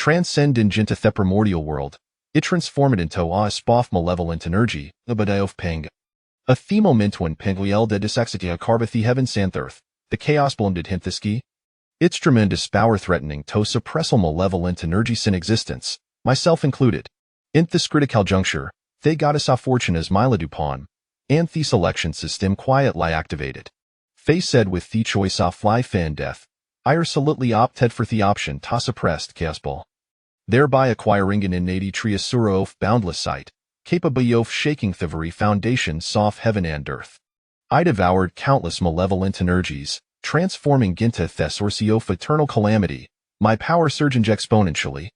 transcendent into the primordial world. It transformed into a spoff malevolent energy, the Bada of Pangu. A the moment when Pangu de disaxitia carbathi heaven santhirth, the chaos blended hinthiski. Its tremendous power threatening to suppress all malevolent energies in existence, myself included. In this critical juncture, they goddess of fortunas Mila Dupont, and the selection system quietly activated. They said with the choice of life and death, I absolutely opted for the option to suppressed chaos ball, thereby acquiring an innate triasura of boundless sight, capable of shaking the very foundations of heaven and earth. I devoured countless malevolent energies, transforming into the source of eternal calamity. My power surged exponentially.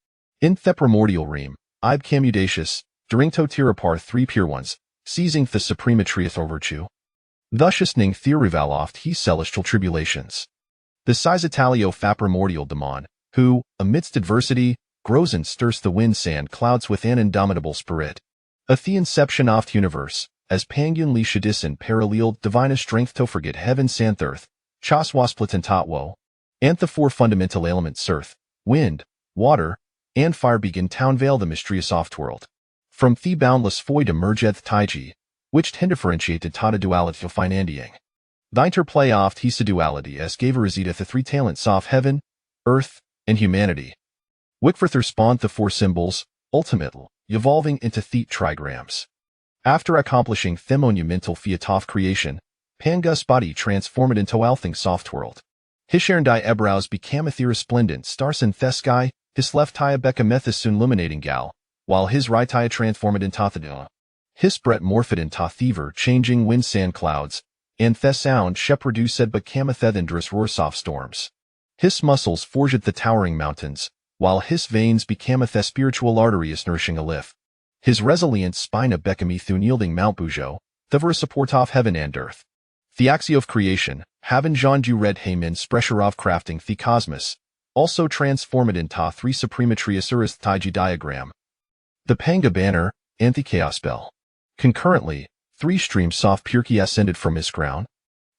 In the primordial realm, I became audacious, during to tirapar 3 pure ones, seizing the suprematry of virtue. Thus hastening the rival oft he celestial tribulations. The sizetalio fa primordial demon, who, amidst adversity, grows and stirs the wind sand clouds with an indomitable spirit. A the inception oft universe, as Pangun li shadis parallel divine strength to forget heaven santhirth, chaswasplatentatwo, and the 4 fundamental elements earth, wind, water, and fire begin town veil the mysterious oft-world. From the boundless void emergeth taiji, which tend differentiated tata duality of finandiang. The interplay oft hisa duality as gave resideth the 3 talents of heaven, earth, and humanity. Wickforth respond the 4 symbols, ultimately, evolving into the trigrams. After accomplishing the monumental feat of creation, Pangu's body transformed into Althing soft world. His Sharandai eyebrows became a resplendent stars in the sky, his left eye became soon illuminating gal, while his right eye transformed into Thadua. His Brett morphed into thiever changing wind sand clouds, and the sound shepherd said became a thunderous roar soft storms. His muscles forged the towering mountains, while his veins became a the spiritual arteries nourishing a lift. His resilient spine became through yielding Mount Bujo, the ver support of heaven and earth. The axio of creation, having Jean du red Hayman's pressure of crafting the cosmos, also transformed into 3 suprematry asuras taiji diagram. The Pangu banner, and the chaos bell. Concurrently, 3 streams of purity ascended from his crown,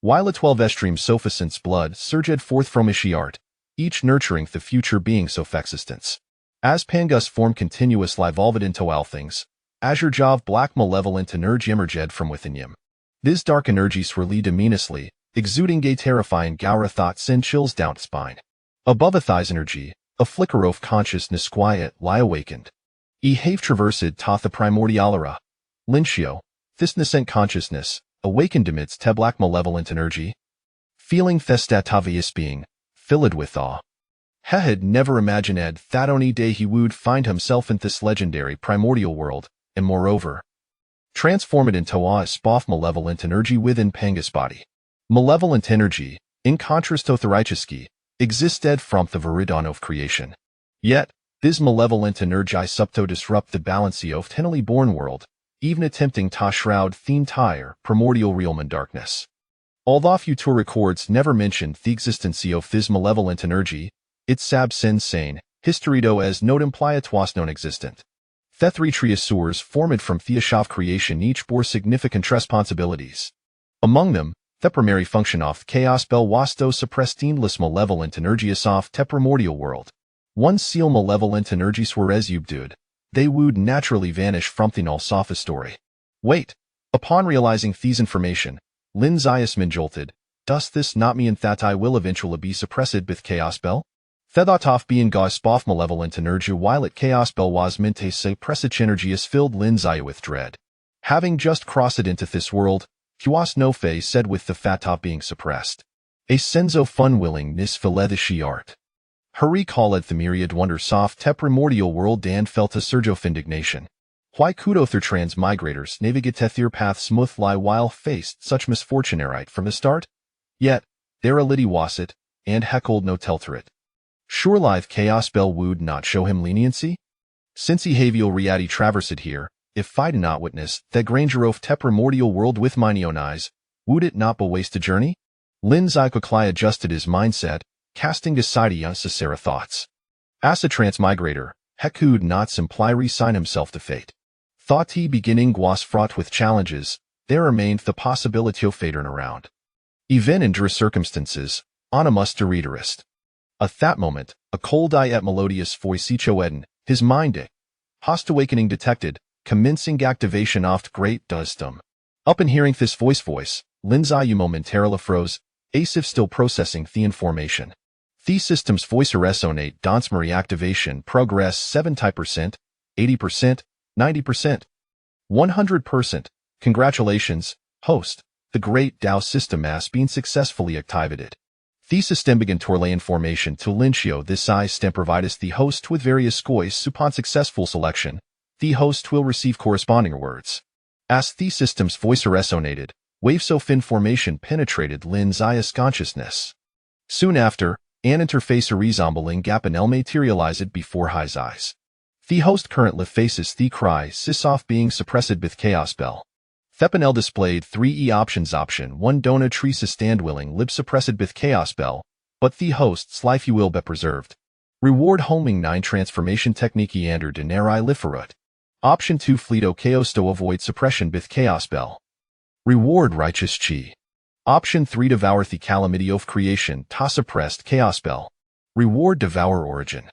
while a 12 stream sophisant's blood surged forth from his art, each nurturing the future beings of existence. As Pangu's form continuously evolved into all things, azure jaw black malevolent energy emerged from within him. These dark energies swirled ominously, exuding gay terrifying gaura thoughts and chills down spine. Above a thigh's energy, a flicker of consciousness quiet lie awakened. Have traversed ta the primordialera. Lynchio, this nascent consciousness, awakened amidst te black malevolent energy. Feeling thestatavius being, filled with awe. He had never imagined that only day he would find himself in this legendary primordial world, and moreover, transformed into a spoff malevolent energy within Pangu's body. Malevolent energy, in contrast to Thericheski, existed from the viridion of creation. Yet, this malevolent energy subto disrupt the balance of tenally born world, even attempting to shroud the entire primordial realm in darkness. Although future records never mentioned the existence of this malevolent energy, its sab sane, historido as note imply it was non-existent. The 3 triasurs formed from Theoshav creation each bore significant responsibilities. Among them, the primary function of chaos bell was to suppress endless malevolent energies of the primordial world. Once seal malevolent energies were exubed, they would naturally vanish from the null sophist story. Wait, upon realizing these information, Lin Ziasmin jolted, does this not mean that I will eventually be suppressed with chaos bell? Thedotov being gauss spoff malevolent energy while at chaos bell was meant to suppressage energy is filled Lin Zia with dread. Having just crossed into this world, he was no fay said with the fatop being suppressed. A senso fun willingness filetishi art. Hurry called the myriad wonders of te primordial world and felt a surge of indignation. Why could other transmigrators navigate their path smoothly while faced such misfortune right from the start? Yet, there a liddy was it, and heckled no telterit. Sure live chaos bell would not show him leniency? Since he havial riadi traversed here, if I did not witness the granger of te primordial world with mine own eyes, would it not be waste a journey? Lin Zia quickly adjusted his mindset, casting aside unnecessary thoughts. As a transmigrator, he could not simply resign himself to fate. Thought he beginning was fraught with challenges, there remained the possibility of fading around. Even in dry circumstances, on a must readerist. At that moment, a cold eye at melodious voice Eden, his mind host awakening detected, commencing activation oft great dustum. Up and hearing this voice, Lin's eye momentarily froze, as if still processing the information. The system's voice resonate dance reactivation progress 70%, 80%, 90%, 100%. Congratulations, host. The great Tao system has been successfully activated. The system began to relay information to Lincio. This system provides the host with various scores upon successful selection. The host will receive corresponding words. As the system's voice resonated, waves of information penetrated Lin's eye's consciousness. Soon after, an interface resembling gap and materialized before his eyes. The host currently faces the cry Sisoff being suppressed with chaos bell. Thepanel displayed 3 options. Option 1 Dona Teresa stand willing lib suppressed with chaos bell, but the host's life will be preserved. Reward homing 9 transformation technique under denari liferut. Option 2 Fleeto chaos to avoid suppression with chaos bell. Reward righteous chi. Option 3 Devour the calamity of creation ta suppressed chaos bell. Reward devour origin.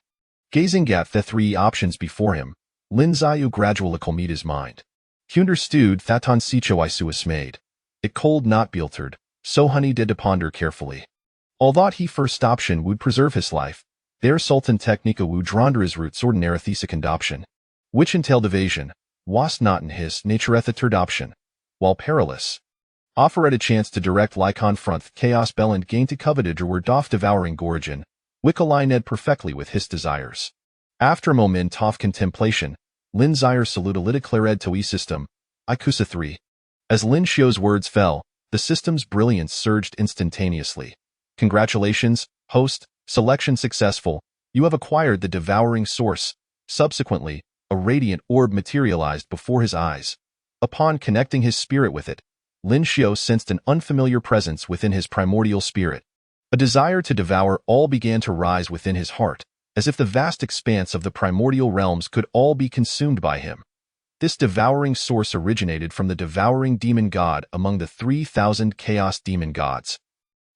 Gazing at the 3 options before him, Lin Ziyu gradually calmed his mind. He understood that on Sicho Isu made. It cold not filtered, so honey did to ponder carefully. Although he first option would preserve his life, their Sultan Technica would dronder his roots ordinary the second option, which entailed evasion, was not in his nature at the third option, while perilous. Offered a chance to directly confront chaos bell and gain to coveted or were doff devouring gorgon, which aligned perfectly with his desires. After a moment of contemplation, Lin Zier saluted declared to system, Ikusa 3. As Lin Xiu's words fell, the system's brilliance surged instantaneously. Congratulations, host, selection successful, you have acquired the devouring source. Subsequently, a radiant orb materialized before his eyes. Upon connecting his spirit with it, Lin Xiu sensed an unfamiliar presence within his primordial spirit. A desire to devour all began to rise within his heart, as if the vast expanse of the primordial realms could all be consumed by him. This devouring source originated from the devouring demon god among the 3,000 chaos demon gods,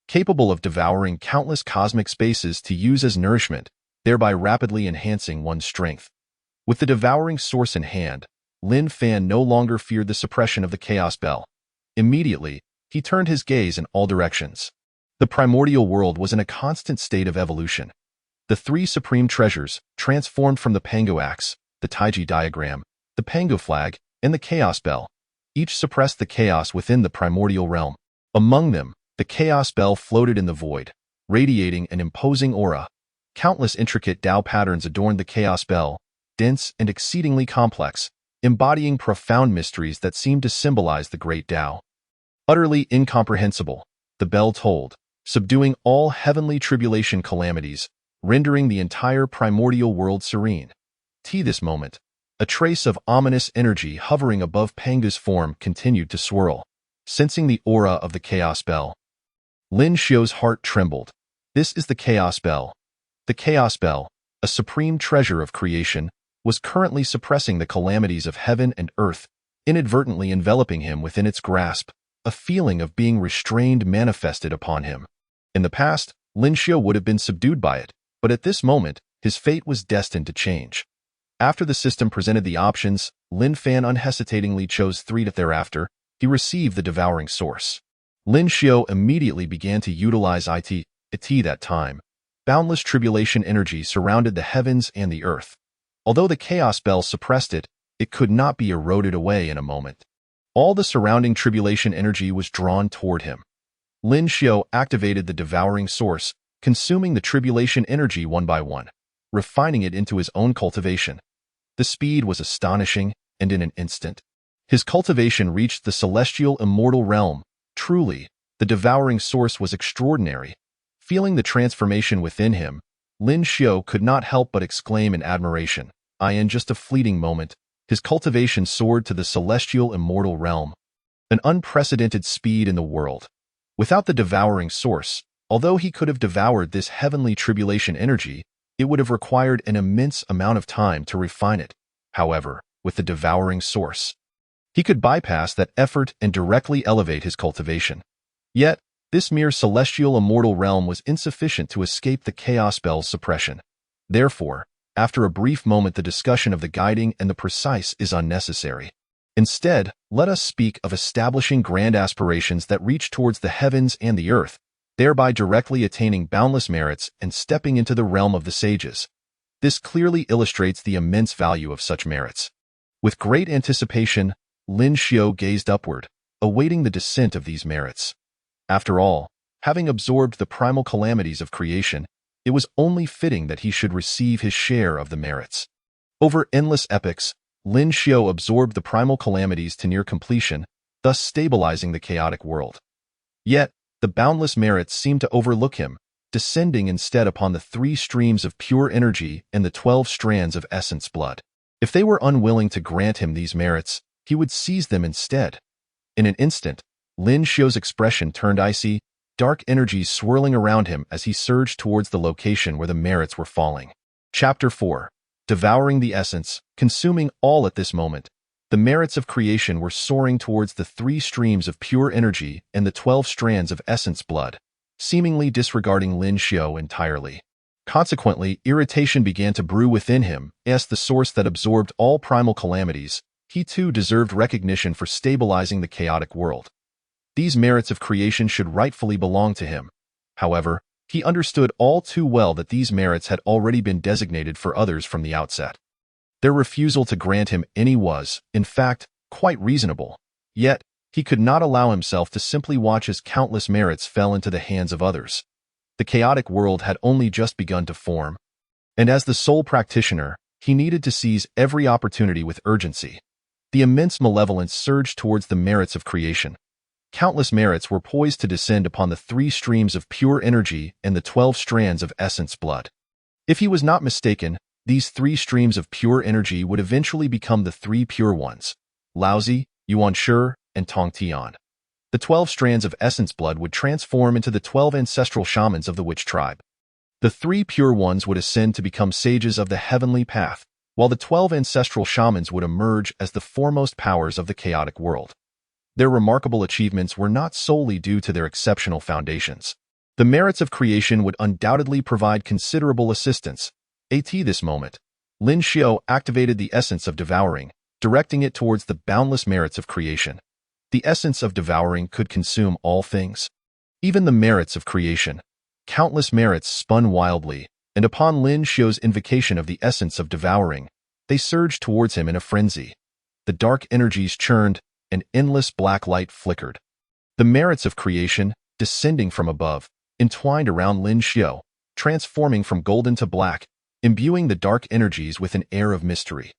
capable of devouring countless cosmic spaces to use as nourishment, thereby rapidly enhancing one's strength. With the devouring source in hand, Lin Fan no longer feared the suppression of the chaos bell. Immediately, he turned his gaze in all directions. The primordial world was in a constant state of evolution. The 3 supreme treasures, transformed from the Pangu axe, the Taiji diagram, the Pangu flag, and the chaos bell, each suppressed the chaos within the primordial realm. Among them, the chaos bell floated in the void, radiating an imposing aura. Countless intricate Tao patterns adorned the chaos bell, dense and exceedingly complex, embodying profound mysteries that seemed to symbolize the great Tao. Utterly incomprehensible, the bell tolled, subduing all heavenly tribulation calamities, rendering the entire primordial world serene. This moment, a trace of ominous energy hovering above Pangu's form continued to swirl. Sensing the aura of the chaos bell, Lin Xiu's heart trembled. This is the chaos bell. The chaos bell, a supreme treasure of creation, was currently suppressing the calamities of heaven and earth, inadvertently enveloping him within its grasp. A feeling of being restrained manifested upon him. In the past, Lin Xiu would have been subdued by it, but at this moment, his fate was destined to change. After the system presented the options, Lin Fan unhesitatingly chose 3. Thereafter, he received the devouring source. Lin Xiu immediately began to utilize it. That time, boundless tribulation energy surrounded the heavens and the earth. Although the chaos bell suppressed it, it could not be eroded away in a moment. All the surrounding tribulation energy was drawn toward him. Lin Xiu activated the devouring source, consuming the tribulation energy one by one, refining it into his own cultivation. The speed was astonishing, and in an instant, his cultivation reached the celestial immortal realm. Truly, the devouring source was extraordinary. Feeling the transformation within him, Lin Xiu could not help but exclaim in admiration. In just a fleeting moment, his cultivation soared to the celestial immortal realm, an unprecedented speed in the world. Without the devouring source, although he could have devoured this heavenly tribulation energy, it would have required an immense amount of time to refine it. However, with the devouring source, he could bypass that effort and directly elevate his cultivation. Yet, This mere celestial immortal realm was insufficient to escape the chaos spell's suppression. Therefore, after a brief moment, the discussion of the guiding and the precise is unnecessary. Instead, let us speak of establishing grand aspirations that reach towards the heavens and the earth, thereby directly attaining boundless merits and stepping into the realm of the sages. This clearly illustrates the immense value of such merits. With great anticipation, Lin Xiao gazed upward, awaiting the descent of these merits. After all, having absorbed the primal calamities of creation, it was only fitting that he should receive his share of the merits. Over endless epochs, Lin Xiao absorbed the primal calamities to near completion, thus stabilizing the chaotic world. Yet, the boundless merits seemed to overlook him, descending instead upon the 3 streams of pure energy and the 12 strands of essence blood. If they were unwilling to grant him these merits, he would seize them instead. In an instant, Lin Xiao's expression turned icy, dark energies swirling around him as he surged towards the location where the merits were falling. Chapter 4. Devouring the essence, consuming all at this moment. The merits of creation were soaring towards the 3 streams of pure energy and the 12 strands of essence blood, seemingly disregarding Lin Xiao entirely. Consequently, irritation began to brew within him, as the source that absorbed all primal calamities. He too deserved recognition for stabilizing the chaotic world. These merits of creation should rightfully belong to him. However, he understood all too well that these merits had already been designated for others from the outset. Their refusal to grant him any was, in fact, quite reasonable. Yet, he could not allow himself to simply watch as countless merits fell into the hands of others. The chaotic world had only just begun to form, and as the sole practitioner, he needed to seize every opportunity with urgency. The immense malevolence surged towards the merits of creation. Countless merits were poised to descend upon the 3 streams of pure energy and the 12 strands of essence blood. If he was not mistaken, these 3 streams of pure energy would eventually become the 3 pure ones, Laozi, Yuan Shi, and Tong Tian. The 12 strands of essence blood would transform into the 12 ancestral shamans of the witch tribe. The 3 pure ones would ascend to become sages of the heavenly path, while the 12 ancestral shamans would emerge as the foremost powers of the chaotic world. Their remarkable achievements were not solely due to their exceptional foundations. The merits of creation would undoubtedly provide considerable assistance. At this moment, Lin Xiao activated the essence of devouring, directing it towards the boundless merits of creation. The essence of devouring could consume all things, even the merits of creation. Countless merits spun wildly, and upon Lin Xiao's invocation of the essence of devouring, they surged towards him in a frenzy. The dark energies churned, and endless black light flickered. The merits of creation, descending from above, entwined around Lin Xiao, transforming from golden to black, imbuing the dark energies with an air of mystery.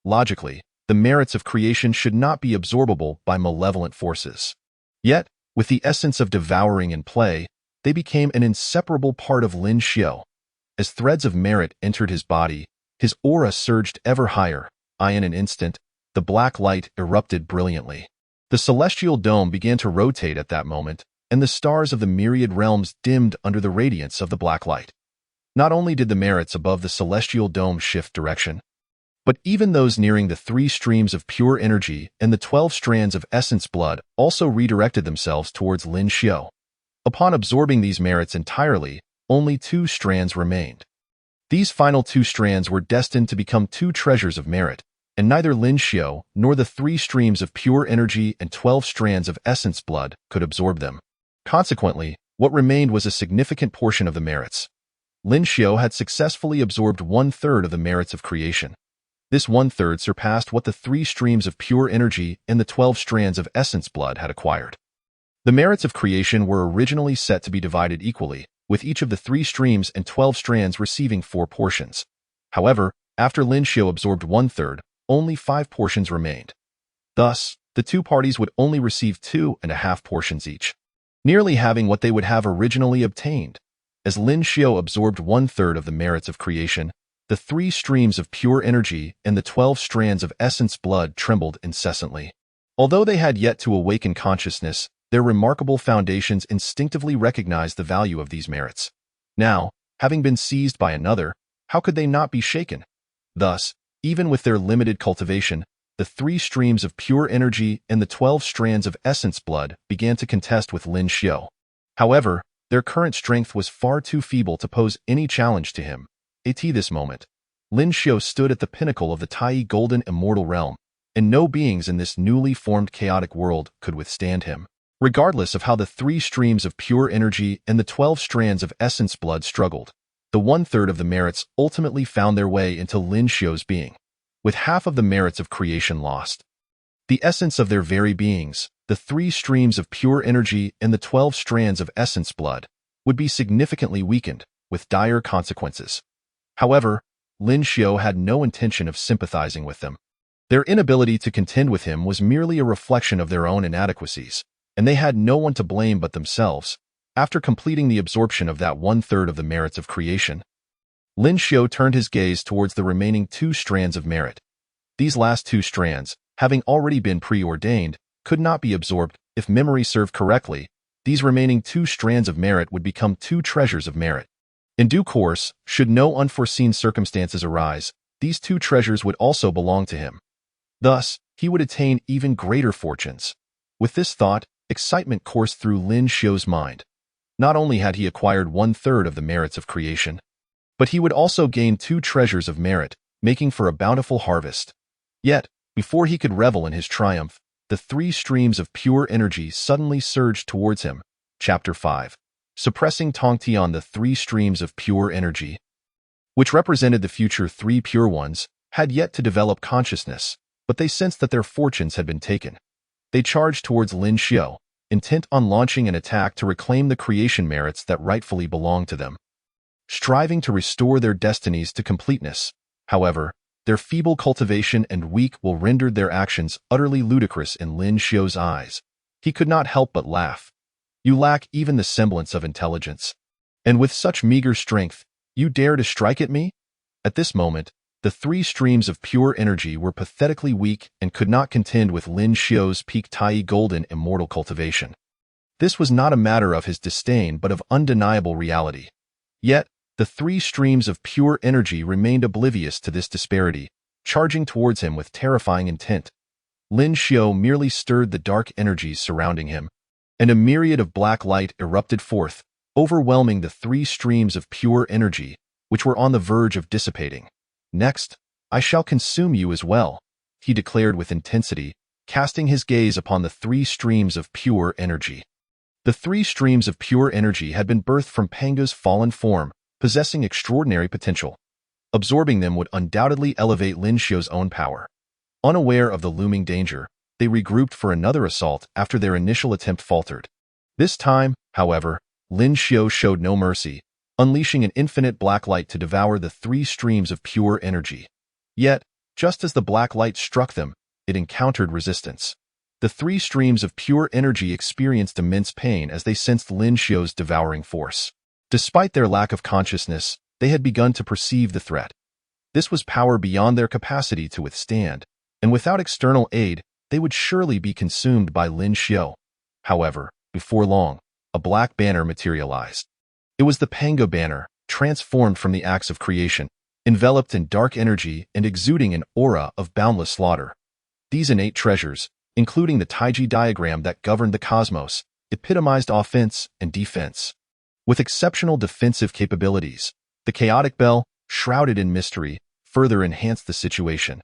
Logically, the merits of creation should not be absorbable by malevolent forces. Yet, with the essence of devouring in play, they became an inseparable part of Lin Xiao. As threads of merit entered his body, his aura surged ever higher. In an instant, the black light erupted brilliantly. The celestial dome began to rotate at that moment, and the stars of the myriad realms dimmed under the radiance of the black light. Not only did the merits above the celestial dome shift direction, but even those nearing the 3 streams of pure energy and the 12 strands of essence blood also redirected themselves towards Lin Xiao. Upon absorbing these merits entirely, only 2 strands remained. These final 2 strands were destined to become 2 treasures of merit, and neither Lin Xiao nor the 3 streams of pure energy and 12 strands of essence blood could absorb them. Consequently, what remained was a significant portion of the merits. Lin Xiao had successfully absorbed 1/3 of the merits of creation. This 1/3 surpassed what the 3 streams of pure energy and the 12 strands of essence blood had acquired. The merits of creation were originally set to be divided equally, with each of the 3 streams and 12 strands receiving 4 portions. However, after Lin Xiao absorbed 1/3, only 5 portions remained. Thus, the 2 parties would only receive 2.5 portions each, nearly having what they would have originally obtained. As Lin Xiao absorbed 1/3 of the merits of creation, the 3 streams of pure energy and the 12 strands of essence blood trembled incessantly. Although they had yet to awaken consciousness, their remarkable foundations instinctively recognized the value of these merits. Now, having been seized by another, how could they not be shaken? Thus, even with their limited cultivation, the 3 streams of pure energy and the 12 strands of essence blood began to contest with Lin Xiao. However, their current strength was far too feeble to pose any challenge to him. At this moment, Lin Xiao stood at the pinnacle of the Tai Golden Immortal Realm, and no beings in this newly formed chaotic world could withstand him. Regardless of how the 3 streams of pure energy and the 12 strands of essence blood struggled, the 1/3 of the merits ultimately found their way into Lin Xiao's being, with half of the merits of creation lost. The essence of their very beings, the 3 streams of pure energy and the 12 strands of essence blood, would be significantly weakened, with dire consequences. However, Lin Xiao had no intention of sympathizing with them. Their inability to contend with him was merely a reflection of their own inadequacies, and they had no one to blame but themselves. After completing the absorption of that 1/3 of the merits of creation, Lin Xiao turned his gaze towards the remaining 2 strands of merit. These last 2 strands, having already been preordained, could not be absorbed. If memory served correctly, these remaining 2 strands of merit would become 2 treasures of merit. In due course, should no unforeseen circumstances arise, these 2 treasures would also belong to him. Thus, he would attain even greater fortunes. With this thought, excitement coursed through Lin Xiao's mind. Not only had he acquired 1/3 of the merits of creation, but he would also gain 2 treasures of merit, making for a bountiful harvest. Yet, before he could revel in his triumph, the 3 streams of pure energy suddenly surged towards him. Chapter 5. Suppressing Tongtian. The 3 streams of pure energy, which represented the future 3 pure ones, had yet to develop consciousness, but they sensed that their fortunes had been taken. They charged towards Lin Xiao, intent on launching an attack to reclaim the creation merits that rightfully belonged to them, striving to restore their destinies to completeness. However, their feeble cultivation and weak will rendered their actions utterly ludicrous in Lin Xiao's eyes. He could not help but laugh. You lack even the semblance of intelligence. And with such meager strength, you dare to strike at me? At this moment, the 3 streams of pure energy were pathetically weak and could not contend with Lin Xiao's peak Tai Golden Immortal cultivation. This was not a matter of his disdain but of undeniable reality. Yet, the 3 streams of pure energy remained oblivious to this disparity, charging towards him with terrifying intent. Lin Xiao merely stirred the dark energies surrounding him, and a myriad of black light erupted forth, overwhelming the 3 streams of pure energy, which were on the verge of dissipating. Next, I shall consume you as well, he declared with intensity, casting his gaze upon the 3 streams of pure energy. The 3 streams of pure energy had been birthed from Pangu's fallen form, possessing extraordinary potential. Absorbing them would undoubtedly elevate Lin Xiao's own power. Unaware of the looming danger, they regrouped for another assault after their initial attempt faltered. This time, however, Lin Xiao showed no mercy, unleashing an infinite black light to devour the 3 streams of pure energy. Yet, just as the black light struck them, it encountered resistance. The 3 streams of pure energy experienced immense pain as they sensed Lin Xiao's devouring force. Despite their lack of consciousness, they had begun to perceive the threat. This was power beyond their capacity to withstand, and without external aid, they would surely be consumed by Lin Xiao. However, before long, a black banner materialized. It was the Pangu banner, transformed from the acts of creation, enveloped in dark energy and exuding an aura of boundless slaughter. These innate treasures, including the Taiji diagram that governed the cosmos, epitomized offense and defense. With exceptional defensive capabilities, the chaotic bell, shrouded in mystery, further enhanced the situation.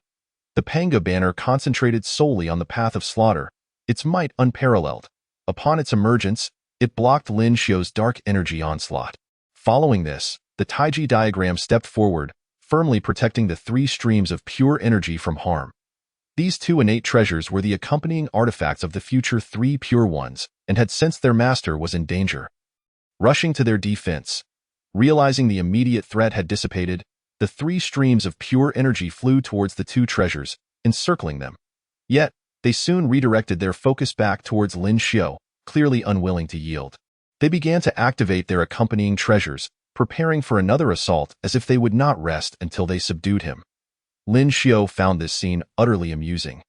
The Pangu banner concentrated solely on the path of slaughter, its might unparalleled. Upon its emergence, it blocked Lin Xiao's dark energy onslaught. Following this, the Taiji diagram stepped forward, firmly protecting the 3 streams of pure energy from harm. These 2 innate treasures were the accompanying artifacts of the future 3 pure ones, and had sensed their master was in danger. Rushing to their defense, realizing the immediate threat had dissipated, the 3 streams of pure energy flew towards the 2 treasures, encircling them. Yet, they soon redirected their focus back towards Lin Xiao, clearly unwilling to yield. They began to activate their accompanying treasures, preparing for another assault as if they would not rest until they subdued him. Lin Xiao found this scene utterly amusing.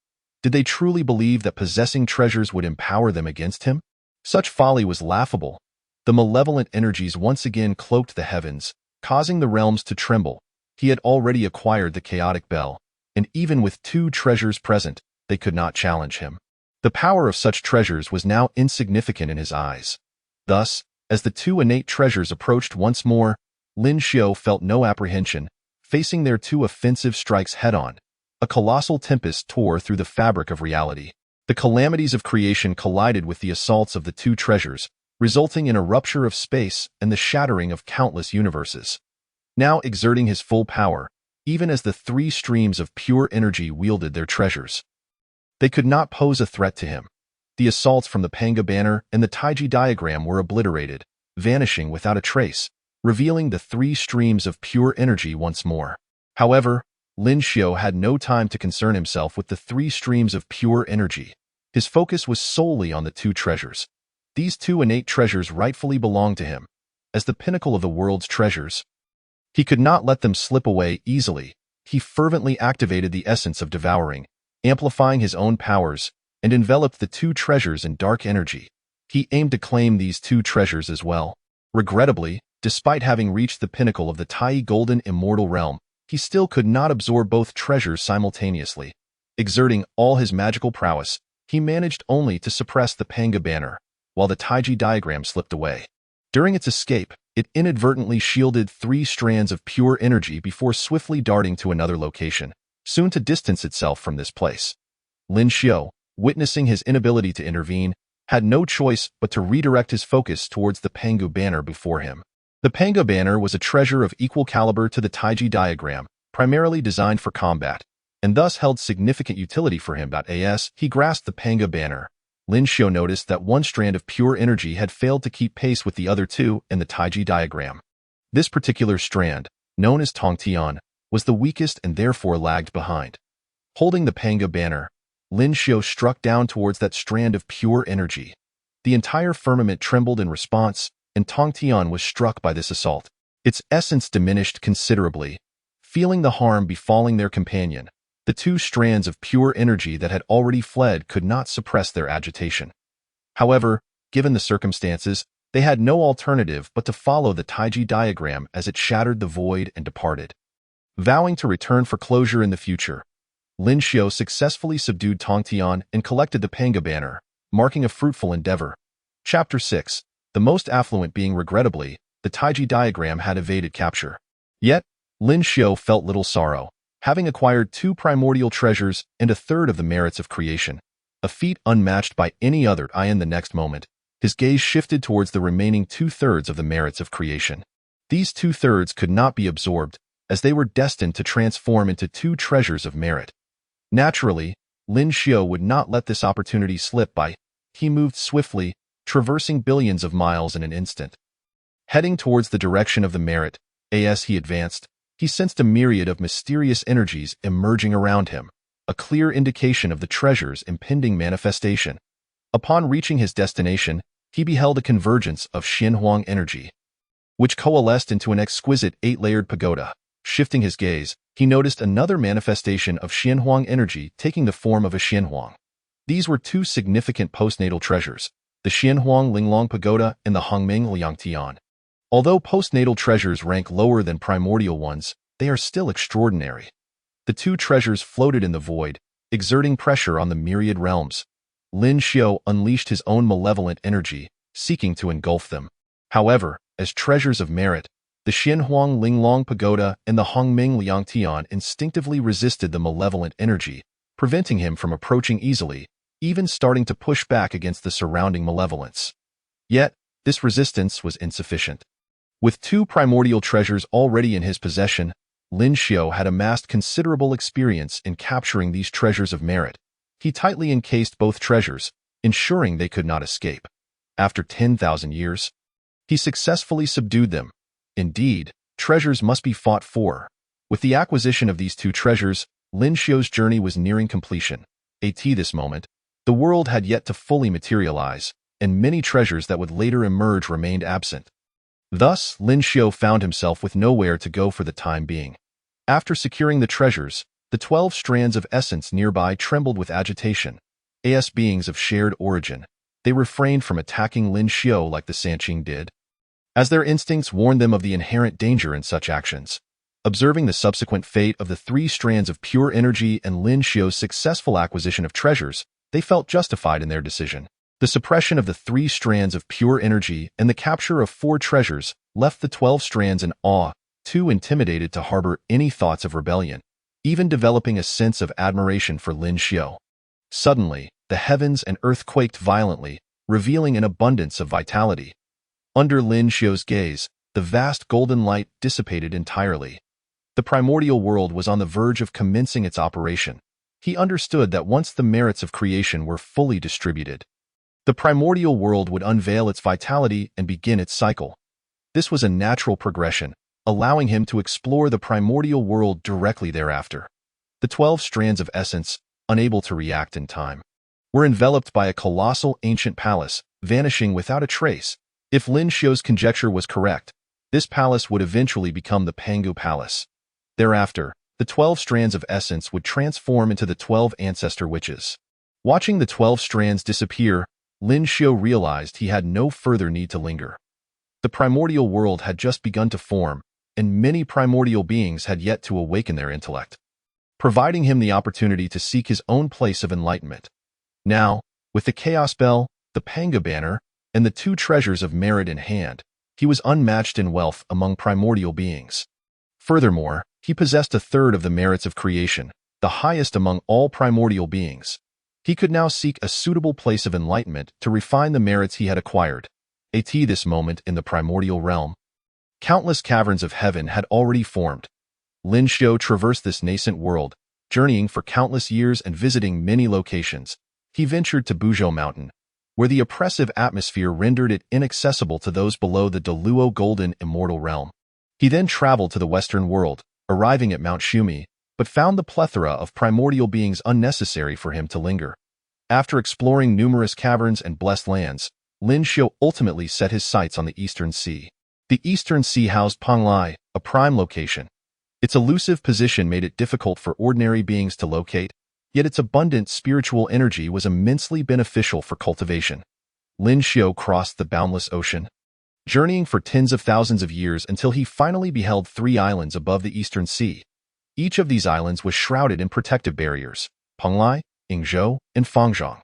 Did they truly believe that possessing treasures would empower them against him? Such folly was laughable. The malevolent energies once again cloaked the heavens, causing the realms to tremble. He had already acquired the chaotic bell, and even with 2 treasures present, they could not challenge him. The power of such treasures was now insignificant in his eyes. Thus, As the two innate treasures approached once more, Lin Xiao felt no apprehension, facing their two offensive strikes head-on. A colossal tempest tore through the fabric of reality. The calamities of creation collided with the assaults of the two treasures, resulting in a rupture of space and the shattering of countless universes. Now exerting his full power, even as the three streams of pure energy wielded their treasures, they could not pose a threat to him. The assaults from the Pangu banner and the Taiji diagram were obliterated, vanishing without a trace, revealing the three streams of pure energy once more. However, Lin Xiao had no time to concern himself with the three streams of pure energy. His focus was solely on the two treasures. These two innate treasures rightfully belonged to him. As the pinnacle of the world's treasures, he could not let them slip away easily. He fervently activated the essence of devouring, amplifying his own powers, and enveloped the two treasures in dark energy. He aimed to claim these two treasures as well. Regrettably, despite having reached the pinnacle of the Tai Golden Immortal Realm, he still could not absorb both treasures simultaneously. Exerting all his magical prowess, he managed only to suppress the Pangu banner, while the Taiji diagram slipped away. During its escape, it inadvertently shielded three strands of pure energy before swiftly darting to another location, soon to distance itself from this place. Lin Xiao, witnessing his inability to intervene, had no choice but to redirect his focus towards the Pangu banner before him. The Pangu banner was a treasure of equal caliber to the Taiji diagram, primarily designed for combat, and thus held significant utility for him. As he grasped the Pangu banner, Lin Xiao noticed that one strand of pure energy had failed to keep pace with the other two in the Taiji diagram. This particular strand, known as Tongtian, was the weakest and therefore lagged behind. Holding the Pangu banner, Lin Xiao struck down towards that strand of pure energy. The entire firmament trembled in response, and Tongtian was struck by this assault. Its essence diminished considerably. Feeling the harm befalling their companion, the two strands of pure energy that had already fled could not suppress their agitation. However, given the circumstances, they had no alternative but to follow the Taiji diagram as it shattered the void and departed. Vowing to return for closure in the future, Lin Xiao successfully subdued Tongtian and collected the Pangu banner, marking a fruitful endeavor. Chapter 6. The most affluent being regrettably, the Taiji diagram had evaded capture. Yet, Lin Xiao felt little sorrow, having acquired two primordial treasures and a third of the merits of creation, a feat unmatched by any other. In the next moment, his gaze shifted towards the remaining two-thirds of the merits of creation. These two-thirds could not be absorbed, as they were destined to transform into two treasures of merit. Naturally, Lin Xiao would not let this opportunity slip by. He moved swiftly, traversing billions of miles in an instant. Heading towards the direction of the merit, as he advanced, he sensed a myriad of mysterious energies emerging around him, a clear indication of the treasure's impending manifestation. Upon reaching his destination, he beheld a convergence of Xianhuang energy, which coalesced into an exquisite 8-layered pagoda. Shifting his gaze, he noticed another manifestation of Xianhuang energy taking the form of a Xianhuang. These were two significant postnatal treasures, the Xianhuang Linglong Pagoda and the Hongming Liangtian. Although postnatal treasures rank lower than primordial ones, they are still extraordinary. The two treasures floated in the void, exerting pressure on the myriad realms. Lin Xiao unleashed his own malevolent energy, seeking to engulf them. However, as treasures of merit, the Xianhuang Linglong Pagoda and the Hongming Liangtian instinctively resisted the malevolent energy, preventing him from approaching easily, even starting to push back against the surrounding malevolence. Yet, this resistance was insufficient. With two primordial treasures already in his possession, Lin Xiao had amassed considerable experience in capturing these treasures of merit. He tightly encased both treasures, ensuring they could not escape. After 10,000 years, he successfully subdued them. Indeed, treasures must be fought for. With the acquisition of these two treasures, Lin Xiao's journey was nearing completion. At this moment, the world had yet to fully materialize, and many treasures that would later emerge remained absent. Thus, Lin Xiao found himself with nowhere to go for the time being. After securing the treasures, the 12 strands of essence nearby trembled with agitation. As beings of shared origin, they refrained from attacking Lin Xiao like the Sanqing did, as their instincts warned them of the inherent danger in such actions. Observing the subsequent fate of the 3 strands of pure energy and Lin Xiao's successful acquisition of treasures, they felt justified in their decision. The suppression of the 3 strands of pure energy and the capture of 4 treasures left the 12 strands in awe, too intimidated to harbor any thoughts of rebellion, even developing a sense of admiration for Lin Xiu. Suddenly, the heavens and earth quaked violently, revealing an abundance of vitality. Under Lin Xiu's gaze, the vast golden light dissipated entirely. The primordial world was on the verge of commencing its operation. He understood that once the merits of creation were fully distributed, the primordial world would unveil its vitality and begin its cycle. This was a natural progression, allowing him to explore the primordial world directly thereafter. The 12 strands of essence, unable to react in time, were enveloped by a colossal ancient palace, vanishing without a trace. If Lin Xiu's conjecture was correct, this palace would eventually become the Pangu Palace. Thereafter, the 12 strands of essence would transform into the 12 ancestor witches. Watching the 12 strands disappear, Lin Xiu realized he had no further need to linger. The primordial world had just begun to form, and many primordial beings had yet to awaken their intellect, providing him the opportunity to seek his own place of enlightenment. Now, with the Chaos Bell, the Pangu Banner, and the 2 treasures of merit in hand, he was unmatched in wealth among primordial beings. Furthermore, he possessed a third of the merits of creation, the highest among all primordial beings. He could now seek a suitable place of enlightenment to refine the merits he had acquired. At this moment in the primordial realm, countless caverns of heaven had already formed. Lin Xiu traversed this nascent world, journeying for countless years and visiting many locations. He ventured to Buzhou Mountain, where the oppressive atmosphere rendered it inaccessible to those below the Deluo Golden Immortal Realm. He then traveled to the Western world, arriving at Mount Shumi, but found the plethora of primordial beings unnecessary for him to linger. After exploring numerous caverns and blessed lands, Lin Xiu ultimately set his sights on the Eastern Sea. The Eastern Sea housed Pangu, a prime location. Its elusive position made it difficult for ordinary beings to locate, yet its abundant spiritual energy was immensely beneficial for cultivation. Lin Xiu crossed the boundless ocean, journeying for tens of thousands of years until he finally beheld 3 islands above the Eastern Sea. Each of these islands was shrouded in protective barriers: Pangu, Yingzhou, and Fangzhong.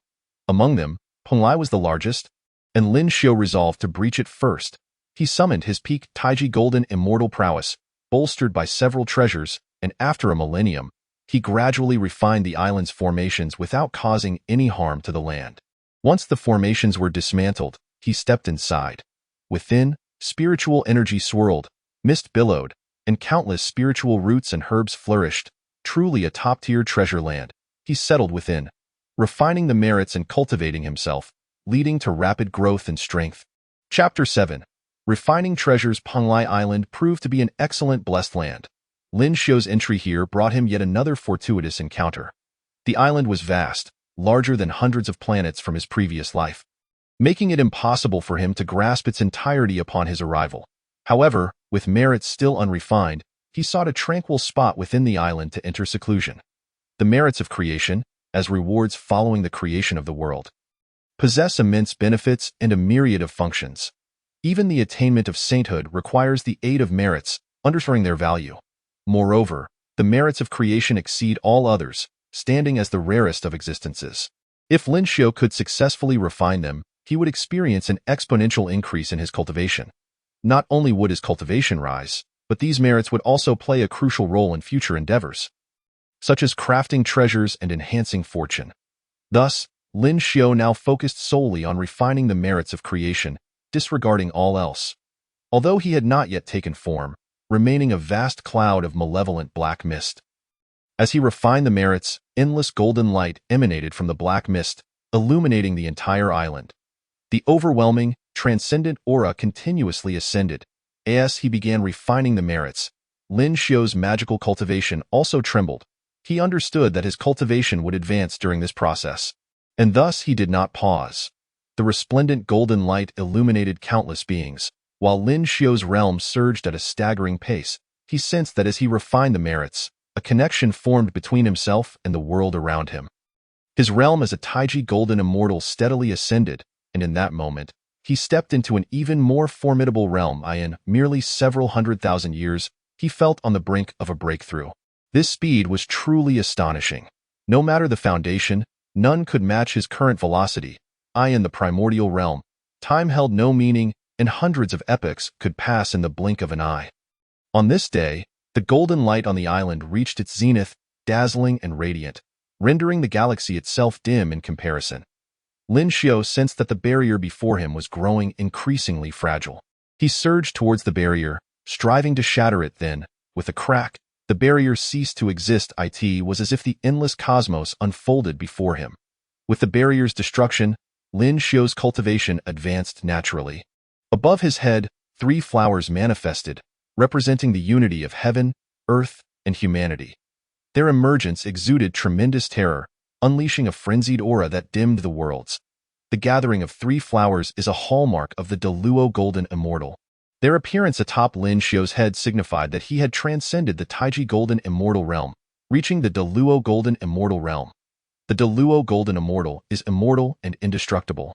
Among them, Pangu was the largest, and Lin Xiu resolved to breach it first. He summoned his peak Taiji Golden Immortal Prowess, bolstered by several treasures, and after a millennium, he gradually refined the island's formations without causing any harm to the land. Once the formations were dismantled, he stepped inside. Within, spiritual energy swirled, mist billowed, and countless spiritual roots and herbs flourished. Truly a top-tier treasure land. He settled within, refining the merits and cultivating himself, leading to rapid growth and strength. Chapter 7. Refining Treasures. Pangu Island proved to be an excellent blessed land. Lin Xiu's entry here brought him yet another fortuitous encounter. The island was vast, larger than hundreds of planets from his previous life, making it impossible for him to grasp its entirety upon his arrival. However, with merits still unrefined, he sought a tranquil spot within the island to enter seclusion. The merits of creation, as rewards following the creation of the world, possess immense benefits and a myriad of functions. Even the attainment of sainthood requires the aid of merits, underscoring their value. Moreover, the merits of creation exceed all others, standing as the rarest of existences. If Lin Xiu could successfully refine them, he would experience an exponential increase in his cultivation. Not only would his cultivation rise, but these merits would also play a crucial role in future endeavors, such as crafting treasures and enhancing fortune. Thus, Lin Xiu now focused solely on refining the merits of creation, disregarding all else. Although he had not yet taken form, remaining a vast cloud of malevolent black mist. As he refined the merits, endless golden light emanated from the black mist, illuminating the entire island. The overwhelming, transcendent aura continuously ascended. As he began refining the merits, Lin Xiu's magical cultivation also trembled. He understood that his cultivation would advance during this process, and thus he did not pause. The resplendent golden light illuminated countless beings. While Lin Xiu's realm surged at a staggering pace, he sensed that as he refined the merits, a connection formed between himself and the world around him. His realm as a Taiji Golden Immortal steadily ascended, and in that moment, he stepped into an even more formidable realm. In merely several 100,000 years, he felt on the brink of a breakthrough. This speed was truly astonishing. No matter the foundation, none could match his current velocity. In the primordial realm, time held no meaning, and hundreds of epochs could pass in the blink of an eye. On this day, the golden light on the island reached its zenith, dazzling and radiant, rendering the galaxy itself dim in comparison. Lin Xiao sensed that the barrier before him was growing increasingly fragile. He surged towards the barrier, striving to shatter it. Then, with a crack, the barrier ceased to exist. It was as if the endless cosmos unfolded before him. With the barrier's destruction, Lin Xiao's cultivation advanced naturally. Above his head, 3 flowers manifested, representing the unity of heaven, earth, and humanity. Their emergence exuded tremendous terror, unleashing a frenzied aura that dimmed the worlds. The gathering of 3 flowers is a hallmark of the Deluo Golden Immortal. Their appearance atop Lin Xiao's head signified that he had transcended the Taiji Golden Immortal realm, reaching the Deluo Golden Immortal realm. The Deluo Golden Immortal is immortal and indestructible.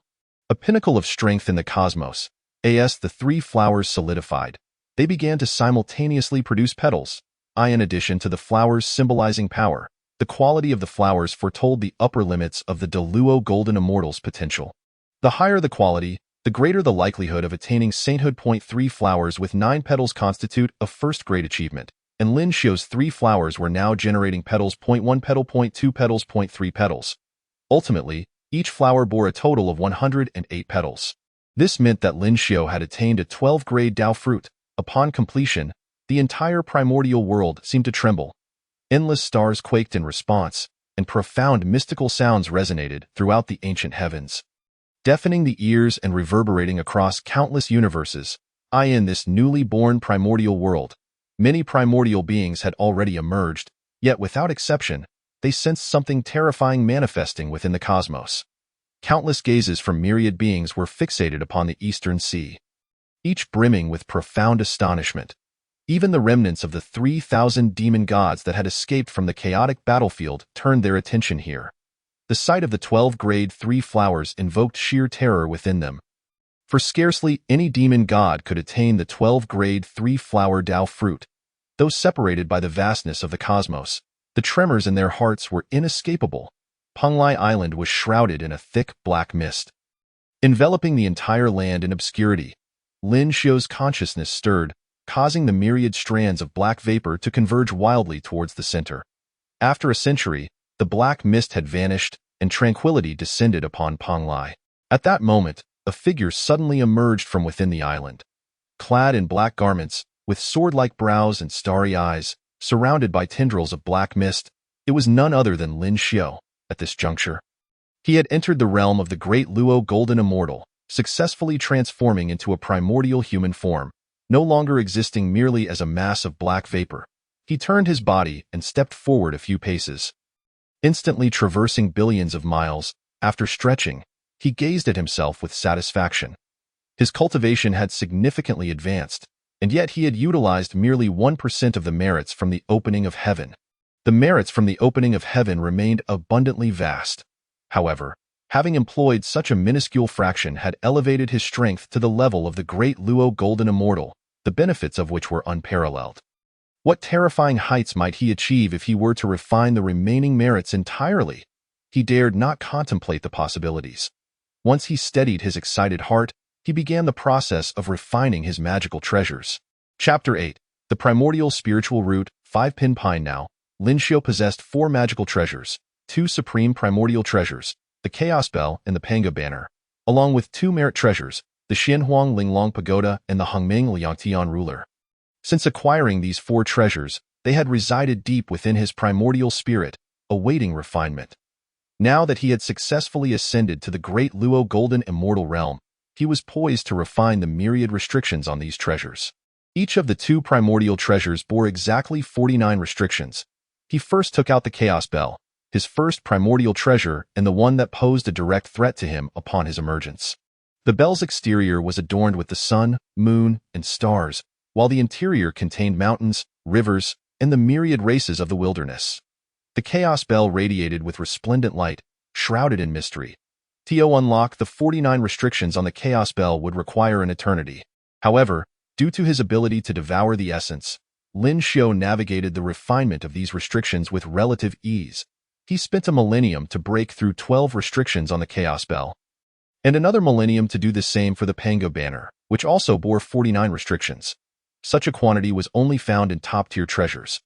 A pinnacle of strength in the cosmos. As the 3 flowers solidified, they began to simultaneously produce petals. In addition to the flowers symbolizing power, the quality of the flowers foretold the upper limits of the Deluo Golden Immortal's potential. The higher the quality, the greater the likelihood of attaining sainthood. 3 flowers with 9 petals constitute a first-grade achievement, and Lin Xiao's 3 flowers were now generating petals. 1 petal, 2 petals, 3 petals. Ultimately, each flower bore a total of 108 petals. This meant that Lin Xiao had attained a 12th-grade Dao fruit. Upon completion, the entire primordial world seemed to tremble. Endless stars quaked in response, and profound mystical sounds resonated throughout the ancient heavens, deafening the ears and reverberating across countless universes. In this newly born primordial world, many primordial beings had already emerged, yet without exception, they sensed something terrifying manifesting within the cosmos. Countless gazes from myriad beings were fixated upon the eastern sea, each brimming with profound astonishment. Even the remnants of the 3,000 demon gods that had escaped from the chaotic battlefield turned their attention here. The sight of the 12th-grade 3 flowers invoked sheer terror within them. For scarcely any demon god could attain the 12th-grade 3-flower Dao fruit. Though separated by the vastness of the cosmos, the tremors in their hearts were inescapable. Pangu Island was shrouded in a thick black mist, enveloping the entire land in obscurity. Lin Xiao's consciousness stirred, causing the myriad strands of black vapor to converge wildly towards the center. After a century, the black mist had vanished, and tranquility descended upon Pangu. At that moment, a figure suddenly emerged from within the island. Clad in black garments, with sword-like brows and starry eyes, surrounded by tendrils of black mist, it was none other than Lin Xiao. At this juncture, he had entered the realm of the great Luo Golden Immortal, successfully transforming into a primordial human form, no longer existing merely as a mass of black vapor. He turned his body and stepped forward a few paces. Instantly traversing billions of miles, after stretching, he gazed at himself with satisfaction. His cultivation had significantly advanced, and yet he had utilized merely 1% of the merits from the opening of heaven. The merits from the opening of heaven remained abundantly vast. However, having employed such a minuscule fraction had elevated his strength to the level of the great Luo Golden Immortal, the benefits of which were unparalleled. What terrifying heights might he achieve if he were to refine the remaining merits entirely? He dared not contemplate the possibilities. Once he steadied his excited heart, he began the process of refining his magical treasures. Chapter 8. The Primordial Spiritual Root, 5-pin pine. Now, Lin Xiao possessed 4 magical treasures, 2 supreme primordial treasures, the Chaos Bell and the Pangu Banner, along with 2 merit treasures, the Xianhuang Linglong Pagoda and the Hongming Liangtian Ruler. Since acquiring these 4 treasures, they had resided deep within his primordial spirit, awaiting refinement. Now that he had successfully ascended to the great Luo Golden Immortal realm, he was poised to refine the myriad restrictions on these treasures. Each of the 2 primordial treasures bore exactly 49 restrictions. He first took out the Chaos Bell, his first primordial treasure and the one that posed a direct threat to him upon his emergence. The bell's exterior was adorned with the sun, moon, and stars, while the interior contained mountains, rivers, and the myriad races of the wilderness. The Chaos Bell radiated with resplendent light, shrouded in mystery. To unlock the 49 restrictions on the Chaos Bell would require an eternity. However, due to his ability to devour the essence, Lin Xiao navigated the refinement of these restrictions with relative ease. He spent a millennium to break through 12 restrictions on the Chaos Bell. and another millennium to do the same for the Pangu banner, which also bore 49 restrictions. Such a quantity was only found in top-tier treasures.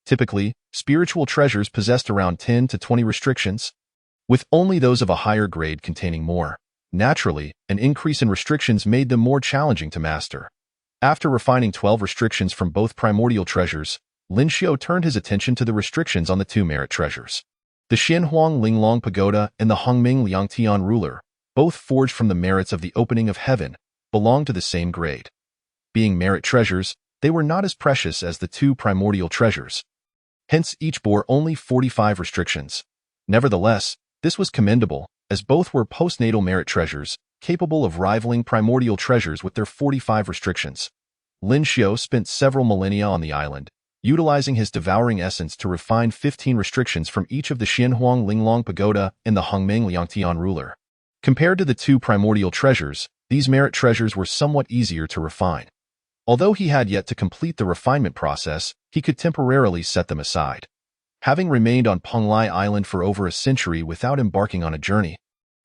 Typically, spiritual treasures possessed around 10 to 20 restrictions, with only those of a higher grade containing more. Naturally, an increase in restrictions made them more challenging to master. After refining 12 restrictions from both primordial treasures, Lin Xiao turned his attention to the restrictions on the two merit treasures. The Xianhuang Linglong Pagoda and the Hongming Liangtian Ruler, both forged from the merits of the opening of heaven, belonged to the same grade. Being merit treasures, they were not as precious as the two primordial treasures. Hence, each bore only 45 restrictions. Nevertheless, this was commendable, as both were postnatal merit treasures, capable of rivaling primordial treasures with their 45 restrictions. Lin Xiao spent several millennia on the island, utilizing his devouring essence to refine 15 restrictions from each of the Xianhuang Linglong Pagoda and the Hongming Liangtian Ruler. Compared to the two primordial treasures, these merit treasures were somewhat easier to refine. Although he had yet to complete the refinement process, he could temporarily set them aside. Having remained on Penglai Island for over a century without embarking on a journey,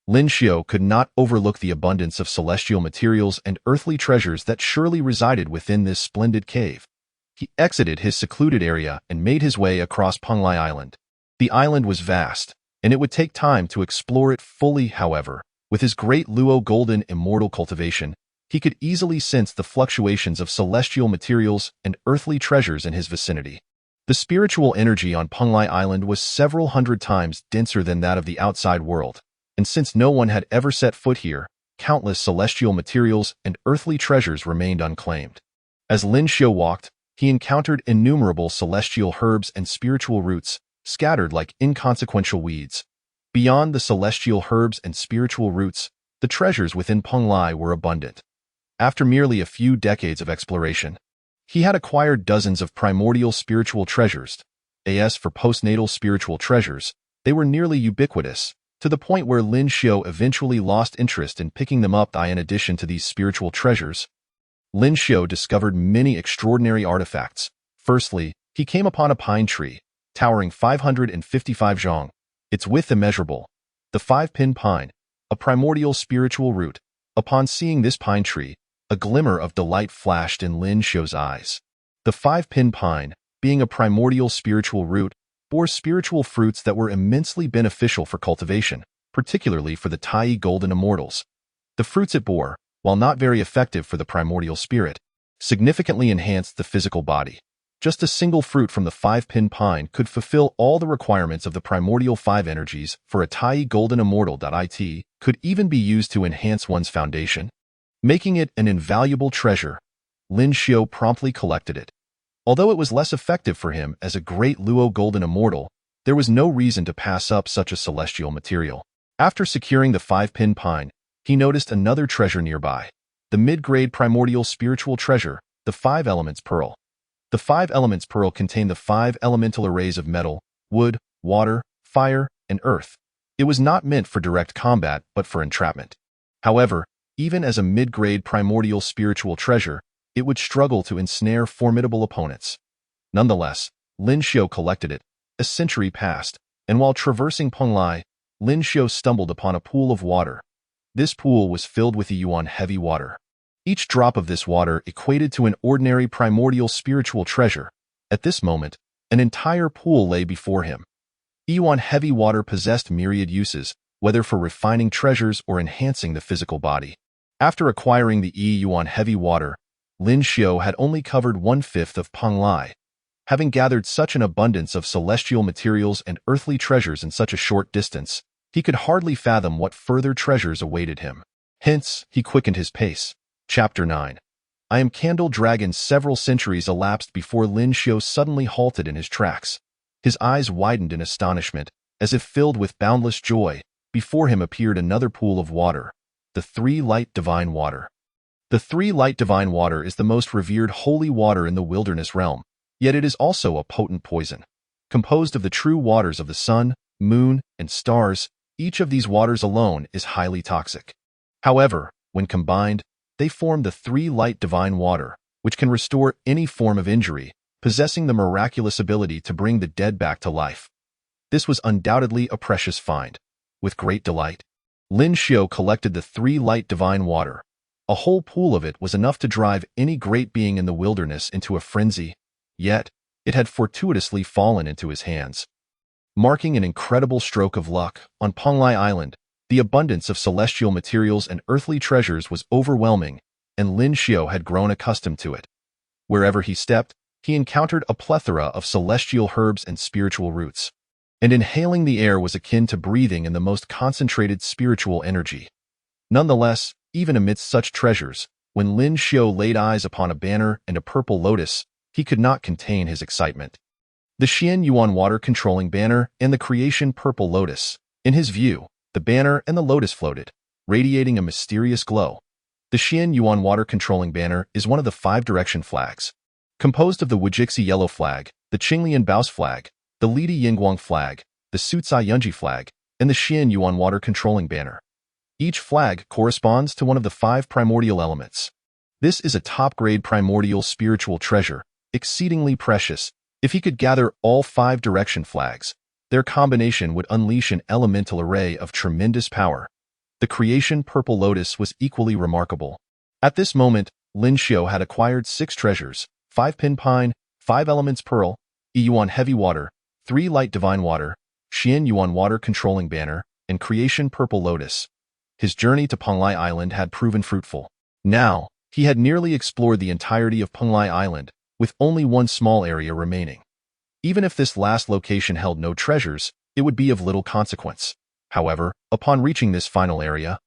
Lin Xiao could not overlook the abundance of celestial materials and earthly treasures that surely resided within this splendid cave. He exited his secluded area and made his way across Penglai Island. The island was vast, and it would take time to explore it fully. However, with his great Luo golden immortal cultivation, he could easily sense the fluctuations of celestial materials and earthly treasures in his vicinity. The spiritual energy on Penglai Island was several hundred times denser than that of the outside world, and since no one had ever set foot here, countless celestial materials and earthly treasures remained unclaimed. As Lin Xiao walked, he encountered innumerable celestial herbs and spiritual roots, scattered like inconsequential weeds. Beyond the celestial herbs and spiritual roots, the treasures within Penglai were abundant. After merely a few decades of exploration, he had acquired dozens of primordial spiritual treasures. As for postnatal spiritual treasures, they were nearly ubiquitous, to the point where Lin Xiao eventually lost interest in picking them up. In addition to these spiritual treasures, Lin Xiao discovered many extraordinary artifacts. Firstly, he came upon a pine tree, towering 555 zhang, its width immeasurable. The five-pin pine, a primordial spiritual root. Upon seeing this pine tree, a glimmer of delight flashed in Lin Xiao's eyes. The five-pin pine, being a primordial spiritual root, bore spiritual fruits that were immensely beneficial for cultivation, particularly for the Tai golden immortals. The fruits it bore, while not very effective for the primordial spirit, significantly enhanced the physical body. Just a single fruit from the five-pin pine could fulfill all the requirements of the primordial five energies for a Tai golden immortal. It could even be used to enhance one's foundation, making it an invaluable treasure. Lin Xiao promptly collected it. Although it was less effective for him as a great Luo golden immortal, there was no reason to pass up such a celestial material. After securing the five-pin pine, he noticed another treasure nearby, the mid-grade primordial spiritual treasure, the Five Elements Pearl. The Five Elements Pearl contained the five elemental arrays of metal, wood, water, fire, and earth. It was not meant for direct combat, but for entrapment. However, even as a mid-grade primordial spiritual treasure, it would struggle to ensnare formidable opponents. Nonetheless, Lin Xiao collected it. A century passed, and while traversing Penglai, Lin Xiao stumbled upon a pool of water. This pool was filled with Yuan heavy water. Each drop of this water equated to an ordinary primordial spiritual treasure. At this moment, an entire pool lay before him. Yuan heavy water possessed myriad uses, whether for refining treasures or enhancing the physical body. After acquiring the Yuan heavy water, Lin Xiao had only covered 1/5 of Penglai. Having gathered such an abundance of celestial materials and earthly treasures in such a short distance, he could hardly fathom what further treasures awaited him. Hence, he quickened his pace. Chapter 9. I am Candle Dragon. Several centuries elapsed before Lin Xiao suddenly halted in his tracks. His eyes widened in astonishment, as if filled with boundless joy. Before him appeared another pool of water, the Three Light Divine Water. The Three Light Divine Water is the most revered holy water in the wilderness realm, yet it is also a potent poison. Composed of the true waters of the sun, moon, and stars, each of these waters alone is highly toxic. However, when combined, they form the Three Light Divine Water, which can restore any form of injury, possessing the miraculous ability to bring the dead back to life. This was undoubtedly a precious find. With great delight, Lin Xiao collected the 3 light divine water. A whole pool of it was enough to drive any great being in the wilderness into a frenzy, yet it had fortuitously fallen into his hands. Marking an incredible stroke of luck, on Pangu Island, the abundance of celestial materials and earthly treasures was overwhelming, and Lin Xiao had grown accustomed to it. Wherever he stepped, he encountered a plethora of celestial herbs and spiritual roots, and inhaling the air was akin to breathing in the most concentrated spiritual energy. Nonetheless, even amidst such treasures, when Lin Xiao laid eyes upon a banner and a purple lotus, he could not contain his excitement. The Xian Yuan water-controlling banner and the creation purple lotus. In his view, the banner and the lotus floated, radiating a mysterious glow. The Xian Yuan water-controlling banner is one of the 5-direction flags, composed of the Wujixi yellow flag, the Qinglian Bao's flag, the Lidi Yingguang flag, the Sucai Yunji flag, and the Xian Yuan water-controlling banner. Each flag corresponds to one of the 5 primordial elements. This is a top-grade primordial spiritual treasure, exceedingly precious. If he could gather all 5-direction flags, their combination would unleash an elemental array of tremendous power. The creation purple lotus was equally remarkable. At this moment, Lin Xiao had acquired 6 treasures: 5 pin pine, 5 elements pearl, Yuan heavy water, 3 light divine water, Xian Yuan water controlling banner, and creation purple lotus. His journey to Pangu Island had proven fruitful. Now, he had nearly explored the entirety of Pangu Island, with only one small area remaining. Even if this last location held no treasures, it would be of little consequence. However, upon reaching this final area,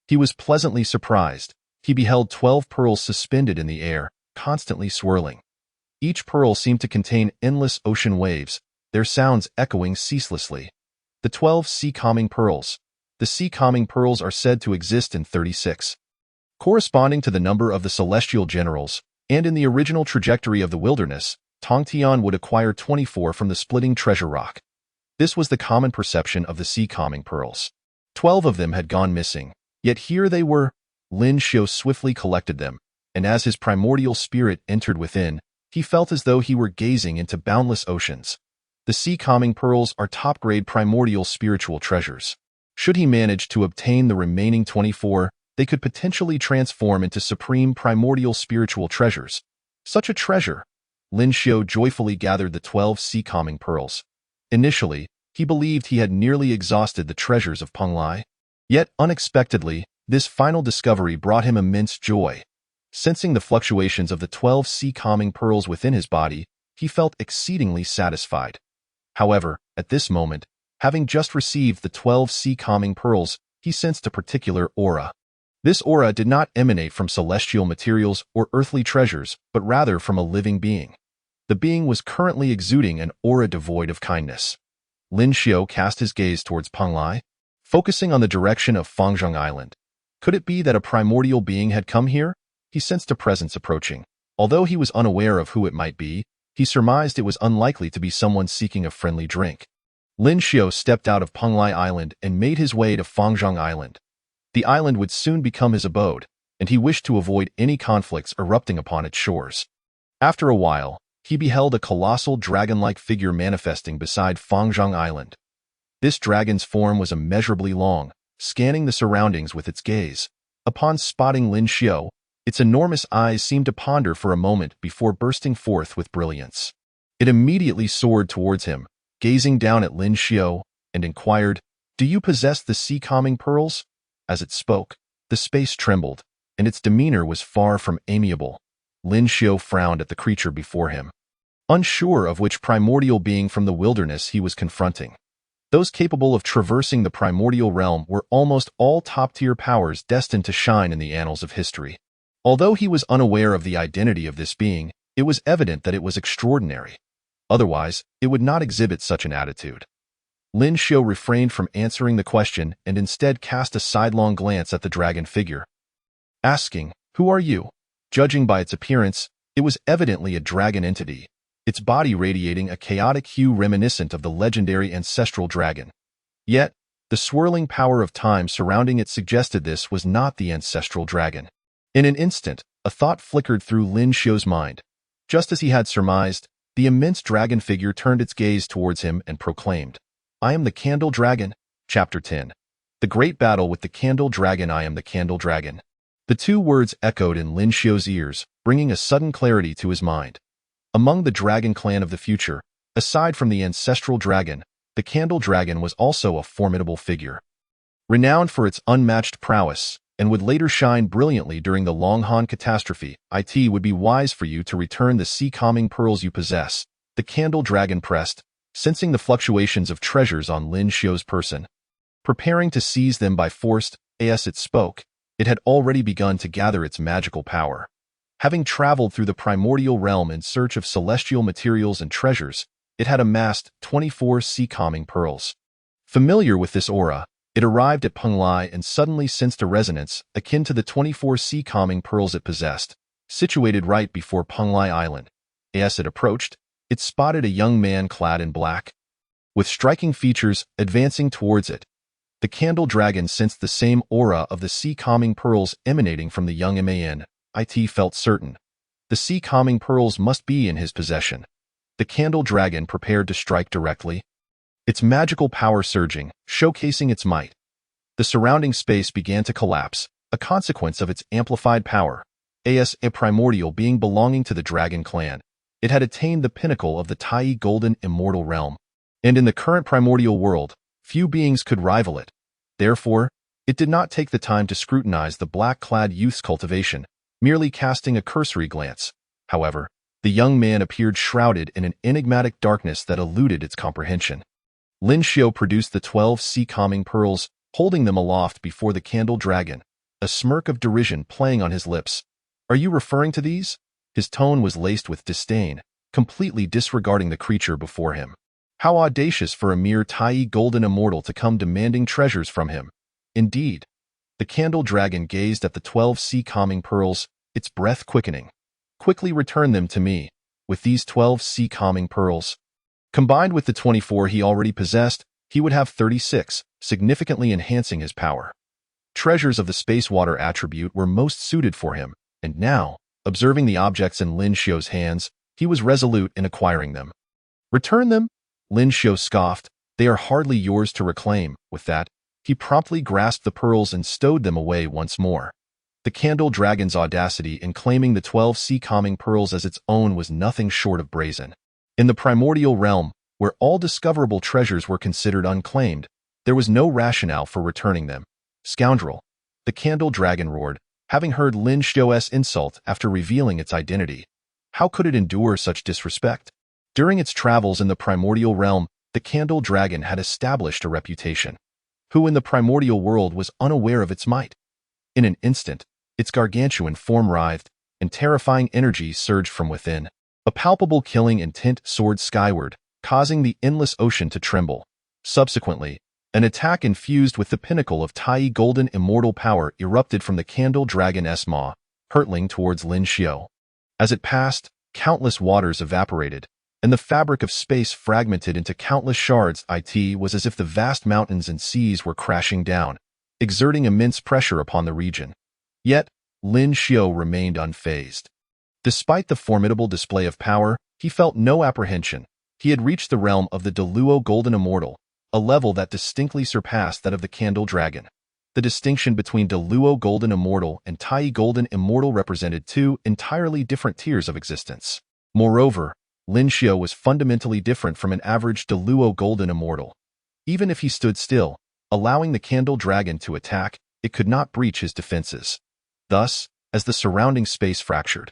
he was pleasantly surprised. He beheld 12 pearls suspended in the air, constantly swirling. Each pearl seemed to contain endless ocean waves, their sounds echoing ceaselessly. The 12 sea-calming pearls. The sea-calming pearls are said to exist in 36, corresponding to the number of the celestial generals, and in the original trajectory of the wilderness, Tongtian would acquire 24 from the splitting treasure rock. This was the common perception of the sea-calming pearls. 12 of them had gone missing, yet here they were. Lin Xiao swiftly collected them, and as his primordial spirit entered within, he felt as though he were gazing into boundless oceans. The sea-calming pearls are top-grade primordial spiritual treasures. Should he manage to obtain the remaining 24, they could potentially transform into supreme primordial spiritual treasures. Such a treasure! Lin Xiao joyfully gathered the 12 sea-calming pearls. Initially, he believed he had nearly exhausted the treasures of Pangu. Yet, unexpectedly, this final discovery brought him immense joy. Sensing the fluctuations of the 12 sea-calming pearls within his body, he felt exceedingly satisfied. However, at this moment, having just received the 12 sea-calming pearls, he sensed a particular aura. This aura did not emanate from celestial materials or earthly treasures, but rather from a living being. The being was currently exuding an aura devoid of kindness. Lin Xiao cast his gaze towards Pangu, focusing on the direction of Fangzhong Island. Could it be that a primordial being had come here? He sensed a presence approaching. Although he was unaware of who it might be, he surmised it was unlikely to be someone seeking a friendly drink. Lin Xiao stepped out of Pangu Island and made his way to Fangzhong Island. The island would soon become his abode, and he wished to avoid any conflicts erupting upon its shores. After a while, he beheld a colossal dragon-like figure manifesting beside Fangzhong Island. This dragon's form was immeasurably long, scanning the surroundings with its gaze. Upon spotting Lin Xiao, its enormous eyes seemed to ponder for a moment before bursting forth with brilliance. It immediately soared towards him, gazing down at Lin Xiao, and inquired, "Do you possess the sea-calming pearls?" As it spoke, the space trembled, and its demeanor was far from amiable. Lin Xiao frowned at the creature before him, unsure of which primordial being from the wilderness he was confronting. Those capable of traversing the primordial realm were almost all top-tier powers destined to shine in the annals of history. Although he was unaware of the identity of this being, it was evident that it was extraordinary. Otherwise, it would not exhibit such an attitude. Lin Xiao refrained from answering the question and instead cast a sidelong glance at the dragon figure, asking, "Who are you?" Judging by its appearance, it was evidently a dragon entity, its body radiating a chaotic hue reminiscent of the legendary ancestral dragon. Yet, the swirling power of time surrounding it suggested this was not the ancestral dragon. In an instant, a thought flickered through Lin Xiao's mind. Just as he had surmised, the immense dragon figure turned its gaze towards him and proclaimed, "I am the Candle Dragon." Chapter 10. The The great battle with the Candle Dragon. I am the Candle Dragon. The two words echoed in Lin Xiu's ears, bringing a sudden clarity to his mind. Among the dragon clan of the future, aside from the ancestral dragon, the Candle Dragon was also a formidable figure. Renowned for its unmatched prowess, and would later shine brilliantly during the Longhan catastrophe, it would be wise for you to return the sea-calming pearls you possess, the Candle Dragon pressed, sensing the fluctuations of treasures on Lin Xiu's person. Preparing to seize them by force, as it spoke, it had already begun to gather its magical power. Having traveled through the primordial realm in search of celestial materials and treasures, it had amassed 24 sea-calming pearls. Familiar with this aura, it arrived at Penglai and suddenly sensed a resonance akin to the 24 sea-calming pearls it possessed, situated right before Penglai Island. As it approached, it spotted a young man clad in black. With striking features advancing towards it, the Candle Dragon sensed the same aura of the sea-calming pearls emanating from the young man. It felt certain. The sea-calming pearls must be in his possession. The Candle Dragon prepared to strike directly, its magical power surging, showcasing its might. The surrounding space began to collapse, a consequence of its amplified power. As a primordial being belonging to the Dragon Clan, it had attained the pinnacle of the Tai Golden Immortal Realm. And in the current primordial world, few beings could rival it. Therefore, it did not take the time to scrutinize the black-clad youth's cultivation, merely casting a cursory glance. However, the young man appeared shrouded in an enigmatic darkness that eluded its comprehension. Lin Xiu produced the 12 sea-calming pearls, holding them aloft before the Candle Dragon, a smirk of derision playing on his lips. "Are you referring to these?" His tone was laced with disdain, completely disregarding the creature before him. How audacious for a mere Tai Golden Immortal to come demanding treasures from him. Indeed, the Candle Dragon gazed at the 12 sea-calming pearls, its breath quickening. "Quickly return them to me. With these 12 sea-calming pearls, combined with the 24 he already possessed, he would have 36, significantly enhancing his power." Treasures of the space-water attribute were most suited for him, and now, observing the objects in Lin Xiu's hands, he was resolute in acquiring them. "Return them?" Lin Xiu scoffed. "They are hardly yours to reclaim." With that, he promptly grasped the pearls and stowed them away once more. The Candle Dragon's audacity in claiming the 12 sea-calming pearls as its own was nothing short of brazen. In the primordial realm, where all discoverable treasures were considered unclaimed, there was no rationale for returning them. "Scoundrel!" the Candle Dragon roared, having heard Lin Xiu's insult after revealing its identity. How could it endure such disrespect? During its travels in the primordial realm, the Candle Dragon had established a reputation. Who in the primordial world was unaware of its might? In an instant, its gargantuan form writhed, and terrifying energy surged from within. A palpable killing intent soared skyward, causing the endless ocean to tremble. Subsequently, an attack infused with the pinnacle of Tai Golden Immortal power erupted from the Candle Dragon's maw, hurtling towards Lin Xiu. As it passed, countless waters evaporated, and the fabric of space fragmented into countless shards. It was as if the vast mountains and seas were crashing down, exerting immense pressure upon the region. Yet, Lin Xiu remained unfazed. Despite the formidable display of power, he felt no apprehension. He had reached the realm of the Deluo Golden Immortal, a level that distinctly surpassed that of the Candle Dragon. The distinction between Deluo Golden Immortal and Tai Golden Immortal represented two entirely different tiers of existence. Moreover, Lin Xiu was fundamentally different from an average Deluo Golden Immortal. Even if he stood still, allowing the Candle Dragon to attack, it could not breach his defenses. Thus, as the surrounding space fractured,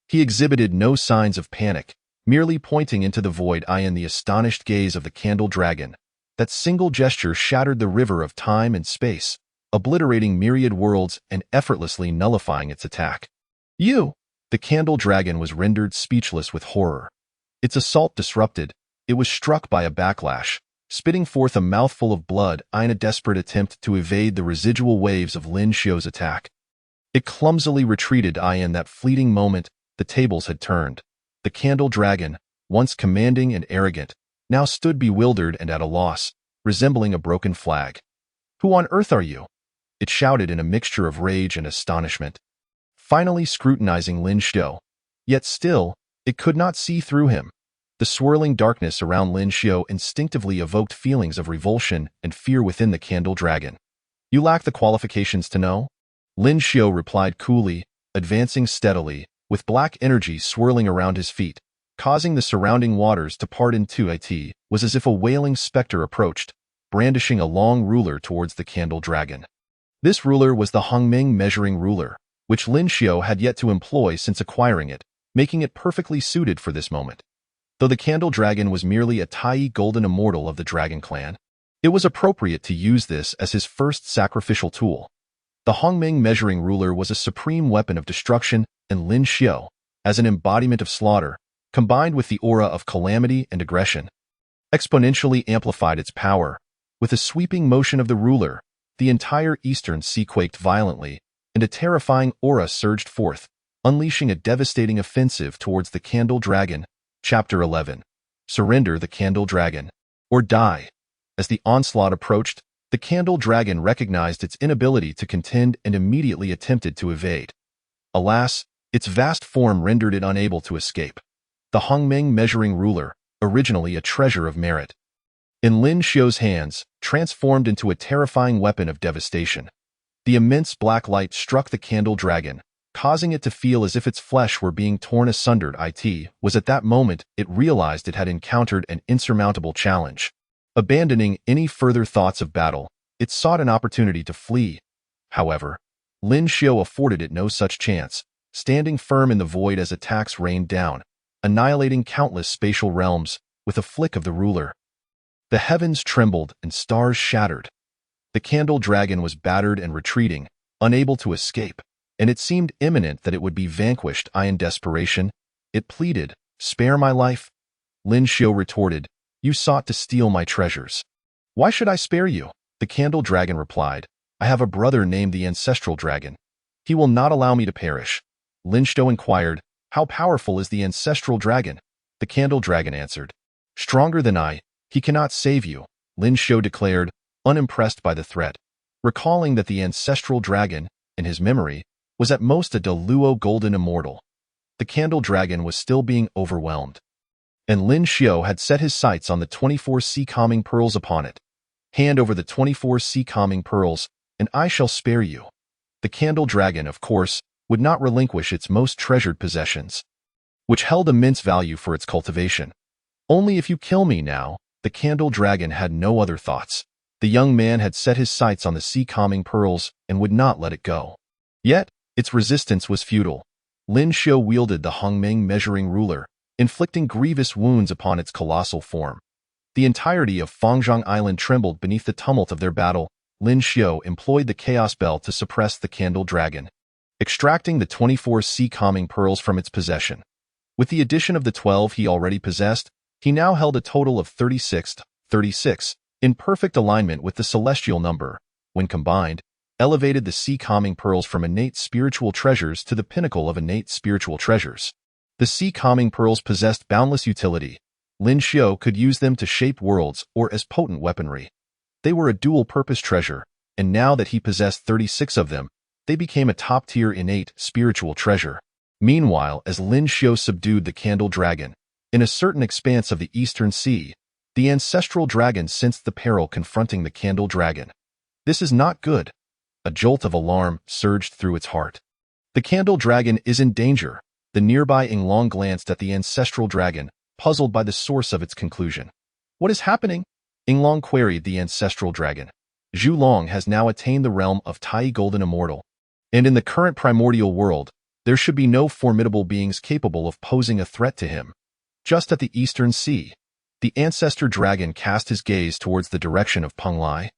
he exhibited no signs of panic, merely pointing into the void in the astonished gaze of the Candle Dragon. That single gesture shattered the river of time and space, obliterating myriad worlds and effortlessly nullifying its attack. "You!" The Candle Dragon was rendered speechless with horror. Its assault disrupted, it was struck by a backlash, spitting forth a mouthful of blood in a desperate attempt to evade the residual waves of Lin Xiu's attack. It clumsily retreated. In that fleeting moment, the tables had turned. The Candle Dragon, once commanding and arrogant, now stood bewildered and at a loss, resembling a broken flag. "Who on earth are you?" it shouted in a mixture of rage and astonishment, finally scrutinizing Lin Xiu. Yet still, it could not see through him. The swirling darkness around Lin Xiu instinctively evoked feelings of revulsion and fear within the Candle Dragon. You lack the qualifications to know? Lin Xiao replied coolly, advancing steadily, with black energy swirling around his feet, causing the surrounding waters to part in two. It was as if a wailing specter approached, brandishing a long ruler towards the candle dragon. This ruler was the Hongming measuring ruler, which Lin Xiao had yet to employ since acquiring it, making it perfectly suited for this moment. Though the candle dragon was merely a Tai golden immortal of the dragon clan, it was appropriate to use this as his first sacrificial tool. The Hongming measuring ruler was a supreme weapon of destruction, and Lin Xiao, as an embodiment of slaughter, combined with the aura of calamity and aggression, exponentially amplified its power. With a sweeping motion of the ruler, the entire eastern sea quaked violently, and a terrifying aura surged forth, unleashing a devastating offensive towards the candle dragon. Chapter 11. Surrender the candle dragon, or die. As the onslaught approached, the candle dragon recognized its inability to contend and immediately attempted to evade. Alas, its vast form rendered it unable to escape. The Hongming measuring ruler, originally a treasure of merit, in Lin Xiao's hands, transformed into a terrifying weapon of devastation. The immense black light struck the candle dragon, causing it to feel as if its flesh were being torn asunder. It was at that moment it realized it had encountered an insurmountable challenge. Abandoning any further thoughts of battle, it sought an opportunity to flee. However, Lin Xiao afforded it no such chance, standing firm in the void as attacks rained down, annihilating countless spatial realms with a flick of the ruler. The heavens trembled and stars shattered. The candle dragon was battered and retreating, unable to escape, and it seemed imminent that it would be vanquished. In desperation, it pleaded, "Spare my life." Lin Xiao retorted, "You sought to steal my treasures. Why should I spare you?" The candle dragon replied, "I have a brother named the ancestral dragon. He will not allow me to perish." Lin Xiao inquired, "How powerful is the ancestral dragon?" The candle dragon answered, "Stronger than I. He cannot save you," Lin Xiao declared, unimpressed by the threat, recalling that the ancestral dragon, in his memory, was at most a Deluo golden immortal. The candle dragon was still being overwhelmed, and Lin Xiao had set his sights on the 24 sea calming pearls upon it. "Hand over the 24 sea calming pearls, and I shall spare you." The candle dragon, of course, would not relinquish its most treasured possessions, which held immense value for its cultivation. "Only if you kill me now." The candle dragon had no other thoughts. The young man had set his sights on the sea calming pearls and would not let it go. Yet, its resistance was futile. Lin Xiao wielded the Hongming measuring ruler, inflicting grievous wounds upon its colossal form. The entirety of Fangzhong Island trembled beneath the tumult of their battle. Lin Xiao employed the Chaos Bell to suppress the candle dragon, extracting the 24 sea calming pearls from its possession. With the addition of the 12 he already possessed, he now held a total of 36, in perfect alignment with the celestial number. When combined, elevated the sea calming pearls from innate spiritual treasures to the pinnacle of innate spiritual treasures. The sea calming pearls possessed boundless utility. Lin Xiao could use them to shape worlds or as potent weaponry. They were a dual-purpose treasure, and now that he possessed 36 of them, they became a top-tier innate spiritual treasure. Meanwhile, as Lin Xiao subdued the candle dragon, in a certain expanse of the eastern sea, the ancestral dragon sensed the peril confronting the candle dragon. "This is not good." A jolt of alarm surged through its heart. "The candle dragon is in danger." The nearby Yinglong glanced at the ancestral dragon, puzzled by the source of its conclusion. "What is happening?" Yinglong queried the ancestral dragon. "Zhu Long has now attained the realm of Tai Golden Immortal, and in the current primordial world, there should be no formidable beings capable of posing a threat to him." Just at the eastern sea, the ancestor dragon cast his gaze towards the direction of Penglai.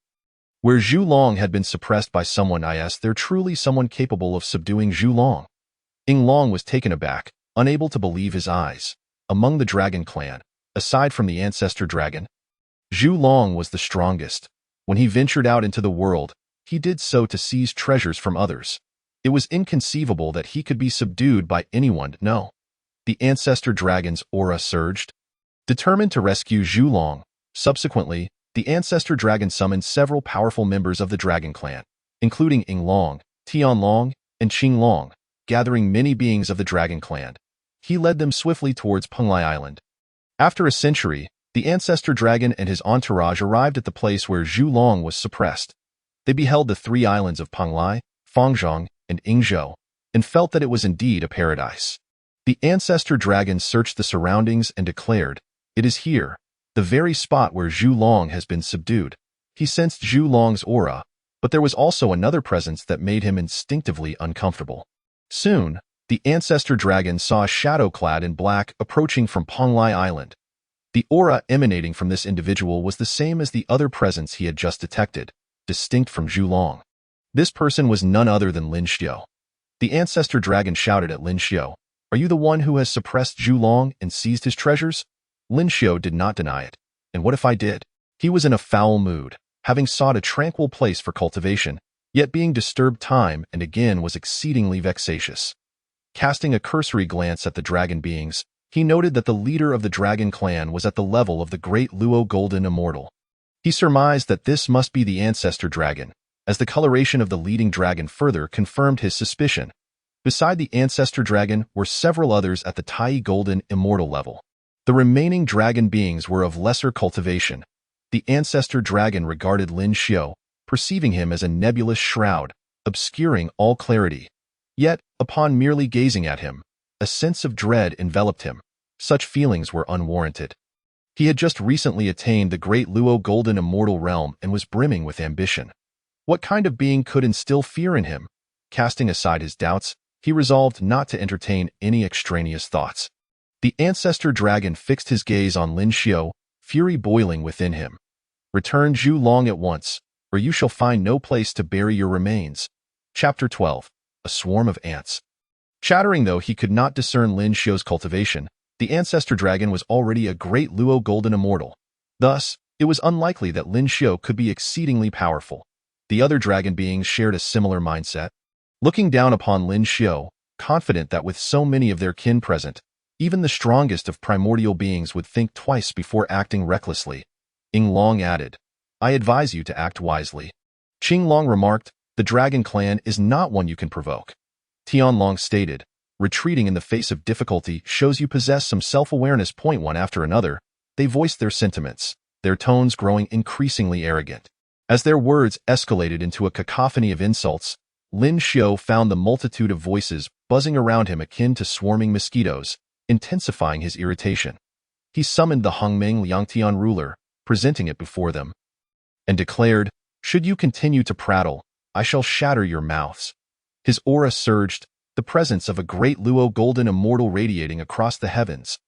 Where Zhu Long had been suppressed by someone, is there truly someone capable of subduing Zhu Long? Yinglong was taken aback, unable to believe his eyes. Among the dragon clan, aside from the ancestor dragon, Zhu Long was the strongest. When he ventured out into the world, he did so to seize treasures from others. It was inconceivable that he could be subdued by anyone. No. The ancestor dragon's aura surged, determined to rescue Zhu Long. Subsequently, the ancestor dragon summoned several powerful members of the dragon clan, including Yinglong, Tianlong, and Qinglong, gathering many beings of the dragon clan. He led them swiftly towards Penglai Island. After a century, the ancestor dragon and his entourage arrived at the place where Zhu Long was suppressed. They beheld the three islands of Panglai, Fangzhong, and Yingzhou, and felt that it was indeed a paradise. The ancestor dragon searched the surroundings and declared, "It is here, the very spot where Zhu Long has been subdued." He sensed Zhu Long's aura, but there was also another presence that made him instinctively uncomfortable. Soon, the ancestor dragon saw a shadow clad in black approaching from Panglai Island. The aura emanating from this individual was the same as the other presence he had just detected, distinct from Zhu Long. This person was none other than Lin Xiu. The ancestor dragon shouted at Lin Xiu, "Are you the one who has suppressed Zhu Long and seized his treasures?" Lin Xiu did not deny it. "And what if I did?" He was in a foul mood, having sought a tranquil place for cultivation, yet being disturbed time and again was exceedingly vexatious. Casting a cursory glance at the dragon beings, he noted that the leader of the dragon clan was at the level of the great Luo Golden Immortal. He surmised that this must be the ancestor dragon, as the coloration of the leading dragon further confirmed his suspicion. Beside the ancestor dragon were several others at the Tai Golden Immortal level. The remaining dragon beings were of lesser cultivation. The ancestor dragon regarded Lin Xiu, perceiving him as a nebulous shroud, obscuring all clarity. Yet, upon merely gazing at him, a sense of dread enveloped him. Such feelings were unwarranted. He had just recently attained the great Luo Golden Immortal realm and was brimming with ambition. What kind of being could instill fear in him? Casting aside his doubts, he resolved not to entertain any extraneous thoughts. The ancestor dragon fixed his gaze on Lin Xiu, fury boiling within him. "Return Zhu Long at once, or you shall find no place to bury your remains." Chapter 12. A Swarm of Ants. Chattering though he could not discern Lin Xiu's cultivation, the ancestor dragon was already a great Luo Golden Immortal. Thus, it was unlikely that Lin Xiu could be exceedingly powerful. The other dragon beings shared a similar mindset. Looking down upon Lin Xiu, confident that with so many of their kin present, even the strongest of primordial beings would think twice before acting recklessly, Ying Long added, "I advise you to act wisely." Qing Long remarked, "The dragon clan is not one you can provoke." Tian Long stated, "Retreating in the face of difficulty shows you possess some self-awareness." One after another, they voiced their sentiments, their tones growing increasingly arrogant. As their words escalated into a cacophony of insults, Lin Xiu found the multitude of voices buzzing around him akin to swarming mosquitoes, intensifying his irritation. He summoned the Hongming Liangtian ruler, presenting it before them, and declared, "Should you continue to prattle, I shall shatter your mouths." His aura surged, the presence of a great Luo Golden Immortal radiating across the heavens.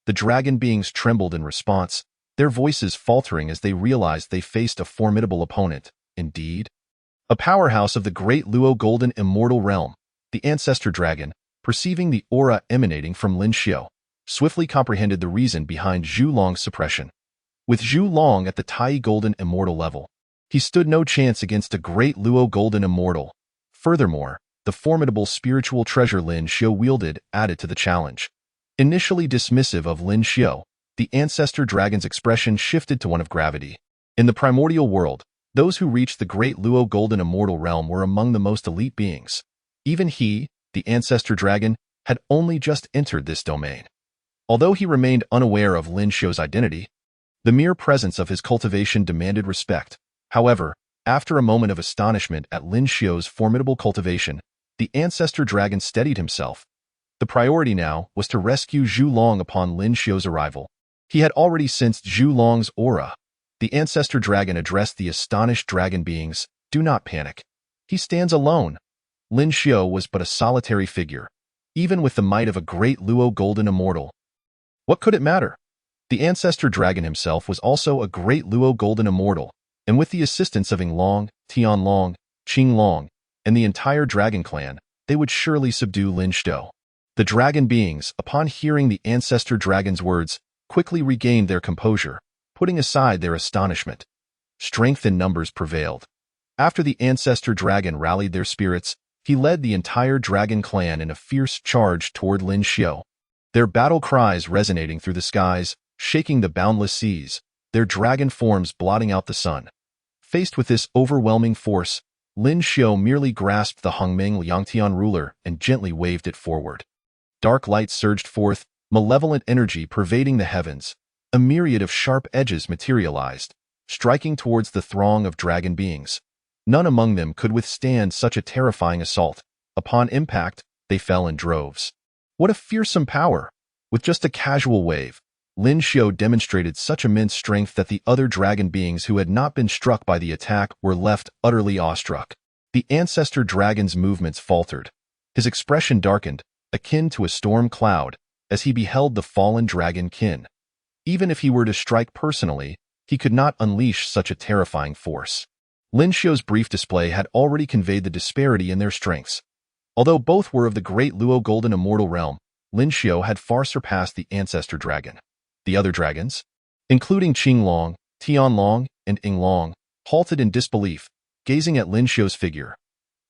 The dragon beings trembled in response, their voices faltering as they realized they faced a formidable opponent. Indeed, a powerhouse of the great Luo Golden Immortal realm. The ancestor dragon, perceiving the aura emanating from Lin Xiu, swiftly comprehended the reason behind Zhu Long's suppression. With Zhu Long at the Tai Golden Immortal level, he stood no chance against a great Luo Golden Immortal. Furthermore, the formidable spiritual treasure Lin Xiu wielded added to the challenge. Initially dismissive of Lin Xiu, the ancestor dragon's expression shifted to one of gravity. In the primordial world, those who reached the great Luo Golden Immortal realm were among the most elite beings. Even he, the ancestor dragon, had only just entered this domain. Although he remained unaware of Lin Xiu's identity, the mere presence of his cultivation demanded respect. However, after a moment of astonishment at Lin Xiu's formidable cultivation, the ancestor dragon steadied himself. The priority now was to rescue Zhu Long upon Lin Xiu's arrival. He had already sensed Zhu Long's aura. The ancestor dragon addressed the astonished dragon beings, "Do not panic. He stands alone." Lin Xiu was but a solitary figure, even with the might of a great Luo Golden Immortal. What could it matter? The ancestor dragon himself was also a great Luo Golden Immortal, and with the assistance of Ying Long, Tian Long, Qing Long, and the entire dragon clan, they would surely subdue Lin Xiu. The dragon beings, upon hearing the ancestor dragon's words, quickly regained their composure, putting aside their astonishment. Strength in numbers prevailed. After the ancestor dragon rallied their spirits, he led the entire dragon clan in a fierce charge toward Lin Xiu. Their battle cries resonating through the skies, shaking the boundless seas, their dragon forms blotting out the sun. Faced with this overwhelming force, Lin Xiu merely grasped the Hongming Liangtian ruler and gently waved it forward. Dark light surged forth, malevolent energy pervading the heavens. A myriad of sharp edges materialized, striking towards the throng of dragon beings. None among them could withstand such a terrifying assault. Upon impact, they fell in droves. What a fearsome power! With just a casual wave, Lin Xiao demonstrated such immense strength that the other dragon beings who had not been struck by the attack were left utterly awestruck. The ancestor dragon's movements faltered. His expression darkened, akin to a storm cloud, as he beheld the fallen dragon kin. Even if he were to strike personally, he could not unleash such a terrifying force. Lin Xiao's brief display had already conveyed the disparity in their strengths. Although both were of the great Luo Golden Immortal realm, Lin Xiao had far surpassed the ancestor dragon. The other dragons, including Qinglong, Tianlong, and Yinglong, halted in disbelief, gazing at Lin Xiao's figure.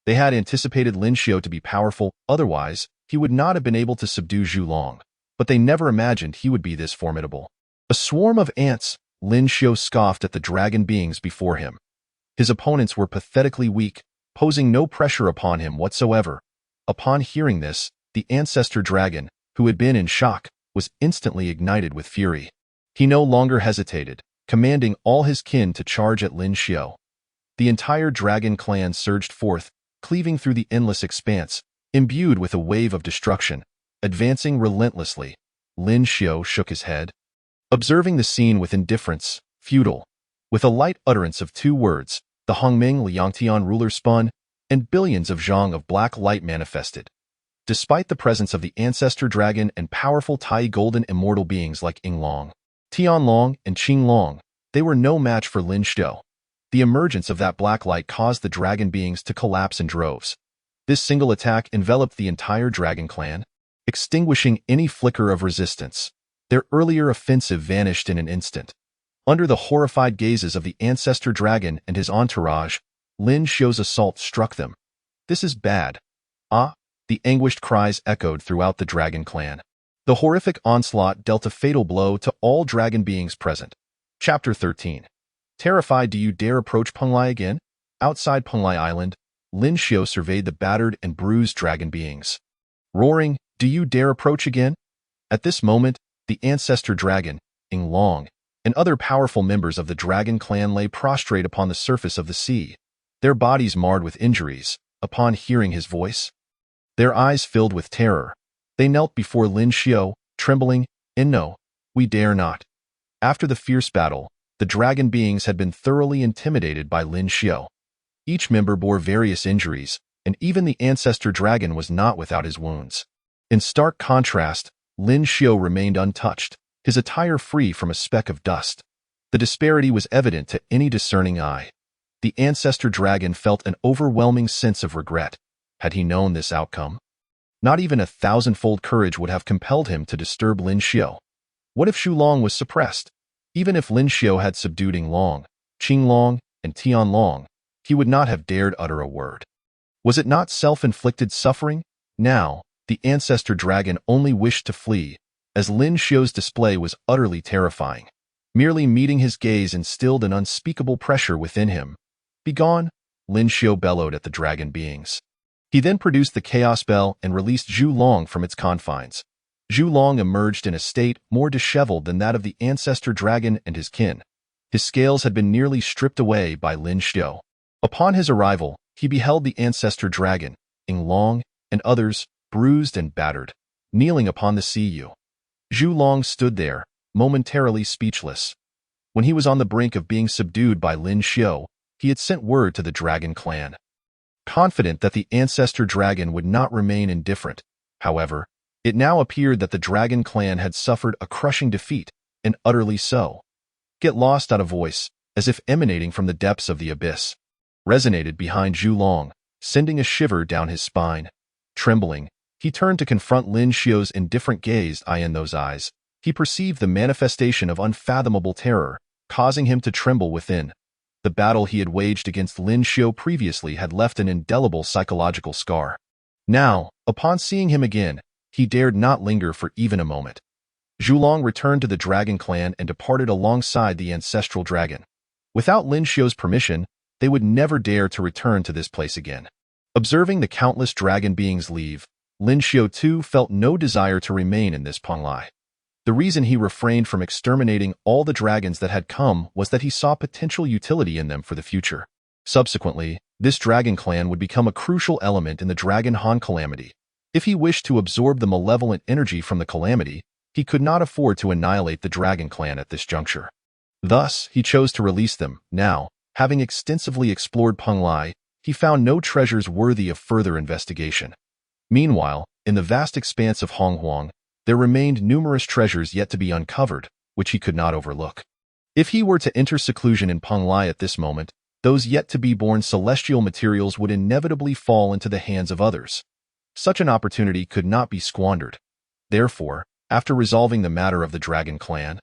They had anticipated Lin Xiao to be powerful, otherwise, he would not have been able to subdue Zhu Long, but they never imagined he would be this formidable. A swarm of ants, Lin Xiao scoffed at the dragon beings before him. His opponents were pathetically weak, posing no pressure upon him whatsoever. Upon hearing this, the ancestor dragon, who had been in shock, was instantly ignited with fury. He no longer hesitated, commanding all his kin to charge at Lin Xiao. The entire dragon clan surged forth, cleaving through the endless expanse, imbued with a wave of destruction, advancing relentlessly. Lin Xiao shook his head, observing the scene with indifference, futile. With a light utterance of 2 words, the Hongming Liangtian ruler spun, and billions of zhang of black light manifested. Despite the presence of the ancestor dragon and powerful Tai golden immortal beings like Yinglong, Tianlong, and Qinglong, they were no match for Lin Xiao. The emergence of that black light caused the dragon beings to collapse in droves. This single attack enveloped the entire dragon clan, extinguishing any flicker of resistance. Their earlier offensive vanished in an instant. Under the horrified gazes of the ancestor dragon and his entourage, Lin Xiao's assault struck them. This is bad. Ah! The anguished cries echoed throughout the dragon clan. The horrific onslaught dealt a fatal blow to all dragon beings present. Chapter 13. Terrified, do you dare approach Penglai again? Outside Penglai Island, Lin Xiao surveyed the battered and bruised dragon beings. Roaring, do you dare approach again? At this moment, the ancestor dragon, Yinglong, and other powerful members of the dragon clan lay prostrate upon the surface of the sea, their bodies marred with injuries. Upon hearing his voice, their eyes filled with terror. They knelt before Lin Xiao, trembling, and no, we dare not. After the fierce battle, the dragon beings had been thoroughly intimidated by Lin Xiao. Each member bore various injuries, and even the ancestor dragon was not without his wounds. In stark contrast, Lin Xiao remained untouched, his attire free from a speck of dust. The disparity was evident to any discerning eye. The ancestor dragon felt an overwhelming sense of regret. Had he known this outcome, not even 1,000-fold courage would have compelled him to disturb Lin Xiao. What if Zhu Long was suppressed? Even if Lin Xiao had subdued Yinglong, Qinglong, and Tianlong, he would not have dared utter a word. Was it not self-inflicted suffering? Now, the ancestor dragon only wished to flee, as Lin Xiao's display was utterly terrifying. Merely meeting his gaze instilled an unspeakable pressure within him. Begone, Lin Xiao bellowed at the dragon beings. He then produced the chaos bell and released Zhu Long from its confines. Zhu Long emerged in a state more disheveled than that of the ancestor dragon and his kin. His scales had been nearly stripped away by Lin Xiao. Upon his arrival, he beheld the ancestor dragon, Yinglong, and others, bruised and battered, kneeling upon the sea. Zhu Long stood there, momentarily speechless. When he was on the brink of being subdued by Lin Xiao, he had sent word to the dragon clan. Confident that the ancestor dragon would not remain indifferent, however, it now appeared that the dragon clan had suffered a crushing defeat, and utterly so. Get lost out a voice, as if emanating from the depths of the abyss, resonated behind Zhu Long, sending a shiver down his spine. Trembling, he turned to confront Lin Xiao's indifferent-gazed eye. In those eyes, he perceived the manifestation of unfathomable terror, causing him to tremble within. The battle he had waged against Lin Xiao previously had left an indelible psychological scar. Now, upon seeing him again, he dared not linger for even a moment. Zhu Long returned to the dragon clan and departed alongside the ancestral dragon. Without Lin Xiao's permission, they would never dare to return to this place again. Observing the countless dragon beings leave, Lin Xiao too felt no desire to remain in this Penglai. The reason he refrained from exterminating all the dragons that had come was that he saw potential utility in them for the future. Subsequently, this dragon clan would become a crucial element in the Dragon Han calamity. If he wished to absorb the malevolent energy from the calamity, he could not afford to annihilate the dragon clan at this juncture. Thus, he chose to release them. Now, having extensively explored Pangu, he found no treasures worthy of further investigation. Meanwhile, in the vast expanse of Honghuang, there remained numerous treasures yet to be uncovered, which he could not overlook. If he were to enter seclusion in Pangu at this moment, those yet-to-be-born celestial materials would inevitably fall into the hands of others. Such an opportunity could not be squandered. Therefore, after resolving the matter of the Dragon Clan,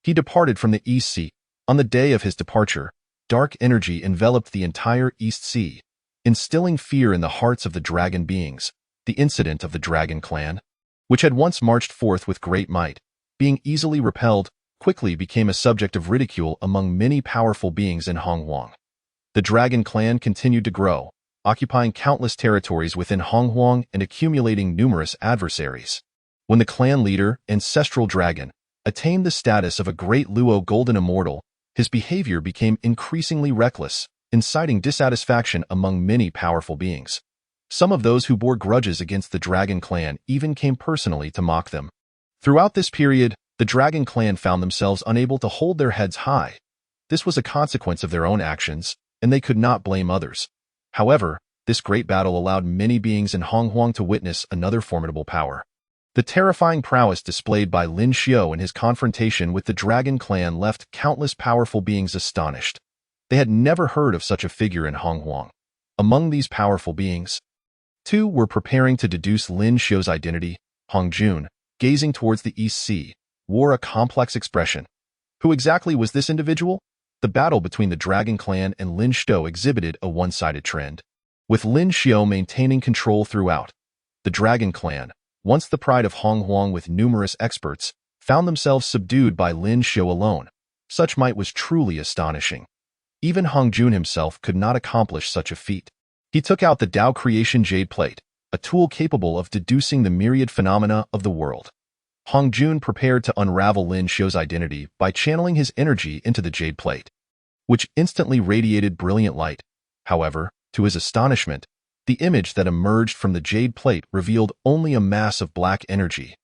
he departed from the East Sea. On the day of his departure, dark energy enveloped the entire East Sea, instilling fear in the hearts of the dragon beings. The incident of the Dragon Clan, which had once marched forth with great might, being easily repelled, quickly became a subject of ridicule among many powerful beings in Honghuang. The Dragon Clan continued to grow, occupying countless territories within Honghuang and accumulating numerous adversaries. When the clan leader, Ancestral Dragon, attained the status of a great Luo Golden Immortal, his behavior became increasingly reckless, inciting dissatisfaction among many powerful beings. Some of those who bore grudges against the Dragon Clan even came personally to mock them. Throughout this period, the Dragon Clan found themselves unable to hold their heads high. This was a consequence of their own actions, and they could not blame others. However, this great battle allowed many beings in Honghuang to witness another formidable power. The terrifying prowess displayed by Lin Xiao in his confrontation with the Dragon Clan left countless powerful beings astonished. They had never heard of such a figure in Honghuang. Among these powerful beings, two were preparing to deduce Lin Xiao's identity. Hong Jun, gazing towards the East Sea, wore a complex expression. Who exactly was this individual? The battle between the Dragon Clan and Lin Xiao exhibited a one-sided trend, with Lin Xiao maintaining control throughout. The Dragon Clan, once the pride of Honghuang with numerous experts, found themselves subdued by Lin Xiao alone. Such might was truly astonishing. Even Hong Jun himself could not accomplish such a feat. He took out the Tao Creation Jade Plate, a tool capable of deducing the myriad phenomena of the world. Hong Jun prepared to unravel Lin Xiao's identity by channeling his energy into the Jade Plate, which instantly radiated brilliant light. However, to his astonishment, the image that emerged from the Jade Plate revealed only a mass of black energy.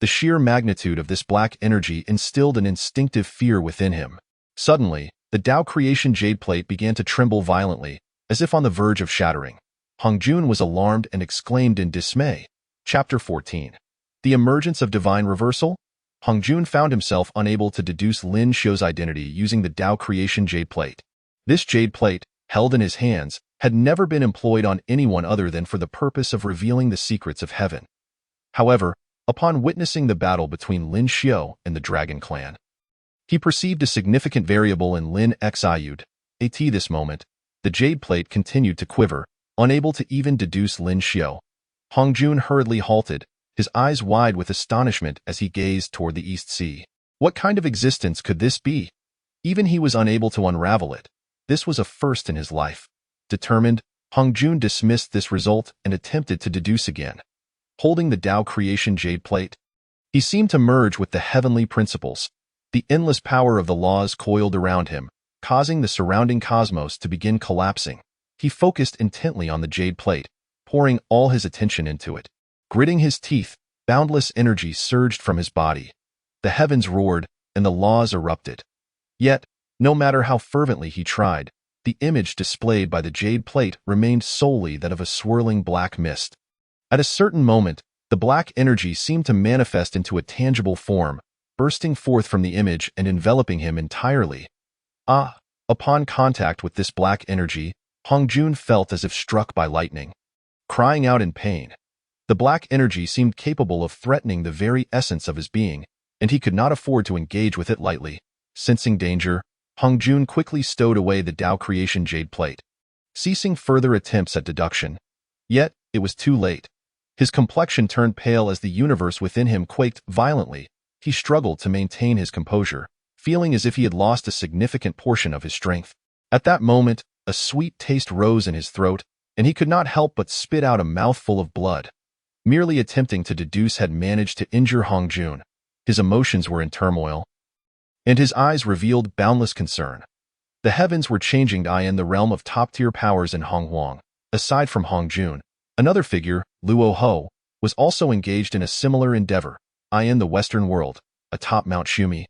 The sheer magnitude of this black energy instilled an instinctive fear within him. Suddenly, the Tao Creation Jade Plate began to tremble violently, as if on the verge of shattering. Hong Jun was alarmed and exclaimed in dismay. Chapter 14. The Emergence of Divine Reversal? Hong Jun found himself unable to deduce Lin Xiao's identity using the Tao Creation Jade Plate. This Jade Plate, held in his hands, had never been employed on anyone other than for the purpose of revealing the secrets of heaven. However, upon witnessing the battle between Lin Xiao and the Dragon Clan, he perceived a significant variable in Lin Xiao. At this moment, the Jade Plate continued to quiver, unable to even deduce Lin Xiao. Hong Jun hurriedly halted, his eyes wide with astonishment as he gazed toward the East Sea. What kind of existence could this be? Even he was unable to unravel it. This was a first in his life. Determined, Hong Jun dismissed this result and attempted to deduce again. Holding the Tao Creation Jade Plate, he seemed to merge with the heavenly principles. The endless power of the laws coiled around him, causing the surrounding cosmos to begin collapsing. He focused intently on the Jade Plate, pouring all his attention into it. Gritting his teeth, boundless energy surged from his body. The heavens roared, and the laws erupted. Yet, no matter how fervently he tried, the image displayed by the Jade Plate remained solely that of a swirling black mist. At a certain moment, the black energy seemed to manifest into a tangible form, bursting forth from the image and enveloping him entirely. Upon contact with this black energy, Hong Jun felt as if struck by lightning. Crying out in pain, the black energy seemed capable of threatening the very essence of his being, and he could not afford to engage with it lightly. Sensing danger, Hong Jun quickly stowed away the Tao Creation Jade Plate, ceasing further attempts at deduction. Yet, it was too late. His complexion turned pale as the universe within him quaked violently. He struggled to maintain his composure, feeling as if he had lost a significant portion of his strength. At that moment, a sweet taste rose in his throat, and he could not help but spit out a mouthful of blood. Merely attempting to deduce had managed to injure Hong Jun. His emotions were in turmoil, and his eyes revealed boundless concern. The heavens were changing in the realm of top-tier powers in Hong Huang. Aside from Hong Jun, another figure, Luo Ho, was also engaged in a similar endeavor, in the Western world, atop Mount Shumi.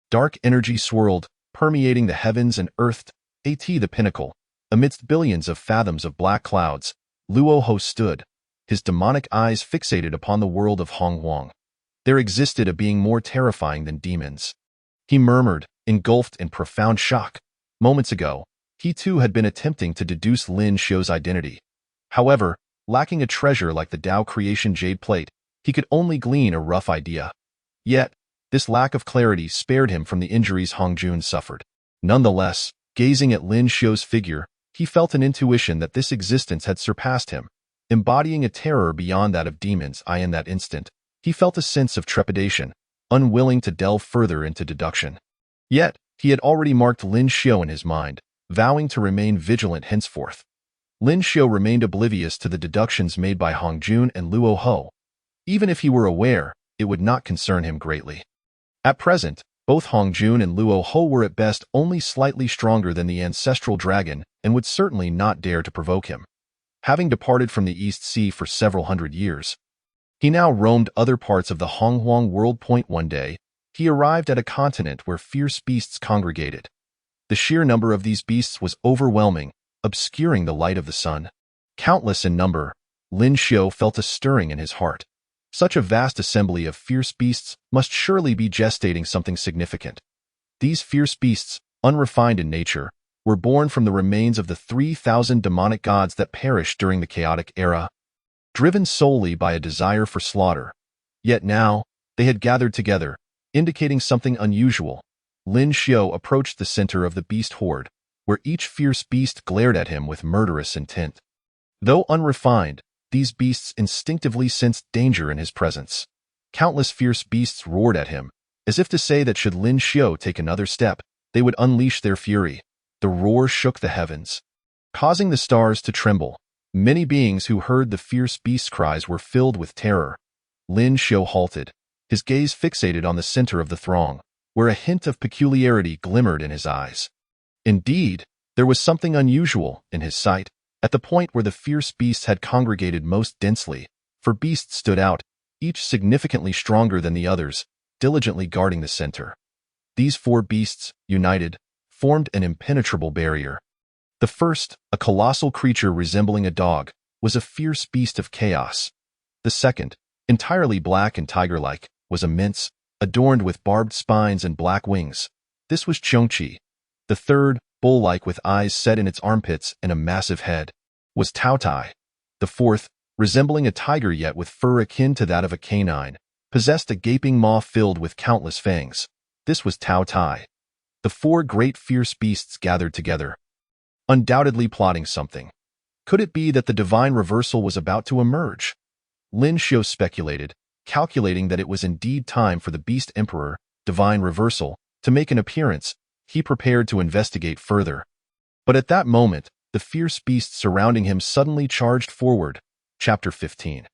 Dark energy swirled, permeating the heavens and earth, the pinnacle. Amidst billions of fathoms of black clouds, Luo Ho stood, his demonic eyes fixated upon the world of Hong Huang. There existed a being more terrifying than demons. He murmured, engulfed in profound shock. Moments ago, he too had been attempting to deduce Lin Xiu's identity. However, lacking a treasure like the Tao Creation Jade Plate, he could only glean a rough idea. Yet, this lack of clarity spared him from the injuries Hong Jun suffered. Nonetheless, gazing at Lin Xiu's figure, he felt an intuition that this existence had surpassed him, embodying a terror beyond that of demons. In that instant, he felt a sense of trepidation, unwilling to delve further into deduction. Yet, he had already marked Lin Xiu in his mind, vowing to remain vigilant henceforth. Lin Xiu remained oblivious to the deductions made by Hong Jun and Luo Ho. Even if he were aware, it would not concern him greatly. At present, both Hong Jun and Luo Ho were at best only slightly stronger than the ancestral dragon and would certainly not dare to provoke him. Having departed from the East Sea for several hundred years, he now roamed other parts of the Hong Huang world. One day, he arrived at a continent where fierce beasts congregated. The sheer number of these beasts was overwhelming, obscuring the light of the sun. Countless in number, Lin Xiu felt a stirring in his heart. Such a vast assembly of fierce beasts must surely be gestating something significant. These fierce beasts, unrefined in nature, were born from the remains of the 3,000 demonic gods that perished during the chaotic era, driven solely by a desire for slaughter. Yet now, they had gathered together, indicating something unusual. Lin Xiu approached the center of the beast horde, where each fierce beast glared at him with murderous intent. Though unrefined, these beasts instinctively sensed danger in his presence. Countless fierce beasts roared at him, as if to say that should Lin Xiu take another step, they would unleash their fury. The roar shook the heavens, causing the stars to tremble. Many beings who heard the fierce beasts' cries were filled with terror. Lin Xiu halted, his gaze fixated on the center of the throng, where a hint of peculiarity glimmered in his eyes. Indeed, there was something unusual in his sight. At the point where the fierce beasts had congregated most densely, 4 beasts stood out, each significantly stronger than the others, diligently guarding the center. These 4 beasts, united, formed an impenetrable barrier. The first, a colossal creature resembling a dog, was a fierce beast of chaos. The second, entirely black and tiger-like, was immense, adorned with barbed spines and black wings. This was Chongqi. The third, bull-like with eyes set in its armpits and a massive head, was Tao Tai. The fourth, resembling a tiger yet with fur akin to that of a canine, possessed a gaping maw filled with countless fangs. This was Tao Tai. The 4 great fierce beasts gathered together, undoubtedly plotting something. Could it be that the divine reversal was about to emerge? Lin Xiu speculated, calculating that it was indeed time for the Beast Emperor, divine reversal, to make an appearance. He prepared to investigate further. But at that moment, the fierce beasts surrounding him suddenly charged forward. Chapter 15.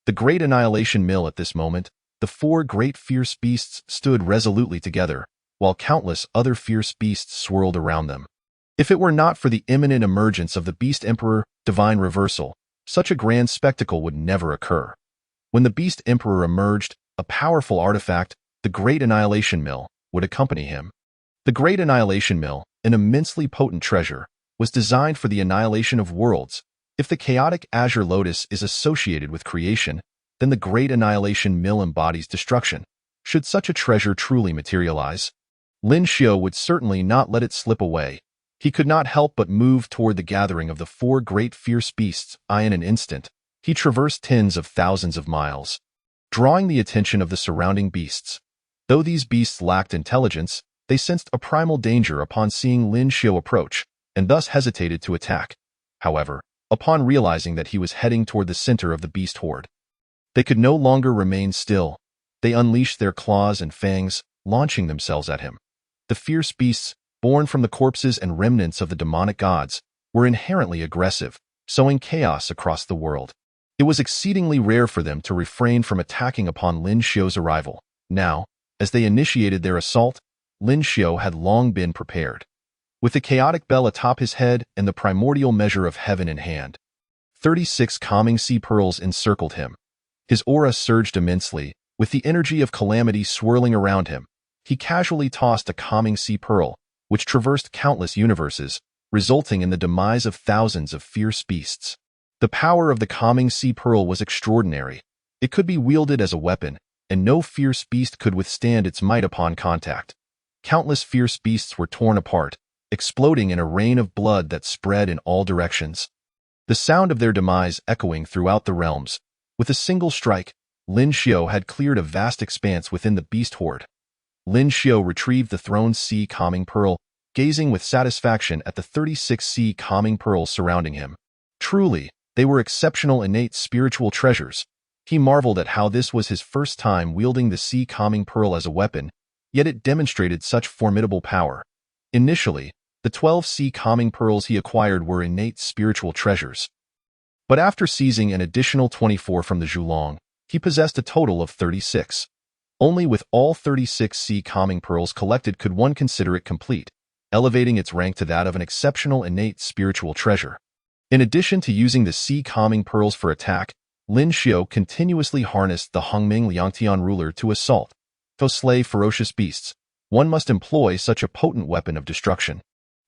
The Great Annihilation Mill. At this moment, the 4 great fierce beasts stood resolutely together, while countless other fierce beasts swirled around them. If it were not for the imminent emergence of the Beast Emperor, divine reversal, such a grand spectacle would never occur. When the Beast Emperor emerged, a powerful artifact, the Great Annihilation Mill, would accompany him. The Great Annihilation Mill, an immensely potent treasure, was designed for the annihilation of worlds. If the chaotic azure lotus is associated with creation, then the Great Annihilation Mill embodies destruction. Should such a treasure truly materialize, Lin Xiu would certainly not let it slip away. He could not help but move toward the gathering of the 4 great fierce beasts. In an instant, he traversed tens of thousands of miles, drawing the attention of the surrounding beasts. Though these beasts lacked intelligence, they sensed a primal danger upon seeing Lin Xiu approach, and thus hesitated to attack. However, upon realizing that he was heading toward the center of the beast horde, they could no longer remain still. They unleashed their claws and fangs, launching themselves at him. The fierce beasts, born from the corpses and remnants of the demonic gods, were inherently aggressive, sowing chaos across the world. It was exceedingly rare for them to refrain from attacking upon Lin Xiu's arrival. Now, as they initiated their assault, Lin Xiu had long been prepared. with the chaotic bell atop his head and the primordial measure of heaven in hand. 36 calming sea pearls encircled him. His aura surged immensely, with the energy of calamity swirling around him. He casually tossed a calming sea pearl, which traversed countless universes, resulting in the demise of thousands of fierce beasts. The power of the calming sea pearl was extraordinary. It could be wielded as a weapon, and no fierce beast could withstand its might upon contact. Countless fierce beasts were torn apart, exploding in a rain of blood that spread in all directions. The sound of their demise echoing throughout the realms. With a single strike, Lin Xiao had cleared a vast expanse within the beast horde. Lin Xiao retrieved the throne's sea calming pearl, gazing with satisfaction at the 36 sea calming pearls surrounding him. Truly, they were exceptional innate spiritual treasures. He marveled at how this was his first time wielding the sea calming pearl as a weapon, yet it demonstrated such formidable power. Initially, the 12 sea calming pearls he acquired were innate spiritual treasures. But after seizing an additional 24 from the Zhulong, he possessed a total of 36. Only with all 36 sea calming pearls collected could one consider it complete, elevating its rank to that of an exceptional innate spiritual treasure. In addition to using the sea calming pearls for attack, Lin Xiao continuously harnessed the Hongming Liangtian ruler to assault. To slay ferocious beasts, one must employ such a potent weapon of destruction.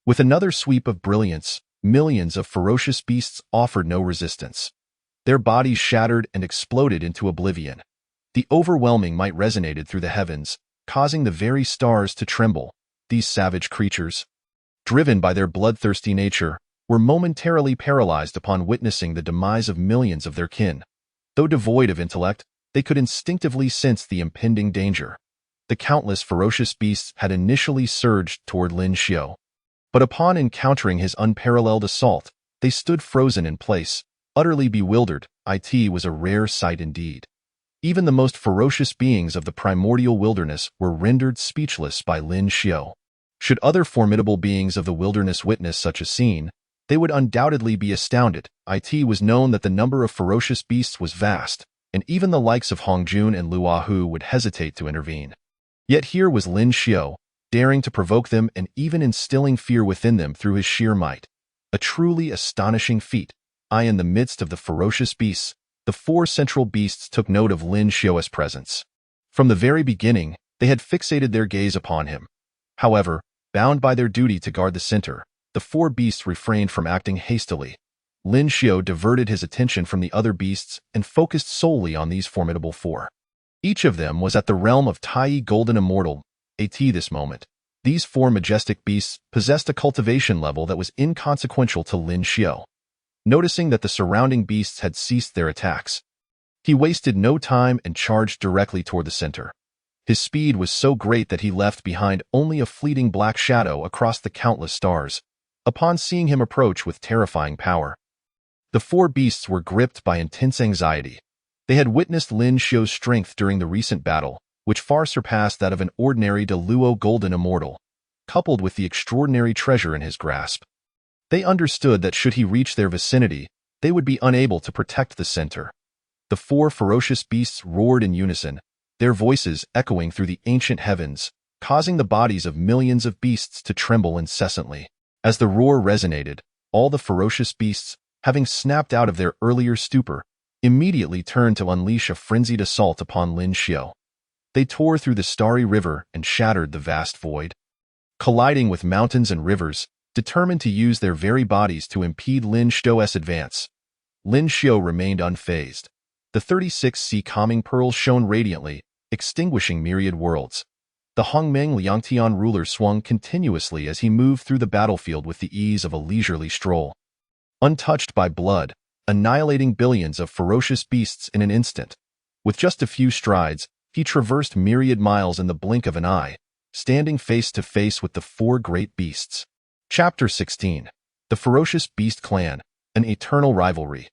With another sweep of brilliance, millions of ferocious beasts offered no resistance. Their bodies shattered and exploded into oblivion. The overwhelming might resonated through the heavens, causing the very stars to tremble. These savage creatures, driven by their bloodthirsty nature, were momentarily paralyzed upon witnessing the demise of millions of their kin. Though devoid of intellect, they could instinctively sense the impending danger. The countless ferocious beasts had initially surged toward Lin Xiao. But upon encountering his unparalleled assault, they stood frozen in place, utterly bewildered. It was a rare sight indeed. Even the most ferocious beings of the primordial wilderness were rendered speechless by Lin Xiao. Should other formidable beings of the wilderness witness such a scene, they would undoubtedly be astounded. It was known that the number of ferocious beasts was vast, and even the likes of Hongjun and Luahu would hesitate to intervene. Yet here was Lin Xiao, daring to provoke them and even instilling fear within them through his sheer might. A truly astonishing feat. In the midst of the ferocious beasts, the 4 central beasts took note of Lin Xiao's presence. From the very beginning, they had fixated their gaze upon him. However, bound by their duty to guard the center, the 4 beasts refrained from acting hastily. Lin Xiao diverted his attention from the other beasts and focused solely on these formidable 4. Each of them was at the realm of Tai Golden Immortal. This moment, these 4 majestic beasts possessed a cultivation level that was inconsequential to Lin Xiao. Noticing that the surrounding beasts had ceased their attacks, he wasted no time and charged directly toward the center. His speed was so great that he left behind only a fleeting black shadow across the countless stars. Upon seeing him approach with terrifying power, the 4 beasts were gripped by intense anxiety. They had witnessed Lin Xiao's strength during the recent battle, which far surpassed that of an ordinary Deluo Golden Immortal, coupled with the extraordinary treasure in his grasp. They understood that should he reach their vicinity, they would be unable to protect the center. The 4 ferocious beasts roared in unison, their voices echoing through the ancient heavens, causing the bodies of millions of beasts to tremble incessantly. As the roar resonated, all the ferocious beasts, having snapped out of their earlier stupor, immediately turned to unleash a frenzied assault upon Lin Xiao. They tore through the starry river and shattered the vast void. Colliding with mountains and rivers, determined to use their very bodies to impede Lin Xiao's advance, Lin Xiao remained unfazed. The 36 sea calming pearls shone radiantly, extinguishing myriad worlds. The Hongmeng Liangtian ruler swung continuously as he moved through the battlefield with the ease of a leisurely stroll. Untouched by blood, annihilating billions of ferocious beasts in an instant. With just a few strides, he traversed myriad miles in the blink of an eye, standing face to face with the 4 great beasts. Chapter 16. The Ferocious Beast Clan, an Eternal Rivalry.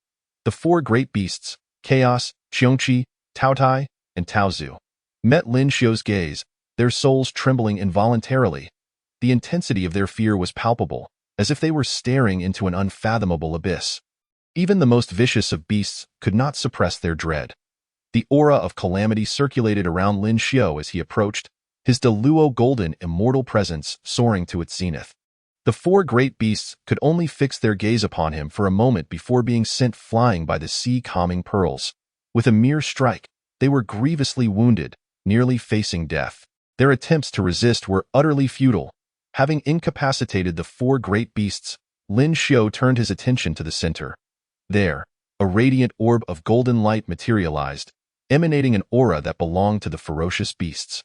The 4 great beasts, Chaos, Qiongqi, Taotai, and Taozu, met Lin Xiao's gaze, their souls trembling involuntarily. The intensity of their fear was palpable, as if they were staring into an unfathomable abyss. Even the most vicious of beasts could not suppress their dread. The aura of calamity circulated around Lin Xiao as he approached, his Deluo Golden Immortal presence soaring to its zenith. The four great beasts could only fix their gaze upon him for a moment before being sent flying by the sea-calming pearls. With a mere strike, they were grievously wounded, nearly facing death. Their attempts to resist were utterly futile. Having incapacitated the four great beasts, Lin Xiao turned his attention to the center. There, a radiant orb of golden light materialized, emanating an aura that belonged to the ferocious beasts.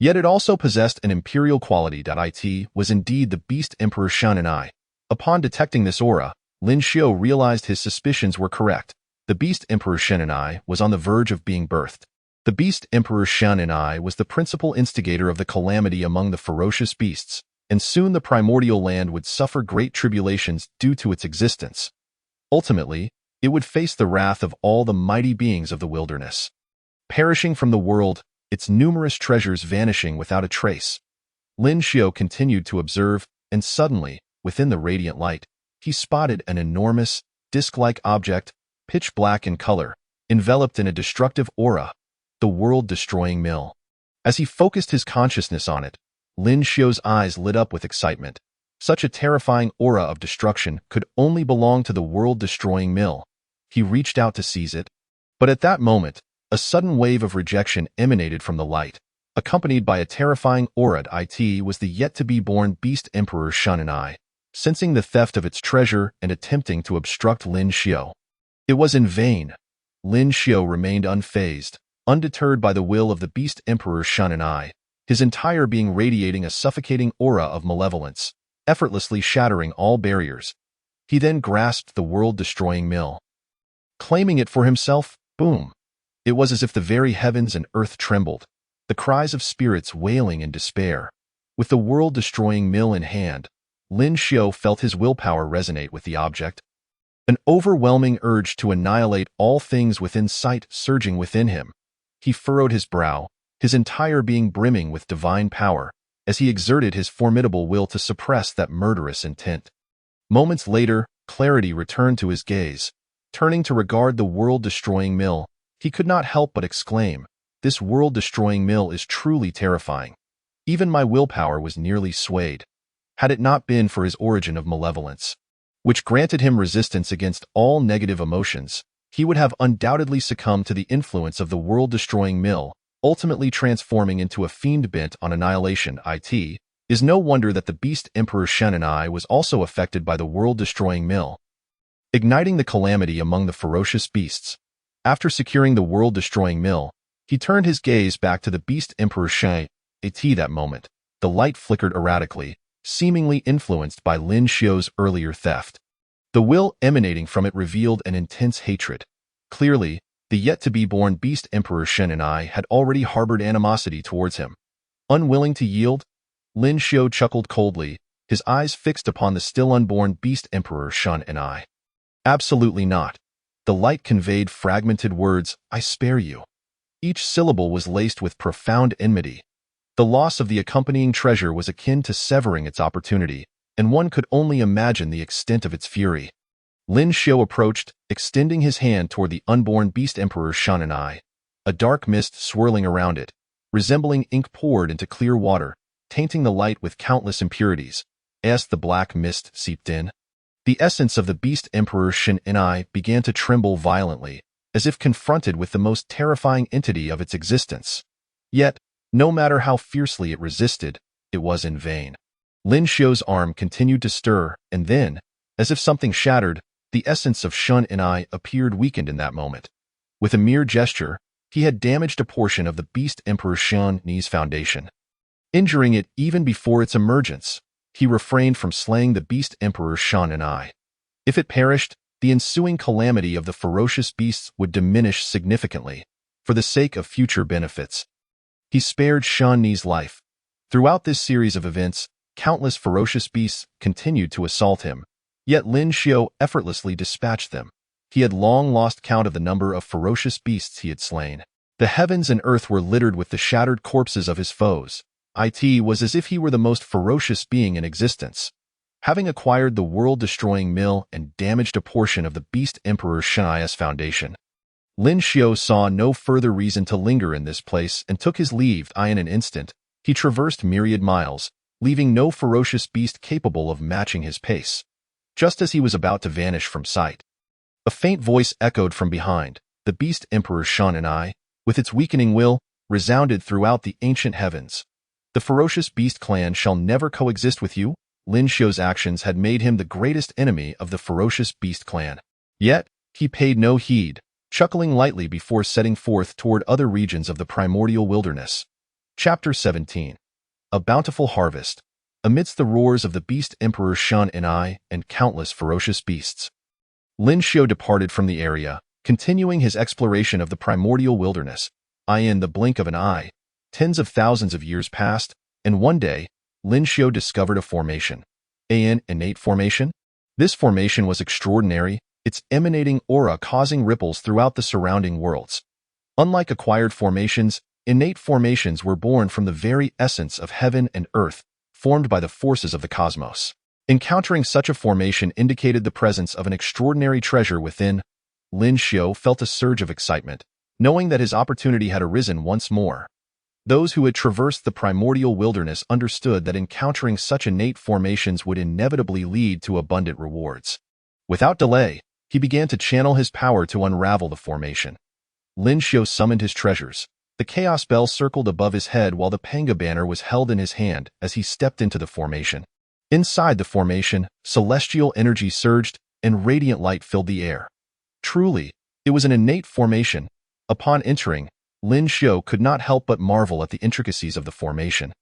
Yet it also possessed an imperial quality. It was indeed the Beast Emperor Shan and I. Upon detecting this aura, Lin Xiao realized his suspicions were correct. The Beast Emperor Shan and I was on the verge of being birthed. The Beast Emperor Shan and I was the principal instigator of the calamity among the ferocious beasts, and soon the primordial land would suffer great tribulations due to its existence. Ultimately, it would face the wrath of all the mighty beings of the wilderness. Perishing from the world, its numerous treasures vanishing without a trace. Lin Xiao continued to observe, and suddenly, within the radiant light, he spotted an enormous, disc-like object, pitch black in color, enveloped in a destructive aura, the world-destroying mill. As he focused his consciousness on it, Lin Xiao's eyes lit up with excitement. Such a terrifying aura of destruction could only belong to the world-destroying mill. He reached out to seize it, but at that moment, a sudden wave of rejection emanated from the light, accompanied by a terrifying aura. It was the yet-to-be-born Beast Emperor Shan and I, sensing the theft of its treasure and attempting to obstruct Lin Xiao. It was in vain. Lin Xiao remained unfazed, undeterred by the will of the Beast Emperor Shan and I, his entire being radiating a suffocating aura of malevolence, effortlessly shattering all barriers. He then grasped the world-destroying mill. Claiming it for himself, boom! It was as if the very heavens and earth trembled, the cries of spirits wailing in despair. With the world-destroying mill in hand, Lin Xiao felt his willpower resonate with the object. An overwhelming urge to annihilate all things within sight surging within him. He furrowed his brow, his entire being brimming with divine power, as he exerted his formidable will to suppress that murderous intent. Moments later, clarity returned to his gaze. Turning to regard the world-destroying mill, he could not help but exclaim, "This world-destroying mill is truly terrifying." Even my willpower was nearly swayed. Had it not been for his origin of malevolence, which granted him resistance against all negative emotions, he would have undoubtedly succumbed to the influence of the world-destroying mill, ultimately transforming into a fiend bent on annihilation. It is no wonder that the Beast Emperor Shen and I was also affected by the world-destroying mill, igniting the calamity among the ferocious beasts. After securing the world-destroying mill, he turned his gaze back to the Beast Emperor Shen. That moment, the light flickered erratically, seemingly influenced by Lin Xiao's earlier theft. The will emanating from it revealed an intense hatred. Clearly, the yet-to-be-born Beast Emperor Shen and I had already harbored animosity towards him. Unwilling to yield, Lin Xiao chuckled coldly, his eyes fixed upon the still unborn Beast Emperor Shen and I. Absolutely not. The light conveyed fragmented words, "I spare you." Each syllable was laced with profound enmity. The loss of the accompanying treasure was akin to severing its opportunity, and one could only imagine the extent of its fury. Lin Xiao approached, extending his hand toward the unborn Beast Emperor Shan and I, a dark mist swirling around it, resembling ink poured into clear water, tainting the light with countless impurities. As the black mist seeped in, the essence of the Beast Emperor Shen and I began to tremble violently, as if confronted with the most terrifying entity of its existence. Yet, no matter how fiercely it resisted, it was in vain. Lin Xiao's arm continued to stir, and then, as if something shattered, the essence of Shun and I appeared weakened in that moment. With a mere gesture, he had damaged a portion of the Beast Emperor Shun's foundation, injuring it even before its emergence. He refrained from slaying the Beast Emperor Shan and I. If it perished, the ensuing calamity of the ferocious beasts would diminish significantly, for the sake of future benefits. He spared Shan's life. Throughout this series of events, countless ferocious beasts continued to assault him, yet Lin Xiao effortlessly dispatched them. He had long lost count of the number of ferocious beasts he had slain. The heavens and earth were littered with the shattered corpses of his foes. It was as if he were the most ferocious being in existence. Having acquired the world-destroying mill and damaged a portion of the Beast Emperor Shen's foundation, Lin Xiao saw no further reason to linger in this place and took his leave. In an instant, he traversed myriad miles, leaving no ferocious beast capable of matching his pace. Just as he was about to vanish from sight, a faint voice echoed from behind. The beast Emperor Shan and I, with its weakening will, resounded throughout the ancient heavens. The ferocious beast clan shall never coexist with you. Lin Xiu's actions had made him the greatest enemy of the ferocious beast clan. Yet, he paid no heed, chuckling lightly before setting forth toward other regions of the primordial wilderness. Chapter 17. A Bountiful Harvest. Amidst the roars of the beast Emperor Shan and I and countless ferocious beasts, Lin Xiu departed from the area, continuing his exploration of the primordial wilderness. In the blink of an eye, tens of thousands of years passed, and one day, Lin Xiu discovered a formation. An innate formation? This formation was extraordinary, its emanating aura causing ripples throughout the surrounding worlds. Unlike acquired formations, innate formations were born from the very essence of heaven and earth, formed by the forces of the cosmos. Encountering such a formation indicated the presence of an extraordinary treasure within. Lin Xiu felt a surge of excitement, knowing that his opportunity had arisen once more. Those who had traversed the primordial wilderness understood that encountering such innate formations would inevitably lead to abundant rewards. Without delay, he began to channel his power to unravel the formation. Lin Xiu summoned his treasures. The chaos bell circled above his head while the Pangu banner was held in his hand as he stepped into the formation. Inside the formation, celestial energy surged, and radiant light filled the air. Truly, it was an innate formation. Upon entering, Lin Xiu could not help but marvel at the intricacies of the formation.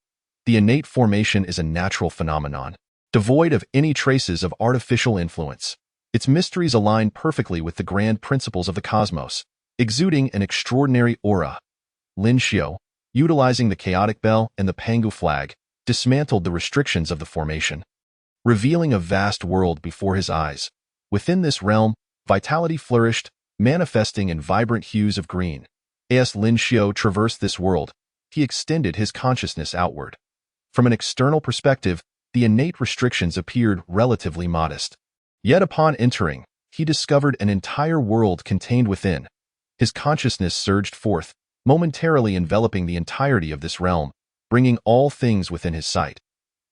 The innate formation is a natural phenomenon, devoid of any traces of artificial influence. Its mysteries align perfectly with the grand principles of the cosmos, exuding an extraordinary aura. Lin Xiu, utilizing the chaotic bell and the Pangu flag, dismantled the restrictions of the formation, revealing a vast world before his eyes. Within this realm, vitality flourished, manifesting in vibrant hues of green. As Lin Xiu traversed this world, he extended his consciousness outward. From an external perspective, the innate restrictions appeared relatively modest. Yet upon entering, he discovered an entire world contained within. His consciousness surged forth, momentarily enveloping the entirety of this realm, bringing all things within his sight.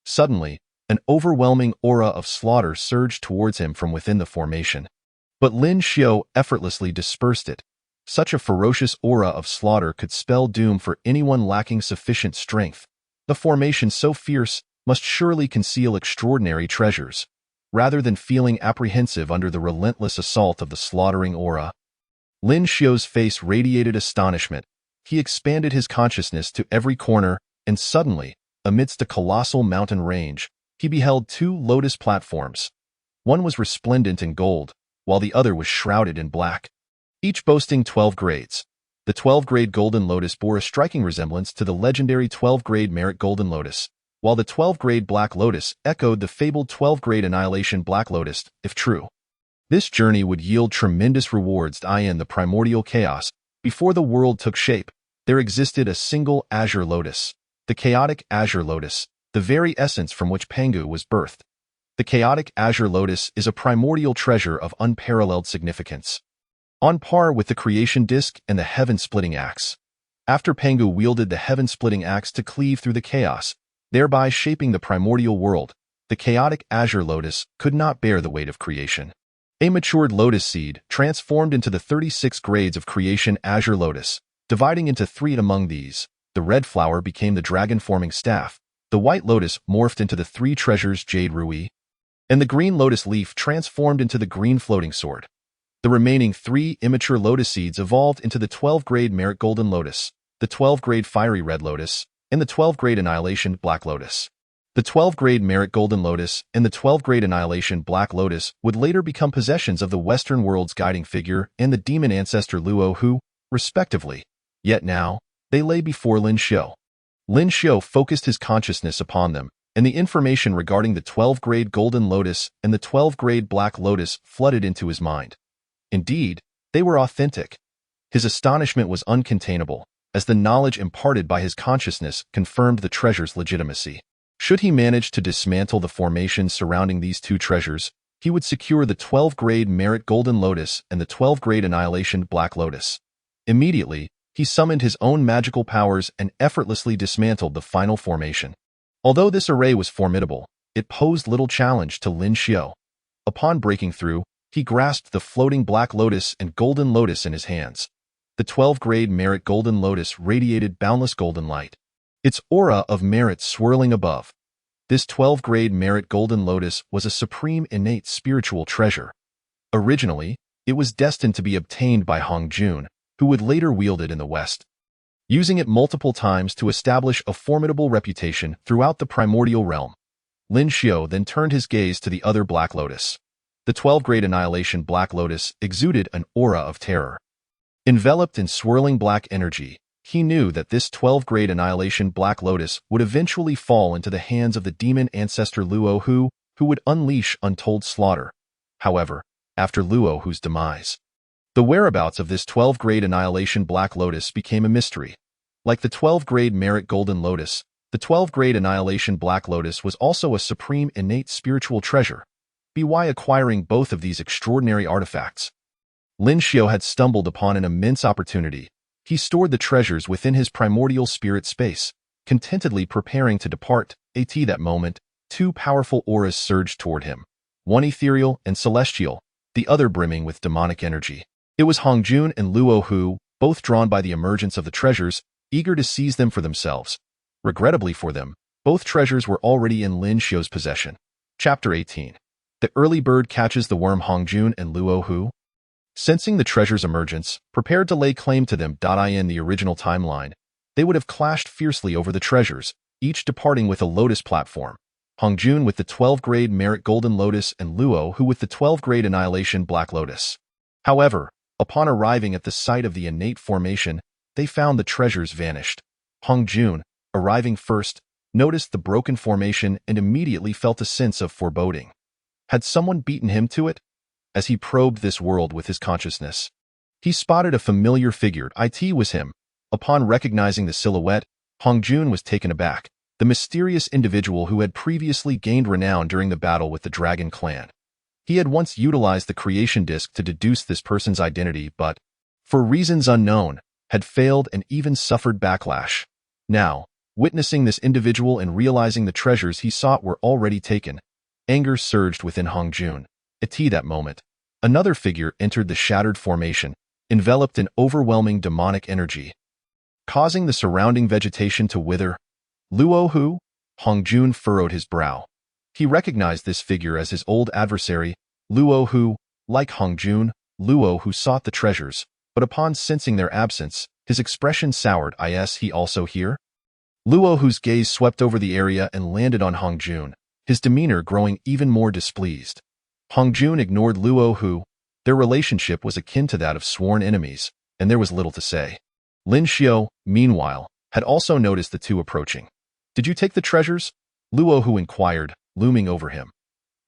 Suddenly, an overwhelming aura of slaughter surged towards him from within the formation. But Lin Xiu effortlessly dispersed it. Such a ferocious aura of slaughter could spell doom for anyone lacking sufficient strength. The formation so fierce must surely conceal extraordinary treasures. Rather than feeling apprehensive under the relentless assault of the slaughtering aura, Lin Xiu's face radiated astonishment. He expanded his consciousness to every corner, and suddenly, amidst a colossal mountain range, he beheld two lotus platforms. One was resplendent in gold, while the other was shrouded in black, each boasting 12 grades. The 12-grade golden lotus bore a striking resemblance to the legendary 12-grade merit golden lotus, while the 12-grade black lotus echoed the fabled 12-grade annihilation black lotus, if true. This journey would yield tremendous rewards in the primordial chaos. Before the world took shape, there existed a single azure lotus, the chaotic azure lotus, the very essence from which Pangu was birthed. The chaotic azure lotus is a primordial treasure of unparalleled significance, on par with the creation disk and the heaven-splitting axe. After Pangu wielded the heaven-splitting axe to cleave through the chaos, thereby shaping the primordial world, the chaotic azure lotus could not bear the weight of creation. A matured lotus seed transformed into the 36 grades of creation azure lotus, dividing into 3 among these. The red flower became the dragon-forming staff, the white lotus morphed into the 3 treasures jade rui, and the green lotus leaf transformed into the green floating sword. The remaining 3 immature lotus seeds evolved into the 12-grade merit golden lotus, the 12-grade fiery red lotus, and the 12-grade annihilation black lotus. The 12-grade merit golden lotus and the 12-grade annihilation black lotus would later become possessions of the Western world's guiding figure and the demon ancestor Luo Hu, respectively. Yet now, they lay before Lin Xiu. Lin Xiu focused his consciousness upon them, and the information regarding the 12-grade golden lotus and the 12-grade black lotus flooded into his mind. Indeed, they were authentic. His astonishment was uncontainable, as the knowledge imparted by his consciousness confirmed the treasure's legitimacy. Should he manage to dismantle the formations surrounding these 2 treasures, he would secure the 12-grade merit golden lotus and the 12-grade annihilation black lotus. Immediately, he summoned his own magical powers and effortlessly dismantled the final formation. Although this array was formidable, it posed little challenge to Lin Xiao. Upon breaking through, he grasped the floating black lotus and golden lotus in his hands. The 12-grade merit golden lotus radiated boundless golden light, its aura of merit swirling above. This 12-grade merit golden lotus was a supreme innate spiritual treasure. Originally, it was destined to be obtained by Hong Jun, who would later wield it in the West, using it multiple times to establish a formidable reputation throughout the primordial realm. Lin Xiao then turned his gaze to the other Black Lotus. The 12-grade Annihilation Black Lotus exuded an aura of terror. Enveloped in swirling black energy, he knew that this 12-grade Annihilation Black Lotus would eventually fall into the hands of the demon ancestor Luo Hu, who would unleash untold slaughter. However, after Luo Hu's demise, the whereabouts of this 12-grade Annihilation Black Lotus became a mystery. Like the 12-grade Merit Golden Lotus, the 12-grade Annihilation Black Lotus was also a supreme innate spiritual treasure. By acquiring both of these extraordinary artifacts, Lin Xiao had stumbled upon an immense opportunity. He stored the treasures within his primordial spirit space, contentedly preparing to depart. At that moment, two powerful auras surged toward him, one ethereal and celestial, the other brimming with demonic energy. It was Hong Jun and Luo Hu, both drawn by the emergence of the treasures, eager to seize them for themselves. Regrettably for them, both treasures were already in Lin Xiao's possession. Chapter 18. The early bird catches the worm. Hong Jun and Luo Hu, sensing the treasure's emergence, prepared to lay claim to them. In the original timeline, they would have clashed fiercely over the treasures, each departing with a lotus platform. Hong Jun with the 12-grade Merit Golden Lotus and Luo Hu with the 12-grade Annihilation Black Lotus. However, upon arriving at the site of the innate formation, they found the treasures vanished. Hong Jun, arriving first, noticed the broken formation and immediately felt a sense of foreboding. Had someone beaten him to it? As he probed this world with his consciousness, he spotted a familiar figure. It was him. Upon recognizing the silhouette, Hong Jun was taken aback. The mysterious individual who had previously gained renown during the battle with the Dragon Clan. He had once utilized the creation disc to deduce this person's identity, but, for reasons unknown, had failed and even suffered backlash. Now, witnessing this individual and realizing the treasures he sought were already taken, anger surged within Hong Jun. At that moment, another figure entered the shattered formation, enveloped in overwhelming demonic energy, causing the surrounding vegetation to wither. Luo Hu? Hong Jun furrowed his brow. He recognized this figure as his old adversary, Luo Hu. Like Hong Jun, Luo Hu sought the treasures, but upon sensing their absence, his expression soured. Is he also here? Luo Hu's gaze swept over the area and landed on Hong Jun, his demeanor growing even more displeased. Hong Jun ignored Luo Hu. Their relationship was akin to that of sworn enemies, and there was little to say. Lin Xiao, meanwhile, had also noticed the two approaching. Did you take the treasures? Luo Hu inquired, looming over him.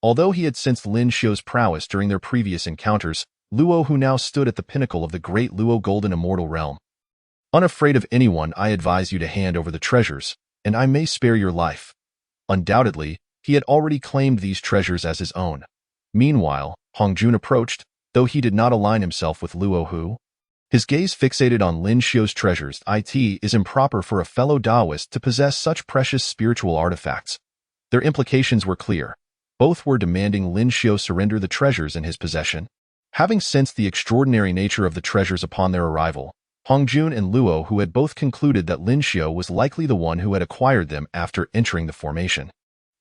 Although he had sensed Lin Xiao's prowess during their previous encounters, Luo Hu now stood at the pinnacle of the great Luo Golden Immortal Realm. Unafraid of anyone, I advise you to hand over the treasures, and I may spare your life. Undoubtedly, he had already claimed these treasures as his own. Meanwhile, Hong Jun approached, though he did not align himself with Luo Hu. His gaze fixated on Lin Xiao's treasures. It is improper for a fellow Taoist to possess such precious spiritual artifacts. Their implications were clear. Both were demanding Lin Xiao surrender the treasures in his possession. Having sensed the extraordinary nature of the treasures upon their arrival, Hong Jun and Luo Hu had both concluded that Lin Xiao was likely the one who had acquired them after entering the formation.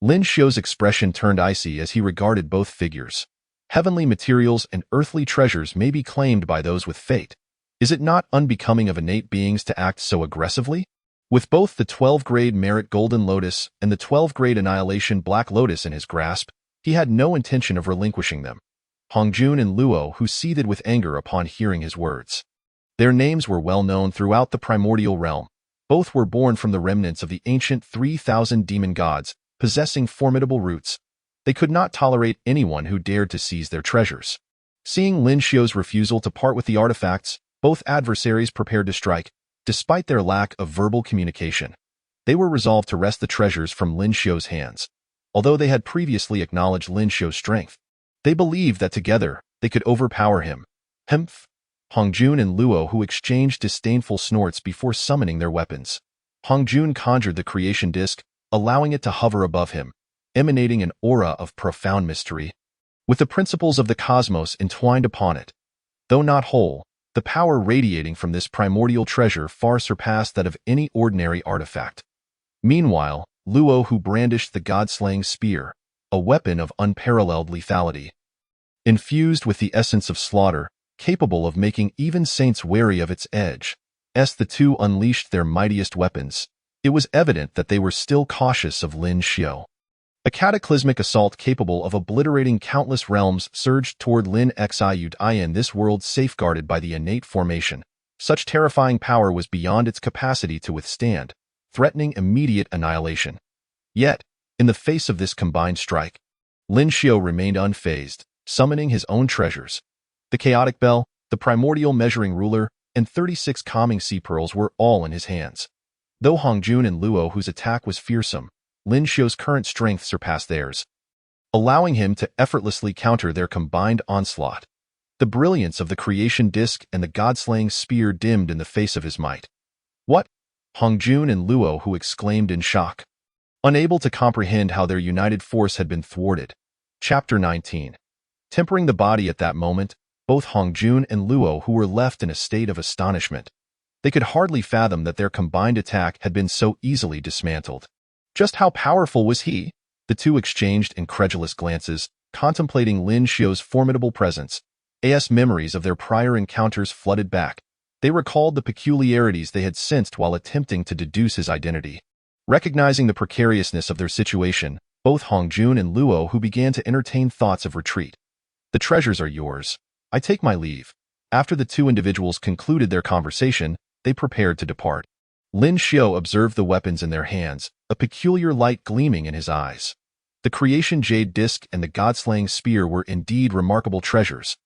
Lin Xiao's expression turned icy as he regarded both figures. Heavenly materials and earthly treasures may be claimed by those with fate. Is it not unbecoming of innate beings to act so aggressively? With both the 12-grade Merit Golden Lotus and the 12-grade Annihilation Black Lotus in his grasp, he had no intention of relinquishing them. Hong Jun and Luo Hu seethed with anger upon hearing his words. Their names were well known throughout the primordial realm. Both were born from the remnants of the ancient 3,000 demon gods, possessing formidable roots. They could not tolerate anyone who dared to seize their treasures. Seeing Lin Xiao's refusal to part with the artifacts, both adversaries prepared to strike. Despite their lack of verbal communication, they were resolved to wrest the treasures from Lin Xiao's hands. Although they had previously acknowledged Lin Xiao's strength, they believed that together they could overpower him. Humph! Hong Jun and Luo Hu exchanged disdainful snorts before summoning their weapons. Hong Jun conjured the creation disc, allowing it to hover above him, emanating an aura of profound mystery. With the principles of the cosmos entwined upon it, though not whole, the power radiating from this primordial treasure far surpassed that of any ordinary artifact. Meanwhile, Luo, who brandished the god-slaying spear, a weapon of unparalleled lethality, infused with the essence of slaughter, capable of making even saints wary of its edge, as the two unleashed their mightiest weapons, it was evident that they were still cautious of Lin Xiao. A cataclysmic assault capable of obliterating countless realms surged toward Lin Xiu in this world safeguarded by the innate formation. Such terrifying power was beyond its capacity to withstand, threatening immediate annihilation. Yet, in the face of this combined strike, Lin Xiao remained unfazed, summoning his own treasures. The chaotic bell, the primordial measuring ruler, and 36 calming sea pearls were all in his hands. Though Hongjun and Luo, whose attack was fearsome, Lin Xiao's current strength surpassed theirs, allowing him to effortlessly counter their combined onslaught. The brilliance of the creation disc and the god-slaying spear dimmed in the face of his might. What? Hongjun and Luo, who exclaimed in shock, unable to comprehend how their united force had been thwarted. Chapter 19. Tempering the body at that moment, both Hongjun and Luo, who were left in a state of astonishment, they could hardly fathom that their combined attack had been so easily dismantled. Just how powerful was he? The two exchanged incredulous glances, contemplating Lin Xiao's formidable presence. As memories of their prior encounters flooded back, they recalled the peculiarities they had sensed while attempting to deduce his identity. Recognizing the precariousness of their situation, both Hongjun and Luo who began to entertain thoughts of retreat. The treasures are yours. I take my leave. After the two individuals concluded their conversation, they prepared to depart. Lin Xiao observed the weapons in their hands, a peculiar light gleaming in his eyes. The creation jade disc and the god-slaying spear were indeed remarkable treasures.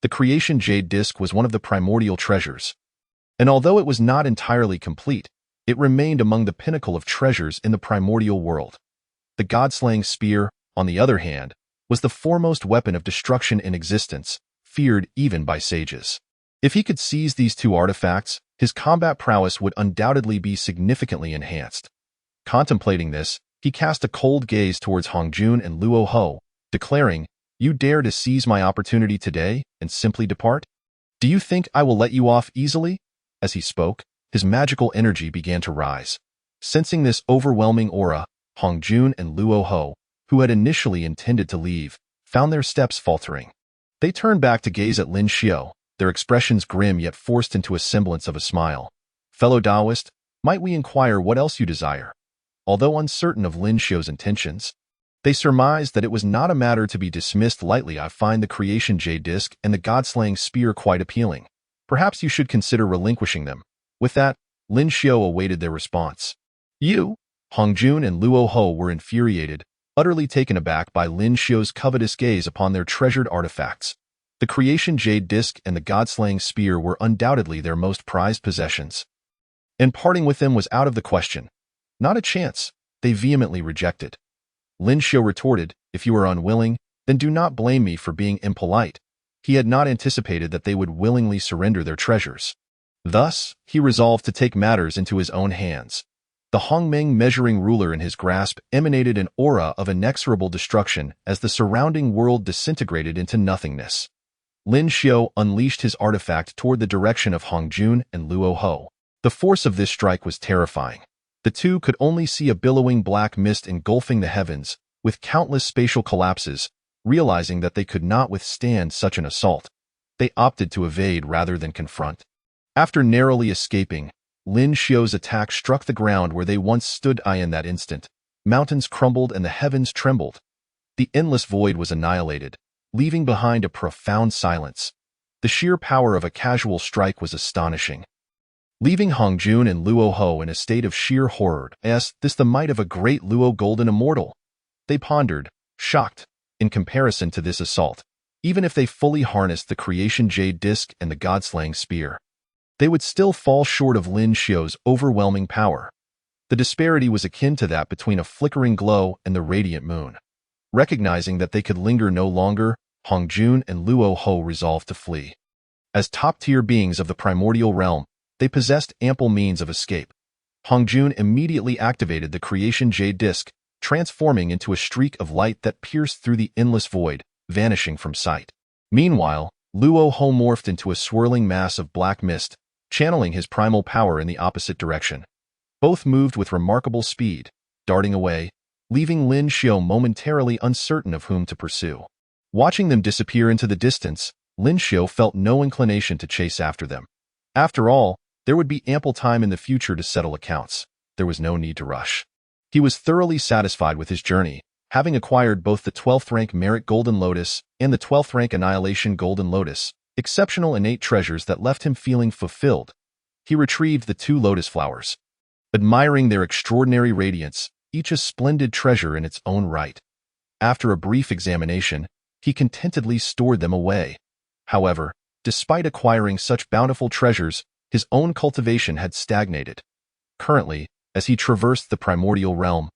The creation jade disc was one of the primordial treasures, and although it was not entirely complete, it remained among the pinnacle of treasures in the primordial world. The god-slaying spear, on the other hand, was the foremost weapon of destruction in existence, feared even by sages. If he could seize these two artifacts, his combat prowess would undoubtedly be significantly enhanced. Contemplating this, he cast a cold gaze towards Hongjun and Luo Ho, declaring, "You dare to seize my opportunity today and simply depart? Do you think I will let you off easily?" As he spoke, his magical energy began to rise. Sensing this overwhelming aura, Hongjun and Luo Ho, who had initially intended to leave, found their steps faltering. They turned back to gaze at Lin Xiao, their expressions grim yet forced into a semblance of a smile. "Fellow Taoist, might we inquire what else you desire?" Although uncertain of Lin Xiao's intentions, they surmised that it was not a matter to be dismissed lightly. "I find the creation jade disc and the god-slaying spear quite appealing. Perhaps you should consider relinquishing them." With that, Lin Xiao awaited their response. "You?" Hongjun and Luo Ho were infuriated, utterly taken aback by Lin Xiao's covetous gaze upon their treasured artifacts. The creation jade disc and the god-slaying spear were undoubtedly their most prized possessions, and parting with them was out of the question. Not a chance, they vehemently rejected. Lin Xiao retorted, "If you are unwilling, then do not blame me for being impolite." He had not anticipated that they would willingly surrender their treasures. Thus, he resolved to take matters into his own hands. The Hongmeng measuring ruler in his grasp emanated an aura of inexorable destruction as the surrounding world disintegrated into nothingness. Lin Xiao unleashed his artifact toward the direction of Hongjun and Luo Ho. The force of this strike was terrifying. The two could only see a billowing black mist engulfing the heavens, with countless spatial collapses. Realizing that they could not withstand such an assault, they opted to evade rather than confront. After narrowly escaping, Lin Xiao's attack struck the ground where they once stood. In that instant, mountains crumbled and the heavens trembled. The endless void was annihilated, leaving behind a profound silence. The sheer power of a casual strike was astonishing, leaving Hongjun and Luo Ho in a state of sheer horror. "Is this the might of a great Luo golden immortal?" they pondered, shocked. In comparison to this assault, even if they fully harnessed the creation jade disc and the god-slaying spear, they would still fall short of Lin Xiao's overwhelming power. The disparity was akin to that between a flickering glow and the radiant moon. Recognizing that they could linger no longer, Hongjun and Luo Ho resolved to flee. As top-tier beings of the primordial realm, they possessed ample means of escape. Hongjun immediately activated the Creation Jade Disc, transforming into a streak of light that pierced through the endless void, vanishing from sight. Meanwhile, Luo Ho morphed into a swirling mass of black mist, channeling his primal power in the opposite direction. Both moved with remarkable speed, darting away, leaving Lin Xiao momentarily uncertain of whom to pursue. Watching them disappear into the distance, Lin Xiao felt no inclination to chase after them. After all, there would be ample time in the future to settle accounts. There was no need to rush. He was thoroughly satisfied with his journey, having acquired both the 12th rank Merit Golden Lotus and the 12th rank Annihilation Golden Lotus, exceptional innate treasures that left him feeling fulfilled. He retrieved the 2 lotus flowers, admiring their extraordinary radiance, each a splendid treasure in its own right. After a brief examination, he contentedly stored them away. However, despite acquiring such bountiful treasures, his own cultivation had stagnated. Currently, as he traversed the primordial realm,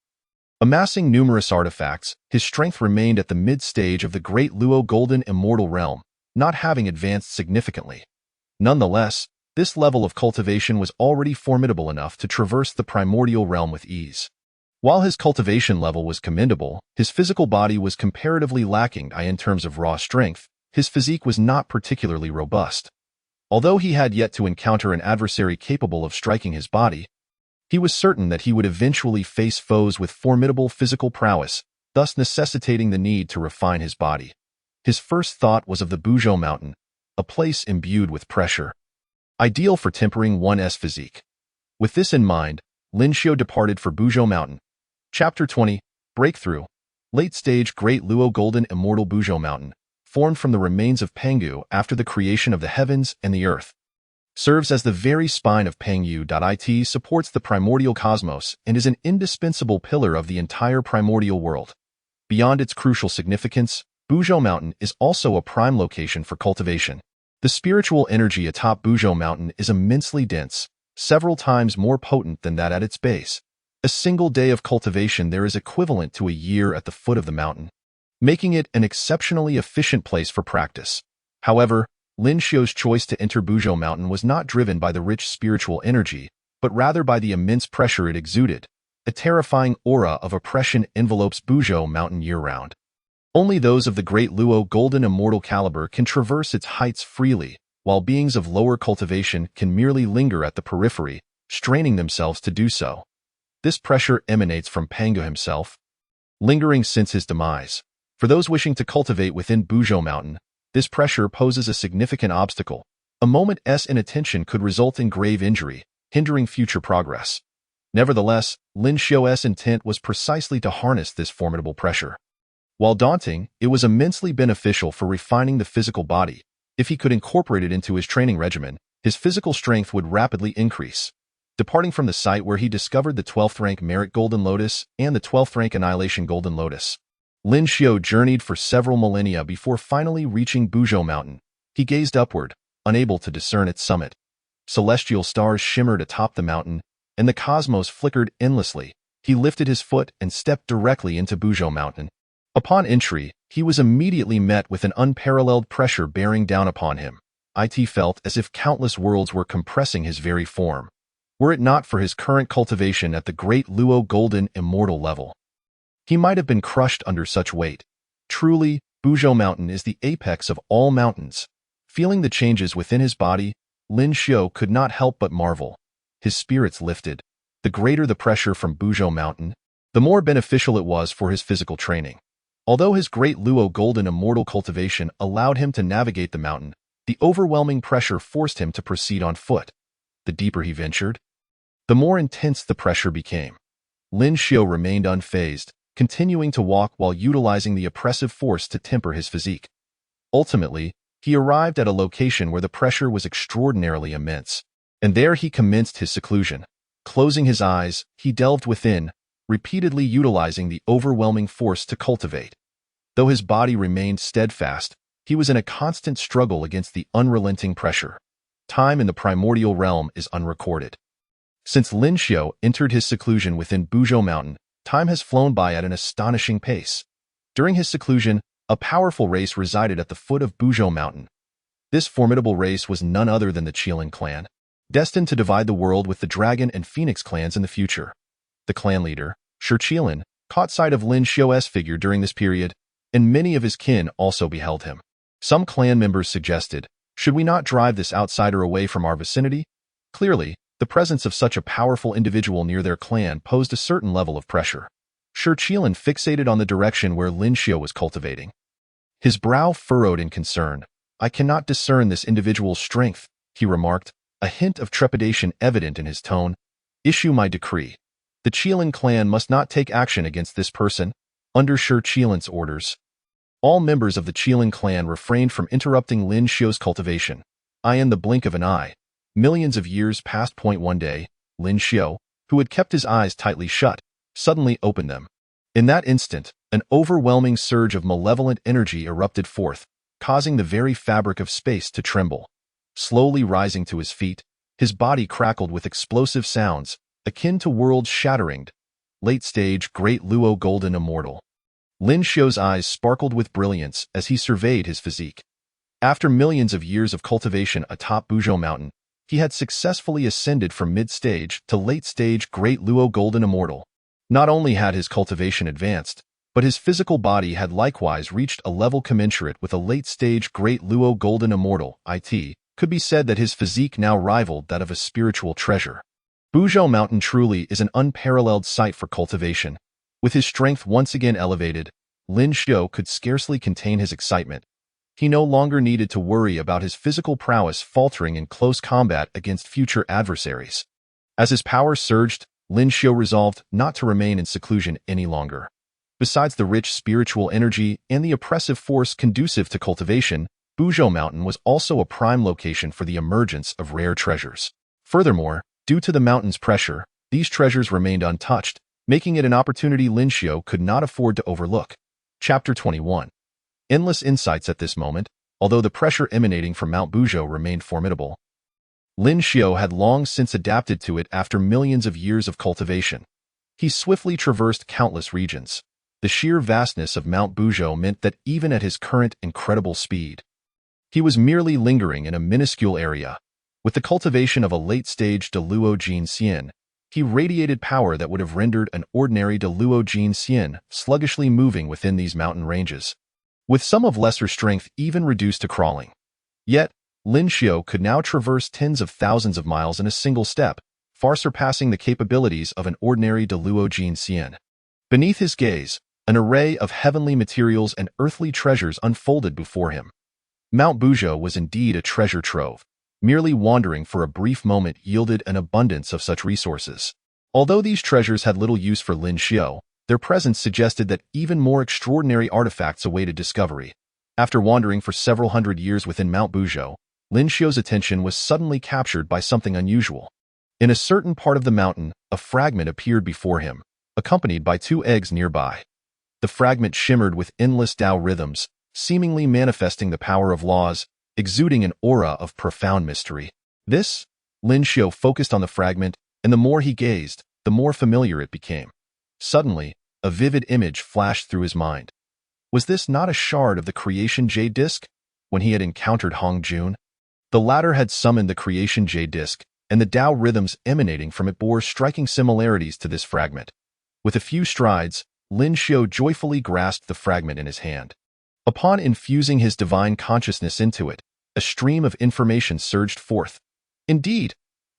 amassing numerous artifacts, his strength remained at the mid-stage of the Great Luo Golden Immortal Realm, not having advanced significantly. Nonetheless, this level of cultivation was already formidable enough to traverse the primordial realm with ease. While his cultivation level was commendable, his physical body was comparatively lacking in terms of raw strength. His physique was not particularly robust. Although he had yet to encounter an adversary capable of striking his body, he was certain that he would eventually face foes with formidable physical prowess, thus necessitating the need to refine his body. His first thought was of the Buzhou Mountain, a place imbued with pressure, ideal for tempering one's physique. With this in mind, Lin Xiao departed for Buzhou Mountain. Chapter 20, Breakthrough. Late-stage Great Luo Golden Immortal Buzhou Mountain, formed from the remains of Pangu after the creation of the heavens and the earth, serves as the very spine of Pangu. It supports the primordial cosmos and is an indispensable pillar of the entire primordial world. Beyond its crucial significance, Buzhou Mountain is also a prime location for cultivation. The spiritual energy atop Buzhou Mountain is immensely dense, several times more potent than that at its base. A single day of cultivation there is equivalent to a year at the foot of the mountain, making it an exceptionally efficient place for practice. However, Lin Xiao's choice to enter Buzhou Mountain was not driven by the rich spiritual energy, but rather by the immense pressure it exuded. A terrifying aura of oppression envelopes Buzhou Mountain year-round. Only those of the Great Luo Golden Immortal caliber can traverse its heights freely, while beings of lower cultivation can merely linger at the periphery, straining themselves to do so. This pressure emanates from Pangu himself, lingering since his demise. For those wishing to cultivate within Buzhou Mountain, this pressure poses a significant obstacle. A moment's inattention could result in grave injury, hindering future progress. Nevertheless, Lin Xiao's intent was precisely to harness this formidable pressure. While daunting, it was immensely beneficial for refining the physical body. If he could incorporate it into his training regimen, his physical strength would rapidly increase. Departing from the site where he discovered the 12th rank Merit Golden Lotus and the 12th rank Annihilation Golden Lotus, Lin Xiao journeyed for several millennia before finally reaching Buzhou Mountain. He gazed upward, unable to discern its summit. Celestial stars shimmered atop the mountain, and the cosmos flickered endlessly. He lifted his foot and stepped directly into Buzhou Mountain. Upon entry, he was immediately met with an unparalleled pressure bearing down upon him. It felt as if countless worlds were compressing his very form. Were it not for his current cultivation at the Great Luo Golden Immortal level, he might have been crushed under such weight. Truly, Buzhou Mountain is the apex of all mountains. Feeling the changes within his body, Lin Xiao could not help but marvel. His spirits lifted. The greater the pressure from Buzhou Mountain, the more beneficial it was for his physical training. Although his Great Luo Golden Immortal cultivation allowed him to navigate the mountain, the overwhelming pressure forced him to proceed on foot. The deeper he ventured, the more intense the pressure became. Lin Xiao remained unfazed, continuing to walk while utilizing the oppressive force to temper his physique. Ultimately, he arrived at a location where the pressure was extraordinarily immense, and there he commenced his seclusion. Closing his eyes, he delved within, repeatedly utilizing the overwhelming force to cultivate. Though his body remained steadfast, he was in a constant struggle against the unrelenting pressure. Time in the primordial realm is unrecorded. Since Lin Xiao entered his seclusion within Buzhou Mountain, time has flown by at an astonishing pace. During his seclusion, a powerful race resided at the foot of Buzhou Mountain. This formidable race was none other than the Qilin clan. destined to divide the world with the Dragon and Phoenix clans in the future. The clan leader, Shirchilan, caught sight of Lin Xiao's figure during this period, and many of his kin also beheld him. Some clan members suggested, should we not drive this outsider away from our vicinity? Clearly, the presence of such a powerful individual near their clan posed a certain level of pressure. Shirchilan fixated on the direction where Lin Xiao was cultivating. His brow furrowed in concern. I cannot discern this individual's strength, he remarked, a hint of trepidation evident in his tone. Issue my decree. The Qilin clan must not take action against this person, under Shirchilan's orders. All members of the Qilin clan refrained from interrupting Lin Xiao's cultivation. In the blink of an eye, millions of years passed. One day, Lin Xiao, who had kept his eyes tightly shut, suddenly opened them. In that instant, an overwhelming surge of malevolent energy erupted forth, causing the very fabric of space to tremble. Slowly rising to his feet, his body crackled with explosive sounds, akin to world-shattering. Late-stage Great Luo Golden Immortal. Lin Xiao's eyes sparkled with brilliance as he surveyed his physique. After millions of years of cultivation atop Buzhou Mountain, he had successfully ascended from mid-stage to late-stage Great Luo Golden Immortal. Not only had his cultivation advanced, but his physical body had likewise reached a level commensurate with a late-stage Great Luo Golden Immortal. It could be said that his physique now rivaled that of a spiritual treasure. Buzhou Mountain truly is an unparalleled site for cultivation. With his strength once again elevated, Lin Xiao could scarcely contain his excitement. He no longer needed to worry about his physical prowess faltering in close combat against future adversaries. As his power surged, Lin Xiao resolved not to remain in seclusion any longer. Besides the rich spiritual energy and the oppressive force conducive to cultivation, Buzhou Mountain was also a prime location for the emergence of rare treasures. Furthermore, due to the mountain's pressure, these treasures remained untouched, making it an opportunity Lin Xiao could not afford to overlook. Chapter 21. Endless insights at this moment, although the pressure emanating from Mount Buzhou remained formidable. Lin Xiao had long since adapted to it after millions of years of cultivation. He swiftly traversed countless regions. The sheer vastness of Mount Buzhou meant that even at his current incredible speed, he was merely lingering in a minuscule area. With the cultivation of a late-stage Deluo Jin Xian, he radiated power that would have rendered an ordinary Deluo Jin Xian sluggishly moving within these mountain ranges, with some of lesser strength even reduced to crawling. Yet, Lin Xiao could now traverse tens of thousands of miles in a single step, far surpassing the capabilities of an ordinary Deluo Jin Xian. Beneath his gaze, an array of heavenly materials and earthly treasures unfolded before him. Mount Buzhou was indeed a treasure trove. Merely wandering for a brief moment yielded an abundance of such resources. Although these treasures had little use for Lin Xiao, their presence suggested that even more extraordinary artifacts awaited discovery. After wandering for several hundred years within Mount Buzhou, Lin Xiao's attention was suddenly captured by something unusual. In a certain part of the mountain, a fragment appeared before him, accompanied by two eggs nearby. The fragment shimmered with endless Tao rhythms, seemingly manifesting the power of laws, exuding an aura of profound mystery. Lin Xiao focused on the fragment, and the more he gazed, the more familiar it became. Suddenly, a vivid image flashed through his mind. Was this not a shard of the Creation Jade Disc? When he had encountered Hong Jun, the latter had summoned the Creation Jade Disc, and the Tao rhythms emanating from it bore striking similarities to this fragment. With a few strides, Lin Xiao joyfully grasped the fragment in his hand. Upon infusing his divine consciousness into it, a stream of information surged forth. Indeed,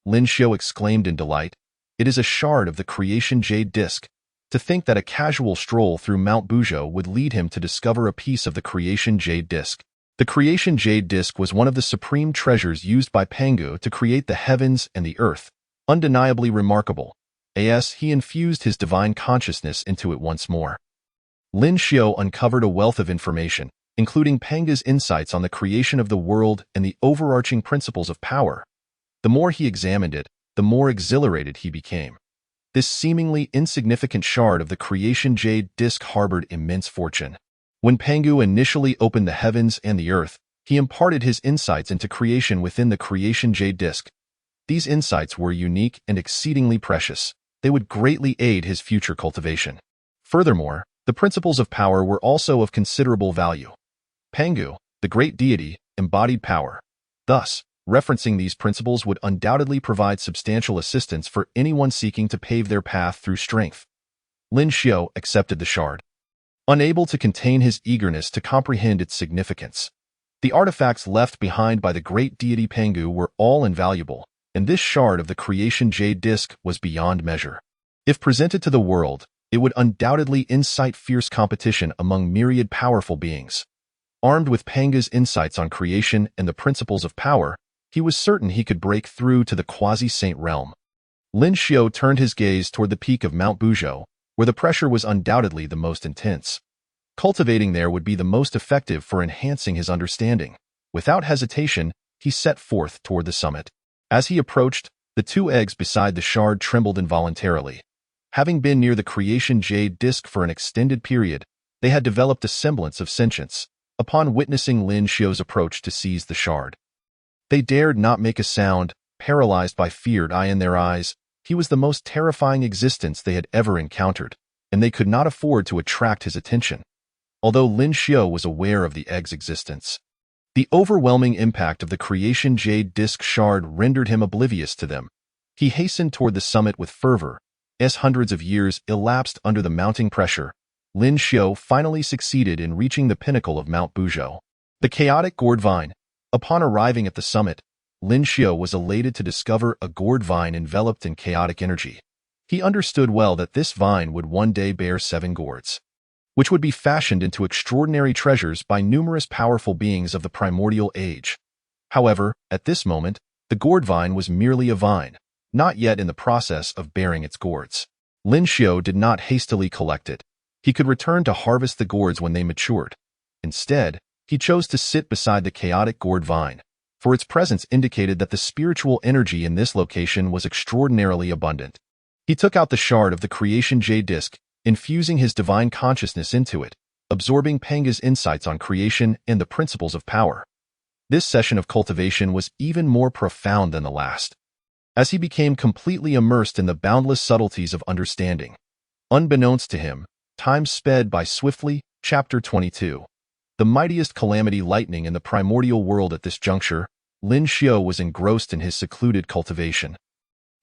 Lin Xiao exclaimed in delight, it is a shard of the Creation Jade Disc. To think that a casual stroll through Mount Buzhou would lead him to discover a piece of the Creation Jade Disc. The Creation Jade Disc was one of the supreme treasures used by Pangu to create the heavens and the earth, undeniably remarkable. As he infused his divine consciousness into it once more, Lin Xiao uncovered a wealth of information, including Pangu's insights on the creation of the world and the overarching principles of power. The more he examined it, the more exhilarated he became. This seemingly insignificant shard of the Creation Jade Disc harbored immense fortune. When Pangu initially opened the heavens and the earth, he imparted his insights into creation within the Creation Jade Disc. These insights were unique and exceedingly precious. They would greatly aid his future cultivation. Furthermore, the principles of power were also of considerable value. Pangu, the great deity, embodied power. Thus, Referencing these principles would undoubtedly provide substantial assistance for anyone seeking to pave their path through strength. Lin Xiao accepted the shard, unable to contain his eagerness to comprehend its significance. The artifacts left behind by the great deity Pangu were all invaluable, and this shard of the creation jade disk was beyond measure. If presented to the world, it would undoubtedly incite fierce competition among myriad powerful beings. Armed with Pangu's insights on creation and the principles of power, he was certain he could break through to the quasi-saint realm. Lin Xiao turned his gaze toward the peak of Mount Buzhou, where the pressure was undoubtedly the most intense. Cultivating there would be the most effective for enhancing his understanding. Without hesitation, he set forth toward the summit. As he approached, the two eggs beside the shard trembled involuntarily. Having been near the creation jade disk for an extended period, they had developed a semblance of sentience upon witnessing Lin Xiao's approach to seize the shard. They dared not make a sound, paralyzed by feared eye in their eyes. He was the most terrifying existence they had ever encountered, and they could not afford to attract his attention. Although Lin Xiao was aware of the egg's existence, the overwhelming impact of the creation jade disk shard rendered him oblivious to them. He hastened toward the summit with fervor. As hundreds of years elapsed under the mounting pressure, Lin Xiao finally succeeded in reaching the pinnacle of Mount Buzhou, the chaotic gourd vine. Upon arriving at the summit, Lin Xiao was elated to discover a gourd vine enveloped in chaotic energy. He understood well that this vine would one day bear 7 gourds, which would be fashioned into extraordinary treasures by numerous powerful beings of the primordial age. However, at this moment, the gourd vine was merely a vine, not yet in the process of bearing its gourds. Lin Xiao did not hastily collect it. He could return to harvest the gourds when they matured. Instead, he chose to sit beside the chaotic gourd vine, for its presence indicated that the spiritual energy in this location was extraordinarily abundant. He took out the shard of the creation jade disk, infusing his divine consciousness into it, absorbing Pangu's insights on creation and the principles of power. This session of cultivation was even more profound than the last, as he became completely immersed in the boundless subtleties of understanding. Unbeknownst to him, time sped by swiftly. Chapter 22. The mightiest calamity lightning in the primordial world at this juncture, Lin Xiao was engrossed in his secluded cultivation.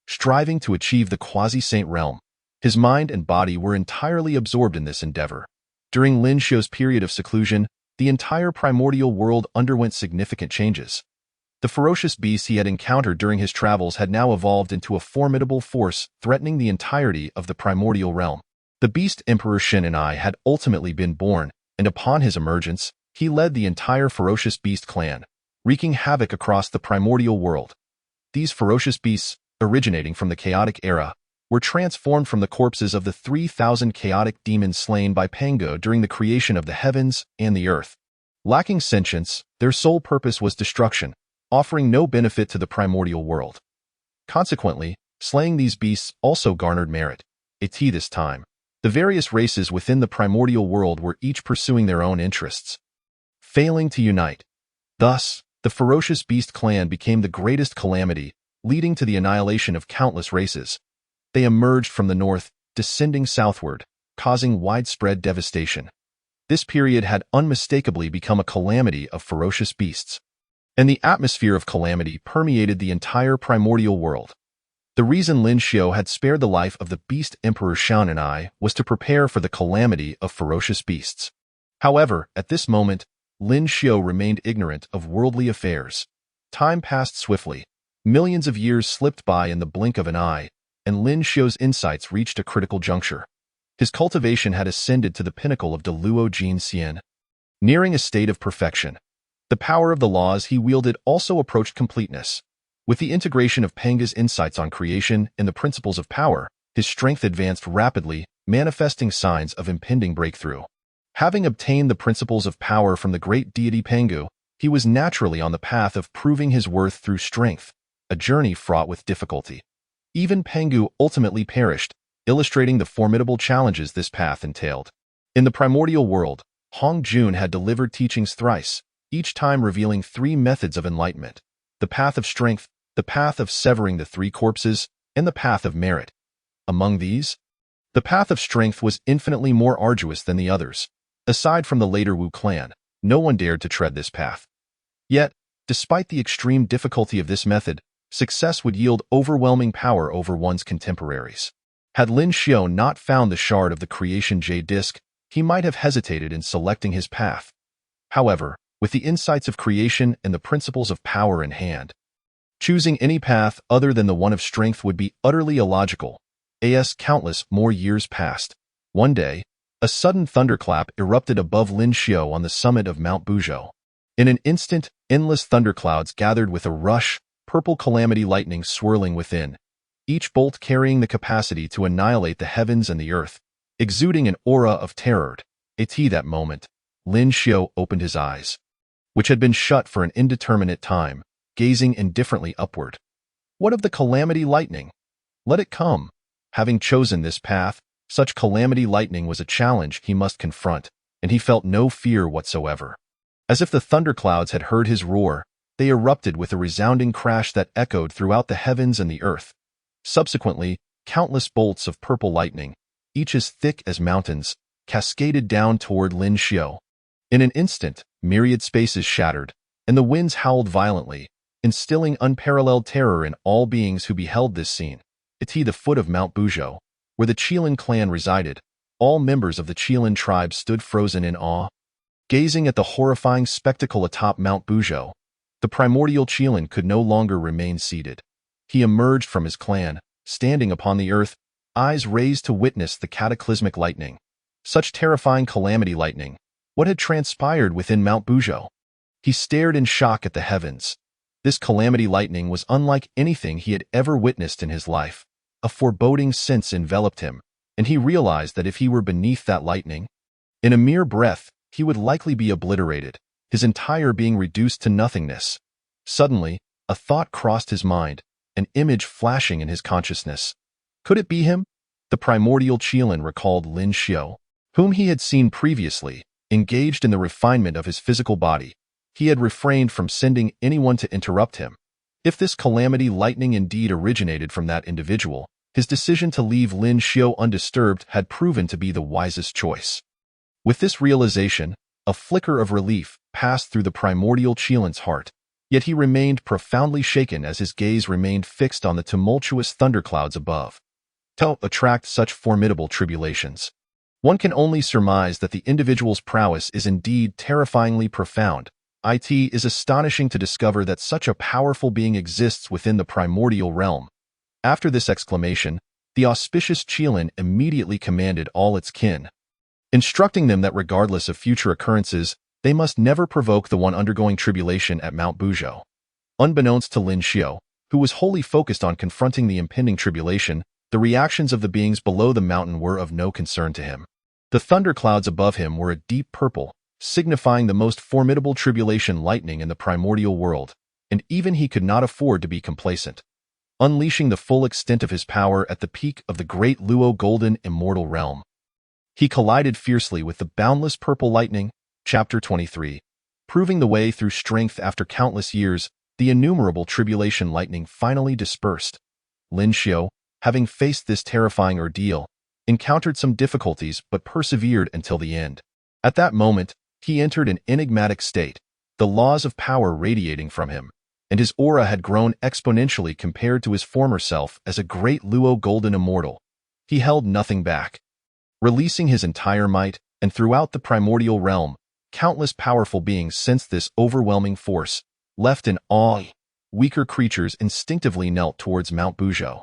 Striving to achieve the quasi-saint realm, his mind and body were entirely absorbed in this endeavor. During Lin Xiao's period of seclusion, the entire primordial world underwent significant changes. The ferocious beasts he had encountered during his travels had now evolved into a formidable force threatening the entirety of the primordial realm. The beast Emperor Shen had ultimately been born, and upon his emergence, he led the entire ferocious beast clan, wreaking havoc across the primordial world. These ferocious beasts, originating from the chaotic era, were transformed from the corpses of the 3,000 chaotic demons slain by Pangu during the creation of the heavens and the earth. Lacking sentience, their sole purpose was destruction, offering no benefit to the primordial world. Consequently, slaying these beasts also garnered merit. This time, the various races within the primordial world were each pursuing their own interests, failing to unite. Thus, the ferocious beast clan became the greatest calamity, leading to the annihilation of countless races. They emerged from the north, descending southward, causing widespread devastation. This period had unmistakably become a calamity of ferocious beasts, and the atmosphere of calamity permeated the entire primordial world. The reason Lin Xiao had spared the life of the beast Emperor Shan was to prepare for the calamity of ferocious beasts. However, at this moment, Lin Xiao remained ignorant of worldly affairs. Time passed swiftly. Millions of years slipped by in the blink of an eye, and Lin Xiao's insights reached a critical juncture. His cultivation had ascended to the pinnacle of Deluo Jin Xian, nearing a state of perfection. The power of the laws he wielded also approached completeness. With the integration of Pangu's insights on creation and the principles of power, his strength advanced rapidly, manifesting signs of impending breakthrough. Having obtained the principles of power from the great deity Pangu, he was naturally on the path of proving his worth through strength, a journey fraught with difficulty. Even Pangu ultimately perished, illustrating the formidable challenges this path entailed. In the primordial world, Hong Jun had delivered teachings thrice, each time revealing 3 methods of enlightenment: the path of strength, the path of severing the 3 corpses, and the path of merit. Among these, the path of strength was infinitely more arduous than the others. Aside from the later Wu clan, no one dared to tread this path. Yet, Despite the extreme difficulty of this method, success would yield overwhelming power over one's contemporaries. Had Lin Xiao not found the shard of the creation jade disc, he might have hesitated in selecting his path. However, with the insights of creation and the principles of power in hand, choosing any path other than the one of strength would be utterly illogical. As countless more years passed. One day, a sudden thunderclap erupted above Lin Xiao on the summit of Mount Buzhou. In an instant, endless thunderclouds gathered with a rush, purple calamity lightning swirling within, each bolt carrying the capacity to annihilate the heavens and the earth, exuding an aura of terror. At that moment, Lin Xiao opened his eyes, which had been shut for an indeterminate time, gazing indifferently upward. What of the calamity lightning? Let it come. Having chosen this path, such calamity lightning was a challenge he must confront, and he felt no fear whatsoever. As if the thunderclouds had heard his roar, they erupted with a resounding crash that echoed throughout the heavens and the earth. Subsequently, countless bolts of purple lightning, each as thick as mountains, cascaded down toward Lin Xiao. In an instant, myriad spaces shattered, and the winds howled violently, instilling unparalleled terror in all beings who beheld this scene. At the foot of Mount Buzhou, where the Qilin clan resided, all members of the Qilin tribe stood frozen in awe. Gazing at the horrifying spectacle atop Mount Buzhou, the primordial Qilin could no longer remain seated. He emerged from his clan, standing upon the earth, eyes raised to witness the cataclysmic lightning. Such terrifying calamity lightning. What had transpired within Mount Buzhou? He stared in shock at the heavens. This calamity lightning was unlike anything he had ever witnessed in his life. A foreboding sense enveloped him, and he realized that if he were beneath that lightning, in a mere breath, he would likely be obliterated, his entire being reduced to nothingness. Suddenly, a thought crossed his mind, an image flashing in his consciousness. Could it be him? The primordial Qilin recalled Lin Xiao, whom he had seen previously, engaged in the refinement of his physical body. He had refrained from sending anyone to interrupt him. If this calamity lightning indeed originated from that individual, his decision to leave Lin Xiao undisturbed had proven to be the wisest choice. With this realization, a flicker of relief passed through the primordial Qilin's heart, yet he remained profoundly shaken as his gaze remained fixed on the tumultuous thunderclouds above. To attract such formidable tribulations, one can only surmise that the individual's prowess is indeed terrifyingly profound. It is astonishing to discover that such a powerful being exists within the primordial realm. After this exclamation, the auspicious Qilin immediately commanded all its kin, instructing them that regardless of future occurrences, they must never provoke the one undergoing tribulation at Mount Buzhou. Unbeknownst to Lin Xiao, who was wholly focused on confronting the impending tribulation, the reactions of the beings below the mountain were of no concern to him. The thunderclouds above him were a deep purple, signifying the most formidable tribulation lightning in the primordial world, and even he could not afford to be complacent. Unleashing the full extent of his power at the peak of the great Luo golden immortal realm, he collided fiercely with the boundless purple lightning. Chapter 23. Proving the way through strength after countless years, the innumerable tribulation lightning finally dispersed. Lin Xiao, having faced this terrifying ordeal, encountered some difficulties but persevered until the end. At that moment, he entered an enigmatic state, the laws of power radiating from him, and his aura had grown exponentially compared to his former self as a great Luo golden immortal. He held nothing back, releasing his entire might, and throughout the primordial realm, countless powerful beings sensed this overwhelming force. Left in awe, weaker creatures instinctively knelt towards Mount Buzhou.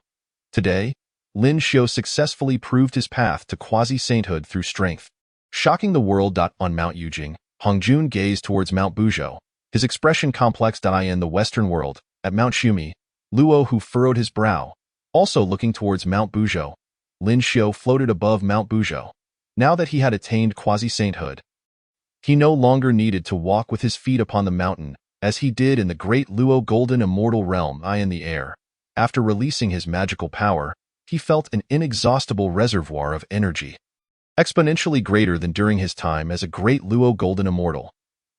Today, Lin Xiao successfully proved his path to quasi-sainthood through strength. Shocking the world. On Mount Yujing, Hongjun gazed towards Mount Buzhou, his expression complex. In the Western world, at Mount Shumi, Luo who furrowed his brow, also looking towards Mount Buzhou. Lin Xiao floated above Mount Buzhou. Now that he had attained quasi-sainthood, he no longer needed to walk with his feet upon the mountain, as he did in the great Luo golden immortal realm. In the air, after releasing his magical power, he felt an inexhaustible reservoir of energy, exponentially greater than during his time as a great Luo golden immortal.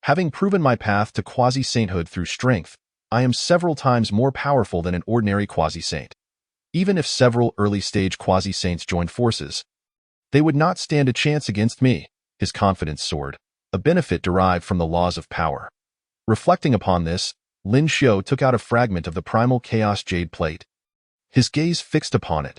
Having proven my path to quasi-sainthood through strength, I am several times more powerful than an ordinary quasi-saint. Even if several early-stage quasi-saints joined forces, they would not stand a chance against me. His confidence soared, a benefit derived from the laws of power. Reflecting upon this, Lin Xiao took out a fragment of the primal chaos jade plate. His gaze fixed upon it.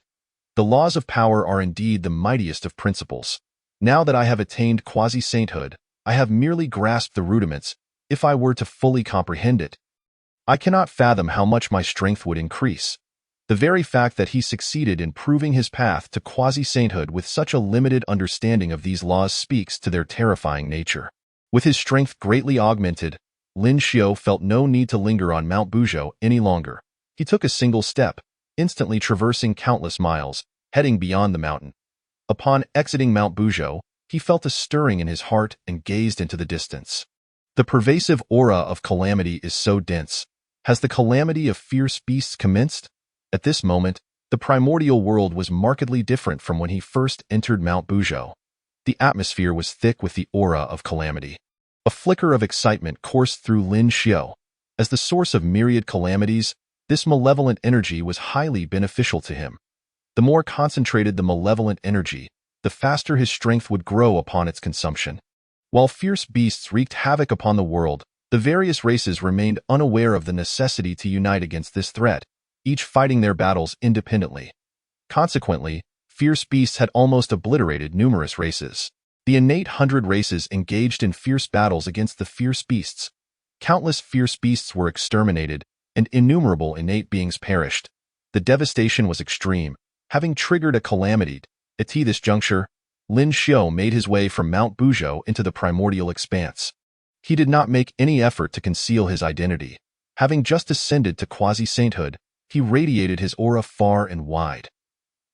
The laws of power are indeed the mightiest of principles. Now that I have attained quasi-sainthood, I have merely grasped the rudiments. If I were to fully comprehend it, I cannot fathom how much my strength would increase. The very fact that he succeeded in proving his path to quasi-sainthood with such a limited understanding of these laws speaks to their terrifying nature. With his strength greatly augmented, Lin Xiao felt no need to linger on Mount Buzhou any longer. He took a single step, instantly traversing countless miles, heading beyond the mountain. Upon exiting Mount Buzhou, he felt a stirring in his heart and gazed into the distance. The pervasive aura of calamity is so dense. Has the calamity of fierce beasts commenced? At this moment, the primordial world was markedly different from when he first entered Mount Buzhou. The atmosphere was thick with the aura of calamity. A flicker of excitement coursed through Lin Xiao. As the source of myriad calamities, this malevolent energy was highly beneficial to him. The more concentrated the malevolent energy, the faster his strength would grow upon its consumption. While fierce beasts wreaked havoc upon the world, the various races remained unaware of the necessity to unite against this threat, each fighting their battles independently. Consequently, fierce beasts had almost obliterated numerous races. The innate 100 races engaged in fierce battles against the fierce beasts. Countless fierce beasts were exterminated, and innumerable innate beings perished. The devastation was extreme, having triggered a calamity. At this juncture, Lin Xiao made his way from Mount Buzhou into the primordial expanse. He did not make any effort to conceal his identity. Having just ascended to quasi-sainthood, he radiated his aura far and wide.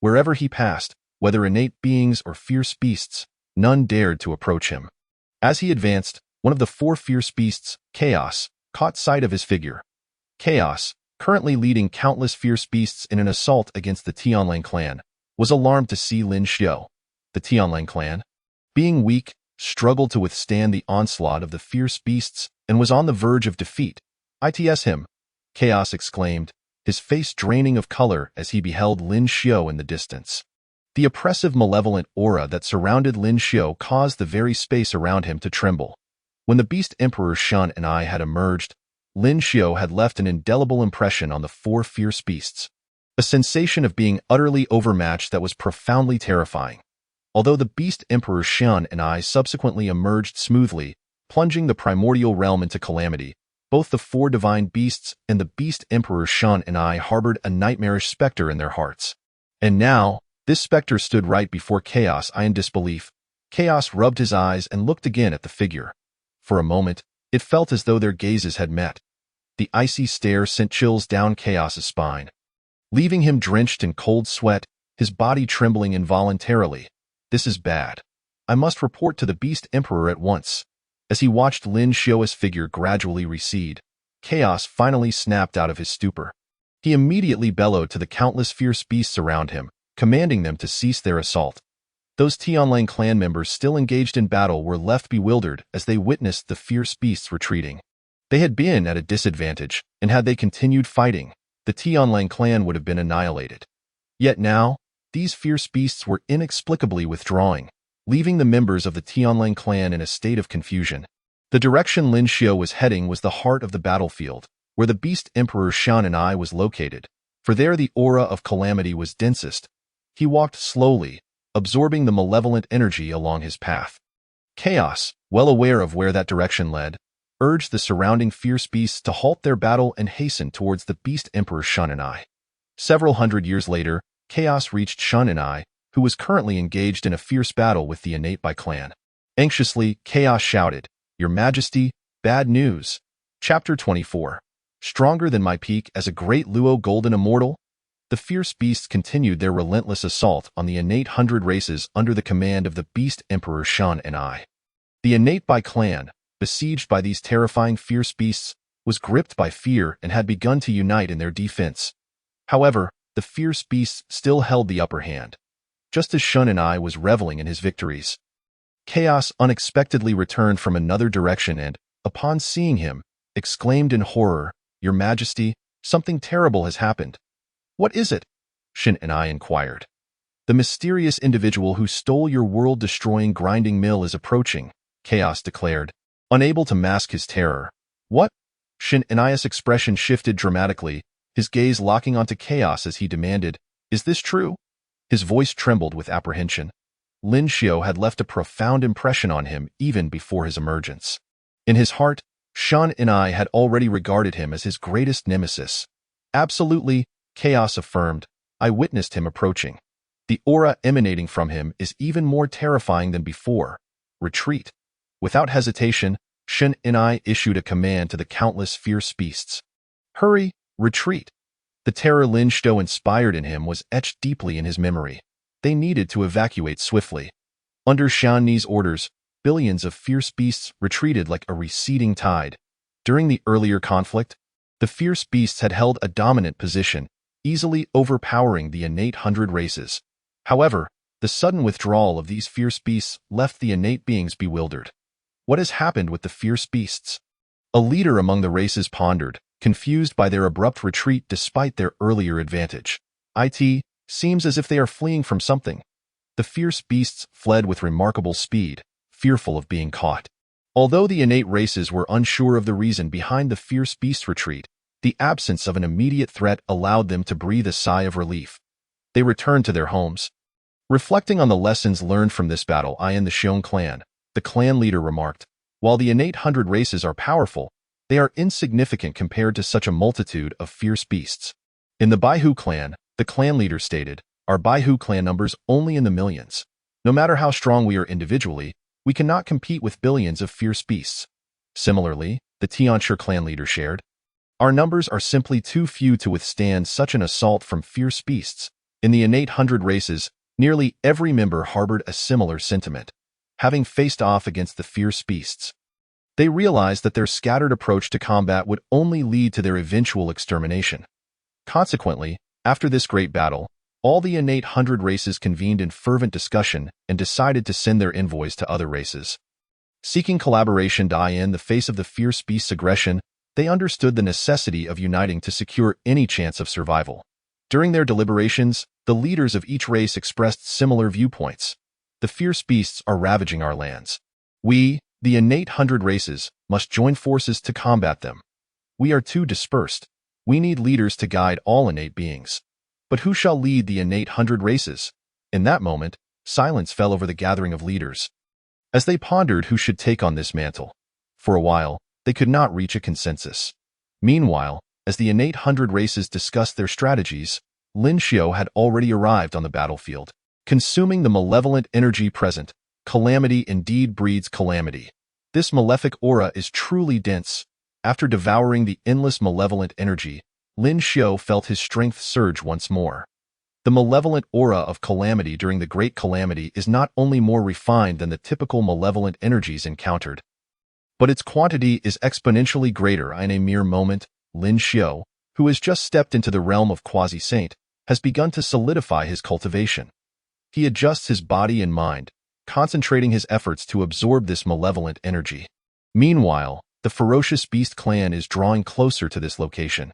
Wherever he passed, whether innate beings or fierce beasts, none dared to approach him. As he advanced, one of the 4 fierce beasts, Chaos, caught sight of his figure. Chaos, currently leading countless fierce beasts in an assault against the Tianlang clan, was alarmed to see Lin Xiao. The Tianlang clan, being weak, struggled to withstand the onslaught of the fierce beasts and was on the verge of defeat. "It's him," Chaos exclaimed, his face draining of color as he beheld Lin Xiao in the distance. The oppressive malevolent aura that surrounded Lin Xiao caused the very space around him to tremble. When the Beast Emperor Shun and I had emerged, Lin Xiao had left an indelible impression on the 4 fierce beasts. A sensation of being utterly overmatched that was profoundly terrifying. Although the Beast Emperor Shun and I subsequently emerged smoothly, plunging the primordial realm into calamity, both the 4 divine beasts and the Beast Emperor Shun and I harbored a nightmarish specter in their hearts. And now, this specter stood right before Chaos. In disbelief, Chaos rubbed his eyes and looked again at the figure. For a moment, it felt as though their gazes had met. The icy stare sent chills down Chaos's spine, leaving him drenched in cold sweat, his body trembling involuntarily. "This is bad. I must report to the Beast Emperor at once." As he watched Lin Xiao's figure gradually recede, Chaos finally snapped out of his stupor. He immediately bellowed to the countless fierce beasts around him, commanding them to cease their assault. Those Tianlang clan members still engaged in battle were left bewildered as they witnessed the fierce beasts retreating. They had been at a disadvantage, and had they continued fighting, the Tianlang clan would have been annihilated. Yet now, these fierce beasts were inexplicably withdrawing, leaving the members of the Tianlang clan in a state of confusion. The direction Lin Xiao was heading was the heart of the battlefield, where the Beast Emperor Shan and I was located, for there the aura of calamity was densest. He walked slowly, absorbing the malevolent energy along his path. Chaos, well aware of where that direction led, urged the surrounding fierce beasts to halt their battle and hasten towards the Beast Emperor Shun and I. Several hundred years later, Chaos reached Shun and I, who was currently engaged in a fierce battle with the Innate Bai clan. Anxiously, Chaos shouted, "Your Majesty, bad news." Chapter 24. Stronger than my peak as a great Luo Golden Immortal? The fierce beasts continued their relentless assault on the innate 100 races under the command of the Beast Emperor Shan and I. The Innate Bai clan, besieged by these terrifying fierce beasts, was gripped by fear and had begun to unite in their defense. However, the fierce beasts still held the upper hand, just as Shun and I was reveling in his victories. Chaos unexpectedly returned from another direction and, upon seeing him, exclaimed in horror, "Your Majesty, something terrible has happened." "What is it?" Shin and I inquired. "The mysterious individual who stole your world-destroying grinding mill is approaching," Chaos declared, unable to mask his terror. "What?" Shin Enias' expression shifted dramatically, his gaze locking onto chaos as he demanded, "Is this true?" His voice trembled with apprehension. Lin Xiao had left a profound impression on him even before his emergence. In his heart, Shan Enai had already regarded him as his greatest nemesis. "Absolutely," Chaos affirmed. "I witnessed him approaching. The aura emanating from him is even more terrifying than before. Retreat." Without hesitation, Shan Enai issued a command to the countless fierce beasts. "Hurry, retreat." The terror Lin Xiao inspired in him was etched deeply in his memory. They needed to evacuate swiftly. Under Shan Ni's orders, billions of fierce beasts retreated like a receding tide. During the earlier conflict, the fierce beasts had held a dominant position, easily overpowering the innate 100 races. However, the sudden withdrawal of these fierce beasts left the innate beings bewildered. What has happened with the fierce beasts? A leader among the races pondered, confused by their abrupt retreat despite their earlier advantage. "It seems as if they are fleeing from something." The fierce beasts fled with remarkable speed, fearful of being caught. Although the innate races were unsure of the reason behind the fierce beast retreat, the absence of an immediate threat allowed them to breathe a sigh of relief. They returned to their homes. Reflecting on the lessons learned from this battle in the Xiong clan, the clan leader remarked, "While the innate 100 races are powerful, they are insignificant compared to such a multitude of fierce beasts." In the Baihu clan, the clan leader stated, "Our Baihu clan numbers only in the millions. No matter how strong we are individually, we cannot compete with billions of fierce beasts." Similarly, the Tianshi clan leader shared, "Our numbers are simply too few to withstand such an assault from fierce beasts." In the innate 100 races, nearly every member harbored a similar sentiment. Having faced off against the fierce beasts, they realized that their scattered approach to combat would only lead to their eventual extermination. Consequently, after this great battle, all the innate 100 races convened in fervent discussion and decided to send their envoys to other races. Seeking collaboration in the face of the fierce beast's aggression, they understood the necessity of uniting to secure any chance of survival. During their deliberations, the leaders of each race expressed similar viewpoints. "The fierce beasts are ravaging our lands. We, the innate 100 races, must join forces to combat them. We are too dispersed. We need leaders to guide all innate beings. But who shall lead the innate 100 races?" In that moment, silence fell over the gathering of leaders, as they pondered who should take on this mantle. For a while, they could not reach a consensus. Meanwhile, as the innate 100 races discussed their strategies, Lin Xiao had already arrived on the battlefield. Consuming the malevolent energy present, calamity indeed breeds calamity. This malefic aura is truly dense. After devouring the endless malevolent energy, Lin Xiao felt his strength surge once more. The malevolent aura of calamity during the Great Calamity is not only more refined than the typical malevolent energies encountered, but its quantity is exponentially greater. In a mere moment, Lin Xiao, who has just stepped into the realm of quasi-saint, has begun to solidify his cultivation. He adjusts his body and mind, concentrating his efforts to absorb this malevolent energy. Meanwhile, the ferocious beast clan is drawing closer to this location.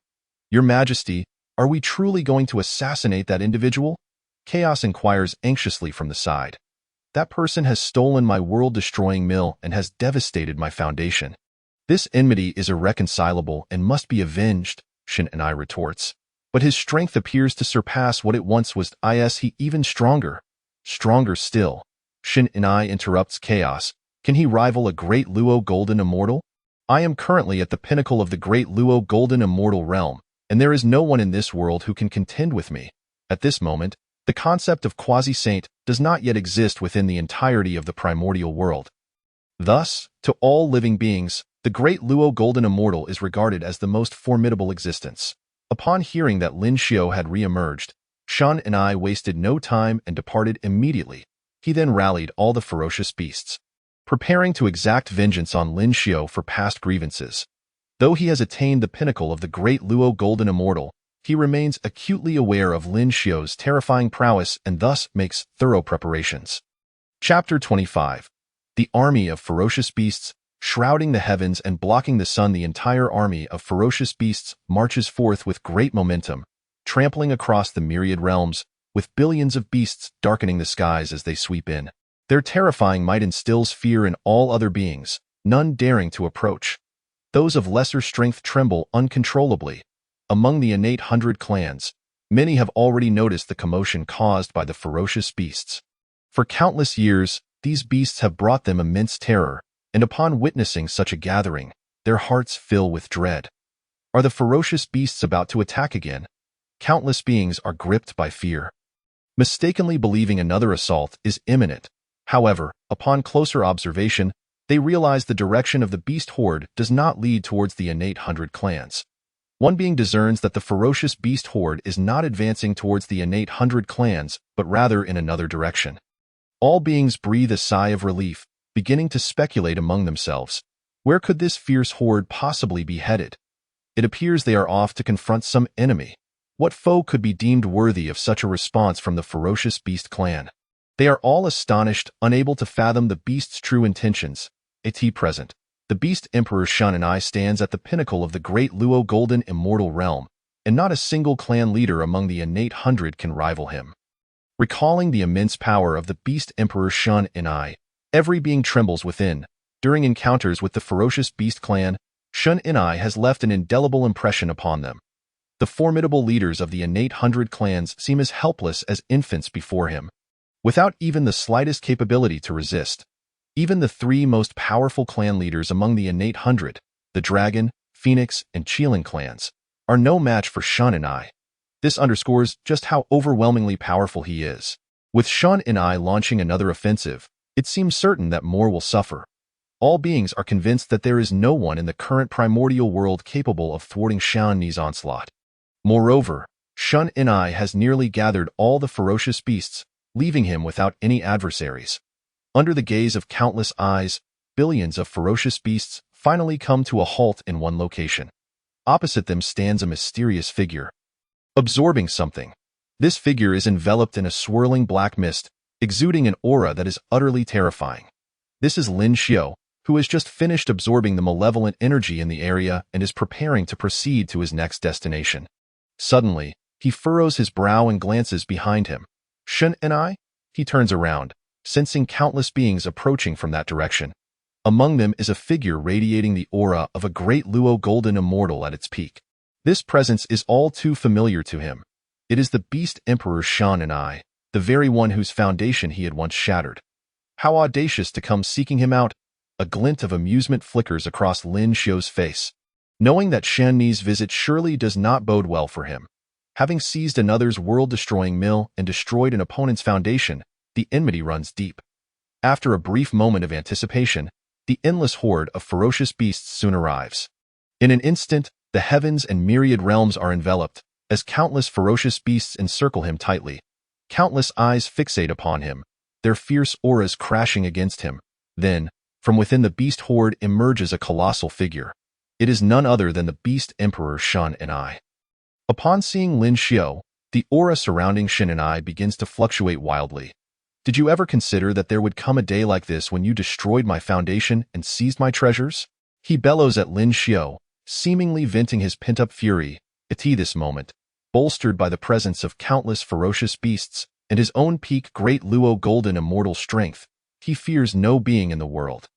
"Your Majesty, are we truly going to assassinate that individual?" Chaos inquires anxiously from the side. "That person has stolen my world-destroying mill and has devastated my foundation. This enmity is irreconcilable and must be avenged," Shin and I retorts. "But his strength appears to surpass what it once was. Is he even stronger?" "Stronger still." Shin and I interrupts Chaos. "Can he rival a Great Luo Golden Immortal? I am currently at the pinnacle of the Great Luo Golden Immortal realm, and there is no one in this world who can contend with me." At this moment, the concept of quasi-saint does not yet exist within the entirety of the primordial world. Thus, to all living beings, the Great Luo Golden Immortal is regarded as the most formidable existence. Upon hearing that Lin Xiao had re-emerged, Shan and I wasted no time and departed immediately. He then rallied all the ferocious beasts, preparing to exact vengeance on Lin Xiao for past grievances. Though he has attained the pinnacle of the Great Luo Golden Immortal, he remains acutely aware of Lin Xiao's terrifying prowess and thus makes thorough preparations. Chapter 25. The Army of Ferocious Beasts. Shrouding the heavens and blocking the sun, the entire army of ferocious beasts marches forth with great momentum, trampling across the myriad realms, with billions of beasts darkening the skies as they sweep in. Their terrifying might instills fear in all other beings, none daring to approach. Those of lesser strength tremble uncontrollably. Among the innate 100 clans, many have already noticed the commotion caused by the ferocious beasts. For countless years, these beasts have brought them immense terror, and upon witnessing such a gathering, their hearts fill with dread. Are the ferocious beasts about to attack again? Countless beings are gripped by fear, mistakenly believing another assault is imminent. However, upon closer observation, they realize the direction of the beast horde does not lead towards the innate 100 clans. One being discerns that the ferocious beast horde is not advancing towards the innate 100 clans, but rather in another direction. All beings breathe a sigh of relief, beginning to speculate among themselves. Where could this fierce horde possibly be headed? It appears they are off to confront some enemy. What foe could be deemed worthy of such a response from the ferocious beast clan? They are all astonished, unable to fathom the beast's true intentions. At present, the beast Emperor Shun and I stands at the pinnacle of the great Luo Golden Immortal Realm, and not a single clan leader among the innate 100 can rival him. Recalling the immense power of the beast Emperor Shun and I, every being trembles within. During encounters with the ferocious beast clan, Shun and I has left an indelible impression upon them. The formidable leaders of the innate 100 clans seem as helpless as infants before him, without even the slightest capability to resist. Even the three most powerful clan leaders among the innate 100, the Dragon, Phoenix, and Qilin clans, are no match for Shun and I. This underscores just how overwhelmingly powerful he is. With Shun and I launching another offensive, it seems certain that more will suffer. All beings are convinced that there is no one in the current primordial world capable of thwarting Shun Ni's onslaught. Moreover, Shun and I has nearly gathered all the ferocious beasts, leaving him without any adversaries. Under the gaze of countless eyes, billions of ferocious beasts finally come to a halt in one location. Opposite them stands a mysterious figure, absorbing something. This figure is enveloped in a swirling black mist, exuding an aura that is utterly terrifying. This is Lin Xiao, who has just finished absorbing the malevolent energy in the area and is preparing to proceed to his next destination. Suddenly, he furrows his brow and glances behind him. Shun and I? He turns around, sensing countless beings approaching from that direction. Among them is a figure radiating the aura of a great Luo Golden Immortal at its peak. This presence is all too familiar to him. It is the beast Emperor Shun and I, the very one whose foundation he had once shattered. How audacious to come seeking him out! A glint of amusement flickers across Lin Xiao's face, knowing that Shan Ni's visit surely does not bode well for him. Having seized another's world-destroying mill and destroyed an opponent's foundation, the enmity runs deep. After a brief moment of anticipation, the endless horde of ferocious beasts soon arrives. In an instant, the heavens and myriad realms are enveloped, as countless ferocious beasts encircle him tightly. Countless eyes fixate upon him, their fierce auras crashing against him. Then, from within the beast horde emerges a colossal figure. It is none other than the beast Emperor Shun and I. Upon seeing Lin Xiao, the aura surrounding Shin and I begins to fluctuate wildly. Did you ever consider that there would come a day like this when you destroyed my foundation and seized my treasures? He bellows at Lin Xiao, seemingly venting his pent-up fury. At this moment, bolstered by the presence of countless ferocious beasts and his own peak great Luo Golden Immortal strength, he fears no being in the world.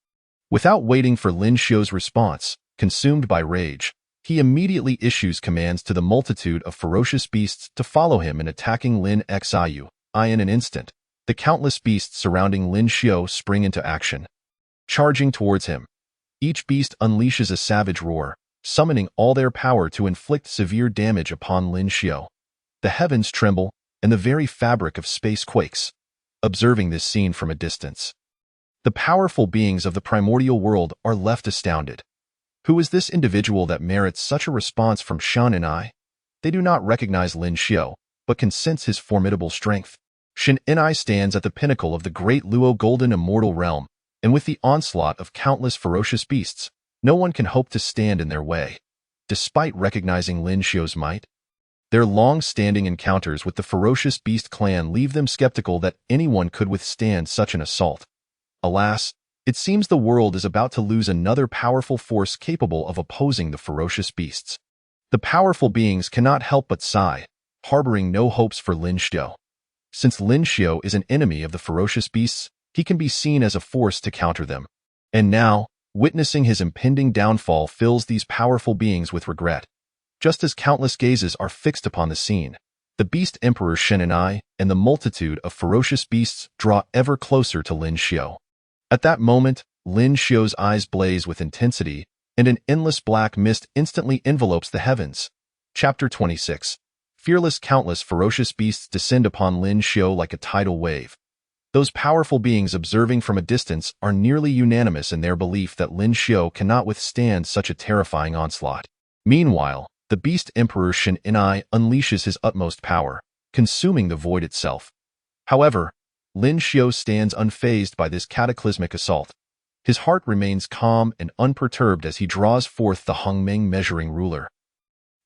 Without waiting for Lin Xiao's response, consumed by rage, he immediately issues commands to the multitude of ferocious beasts to follow him in attacking Lin Xiao. In an instant, the countless beasts surrounding Lin Xiao spring into action, charging towards him. Each beast unleashes a savage roar, summoning all their power to inflict severe damage upon Lin Xiao. The heavens tremble, and the very fabric of space quakes, observing this scene from a distance. The powerful beings of the primordial world are left astounded. Who is this individual that merits such a response from Shun and I? They do not recognize Lin Xiao, but can sense his formidable strength. Shin and I stands at the pinnacle of the great Luo Golden Immortal Realm, and with the onslaught of countless ferocious beasts, no one can hope to stand in their way. Despite recognizing Lin Xiao's might, their long-standing encounters with the ferocious beast clan leave them skeptical that anyone could withstand such an assault. Alas, it seems the world is about to lose another powerful force capable of opposing the ferocious beasts. The powerful beings cannot help but sigh, harboring no hopes for Lin Xiao. Since Lin Xiao is an enemy of the ferocious beasts, he can be seen as a force to counter them. And now, Witnessing his impending downfall fills these powerful beings with regret. Just as countless gazes are fixed upon the scene, the Beast Emperor Shen and I and the multitude of ferocious beasts draw ever closer to Lin Xiu. At that moment, Lin Xiu's eyes blaze with intensity, and an endless black mist instantly envelopes the heavens. Chapter 26. Fearless countless ferocious beasts descend upon Lin Xiu like a tidal wave. Those powerful beings observing from a distance are nearly unanimous in their belief that Lin Xiu cannot withstand such a terrifying onslaught. Meanwhile, the Beast Emperor Shen Inai unleashes his utmost power, consuming the void itself. However, Lin Xiu stands unfazed by this cataclysmic assault. His heart remains calm and unperturbed as he draws forth the Hongmeng measuring ruler.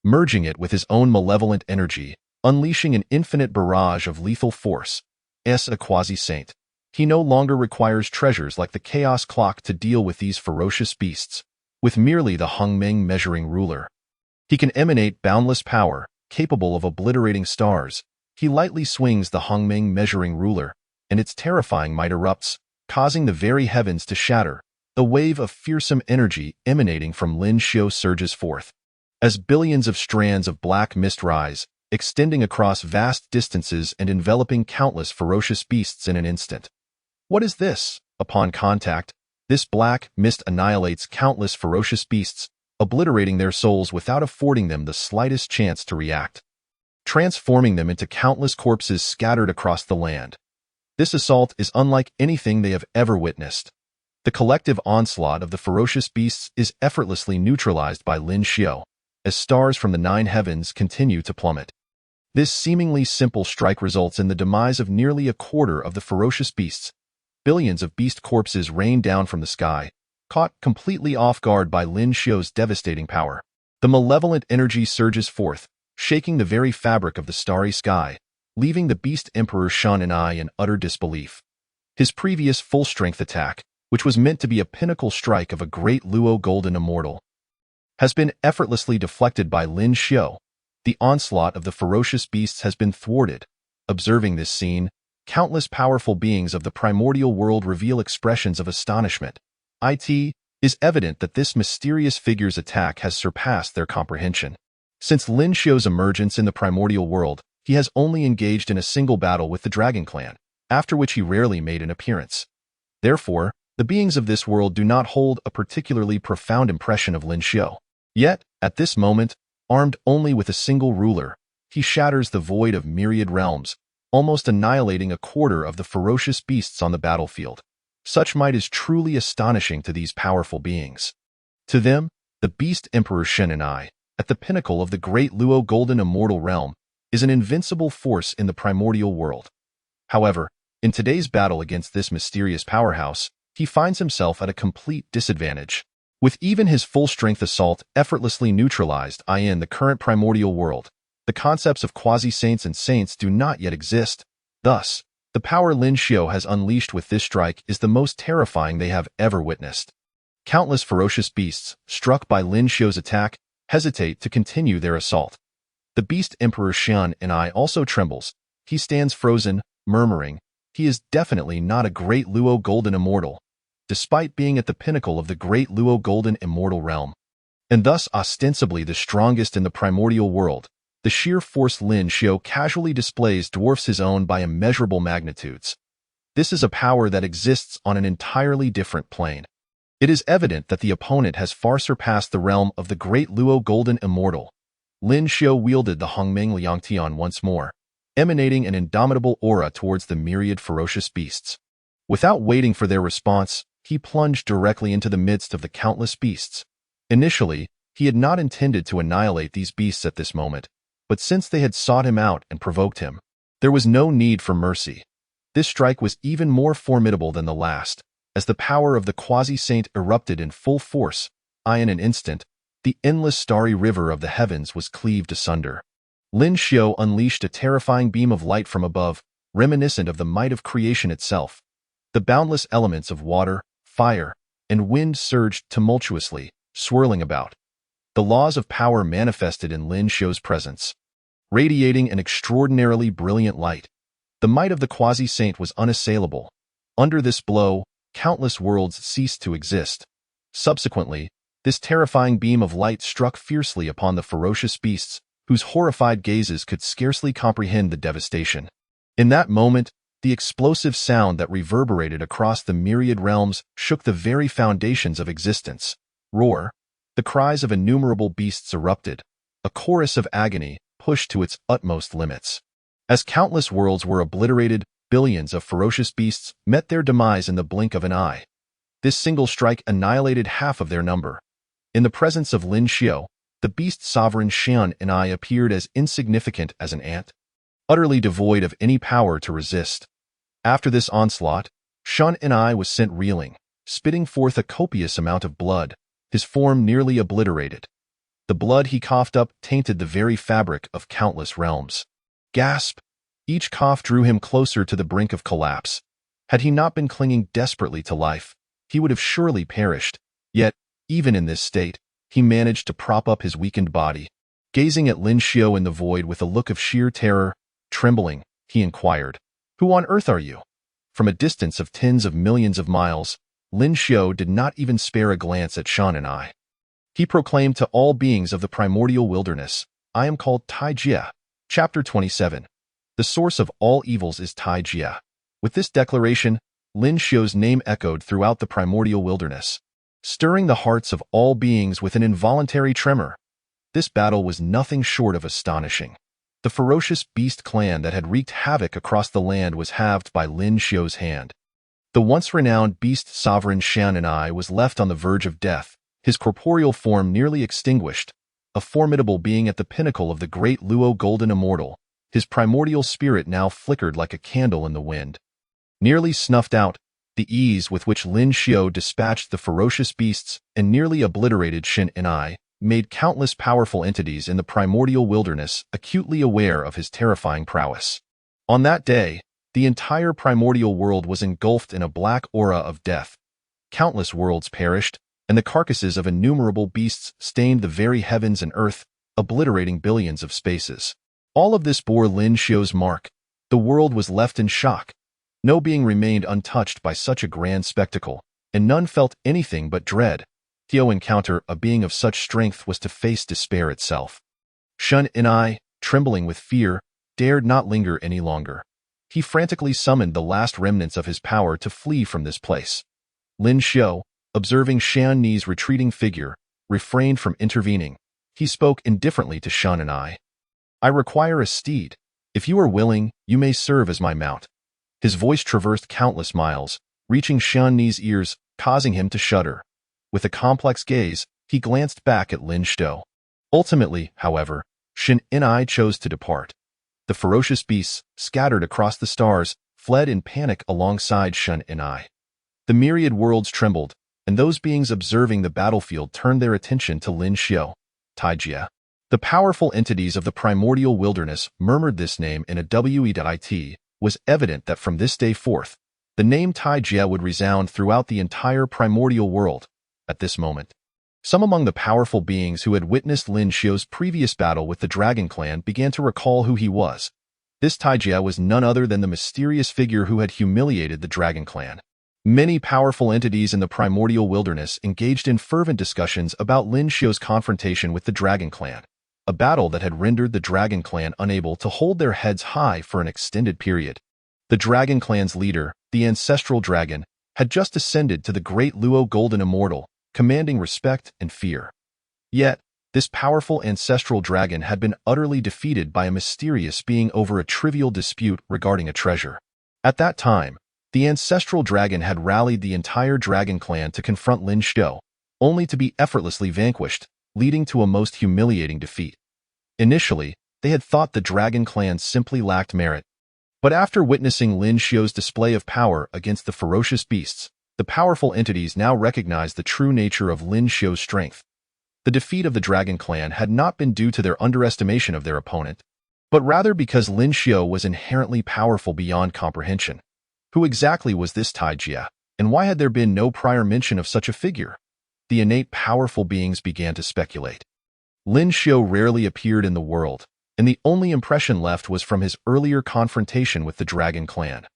Merging it with his own malevolent energy, unleashing an infinite barrage of lethal force, a quasi-saint. He no longer requires treasures like the chaos clock to deal with these ferocious beasts. With merely the Hongmeng measuring ruler, he can emanate boundless power, capable of obliterating stars. He lightly swings the Hongmeng measuring ruler, and its terrifying might erupts, causing the very heavens to shatter. A wave of fearsome energy emanating from Lin Xiu surges forth. As billions of strands of black mist rise, extending across vast distances and enveloping countless ferocious beasts in an instant. What is this? Upon contact, this black mist annihilates countless ferocious beasts, obliterating their souls without affording them the slightest chance to react, transforming them into countless corpses scattered across the land. This assault is unlike anything they have ever witnessed. The collective onslaught of the ferocious beasts is effortlessly neutralized by Lin Xiu, as stars from the 9 heavens continue to plummet. This seemingly simple strike results in the demise of nearly a quarter of the ferocious beasts. Billions of beast corpses rain down from the sky, caught completely off guard by Lin Xiu's devastating power. The malevolent energy surges forth, shaking the very fabric of the starry sky, leaving the Beast Emperor Shen and I in utter disbelief. His previous full-strength attack, which was meant to be a pinnacle strike of a great Luo Golden Immortal, has been effortlessly deflected by Lin Xiu. The onslaught of the ferocious beasts has been thwarted. Observing this scene, countless powerful beings of the primordial world reveal expressions of astonishment. It is evident that this mysterious figure's attack has surpassed their comprehension. Since Lin Xiu's emergence in the primordial world, he has only engaged in a single battle with the Dragon Clan, after which he rarely made an appearance. Therefore, the beings of this world do not hold a particularly profound impression of Lin Xiu. Yet, at this moment, armed only with a single ruler, he shatters the void of myriad realms, almost annihilating a quarter of the ferocious beasts on the battlefield. Such might is truly astonishing to these powerful beings. To them, the Beast Emperor Shen and I, at the pinnacle of the great Luo Golden Immortal realm, is an invincible force in the primordial world. However, in today's battle against this mysterious powerhouse, he finds himself at a complete disadvantage. With even his full-strength assault effortlessly neutralized in the current primordial world, the concepts of quasi-saints and saints do not yet exist. Thus, the power Lin Xiu has unleashed with this strike is the most terrifying they have ever witnessed. Countless ferocious beasts, struck by Lin Xiu's attack, hesitate to continue their assault. The Beast Emperor Shen and I also trembles. He stands frozen, murmuring, he is definitely not a great Luo Golden Immortal, despite being at the pinnacle of the great Luo Golden Immortal realm, and thus ostensibly the strongest in the primordial world. The sheer force Lin Xiu casually displays dwarfs his own by immeasurable magnitudes. This is a power that exists on an entirely different plane. It is evident that the opponent has far surpassed the realm of the great Luo Golden Immortal. Lin Xiu wielded the Hongmeng Liangtian once more, emanating an indomitable aura towards the myriad ferocious beasts. Without waiting for their response, he plunged directly into the midst of the countless beasts. Initially, he had not intended to annihilate these beasts at this moment, but since they had sought him out and provoked him, there was no need for mercy. This strike was even more formidable than the last, as the power of the quasi-saint erupted in full force. In an instant, the endless starry river of the heavens was cleaved asunder. Lin Xiu unleashed a terrifying beam of light from above, reminiscent of the might of creation itself. The boundless elements of water, fire, and wind surged tumultuously, swirling about. The laws of power manifested in Lin Xiu's presence, radiating an extraordinarily brilliant light. The might of the quasi-saint was unassailable. Under this blow, countless worlds ceased to exist. Subsequently, this terrifying beam of light struck fiercely upon the ferocious beasts, whose horrified gazes could scarcely comprehend the devastation. In that moment, the explosive sound that reverberated across the myriad realms shook the very foundations of existence. Roar! The cries of innumerable beasts erupted, a chorus of agony pushed to its utmost limits. As countless worlds were obliterated, billions of ferocious beasts met their demise in the blink of an eye. This single strike annihilated half of their number. In the presence of Lin Xiao, the beast sovereign Xian and I appeared as insignificant as an ant, utterly devoid of any power to resist. After this onslaught, Xian and I was sent reeling, spitting forth a copious amount of blood, his form nearly obliterated. The blood he coughed up tainted the very fabric of countless realms. Gasp! Each cough drew him closer to the brink of collapse. Had he not been clinging desperately to life, he would have surely perished. Yet, even in this state, he managed to prop up his weakened body. Gazing at Lin Xiao in the void with a look of sheer terror, trembling, he inquired, "Who on earth are you?" From a distance of tens of millions of miles, Lin Xiao did not even spare a glance at Shan and I. He proclaimed to all beings of the primordial wilderness, "I am called Tai Jia." Chapter 27. The source of all evils is Tai Jia. With this declaration, Lin Xiao's name echoed throughout the primordial wilderness, stirring the hearts of all beings with an involuntary tremor. This battle was nothing short of astonishing. The ferocious beast clan that had wreaked havoc across the land was halved by Lin Xiao's hand. The once renowned beast sovereign Shan and I was left on the verge of death, his corporeal form nearly extinguished, a formidable being at the pinnacle of the great Luo golden immortal. His primordial spirit now flickered like a candle in the wind. Nearly snuffed out, the ease with which Lin Xiao dispatched the ferocious beasts and nearly obliterated Shin and I made countless powerful entities in the primordial wilderness acutely aware of his terrifying prowess. On that day, the entire primordial world was engulfed in a black aura of death. Countless worlds perished, and the carcasses of innumerable beasts stained the very heavens and earth, obliterating billions of spaces. All of this bore Lin Xiao's mark. The world was left in shock. No being remained untouched by such a grand spectacle, and none felt anything but dread. To encounter a being of such strength was to face despair itself. Shun and I, trembling with fear, dared not linger any longer. He frantically summoned the last remnants of his power to flee from this place. Lin Xiao, observing Shan Ni's retreating figure, refrained from intervening. He spoke indifferently to Shun and I require a steed. If you are willing, you may serve as my mount." His voice traversed countless miles, reaching Shan Ni's ears, causing him to shudder. With a complex gaze, he glanced back at Lin Xiao. Ultimately, however, Shin and I chose to depart. The ferocious beasts, scattered across the stars, fled in panic alongside Shin and I. The myriad worlds trembled, and those beings observing the battlefield turned their attention to Lin Xiao. Tai Jia. The powerful entities of the primordial wilderness murmured this name in a wet. Was evident that from this day forth, the name Tai Jia would resound throughout the entire primordial world. At this moment, some among the powerful beings who had witnessed Lin Xiao's previous battle with the Dragon Clan began to recall who he was. This Tai Jia was none other than the mysterious figure who had humiliated the Dragon Clan. Many powerful entities in the primordial wilderness engaged in fervent discussions about Lin Xiao's confrontation with the Dragon Clan, a battle that had rendered the Dragon Clan unable to hold their heads high for an extended period. The Dragon Clan's leader, the Ancestral Dragon, had just ascended to the great Luo Golden Immortal, commanding respect and fear. Yet, this powerful Ancestral Dragon had been utterly defeated by a mysterious being over a trivial dispute regarding a treasure. At that time, the Ancestral Dragon had rallied the entire Dragon Clan to confront Lin Xiao, only to be effortlessly vanquished, leading to a most humiliating defeat. Initially, they had thought the Dragon Clan simply lacked merit. But after witnessing Lin Xiao's display of power against the ferocious beasts, the powerful entities now recognized the true nature of Lin Xiao's strength. The defeat of the Dragon Clan had not been due to their underestimation of their opponent, but rather because Lin Xiao was inherently powerful beyond comprehension. Who exactly was this Tai Jia, and why had there been no prior mention of such a figure? The innate powerful beings began to speculate. Lin Xiao rarely appeared in the world, and the only impression left was from his earlier confrontation with the Dragon Clan.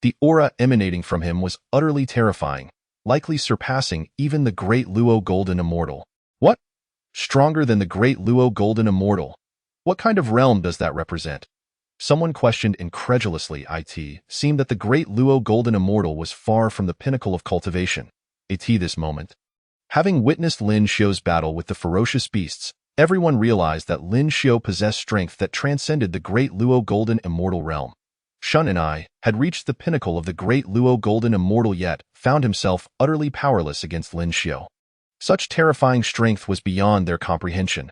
The aura emanating from him was utterly terrifying, likely surpassing even the Great Luo Golden Immortal. What? Stronger than the Great Luo Golden Immortal? What kind of realm does that represent? Someone questioned incredulously. It seemed that the Great Luo Golden Immortal was far from the pinnacle of cultivation. This moment. Having witnessed Lin Xiu's battle with the ferocious beasts, everyone realized that Lin Xiu possessed strength that transcended the Great Luo Golden Immortal realm. Shun and I had reached the pinnacle of the Great Luo Golden Immortal yet found himself utterly powerless against Lin Xiu. Such terrifying strength was beyond their comprehension.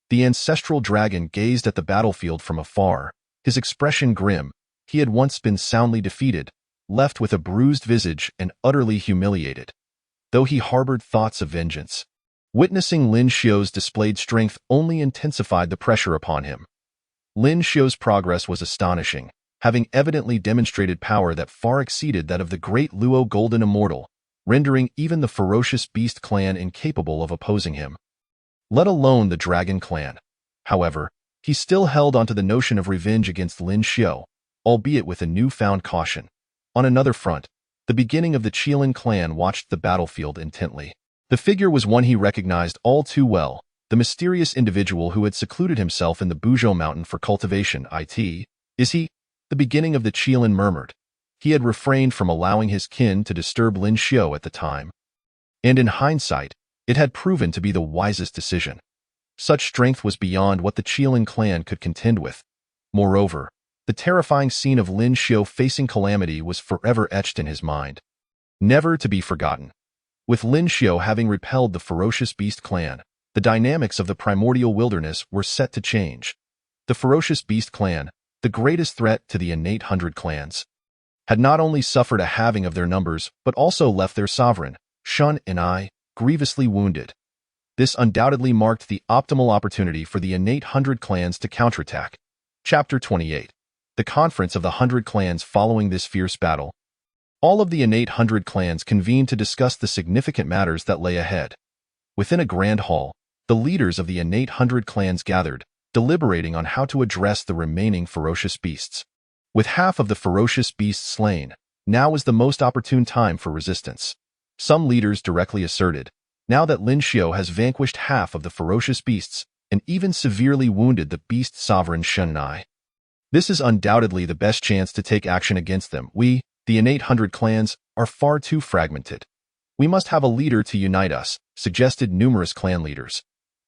The ancestral dragon gazed at the battlefield from afar, his expression grim. He had once been soundly defeated, left with a bruised visage and utterly humiliated, though he harbored thoughts of vengeance. Witnessing Lin Xiu's displayed strength only intensified the pressure upon him. Lin Xiu's progress was astonishing, having evidently demonstrated power that far exceeded that of the Great Luo Golden Immortal, rendering even the ferocious beast clan incapable of opposing him, let alone the dragon clan. However, he still held onto the notion of revenge against Lin Xiu, albeit with a newfound caution. On another front, the beginning of the Qilin clan watched the battlefield intently. The figure was one he recognized all too well, the mysterious individual who had secluded himself in the Buzhou mountain for cultivation. Is he? The beginning of the Qilin murmured. He had refrained from allowing his kin to disturb Lin Xiu at the time, and in hindsight, it had proven to be the wisest decision. Such strength was beyond what the Qilin clan could contend with. Moreover, the terrifying scene of Lin Xiu facing calamity was forever etched in his mind, never to be forgotten. With Lin Xiu having repelled the ferocious beast clan, the dynamics of the primordial wilderness were set to change. The ferocious beast clan, the greatest threat to the innate 100 clans, had not only suffered a halving of their numbers but also left their sovereign, Shun and I, grievously wounded. This undoubtedly marked the optimal opportunity for the innate 100 clans to counterattack. Chapter 28. The Conference of the 100 Clans. Following this fierce battle, all of the innate 100 clans convened to discuss the significant matters that lay ahead. Within a grand hall, the leaders of the innate 100 clans gathered, deliberating on how to address the remaining ferocious beasts. With half of the ferocious beasts slain, now was the most opportune time for resistance. Some leaders directly asserted, now that Lin Xiu has vanquished half of the ferocious beasts and even severely wounded the beast sovereign Shunai, this is undoubtedly the best chance to take action against them. We, the innate 100 clans, are far too fragmented. We must have a leader to unite us, suggested numerous clan leaders.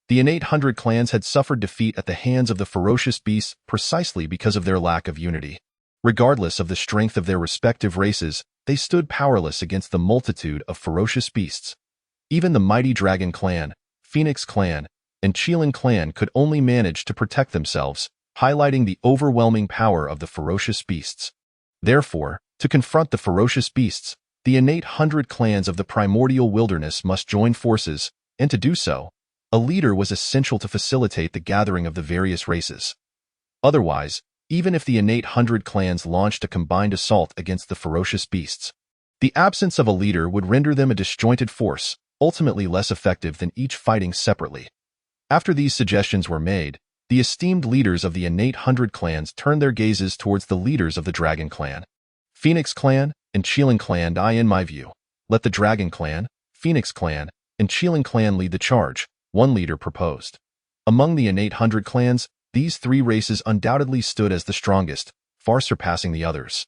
The innate 100 clans had suffered defeat at the hands of the ferocious beasts precisely because of their lack of unity. Regardless of the strength of their respective races, they stood powerless against the multitude of ferocious beasts. Even the mighty Dragon Clan, Phoenix Clan, and Qilin Clan could only manage to protect themselves, highlighting the overwhelming power of the ferocious beasts. Therefore, to confront the ferocious beasts, the innate 100 clans of the primordial wilderness must join forces, and to do so, a leader was essential to facilitate the gathering of the various races. Otherwise, even if the innate 100 clans launched a combined assault against the ferocious beasts, the absence of a leader would render them a disjointed force, ultimately less effective than each fighting separately. After these suggestions were made, the esteemed leaders of the innate 100 clans turned their gazes towards the leaders of the Dragon Clan, Phoenix Clan, and Qilin Clan. In my view, let the Dragon Clan, Phoenix Clan, and Qilin Clan lead the charge, one leader proposed. Among the innate 100 clans, these three races undoubtedly stood as the strongest, far surpassing the others.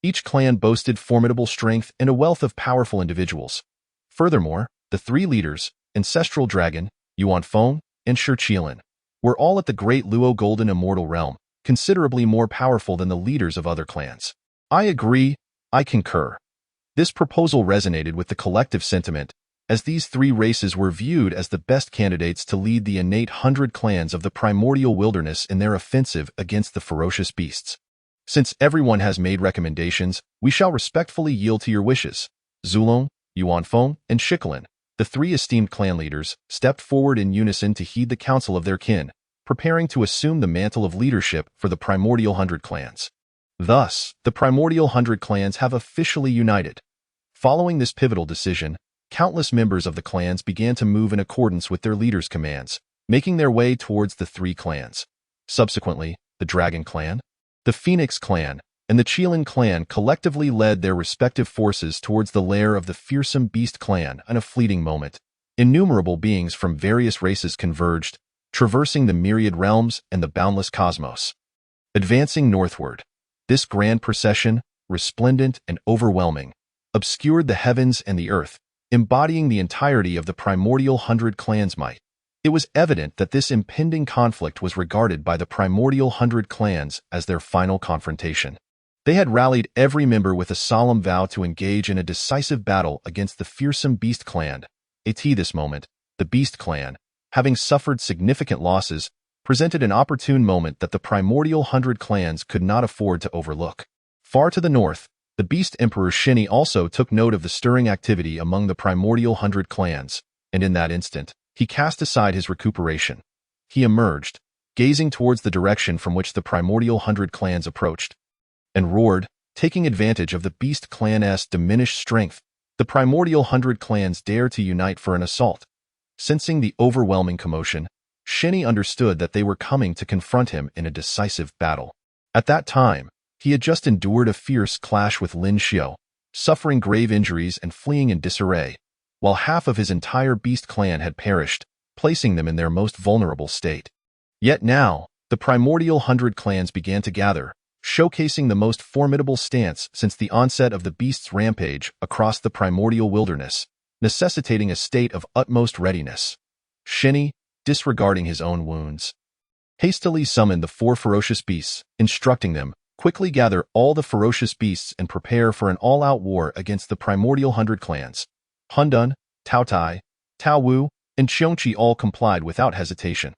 Each clan boasted formidable strength and a wealth of powerful individuals. Furthermore, the three leaders, Ancestral Dragon, Yuan Feng, and Shi Qilin, were all at the Great Luo Golden Immortal Realm, considerably more powerful than the leaders of other clans. I agree, I concur. This proposal resonated with the collective sentiment, as these three races were viewed as the best candidates to lead the innate 100 clans of the primordial wilderness in their offensive against the ferocious beasts. Since everyone has made recommendations, we shall respectfully yield to your wishes. Zulong, Yuan Feng, and Shikolin, the three esteemed clan leaders, stepped forward in unison to heed the counsel of their kin, preparing to assume the mantle of leadership for the primordial 100 clans. Thus, the primordial 100 clans have officially united. Following this pivotal decision, countless members of the clans began to move in accordance with their leaders' commands, making their way towards the three clans. Subsequently, the Dragon Clan, the Phoenix Clan, and the Qilin clan collectively led their respective forces towards the lair of the fearsome Beast clan in a fleeting moment. Innumerable beings from various races converged, traversing the myriad realms and the boundless cosmos. Advancing northward, this grand procession, resplendent and overwhelming, obscured the heavens and the earth, embodying the entirety of the primordial 100 Clans' might. It was evident that this impending conflict was regarded by the primordial 100 Clans as their final confrontation. They had rallied every member with a solemn vow to engage in a decisive battle against the fearsome Beast clan. At this moment, the Beast clan, having suffered significant losses, presented an opportune moment that the primordial 100 Clans could not afford to overlook. Far to the north, the Beast Emperor Shini also took note of the stirring activity among the primordial 100 Clans, and in that instant, he cast aside his recuperation. He emerged, gazing towards the direction from which the primordial 100 Clans approached, and roared, taking advantage of the Beast clan's diminished strength. The primordial 100 Clans dare to unite for an assault. Sensing the overwhelming commotion, Shini understood that they were coming to confront him in a decisive battle. At that time, he had just endured a fierce clash with Lin Xiao, suffering grave injuries and fleeing in disarray, while half of his entire Beast clan had perished, placing them in their most vulnerable state. Yet now, the primordial 100 Clans began to gather, showcasing the most formidable stance since the onset of the Beast's rampage across the primordial wilderness, necessitating a state of utmost readiness. Shini, disregarding his own wounds, hastily summoned the 4 ferocious beasts, instructing them, quickly gather all the ferocious beasts and prepare for an all-out war against the primordial 100 Clans. Hundun, Tao Tai, Tao Wu, and Qiongqi all complied without hesitation.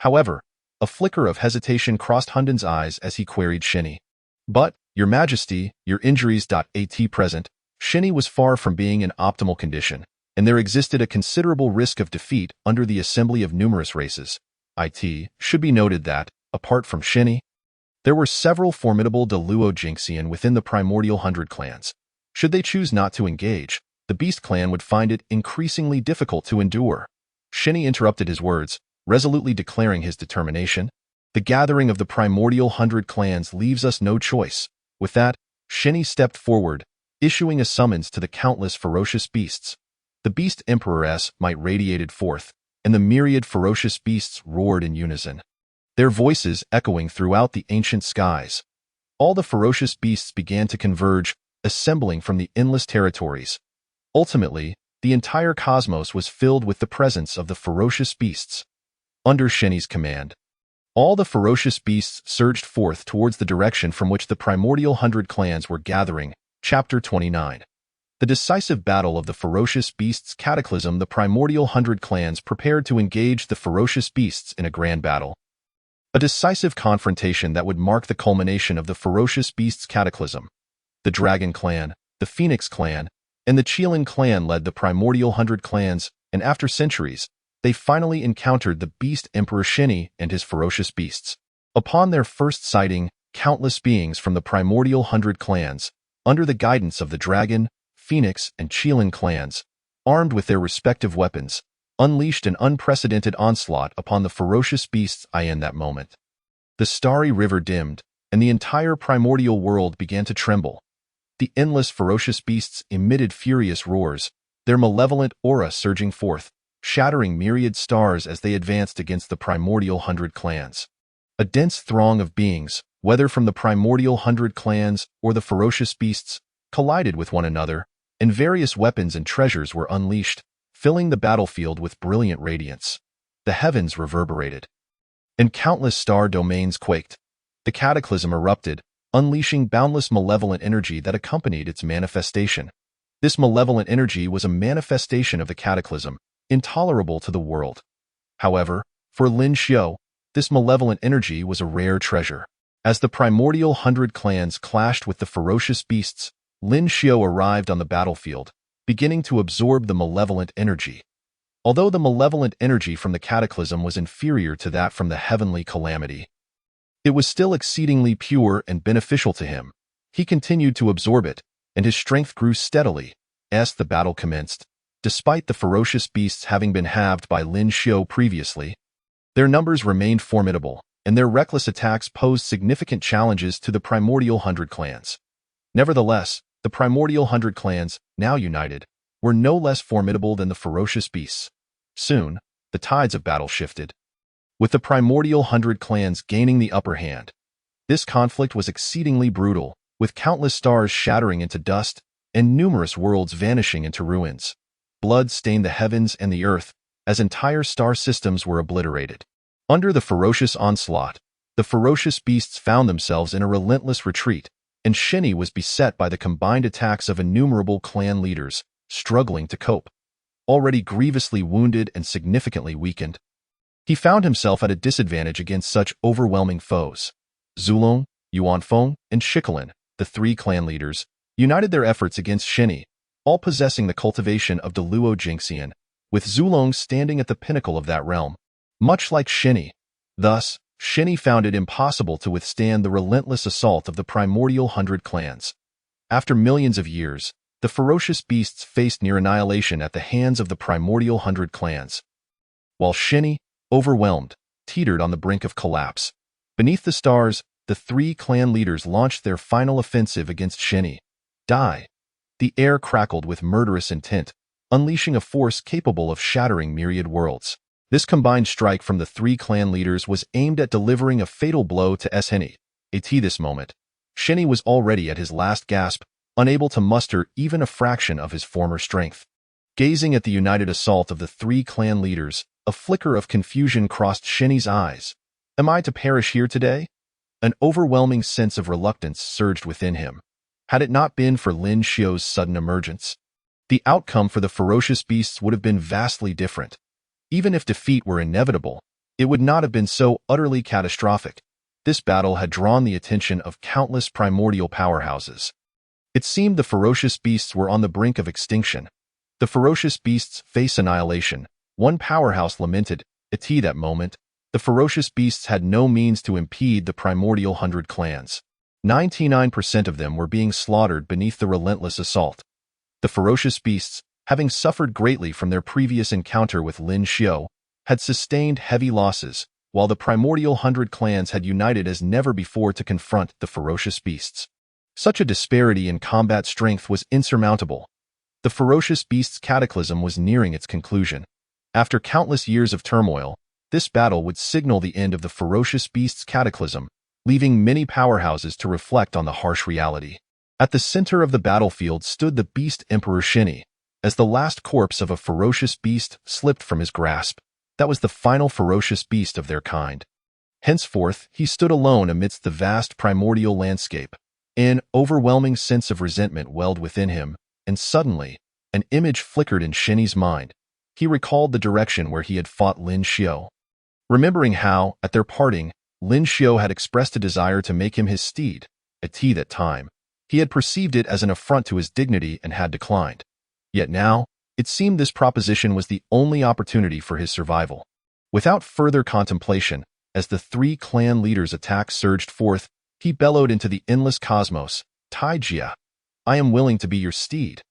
However, a flicker of hesitation crossed Hundun's eyes as he queried Shini. But, Your Majesty, your injuries. At present, Shini was far from being in optimal condition, and there existed a considerable risk of defeat under the assembly of numerous races. It should be noted that, apart from Shini, there were several formidable Deluo Jinxian within the primordial 100 Clans. Should they choose not to engage, the Beast clan would find it increasingly difficult to endure. Shini interrupted his words, resolutely declaring his determination. The gathering of the primordial 100 Clans leaves us no choice. With that, Shini stepped forward, issuing a summons to the countless ferocious beasts. The Beast Emperor's might radiated forth, and the myriad ferocious beasts roared in unison, their voices echoing throughout the ancient skies. All the ferocious beasts began to converge, assembling from the endless territories. Ultimately, the entire cosmos was filled with the presence of the ferocious beasts. Under Shini's command, all the ferocious beasts surged forth towards the direction from which the primordial 100 Clans were gathering. Chapter 29. The decisive battle of the ferocious beasts. Cataclysm. The primordial 100 Clans prepared to engage the ferocious beasts in a grand battle. A decisive confrontation that would mark the culmination of the ferocious beasts' cataclysm. The Dragon Clan, the Phoenix Clan, and the Qilin clan led the primordial 100 Clans, and after centuries, they finally encountered the Beast Emperor Shini and his ferocious beasts. Upon their first sighting, countless beings from the primordial 100 Clans, under the guidance of the Dragon, Phoenix, and Qilin clans, armed with their respective weapons, unleashed an unprecedented onslaught upon the ferocious beasts. In that moment, the starry river dimmed, and the entire primordial world began to tremble. The endless ferocious beasts emitted furious roars, their malevolent aura surging forth, shattering myriad stars as they advanced against the primordial 100 Clans. A dense throng of beings, whether from the primordial 100 Clans or the ferocious beasts, collided with one another, and various weapons and treasures were unleashed, filling the battlefield with brilliant radiance. The heavens reverberated, and countless star domains quaked. The cataclysm erupted, unleashing boundless malevolent energy that accompanied its manifestation. This malevolent energy was a manifestation of the cataclysm, intolerable to the world. However, for Lin Xiao, this malevolent energy was a rare treasure. As the primordial 100 Clans clashed with the ferocious beasts, Lin Xiao arrived on the battlefield, beginning to absorb the malevolent energy. Although the malevolent energy from the cataclysm was inferior to that from the heavenly calamity, it was still exceedingly pure and beneficial to him. He continued to absorb it, and his strength grew steadily as the battle commenced. Despite the ferocious beasts having been halved by Lin Xiao previously, their numbers remained formidable, and their reckless attacks posed significant challenges to the primordial 100 clans. Nevertheless, the primordial 100 clans, now united, were no less formidable than the ferocious beasts. Soon, the tides of battle shifted, with the primordial 100 clans gaining the upper hand. This conflict was exceedingly brutal, with countless stars shattering into dust and numerous worlds vanishing into ruins. Blood stained the heavens and the earth, as entire star systems were obliterated. Under the ferocious onslaught, the ferocious beasts found themselves in a relentless retreat, and Shinny was beset by the combined attacks of innumerable clan leaders, struggling to cope. Already grievously wounded and significantly weakened, he found himself at a disadvantage against such overwhelming foes. Zulong, Yuanfeng, and Shikolin, the three clan leaders, united their efforts against Shinny, all possessing the cultivation of Deluo Jinxian, with Zulong standing at the pinnacle of that realm, much like Shinny. Thus, Shinny found it impossible to withstand the relentless assault of the primordial 100 clans. After millions of years, the ferocious beasts faced near annihilation at the hands of the primordial 100 clans. While Shinny, overwhelmed, teetered on the brink of collapse. Beneath the stars, the three clan leaders launched their final offensive against Shinny. Die! The air crackled with murderous intent, unleashing a force capable of shattering myriad worlds. This combined strike from the three clan leaders was aimed at delivering a fatal blow to Shinny. At this moment, Shinny was already at his last gasp, unable to muster even a fraction of his former strength. Gazing at the united assault of the three clan leaders, a flicker of confusion crossed Shinny's eyes. Am I to perish here today? An overwhelming sense of reluctance surged within him. Had it not been for Lin Xiao's sudden emergence, the outcome for the ferocious beasts would have been vastly different. Even if defeat were inevitable, it would not have been so utterly catastrophic. This battle had drawn the attention of countless primordial powerhouses. It seemed the ferocious beasts were on the brink of extinction. The ferocious beasts face annihilation, one powerhouse lamented. At that moment, the ferocious beasts had no means to impede the primordial 100 clans. 99% of them were being slaughtered beneath the relentless assault. The ferocious beasts, having suffered greatly from their previous encounter with Lin Xiao, had sustained heavy losses, while the primordial 100 clans had united as never before to confront the ferocious beasts. Such a disparity in combat strength was insurmountable. The ferocious beasts' cataclysm was nearing its conclusion. After countless years of turmoil, this battle would signal the end of the ferocious beasts' cataclysm, leaving many powerhouses to reflect on the harsh reality. At the center of the battlefield stood the beast Emperor Shinny. As the last corpse of a ferocious beast slipped from his grasp, that was the final ferocious beast of their kind. Henceforth, he stood alone amidst the vast primordial landscape. An overwhelming sense of resentment welled within him, and suddenly, an image flickered in Shinny's mind. He recalled the direction where he had fought Lin Xiao. Remembering how, at their parting, Lin Xiao had expressed a desire to make him his steed. At that time, he had perceived it as an affront to his dignity and had declined. Yet now, it seemed this proposition was the only opportunity for his survival. Without further contemplation, as the three clan leaders' attacks surged forth, he bellowed into the endless cosmos, "Taijia, I am willing to be your steed."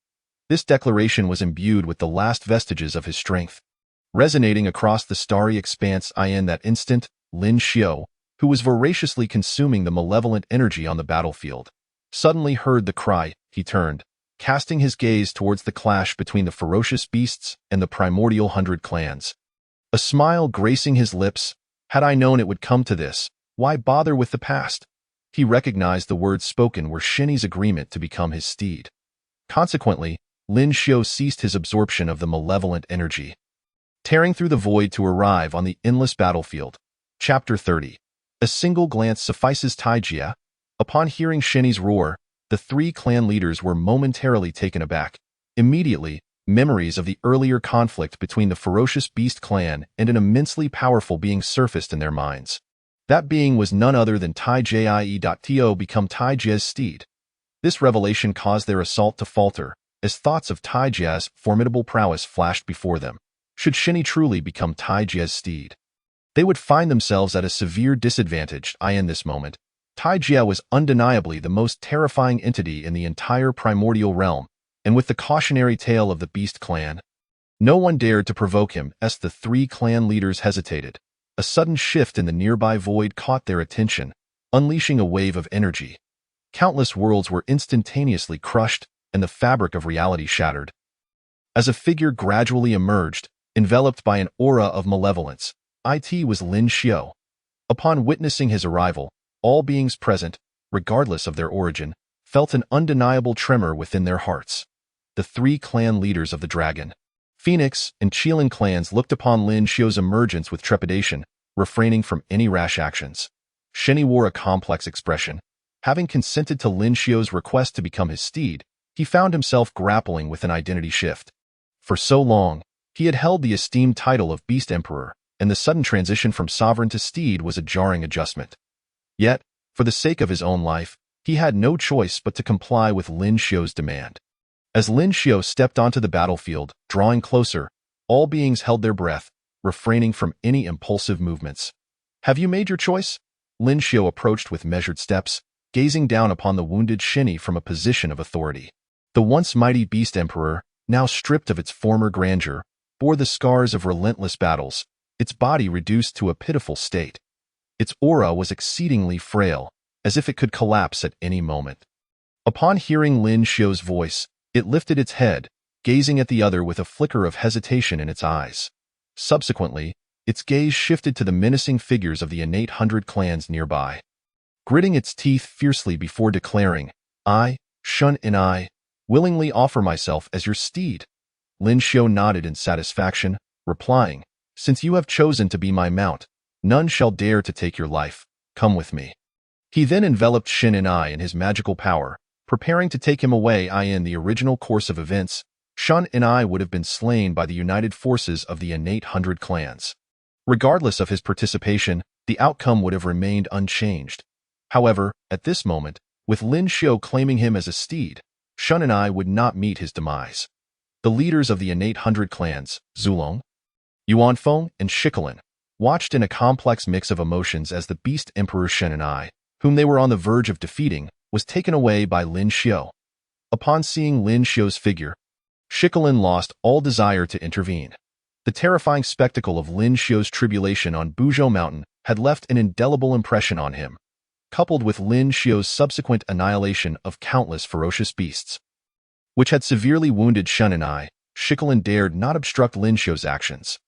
This declaration was imbued with the last vestiges of his strength. Resonating across the starry expanse in that instant, Lin Xiao, who was voraciously consuming the malevolent energy on the battlefield, suddenly heard the cry. He turned, casting his gaze towards the clash between the ferocious beasts and the primordial 100 clans. A smile gracing his lips. Had I known it would come to this, why bother with the past? He recognized the words spoken were Shinny's agreement to become his steed. Consequently, Lin Xiao ceased his absorption of the malevolent energy, tearing through the void to arrive on the endless battlefield. Chapter 30. A single glance suffices. Taijia. Upon hearing Shinny's roar, the three clan leaders were momentarily taken aback. Immediately, memories of the earlier conflict between the ferocious beast clan and an immensely powerful being surfaced in their minds. That being was none other than Taijie.to become Taijia's steed. This revelation caused their assault to falter, as thoughts of Taijia's formidable prowess flashed before them. Should Shinny truly become Taijia's steed, they would find themselves at a severe disadvantage. In this moment, Taijia was undeniably the most terrifying entity in the entire primordial realm, and with the cautionary tale of the beast clan, no one dared to provoke him. As the three clan leaders hesitated, A sudden shift in the nearby void caught their attention, unleashing a wave of energy. Countless worlds were instantaneously crushed, and the fabric of reality shattered. As a figure gradually emerged, enveloped by an aura of malevolence, it was Lin Xiao. Upon witnessing his arrival, all beings present, regardless of their origin, felt an undeniable tremor within their hearts. The three clan leaders of the Dragon, Phoenix, and Qilin clans looked upon Lin Xiao's emergence with trepidation, refraining from any rash actions. Shenny wore a complex expression. Having consented to Lin Xiao's request to become his steed, he found himself grappling with an identity shift. For so long, he had held the esteemed title of Beast Emperor, and the sudden transition from sovereign to steed was a jarring adjustment. Yet, for the sake of his own life, he had no choice but to comply with Lin Xiao's demand. As Lin Xiao stepped onto the battlefield, drawing closer, all beings held their breath, refraining from any impulsive movements. "Have you made your choice?" Lin Xiao approached with measured steps, gazing down upon the wounded Shenny from a position of authority. The once mighty Beast Emperor, now stripped of its former grandeur, bore the scars of relentless battles, its body reduced to a pitiful state. Its aura was exceedingly frail, as if it could collapse at any moment. Upon hearing Lin Xiao's voice, it lifted its head, gazing at the other with a flicker of hesitation in its eyes. Subsequently, its gaze shifted to the menacing figures of the innate 100 clans nearby. Gritting its teeth fiercely before declaring, "I, Shun and I, willingly offer myself as your steed." Lin Xiao nodded in satisfaction, replying, "Since you have chosen to be my mount, none shall dare to take your life. Come with me." He then enveloped Shin and I in his magical power, preparing to take him away. In the original course of events, Shun and I would have been slain by the united forces of the innate 100 clans. Regardless of his participation, the outcome would have remained unchanged. However, at this moment, with Lin Xiao claiming him as a steed, Shun and I would not meet his demise. The leaders of the innate 100 clans, Zulong, Yuanfeng, and Shikolin, watched in a complex mix of emotions as the Beast Emperor Shen and I, whom they were on the verge of defeating, was taken away by Lin Xiao. Upon seeing Lin Xiao's figure, Shikolin lost all desire to intervene. The terrifying spectacle of Lin Xiao's tribulation on Buzhou Mountain had left an indelible impression on him, coupled with Lin Xiao's subsequent annihilation of countless ferocious beasts, which had severely wounded Shun and I. Shikolin dared not obstruct Lin Xiao's actions.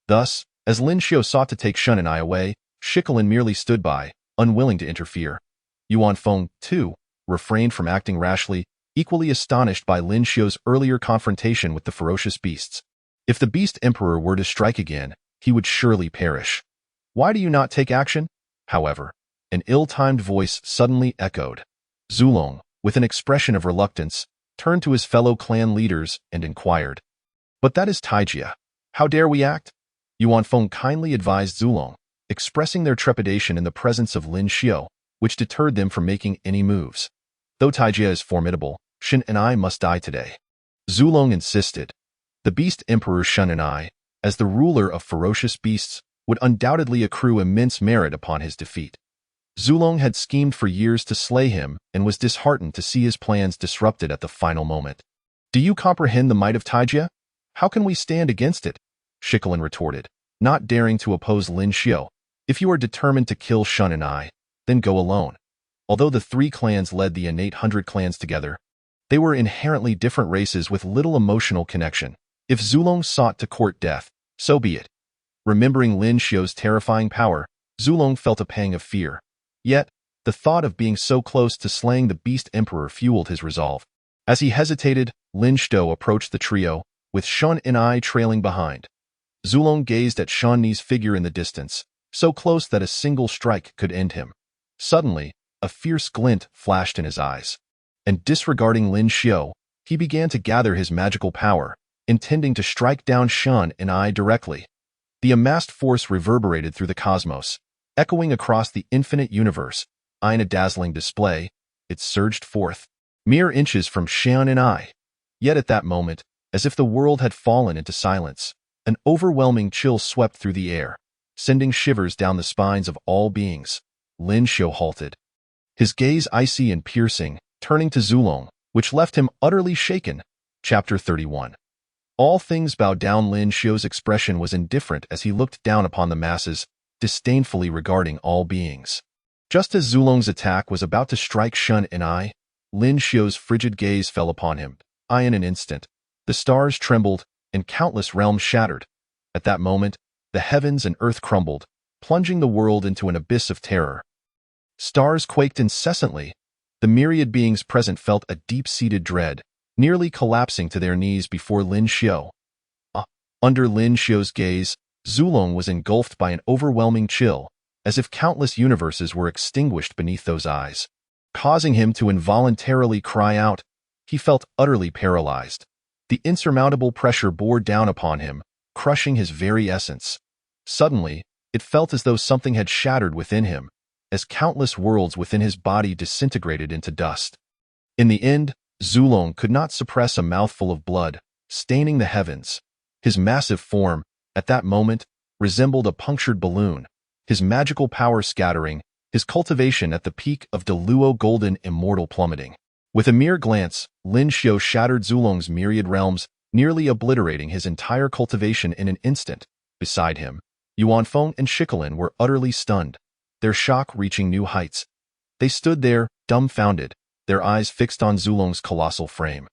Thus, as Lin Xiao sought to take Shun and I away, Shikolin merely stood by, unwilling to interfere. Yuanfeng, too, refrained from acting rashly, equally astonished by Lin Xiao's earlier confrontation with the ferocious beasts. If the Beast Emperor were to strike again, he would surely perish. "Why do you not take action?" However, an ill-timed voice suddenly echoed. Zulong, with an expression of reluctance, turned to his fellow clan leaders and inquired, "But that is Taijia. How dare we act?" Yuanfeng kindly advised Zulong, expressing their trepidation in the presence of Lin Xiao, which deterred them from making any moves. "Though Taijia is formidable, Shin and I must die today." Zulong insisted. The Beast Emperor Shun and I, as the ruler of ferocious beasts, would undoubtedly accrue immense merit upon his defeat. Zulong had schemed for years to slay him and was disheartened to see his plans disrupted at the final moment. "Do you comprehend the might of Taijia? How can we stand against it?" Shikolin retorted, not daring to oppose Lin Xiao. "If you are determined to kill Shun and I, then go alone." Although the three clans led the innate 100 clans together, they were inherently different races with little emotional connection. If Zulong sought to court death, so be it. Remembering Lin Xiao's terrifying power, Zulong felt a pang of fear. Yet, the thought of being so close to slaying the Beast Emperor fueled his resolve. As he hesitated, Lin Xiao approached the trio, with Shun and I trailing behind. Zulong gazed at Shun Ni's figure in the distance, so close that a single strike could end him. Suddenly, a fierce glint flashed in his eyes, and disregarding Lin Xiao, he began to gather his magical power, intending to strike down Shun and I directly. The amassed force reverberated through the cosmos, echoing across the infinite universe. In a dazzling display, it surged forth, mere inches from Shun and I. Yet at that moment, as if the world had fallen into silence, an overwhelming chill swept through the air, sending shivers down the spines of all beings. Lin Xiao halted, his gaze icy and piercing, turning to Zulong, which left him utterly shaken. Chapter 31. All things bowed down. Lin Xiao's expression was indifferent as he looked down upon the masses, disdainfully regarding all beings. Just as Zulong's attack was about to strike Shun and I, Lin Xiu's frigid gaze fell upon him. In an instant, the stars trembled and countless realms shattered. At that moment, the heavens and earth crumbled, plunging the world into an abyss of terror. Stars quaked incessantly. The myriad beings present felt a deep-seated dread, nearly collapsing to their knees before Lin Xiu. Under Lin Xiu's gaze, Zulong was engulfed by an overwhelming chill, as if countless universes were extinguished beneath those eyes. Causing him to involuntarily cry out, he felt utterly paralyzed. The insurmountable pressure bore down upon him, crushing his very essence. Suddenly, it felt as though something had shattered within him, as countless worlds within his body disintegrated into dust. In the end, Zulong could not suppress a mouthful of blood, staining the heavens. His massive form, at that moment, resembled a punctured balloon, his magical power scattering, his cultivation at the peak of Deluo golden immortal plummeting. With a mere glance, Lin Xiu shattered Zulong's myriad realms, nearly obliterating his entire cultivation in an instant. Beside him, Yuanfeng and Shikolin were utterly stunned, their shock reaching new heights. They stood there, dumbfounded, their eyes fixed on Zulong's colossal frame.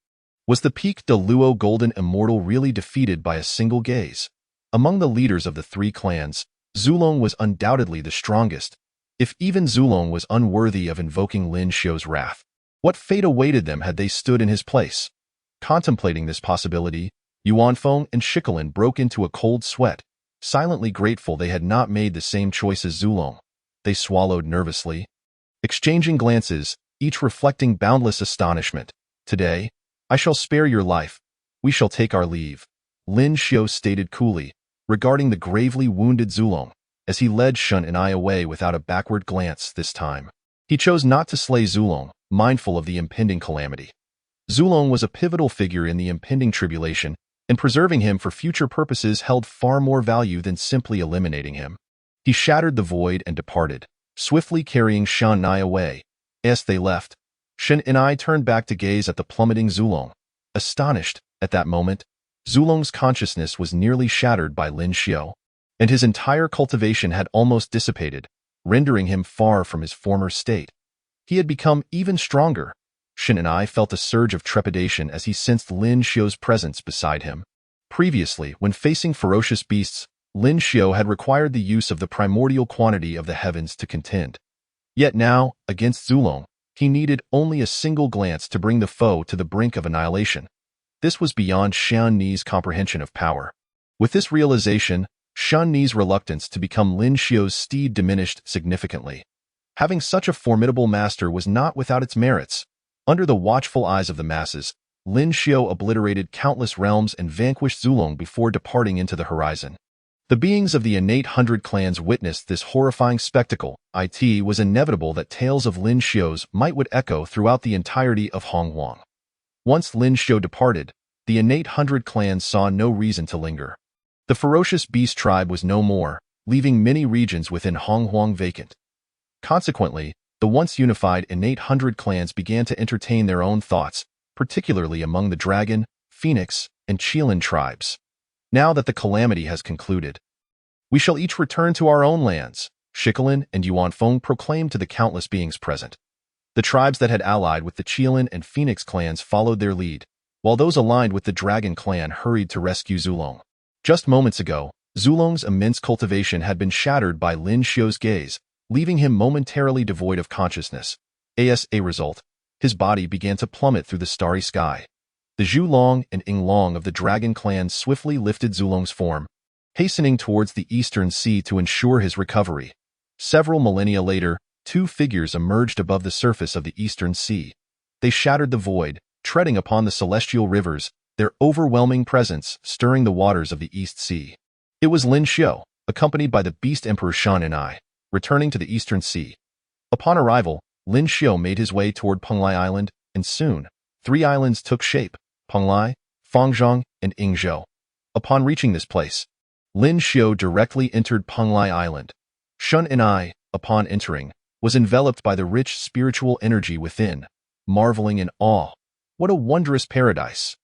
Was the peak Deluo golden immortal really defeated by a single gaze? Among the leaders of the three clans, Zulong was undoubtedly the strongest, if even Zulong was unworthy of invoking Lin Xiu's wrath. What fate awaited them had they stood in his place? Contemplating this possibility, Yuanfeng and Shikolin broke into a cold sweat, silently grateful they had not made the same choice as Zulong. They swallowed nervously, exchanging glances, each reflecting boundless astonishment. Today, I shall spare your life. We shall take our leave, Lin Xiu stated coolly, regarding the gravely wounded Zulong, as he led Shun and I away without a backward glance this time. He chose not to slay Zulong, mindful of the impending calamity. Zulong was a pivotal figure in the impending tribulation, and preserving him for future purposes held far more value than simply eliminating him. He shattered the void and departed, swiftly carrying Shun and I away. As they left, Shun and I turned back to gaze at the plummeting Zulong. Astonished, at that moment, Zulong's consciousness was nearly shattered by Lin Xiu, and his entire cultivation had almost dissipated, rendering him far from his former state. He had become even stronger. Shin and I felt a surge of trepidation as he sensed Lin Xiu's presence beside him. Previously, when facing ferocious beasts, Lin Xiu had required the use of the primordial quantity of the heavens to contend. Yet now, against Zulong, he needed only a single glance to bring the foe to the brink of annihilation. This was beyond Shan Ni's comprehension of power. With this realization, Shan Ni's reluctance to become Lin Xiu's steed diminished significantly. Having such a formidable master was not without its merits. Under the watchful eyes of the masses, Lin Xiu obliterated countless realms and vanquished Zulong before departing into the horizon. The beings of the innate 100 clans witnessed this horrifying spectacle. It was inevitable that tales of Lin Xiu's might would echo throughout the entirety of Honghuang. Once Lin Xiu departed, the innate 100 clans saw no reason to linger. The ferocious beast tribe was no more, leaving many regions within Honghuang vacant. Consequently, the once unified innate 100 clans began to entertain their own thoughts, particularly among the Dragon, Phoenix, and Qilin tribes. Now that the calamity has concluded, we shall each return to our own lands, Shikolin and Yuanfeng proclaimed to the countless beings present. The tribes that had allied with the Qilin and Phoenix clans followed their lead, while those aligned with the Dragon clan hurried to rescue Zulong. Just moments ago, Zulong's immense cultivation had been shattered by Lin Xiu's gaze, leaving him momentarily devoid of consciousness. As a result, his body began to plummet through the starry sky. The Zhu Long and Ying Long of the Dragon clan swiftly lifted Zulong's form, hastening towards the eastern sea to ensure his recovery. Several millennia later, two figures emerged above the surface of the eastern sea. They shattered the void, treading upon the celestial rivers, their overwhelming presence stirring the waters of the East Sea. It was Lin Xiu, accompanied by the Beast Emperor Shan and I, returning to the Eastern Sea. Upon arrival, Lin Xiu made his way toward Penglai Island, and soon, 3 islands took shape: Penglai, Fangzhong, and Yingzhou. Upon reaching this place, Lin Xiu directly entered Penglai Island. Shun and I, upon entering, was enveloped by the rich spiritual energy within, marveling in awe. What a wondrous paradise!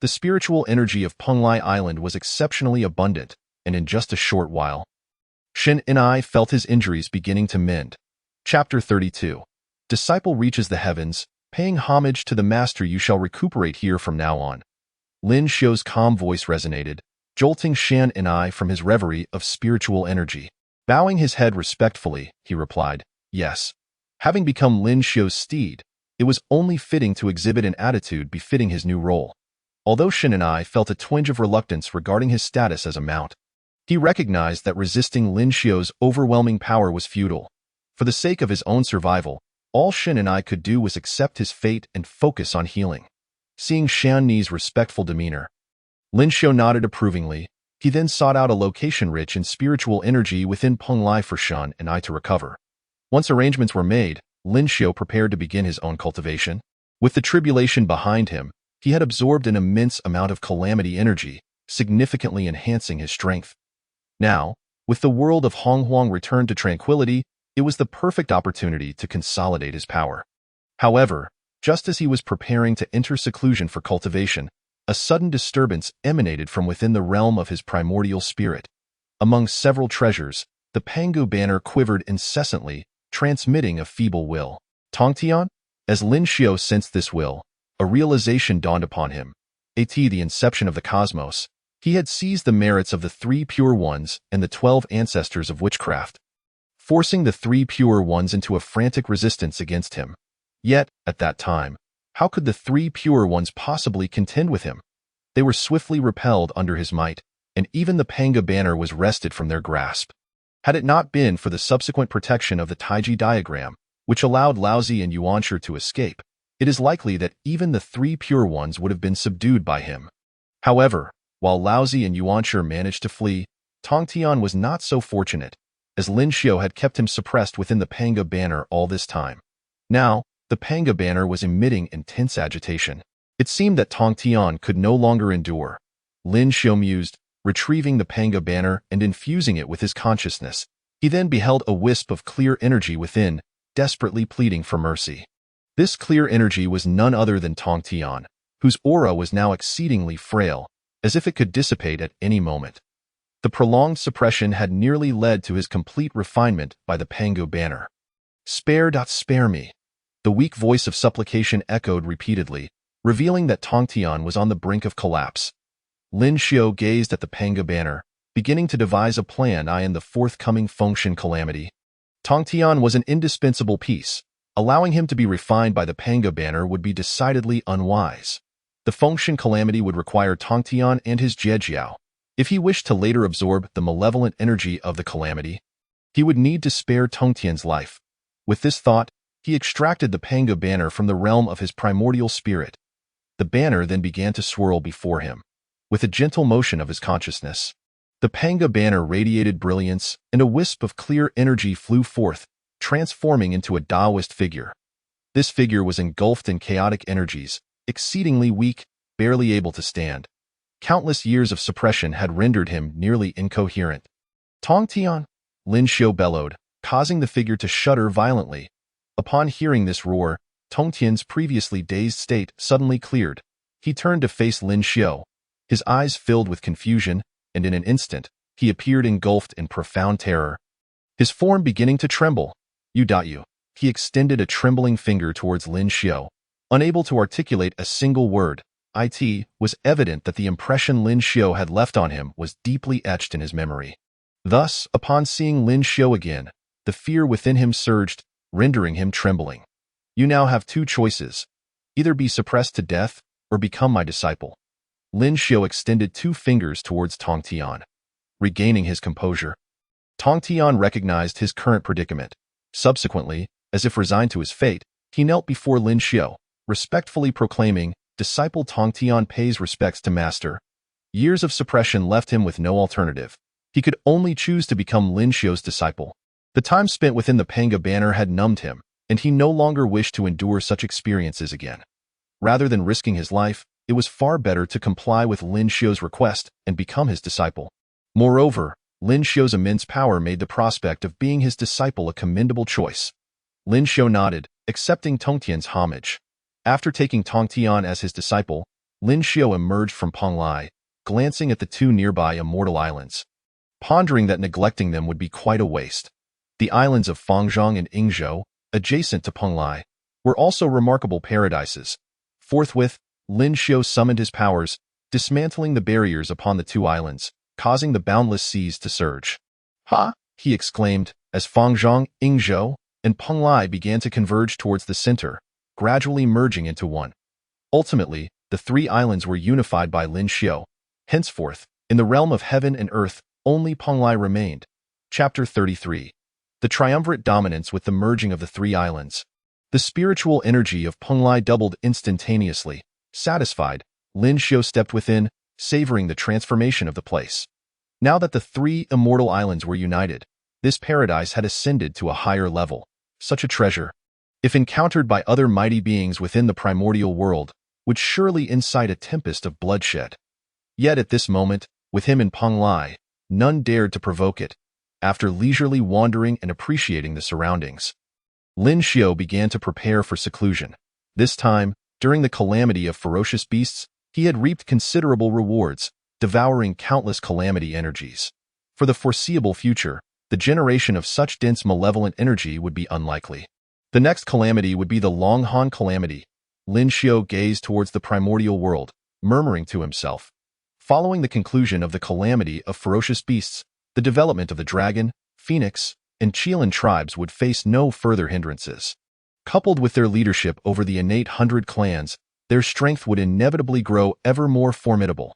The spiritual energy of Penglai Island was exceptionally abundant, and in just a short while, Shen and I felt his injuries beginning to mend. Chapter 32. Disciple reaches the heavens, paying homage to the master. You shall recuperate here from now on. Lin Xiu's calm voice resonated, jolting Shen and I from his reverie of spiritual energy. Bowing his head respectfully, he replied, yes. Having become Lin Xiu's steed, it was only fitting to exhibit an attitude befitting his new role. Although Shen and I felt a twinge of reluctance regarding his status as a mount, he recognized that resisting Lin Xiu's overwhelming power was futile. For the sake of his own survival, all Shen and I could do was accept his fate and focus on healing. Seeing Shan Ni's respectful demeanor, Lin Xiu nodded approvingly. He then sought out a location rich in spiritual energy within Pangu for Shan and I to recover. Once arrangements were made, Lin Xiu prepared to begin his own cultivation. With the tribulation behind him, he had absorbed an immense amount of calamity energy, significantly enhancing his strength. Now, with the world of Honghuang returned to tranquility, it was the perfect opportunity to consolidate his power. However, just as he was preparing to enter seclusion for cultivation, a sudden disturbance emanated from within the realm of his primordial spirit. Among several treasures, the Pangu banner quivered incessantly, transmitting a feeble will. Tongtian? As Lin Xiu sensed this will, a realization dawned upon him. The inception of the cosmos. He had seized the merits of the 3 pure ones and the 12 ancestors of witchcraft, forcing the 3 pure ones into a frantic resistance against him. Yet, at that time, how could the 3 pure ones possibly contend with him? They were swiftly repelled under his might, and even the Pangu banner was wrested from their grasp. Had it not been for the subsequent protection of the Taiji diagram, which allowed Laozi and Yuanshi to escape, it is likely that even the 3 pure ones would have been subdued by him. However, while Laozi and Yuanshi managed to flee, Tongtian was not so fortunate, as Lin Xiu had kept him suppressed within the Pangu banner all this time. Now, the Pangu banner was emitting intense agitation. It seemed that Tongtian could no longer endure. Lin Xiu mused, retrieving the Pangu banner and infusing it with his consciousness. He then beheld a wisp of clear energy within, desperately pleading for mercy. This clear energy was none other than Tongtian, whose aura was now exceedingly frail, as if it could dissipate at any moment. The prolonged suppression had nearly led to his complete refinement by the Pangu banner. Spare me. The weak voice of supplication echoed repeatedly, revealing that Tongtian was on the brink of collapse. Lin Xiu gazed at the Pangu banner, beginning to devise a plan in the forthcoming Fengshen calamity. Tongtian was an indispensable piece. Allowing him to be refined by the Pangu banner would be decidedly unwise. The Fengshen calamity would require Tongtian and his Jiejiao. If he wished to later absorb the malevolent energy of the calamity, he would need to spare Tongtian's life. With this thought, he extracted the Pangu banner from the realm of his primordial spirit. The banner then began to swirl before him, with a gentle motion of his consciousness. The Pangu banner radiated brilliance, and a wisp of clear energy flew forth, transforming into a Taoist figure. This figure was engulfed in chaotic energies, exceedingly weak, barely able to stand. Countless years of suppression had rendered him nearly incoherent. Tongtian! Lin Xiu bellowed, causing the figure to shudder violently. Upon hearing this roar, Tongtian's previously dazed state suddenly cleared. He turned to face Lin Xiu, his eyes filled with confusion, and in an instant, he appeared engulfed in profound terror. His form beginning to tremble. You. He extended a trembling finger towards Lin Xiu. Unable to articulate a single word, it was evident that the impression Lin Xiu had left on him was deeply etched in his memory. Thus, upon seeing Lin Xiu again, the fear within him surged, rendering him trembling. You now have 2 choices. Either be suppressed to death, or become my disciple. Lin Xiu extended 2 fingers towards Tongtian. Regaining his composure, Tongtian recognized his current predicament. Subsequently, as if resigned to his fate, he knelt before Lin Xiu, respectfully proclaiming, "Disciple Tongtian pays respects to master." Years of suppression left him with no alternative. He could only choose to become Lin Xiu's disciple. The time spent within the Pangu banner had numbed him, and he no longer wished to endure such experiences again. Rather than risking his life, it was far better to comply with Lin Xiu's request and become his disciple. Moreover, Lin Xiu's immense power made the prospect of being his disciple a commendable choice. Lin Xiu nodded, accepting Tongtian's homage. After taking Tongtian as his disciple, Lin Xiu emerged from Pangu, glancing at the 2 nearby immortal islands. pondering that neglecting them would be quite a waste. The islands of Fangzhong and Yingzhou, adjacent to Penglai, were also remarkable paradises. Forthwith, Lin Xiu summoned his powers, dismantling the barriers upon the two islands, causing the boundless seas to surge. "Ha!" he exclaimed, as Fangzhong, Yingzhou, and Penglai began to converge towards the center, gradually merging into one. Ultimately, the three islands were unified by Lin Xiu. Henceforth, in the realm of heaven and earth, only Penglai remained. Chapter 33. The triumvirate dominance with the merging of the three islands. The spiritual energy of Penglai doubled instantaneously. Satisfied, Lin Xiu stepped within, savoring the transformation of the place. Now that the three immortal islands were united, this paradise had ascended to a higher level. Such a treasure, if encountered by other mighty beings within the primordial world, would surely incite a tempest of bloodshed. Yet at this moment, with him in Penglai, none dared to provoke it. After leisurely wandering and appreciating the surroundings, Lin Xiu began to prepare for seclusion. This time, during the calamity of ferocious beasts, he had reaped considerable rewards, devouring countless calamity energies. For the foreseeable future, the generation of such dense malevolent energy would be unlikely. The next calamity would be the Longhan calamity. Lin Xiu gazed towards the primordial world, murmuring to himself. Following the conclusion of the calamity of ferocious beasts, the development of the dragon, phoenix, and Qilin tribes would face no further hindrances. Coupled with their leadership over the innate 100 clans, their strength would inevitably grow ever more formidable.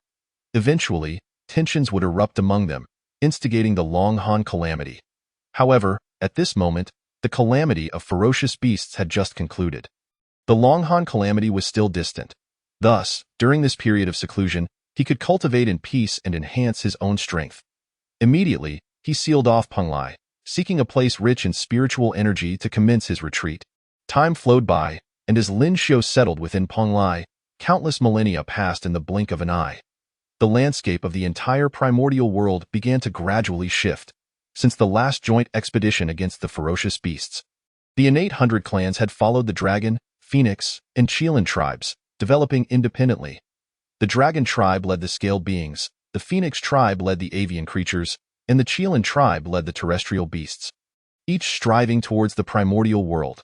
Eventually, tensions would erupt among them, instigating the Longhan calamity. However, at this moment, the calamity of ferocious beasts had just concluded. The Longhan calamity was still distant. Thus, during this period of seclusion, he could cultivate in peace and enhance his own strength. Immediately, he sealed off Penglai, seeking a place rich in spiritual energy to commence his retreat. Time flowed by, and as Lin Xiu settled within Penglai, countless millennia passed in the blink of an eye. The landscape of the entire primordial world began to gradually shift. Since the last joint expedition against the ferocious beasts, the innate 100 clans had followed the dragon, phoenix, and Qilin tribes, developing independently. The dragon tribe led the scaled beings, the phoenix tribe led the avian creatures, and the Qilin tribe led the terrestrial beasts, each striving towards the primordial world.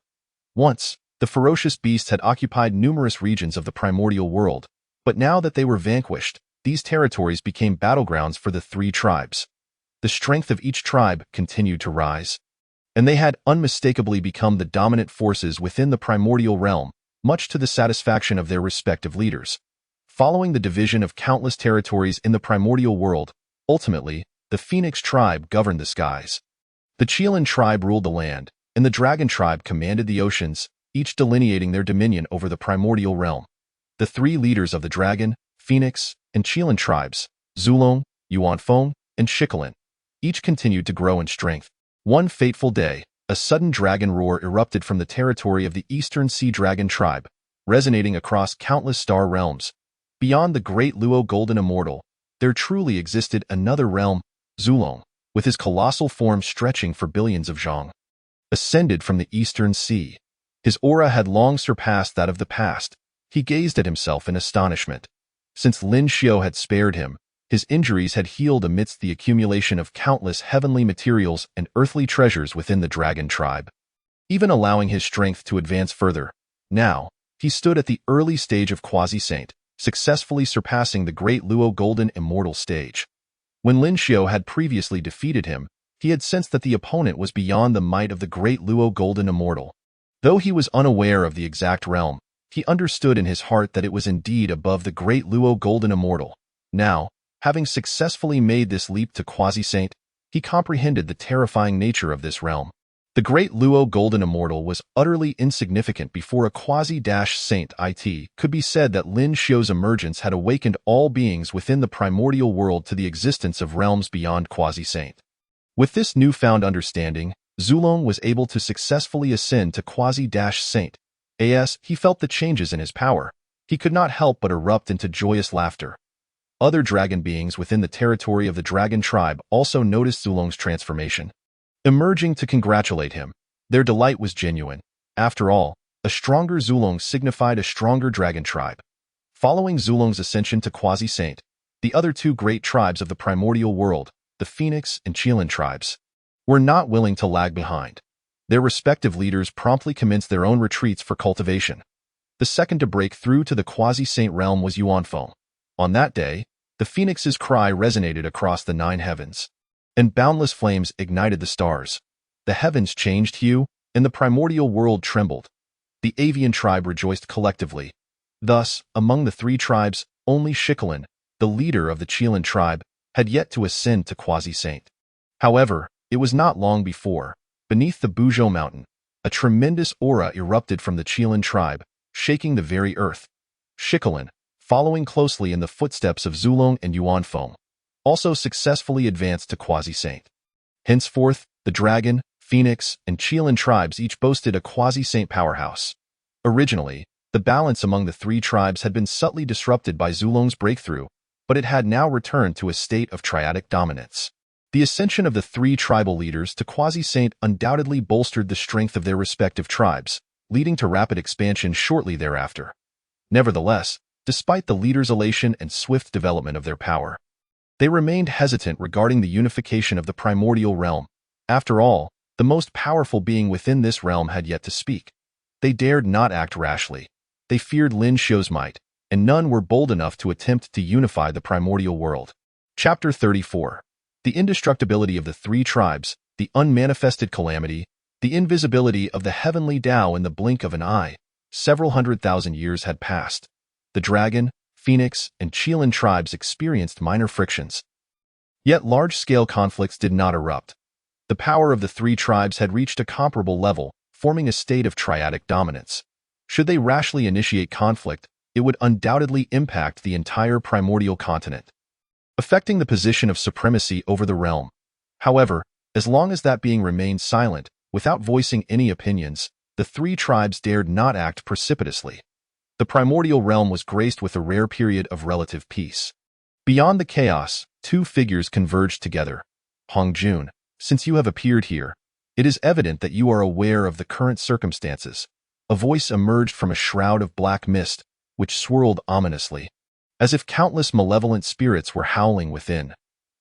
Once, the ferocious beasts had occupied numerous regions of the primordial world, but now that they were vanquished, these territories became battlegrounds for the three tribes. The strength of each tribe continued to rise, and they had unmistakably become the dominant forces within the primordial realm, much to the satisfaction of their respective leaders. Following the division of countless territories in the primordial world, ultimately, the Phoenix tribe governed the skies. The Qilin tribe ruled the land, and the Dragon tribe commanded the oceans, each delineating their dominion over the primordial realm. The three leaders of the Dragon, Phoenix, and Qilin tribes, Zulong, Yuanfeng, and Shikolin, each continued to grow in strength. One fateful day, a sudden dragon roar erupted from the territory of the Eastern Sea Dragon tribe, resonating across countless star realms. Beyond the great Luo Golden Immortal, there truly existed another realm, Zulong, with his colossal form stretching for billions of zhong. Ascended from the Eastern Sea, his aura had long surpassed that of the past. He gazed at himself in astonishment. Since Lin Xiu had spared him, his injuries had healed amidst the accumulation of countless heavenly materials and earthly treasures within the dragon tribe, even allowing his strength to advance further. Now, he stood at the early stage of Quasi-Saint, successfully surpassing the great Luo Golden Immortal stage. When Lin Xiu had previously defeated him, he had sensed that the opponent was beyond the might of the great Luo Golden Immortal. Though he was unaware of the exact realm, he understood in his heart that it was indeed above the great Luo Golden Immortal. Now, having successfully made this leap to Quasi-Saint, he comprehended the terrifying nature of this realm. The great Luo Golden Immortal was utterly insignificant before a Quasi-Saint. It could be said that Lin Xiu's emergence had awakened all beings within the primordial world to the existence of realms beyond Quasi-Saint. With this newfound understanding, Zulong was able to successfully ascend to Quasi-Saint. As he felt the changes in his power, he could not help but erupt into joyous laughter. Other dragon beings within the territory of the dragon tribe also noticed Zulong's transformation, emerging to congratulate him. Their delight was genuine. After all, a stronger Zulong signified a stronger dragon tribe. Following Zulong's ascension to Quasi-Saint, the other two great tribes of the primordial world, the Phoenix and Qilin tribes, were not willing to lag behind. Their respective leaders promptly commenced their own retreats for cultivation. The second to break through to the quasi-saint realm was Yuanfeng. On that day, the Phoenix's cry resonated across the 9 heavens, and boundless flames ignited the stars. The heavens changed hue, and the primordial world trembled. The avian tribe rejoiced collectively. Thus, among the 3 tribes, only Shikolin, the leader of the Qilin tribe, had yet to ascend to quasi-saint. However, it was not long before, beneath the Buzhou mountain, a tremendous aura erupted from the Qilin tribe, shaking the very earth. Shikolin, following closely in the footsteps of Zulong and Yuanfeng, also successfully advanced to quasi-saint. Henceforth, the Dragon, Phoenix, and Qilin tribes each boasted a quasi-saint powerhouse. Originally, the balance among the 3 tribes had been subtly disrupted by Zulong's breakthrough, but it had now returned to a state of triadic dominance. The ascension of the 3 tribal leaders to quasi-saint undoubtedly bolstered the strength of their respective tribes, leading to rapid expansion shortly thereafter. Nevertheless, despite the leaders' elation and swift development of their power, they remained hesitant regarding the unification of the primordial realm. After all, the most powerful being within this realm had yet to speak. They dared not act rashly. They feared Lin Xiu's might, and none were bold enough to attempt to unify the primordial world. Chapter 34. The indestructibility of the 3 tribes, the unmanifested calamity, the invisibility of the heavenly Tao in the blink of an eye. Several 100,000 years had passed. The Dragon, Phoenix, and Qilin tribes experienced minor frictions. Yet large-scale conflicts did not erupt. The power of the 3 tribes had reached a comparable level, forming a state of triadic dominance. Should they rashly initiate conflict, it would undoubtedly impact the entire primordial continent, affecting the position of supremacy over the realm. However, as long as that being remained silent, without voicing any opinions, the 3 tribes dared not act precipitously. The primordial realm was graced with a rare period of relative peace. Beyond the chaos, 2 figures converged together. Hongjun, since you have appeared here, it is evident that you are aware of the current circumstances. A voice emerged from a shroud of black mist, which swirled ominously, as if countless malevolent spirits were howling within.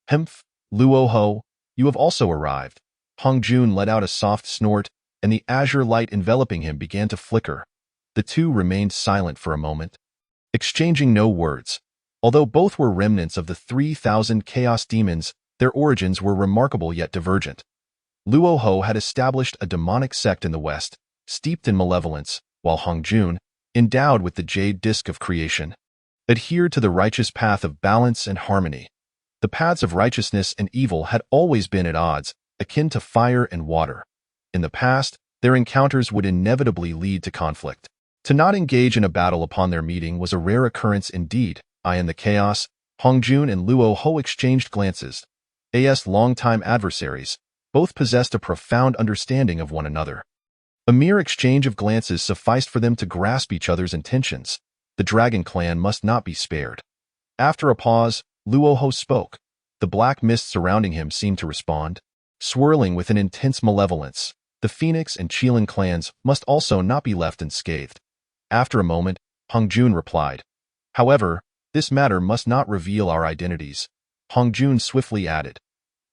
Humph, Luoho, you have also arrived. Hongjun let out a soft snort, and the azure light enveloping him began to flicker. The 2 remained silent for a moment, exchanging no words. Although both were remnants of the 3,000 chaos demons, their origins were remarkable yet divergent. Luoho had established a demonic sect in the west, steeped in malevolence, while Hongjun, endowed with the jade disk of creation, adhered to the righteous path of balance and harmony. The paths of righteousness and evil had always been at odds, akin to fire and water. In the past, their encounters would inevitably lead to conflict. To not engage in a battle upon their meeting was a rare occurrence indeed. In the chaos, Hongjun and Luoho exchanged glances. As longtime adversaries, both possessed a profound understanding of one another. A mere exchange of glances sufficed for them to grasp each other's intentions. The Dragon clan must not be spared. After a pause, Luoho spoke. The black mist surrounding him seemed to respond, swirling with an intense malevolence. The Phoenix and Qilin clans must also not be left unscathed. After a moment, Hongjun replied, "However, this matter must not reveal our identities." Hongjun swiftly added,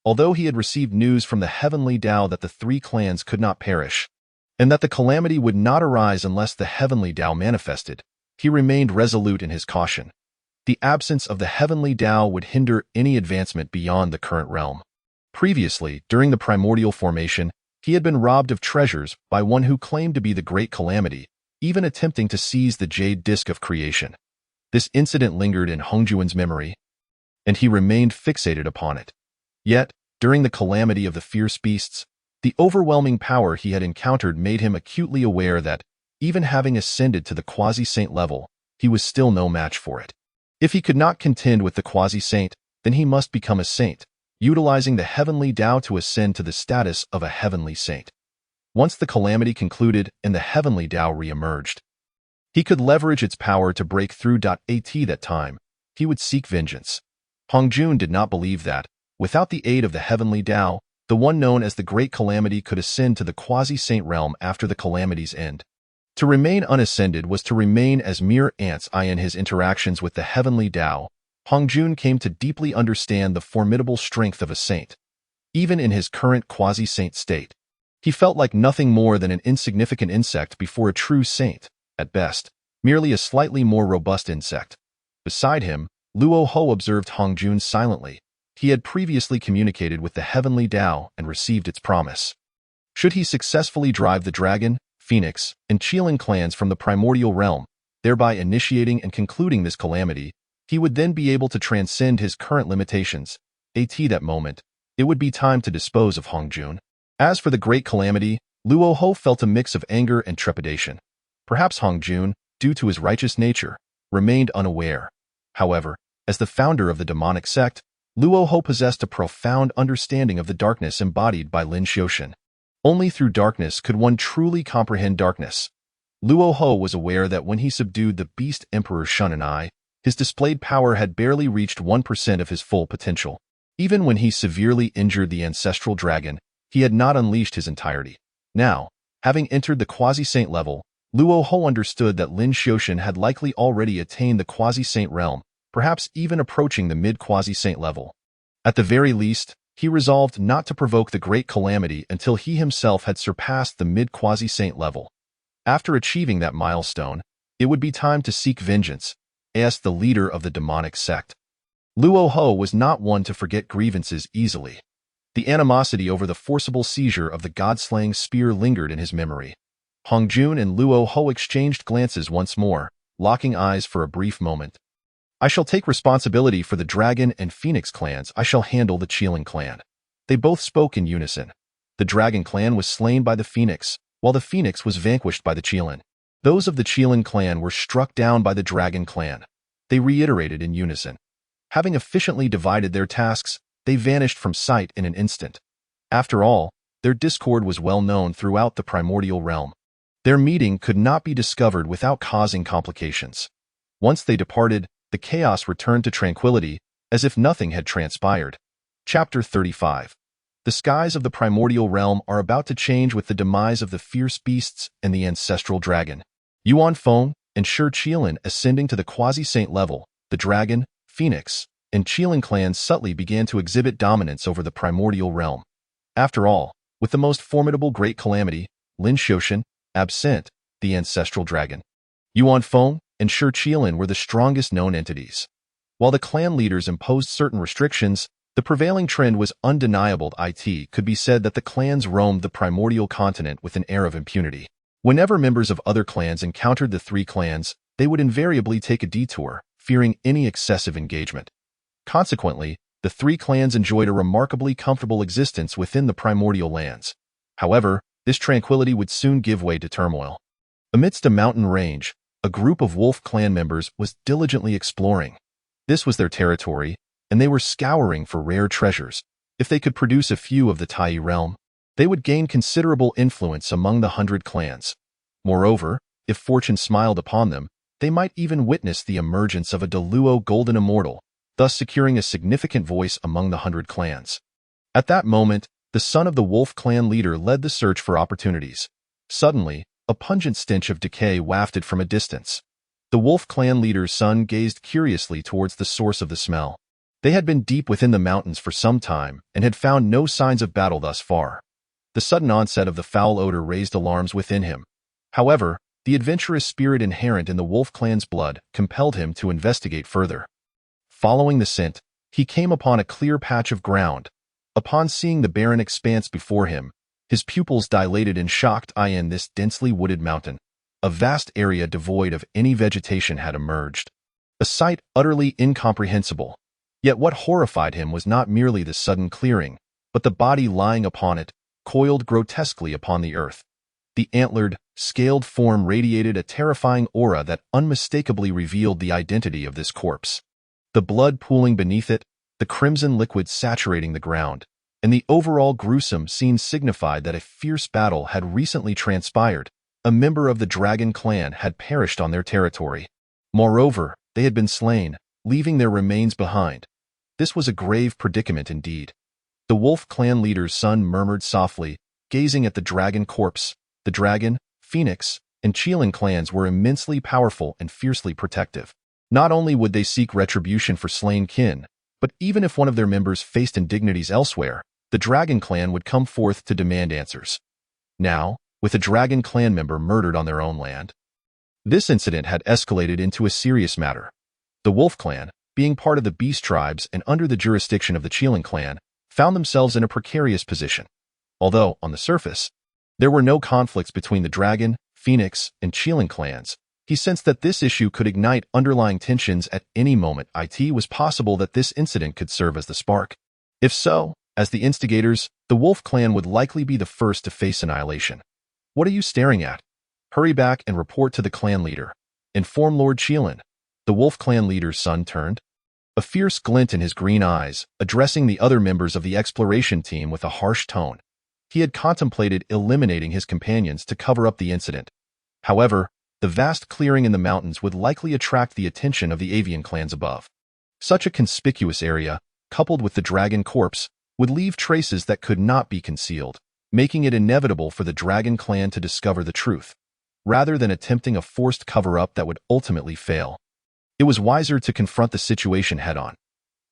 although he had received news from the heavenly Tao that the 3 clans could not perish, and that the calamity would not arise unless the heavenly Tao manifested, he remained resolute in his caution. The absence of the heavenly Tao would hinder any advancement beyond the current realm. Previously, during the primordial formation, he had been robbed of treasures by one who claimed to be the Great Calamity, even attempting to seize the jade disk of creation. This incident lingered in Hongjun's memory, and he remained fixated upon it. Yet, during the calamity of the fierce beasts, the overwhelming power he had encountered made him acutely aware that, even having ascended to the quasi-saint level, he was still no match for it. If he could not contend with the quasi-saint, then he must become a saint, utilizing the heavenly Tao to ascend to the status of a heavenly saint. Once the calamity concluded and the heavenly Tao re-emerged, he could leverage its power to break through. At that time, he would seek vengeance. Hongjun did not believe that, without the aid of the heavenly Tao, the one known as the Great Calamity could ascend to the quasi-saint realm after the calamity's end. To remain unascended was to remain as mere ants in his interactions with the heavenly Tao. Hong Jun came to deeply understand the formidable strength of a saint. Even in his current quasi-saint state, he felt like nothing more than an insignificant insect before a true saint, at best, merely a slightly more robust insect. Beside him, Luo Ho observed Hong Jun silently. He had previously communicated with the heavenly Tao and received its promise. Should he successfully drive the dragon, phoenix, and Qilin clans from the primordial realm, thereby initiating and concluding this calamity, he would then be able to transcend his current limitations. At that moment, it would be time to dispose of Hong Jun. As for the great calamity, Luo Ho felt a mix of anger and trepidation. Perhaps Hong Jun, due to his righteous nature, remained unaware. However, as the founder of the demonic sect, Luo Ho possessed a profound understanding of the darkness embodied by Lin Xiaoshan. Only through darkness could one truly comprehend darkness. Luo Ho was aware that when he subdued the beast Emperor Shun and I, his displayed power had barely reached 1% of his full potential. Even when he severely injured the ancestral dragon, he had not unleashed his entirety. Now, having entered the quasi-saint level, Luo Ho understood that Lin Xiaoshan had likely already attained the quasi-saint realm, perhaps even approaching the mid-quasi-saint level. At the very least, he resolved not to provoke the great calamity until he himself had surpassed the mid-quasi-saint level. After achieving that milestone, it would be time to seek vengeance, as the leader of the demonic sect. Luo Ho was not one to forget grievances easily. The animosity over the forcible seizure of the god-slaying spear lingered in his memory. Hong Jun and Luo Ho exchanged glances once more, locking eyes for a brief moment. I shall take responsibility for the dragon and phoenix clans. I shall handle the Qilin clan. They both spoke in unison. The dragon clan was slain by the phoenix, while the phoenix was vanquished by the Qilin. Those of the Qilin clan were struck down by the dragon clan. They reiterated in unison. Having efficiently divided their tasks, they vanished from sight in an instant. After all, their discord was well known throughout the primordial realm. Their meeting could not be discovered without causing complications. Once they departed, the chaos returned to tranquility, as if nothing had transpired. Chapter 35. The skies of the primordial realm are about to change with the demise of the fierce beasts and the ancestral dragon. Yuan Feng and Shi Qilin ascending to the quasi-saint level, the dragon, phoenix, and Qilin clans subtly began to exhibit dominance over the primordial realm. After all, with the most formidable great calamity, Lin Xiaoshan, absent, the ancestral dragon, Yuan Feng and Shi Qilin were the strongest known entities. While the clan leaders imposed certain restrictions, the prevailing trend was undeniable. It could be said that the clans roamed the primordial continent with an air of impunity. Whenever members of other clans encountered the three clans, they would invariably take a detour, fearing any excessive engagement. Consequently, the three clans enjoyed a remarkably comfortable existence within the primordial lands. However, this tranquility would soon give way to turmoil. Amidst a mountain range, a group of wolf clan members was diligently exploring. This was their territory, and they were scouring for rare treasures. If they could produce a few of the Tai realm, they would gain considerable influence among the 100 clans. Moreover, if fortune smiled upon them, they might even witness the emergence of a Deluo golden immortal, thus securing a significant voice among the 100 clans. At that moment, the son of the wolf clan leader led the search for opportunities. Suddenly, a pungent stench of decay wafted from a distance. The wolf clan leader's son gazed curiously towards the source of the smell. They had been deep within the mountains for some time and had found no signs of battle thus far. The sudden onset of the foul odor raised alarms within him. However, the adventurous spirit inherent in the wolf clan's blood compelled him to investigate further. Following the scent, he came upon a clear patch of ground. Upon seeing the barren expanse before him, his pupils dilated in shocked eye. In this densely wooded mountain, a vast area devoid of any vegetation had emerged. A sight utterly incomprehensible. Yet what horrified him was not merely the sudden clearing, but the body lying upon it, coiled grotesquely upon the earth. The antlered, scaled form radiated a terrifying aura that unmistakably revealed the identity of this corpse. The blood pooling beneath it, the crimson liquid saturating the ground, and the overall gruesome scene signified that a fierce battle had recently transpired. A member of the dragon clan had perished on their territory. Moreover, they had been slain, leaving their remains behind. This was a grave predicament indeed. The wolf clan leader's son murmured softly, gazing at the dragon corpse. The dragon, phoenix, and Qilin clans were immensely powerful and fiercely protective. Not only would they seek retribution for slain kin, but even if one of their members faced indignities elsewhere, the Dragon Clan would come forth to demand answers. Now, with a Dragon Clan member murdered on their own land, this incident had escalated into a serious matter. The Wolf Clan, being part of the Beast Tribes and under the jurisdiction of the Cheeling Clan, found themselves in a precarious position. Although, on the surface, there were no conflicts between the Dragon, Phoenix, and Cheeling clans, he sensed that this issue could ignite underlying tensions at any moment. It was possible that this incident could serve as the spark. If so, as the instigators, the Wolf Clan would likely be the first to face annihilation. What are you staring at? Hurry back and report to the clan leader. Inform Lord Cheelan. The Wolf Clan leader's son turned, a fierce glint in his green eyes, addressing the other members of the exploration team with a harsh tone. He had contemplated eliminating his companions to cover up the incident. However, the vast clearing in the mountains would likely attract the attention of the avian clans above. Such a conspicuous area, coupled with the dragon corpse, would leave traces that could not be concealed, making it inevitable for the Dragon Clan to discover the truth, rather than attempting a forced cover-up that would ultimately fail. It was wiser to confront the situation head-on.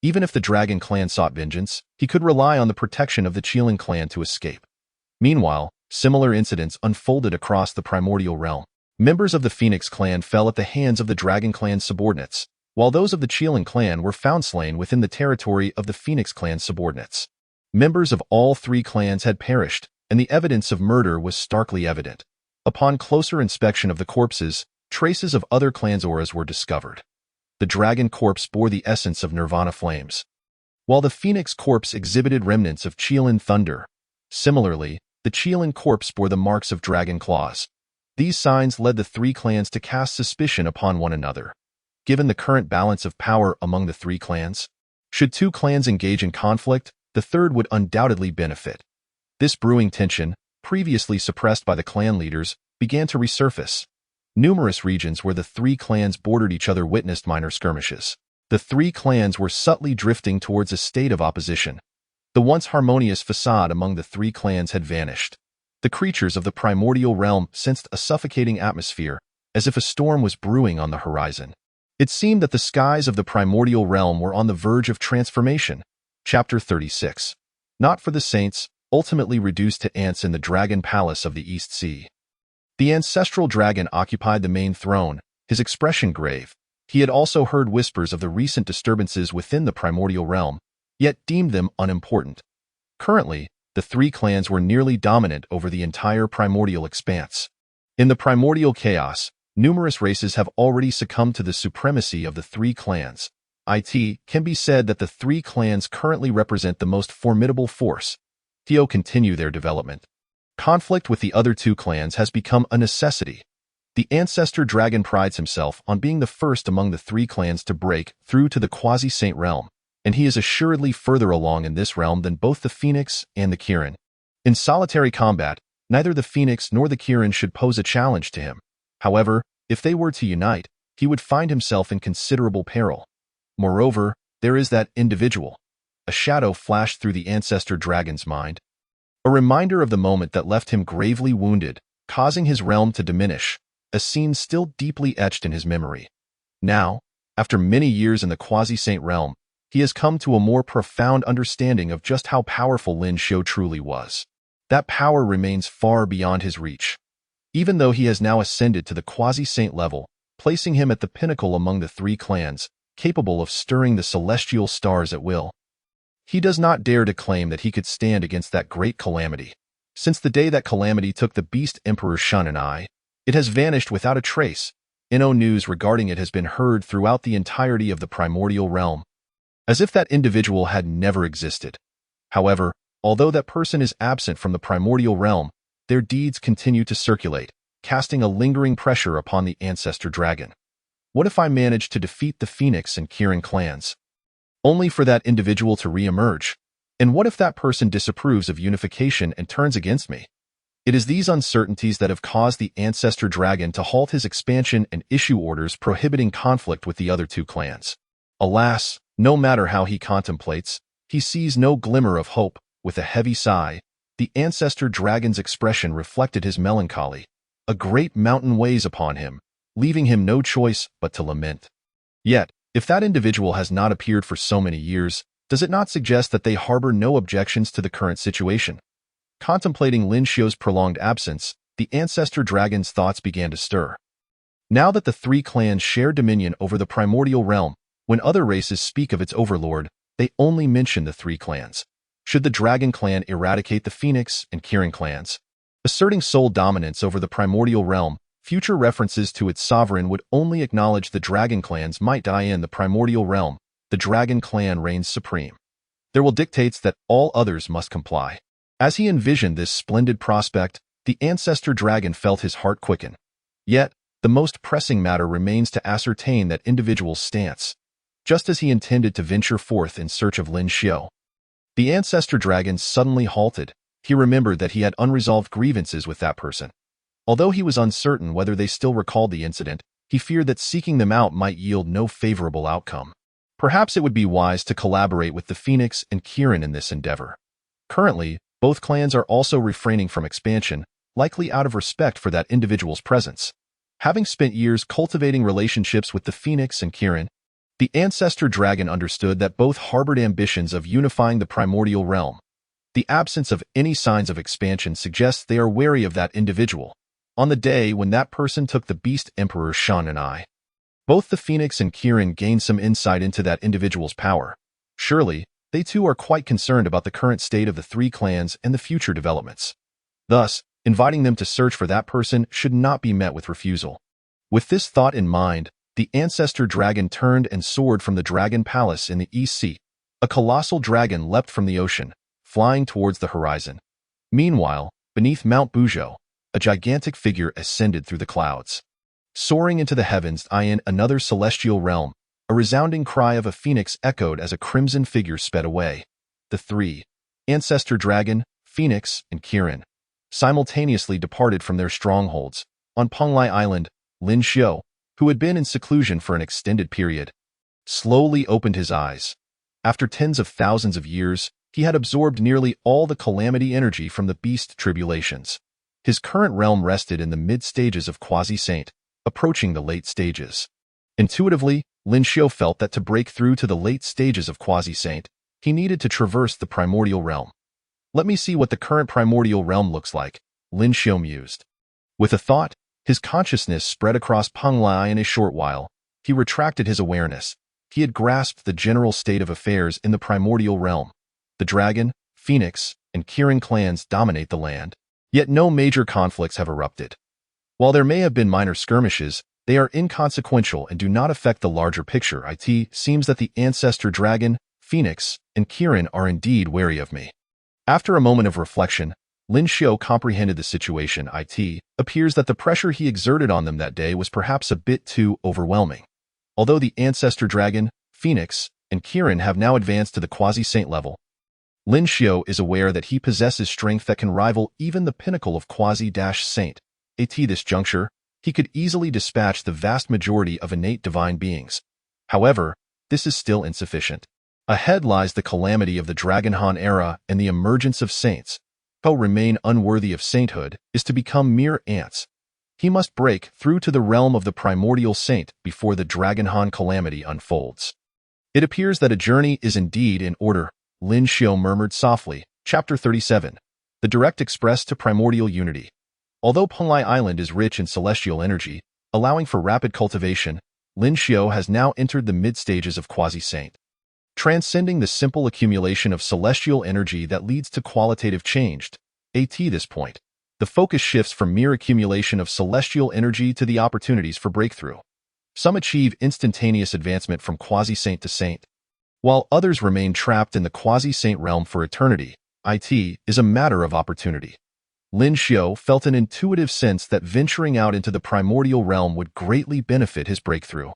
Even if the Dragon Clan sought vengeance, he could rely on the protection of the Cheeling Clan to escape. Meanwhile, similar incidents unfolded across the primordial realm. Members of the Phoenix Clan fell at the hands of the Dragon Clan's subordinates, while those of the Cheeling Clan were found slain within the territory of the Phoenix Clan's subordinates. Members of all three clans had perished, and the evidence of murder was starkly evident. Upon closer inspection of the corpses, traces of other clans' auras were discovered. The dragon corpse bore the essence of Nirvana flames, while the Phoenix corpse exhibited remnants of Cheelan thunder. Similarly, the Cheelan corpse bore the marks of dragon claws. These signs led the three clans to cast suspicion upon one another. Given the current balance of power among the three clans, should two clans engage in conflict, the third would undoubtedly benefit. This brewing tension, previously suppressed by the clan leaders, began to resurface. Numerous regions where the three clans bordered each other witnessed minor skirmishes. The three clans were subtly drifting towards a state of opposition. The once harmonious facade among the three clans had vanished. The creatures of the primordial realm sensed a suffocating atmosphere, as if a storm was brewing on the horizon. It seemed that the skies of the primordial realm were on the verge of transformation. Chapter 36. Not for the Saints, ultimately reduced to ants in the Dragon Palace of the East Sea. The ancestral dragon occupied the main throne, his expression grave. He had also heard whispers of the recent disturbances within the primordial realm, yet deemed them unimportant. Currently, the three clans were nearly dominant over the entire primordial expanse. In the primordial chaos, numerous races have already succumbed to the supremacy of the three clans. It can be said that the three clans currently represent the most formidable force. To continue their development. Conflict with the other two clans has become a necessity. The ancestor dragon prides himself on being the first among the three clans to break through to the quasi-saint realm, and he is assuredly further along in this realm than both the Phoenix and the Kirin. In solitary combat, neither the Phoenix nor the Kirin should pose a challenge to him. However, if they were to unite, he would find himself in considerable peril. Moreover, there is that individual. A shadow flashed through the ancestor dragon's mind. A reminder of the moment that left him gravely wounded, causing his realm to diminish, a scene still deeply etched in his memory. Now, after many years in the quasi-saint realm, he has come to a more profound understanding of just how powerful Lin Xiu truly was. That power remains far beyond his reach. Even though he has now ascended to the quasi-saint level, placing him at the pinnacle among the three clans, capable of stirring the celestial stars at will. He does not dare to claim that he could stand against that great calamity. Since the day that calamity took the beast Emperor Shun and I, it has vanished without a trace. No news regarding it has been heard throughout the entirety of the primordial realm, as if that individual had never existed. However, although that person is absent from the primordial realm, their deeds continue to circulate, casting a lingering pressure upon the ancestor dragon. What if I manage to defeat the Phoenix and Kirin clans, only for that individual to re-emerge? And what if that person disapproves of unification and turns against me? It is these uncertainties that have caused the ancestor dragon to halt his expansion and issue orders prohibiting conflict with the other two clans. Alas, no matter how he contemplates, he sees no glimmer of hope. With a heavy sigh, the ancestor dragon's expression reflected his melancholy. A great mountain weighs upon him, leaving him no choice but to lament. Yet, if that individual has not appeared for so many years, does it not suggest that they harbor no objections to the current situation? Contemplating Lin Xiu's prolonged absence, the ancestor dragon's thoughts began to stir. Now that the three clans share dominion over the primordial realm, when other races speak of its overlord, they only mention the three clans. Should the Dragon clan eradicate the Phoenix and Kirin clans, asserting sole dominance over the primordial realm, future references to its sovereign would only acknowledge the Dragon clans might die in the primordial realm. The Dragon clan reigns supreme. There will dictates that all others must comply. As he envisioned this splendid prospect, the ancestor dragon felt his heart quicken. Yet, the most pressing matter remains to ascertain that individual's stance. Just as he intended to venture forth in search of Lin Xiu, the ancestor dragon suddenly halted. He remembered that he had unresolved grievances with that person. Although he was uncertain whether they still recalled the incident, he feared that seeking them out might yield no favorable outcome. Perhaps it would be wise to collaborate with the Phoenix and Kirin in this endeavor. Currently, both clans are also refraining from expansion, likely out of respect for that individual's presence. Having spent years cultivating relationships with the Phoenix and Kirin, the ancestor dragon understood that both harbored ambitions of unifying the primordial realm. The absence of any signs of expansion suggests they are wary of that individual. On the day when that person took the Beast Emperor Shan and I, both the Phoenix and Kirin gained some insight into that individual's power. Surely, they too are quite concerned about the current state of the three clans and the future developments. Thus, inviting them to search for that person should not be met with refusal. With this thought in mind, the ancestor dragon turned and soared from the dragon palace in the East Sea. A colossal dragon leapt from the ocean, flying towards the horizon. Meanwhile, beneath Mount Buzhou, a gigantic figure ascended through the clouds. Soaring into the heavens in another celestial realm, a resounding cry of a phoenix echoed as a crimson figure sped away. The three, ancestor dragon, Phoenix, and Kirin, simultaneously departed from their strongholds. On Pangu Island, Lin Xiu, who had been in seclusion for an extended period, slowly opened his eyes. After tens of thousands of years, he had absorbed nearly all the calamity energy from the beast tribulations. His current realm rested in the mid-stages of Quasi-Saint, approaching the late stages. Intuitively, Lin Xiu felt that to break through to the late stages of Quasi-Saint, he needed to traverse the primordial realm. Let me see what the current primordial realm looks like, Lin Xiu mused. With a thought, his consciousness spread across Pangu in a short while. He retracted his awareness. He had grasped the general state of affairs in the primordial realm. The Dragon, Phoenix, and Kirin clans dominate the land. Yet no major conflicts have erupted. While there may have been minor skirmishes, they are inconsequential and do not affect the larger picture. It seems that the ancestor dragon, Phoenix, and Kirin are indeed wary of me. After a moment of reflection, Lin Xiu comprehended the situation. It appears that the pressure he exerted on them that day was perhaps a bit too overwhelming. Although the ancestor dragon, Phoenix, and Kirin have now advanced to the quasi-saint level, Lin Xiu is aware that he possesses strength that can rival even the pinnacle of quasi-saint. At this juncture, he could easily dispatch the vast majority of innate divine beings. However, this is still insufficient. Ahead lies the calamity of the Dragon Han era and the emergence of saints. To remain unworthy of sainthood is to become mere ants. He must break through to the realm of the primordial saint before the Dragon Han calamity unfolds. It appears that a journey is indeed in order, Lin Xiu murmured softly. Chapter 37. The Direct Express to Primordial Unity. Although Pangu Island is rich in celestial energy, allowing for rapid cultivation, Lin Xiu has now entered the mid-stages of quasi-saint. Transcending the simple accumulation of celestial energy that leads to qualitative change. At this point, the focus shifts from mere accumulation of celestial energy to the opportunities for breakthrough. Some achieve instantaneous advancement from quasi-saint to saint, while others remain trapped in the quasi-saint realm for eternity. It is a matter of opportunity. Lin Xiu felt an intuitive sense that venturing out into the primordial realm would greatly benefit his breakthrough.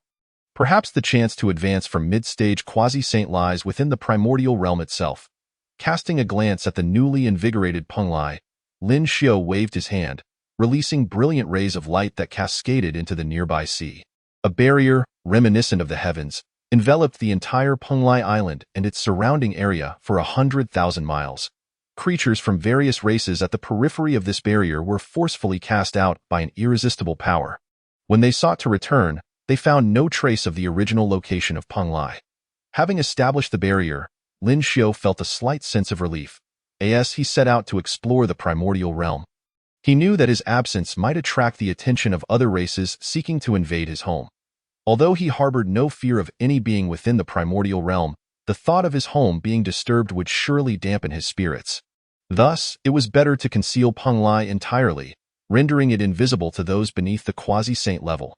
Perhaps the chance to advance from mid-stage quasi-saint lies within the primordial realm itself. Casting a glance at the newly invigorated Pangu, Lin Xiu waved his hand, releasing brilliant rays of light that cascaded into the nearby sea. A barrier, reminiscent of the heavens, enveloped the entire Pangu Island and its surrounding area for 100,000 miles. Creatures from various races at the periphery of this barrier were forcefully cast out by an irresistible power. When they sought to return, they found no trace of the original location of Peng Lai. Having established the barrier, Lin Xiu felt a slight sense of relief, as he set out to explore the primordial realm. He knew that his absence might attract the attention of other races seeking to invade his home. Although he harbored no fear of any being within the primordial realm, the thought of his home being disturbed would surely dampen his spirits. Thus, it was better to conceal Peng Lai entirely, rendering it invisible to those beneath the quasi-saint level.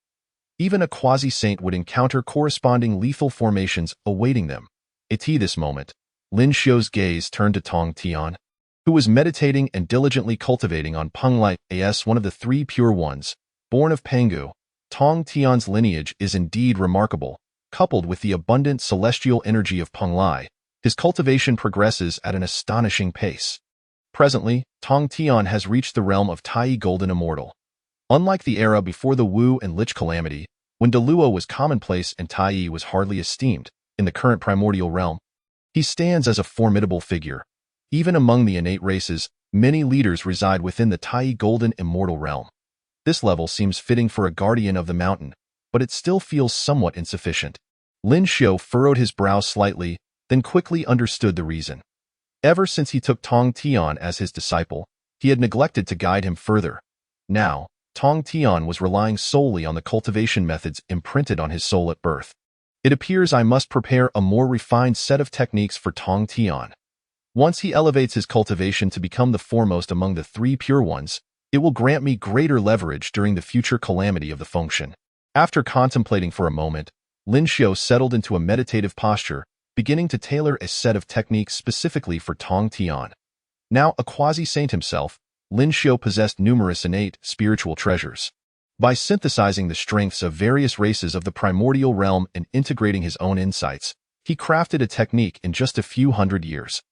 Even a quasi-saint would encounter corresponding lethal formations awaiting them. At this moment, Lin Xiu's gaze turned to Tong Tian, who was meditating and diligently cultivating on Peng Lai as one of the three pure ones, born of Pangu. Tong Tian's lineage is indeed remarkable. Coupled with the abundant celestial energy of Peng Lai, his cultivation progresses at an astonishing pace. Presently, Tong Tian has reached the realm of Tai Golden Immortal. Unlike the era before the Wu and Lich calamity, when Deluo was commonplace and Tai was hardly esteemed, in the current primordial realm, he stands as a formidable figure. Even among the innate races, many leaders reside within the Tai Golden Immortal realm. This level seems fitting for a guardian of the mountain, but it still feels somewhat insufficient. Lin Xiu furrowed his brow slightly, then quickly understood the reason. Ever since he took Tong Tian as his disciple, he had neglected to guide him further. Now, Tong Tian was relying solely on the cultivation methods imprinted on his soul at birth. It appears I must prepare a more refined set of techniques for Tong Tian. Once he elevates his cultivation to become the foremost among the three pure ones, it will grant me greater leverage during the future calamity of the function. After contemplating for a moment, Lin Xiu settled into a meditative posture, beginning to tailor a set of techniques specifically for Tong Tian. Now a quasi-saint himself, Lin Xiu possessed numerous innate spiritual treasures. By synthesizing the strengths of various races of the primordial realm and integrating his own insights, he crafted a technique in just a few hundred years.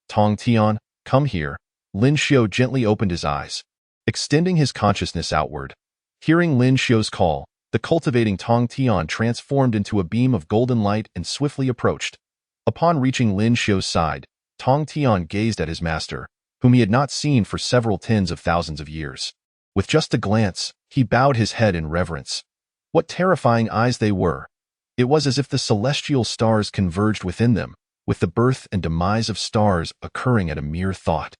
Tong Tian, come here. Lin Xiu gently opened his eyes, extending his consciousness outward. Hearing Lin Xiu's call, the cultivating Tong Tian transformed into a beam of golden light and swiftly approached. Upon reaching Lin Xiu's side, Tong Tian gazed at his master, whom he had not seen for several tens of thousands of years. With just a glance, he bowed his head in reverence. What terrifying eyes they were! It was as if the celestial stars converged within them, with the birth and demise of stars occurring at a mere thought.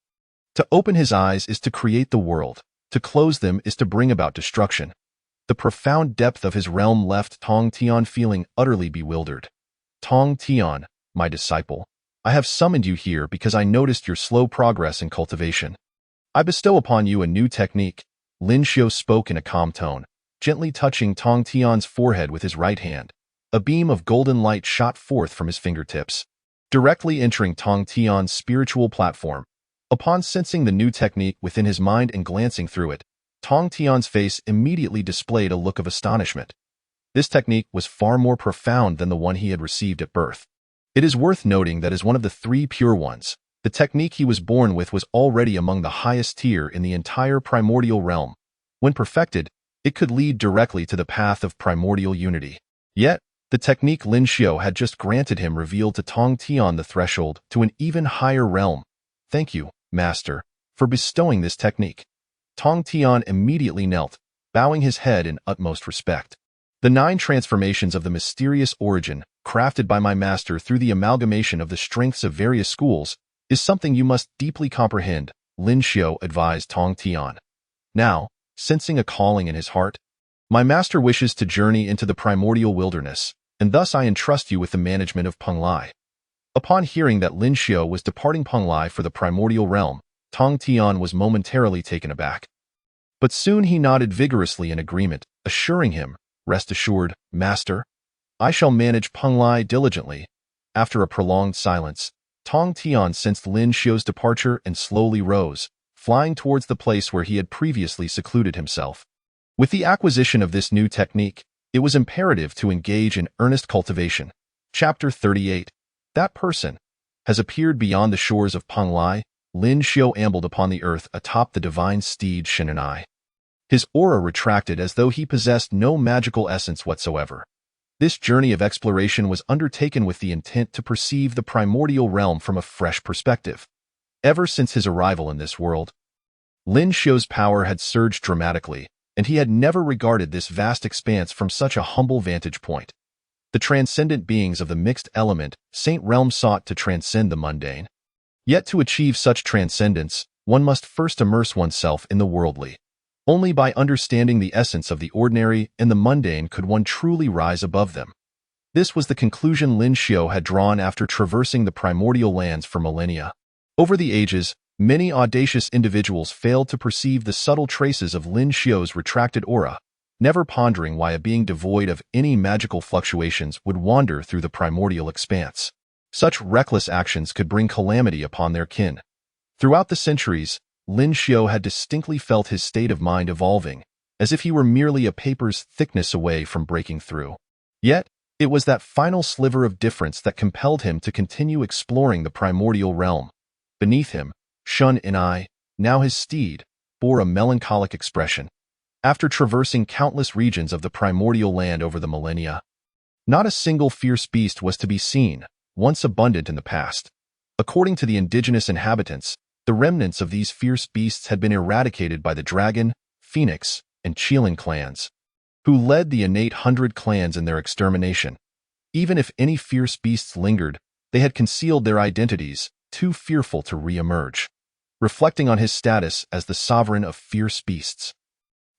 To open his eyes is to create the world. To close them is to bring about destruction. The profound depth of his realm left Tong Tian feeling utterly bewildered. Tong Tian, my disciple, I have summoned you here because I noticed your slow progress in cultivation. I bestow upon you a new technique. Lin Xiu spoke in a calm tone, gently touching Tong Tian's forehead with his right hand. A beam of golden light shot forth from his fingertips, directly entering Tong Tian's spiritual platform. Upon sensing the new technique within his mind and glancing through it, Tong Tian's face immediately displayed a look of astonishment. This technique was far more profound than the one he had received at birth. It is worth noting that as one of the three pure ones, the technique he was born with was already among the highest tier in the entire primordial realm. When perfected, it could lead directly to the path of primordial unity. Yet, the technique Lin Xiu had just granted him revealed to Tong Tian the threshold to an even higher realm. Thank you, Master, for bestowing this technique. Tong Tian immediately knelt, bowing his head in utmost respect. The 9 transformations of the mysterious origin, crafted by my master through the amalgamation of the strengths of various schools, is something you must deeply comprehend, Lin Xiu advised Tong Tian. Now, sensing a calling in his heart, my master wishes to journey into the primordial wilderness, and thus I entrust you with the management of Peng Lai. Upon hearing that Lin Xiu was departing Peng Lai for the primordial realm, Tong Tian was momentarily taken aback. But soon he nodded vigorously in agreement, assuring him, "Rest assured, Master, I shall manage Peng Lai diligently." After a prolonged silence, Tong Tian sensed Lin Xiu's departure and slowly rose, flying towards the place where he had previously secluded himself. With the acquisition of this new technique, it was imperative to engage in earnest cultivation. Chapter 38. That person has appeared beyond the shores of Peng Lai. Lin Xiu ambled upon the earth atop the divine steed Shenanai. His aura retracted as though he possessed no magical essence whatsoever. This journey of exploration was undertaken with the intent to perceive the primordial realm from a fresh perspective. Ever since his arrival in this world, Lin Xiu's power had surged dramatically, and he had never regarded this vast expanse from such a humble vantage point. The transcendent beings of the mixed element Saint Realm sought to transcend the mundane. Yet to achieve such transcendence, one must first immerse oneself in the worldly. Only by understanding the essence of the ordinary and the mundane could one truly rise above them. This was the conclusion Lin Xiu had drawn after traversing the primordial lands for millennia. Over the ages, many audacious individuals failed to perceive the subtle traces of Lin Xiu's retracted aura, never pondering why a being devoid of any magical fluctuations would wander through the primordial expanse. Such reckless actions could bring calamity upon their kin. Throughout the centuries, Lin Xiu had distinctly felt his state of mind evolving, as if he were merely a paper's thickness away from breaking through. Yet, it was that final sliver of difference that compelled him to continue exploring the primordial realm. Beneath him, Shun and I, now his steed, bore a melancholic expression. After traversing countless regions of the primordial land over the millennia, not a single fierce beast was to be seen, once abundant in the past. According to the indigenous inhabitants, the remnants of these fierce beasts had been eradicated by the dragon, phoenix, and Qilin clans, who led the innate 100 clans in their extermination. Even if any fierce beasts lingered, they had concealed their identities, too fearful to re-emerge. Reflecting on his status as the sovereign of fierce beasts,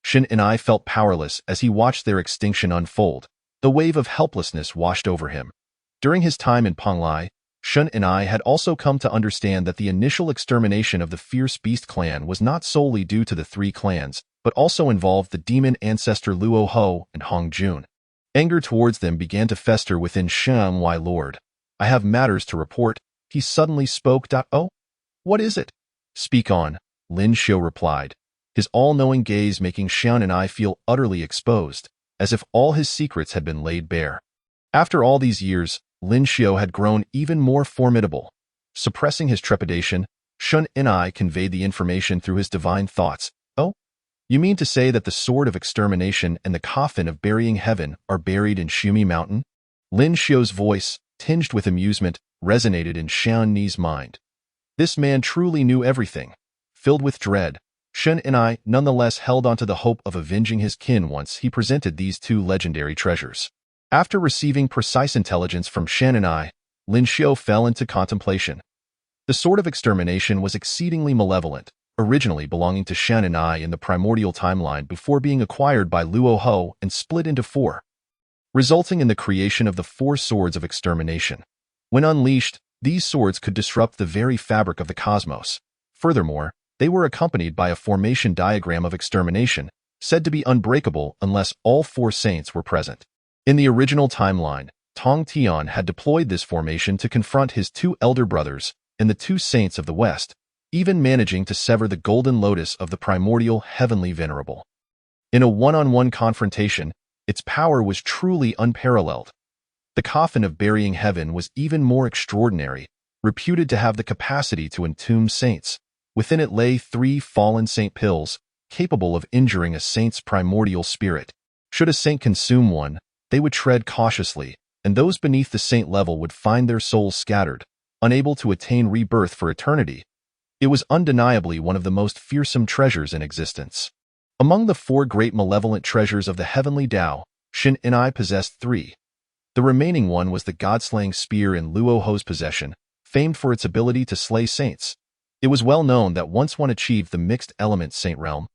Shin and I felt powerless as he watched their extinction unfold. The wave of helplessness washed over him. During his time in Pangu, Shun and I had also come to understand that the initial extermination of the fierce beast clan was not solely due to the three clans, but also involved the demon ancestor Luo Ho and Hong Jun. Anger towards them began to fester within Shun. "Why, Lord, I have matters to report," he suddenly spoke. "Oh? What is it?" "Speak on," Lin Xiu replied, his all-knowing gaze making Shun and I feel utterly exposed, as if all his secrets had been laid bare. After all these years, Lin Xiu had grown even more formidable. Suppressing his trepidation, Shun and I conveyed the information through his divine thoughts. "Oh? You mean to say that the sword of extermination and the coffin of burying heaven are buried in Shumi Mountain?" Lin Xiu's voice, tinged with amusement, resonated in Shun Ni's mind. This man truly knew everything. Filled with dread, Shun and I nonetheless held onto the hope of avenging his kin once he presented these two legendary treasures. After receiving precise intelligence from Shen and I, Lin Xiu fell into contemplation. The sword of extermination was exceedingly malevolent, originally belonging to Shen and I in the primordial timeline before being acquired by Luo Ho and split into four, resulting in the creation of the four swords of extermination. When unleashed, these swords could disrupt the very fabric of the cosmos. Furthermore, they were accompanied by a formation diagram of extermination, said to be unbreakable unless all four saints were present. In the original timeline, Tong Tian had deployed this formation to confront his two elder brothers and the two saints of the West, even managing to sever the golden lotus of the primordial heavenly venerable. In a one-on-one confrontation, its power was truly unparalleled. The coffin of burying heaven was even more extraordinary, reputed to have the capacity to entomb saints. Within it lay 3 fallen saint pills, capable of injuring a saint's primordial spirit. Should a saint consume one, they would tread cautiously, and those beneath the saint level would find their souls scattered, unable to attain rebirth for eternity. It was undeniably one of the most fearsome treasures in existence. Among the 4 great malevolent treasures of the heavenly Tao, Shin and I possessed 3. The remaining one was the god-slaying spear in Luo Ho's possession, famed for its ability to slay saints. It was well known that once one achieved the mixed element saint realm,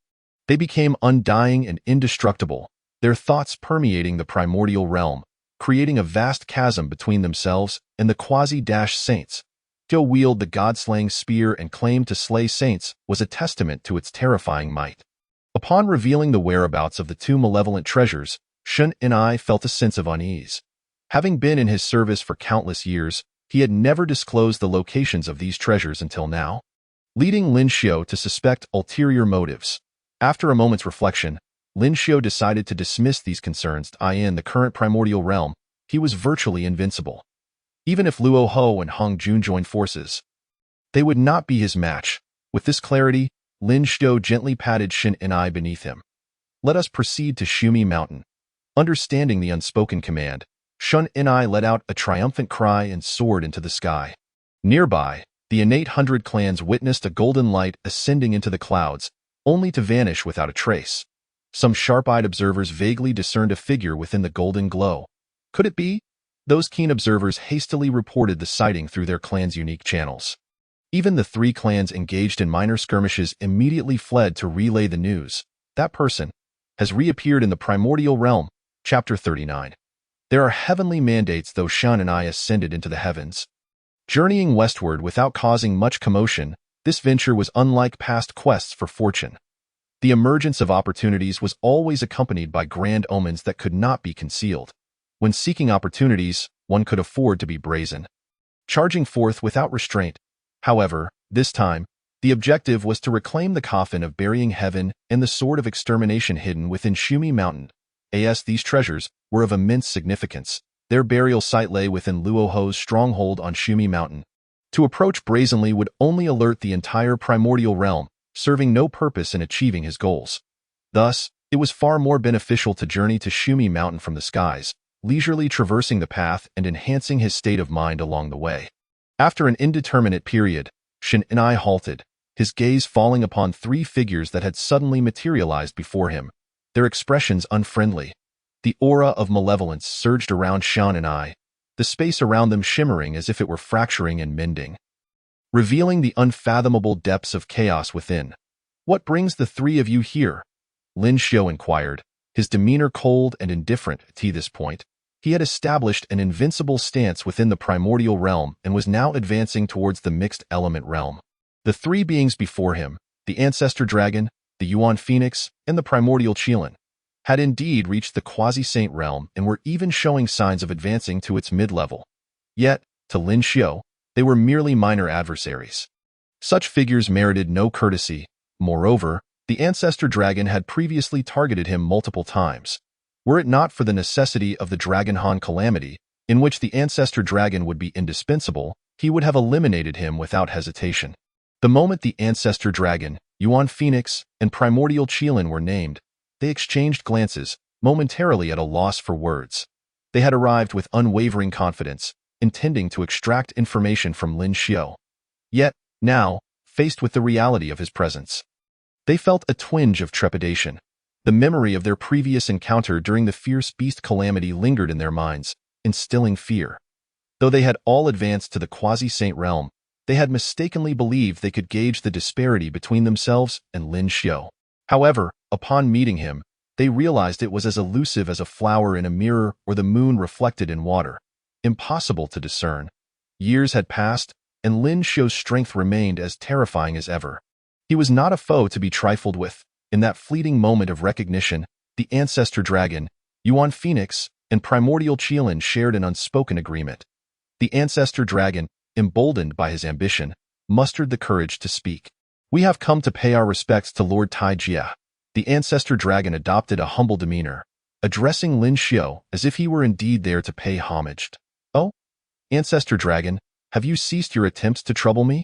they became undying and indestructible, their thoughts permeating the primordial realm, creating a vast chasm between themselves and the quasi-saints. To wield the god-slaying spear and claim to slay saints was a testament to its terrifying might. Upon revealing the whereabouts of the 2 malevolent treasures, Shun and I felt a sense of unease. Having been in his service for countless years, he had never disclosed the locations of these treasures until now, leading Lin Xiu to suspect ulterior motives. After a moment's reflection, Lin Xiu decided to dismiss these concerns. In the current primordial realm, he was virtually invincible. Even if Luo Ho and Hong Jun joined forces, they would not be his match. With this clarity, Lin Xiu gently patted Shin and I beneath him. "Let us proceed to Shumi Mountain." Understanding the unspoken command, Shun and I let out a triumphant cry and soared into the sky. Nearby, the innate 100 clans witnessed a golden light ascending into the clouds, only to vanish without a trace. Some sharp-eyed observers vaguely discerned a figure within the golden glow. Could it be? Those keen observers hastily reported the sighting through their clan's unique channels. Even the three clans engaged in minor skirmishes immediately fled to relay the news. That person has reappeared in the primordial realm. Chapter 39. There are heavenly mandates, though Shan and I ascended into the heavens. Journeying westward without causing much commotion, this venture was unlike past quests for fortune. The emergence of opportunities was always accompanied by grand omens that could not be concealed. When seeking opportunities, one could afford to be brazen, charging forth without restraint. However, this time, the objective was to reclaim the coffin of burying heaven and the sword of extermination hidden within Shumi Mountain. These treasures were of immense significance. Their burial site lay within Luoho's stronghold on Shumi Mountain. To approach brazenly would only alert the entire primordial realm, serving no purpose in achieving his goals. Thus, it was far more beneficial to journey to Shumi Mountain from the skies, leisurely traversing the path and enhancing his state of mind along the way. After an indeterminate period, Shin and I halted, his gaze falling upon three figures that had suddenly materialized before him, their expressions unfriendly. The aura of malevolence surged around Shan and I, the space around them shimmering as if it were fracturing and mending, revealing the unfathomable depths of chaos within. "What brings the three of you here?" Lin Xiao inquired, his demeanor cold and indifferent. To this point, he had established an invincible stance within the primordial realm and was now advancing towards the mixed element realm. The three beings before him, the Ancestor Dragon, the Yuan Phoenix, and the Primordial Qilin, had indeed reached the quasi-saint realm and were even showing signs of advancing to its mid-level. Yet, to Lin Xiao, they were merely minor adversaries. Such figures merited no courtesy. Moreover, the Ancestor Dragon had previously targeted him multiple times. Were it not for the necessity of the Dragonhan calamity, in which the Ancestor Dragon would be indispensable, he would have eliminated him without hesitation. The moment the Ancestor Dragon, Yuan Phoenix, and Primordial Qilin were named, they exchanged glances, momentarily at a loss for words. They had arrived with unwavering confidence, intending to extract information from Lin Xiao. Yet, now, faced with the reality of his presence, they felt a twinge of trepidation. The memory of their previous encounter during the fierce beast calamity lingered in their minds, instilling fear. Though they had all advanced to the quasi-saint realm, they had mistakenly believed they could gauge the disparity between themselves and Lin Xiao. However, upon meeting him, they realized it was as elusive as a flower in a mirror or the moon reflected in water. Impossible to discern. Years had passed, and Lin Xiao's strength remained as terrifying as ever. He was not a foe to be trifled with. In that fleeting moment of recognition, the Ancestor Dragon, Yuan Phoenix, and Primordial Qilin shared an unspoken agreement. The Ancestor Dragon, emboldened by his ambition, mustered the courage to speak. "We have come to pay our respects to Lord Tai Jia." The Ancestor Dragon adopted a humble demeanor, addressing Lin Xiao as if he were indeed there to pay homage. "Oh, Ancestor Dragon, have you ceased your attempts to trouble me?"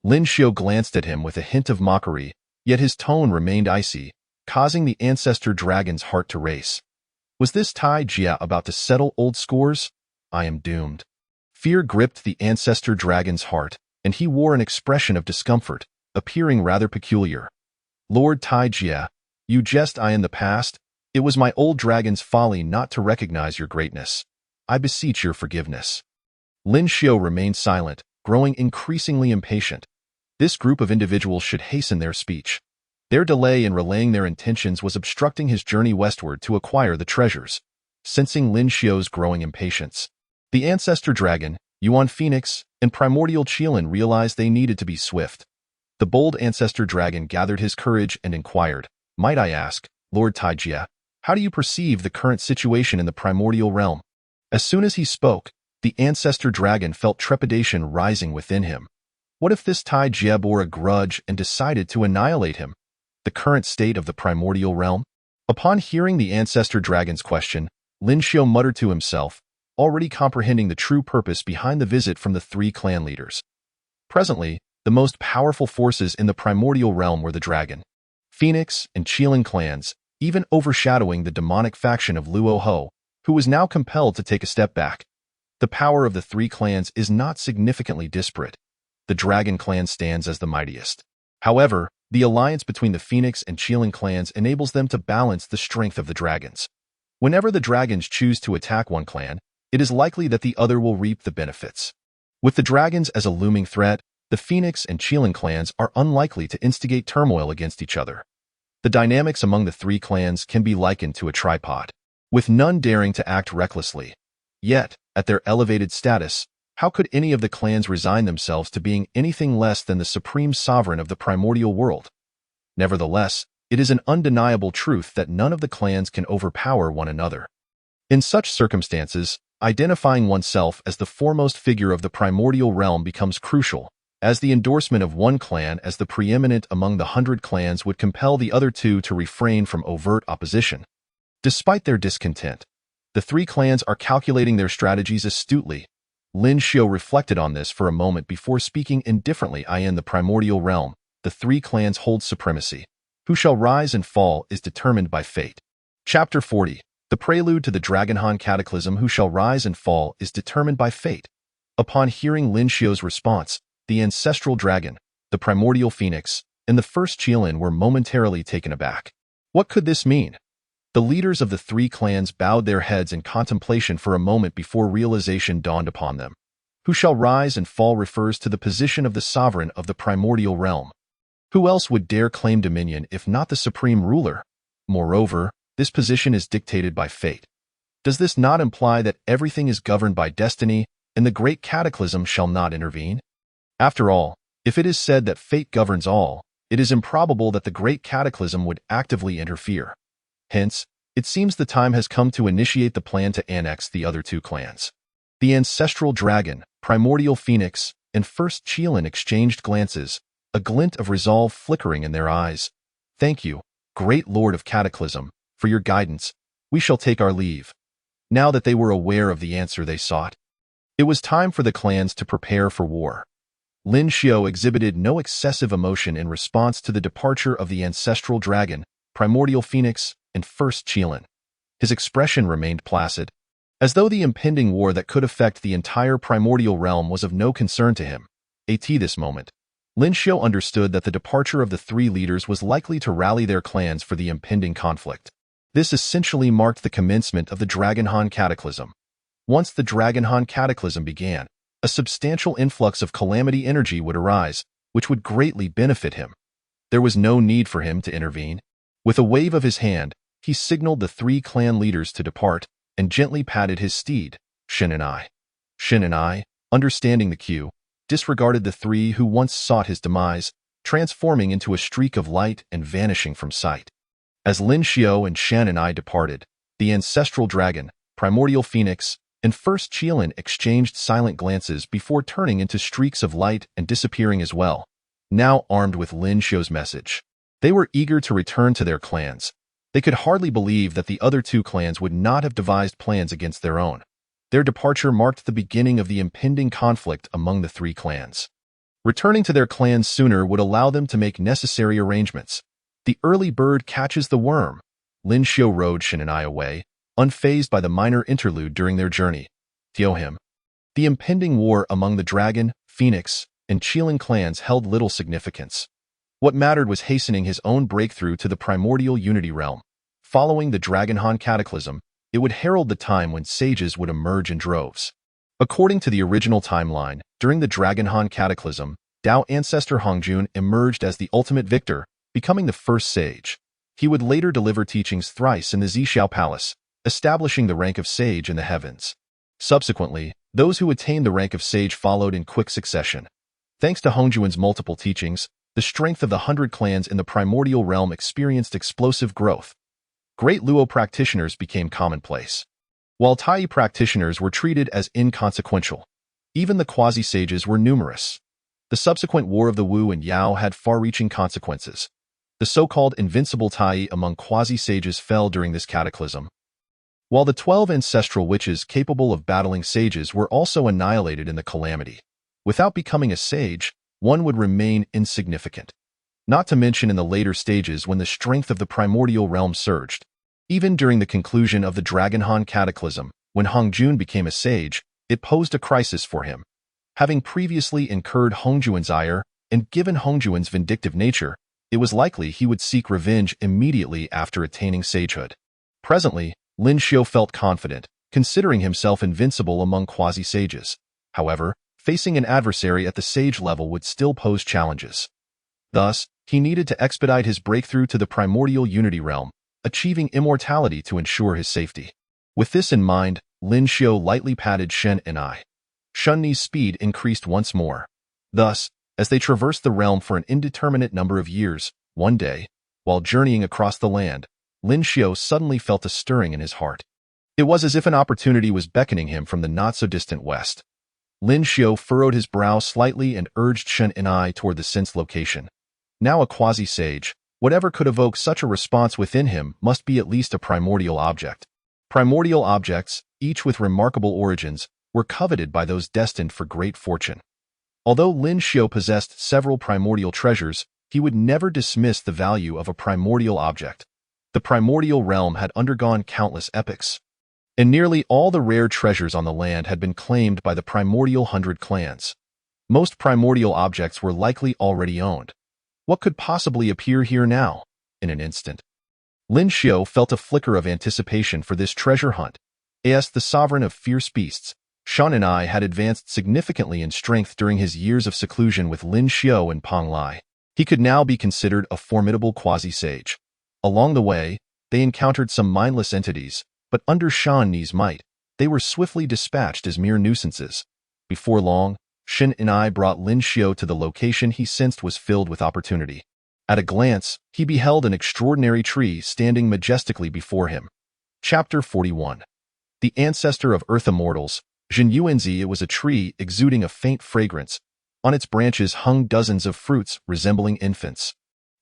Lin Xiao glanced at him with a hint of mockery, yet his tone remained icy, causing the Ancestor Dragon's heart to race. Was this Tai Jia about to settle old scores? I am doomed. Fear gripped the Ancestor Dragon's heart, and he wore an expression of discomfort, appearing rather peculiar. "Lord Tai Jia, you jest I in the past. It was my old dragon's folly not to recognize your greatness. I beseech your forgiveness." Lin Xiao remained silent, growing increasingly impatient. This group of individuals should hasten their speech. Their delay in relaying their intentions was obstructing his journey westward to acquire the treasures. Sensing Lin Xiao's growing impatience, the Ancestor Dragon, Yuan Phoenix, and Primordial Qilin realized they needed to be swift. The bold Ancestor Dragon gathered his courage and inquired, "Might I ask, Lord Tai Jia, how do you perceive the current situation in the primordial realm?" As soon as he spoke, the Ancestor Dragon felt trepidation rising within him. What if this Tai Jia bore a grudge and decided to annihilate him? The current state of the primordial realm? Upon hearing the Ancestor Dragon's question, Lin Xiao muttered to himself, already comprehending the true purpose behind the visit from the three clan leaders. Presently, the most powerful forces in the primordial realm were the Dragon, Phoenix, and Qilin clans, even overshadowing the demonic faction of Luoho, who was now compelled to take a step back. The power of the three clans is not significantly disparate. The Dragon clan stands as the mightiest. However, The alliance between the Phoenix and Qilin clans enables them to balance the strength of the dragons. Whenever the dragons choose to attack one clan, it is likely that the other will reap the benefits. With the dragons as a looming threat, the Phoenix and Qilin clans are unlikely to instigate turmoil against each other. The dynamics among the three clans can be likened to a tripod, with none daring to act recklessly. Yet, at their elevated status, how could any of the clans resign themselves to being anything less than the supreme sovereign of the primordial world? Nevertheless, it is an undeniable truth that none of the clans can overpower one another. In such circumstances, identifying oneself as the foremost figure of the primordial realm becomes crucial, as the endorsement of one clan as the preeminent among the 100 clans would compel the other two to refrain from overt opposition. Despite their discontent, the three clans are calculating their strategies astutely. Lin Xiu reflected on this for a moment before speaking indifferently. In the primordial realm, the three clans hold supremacy. Who shall rise and fall is determined by fate. Chapter 40. The prelude to the Dragonhan Cataclysm. Who shall rise and fall is determined by fate. Upon hearing Lin Xiu's response, the ancestral dragon, the primordial phoenix, and the first Qilin were momentarily taken aback. What could this mean? The leaders of the three clans bowed their heads in contemplation for a moment before realization dawned upon them. Who shall rise and fall refers to the position of the sovereign of the primordial realm. Who else would dare claim dominion if not the supreme ruler? Moreover, this position is dictated by fate. Does this not imply that everything is governed by destiny, and the great cataclysm shall not intervene? After all, if it is said that fate governs all, it is improbable that the great cataclysm would actively interfere. Hence, it seems the time has come to initiate the plan to annex the other two clans. The ancestral dragon, primordial phoenix, and first Qilin exchanged glances, a glint of resolve flickering in their eyes. Thank you, great lord of cataclysm, for your guidance. We shall take our leave. Now that they were aware of the answer they sought, it was time for the clans to prepare for war. Lin Xiu exhibited no excessive emotion in response to the departure of the ancestral dragon, primordial phoenix, and first Qilin. His expression remained placid, as though the impending war that could affect the entire primordial realm was of no concern to him. At this moment, Lin Xiu understood that the departure of the three leaders was likely to rally their clans for the impending conflict. This essentially marked the commencement of the Dragonhan Cataclysm. Once the Dragonhan Cataclysm began, a substantial influx of calamity energy would arise, which would greatly benefit him. There was no need for him to intervene. With a wave of his hand, he signaled the three clan leaders to depart and gently patted his steed, Shen and I. Shen and I, understanding the cue, disregarded the three who once sought his demise, transforming into a streak of light and vanishing from sight. As Lin Xiu and Shen and I departed, the ancestral dragon, primordial phoenix, and first Qilin exchanged silent glances before turning into streaks of light and disappearing as well, now armed with Lin Xiu's message. They were eager to return to their clans. They could hardly believe that the other two clans would not have devised plans against their own. Their departure marked the beginning of the impending conflict among the three clans. Returning to their clans sooner would allow them to make necessary arrangements. The early bird catches the worm. Lin Xiu rode Shen and I away, unfazed by the minor interlude during their journey. Him. The impending war among the dragon, phoenix, and Qilin clans held little significance. What mattered was hastening his own breakthrough to the primordial unity realm. Following the Dragonhan Cataclysm, it would herald the time when sages would emerge in droves. According to the original timeline, during the Dragonhan Cataclysm, Dao ancestor Hongjun emerged as the ultimate victor, becoming the first sage. He would later deliver teachings thrice in the Zhixiao Palace, establishing the rank of sage in the heavens. Subsequently, those who attained the rank of sage followed in quick succession. Thanks to Hongjun's multiple teachings, the strength of the 100 clans in the primordial realm experienced explosive growth. Great Luo practitioners became commonplace, while Tai practitioners were treated as inconsequential. Even the quasi-sages were numerous. The subsequent War of the Wu and Yao had far-reaching consequences. The so-called invincible Tai among quasi-sages fell during this cataclysm, while the 12 ancestral witches capable of battling sages were also annihilated in the calamity. Without becoming a sage, one would remain insignificant. Not to mention in the later stages when the strength of the primordial realm surged. Even during the conclusion of the Dragonhan Cataclysm, when Hongjun became a sage, it posed a crisis for him. Having previously incurred Hongjuan's ire and given Hongjuan's vindictive nature, it was likely he would seek revenge immediately after attaining sagehood. Presently, Lin Xiu felt confident, considering himself invincible among quasi-sages. However, facing an adversary at the sage level would still pose challenges. Thus, he needed to expedite his breakthrough to the primordial unity realm, achieving immortality to ensure his safety. With this in mind, Lin Xiu lightly patted Shen and I. Shunni's speed increased once more. Thus, as they traversed the realm for an indeterminate number of years, one day, while journeying across the land, Lin Xiu suddenly felt a stirring in his heart. It was as if an opportunity was beckoning him from the not-so-distant west. Lin Xiu furrowed his brow slightly and urged Shen and I toward the synth's location. Now a quasi-sage, whatever could evoke such a response within him must be at least a primordial object. Primordial objects, each with remarkable origins, were coveted by those destined for great fortune. Although Lin Xiu possessed several primordial treasures, he would never dismiss the value of a primordial object. The primordial realm had undergone countless epochs, and nearly all the rare treasures on the land had been claimed by the primordial 100 clans. Most primordial objects were likely already owned. What could possibly appear here now? In an instant, Lin Xiu felt a flicker of anticipation for this treasure hunt. As the sovereign of fierce beasts, Shan and I had advanced significantly in strength during his years of seclusion with Lin Xiu and Pang Lai. He could now be considered a formidable quasi-sage. Along the way, they encountered some mindless entities, but under Shan Ni's might, they were swiftly dispatched as mere nuisances. Before long, Shen and I brought Lin Xiu to the location he sensed was filled with opportunity. At a glance, he beheld an extraordinary tree standing majestically before him. Chapter 41. The ancestor of Earth Immortals, Jin Yuanzi. It was a tree exuding a faint fragrance. On its branches hung dozens of fruits resembling infants.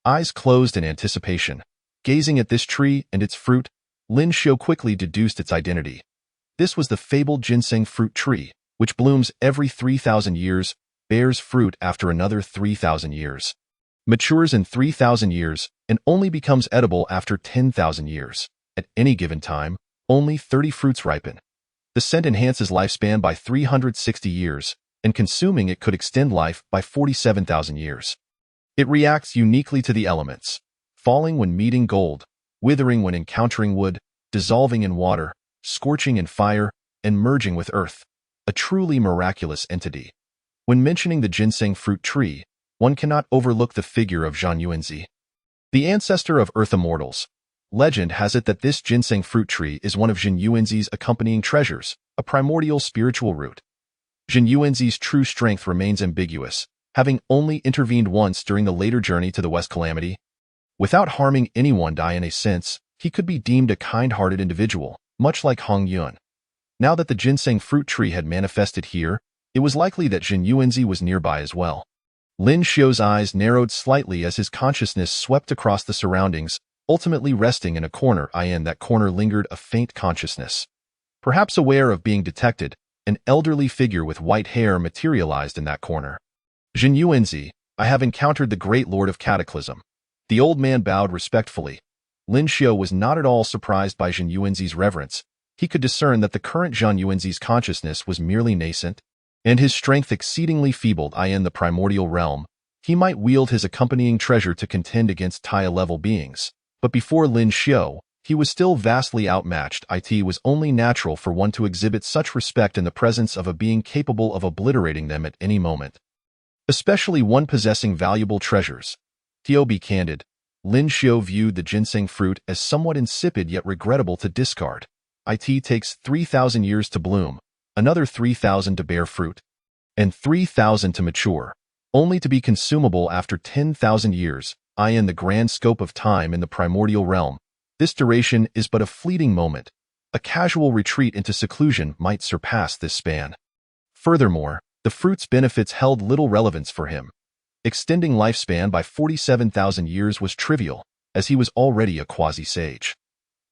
Eyes closed in anticipation, gazing at this tree and its fruit, Lin Xiu quickly deduced its identity. This was the fabled ginseng fruit tree, which blooms every 3,000 years, bears fruit after another 3,000 years, matures in 3,000 years, and only becomes edible after 10,000 years. At any given time, only 30 fruits ripen. The scent enhances lifespan by 360 years, and consuming it could extend life by 47,000 years. It reacts uniquely to the elements, falling when meeting gold, withering when encountering wood, dissolving in water, scorching in fire, and merging with earth. A truly miraculous entity. When mentioning the ginseng fruit tree, one cannot overlook the figure of Zhan Yuanzi, the ancestor of Earth Immortals. Legend has it that this ginseng fruit tree is one of Zhan Yuanzi's accompanying treasures, a primordial spiritual root. Zhan Yuanzi's true strength remains ambiguous, having only intervened once during the later journey to the West Calamity. Without harming anyone in a sense, he could be deemed a kind-hearted individual, much like Hong Yun. Now that the ginseng fruit tree had manifested here, it was likely that Zhan Yuanzi was nearby as well. Lin Xiu's eyes narrowed slightly as his consciousness swept across the surroundings, ultimately resting in a corner. In that corner lingered a faint consciousness. Perhaps aware of being detected, an elderly figure with white hair materialized in that corner. Zhan Yuanzi, I have encountered the great lord of Cataclysm. The old man bowed respectfully. Lin Xiu was not at all surprised by Zhan Yuanzi's reverence. He could discern that the current Zhan Yuanzi's consciousness was merely nascent, and his strength exceedingly feeble. In the primordial realm, he might wield his accompanying treasure to contend against Taya-level beings. But before Lin Xiu, he was still vastly outmatched. It was only natural for one to exhibit such respect in the presence of a being capable of obliterating them at any moment, especially one possessing valuable treasures. To be candid, Lin Xiu viewed the ginseng fruit as somewhat insipid yet regrettable to discard. It takes 3,000 years to bloom, another 3,000 to bear fruit, and 3,000 to mature, only to be consumable after 10,000 years. In the grand scope of time in the primordial realm, this duration is but a fleeting moment. A casual retreat into seclusion might surpass this span. Furthermore, the fruit's benefits held little relevance for him. Extending lifespan by 47,000 years was trivial, as he was already a quasi-sage.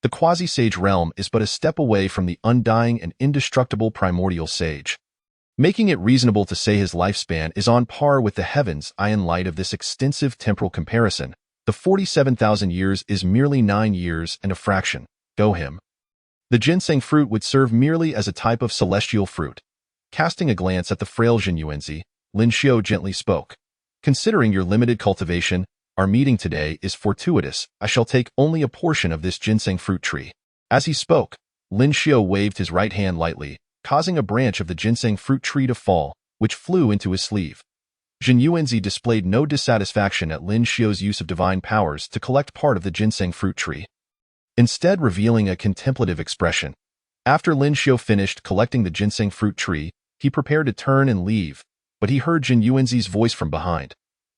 The quasi-sage realm is but a step away from the undying and indestructible primordial sage, making it reasonable to say his lifespan is on par with the heavens. In light of this extensive temporal comparison, the 47,000 years is merely 9 years and a fraction. Go him. The ginseng fruit would serve merely as a type of celestial fruit. Casting a glance at the frail Zhan Yuanzi, Lin Xiu gently spoke. Considering your limited cultivation, Our meeting today is fortuitous. I shall take only a portion of this ginseng fruit tree." As he spoke, Lin Xiao waved his right hand lightly, causing a branch of the ginseng fruit tree to fall, which flew into his sleeve. Jin Yuanzi displayed no dissatisfaction at Lin Xiao's use of divine powers to collect part of the ginseng fruit tree, instead revealing a contemplative expression. After Lin Xiao finished collecting the ginseng fruit tree, he prepared to turn and leave, but he heard Jin Yuanzi's voice from behind.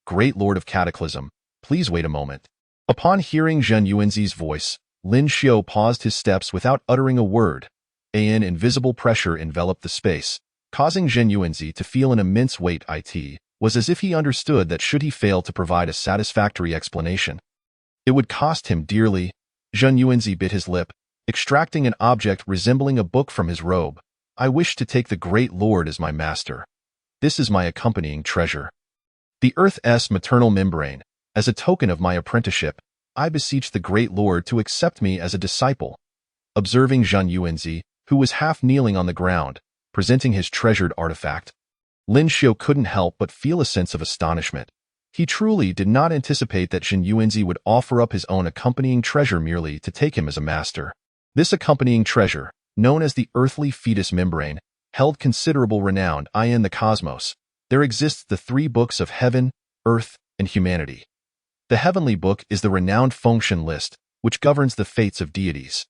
"Great Lord of Cataclysm, please wait a moment." Upon hearing Jin Yuanzi's voice, Lin Xiao paused his steps without uttering a word. An invisible pressure enveloped the space, causing Jin Yuanzi to feel an immense weight. It was as if he understood that should he fail to provide a satisfactory explanation, it would cost him dearly. Jin Yuanzi bit his lip, extracting an object resembling a book from his robe. "I wish to take the Great Lord as my master. This is my accompanying treasure. The Earth's maternal membrane. As a token of my apprenticeship, I beseech the Great Lord to accept me as a disciple." Observing Jin Yuanzi, who was half kneeling on the ground, presenting his treasured artifact, Lin Xiao couldn't help but feel a sense of astonishment. He truly did not anticipate that Jin Yuanzi would offer up his own accompanying treasure merely to take him as a master. This accompanying treasure, known as the earthly fetus membrane, held considerable renown in the cosmos. There exists the three books of heaven, earth, and humanity. The heavenly book is the renowned function list, which governs the fates of deities,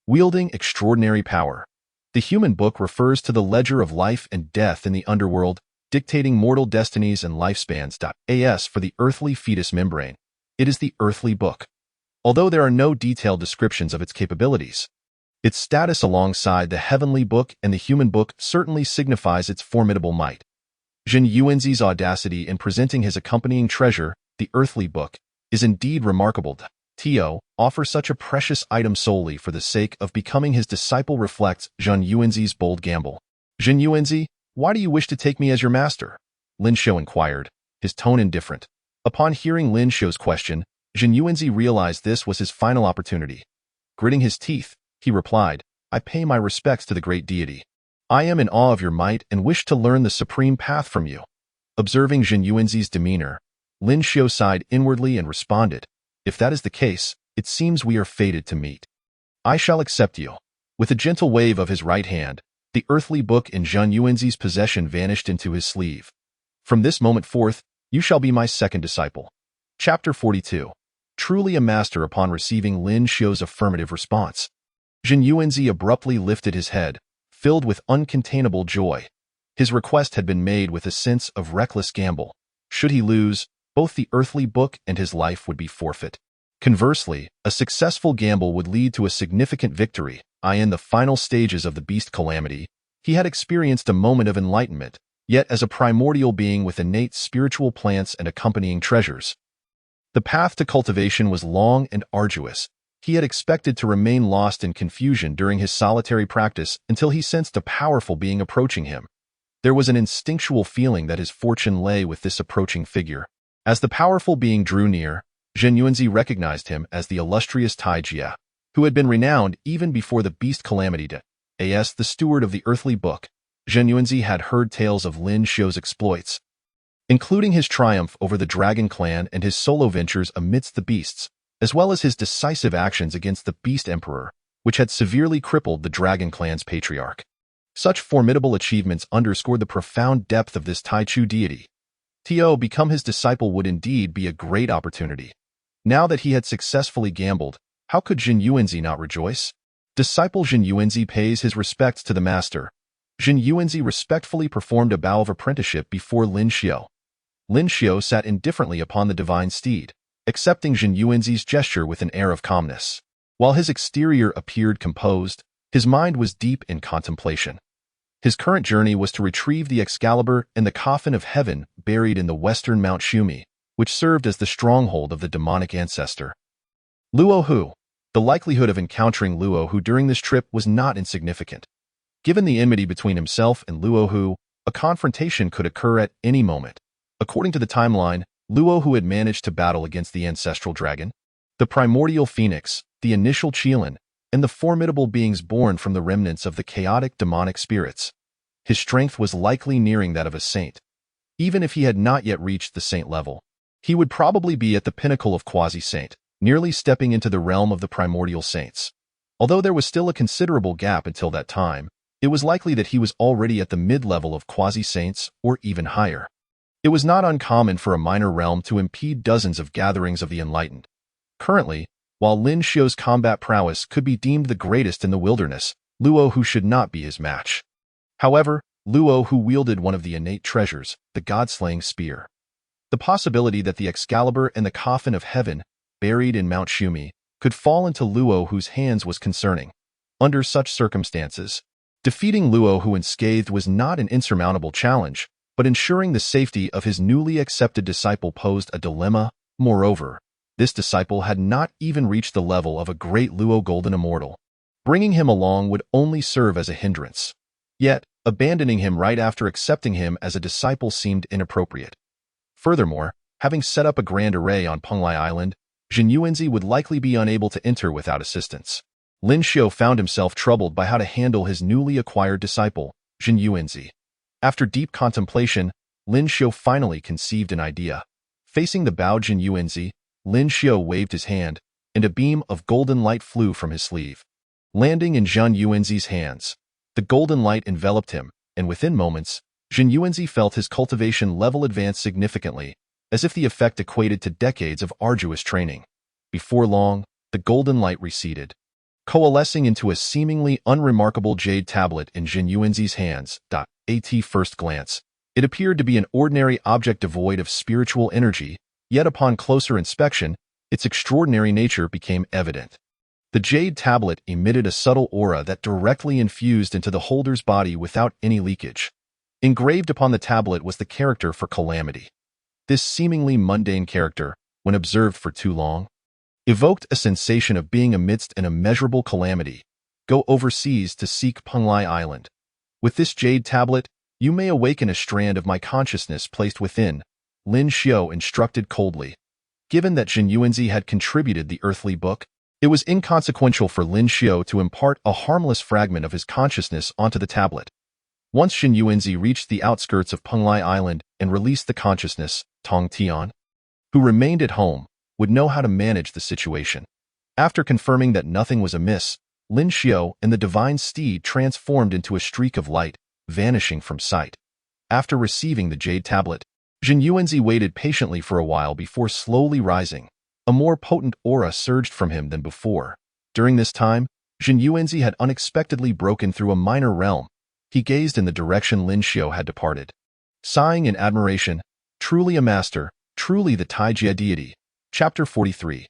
wielding extraordinary power. The human book refers to the ledger of life and death in the underworld, dictating mortal destinies and lifespans. As for the earthly fetus membrane, it is the earthly book. Although there are no detailed descriptions of its capabilities, its status alongside the heavenly book and the human book certainly signifies its formidable might. Jin Yuanzi's audacity in presenting his accompanying treasure, the earthly book, is indeed remarkable. To offer such a precious item solely for the sake of becoming his disciple reflects Jin Yuanzi's bold gamble. "Jin Yuanzi, why do you wish to take me as your master?" Lin Xiao inquired, his tone indifferent. Upon hearing Lin Xiao's question, Jin Yuanzi realized this was his final opportunity. Gritting his teeth, he replied, "I pay my respects to the great deity. I am in awe of your might and wish to learn the supreme path from you." Observing Jin Yuanzi's demeanor, Lin Xiao sighed inwardly and responded, "If that is the case, it seems we are fated to meet. I shall accept you." With a gentle wave of his right hand, the earthly book in Jin Yuanzi's possession vanished into his sleeve. "From this moment forth, you shall be my second disciple." Chapter 42. Truly a master. Upon receiving Lin Xiao's affirmative response, Jin Yuanzi abruptly lifted his head, filled with uncontainable joy. His request had been made with a sense of reckless gamble. Should he lose, both the earthly book and his life would be forfeit. Conversely, a successful gamble would lead to a significant victory. In the final stages of the beast calamity, he had experienced a moment of enlightenment, yet as a primordial being with innate spiritual plants and accompanying treasures, the path to cultivation was long and arduous. He had expected to remain lost in confusion during his solitary practice until he sensed a powerful being approaching him. There was an instinctual feeling that his fortune lay with this approaching figure. As the powerful being drew near, Jin Yuanzi recognized him as the illustrious Tai Jia, who had been renowned even before the beast calamity. As the steward of the earthly book, Jin Yuanzi had heard tales of Lin Xiao's exploits, including his triumph over the Dragon Clan and his solo ventures amidst the beasts, as well as his decisive actions against the Beast Emperor, which had severely crippled the Dragon Clan's patriarch. Such formidable achievements underscored the profound depth of this Taichu deity. To become his disciple would indeed be a great opportunity. Now that he had successfully gambled, how could Jin Yuanzi not rejoice? Disciple Jin Yuanzi pays his respects to the master. Jin Yuanzi respectfully performed a bow of apprenticeship before Lin Xiao. Lin Xiao sat indifferently upon the divine steed, accepting Jin Yuanzi's gesture with an air of calmness. While his exterior appeared composed, his mind was deep in contemplation. His current journey was to retrieve the Excalibur and the coffin of heaven buried in the western Mount Shumi, which served as the stronghold of the demonic ancestor, Luo Hu. The likelihood of encountering Luo Hu during this trip was not insignificant. Given the enmity between himself and Luo Hu, a confrontation could occur at any moment. According to the timeline, Luo Hu had managed to battle against the ancestral dragon, the primordial phoenix, the initial Qilin, and the formidable beings born from the remnants of the chaotic demonic spirits. His strength was likely nearing that of a saint, even if he had not yet reached the saint level. He would probably be at the pinnacle of quasi-saint, nearly stepping into the realm of the primordial saints. Although there was still a considerable gap until that time, it was likely that he was already at the mid-level of quasi-saints or even higher. It was not uncommon for a minor realm to impede dozens of gatherings of the enlightened. Currently, while Lin Xiao's combat prowess could be deemed the greatest in the wilderness, Luo Hu should not be his match. However, Luo Hu wielded one of the innate treasures, the god-slaying spear. The possibility that the Excalibur and the Coffin of Heaven, buried in Mount Shumi, could fall into Luo Hu's hands was concerning. Under such circumstances, defeating Luo Hu unscathed was not an insurmountable challenge, but ensuring the safety of his newly accepted disciple posed a dilemma. Moreover, this disciple had not even reached the level of a great Luo Golden Immortal. Bringing him along would only serve as a hindrance. Yet, abandoning him right after accepting him as a disciple seemed inappropriate. Furthermore, having set up a grand array on Penglai Island, Jin Yuanzi would likely be unable to enter without assistance. Lin Xiao found himself troubled by how to handle his newly acquired disciple, Jin Yuanzi. After deep contemplation, Lin Xiao finally conceived an idea. Facing the bowed Jin Yuanzi, Lin Xiao waved his hand, and a beam of golden light flew from his sleeve. Landing in Jin Yuanzi's hands, the golden light enveloped him, and within moments, Jin Yuanzi felt his cultivation level advance significantly, as if the effect equated to decades of arduous training. Before long, the golden light receded, coalescing into a seemingly unremarkable jade tablet in Jin Yuanzi's hands. At first glance, it appeared to be an ordinary object devoid of spiritual energy, yet upon closer inspection, its extraordinary nature became evident. The jade tablet emitted a subtle aura that directly infused into the holder's body without any leakage. Engraved upon the tablet was the character for calamity. This seemingly mundane character, when observed for too long, evoked a sensation of being amidst an immeasurable calamity. Go overseas to seek Penglai Island. With this jade tablet, you may awaken a strand of my consciousness placed within, Lin Xiao instructed coldly. Given that Jin Yuanzi had contributed the earthly book, it was inconsequential for Lin Xiao to impart a harmless fragment of his consciousness onto the tablet. Once Jin Yuanzi reached the outskirts of Penglai Island and released the consciousness, Tong Tian, who remained at home, would know how to manage the situation. After confirming that nothing was amiss, Lin Xiao and the divine steed transformed into a streak of light, vanishing from sight. After receiving the jade tablet, Jin Yuanzi waited patiently for a while before slowly rising. A more potent aura surged from him than before. During this time, Jin Yuanzi had unexpectedly broken through a minor realm. He gazed in the direction Lin Xiao had departed. Sighing in admiration, truly a master, truly the Taijie deity. Chapter 43.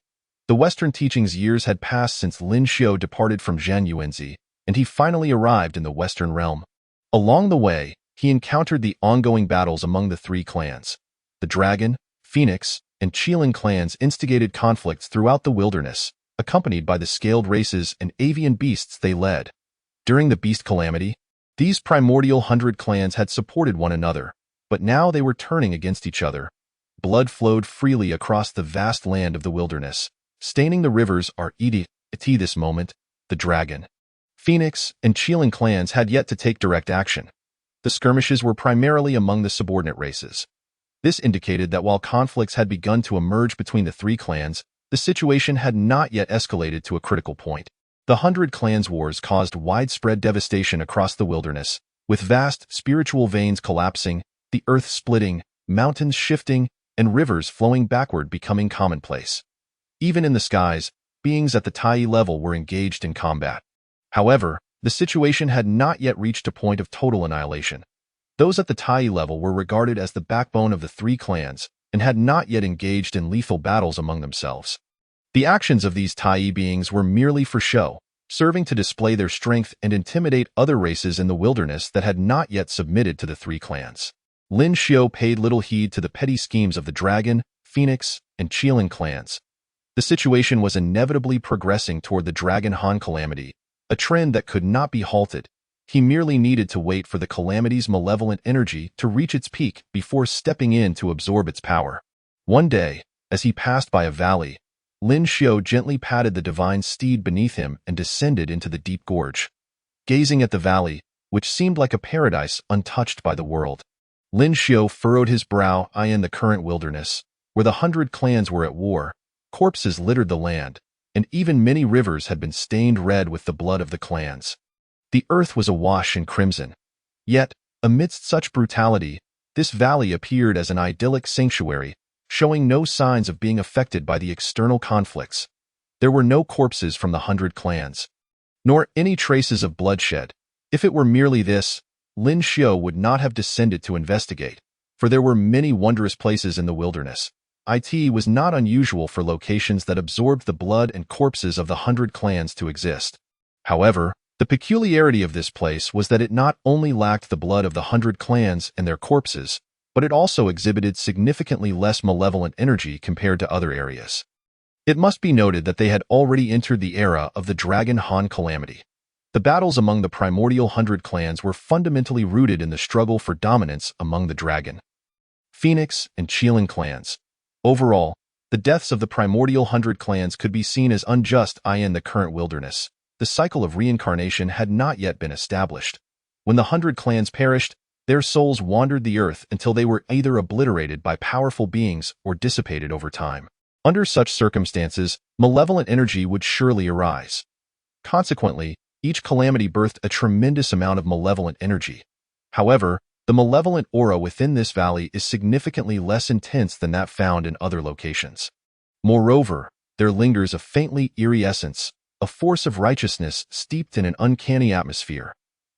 The Western teachings years had passed since Lin Xiao departed from Jin Yuanzi, and he finally arrived in the Western realm. Along the way, he encountered the ongoing battles among the three clans. The Dragon, Phoenix, and Qilin clans instigated conflicts throughout the wilderness, accompanied by the scaled races and avian beasts they led. During the beast calamity, these primordial 100 clans had supported one another, but now they were turning against each other. Blood flowed freely across the vast land of the wilderness, staining the rivers at this moment, the Dragon, Phoenix, and Qilin clans had yet to take direct action. The skirmishes were primarily among the subordinate races. This indicated that while conflicts had begun to emerge between the three clans, the situation had not yet escalated to a critical point. The 100 Clans Wars caused widespread devastation across the wilderness, with vast spiritual veins collapsing, the earth splitting, mountains shifting, and rivers flowing backward becoming commonplace. Even in the skies, beings at the Tai level were engaged in combat. However, the situation had not yet reached a point of total annihilation. Those at the Tai level were regarded as the backbone of the three clans and had not yet engaged in lethal battles among themselves. The actions of these Tai beings were merely for show, serving to display their strength and intimidate other races in the wilderness that had not yet submitted to the three clans. Lin Xiao paid little heed to the petty schemes of the Dragon, Phoenix, and Qilin clans. The situation was inevitably progressing toward the Dragon Han calamity, a trend that could not be halted. He merely needed to wait for the calamity's malevolent energy to reach its peak before stepping in to absorb its power. One day, as he passed by a valley, Lin Xiao gently patted the divine steed beneath him and descended into the deep gorge. Gazing at the valley, which seemed like a paradise untouched by the world, Lin Xiao furrowed his brow. In the current wilderness, where the 100 clans were at war. Corpses littered the land, and even many rivers had been stained red with the blood of the clans. The earth was awash in crimson. Yet, amidst such brutality, this valley appeared as an idyllic sanctuary, showing no signs of being affected by the external conflicts. There were no corpses from the 100 clans, nor any traces of bloodshed. If it were merely this, Lin Xiu would not have descended to investigate, for there were many wondrous places in the wilderness. It was not unusual for locations that absorbed the blood and corpses of the 100 clans to exist. However, the peculiarity of this place was that it not only lacked the blood of the 100 clans and their corpses, but it also exhibited significantly less malevolent energy compared to other areas. It must be noted that they had already entered the era of the Dragon Han calamity. The battles among the primordial 100 clans were fundamentally rooted in the struggle for dominance among the Dragon, Phoenix, and Qilin clans. Overall, the deaths of the primordial 100 clans could be seen as unjust in the current wilderness. The cycle of reincarnation had not yet been established. When the 100 clans perished, their souls wandered the earth until they were either obliterated by powerful beings or dissipated over time. Under such circumstances, malevolent energy would surely arise. Consequently, each calamity birthed a tremendous amount of malevolent energy. However, the malevolent aura within this valley is significantly less intense than that found in other locations. Moreover, there lingers a faintly eerie essence, a force of righteousness steeped in an uncanny atmosphere.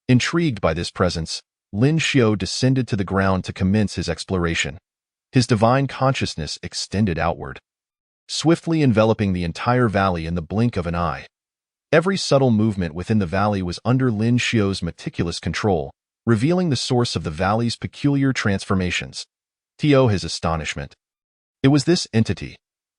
Intrigued by this presence, Lin Xiu descended to the ground to commence his exploration. His divine consciousness extended outward, swiftly enveloping the entire valley in the blink of an eye. Every subtle movement within the valley was under Lin Xiu's meticulous control, revealing the source of the valley's peculiar transformations. To his astonishment, it was this entity.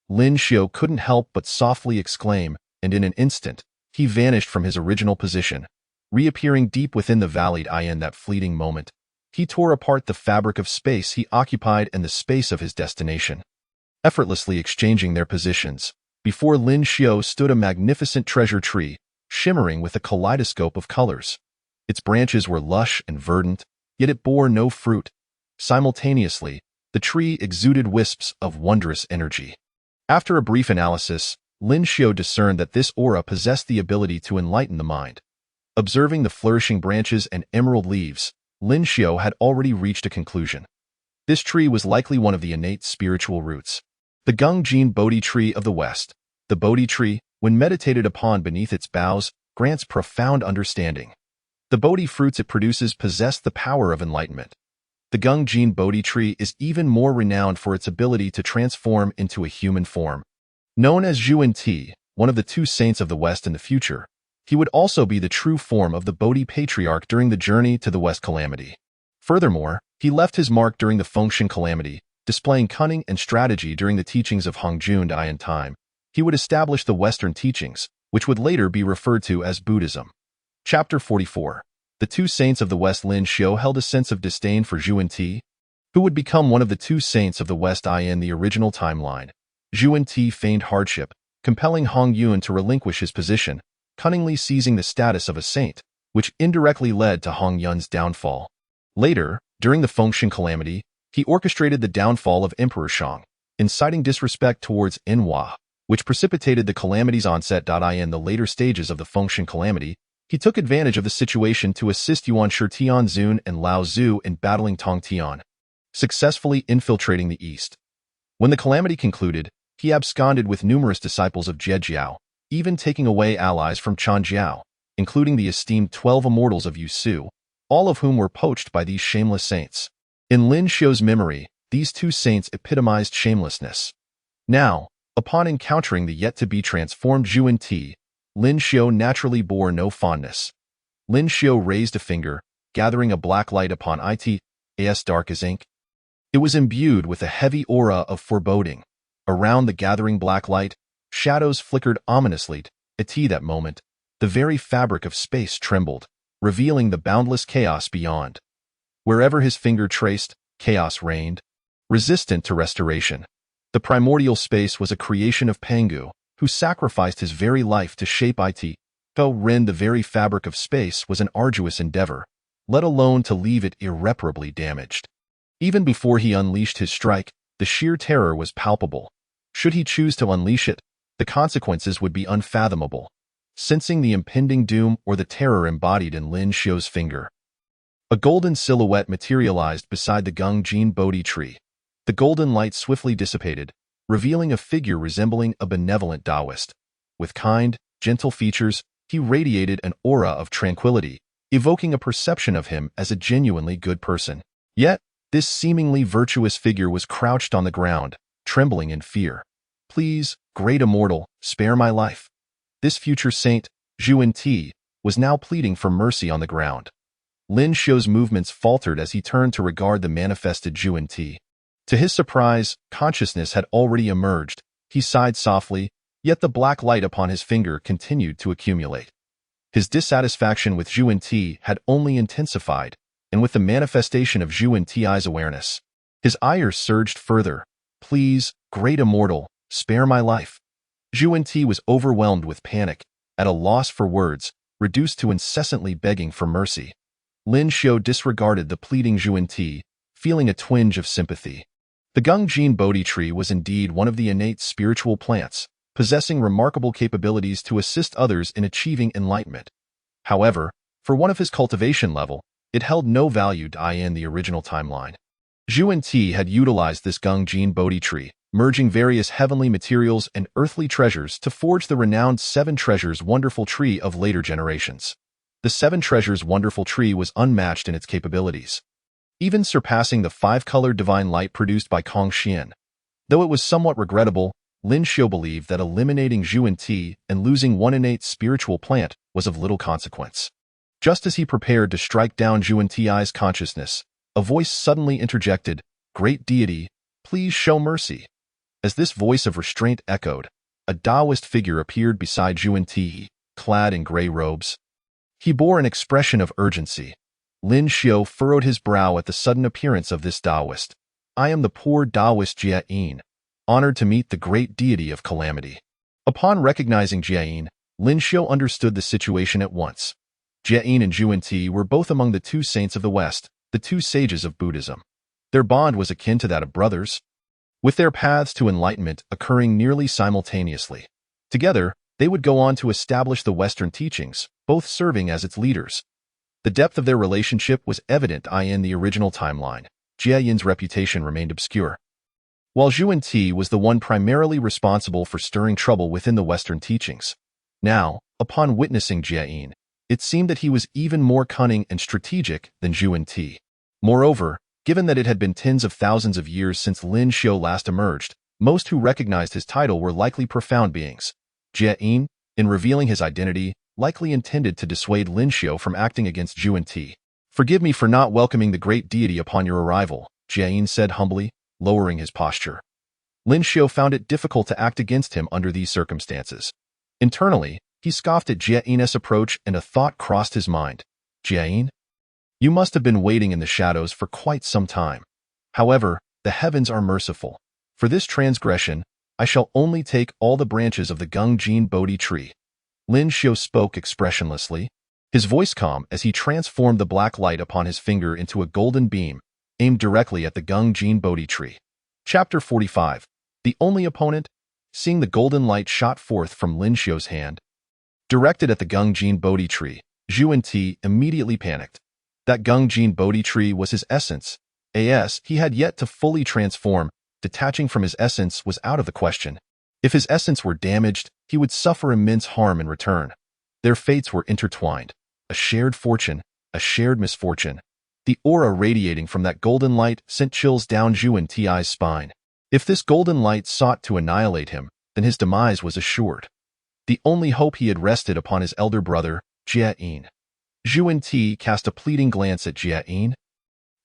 Lin Xiu couldn't help but softly exclaim, and in an instant, he vanished from his original position, reappearing deep within the valley. In that fleeting moment, he tore apart the fabric of space he occupied and the space of his destination, effortlessly exchanging their positions. Before Lin Xiu stood a magnificent treasure tree, shimmering with a kaleidoscope of colors. Its branches were lush and verdant, yet it bore no fruit. Simultaneously, the tree exuded wisps of wondrous energy. After a brief analysis, Lin Xiu discerned that this aura possessed the ability to enlighten the mind. Observing the flourishing branches and emerald leaves, Lin Xiu had already reached a conclusion. This tree was likely one of the innate spiritual roots. The Gungjin Bodhi tree of the West. The Bodhi tree, when meditated upon beneath its boughs, grants profound understanding. The Bodhi fruits it produces possess the power of enlightenment. The Gungjin Bodhi tree is even more renowned for its ability to transform into a human form. Known as Zhuan Ti, one of the two saints of the West in the future, he would also be the true form of the Bodhi patriarch during the journey to the West calamity. Furthermore, he left his mark during the Fengshan calamity, displaying cunning and strategy during the teachings of Hongjun in time. He would establish the Western teachings, which would later be referred to as Buddhism. Chapter 44. The two saints of the West. Lin Xiu held a sense of disdain for Zhuan Ti, who would become one of the two saints of the West in the original timeline. Zhuan Ti feigned hardship, compelling Hong Yun to relinquish his position, cunningly seizing the status of a saint, which indirectly led to Hong Yun's downfall. Later, during the Fengshan calamity, he orchestrated the downfall of Emperor Shang, inciting disrespect towards Enhua, which precipitated the calamity's onset. In the later stages of the Fengshan calamity, he took advantage of the situation to assist Yuan Shi Tianzun and Lao Zhu in battling Tong Tian, successfully infiltrating the east. When the calamity concluded, he absconded with numerous disciples of Jie Jiao, even taking away allies from Chan Jiao, including the esteemed 12 immortals of Yusu, all of whom were poached by these shameless saints. In Lin Xiu's memory, these two saints epitomized shamelessness. Now, upon encountering the yet-to-be transformed Zhuan Ti, Lin Xiu naturally bore no fondness. Lin Xiu raised a finger, gathering a black light upon it, as dark as ink. It was imbued with a heavy aura of foreboding. Around the gathering black light, shadows flickered ominously. At that moment, the very fabric of space trembled, revealing the boundless chaos beyond. Wherever his finger traced, chaos reigned, resistant to restoration. The primordial space was a creation of Pangu, who sacrificed his very life to shape it. To rend the very fabric of space was an arduous endeavor, let alone to leave it irreparably damaged. Even before he unleashed his strike, the The sheer terror was palpable. Should he choose to unleash it, the consequences would be unfathomable. Sensing the impending doom or the terror embodied in Lin Xiu's finger, a golden silhouette materialized beside the Gung-Jin Bodhi tree. The golden light swiftly dissipated, revealing a figure resembling a benevolent Taoist. With kind, gentle features, he radiated an aura of tranquility, evoking a perception of him as a genuinely good person. Yet, this seemingly virtuous figure was crouched on the ground, trembling in fear. "Please, great immortal, spare my life." This future saint, Zhuan-Ti, was now pleading for mercy on the ground. Lin Xiu's movements faltered as he turned to regard the manifested Zhuan-Ti. To his surprise, consciousness had already emerged. He sighed softly, yet the black light upon his finger continued to accumulate. His dissatisfaction with Zhuan-Ti had only intensified, and with the manifestation of Zhuan-Ti's awareness, his ire surged further. "Please, great immortal, spare my life." Zhuan-Ti was overwhelmed with panic, at a loss for words, reduced to incessantly begging for mercy. Lin Xiu disregarded the pleading Zhuan-Ti, feeling a twinge of sympathy. The Gung-Jin Bodhi tree was indeed one of the innate spiritual plants, possessing remarkable capabilities to assist others in achieving enlightenment. However, for one of his cultivation level, it held no value in the original timeline. Zhuan-Ti had utilized this Gung-Jin Bodhi tree, merging various heavenly materials and earthly treasures to forge the renowned Seven Treasures Wonderful Tree of later generations. The Seven Treasures Wonderful Tree was unmatched in its capabilities, even surpassing the five-colored divine light produced by Kong Xian. Though it was somewhat regrettable, Lin Xiu believed that eliminating Zhuan-Ti and losing one innate spiritual plant was of little consequence. Just as he prepared to strike down Zhuan-Ti's consciousness, a voice suddenly interjected, "Great deity, please show mercy." As this voice of restraint echoed, a Taoist figure appeared beside Zhuan-Ti, clad in gray robes. He bore an expression of urgency. Lin Xiu furrowed his brow at the sudden appearance of this Taoist. "I am the poor Taoist Jia-yin, honored to meet the great deity of calamity." Upon recognizing Jia-yin, Lin Xiu understood the situation at once. Jia-yin and Zhuan-Ti were both among the two saints of the West, the two sages of Buddhism. Their bond was akin to that of brothers, with their paths to enlightenment occurring nearly simultaneously. Together, they would go on to establish the Western teachings, both serving as its leaders. The depth of their relationship was evident in the original timeline. Jia-yin's reputation remained obscure, while Zhuan-Ti was the one primarily responsible for stirring trouble within the Western teachings. Now, upon witnessing Jia-yin, it seemed that he was even more cunning and strategic than Zhuan-Ti. Moreover, given that it had been tens of thousands of years since Lin Xiu last emerged, most who recognized his title were likely profound beings. Jia-yin, in revealing his identity, likely intended to dissuade Lin Xiu from acting against Zhuan-Ti. "Forgive me for not welcoming the great deity upon your arrival," Jia-yin said humbly, lowering his posture. Lin Xiu found it difficult to act against him under these circumstances. Internally, he scoffed at Jia-yin's approach and a thought crossed his mind. "Jia-yin? You must have been waiting in the shadows for quite some time. However, the heavens are merciful. For this transgression, I shall only take all the branches of the Gung-Jin Bodhi tree." Lin Xiu spoke expressionlessly, his voice calm as he transformed the black light upon his finger into a golden beam, aimed directly at the Gung-Jin Bodhi tree. Chapter 45. The Only Opponent. Seeing the golden light shot forth from Lin Xiu's hand, directed at the Gung-Jin Bodhi tree, Zhuan-Ti immediately panicked. That Gung-Jin Bodhi tree was his essence. He had yet to fully transform. Detaching from his essence was out of the question. If his essence were damaged, he would suffer immense harm in return. Their fates were intertwined. A shared fortune, a shared misfortune. The aura radiating from that golden light sent chills down Zhuan-Ti's spine. If this golden light sought to annihilate him, then his demise was assured. The only hope he had rested upon his elder brother, Jia-yin. Zhuan-Ti cast a pleading glance at Jia-yin,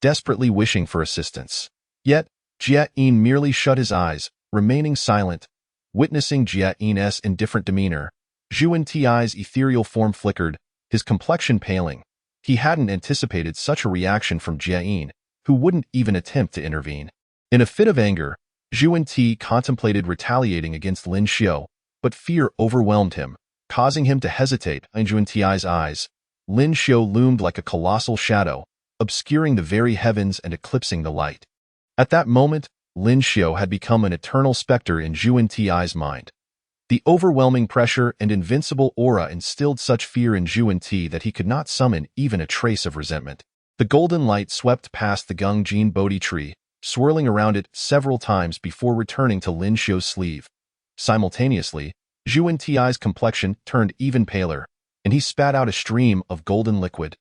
desperately wishing for assistance. Yet, Jia-yin merely shut his eyes, remaining silent. Witnessing Jia-yin's indifferent demeanor, Zhuan-Ti's ethereal form flickered, his complexion paling. He hadn't anticipated such a reaction from Jia-yin, who wouldn't even attempt to intervene. In a fit of anger, Zhuan-Ti contemplated retaliating against Lin Xiu, but fear overwhelmed him, causing him to hesitate. In Zhuan-Ti's eyes, Lin Xiu loomed like a colossal shadow, obscuring the very heavens and eclipsing the light. At that moment, Lin Xiao had become an eternal specter in Zhu Ti's mind. The overwhelming pressure and invincible aura instilled such fear in Zhu Ti that he could not summon even a trace of resentment. The golden light swept past the Gungjin Bodhi tree, swirling around it several times before returning to Lin Xiao's sleeve. Simultaneously, Zhu Ti's complexion turned even paler, and he spat out a stream of golden liquid,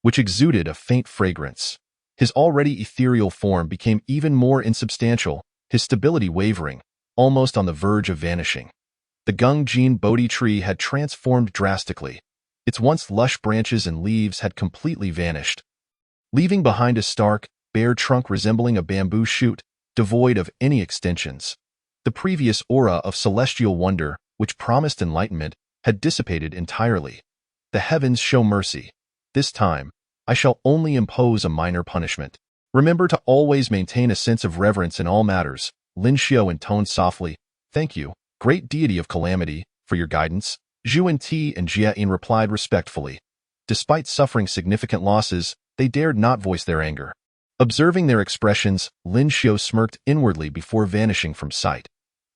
which exuded a faint fragrance. His already ethereal form became even more insubstantial, his stability wavering, almost on the verge of vanishing. The Gungjin Bodhi tree had transformed drastically. Its once lush branches and leaves had completely vanished, leaving behind a stark, bare trunk resembling a bamboo shoot, devoid of any extensions. The previous aura of celestial wonder, which promised enlightenment, had dissipated entirely. The heavens show mercy. This time, I shall only impose a minor punishment. Remember to always maintain a sense of reverence in all matters, Lin Xiao intoned softly. Thank you, great deity of calamity, for your guidance. Zhu Ti and Jia Yin replied respectfully. Despite suffering significant losses, they dared not voice their anger. Observing their expressions, Lin Xiao smirked inwardly before vanishing from sight.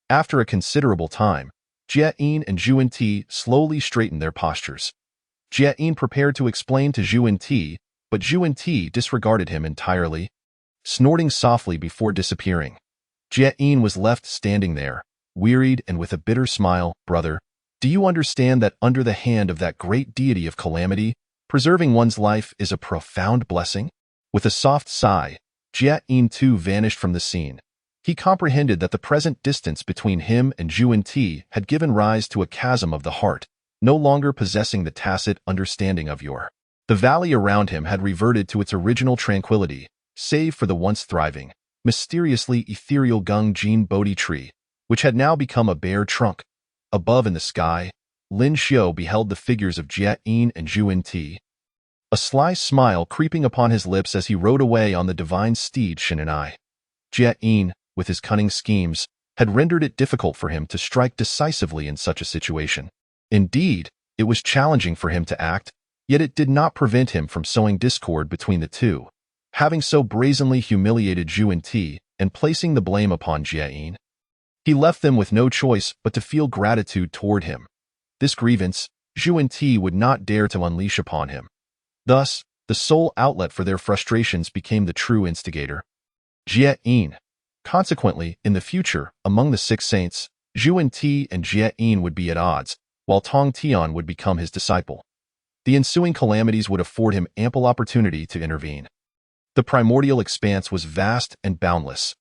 After a considerable time, Jia Yin and Zhu Ti slowly straightened their postures. Jia Yin prepared to explain to Zhu Ti, but Zhu Ti disregarded him entirely, snorting softly before disappearing. Jia Yin was left standing there, wearied and with a bitter smile. Brother, do you understand that under the hand of that great deity of calamity, preserving one's life is a profound blessing? With a soft sigh, Jia Yin too vanished from the scene. He comprehended that the present distance between him and Zhu Ti had given rise to a chasm of the heart, no longer possessing the tacit understanding of your. The valley around him had reverted to its original tranquility, save for the once thriving, mysteriously ethereal Gungjin Bodhi tree, which had now become a bare trunk. Above in the sky, Lin Xiao beheld the figures of Jia Yin and Zhu Ti, a sly smile creeping upon his lips as he rode away on the divine steed Shinanai. Jia Yin, with his cunning schemes, had rendered it difficult for him to strike decisively in such a situation. Indeed, it was challenging for him to act, yet it did not prevent him from sowing discord between the two. Having so brazenly humiliated Zhu Ti and placing the blame upon Jia Yin, he left them with no choice but to feel gratitude toward him. This grievance, Zhu Ti would not dare to unleash upon him. Thus, the sole outlet for their frustrations became the true instigator, Jia Yin. Consequently, in the future, among the six saints, Zhu Ti and Jia Yin would be at odds, while Tong Tian would become his disciple. The ensuing calamities would afford him ample opportunity to intervene. The primordial expanse was vast and boundless.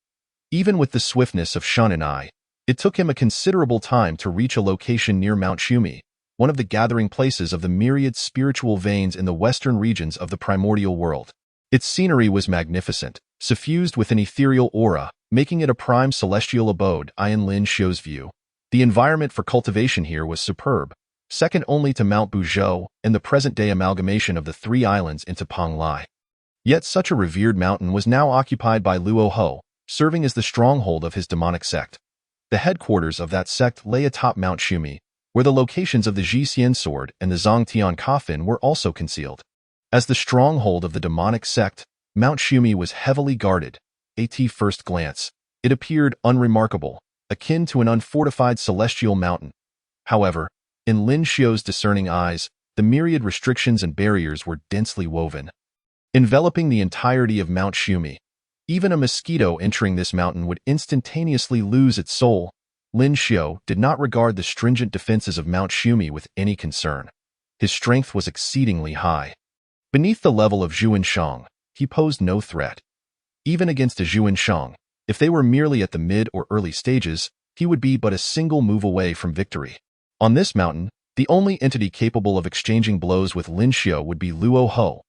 Even with the swiftness of Shinanai, it took him a considerable time to reach a location near Mount Shumi, one of the gathering places of the myriad spiritual veins in the western regions of the primordial world. Its scenery was magnificent, suffused with an ethereal aura, making it a prime celestial abode in Lin Xiao's view. The environment for cultivation here was superb, second only to Mount Buzhou and the present-day amalgamation of the three islands into Panglai. Yet such a revered mountain was now occupied by Luo Ho, serving as the stronghold of his demonic sect. The headquarters of that sect lay atop Mount Shumi, where the locations of the Jixian sword and the Zongtian coffin were also concealed. As the stronghold of the demonic sect, Mount Shumi was heavily guarded. At first glance, it appeared unremarkable, akin to an unfortified celestial mountain. However, in Lin Xiao's discerning eyes, the myriad restrictions and barriers were densely woven, enveloping the entirety of Mount Shumi. Even a mosquito entering this mountain would instantaneously lose its soul. Lin Xiao did not regard the stringent defenses of Mount Shumi with any concern. His strength was exceedingly high. Beneath the level of Zhuanshang, he posed no threat. Even against a Zhuanshang, if they were merely at the mid or early stages, he would be but a single move away from victory. On this mountain, the only entity capable of exchanging blows with Lin Xiao would be Luo Ho.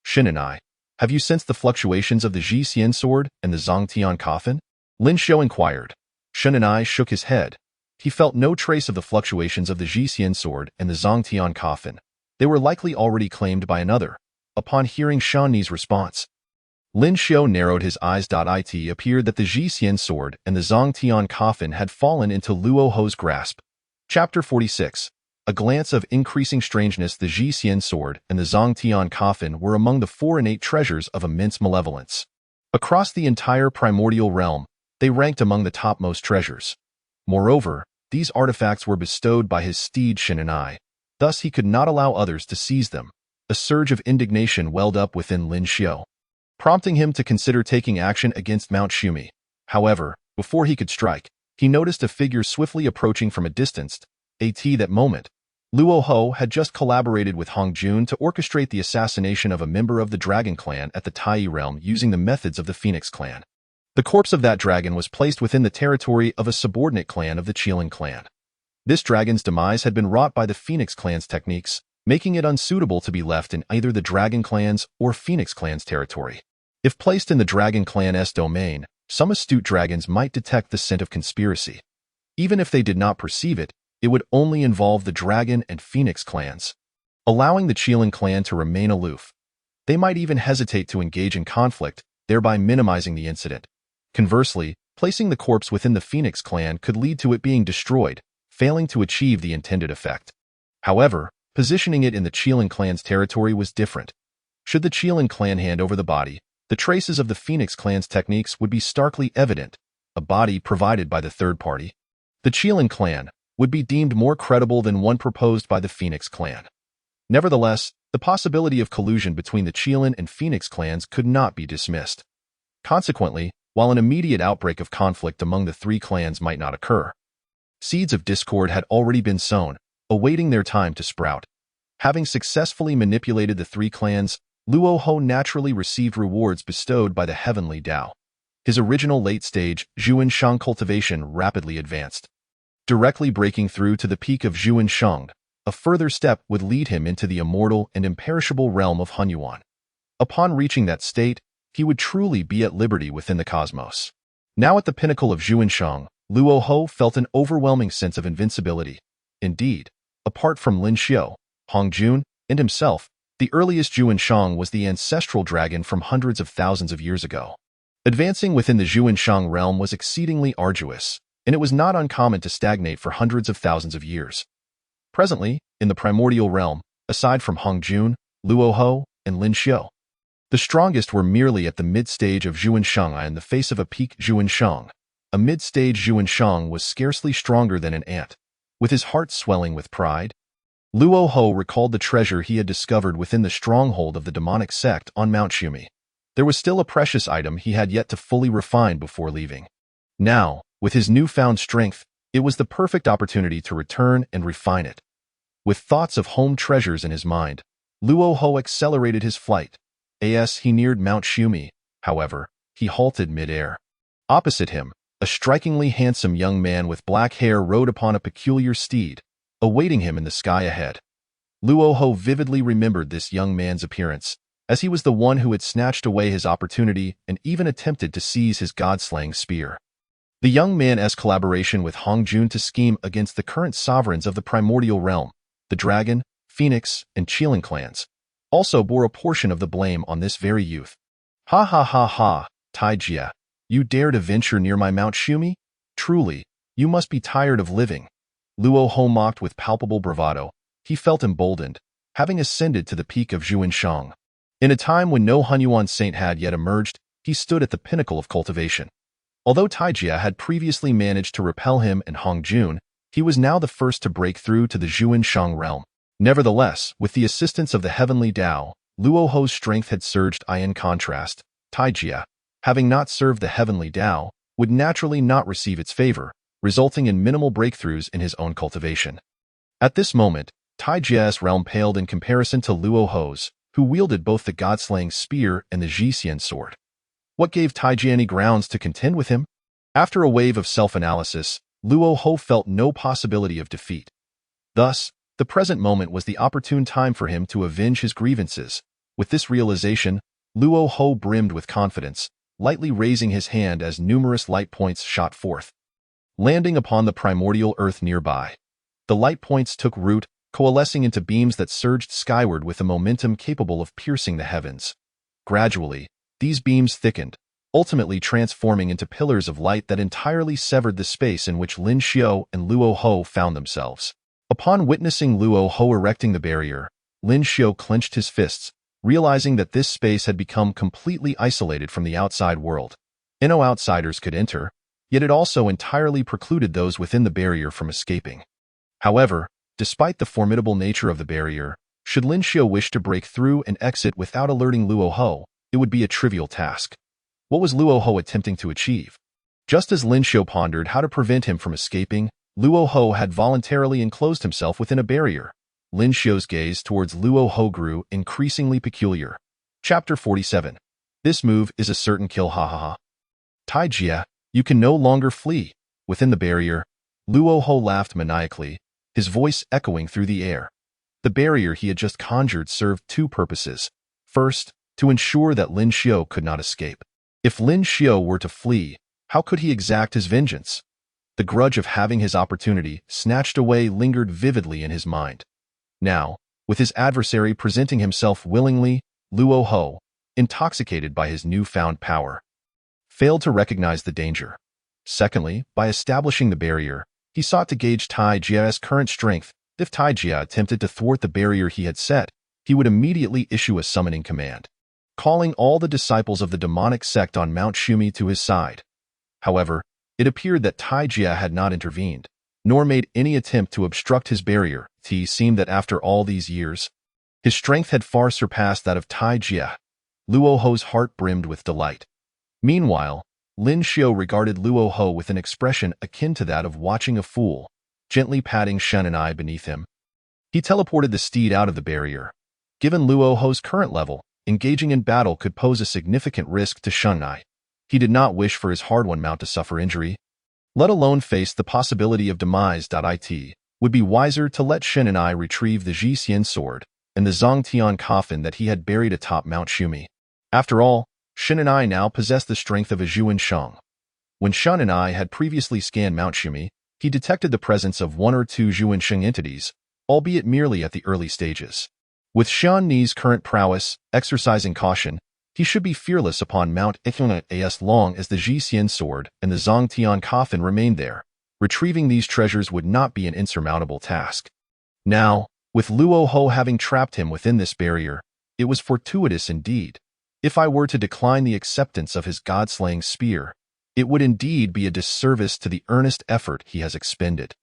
Shinanai, have you sensed the fluctuations of the Jixian sword and the Zongtian coffin? Lin Xiao inquired. Shinanai shook his head. He felt no trace of the fluctuations of the Jixian sword and the Zongtian coffin. They were likely already claimed by another. Upon hearing Shanni's response, Lin Xiao narrowed his eyes. It appeared that the Jixian sword and the Zongtian coffin had fallen into Luo Ho's grasp. Chapter 46. A glance of increasing strangeness. The Jixian sword and the Zongtian coffin were among the 4 innate treasures of immense malevolence. Across the entire primordial realm, They ranked among the topmost treasures. Moreover, these artifacts were bestowed by his steed Shinanai. Thus he could not allow others to seize them. A surge of indignation welled up within Lin Xiu, prompting him to consider taking action against Mount Shumi. However, before he could strike, he noticed a figure swiftly approaching from a distance. At that moment, Luo Ho had just collaborated with Hong Jun to orchestrate the assassination of a member of the Dragon Clan at the Tai realm using the methods of the Phoenix Clan. The corpse of that dragon was placed within the territory of a subordinate clan of the Qilin clan. This dragon's demise had been wrought by the Phoenix clan's techniques, making it unsuitable to be left in either the Dragon clan's or Phoenix clan's territory. If placed in the Dragon clan's domain, some astute dragons might detect the scent of conspiracy. Even if they did not perceive it, it would only involve the Dragon and Phoenix clans, allowing the Qilin clan to remain aloof. They might even hesitate to engage in conflict, thereby minimizing the incident. Conversely, placing the corpse within the Phoenix clan could lead to it being destroyed, failing to achieve the intended effect. However, positioning it in the Qilin clan's territory was different. Should the Qilin clan hand over the body, the traces of the Phoenix clan's techniques would be starkly evident, a body provided by the third party. The Qilin clan would be deemed more credible than one proposed by the Phoenix clan. Nevertheless, the possibility of collusion between the Qilin and Phoenix clans could not be dismissed. Consequently, while an immediate outbreak of conflict among the three clans might not occur, seeds of discord had already been sown, awaiting their time to sprout. Having successfully manipulated the three clans, Luo Ho naturally received rewards bestowed by the Heavenly Tao. His original late-stage Zhuanshang cultivation rapidly advanced, directly breaking through to the peak of Zhuanshang. A further step would lead him into the immortal and imperishable realm of Hunyuan. Upon reaching that state, he would truly be at liberty within the cosmos. Now at the pinnacle of Zhuanshang, Luo Ho felt an overwhelming sense of invincibility. Indeed, apart from Lin Xiu, Hong Jun, and himself, the earliest Zhuanshang was the ancestral dragon from hundreds of thousands of years ago. Advancing within the Zhuanshang realm was exceedingly arduous, and it was not uncommon to stagnate for hundreds of thousands of years. Presently, in the primordial realm, aside from Hong Jun, Luo Ho, and Lin Xiu, the strongest were merely at the mid-stage of Zhuanshang in the face of a peak Zhuanshang. A mid-stage Zhuanshang was scarcely stronger than an ant. With his heart swelling with pride, Luo Ho recalled the treasure he had discovered within the stronghold of the demonic sect on Mount Shumi. There was still a precious item he had yet to fully refine before leaving. Now, with his newfound strength, it was the perfect opportunity to return and refine it. With thoughts of home treasures in his mind, Luo Ho accelerated his flight. As he neared Mount Shumi, however, he halted mid-air. Opposite him, a strikingly handsome young man with black hair rode upon a peculiar steed, awaiting him in the sky ahead. Luo Ho vividly remembered this young man's appearance, as he was the one who had snatched away his opportunity and even attempted to seize his god-slaying spear. The young man's collaboration with Hong Jun to scheme against the current sovereigns of the primordial realm, the Dragon, Phoenix, and Qilin clans, also bore a portion of the blame on this very youth. Ha ha ha ha, Tai Jia, you dare to venture near my Mount Shumi? Truly, you must be tired of living. Luo Ho mocked with palpable bravado. He felt emboldened, having ascended to the peak of Zhuanshang. In a time when no Hunyuan saint had yet emerged, he stood at the pinnacle of cultivation. Although Tai Jia had previously managed to repel him and Hong Jun, he was now the first to break through to the Zhuanshang realm. Nevertheless, with the assistance of the Heavenly Tao, Luo Ho's strength had surged. In contrast, Tai Jia, having not served the Heavenly Tao, would naturally not receive its favor, resulting in minimal breakthroughs in his own cultivation. At this moment, Tai Jia's realm paled in comparison to Luo Ho's, who wielded both the god-slaying spear and the Zhixian sword. What gave Tai Jia any grounds to contend with him? After a wave of self-analysis, Luo Ho felt no possibility of defeat. Thus, the present moment was the opportune time for him to avenge his grievances. With this realization, Luo Ho brimmed with confidence, lightly raising his hand as numerous light points shot forth, landing upon the primordial earth nearby. The light points took root, coalescing into beams that surged skyward with a momentum capable of piercing the heavens. Gradually, these beams thickened, ultimately transforming into pillars of light that entirely severed the space in which Lin Xiu and Luo Ho found themselves. Upon witnessing Luo Ho erecting the barrier, Lin Xiu clenched his fists, realizing that this space had become completely isolated from the outside world. No outsiders could enter, yet it also entirely precluded those within the barrier from escaping. However, despite the formidable nature of the barrier, should Lin Xiao wish to break through and exit without alerting Luo Ho, it would be a trivial task. What was Luo Ho attempting to achieve? Just as Lin Xiao pondered how to prevent him from escaping, Luo Ho had voluntarily enclosed himself within a barrier. Lin Xiao's gaze towards Luo Ho grew increasingly peculiar. Chapter 47. This move is a certain kill, ha ha ha. Tai Jia, you can no longer flee. Within the barrier, Luo Ho laughed maniacally, his voice echoing through the air. The barrier he had just conjured served two purposes. First, to ensure that Lin Xiao could not escape. If Lin Xiao were to flee, how could he exact his vengeance? The grudge of having his opportunity snatched away lingered vividly in his mind. Now, with his adversary presenting himself willingly, Luo Ho, intoxicated by his newfound power, failed to recognize the danger. Secondly, by establishing the barrier, he sought to gauge Tai Jia's current strength. If Tai Jia attempted to thwart the barrier he had set, he would immediately issue a summoning command, calling all the disciples of the demonic sect on Mount Shumi to his side. However, it appeared that Tai Jia had not intervened, nor made any attempt to obstruct his barrier. It seemed that after all these years, his strength had far surpassed that of Tai Jia. Luo Ho's heart brimmed with delight. Meanwhile, Lin Xiao regarded Luo Ho with an expression akin to that of watching a fool, gently patting Shen and I beneath him. He teleported the steed out of the barrier. Given Luo Ho's current level, engaging in battle could pose a significant risk to Shen and I. He did not wish for his hard-won mount to suffer injury, let alone face the possibility of demise. It would be wiser to let Shen and I retrieve the Jixian sword and the Zongtian coffin that he had buried atop Mount Shumi. After all, Shen and I now possessed the strength of a Zhuan Sheng. When Shen and I had previously scanned Mount Shumi, he detected the presence of one or two Zhuan Sheng entities, albeit merely at the early stages. With Shan Ni's current prowess, exercising caution, he should be fearless upon Mount Ikuna as long as the Jixian sword and the Zongtian coffin remained there. Retrieving these treasures would not be an insurmountable task. Now, with Luo Ho having trapped him within this barrier, it was fortuitous indeed. If I were to decline the acceptance of his god-slaying spear, it would indeed be a disservice to the earnest effort he has expended.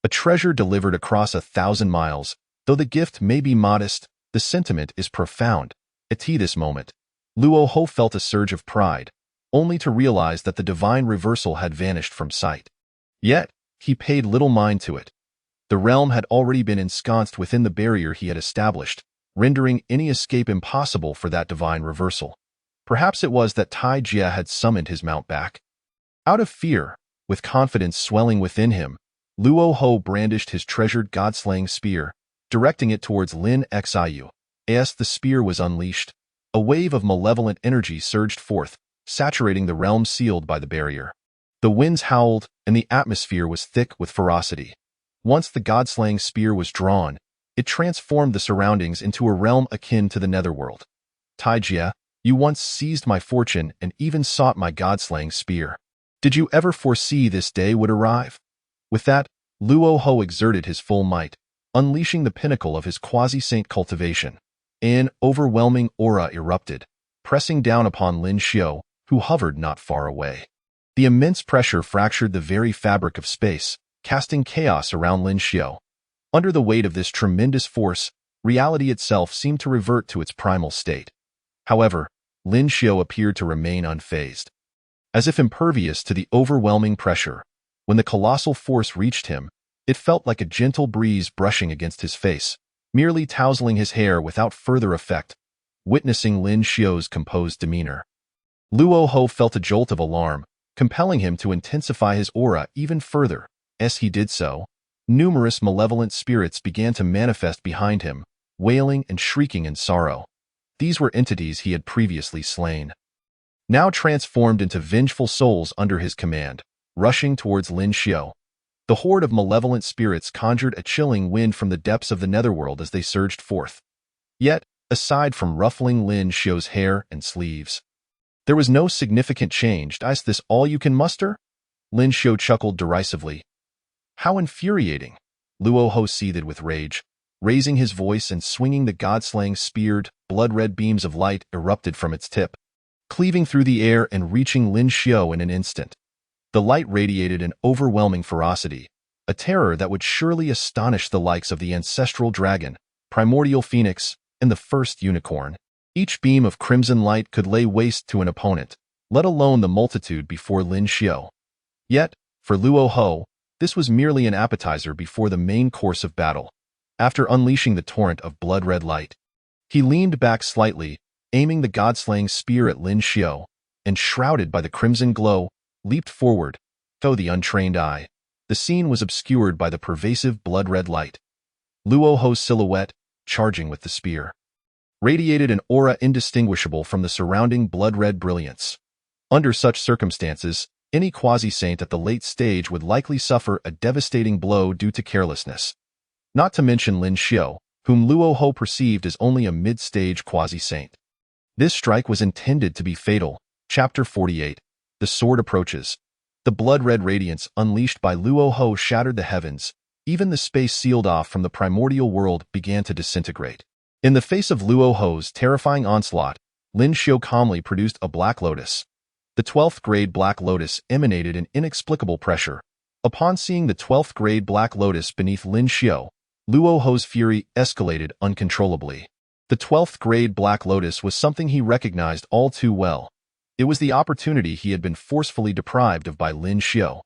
A treasure delivered across 1,000 miles, though the gift may be modest, the sentiment is profound. At this moment, Luo Ho felt a surge of pride, only to realize that the divine reversal had vanished from sight. Yet, he paid little mind to it. The realm had already been ensconced within the barrier he had established, rendering any escape impossible for that divine reversal. Perhaps it was that Tai Jia had summoned his mount back. Out of fear, with confidence swelling within him, Luo Ho brandished his treasured god-slaying spear, directing it towards Lin Xiu. As the spear was unleashed, a wave of malevolent energy surged forth, saturating the realm sealed by the barrier. The winds howled, and the atmosphere was thick with ferocity. Once the god-slaying spear was drawn, it transformed the surroundings into a realm akin to the netherworld. Tai Jia, you once seized my fortune and even sought my god-slaying spear. Did you ever foresee this day would arrive? With that, Luo Ho exerted his full might, unleashing the pinnacle of his quasi-saint cultivation. An overwhelming aura erupted, pressing down upon Lin Xiao, who hovered not far away. The immense pressure fractured the very fabric of space, casting chaos around Lin Xiao. Under the weight of this tremendous force, reality itself seemed to revert to its primal state. However, Lin Xiao appeared to remain unfazed. As if impervious to the overwhelming pressure, when the colossal force reached him, it felt like a gentle breeze brushing against his face, merely tousling his hair without further effect. Witnessing Lin Xiao's composed demeanor, Luo Ho felt a jolt of alarm, compelling him to intensify his aura even further. As he did so, numerous malevolent spirits began to manifest behind him, wailing and shrieking in sorrow. These were entities he had previously slain, now transformed into vengeful souls under his command, rushing towards Lin Xiao. The horde of malevolent spirits conjured a chilling wind from the depths of the netherworld as they surged forth. Yet, aside from ruffling Lin Xiao's hair and sleeves, there was no significant change. Is this all you can muster? Lin Xiao chuckled derisively. How infuriating! Luo Ho seethed with rage. Raising his voice and swinging the god-slaying speared, blood-red beams of light erupted from its tip, cleaving through the air and reaching Lin Xiao in an instant. The light radiated an overwhelming ferocity, a terror that would surely astonish the likes of the ancestral dragon, primordial phoenix, and the first unicorn. Each beam of crimson light could lay waste to an opponent, let alone the multitude before Lin Xiao. Yet, for Luo Ho, this was merely an appetizer before the main course of battle. After unleashing the torrent of blood-red light, he leaned back slightly, aiming the god-slaying spear at Lin Xiao, and shrouded by the crimson glow, leaped forward. Though the untrained eye, the scene was obscured by the pervasive blood-red light. Luo Ho's silhouette, charging with the spear, radiated an aura indistinguishable from the surrounding blood-red brilliance. Under such circumstances, any quasi-saint at the late stage would likely suffer a devastating blow due to carelessness. Not to mention Lin Xiao, whom Luo Ho perceived as only a mid-stage quasi-saint. This strike was intended to be fatal. Chapter 48. The sword approaches. The blood-red radiance unleashed by Luo Ho shattered the heavens. Even the space sealed off from the primordial world began to disintegrate. In the face of Luo Ho's terrifying onslaught, Lin Xiao calmly produced a black lotus. The 12th grade black lotus emanated an inexplicable pressure. Upon seeing the 12th grade black lotus beneath Lin Xiao, Luo Ho's fury escalated uncontrollably. The 12th grade black lotus was something he recognized all too well. It was the opportunity he had been forcefully deprived of by Lin Xiao.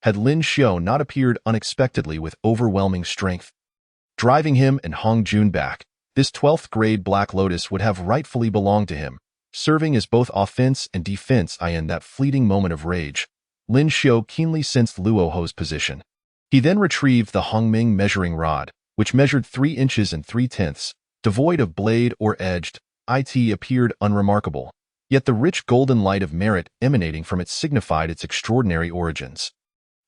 Had Lin Xiao not appeared unexpectedly with overwhelming strength, driving him and Hong Jun back, this 12th grade black lotus would have rightfully belonged to him, serving as both offense and defense. In that fleeting moment of rage, Lin Xiao keenly sensed Luo Ho's position. He then retrieved the Hongming measuring rod, which measured 3 inches and 3/10, devoid of blade or edged. It appeared unremarkable, yet the rich golden light of merit emanating from it signified its extraordinary origins.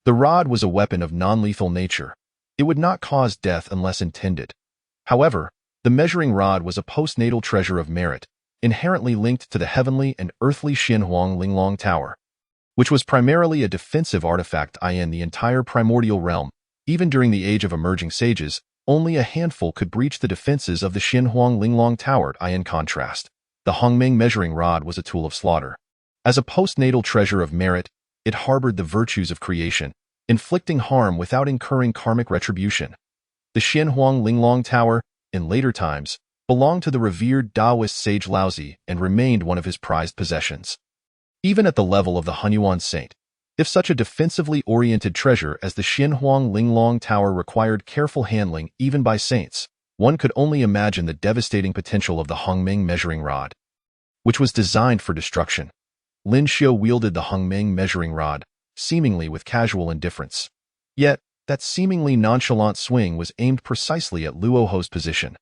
The rod was a weapon of non-lethal nature. It would not cause death unless intended. However, the measuring rod was a postnatal treasure of merit, inherently linked to the heavenly and earthly Xinhuang Linglong Tower, which was primarily a defensive artifact in the entire primordial realm. Even during the age of emerging sages, only a handful could breach the defenses of the Xinhuang Linglong Tower. In contrast, the Hongming measuring rod was a tool of slaughter. As a postnatal treasure of merit, it harbored the virtues of creation, inflicting harm without incurring karmic retribution. The Xinhuang Linglong Tower, in later times, belonged to the revered Taoist sage Laozi and remained one of his prized possessions. Even at the level of the Hunyuan saint, if such a defensively oriented treasure as the Xinhuang Linglong Tower required careful handling even by saints, one could only imagine the devastating potential of the Hongming measuring rod, which was designed for destruction. Lin Xiao wielded the Hongming measuring rod, seemingly with casual indifference. Yet, that seemingly nonchalant swing was aimed precisely at Luo Ho's position.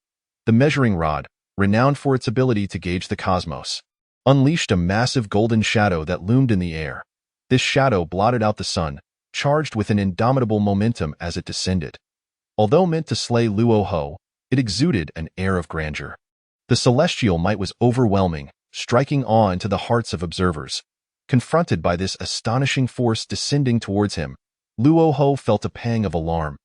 The measuring rod, renowned for its ability to gauge the cosmos, unleashed a massive golden shadow that loomed in the air. This shadow blotted out the sun, charged with an indomitable momentum as it descended. Although meant to slay Luo Ho, it exuded an air of grandeur. The celestial might was overwhelming, striking awe into the hearts of observers. Confronted by this astonishing force descending towards him, Luo Ho felt a pang of alarm.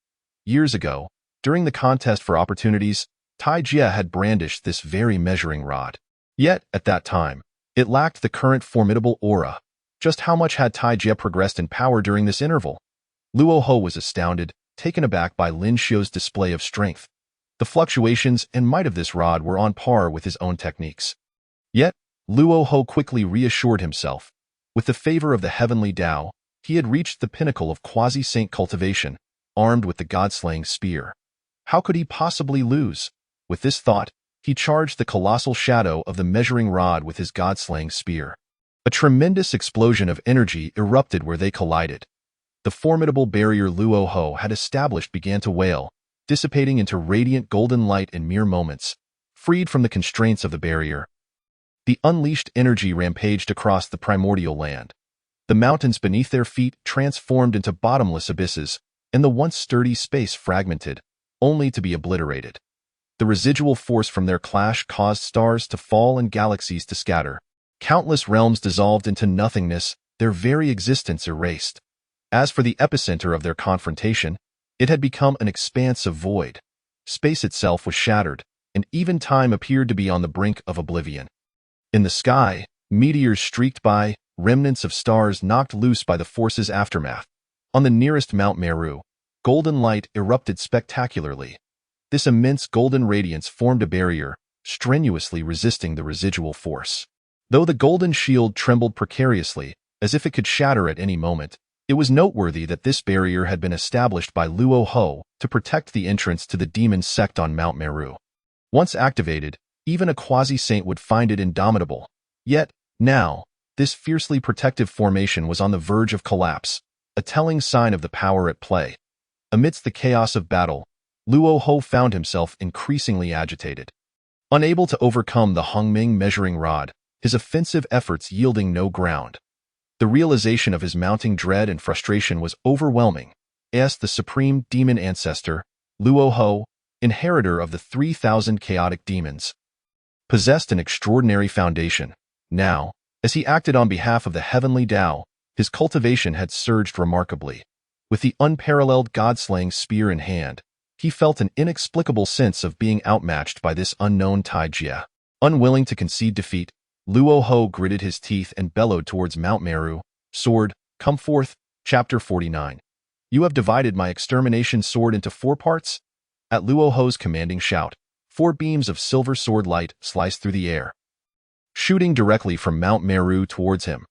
Years ago, during the contest for opportunities, Tai Jia had brandished this very measuring rod. Yet, at that time, it lacked the current formidable aura. Just how much had Tai Jia progressed in power during this interval? Luo Ho was astounded, taken aback by Lin Xiao's display of strength. The fluctuations and might of this rod were on par with his own techniques. Yet, Luo Ho quickly reassured himself. With the favor of the heavenly Tao, he had reached the pinnacle of quasi-saint cultivation, armed with the god-slaying spear. How could he possibly lose? With this thought, he charged the colossal shadow of the measuring rod with his god-slaying spear. A tremendous explosion of energy erupted where they collided. The formidable barrier Luo Ho had established began to wail, dissipating into radiant golden light in mere moments. Freed from the constraints of the barrier, the unleashed energy rampaged across the primordial land. The mountains beneath their feet transformed into bottomless abysses, and the once sturdy space fragmented, only to be obliterated. The residual force from their clash caused stars to fall and galaxies to scatter. Countless realms dissolved into nothingness, their very existence erased. As for the epicenter of their confrontation, it had become an expanse of void. Space itself was shattered, and even time appeared to be on the brink of oblivion. In the sky, meteors streaked by, remnants of stars knocked loose by the force's aftermath. On the nearest Mount Meru, golden light erupted spectacularly. This immense golden radiance formed a barrier, strenuously resisting the residual force. Though the golden shield trembled precariously, as if it could shatter at any moment, it was noteworthy that this barrier had been established by Luo Ho to protect the entrance to the demon sect on Mount Meru. Once activated, even a quasi-saint would find it indomitable. Yet, now, this fiercely protective formation was on the verge of collapse, a telling sign of the power at play. Amidst the chaos of battle, Luo Ho found himself increasingly agitated. Unable to overcome the Hongming measuring rod, his offensive efforts yielding no ground. The realization of his mounting dread and frustration was overwhelming. As the supreme demon ancestor, Luo Ho, inheritor of the 3,000 chaotic demons, possessed an extraordinary foundation. Now, as he acted on behalf of the heavenly Tao, his cultivation had surged remarkably. With the unparalleled god-slaying spear in hand, he felt an inexplicable sense of being outmatched by this unknown Taijia. Unwilling to concede defeat, Luo Ho gritted his teeth and bellowed towards Mount Meru. Sword, come forth. Chapter 49. You have divided my extermination sword into 4 parts? At Luo Ho's commanding shout, 4 beams of silver sword light sliced through the air, shooting directly from Mount Meru towards him.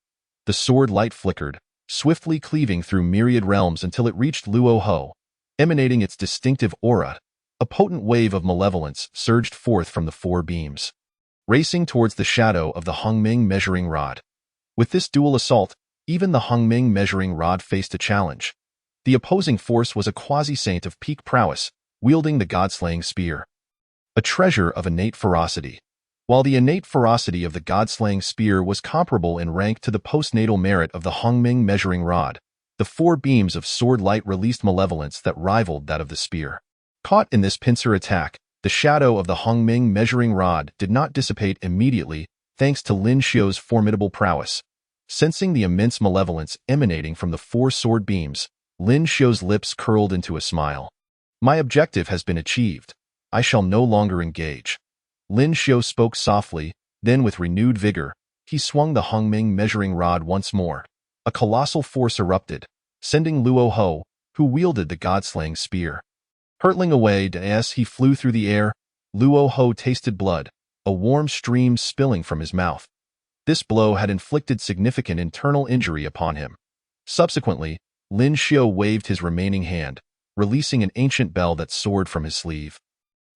The sword light flickered, swiftly cleaving through myriad realms until it reached Luo Ho. Emanating its distinctive aura, a potent wave of malevolence surged forth from the 4 beams, racing towards the shadow of the Hongming measuring rod. With this dual assault, even the Hongming measuring rod faced a challenge. The opposing force was a quasi-saint of peak prowess, wielding the god-slaying spear, a treasure of innate ferocity. While the innate ferocity of the god-slaying spear was comparable in rank to the postnatal merit of the Hongming measuring rod, the 4 beams of sword light released malevolence that rivaled that of the spear. Caught in this pincer attack, the shadow of the Hongming measuring rod did not dissipate immediately, thanks to Lin Xiu's formidable prowess. Sensing the immense malevolence emanating from the 4 sword beams, Lin Xiu's lips curled into a smile. My objective has been achieved. I shall no longer engage. Lin Xiu spoke softly, then with renewed vigor, he swung the Hongming measuring rod once more. A colossal force erupted, sending Luo Ho, who wielded the god-slaying spear, hurtling away. As he flew through the air, Luo Ho tasted blood, a warm stream spilling from his mouth. This blow had inflicted significant internal injury upon him. Subsequently, Lin Xiu waved his remaining hand, releasing an ancient bell that soared from his sleeve,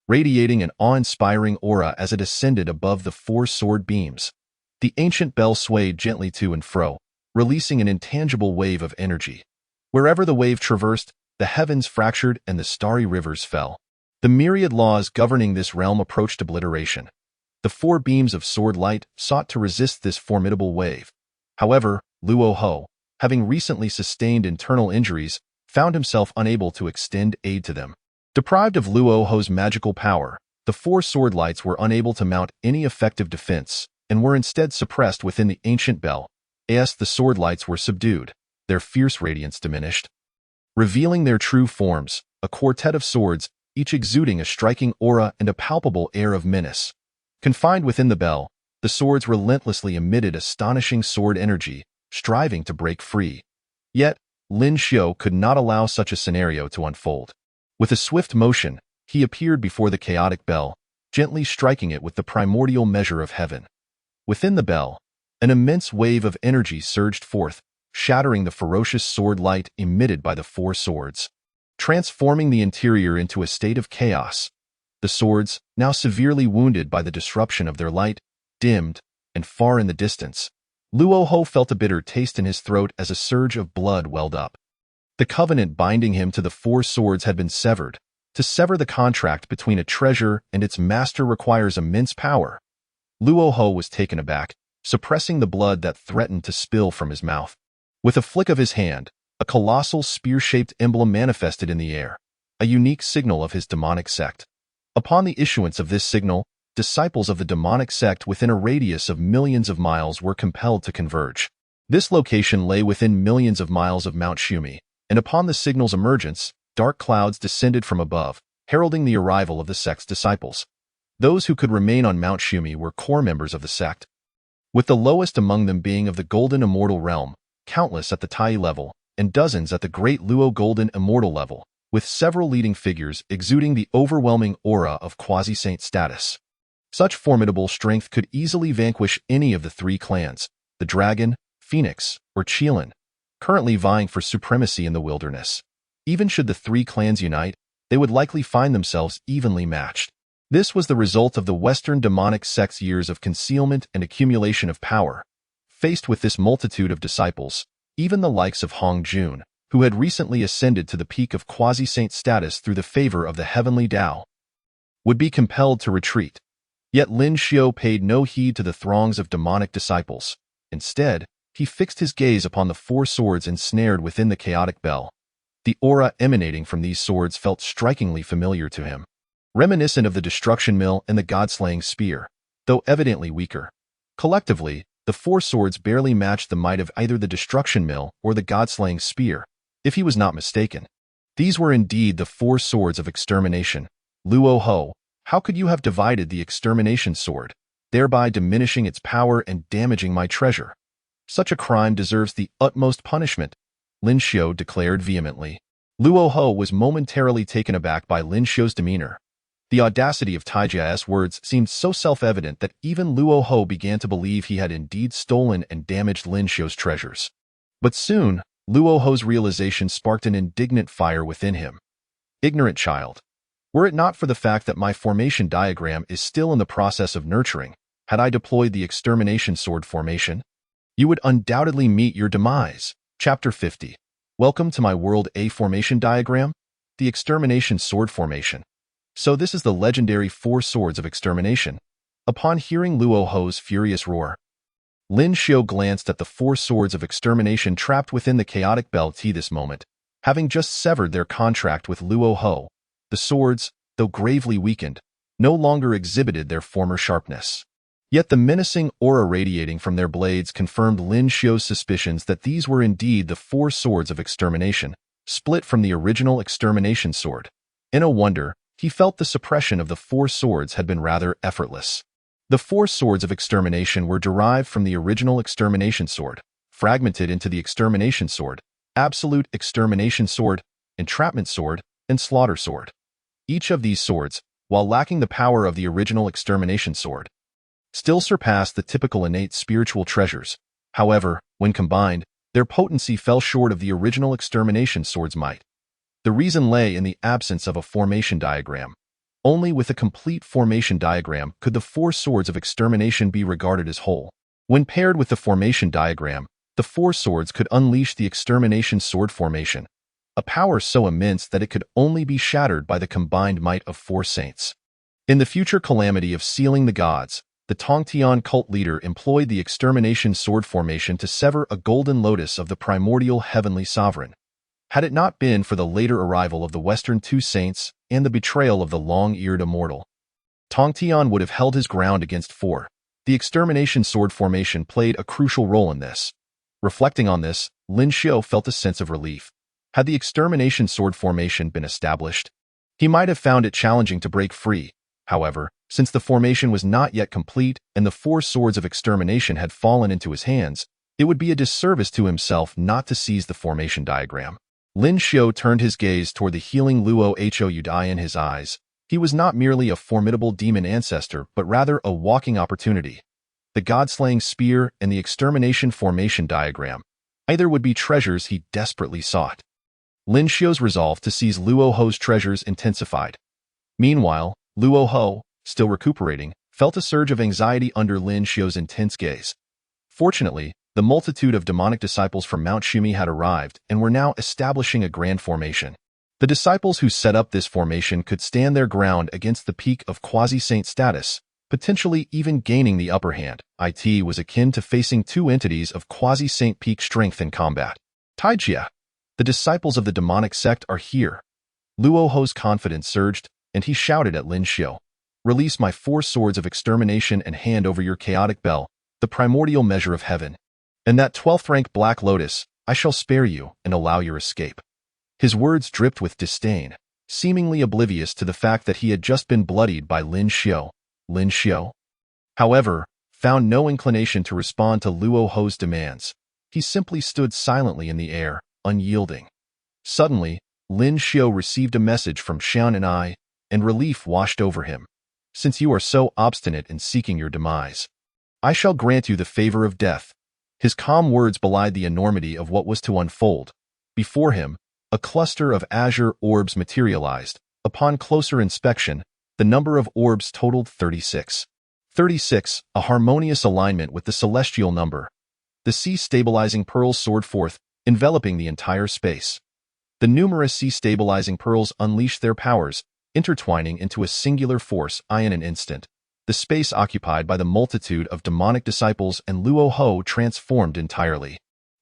radiating an awe-inspiring aura as it ascended above the 4 sword beams. The ancient bell swayed gently to and fro, releasing an intangible wave of energy. Wherever the wave traversed, the heavens fractured and the starry rivers fell. The myriad laws governing this realm approached obliteration. The 4 beams of sword light sought to resist this formidable wave. However, Luo Ho, having recently sustained internal injuries, found himself unable to extend aid to them. Deprived of Luo Ho's magical power, the 4 sword lights were unable to mount any effective defense, and were instead suppressed within the ancient bell. As the sword lights were subdued, their fierce radiance diminished, revealing their true forms, a quartet of swords, each exuding a striking aura and a palpable air of menace. Confined within the bell, the swords relentlessly emitted astonishing sword energy, striving to break free. Yet, Lin Xiu could not allow such a scenario to unfold. With a swift motion, he appeared before the chaotic bell, gently striking it with the primordial measure of heaven. Within the bell, an immense wave of energy surged forth, shattering the ferocious sword light emitted by the 4 swords, transforming the interior into a state of chaos. The swords, now severely wounded by the disruption of their light, dimmed, and far in the distance, Luo Ho felt a bitter taste in his throat as a surge of blood welled up. The covenant binding him to the 4 swords had been severed. To sever the contract between a treasure and its master requires immense power. Luo Ho was taken aback, suppressing the blood that threatened to spill from his mouth. With a flick of his hand, a colossal spear-shaped emblem manifested in the air, a unique signal of his demonic sect. Upon the issuance of this signal, disciples of the demonic sect within a radius of millions of miles were compelled to converge. This location lay within millions of miles of Mount Shumi, and upon the signal's emergence, dark clouds descended from above, heralding the arrival of the sect's disciples. Those who could remain on Mount Shumi were core members of the sect. with the lowest among them being of the Golden Immortal realm, countless at the Tai level, and dozens at the Great Luo Golden Immortal level, with several leading figures exuding the overwhelming aura of quasi-saint status. Such formidable strength could easily vanquish any of the three clans, the Dragon, Phoenix, or Qilin, currently vying for supremacy in the wilderness. Even should the three clans unite, they would likely find themselves evenly matched. This was the result of the Western demonic sect's years of concealment and accumulation of power. Faced with this multitude of disciples, even the likes of Hong Jun, who had recently ascended to the peak of quasi-saint status through the favor of the heavenly Tao, would be compelled to retreat. Yet Lin Xiao paid no heed to the throngs of demonic disciples. Instead, he fixed his gaze upon the four swords ensnared within the chaotic bell. The aura emanating from these swords felt strikingly familiar to him, reminiscent of the destruction mill and the god-slaying spear, though evidently weaker. Collectively, the four swords barely matched the might of either the destruction mill or the god-slaying spear, if he was not mistaken. These were indeed the four swords of extermination. Luo Ho, how could you have divided the extermination sword, thereby diminishing its power and damaging my treasure? Such a crime deserves the utmost punishment, Lin Xiao declared vehemently. Luo Ho was momentarily taken aback by Lin Xiao's demeanor. The audacity of Taijia's words seemed so self-evident that even Luo Ho began to believe he had indeed stolen and damaged Lin Xiao's treasures. But soon, Luo Ho's realization sparked an indignant fire within him. Ignorant child. Were it not for the fact that my formation diagram is still in the process of nurturing, had I deployed the extermination sword formation, you would undoubtedly meet your demise. Chapter 50. Welcome to my world A formation diagram, the extermination sword formation. So this is the legendary four swords of extermination. Upon hearing Luo Ho's furious roar, Lin Xiao glanced at the four swords of extermination trapped within the chaotic bell T this moment. Having just severed their contract with Luo Ho, the swords, though gravely weakened, no longer exhibited their former sharpness. Yet the menacing aura radiating from their blades confirmed Lin Xiao's suspicions that these were indeed the four swords of extermination, split from the original extermination sword. In a wonder, he felt the suppression of the four swords had been rather effortless. The four swords of extermination were derived from the original extermination sword, fragmented into the extermination sword, absolute extermination sword, entrapment sword, and slaughter sword. Each of these swords, while lacking the power of the original extermination sword, still surpassed the typical innate spiritual treasures. However, when combined, their potency fell short of the original extermination sword's might. The reason lay in the absence of a formation diagram. Only with a complete formation diagram could the four swords of extermination be regarded as whole. When paired with the formation diagram, the four swords could unleash the extermination sword formation, a power so immense that it could only be shattered by the combined might of four saints. In the future calamity of sealing the gods, the Tongtian cult leader employed the extermination sword formation to sever a golden lotus of the primordial heavenly sovereign. Had it not been for the later arrival of the Western two saints and the betrayal of the long-eared immortal, Tongtian would have held his ground against four. The extermination sword formation played a crucial role in this. Reflecting on this, Lin Xiao felt a sense of relief. Had the extermination sword formation been established, he might have found it challenging to break free. However, since the formation was not yet complete and the four swords of extermination had fallen into his hands, it would be a disservice to himself not to seize the formation diagram. Lin Xiao turned his gaze toward the healing Luo Hou in his eyes. He was not merely a formidable demon ancestor, but rather a walking opportunity. The god-slaying spear and the extermination formation diagram, either would be treasures he desperately sought. Lin Xiao's resolve to seize Luo Ho's treasures intensified. Meanwhile, Luo Ho, still recuperating, felt a surge of anxiety under Lin Xiao's intense gaze. Fortunately, the multitude of demonic disciples from Mount Shumi had arrived and were now establishing a grand formation. The disciples who set up this formation could stand their ground against the peak of quasi-saint status, potentially even gaining the upper hand. It was akin to facing two entities of quasi-saint peak strength in combat. Taijia, the disciples of the demonic sect are here. Luo Ho's confidence surged, and he shouted at Lin Xiao, "Release my four swords of extermination and hand over your chaotic bell, the primordial measure of heaven. And that 12th rank Black Lotus, I shall spare you and allow your escape." His words dripped with disdain, seemingly oblivious to the fact that he had just been bloodied by Lin Xiao. Lin Xiao, however, found no inclination to respond to Luo Ho's demands. He simply stood silently in the air, unyielding. Suddenly, Lin Xiao received a message from Xian and I, and relief washed over him. Since you are so obstinate in seeking your demise, I shall grant you the favor of death. His calm words belied the enormity of what was to unfold. Before him, a cluster of azure orbs materialized. Upon closer inspection, the number of orbs totaled 36. 36, a harmonious alignment with the celestial number. The sea-stabilizing pearls soared forth, enveloping the entire space. The numerous sea-stabilizing pearls unleashed their powers, intertwining into a singular force in an instant. The space occupied by the multitude of demonic disciples and Luo Ho transformed entirely.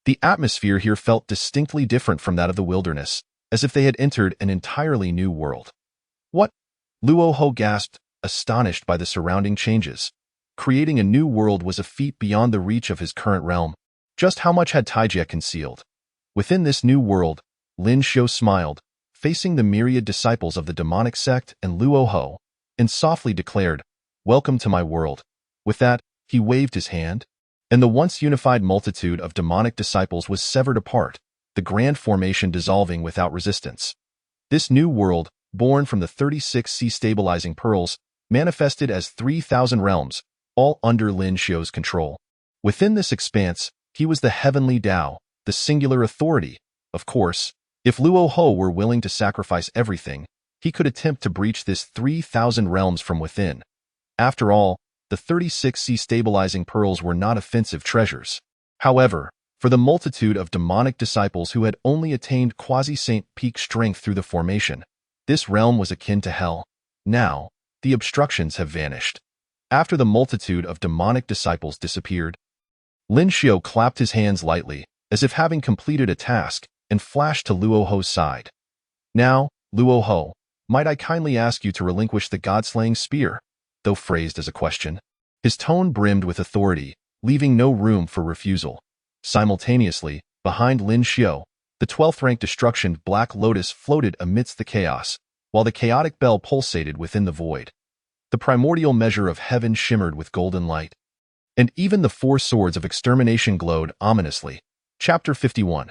The atmosphere here felt distinctly different from that of the wilderness, as if they had entered an entirely new world. What? Luo Ho gasped, astonished by the surrounding changes. Creating a new world was a feat beyond the reach of his current realm. Just how much had Taijie concealed? Within this new world, Lin Xiao smiled, facing the myriad disciples of the demonic sect and Luo Ho, and softly declared, "Welcome to my world." With that, he waved his hand, and the once unified multitude of demonic disciples was severed apart, the grand formation dissolving without resistance. This new world, born from the 36 sea-stabilizing pearls, manifested as 3,000 realms, all under Lin Xiao's control. Within this expanse, he was the heavenly Tao, the singular authority. Of course, if Luo Ho were willing to sacrifice everything, he could attempt to breach this 3,000 realms from within. After all, the 36 sea-stabilizing pearls were not offensive treasures. However, for the multitude of demonic disciples who had only attained quasi-saint peak strength through the formation, this realm was akin to hell. Now, the obstructions have vanished. After the multitude of demonic disciples disappeared, Lin Xiao clapped his hands lightly, as if having completed a task, and flashed to Luo Ho's side. "Now, Luo Ho, might I kindly ask you to relinquish the god-slaying spear?" Though phrased as a question, his tone brimmed with authority, leaving no room for refusal. Simultaneously, behind Lin Xiao, the 12th-rank destruction Black Lotus floated amidst the chaos, while the chaotic bell pulsated within the void. The primordial measure of heaven shimmered with golden light, and even the 4 swords of extermination glowed ominously. Chapter 51.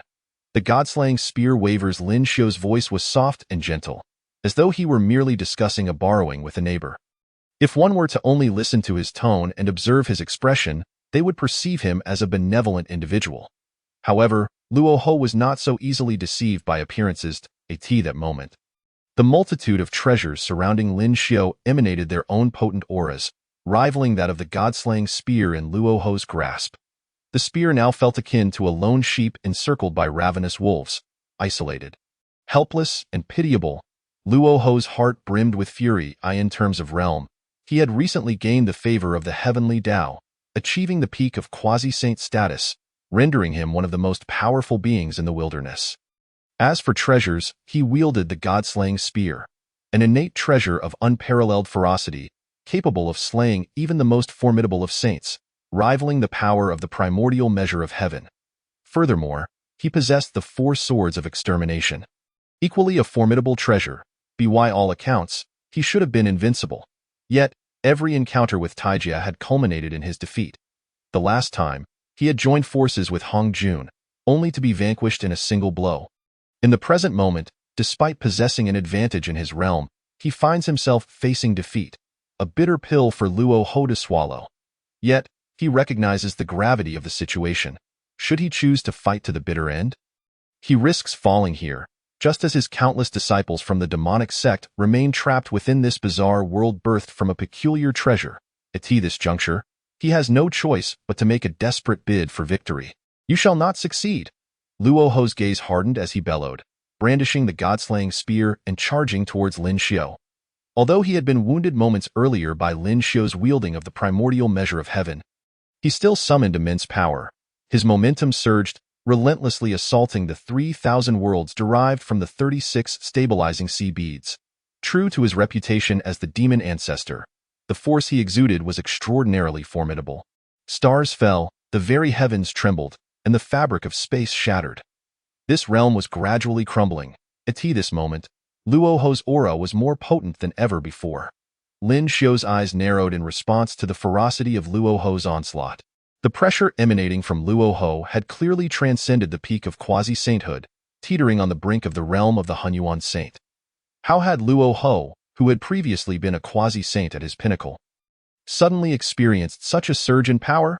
The god-slaying spear wavers. Lin Xiao's voice was soft and gentle, as though he were merely discussing a borrowing with a neighbor. If one were to only listen to his tone and observe his expression, they would perceive him as a benevolent individual. However, Luo Ho was not so easily deceived by appearances at that moment. The multitude of treasures surrounding Lin Xiao emanated their own potent auras, rivaling that of the god-slaying spear in Luo Ho's grasp. The spear now felt akin to a lone sheep encircled by ravenous wolves, isolated. Helpless and pitiable, Luo Ho's heart brimmed with fury. In terms of realm, he had recently gained the favor of the heavenly Tao, achieving the peak of quasi-saint status, rendering him one of the most powerful beings in the wilderness. As for treasures, he wielded the god-slaying spear, an innate treasure of unparalleled ferocity, capable of slaying even the most formidable of saints, rivaling the power of the primordial measure of heaven. Furthermore, he possessed the 4 swords of extermination. Equally a formidable treasure, by all accounts, he should have been invincible. Yet, every encounter with Taijie had culminated in his defeat. The last time, he had joined forces with Hong Jun, only to be vanquished in a single blow. In the present moment, despite possessing an advantage in his realm, he finds himself facing defeat, a bitter pill for Luo Ho to swallow. Yet, he recognizes the gravity of the situation. Should he choose to fight to the bitter end? He risks falling here, just as his countless disciples from the demonic sect remain trapped within this bizarre world birthed from a peculiar treasure. At this juncture, he has no choice but to make a desperate bid for victory. "You shall not succeed." Luo Ho's gaze hardened as he bellowed, brandishing the god-slaying spear and charging towards Lin Xiao. Although he had been wounded moments earlier by Lin Xiao's wielding of the primordial measure of heaven, he still summoned immense power. His momentum surged, relentlessly assaulting the 3,000 worlds derived from the 36 stabilizing sea beads. True to his reputation as the demon ancestor, the force he exuded was extraordinarily formidable. Stars fell, the very heavens trembled, and the fabric of space shattered. This realm was gradually crumbling. At this moment, Luo Ho's aura was more potent than ever before. Lin Xiu's eyes narrowed in response to the ferocity of Luo Ho's onslaught. The pressure emanating from Luo Ho had clearly transcended the peak of quasi-sainthood, teetering on the brink of the realm of the Hunyuan saint. How had Luo Ho, who had previously been a quasi-saint at his pinnacle, suddenly experienced such a surge in power?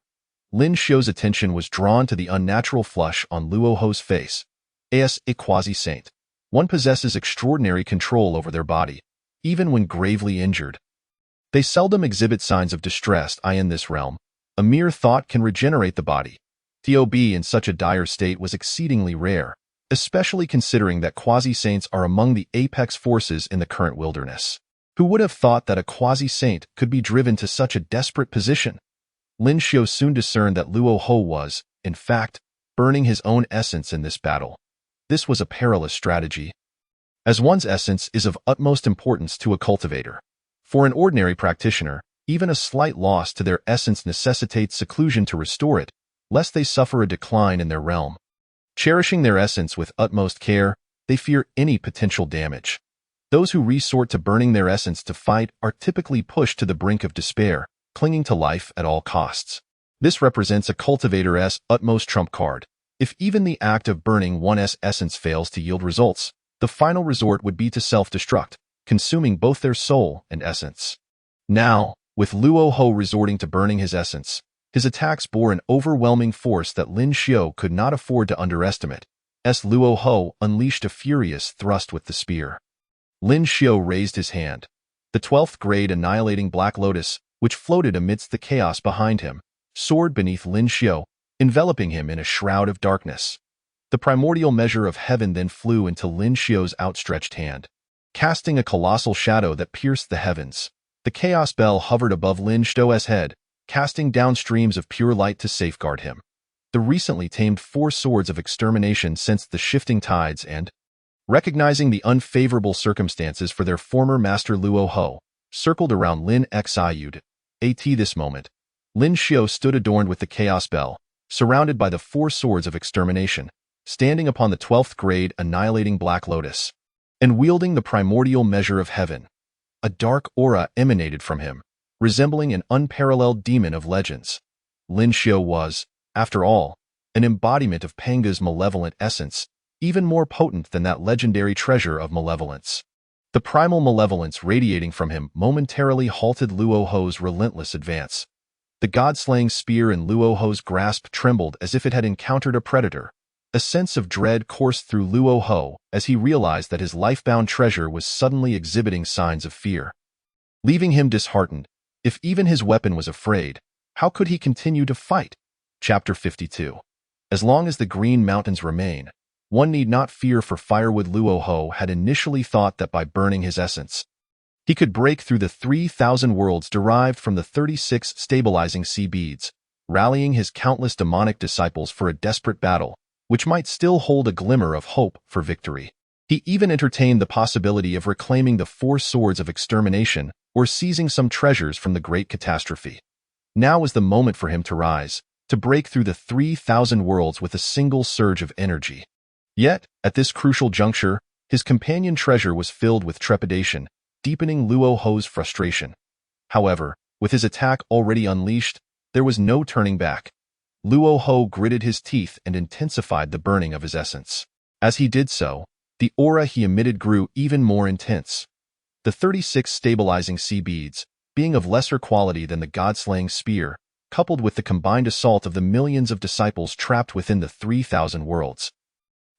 Lin Xiu's attention was drawn to the unnatural flush on Luo Ho's face. As a quasi-saint, one possesses extraordinary control over their body, even when gravely injured. They seldom exhibit signs of distress in this realm. A mere thought can regenerate the body. To be in such a dire state was exceedingly rare, especially considering that quasi-saints are among the apex forces in the current wilderness. Who would have thought that a quasi-saint could be driven to such a desperate position? Lin Xiu soon discerned that Luo Ho was, in fact, burning his own essence in this battle. This was a perilous strategy, as one's essence is of utmost importance to a cultivator. For an ordinary practitioner, even a slight loss to their essence necessitates seclusion to restore it, lest they suffer a decline in their realm. Cherishing their essence with utmost care, they fear any potential damage. Those who resort to burning their essence to fight are typically pushed to the brink of despair, clinging to life at all costs. This represents a cultivator's utmost trump card. If even the act of burning one's essence fails to yield results, the final resort would be to self-destruct, consuming both their soul and essence. Now, with Luo Ho resorting to burning his essence, his attacks bore an overwhelming force that Lin Xiu could not afford to underestimate. As Luo Ho unleashed a furious thrust with the spear. Lin Xiu raised his hand. The 12th grade annihilating Black Lotus, which floated amidst the chaos behind him, soared beneath Lin Xiu, enveloping him in a shroud of darkness. The primordial measure of heaven then flew into Lin Xiu's outstretched hand, casting a colossal shadow that pierced the heavens. The chaos bell hovered above Lin Xiu's head, casting down streams of pure light to safeguard him. The recently tamed 4 swords of extermination sensed the shifting tides and, recognizing the unfavorable circumstances for their former master Luo Ho, circled around Lin Xiu. At this moment, Lin Xiu stood adorned with the chaos bell, surrounded by the 4 swords of extermination, standing upon the 12th grade annihilating Black Lotus, and wielding the primordial measure of heaven. A dark aura emanated from him, resembling an unparalleled demon of legends. Lin Xiu was, after all, an embodiment of Pangu's malevolent essence, even more potent than that legendary treasure of malevolence. The primal malevolence radiating from him momentarily halted Luo Ho's relentless advance. The god-slaying spear in Luo Ho's grasp trembled as if it had encountered a predator. A sense of dread coursed through Luo Ho as he realized that his life-bound treasure was suddenly exhibiting signs of fear. Leaving him disheartened, if even his weapon was afraid, how could he continue to fight? Chapter 52. As long as the Green Mountains remain, one need not fear for firewood. Luo Ho had initially thought that by burning his essence, he could break through the 3,000 worlds derived from the 36 stabilizing sea beads, rallying his countless demonic disciples for a desperate battle, which might still hold a glimmer of hope for victory. He even entertained the possibility of reclaiming the 4 swords of extermination or seizing some treasures from the great catastrophe. Now was the moment for him to rise, to break through the 3,000 worlds with a single surge of energy. Yet, at this crucial juncture, his companion treasure was filled with trepidation, deepening Luo Ho's frustration. However, with his attack already unleashed, there was no turning back. Luo Ho gritted his teeth and intensified the burning of his essence. As he did so, the aura he emitted grew even more intense. The 36 stabilizing sea beads, being of lesser quality than the god-slaying spear, coupled with the combined assault of the millions of disciples trapped within the 3,000 worlds,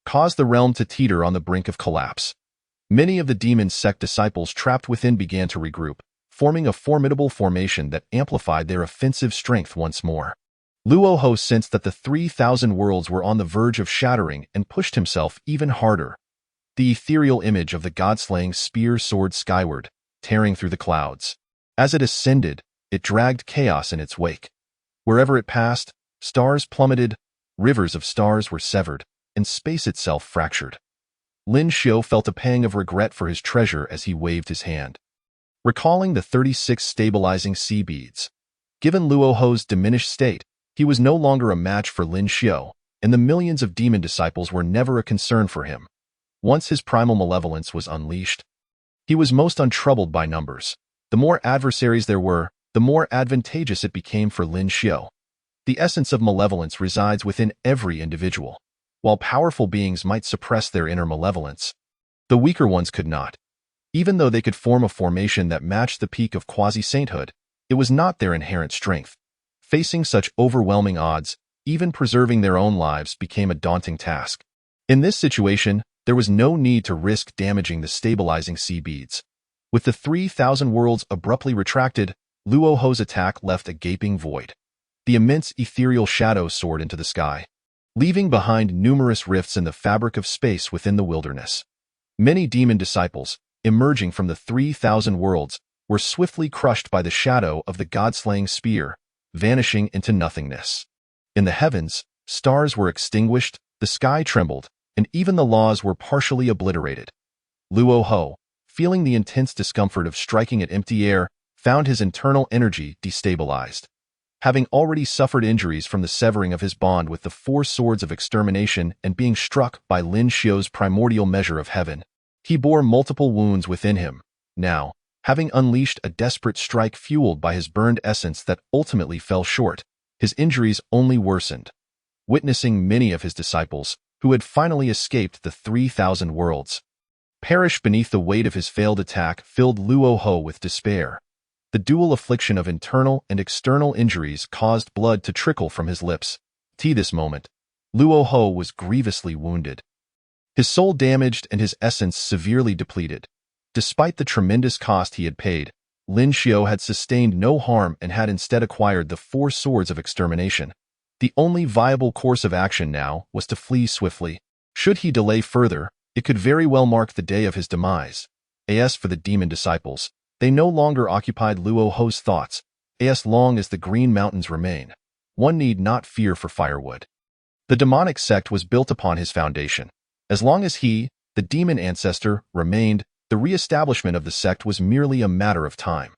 caused the realm to teeter on the brink of collapse. Many of the demon sect disciples trapped within began to regroup, forming a formidable formation that amplified their offensive strength once more. Luo Ho sensed that the 3,000 worlds were on the verge of shattering and pushed himself even harder. The ethereal image of the god-slaying spear soared skyward, tearing through the clouds. As it ascended, it dragged chaos in its wake. Wherever it passed, stars plummeted, rivers of stars were severed, and space itself fractured. Lin Xiu felt a pang of regret for his treasure as he waved his hand. Recalling the 36 stabilizing sea beads, given Luo Ho's diminished state, he was no longer a match for Lin Xiu, and the millions of demon disciples were never a concern for him. Once his primal malevolence was unleashed, he was most untroubled by numbers. The more adversaries there were, the more advantageous it became for Lin Xiu. The essence of malevolence resides within every individual. While powerful beings might suppress their inner malevolence, the weaker ones could not. Even though they could form a formation that matched the peak of quasi-sainthood, it was not their inherent strength. Facing such overwhelming odds, even preserving their own lives became a daunting task. In this situation, there was no need to risk damaging the stabilizing sea beads. With the 3,000 worlds abruptly retracted, Luo Ho's attack left a gaping void. The immense ethereal shadow soared into the sky, leaving behind numerous rifts in the fabric of space within the wilderness. Many demon disciples, emerging from the 3,000 worlds, were swiftly crushed by the shadow of the god-slaying spear, vanishing into nothingness. In the heavens, stars were extinguished, the sky trembled, and even the laws were partially obliterated. Luo Ho, feeling the intense discomfort of striking at empty air, found his internal energy destabilized. Having already suffered injuries from the severing of his bond with the 4 swords of extermination and being struck by Lin Xiu's primordial measure of heaven, he bore multiple wounds within him. Now, having unleashed a desperate strike fueled by his burned essence that ultimately fell short, his injuries only worsened. Witnessing many of his disciples, who had finally escaped the 3,000 worlds, perish beneath the weight of his failed attack filled Luo Ho with despair. The dual affliction of internal and external injuries caused blood to trickle from his lips. At this moment, Luo Ho was grievously wounded, his soul damaged and his essence severely depleted. Despite the tremendous cost he had paid, Lin Xiu had sustained no harm and had instead acquired the 4 swords of extermination. The only viable course of action now was to flee swiftly. Should he delay further, it could very well mark the day of his demise. As for the demon disciples, they no longer occupied Luo Ho's thoughts. As long as the Green Mountains remain, one need not fear for firewood. The demonic sect was built upon his foundation. As long as he, the demon ancestor, remained, the re-establishment of the sect was merely a matter of time.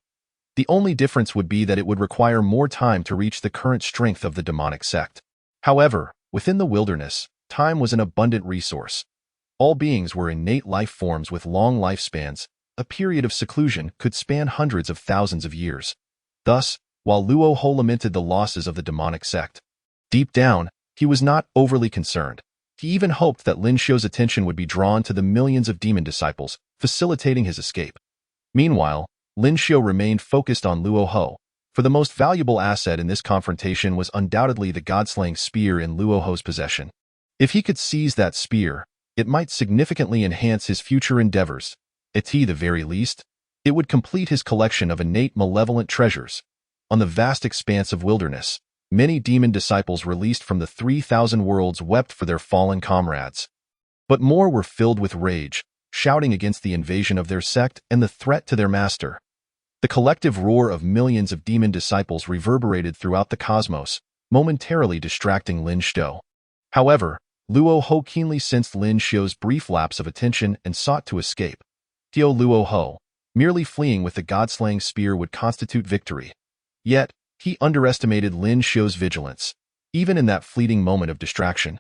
The only difference would be that it would require more time to reach the current strength of the demonic sect. However, within the wilderness, time was an abundant resource. All beings were innate life forms with long lifespans. A period of seclusion could span hundreds of thousands of years. Thus, while Luo Ho lamented the losses of the demonic sect, deep down, he was not overly concerned. He even hoped that Lin Xiu's attention would be drawn to the millions of demon disciples, facilitating his escape. Meanwhile, Lin Xiu remained focused on Luo Ho, for the most valuable asset in this confrontation was undoubtedly the god-slaying spear in Luo Ho's possession. If he could seize that spear, it might significantly enhance his future endeavors. At the very least, it would complete his collection of innate malevolent treasures. On the vast expanse of wilderness, many demon disciples released from the 3,000 worlds wept for their fallen comrades. But more were filled with rage, shouting against the invasion of their sect and the threat to their master. The collective roar of millions of demon disciples reverberated throughout the cosmos, momentarily distracting Lin Xiu. However, Luo Ho keenly sensed Lin Xiu's brief lapse of attention and sought to escape. Luo Ho, merely fleeing with the god-slaying spear would constitute victory. Yet, he underestimated Lin Xiu's vigilance. Even in that fleeting moment of distraction,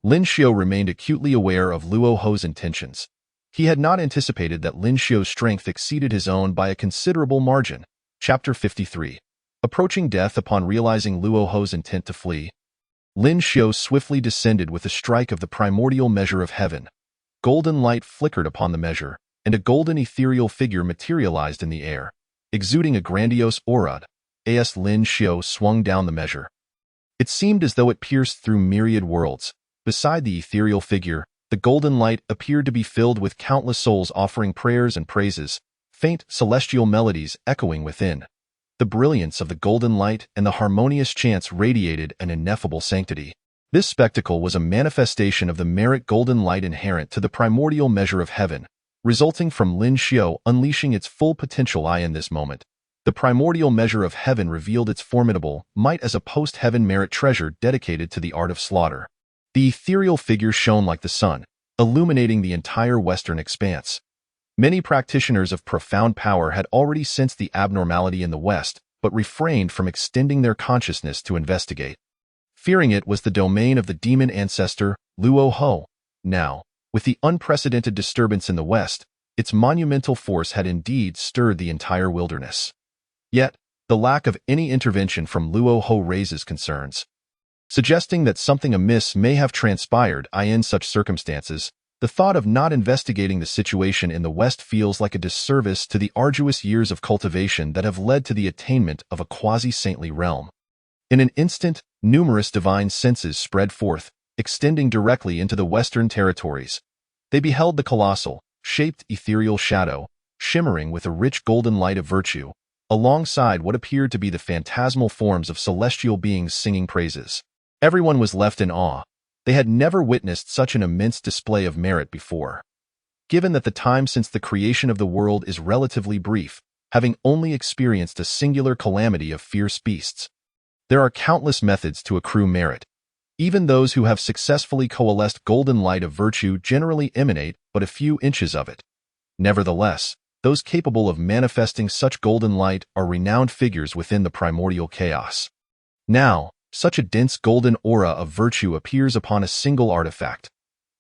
Lin Xiu remained acutely aware of Luo Ho's intentions. He had not anticipated that Lin Xiu's strength exceeded his own by a considerable margin. Chapter 53. Approaching death upon realizing Luo Ho's intent to flee, Lin Xiu swiftly descended with a strike of the primordial measure of heaven. Golden light flickered upon the measure, and a golden ethereal figure materialized in the air, exuding a grandiose aura. As Lin Xiu swung down the measure, it seemed as though it pierced through myriad worlds. Beside the ethereal figure, the golden light appeared to be filled with countless souls offering prayers and praises, faint celestial melodies echoing within. The brilliance of the golden light and the harmonious chants radiated an ineffable sanctity. This spectacle was a manifestation of the merit golden light inherent to the primordial measure of heaven, resulting from Lin Xiu unleashing its full potential. In this moment, the primordial measure of heaven revealed its formidable might as a post-heaven merit treasure dedicated to the art of slaughter. The ethereal figure shone like the sun, illuminating the entire western expanse. Many practitioners of profound power had already sensed the abnormality in the west, but refrained from extending their consciousness to investigate, fearing it was the domain of the demon ancestor, Luo Ho. Now, with the unprecedented disturbance in the west, its monumental force had indeed stirred the entire wilderness. Yet, the lack of any intervention from Luo Ho raises concerns, suggesting that something amiss may have transpired in such circumstances. The thought of not investigating the situation in the West feels like a disservice to the arduous years of cultivation that have led to the attainment of a quasi-saintly realm. In an instant, numerous divine senses spread forth, extending directly into the Western territories. They beheld the colossal, shaped ethereal shadow, shimmering with a rich golden light of virtue, alongside what appeared to be the phantasmal forms of celestial beings singing praises. Everyone was left in awe. They had never witnessed such an immense display of merit before. Given that the time since the creation of the world is relatively brief, having only experienced a singular calamity of fierce beasts, there are countless methods to accrue merit. Even those who have successfully coalesced golden light of virtue generally emanate but a few inches of it. Nevertheless, those capable of manifesting such golden light are renowned figures within the primordial chaos. Now, such a dense golden aura of virtue appears upon a single artifact.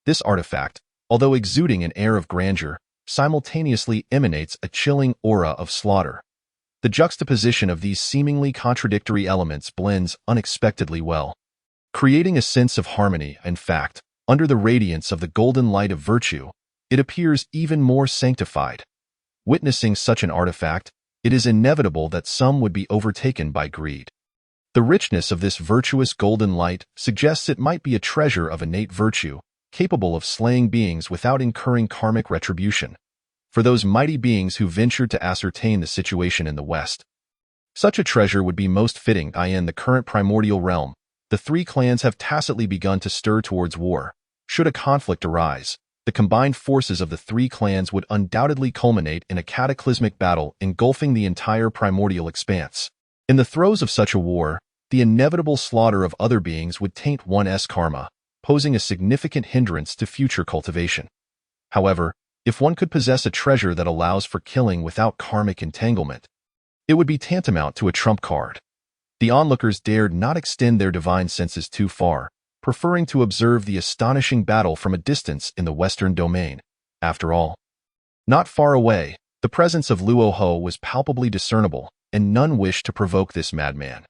This artifact, although exuding an air of grandeur, simultaneously emanates a chilling aura of slaughter. The juxtaposition of these seemingly contradictory elements blends unexpectedly well, creating a sense of harmony. In fact, under the radiance of the golden light of virtue, it appears even more sanctified. Witnessing such an artifact, it is inevitable that some would be overtaken by greed. The richness of this virtuous golden light suggests it might be a treasure of innate virtue, capable of slaying beings without incurring karmic retribution. For those mighty beings who ventured to ascertain the situation in the West, such a treasure would be most fitting. In the current primordial realm, the three clans have tacitly begun to stir towards war. Should a conflict arise, the combined forces of the three clans would undoubtedly culminate in a cataclysmic battle engulfing the entire primordial expanse. In the throes of such a war, the inevitable slaughter of other beings would taint one's karma, posing a significant hindrance to future cultivation. However, if one could possess a treasure that allows for killing without karmic entanglement, it would be tantamount to a trump card. The onlookers dared not extend their divine senses too far, preferring to observe the astonishing battle from a distance in the Western domain. After all, not far away, the presence of Luo Ho was palpably discernible, and none wished to provoke this madman.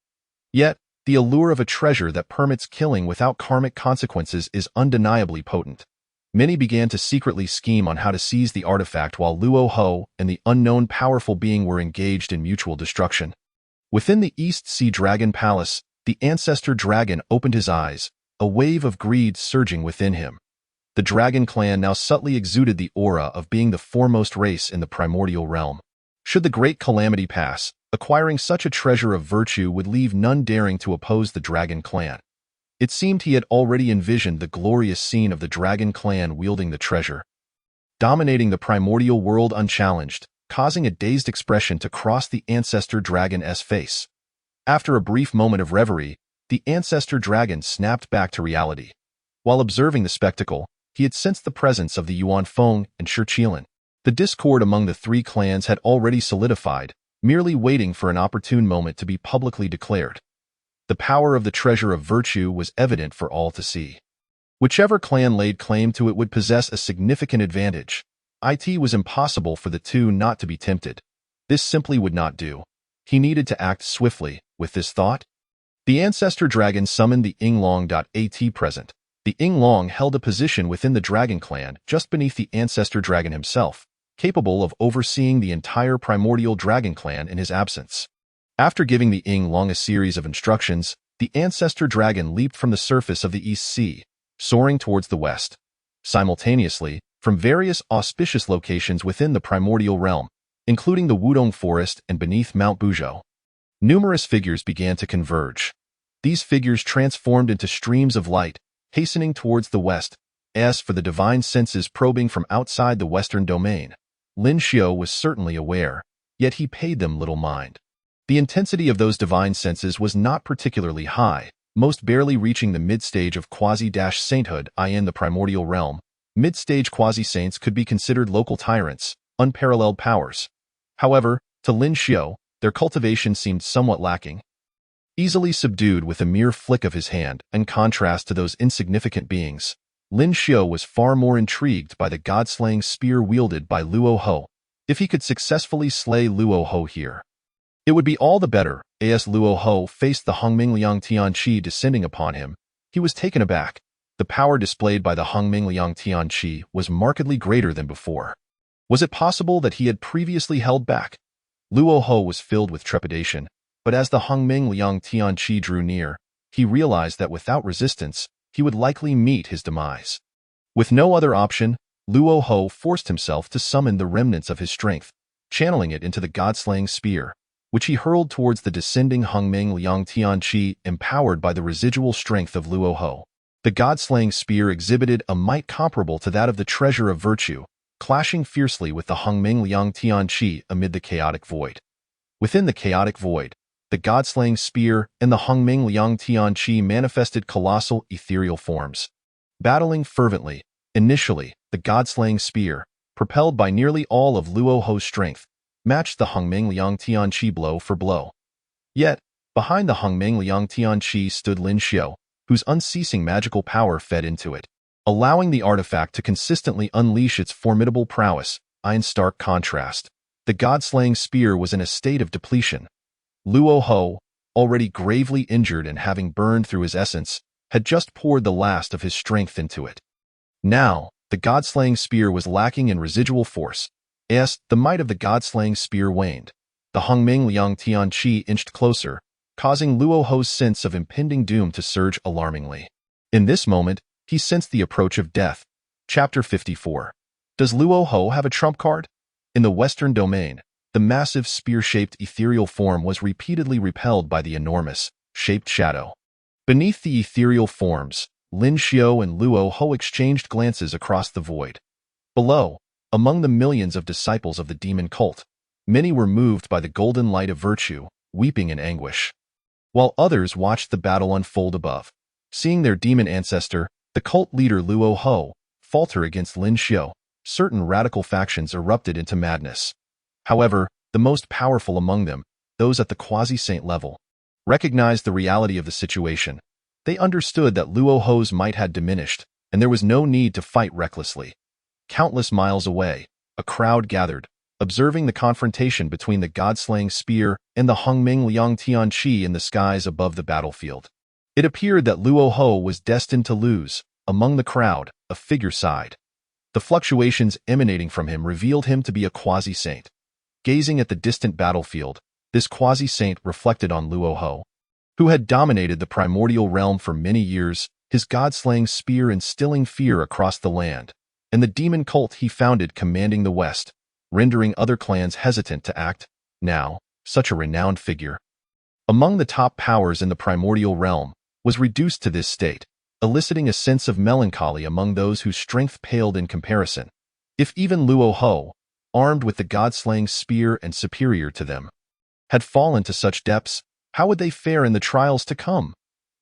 Yet, the allure of a treasure that permits killing without karmic consequences is undeniably potent. Many began to secretly scheme on how to seize the artifact while Luo Ho and the unknown powerful being were engaged in mutual destruction. Within the East Sea Dragon Palace, the ancestor dragon opened his eyes, a wave of greed surging within him. The dragon clan now subtly exuded the aura of being the foremost race in the primordial realm. Should the great calamity pass, acquiring such a treasure of virtue would leave none daring to oppose the dragon clan. It seemed he had already envisioned the glorious scene of the dragon clan wielding the treasure, dominating the primordial world unchallenged, causing a dazed expression to cross the ancestor dragon's face. After a brief moment of reverie, the ancestor dragon snapped back to reality. While observing the spectacle, he had sensed the presence of the Yuan Feng and Shiqilan. The discord among the three clans had already solidified, merely waiting for an opportune moment to be publicly declared. The power of the treasure of virtue was evident for all to see. Whichever clan laid claim to it would possess a significant advantage. It was impossible for the two not to be tempted. This simply would not do. He needed to act swiftly. With this thought, the ancestor dragon summoned the Yinglong.at present. The Yinglong held a position within the dragon clan just beneath the ancestor dragon himself, capable of overseeing the entire primordial dragon clan in his absence. After giving the Yinglong a series of instructions, the ancestor dragon leaped from the surface of the East Sea, soaring towards the west. Simultaneously, from various auspicious locations within the primordial realm, including the Wudong Forest and beneath Mount Buzhou, numerous figures began to converge. These figures transformed into streams of light, hastening towards the west. As for the divine senses probing from outside the western domain, Lin Xiao was certainly aware, yet he paid them little mind. The intensity of those divine senses was not particularly high, most barely reaching the mid-stage of quasi-sainthood in the primordial realm. Mid-stage quasi-saints could be considered local tyrants, unparalleled powers. However, to Lin Xiao, their cultivation seemed somewhat lacking. Easily subdued with a mere flick of his hand, in contrast to those insignificant beings, Lin Xiao was far more intrigued by the god-slaying spear wielded by Luo Ho. If he could successfully slay Luo Ho here, it would be all the better. As Luo Ho faced the Hongming Liang Tianqi descending upon him, he was taken aback. The power displayed by the Hongming Liang Tianqi was markedly greater than before. Was it possible that he had previously held back? Luo Ho was filled with trepidation, but as the Hongming Liang Tianqi drew near, he realized that without resistance, he would likely meet his demise. With no other option, Luo Ho forced himself to summon the remnants of his strength, channeling it into the god-slaying spear, which he hurled towards the descending Hongming Liang Tianqi, empowered by the residual strength of Luo Ho. The god-slaying spear exhibited a might comparable to that of the treasure of virtue, clashing fiercely with the Hongming Liang Tianqi amid the chaotic void. Within the chaotic void, the god-slaying spear and the Hongming Liang Tianqi manifested colossal ethereal forms. Battling fervently, initially, the god-slaying spear, propelled by nearly all of Luo Ho's strength, matched the Hongming Liang Tianqi blow for blow. Yet, behind the Hongming Liang Tianqi stood Lin Xiao, whose unceasing magical power fed into it, allowing the artifact to consistently unleash its formidable prowess. In stark contrast, the god-slaying spear was in a state of depletion. Luo Ho, already gravely injured and having burned through his essence, had just poured the last of his strength into it. Now, the god-slaying spear was lacking in residual force. As the might of the god-slaying spear waned, the Hongming Liang Tianqi inched closer, causing Luo Ho's sense of impending doom to surge alarmingly. In this moment, he sensed the approach of death. Chapter 54. Does Luo Ho have a trump card? In the Western domain, the massive spear-shaped ethereal form was repeatedly repelled by the enormous, shaped shadow. Beneath the ethereal forms, Lin Xiao and Luo Ho exchanged glances across the void. Below, among the millions of disciples of the demon cult, many were moved by the golden light of virtue, weeping in anguish, while others watched the battle unfold above. Seeing their demon ancestor, the cult leader Luo Ho, falter against Lin Xiao, certain radical factions erupted into madness. However, the most powerful among them, those at the quasi-saint level, recognized the reality of the situation. They understood that Luo Ho's might had diminished, and there was no need to fight recklessly. Countless miles away, a crowd gathered, observing the confrontation between the god-slaying spear and the Hongming Liang Tianqi in the skies above the battlefield. It appeared that Luo Ho was destined to lose. Among the crowd, a figure sighed. The fluctuations emanating from him revealed him to be a quasi-saint. Gazing at the distant battlefield, this quasi-saint reflected on Luo Ho, who had dominated the primordial realm for many years, his god-slaying spear instilling fear across the land, and the demon cult he founded commanding the West, rendering other clans hesitant to act. Now, such a renowned figure, among the top powers in the primordial realm, was reduced to this state, eliciting a sense of melancholy among those whose strength paled in comparison. If even Luo Ho, armed with the god-slaying spear and superior to them, had fallen to such depths, how would they fare in the trials to come?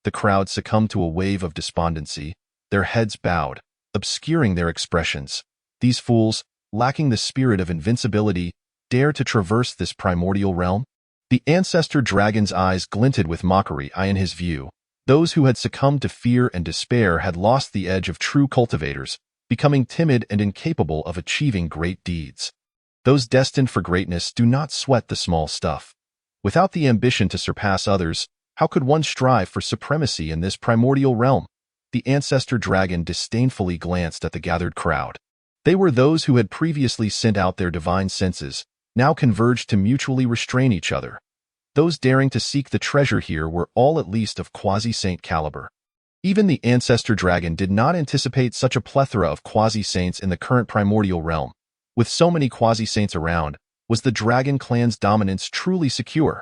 The crowd succumbed to a wave of despondency, their heads bowed, obscuring their expressions. These fools, lacking the spirit of invincibility, dare to traverse this primordial realm? The ancestor dragon's eyes glinted with mockery. In his view, those who had succumbed to fear and despair had lost the edge of true cultivators, becoming timid and incapable of achieving great deeds. Those destined for greatness do not sweat the small stuff. Without the ambition to surpass others, how could one strive for supremacy in this primordial realm? The ancestor dragon disdainfully glanced at the gathered crowd. They were those who had previously sent out their divine senses, now converged to mutually restrain each other. Those daring to seek the treasure here were all at least of quasi-saint caliber. Even the ancestor dragon did not anticipate such a plethora of quasi-saints in the current primordial realm. With so many quasi-saints around, was the dragon clan's dominance truly secure?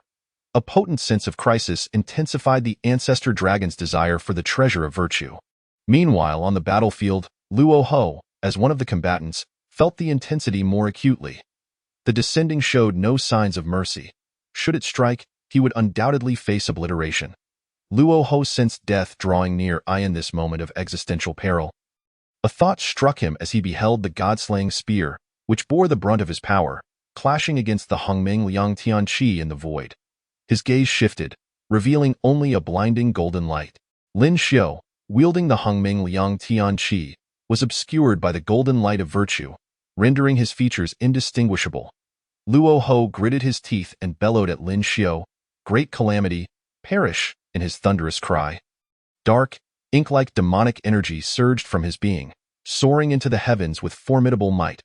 A potent sense of crisis intensified the ancestor dragon's desire for the treasure of virtue. Meanwhile, on the battlefield, Luo Ho, as one of the combatants, felt the intensity more acutely. The descending showed no signs of mercy. Should it strike, he would undoubtedly face obliteration. Luo Ho sensed death drawing near. In this moment of existential peril, a thought struck him as he beheld the god-slaying spear, which bore the brunt of his power, clashing against the Hongming Liang Tianqi in the void. His gaze shifted, revealing only a blinding golden light. Lin Xiao, wielding the Hongming Liang Tianqi, was obscured by the golden light of virtue, rendering his features indistinguishable. Luo Ho gritted his teeth and bellowed at Lin Xiao, "Great calamity, perish," in his thunderous cry. Dark, ink-like demonic energy surged from his being, soaring into the heavens with formidable might.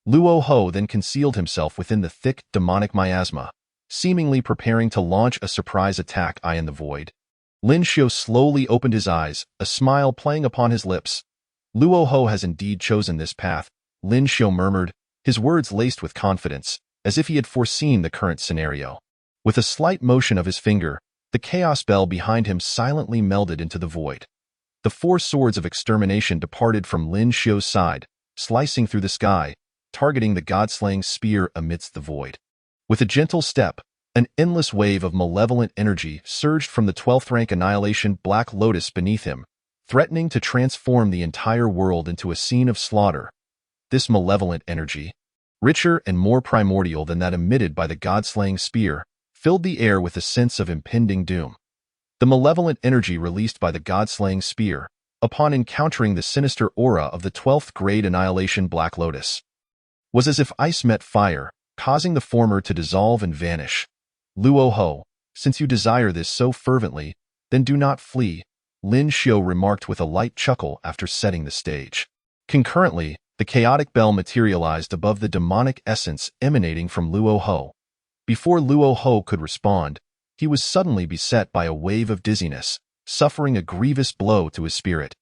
Luo Ho then concealed himself within the thick, demonic miasma, seemingly preparing to launch a surprise attack in the void. Lin Xiao slowly opened his eyes, a smile playing upon his lips. "Luo Ho has indeed chosen this path," Lin Xiao murmured, his words laced with confidence, as if he had foreseen the current scenario. With a slight motion of his finger, the chaos bell behind him silently melded into the void. The four swords of extermination departed from Lin Xiao's side, slicing through the sky, targeting the god-slaying spear amidst the void. With a gentle step, an endless wave of malevolent energy surged from the 12th rank annihilation Black Lotus beneath him, threatening to transform the entire world into a scene of slaughter. This malevolent energy, richer and more primordial than that emitted by the god-slaying spear, filled the air with a sense of impending doom. The malevolent energy released by the god-slaying spear, upon encountering the sinister aura of the 12th grade annihilation Black Lotus, was as if ice met fire, causing the former to dissolve and vanish. "Luo Ho, since you desire this so fervently, then do not flee," Lin Xiao remarked with a light chuckle after setting the stage. Concurrently, the chaotic bell materialized above the demonic essence emanating from Luo Ho. Before Luo Ho could respond, he was suddenly beset by a wave of dizziness, suffering a grievous blow to his spirit.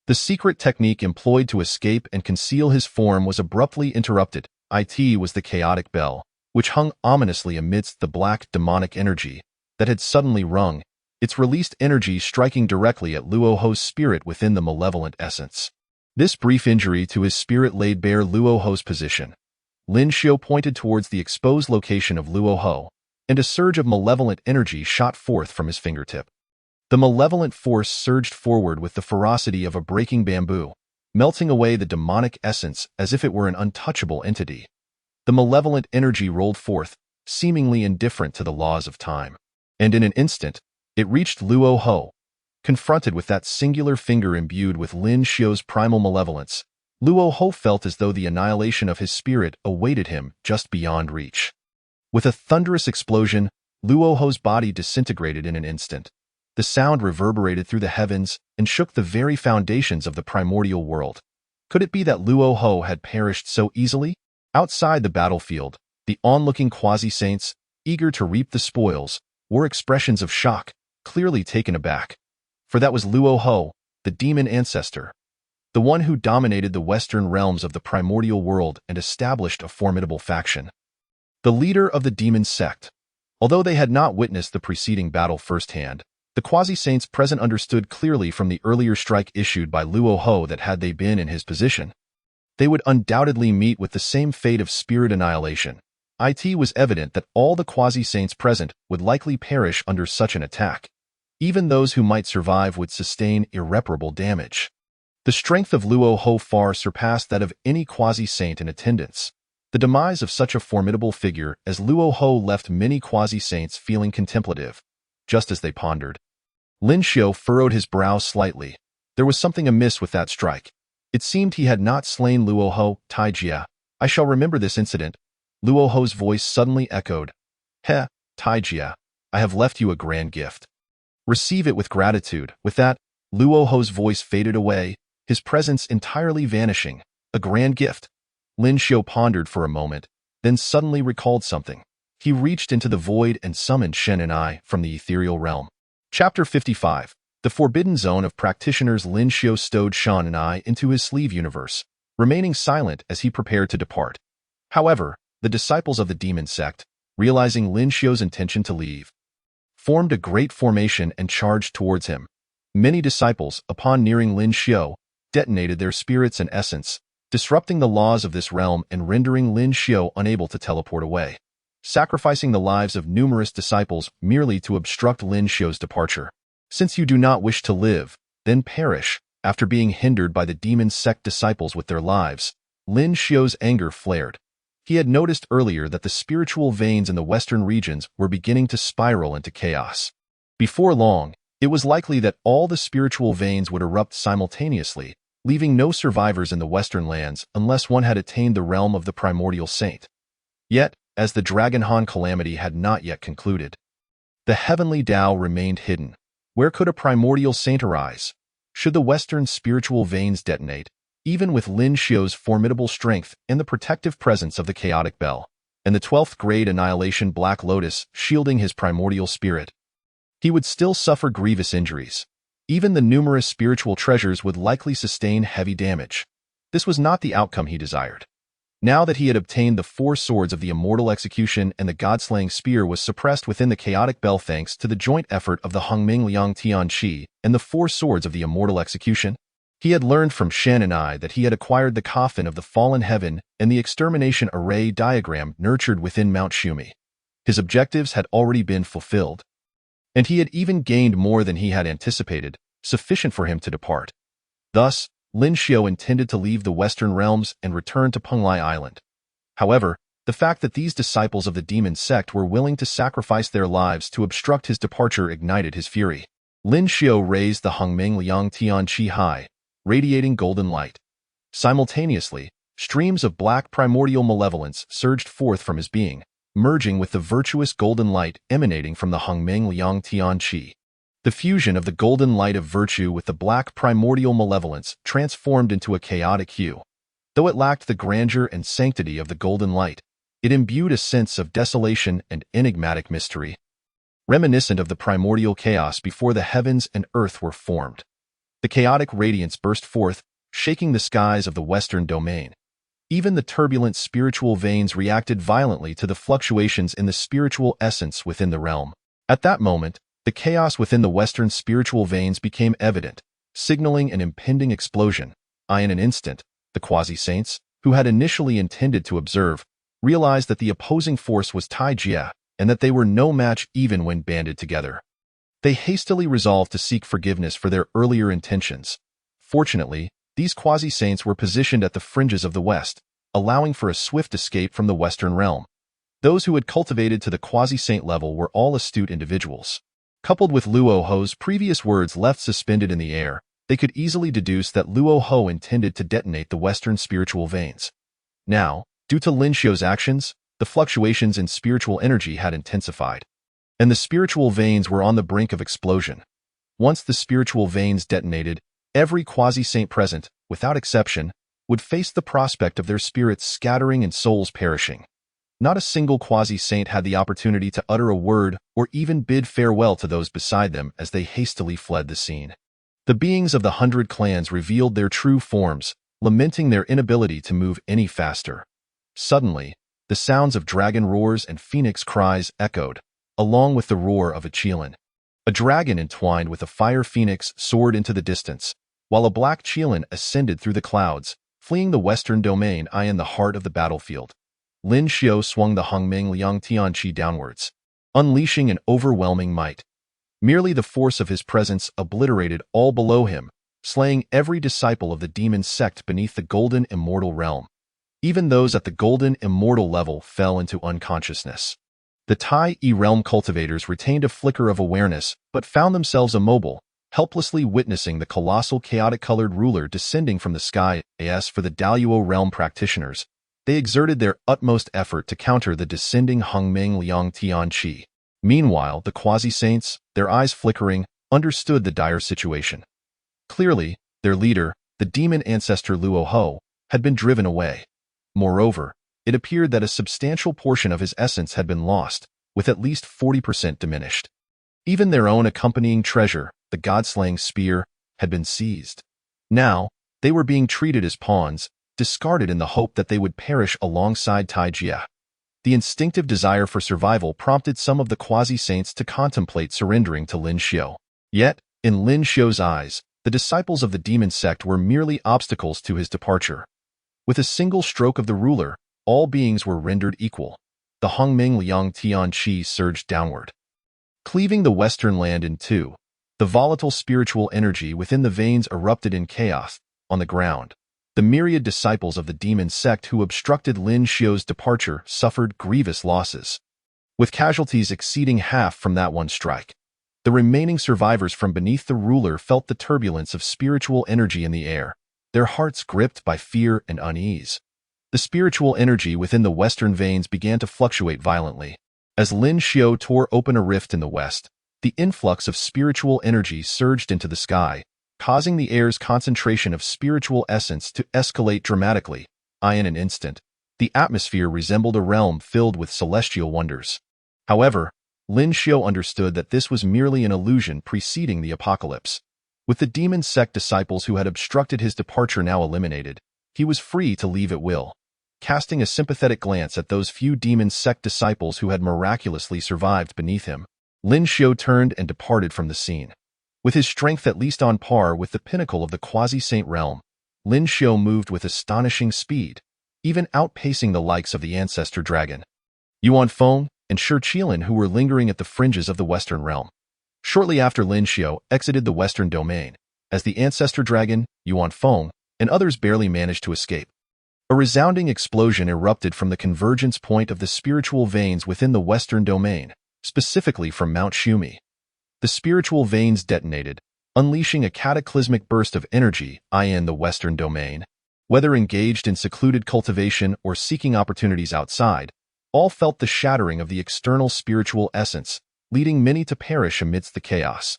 The secret technique employed to escape and conceal his form was abruptly interrupted. It was the chaotic bell, which hung ominously amidst the black demonic energy that had suddenly rung, its released energy striking directly at Luo Ho's spirit within the malevolent essence. This brief injury to his spirit laid bare Luo Ho's position. Lin Xiao pointed towards the exposed location of Luo Ho, and a surge of malevolent energy shot forth from his fingertip. The malevolent force surged forward with the ferocity of a breaking bamboo, melting away the demonic essence as if it were an untouchable entity. The malevolent energy rolled forth, seemingly indifferent to the laws of time, and in an instant, it reached Luo Ho. Confronted with that singular finger imbued with Lin Xiao's primal malevolence, Luo Ho felt as though the annihilation of his spirit awaited him just beyond reach. With a thunderous explosion, Luo Ho's body disintegrated in an instant. The sound reverberated through the heavens and shook the very foundations of the primordial world. Could it be that Luo Ho had perished so easily? Outside the battlefield, the onlooking quasi-saints, eager to reap the spoils, wore expressions of shock, clearly taken aback. For that was Luo Ho, the demon ancestor, the one who dominated the western realms of the primordial world and established a formidable faction. The leader of the demon sect. Although they had not witnessed the preceding battle firsthand, the quasi-saints present understood clearly from the earlier strike issued by Luo Ho that had they been in his position, they would undoubtedly meet with the same fate of spirit annihilation. It was evident that all the quasi-saints present would likely perish under such an attack. Even those who might survive would sustain irreparable damage. The strength of Luo Ho far surpassed that of any quasi-saint in attendance. The demise of such a formidable figure as Luo Ho left many quasi-saints feeling contemplative, just as they pondered. Lin Xiao furrowed his brow slightly. There was something amiss with that strike. It seemed he had not slain Luo Ho. "Taijia, I shall remember this incident." Luo Ho's voice suddenly echoed. "Heh, Taijia, I have left you a grand gift. Receive it with gratitude." With that, Luo Ho's voice faded away, his presence entirely vanishing. A grand gift? Lin Xiao pondered for a moment, then suddenly recalled something. He reached into the void and summoned Shen and I from the ethereal realm. Chapter 55. The Forbidden Zone of Practitioners. Lin Xiao stowed Shen and I into his sleeve universe, remaining silent as he prepared to depart. However, the disciples of the demon sect, realizing Lin Xiao's intention to leave, formed a great formation and charged towards him. Many disciples, upon nearing Lin Xiao, detonated their spirits and essence, disrupting the laws of this realm and rendering Lin Xiao unable to teleport away, sacrificing the lives of numerous disciples merely to obstruct Lin Xiao's departure. "Since you do not wish to live, then perish." After being hindered by the demon sect disciples with their lives, Lin Xiao's anger flared. He had noticed earlier that the spiritual veins in the western regions were beginning to spiral into chaos. Before long, it was likely that all the spiritual veins would erupt simultaneously, leaving no survivors in the Western lands unless one had attained the realm of the primordial saint. Yet, as the Dragon Han calamity had not yet concluded, the heavenly Tao remained hidden. Where could a primordial saint arise? Should the Western spiritual veins detonate, even with Lin Xiu's formidable strength and the protective presence of the chaotic bell, and the 12th grade annihilation Black Lotus shielding his primordial spirit, he would still suffer grievous injuries. Even the numerous spiritual treasures would likely sustain heavy damage. This was not the outcome he desired. Now that he had obtained the 4 swords of the immortal execution and the god-slaying spear was suppressed within the chaotic bell thanks to the joint effort of the Hongming Liang Tian Qi and the 4 swords of the immortal execution, he had learned from Shen and I that he had acquired the coffin of the fallen heaven and the extermination array diagram nurtured within Mount Shumi. His objectives had already been fulfilled, and he had even gained more than he had anticipated, sufficient for him to depart. Thus, Lin Xiu intended to leave the Western realms and return to Penglai Island. However, the fact that these disciples of the demon sect were willing to sacrifice their lives to obstruct his departure ignited his fury. Lin Xiu raised the Hongming Liang Tian Qi high, radiating golden light. Simultaneously, streams of black primordial malevolence surged forth from his being, merging with the virtuous golden light emanating from the Hongming Liang Tian Qi. The fusion of the golden light of virtue with the black primordial malevolence transformed into a chaotic hue. Though it lacked the grandeur and sanctity of the golden light, it imbued a sense of desolation and enigmatic mystery, reminiscent of the primordial chaos before the heavens and earth were formed. The chaotic radiance burst forth, shaking the skies of the Western domain. Even the turbulent spiritual veins reacted violently to the fluctuations in the spiritual essence within the realm. At that moment, the chaos within the Western spiritual veins became evident, signaling an impending explosion. In an instant, the quasi-saints, who had initially intended to observe, realized that the opposing force was Tai Jia, and that they were no match even when banded together. They hastily resolved to seek forgiveness for their earlier intentions. Fortunately, these quasi-saints were positioned at the fringes of the West, allowing for a swift escape from the Western realm. Those who had cultivated to the quasi-saint level were all astute individuals. Coupled with Luo Ho's previous words left suspended in the air, they could easily deduce that Luo Ho intended to detonate the Western spiritual veins. Now, due to Lin Xiu's actions, the fluctuations in spiritual energy had intensified, and the spiritual veins were on the brink of explosion. Once the spiritual veins detonated, every quasi-saint present, without exception, would face the prospect of their spirits scattering and souls perishing. Not a single quasi-saint had the opportunity to utter a word or even bid farewell to those beside them as they hastily fled the scene. The beings of the 100 clans revealed their true forms, lamenting their inability to move any faster. Suddenly, the sounds of dragon roars and phoenix cries echoed, along with the roar of a Qilin. A dragon entwined with a fire phoenix soared into the distance, while a black Qilin ascended through the clouds, fleeing the Western domain in the heart of the battlefield. Lin Xiu swung the Hongming Liang Tian Qi downwards, unleashing an overwhelming might. Merely the force of his presence obliterated all below him, slaying every disciple of the demon sect beneath the golden immortal realm. Even those at the golden immortal level fell into unconsciousness. The Tai E realm cultivators retained a flicker of awareness, but found themselves immobile, helplessly witnessing the colossal chaotic-colored ruler descending from the sky. As for the Daluo realm practitioners, they exerted their utmost effort to counter the descending Hongming Liang Tian Qi. Meanwhile, the quasi-saints, their eyes flickering, understood the dire situation. Clearly, their leader, the demon ancestor Luo Ho, had been driven away. Moreover, it appeared that a substantial portion of his essence had been lost, with at least 40% diminished. Even their own accompanying treasure, the god-slaying spear, had been seized. Now, they were being treated as pawns, discarded in the hope that they would perish alongside Tai Jia. The instinctive desire for survival prompted some of the quasi-saints to contemplate surrendering to Lin Xiu. Yet, in Lin Xiu's eyes, the disciples of the demon sect were merely obstacles to his departure. With a single stroke of the ruler, all beings were rendered equal. The Hongming Liang Tian Qi surged downward, cleaving the western land in two. The volatile spiritual energy within the veins erupted in chaos. On the ground, the myriad disciples of the demon sect who obstructed Lin Xiu's departure suffered grievous losses, with casualties exceeding half from that one strike. The remaining survivors from beneath the ruler felt the turbulence of spiritual energy in the air. their hearts gripped by fear and unease. The spiritual energy within the western veins began to fluctuate violently. As Lin Xiao tore open a rift in the west, the influx of spiritual energy surged into the sky, causing the air's concentration of spiritual essence to escalate dramatically. In an instant, the atmosphere resembled a realm filled with celestial wonders. However, Lin Xiao understood that this was merely an illusion preceding the apocalypse. With the demon sect disciples who had obstructed his departure now eliminated, he was free to leave at will. Casting a sympathetic glance at those few demon sect disciples who had miraculously survived beneath him, Lin Xiao turned and departed from the scene. With his strength at least on par with the pinnacle of the quasi-saint realm, Lin Xiao moved with astonishing speed, even outpacing the likes of the ancestor dragon, Yuan Feng, and Shi Qilin, who were lingering at the fringes of the western realm. Shortly after Lin Xiao exited the western domain, as the ancestor dragon, Yuan Feng, and others barely managed to escape. A resounding explosion erupted from the convergence point of the spiritual veins within the western domain, specifically from Mount Shumi. The spiritual veins detonated, unleashing a cataclysmic burst of energy in the western domain. Whether engaged in secluded cultivation or seeking opportunities outside, all felt the shattering of the external spiritual essence, leading many to perish amidst the chaos.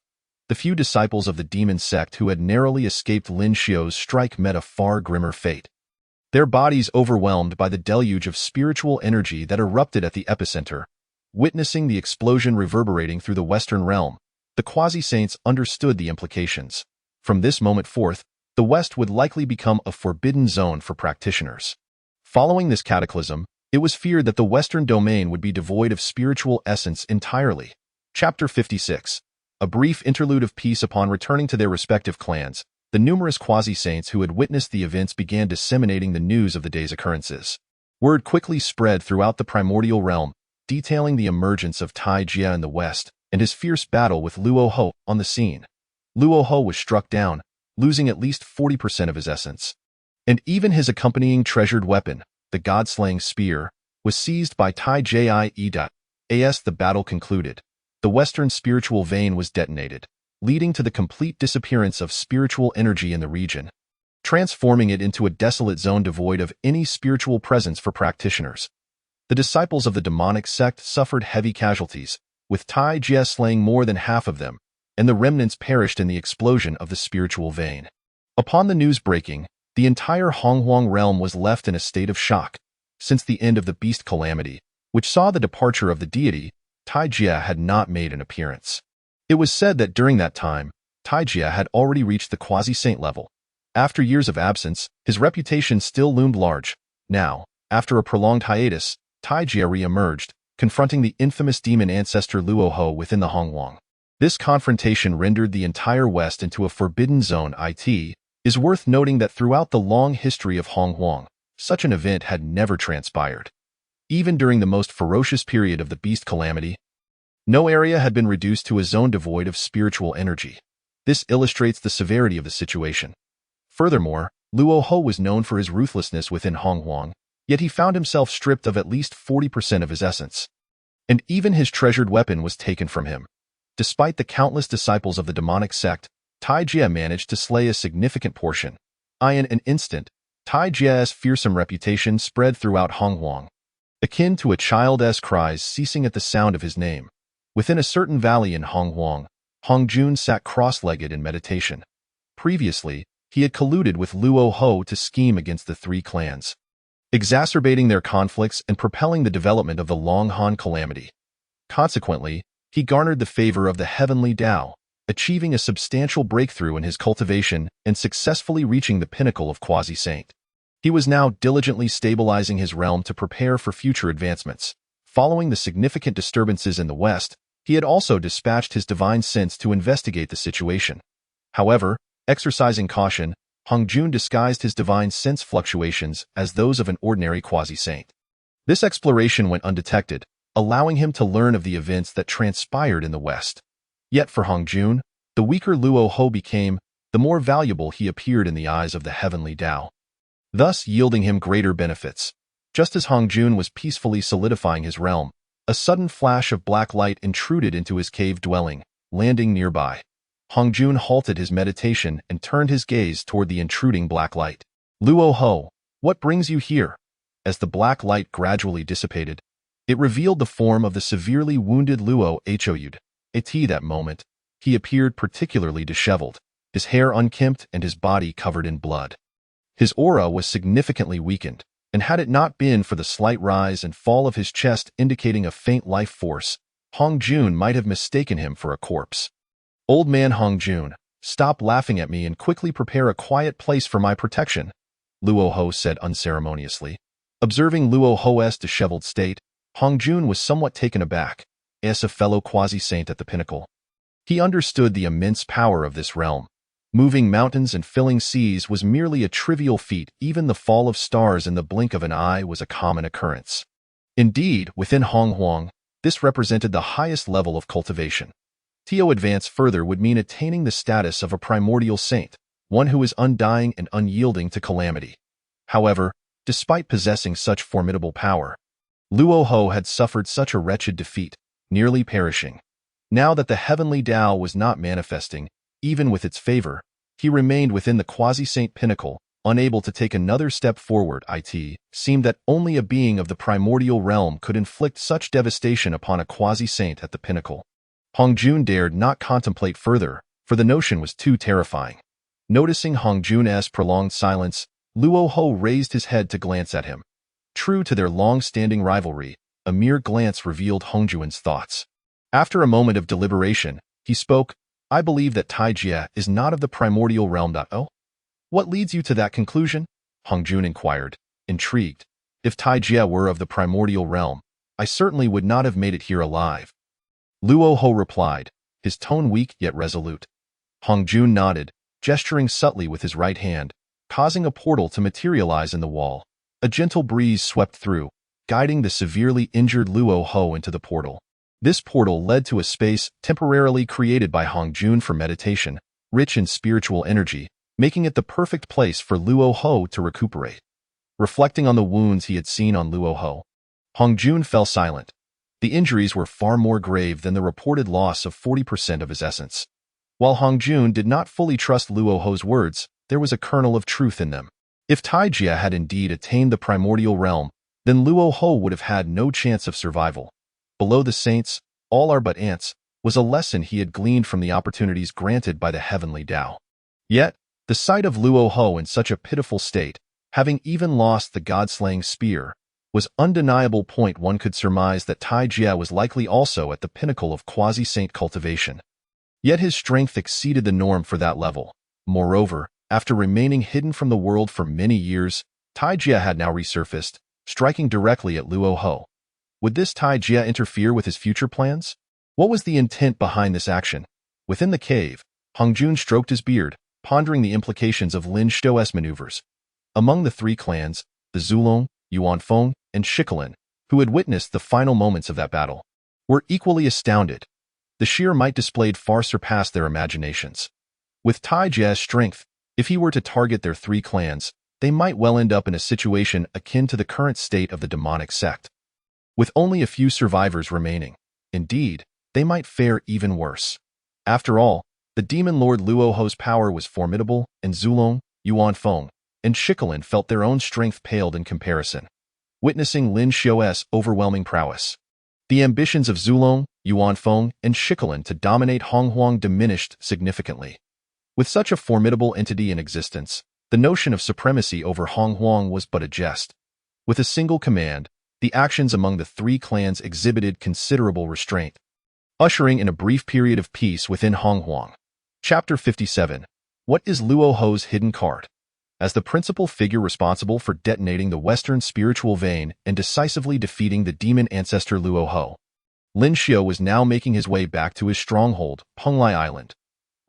The few disciples of the demon sect who had narrowly escaped Lin Xiao's strike met a far grimmer fate. Their bodies overwhelmed by the deluge of spiritual energy that erupted at the epicenter. Witnessing the explosion reverberating through the western realm, the quasi-saints understood the implications. From this moment forth, the West would likely become a forbidden zone for practitioners. Following this cataclysm, it was feared that the western domain would be devoid of spiritual essence entirely. Chapter 56. A brief interlude of peace. Upon returning to their respective clans, the numerous quasi-saints who had witnessed the events began disseminating the news of the day's occurrences. Word quickly spread throughout the primordial realm, detailing the emergence of Tai Jia in the west and his fierce battle with Luo Ho on the scene. Luo Ho was struck down, losing at least 40% of his essence. And even his accompanying treasured weapon, the god-slaying spear, was seized by Tai Jia. As the battle concluded, the western spiritual vein was detonated, leading to the complete disappearance of spiritual energy in the region, transforming it into a desolate zone devoid of any spiritual presence for practitioners. The disciples of the demonic sect suffered heavy casualties, with Tai Jia slaying more than half of them, and the remnants perished in the explosion of the spiritual vein. Upon the news breaking, the entire Honghuang realm was left in a state of shock. Since the end of the beast calamity, which saw the departure of the deity, Tai Jia had not made an appearance. It was said that during that time, Tai Jia had already reached the quasi-saint level. After years of absence, his reputation still loomed large. Now, after a prolonged hiatus, Tai Jia re-emerged, confronting the infamous demon ancestor Luo Ho within the Honghuang. This confrontation rendered the entire West into a forbidden zone. It is worth noting that throughout the long history of Honghuang, such an event had never transpired. Even during the most ferocious period of the beast calamity, no area had been reduced to a zone devoid of spiritual energy. This illustrates the severity of the situation. Furthermore, Luo Ho was known for his ruthlessness within Honghuang, yet he found himself stripped of at least 40% of his essence. And even his treasured weapon was taken from him. Despite the countless disciples of the demonic sect, Tai Jia managed to slay a significant portion. In an instant, Tai Jia's fearsome reputation spread throughout Honghuang, akin to a child's cries ceasing at the sound of his name. Within a certain valley in Honghuang, Hongjun sat cross-legged in meditation. Previously, he had colluded with Luo Ho to scheme against the three clans, exacerbating their conflicts and propelling the development of the Long Han calamity. Consequently, he garnered the favor of the heavenly Tao, achieving a substantial breakthrough in his cultivation and successfully reaching the pinnacle of quasi-saint. He was now diligently stabilizing his realm to prepare for future advancements. Following the significant disturbances in the West, he had also dispatched his divine sense to investigate the situation. However, exercising caution, Hongjun disguised his divine sense fluctuations as those of an ordinary quasi-saint. This exploration went undetected, allowing him to learn of the events that transpired in the West. Yet for Hongjun, the weaker Luo Ho became, the more valuable he appeared in the eyes of the heavenly Tao, thus yielding him greater benefits. Just as Hongjun was peacefully solidifying his realm, a sudden flash of black light intruded into his cave dwelling, landing nearby. Hongjun halted his meditation and turned his gaze toward the intruding black light. Luo Ho, what brings you here? As the black light gradually dissipated, it revealed the form of the severely wounded Luo Houd. At that moment, he appeared particularly disheveled, his hair unkempt and his body covered in blood. His aura was significantly weakened, and had it not been for the slight rise and fall of his chest indicating a faint life force, Hongjun might have mistaken him for a corpse. Old man Hongjun, stop laughing at me and quickly prepare a quiet place for my protection, Luo Ho said unceremoniously. Observing Luo Ho's disheveled state, Hongjun was somewhat taken aback, as a fellow quasi-saint at the pinnacle. He understood the immense power of this realm. Moving mountains and filling seas was merely a trivial feat. Even the fall of stars in the blink of an eye was a common occurrence. Indeed, within Honghuang, this represented the highest level of cultivation. To advance further would mean attaining the status of a primordial saint, one who is undying and unyielding to calamity. However, despite possessing such formidable power, Luo Ho had suffered such a wretched defeat, nearly perishing. Now that the heavenly Tao was not manifesting, even with its favor, he remained within the quasi-saint pinnacle, unable to take another step forward. It seemed that only a being of the primordial realm could inflict such devastation upon a quasi-saint at the pinnacle. Hongjun dared not contemplate further, for the notion was too terrifying. Noticing Hongjun's prolonged silence, Luo Ho raised his head to glance at him. True to their long-standing rivalry, a mere glance revealed Hongjun's thoughts. After a moment of deliberation, he spoke, I believe that Taijie is not of the primordial realm. Oh? What leads you to that conclusion? Hongjun inquired, intrigued. If Taijie were of the primordial realm, I certainly would not have made it here alive. Luo Ho replied, his tone weak yet resolute. Hongjun nodded, gesturing subtly with his right hand, causing a portal to materialize in the wall. A gentle breeze swept through, guiding the severely injured Luo Ho into the portal. This portal led to a space temporarily created by Hongjun for meditation, rich in spiritual energy, making it the perfect place for Luo Ho to recuperate. Reflecting on the wounds he had seen on Luo Ho, Hongjun fell silent. The injuries were far more grave than the reported loss of 40% of his essence. While Hongjun did not fully trust Luo Ho's words, there was a kernel of truth in them. If Taijie had indeed attained the primordial realm, then Luo Ho would have had no chance of survival. Below the saints, all are but ants, was a lesson he had gleaned from the opportunities granted by the heavenly Tao. Yet, the sight of Luo Ho in such a pitiful state, having even lost the god-slaying spear, was undeniable point. One could surmise that Taijie was likely also at the pinnacle of quasi-saint cultivation. Yet his strength exceeded the norm for that level. Moreover, after remaining hidden from the world for many years, Taijie had now resurfaced, striking directly at Luo Ho. Would this Taijie interfere with his future plans? What was the intent behind this action? Within the cave, Hongjun stroked his beard, pondering the implications of Lin Xiao's maneuvers. Among the three clans, the Zulong, Yuanfeng, and Shikolin, who had witnessed the final moments of that battle, were equally astounded. The sheer might displayed far surpassed their imaginations. With Taijie's strength, if he were to target their three clans, they might well end up in a situation akin to the current state of the demonic sect. With only a few survivors remaining, indeed, they might fare even worse. After all, the demon lord Luo Ho's power was formidable, and Zulong, Yuanfeng, and Shikolin felt their own strength paled in comparison. Witnessing Lin Xiao's overwhelming prowess, the ambitions of Zulong, Yuanfeng, and Shikolin to dominate Honghuang diminished significantly. With such a formidable entity in existence, the notion of supremacy over Honghuang was but a jest. With a single command, the actions among the three clans exhibited considerable restraint, ushering in a brief period of peace within Honghuang. Chapter 57. What is Luo Ho's hidden card? As the principal figure responsible for detonating the Western spiritual vein and decisively defeating the demon ancestor Luo Ho, Lin Xiao was now making his way back to his stronghold, Penglai Island.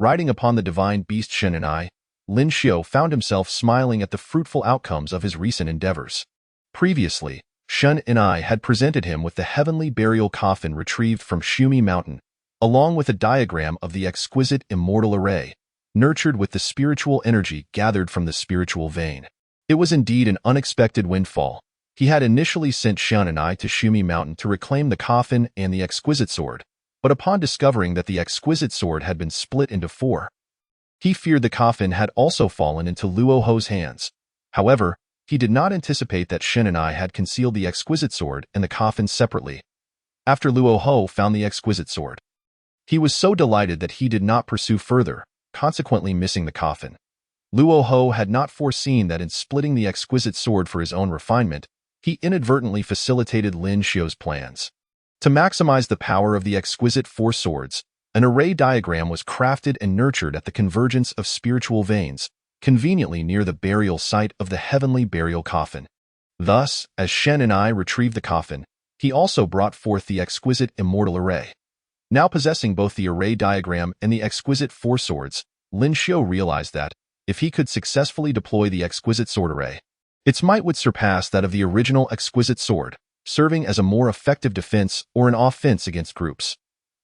Riding upon the divine beast Shen and I, Lin Xiao found himself smiling at the fruitful outcomes of his recent endeavors. Previously, Shen and I had presented him with the heavenly burial coffin retrieved from Shumi Mountain, along with a diagram of the exquisite immortal array, nurtured with the spiritual energy gathered from the spiritual vein. It was indeed an unexpected windfall. He had initially sent Shen and I to Shumi Mountain to reclaim the coffin and the exquisite sword, but upon discovering that the exquisite sword had been split into four, he feared the coffin had also fallen into Luo Ho's hands. However, he did not anticipate that Shen and I had concealed the exquisite sword and the coffin separately. After Luo Ho found the exquisite sword, he was so delighted that he did not pursue further, consequently missing the coffin. Luo Ho had not foreseen that in splitting the exquisite sword for his own refinement, he inadvertently facilitated Lin Xiu's plans. To maximize the power of the exquisite four swords, an array diagram was crafted and nurtured at the convergence of spiritual veins, conveniently near the burial site of the heavenly burial coffin. Thus, as Shen and I retrieved the coffin, he also brought forth the exquisite immortal array. Now possessing both the array diagram and the exquisite four swords, Lin Xiu realized that, if he could successfully deploy the exquisite sword array, its might would surpass that of the original exquisite sword, serving as a more effective defense or an offense against groups.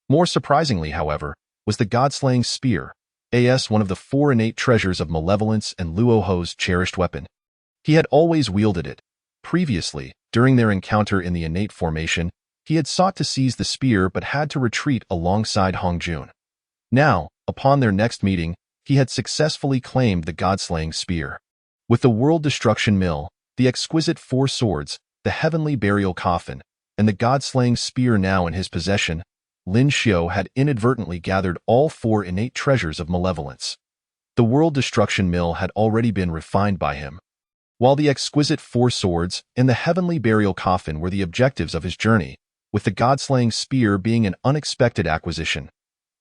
More surprisingly, however, was the God-slaying spear, one of the four innate treasures of malevolence and Luo Ho's cherished weapon. He had always wielded it. Previously, during their encounter in the innate formation, he had sought to seize the spear but had to retreat alongside Hongjun. Now, upon their next meeting, he had successfully claimed the God-slaying spear. With the world destruction mill, the exquisite four swords, the heavenly burial coffin, and the God-slaying spear now in his possession, Lin Xiu had inadvertently gathered all four innate treasures of malevolence. The world destruction mill had already been refined by him, while the exquisite four swords and the heavenly burial coffin were the objectives of his journey, with the God-slaying spear being an unexpected acquisition.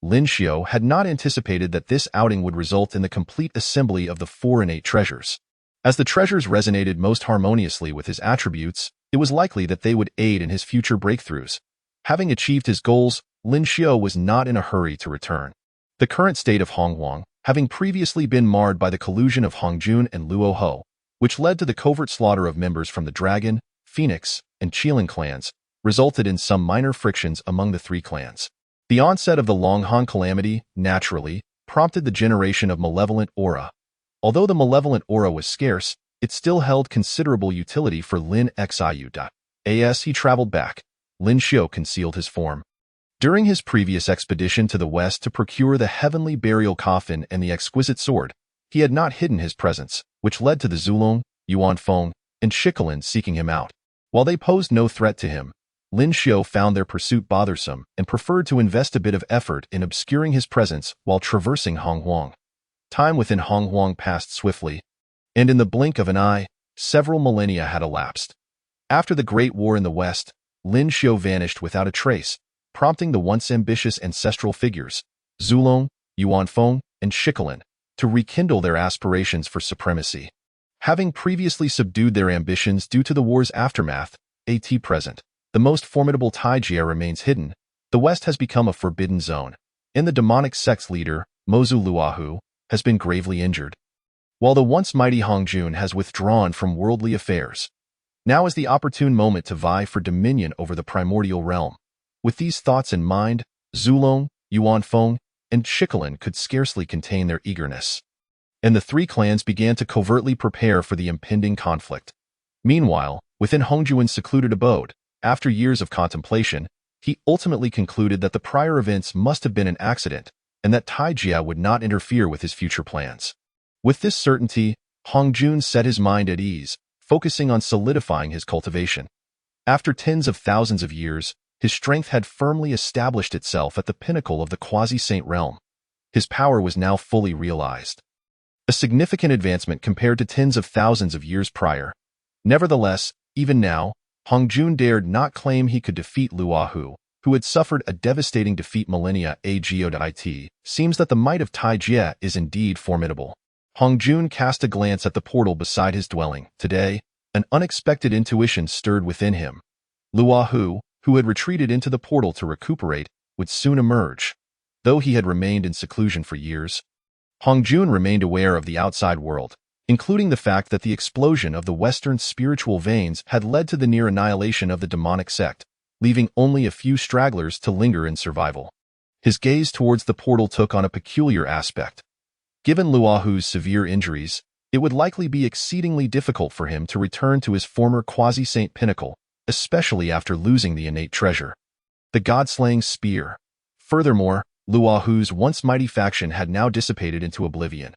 Lin Xiu had not anticipated that this outing would result in the complete assembly of the four innate treasures. As the treasures resonated most harmoniously with his attributes, it was likely that they would aid in his future breakthroughs. Having achieved his goals, Lin Xiu was not in a hurry to return. The current state of Hongwang, having previously been marred by the collusion of Hongjun and Luo Ho, which led to the covert slaughter of members from the Dragon, Phoenix, and Qilin clans, resulted in some minor frictions among the three clans. The onset of the Longhan calamity, naturally, prompted the generation of malevolent aura. Although the malevolent aura was scarce, it still held considerable utility for Lin Xiu. As he traveled back, Lin Xiu concealed his form. During his previous expedition to the west to procure the heavenly burial coffin and the exquisite sword, he had not hidden his presence, which led to the Zulong, Yuanfeng, and Shikolin seeking him out. While they posed no threat to him, Lin Xiu found their pursuit bothersome and preferred to invest a bit of effort in obscuring his presence while traversing Hongwang. Time within Hongwang passed swiftly, and in the blink of an eye, several millennia had elapsed. After the Great War in the West, Lin Xiu vanished without a trace, prompting the once ambitious ancestral figures, Zulong, Yuanfeng, and Shikolin, to rekindle their aspirations for supremacy. Having previously subdued their ambitions due to the war's aftermath, at present, the most formidable Taijia remains hidden. The West has become a forbidden zone, and the demonic sect's leader, Mozu Luahu, has been gravely injured. While the once mighty Hongjun has withdrawn from worldly affairs, now is the opportune moment to vie for dominion over the primordial realm. With these thoughts in mind, Zulong, Yuanfeng, and Shikolin could scarcely contain their eagerness, and the three clans began to covertly prepare for the impending conflict. Meanwhile, within Hongjuan's secluded abode, after years of contemplation, he ultimately concluded that the prior events must have been an accident, and that Taijia would not interfere with his future plans. With this certainty, Hongjun set his mind at ease, focusing on solidifying his cultivation. After tens of thousands of years, his strength had firmly established itself at the pinnacle of the quasi-saint realm. His power was now fully realized, a significant advancement compared to tens of thousands of years prior. Nevertheless, even now, Hongjun dared not claim he could defeat Luahu, who had suffered a devastating defeat millennia ago. It seems that the might of Taijia is indeed formidable. Hongjun cast a glance at the portal beside his dwelling. Today, an unexpected intuition stirred within him. Luahu, who had retreated into the portal to recuperate, would soon emerge. Though he had remained in seclusion for years, Hongjun remained aware of the outside world, including the fact that the explosion of the Western spiritual veins had led to the near annihilation of the demonic sect, leaving only a few stragglers to linger in survival. His gaze towards the portal took on a peculiar aspect. Given Luahu's severe injuries, it would likely be exceedingly difficult for him to return to his former quasi-saint pinnacle, especially after losing the innate treasure. The God-slaying spear. Furthermore, Luahu's once mighty faction had now dissipated into oblivion.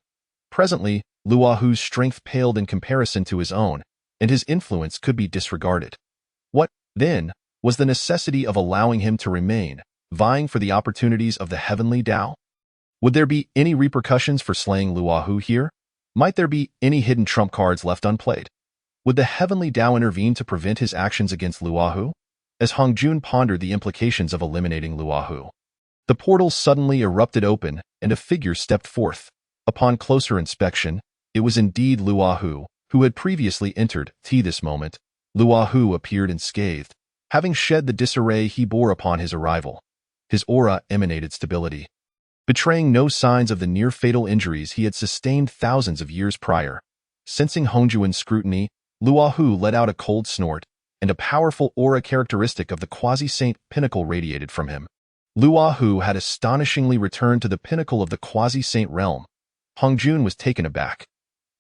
Presently, Luahu's strength paled in comparison to his own, and his influence could be disregarded. What, then, was the necessity of allowing him to remain, vying for the opportunities of the heavenly Tao? Would there be any repercussions for slaying Luahu here? Might there be any hidden trump cards left unplayed? Would the heavenly Tao intervene to prevent his actions against Luahu? As Hongjun pondered the implications of eliminating Luahu, the portal suddenly erupted open, and a figure stepped forth. Upon closer inspection, it was indeed Luahu, who had previously entered. This moment, Luahu appeared unscathed, having shed the disarray he bore upon his arrival. His aura emanated stability, betraying no signs of the near-fatal injuries he had sustained thousands of years prior. Sensing Hongjuan's scrutiny, Luahu let out a cold snort, and a powerful aura characteristic of the quasi-saint pinnacle radiated from him. Luahu had astonishingly returned to the pinnacle of the quasi-saint realm. Hongjun was taken aback.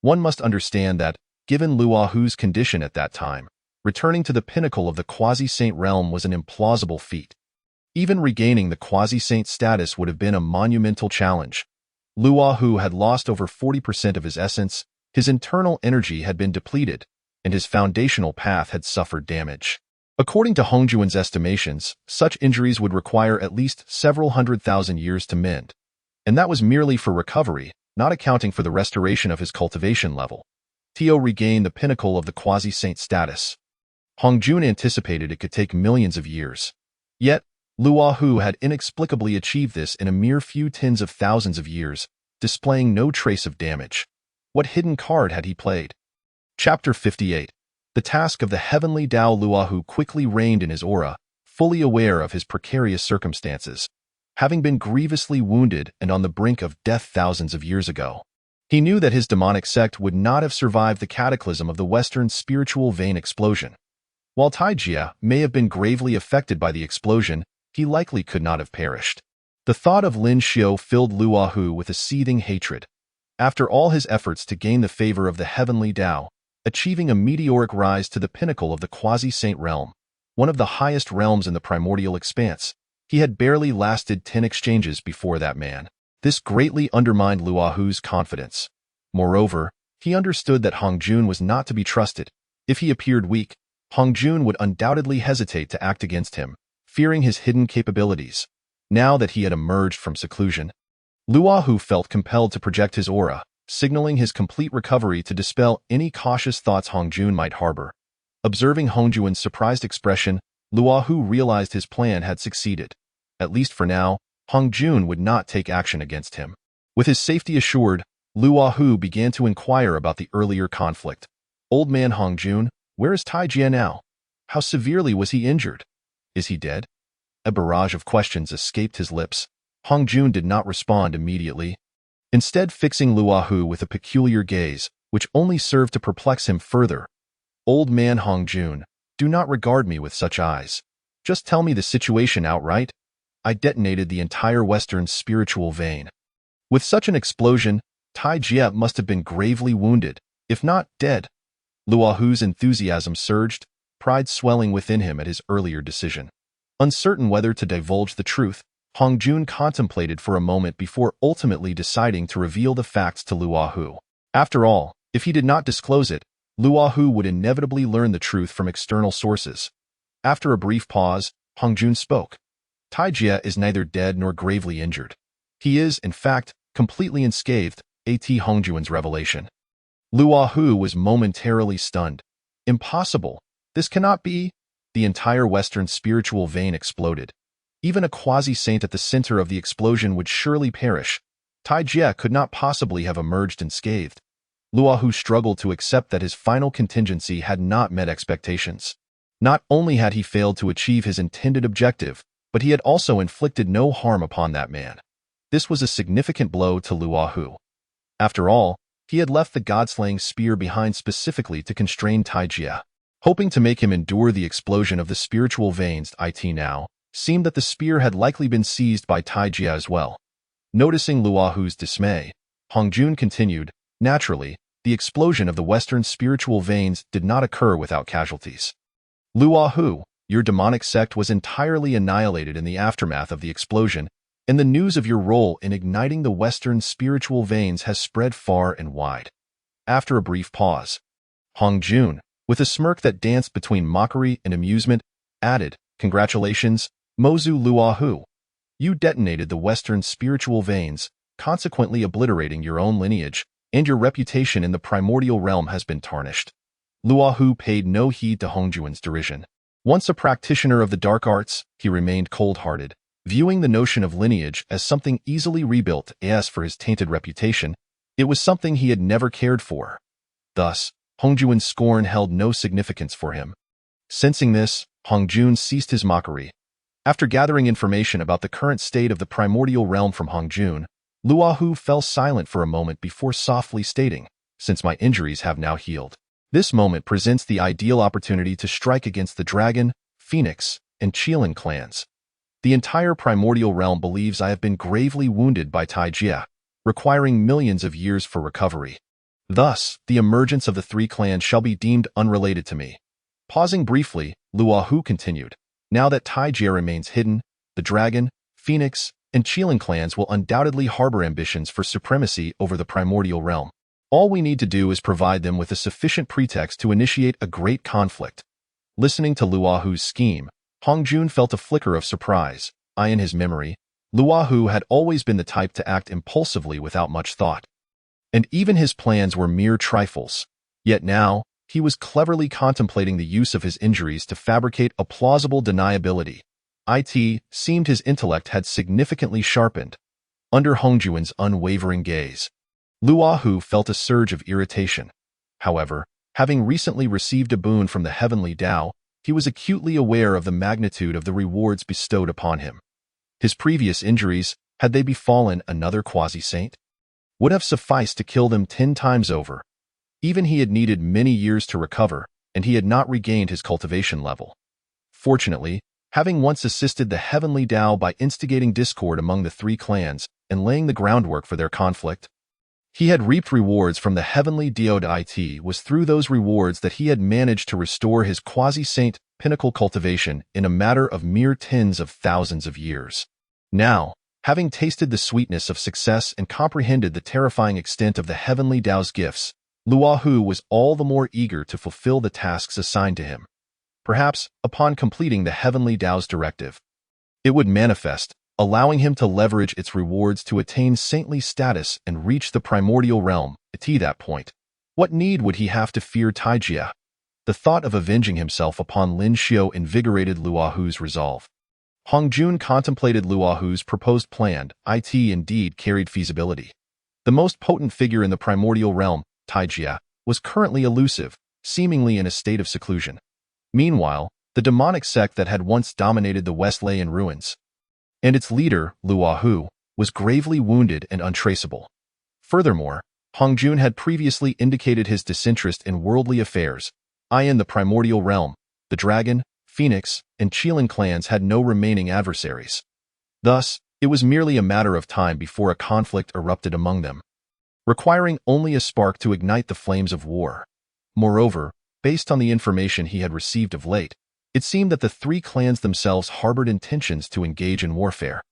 One must understand that, given Luahu's condition at that time, returning to the pinnacle of the quasi-saint realm was an implausible feat. Even regaining the quasi-saint status would have been a monumental challenge. Luahu had lost over 40% of his essence, his internal energy had been depleted, and his foundational path had suffered damage. According to Hongjuan's estimations, such injuries would require at least several 100,000 years to mend. And that was merely for recovery, not accounting for the restoration of his cultivation level. Tio regained the pinnacle of the quasi-saint status. Hongjun anticipated it could take millions of years. Yet, Luahu had inexplicably achieved this in a mere few tens of thousands of years, displaying no trace of damage. What hidden card had he played? Chapter 58. The task of the heavenly Tao. Luahu quickly reigned in his aura, fully aware of his precarious circumstances. Having been grievously wounded and on the brink of death thousands of years ago, he knew that his demonic sect would not have survived the cataclysm of the Western spiritual vein explosion. While Taijia may have been gravely affected by the explosion, he likely could not have perished. The thought of Lin Xiu filled Luahu with a seething hatred. After all his efforts to gain the favor of the heavenly Tao, achieving a meteoric rise to the pinnacle of the quasi-saint realm, one of the highest realms in the primordial expanse, he had barely lasted 10 exchanges before that man. This greatly undermined Luahu's confidence. Moreover, he understood that Hongjun was not to be trusted. If he appeared weak, Hongjun would undoubtedly hesitate to act against him, fearing his hidden capabilities. Now that he had emerged from seclusion, Luahu felt compelled to project his aura, signaling his complete recovery to dispel any cautious thoughts Hongjun might harbor. Observing Hongjuan's surprised expression, Luahu realized his plan had succeeded. At least for now, Hongjun would not take action against him. With his safety assured, Luahu began to inquire about the earlier conflict. Old man Hongjun, where is Taijia now? How severely was he injured? Is he dead? A barrage of questions escaped his lips. Hongjun did not respond immediately, instead fixing Luahu with a peculiar gaze, which only served to perplex him further. Old man Hongjun, do not regard me with such eyes. Just tell me the situation outright. I detonated the entire Western spiritual vein. With such an explosion, Taijia must have been gravely wounded, if not dead. Luahu's enthusiasm surged, pride swelling within him at his earlier decision. Uncertain whether to divulge the truth, Hongjun contemplated for a moment before ultimately deciding to reveal the facts to Luahu. After all, if he did not disclose it, Luahu would inevitably learn the truth from external sources. After a brief pause, Hongjun spoke. Taijia is neither dead nor gravely injured. He is, in fact, completely unscathed. Hongjuan's revelation. Luahu was momentarily stunned. Impossible. This cannot be. The entire Western spiritual vein exploded. Even a quasi-saint at the center of the explosion would surely perish. Taijia could not possibly have emerged unscathed. Luahu struggled to accept that his final contingency had not met expectations. Not only had he failed to achieve his intended objective, but he had also inflicted no harm upon that man. This was a significant blow to Luahu. After all, he had left the god-slaying spear behind specifically to constrain Taijia. Hoping to make him endure the explosion of the spiritual veins, it now seemed that the spear had likely been seized by Taijia as well. Noticing Luahu's dismay, Hongjun continued, naturally, the explosion of the Western spiritual veins did not occur without casualties. Luahu, your demonic sect was entirely annihilated in the aftermath of the explosion. and the news of your role in igniting the Western spiritual veins has spread far and wide. After a brief pause, Hong Jun, with a smirk that danced between mockery and amusement, added, "Congratulations, Mozu Luahu. You detonated the Western spiritual veins, consequently obliterating your own lineage, and your reputation in the primordial realm has been tarnished." Luahu paid no heed to Hongjuan's derision. Once a practitioner of the dark arts, he remained cold-hearted, viewing the notion of lineage as something easily rebuilt. As for his tainted reputation, it was something he had never cared for. Thus, Hongjuan's scorn held no significance for him. Sensing this, Hongjun ceased his mockery. After gathering information about the current state of the primordial realm from Hongjun, Luahu fell silent for a moment before softly stating, "Since my injuries have now healed, this moment presents the ideal opportunity to strike against the Dragon, Phoenix, and Qilin clans. The entire primordial realm believes I have been gravely wounded by Taijia, requiring millions of years for recovery. Thus, the emergence of the three clans shall be deemed unrelated to me." Pausing briefly, Luahu continued, "Now that Taijia remains hidden, the Dragon, Phoenix, and Qilin clans will undoubtedly harbor ambitions for supremacy over the primordial realm. All we need to do is provide them with a sufficient pretext to initiate a great conflict." Listening to Luahu's scheme, Hongjun felt a flicker of surprise. In his memory, Luahu had always been the type to act impulsively without much thought, and even his plans were mere trifles. Yet now, he was cleverly contemplating the use of his injuries to fabricate a plausible deniability. It seemed his intellect had significantly sharpened. Under Hongjuan's unwavering gaze, Luahu felt a surge of irritation. However, having recently received a boon from the heavenly Tao, he was acutely aware of the magnitude of the rewards bestowed upon him. His previous injuries, had they befallen another quasi-saint, would have sufficed to kill them 10 times over. Even he had needed many years to recover, and he had not regained his cultivation level. Fortunately, having once assisted the heavenly Tao by instigating discord among the three clans and laying the groundwork for their conflict, he had reaped rewards from the heavenly Dio. It was through those rewards that he had managed to restore his quasi-saint pinnacle cultivation in a matter of mere tens of thousands of years. Now, having tasted the sweetness of success and comprehended the terrifying extent of the heavenly Tao's gifts, Luahu was all the more eager to fulfill the tasks assigned to him. Perhaps, upon completing the heavenly Tao's directive, it would manifest, allowing him to leverage its rewards to attain saintly status and reach the primordial realm. At that point, what need would he have to fear Taijia? The thought of avenging himself upon Lin Xiu invigorated Luahu's resolve. Hongjun contemplated Luahu's proposed plan. It indeed carried feasibility. The most potent figure in the primordial realm, Taijia, was currently elusive, seemingly in a state of seclusion. Meanwhile, the demonic sect that had once dominated the West lay in ruins, and its leader, Luahu, was gravely wounded and untraceable. Furthermore, Hongjun had previously indicated his disinterest in worldly affairs. In the primordial realm, the Dragon, Phoenix, and Qilin clans had no remaining adversaries. Thus, it was merely a matter of time before a conflict erupted among them, requiring only a spark to ignite the flames of war. Moreover, based on the information he had received of late, it seemed that the three clans themselves harbored intentions to engage in warfare,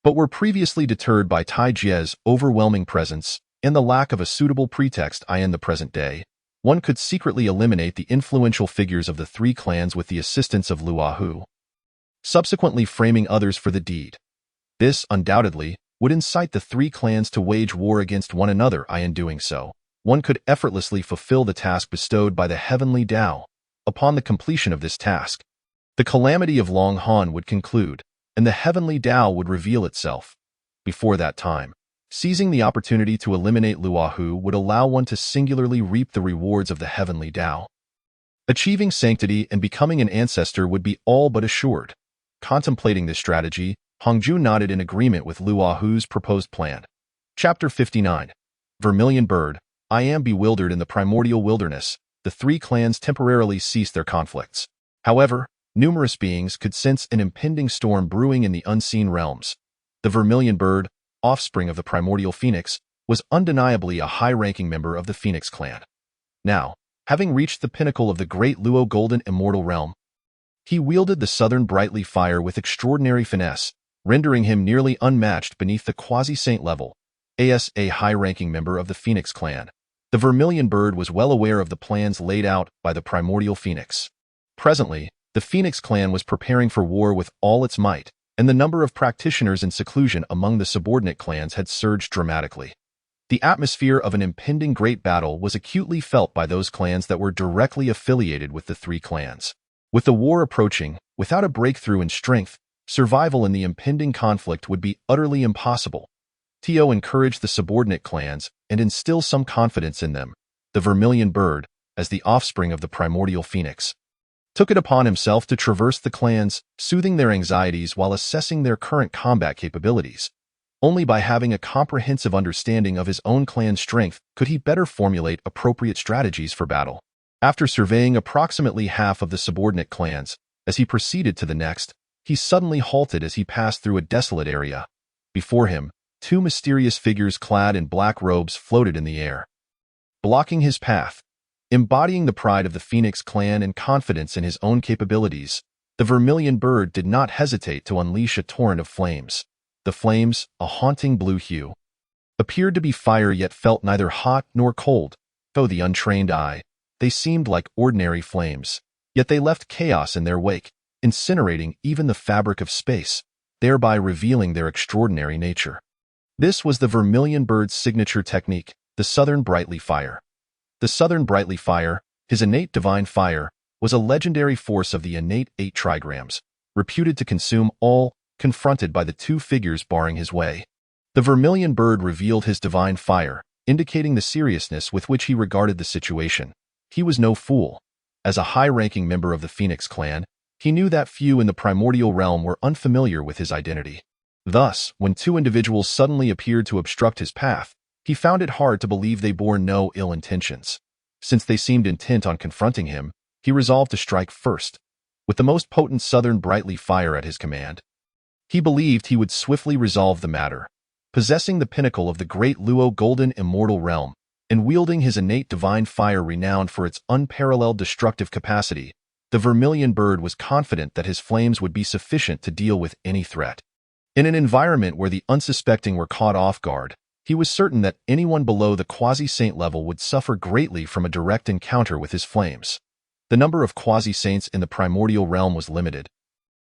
but were previously deterred by Taijia's overwhelming presence and the lack of a suitable pretext. In the present day, one could secretly eliminate the influential figures of the three clans with the assistance of Luahu, subsequently framing others for the deed. This, undoubtedly, would incite the three clans to wage war against one another. In doing so, one could effortlessly fulfill the task bestowed by the heavenly Tao. Upon the completion of this task, the calamity of Long Han would conclude, and the heavenly Tao would reveal itself. Before that time, seizing the opportunity to eliminate Luahu would allow one to singularly reap the rewards of the heavenly Tao. Achieving sanctity and becoming an ancestor would be all but assured. Contemplating this strategy, Hongjun nodded in agreement with Luahu's proposed plan. Chapter 59. Vermilion Bird. I am bewildered in the primordial wilderness. The three clans temporarily ceased their conflicts. However, numerous beings could sense an impending storm brewing in the unseen realms. The Vermilion Bird, offspring of the primordial Phoenix, was undeniably a high-ranking member of the Phoenix clan. Now, having reached the pinnacle of the great Luo Golden Immortal Realm, he wielded the southern brightly fire with extraordinary finesse. rendering him nearly unmatched beneath the quasi-saint level. As a high-ranking member of the Phoenix clan, the Vermilion Bird was well aware of the plans laid out by the primordial Phoenix. Presently, the Phoenix clan was preparing for war with all its might, and the number of practitioners in seclusion among the subordinate clans had surged dramatically. The atmosphere of an impending great battle was acutely felt by those clans that were directly affiliated with the three clans. With the war approaching, without a breakthrough in strength, survival in the impending conflict would be utterly impossible. Tio encouraged the subordinate clans and instilled some confidence in them. The Vermilion Bird, as the offspring of the primordial Phoenix, took it upon himself to traverse the clans, soothing their anxieties while assessing their current combat capabilities. Only by having a comprehensive understanding of his own clan's strength could he better formulate appropriate strategies for battle. After surveying approximately half of the subordinate clans, as he proceeded to the next, he suddenly halted as he passed through a desolate area. Before him, two mysterious figures clad in black robes floated in the air, blocking his path. Embodying the pride of the Phoenix clan and confidence in his own capabilities, the Vermilion Bird did not hesitate to unleash a torrent of flames. The flames, a haunting blue hue, appeared to be fire yet felt neither hot nor cold. To the untrained eye, they seemed like ordinary flames, yet they left chaos in their wake, incinerating even the fabric of space, thereby revealing their extraordinary nature. This was the Vermilion Bird's signature technique, the Southern Brightly Fire. The Southern Brightly Fire, his innate divine fire, was a legendary force of the innate 8 trigrams, reputed to consume all, confronted by the two figures barring his way. The Vermilion Bird revealed his divine fire, indicating the seriousness with which he regarded the situation. He was no fool. As a high-ranking member of the Phoenix clan, he knew that few in the primordial realm were unfamiliar with his identity. Thus, when two individuals suddenly appeared to obstruct his path, he found it hard to believe they bore no ill intentions. Since they seemed intent on confronting him, he resolved to strike first. With the most potent Southern Brightly Fire at his command, he believed he would swiftly resolve the matter. Possessing the pinnacle of the great Luo Golden Immortal Realm, and wielding his innate divine fire renowned for its unparalleled destructive capacity, the Vermilion Bird was confident that his flames would be sufficient to deal with any threat. In an environment where the unsuspecting were caught off guard, he was certain that anyone below the quasi-saint level would suffer greatly from a direct encounter with his flames. The number of quasi-saints in the primordial realm was limited.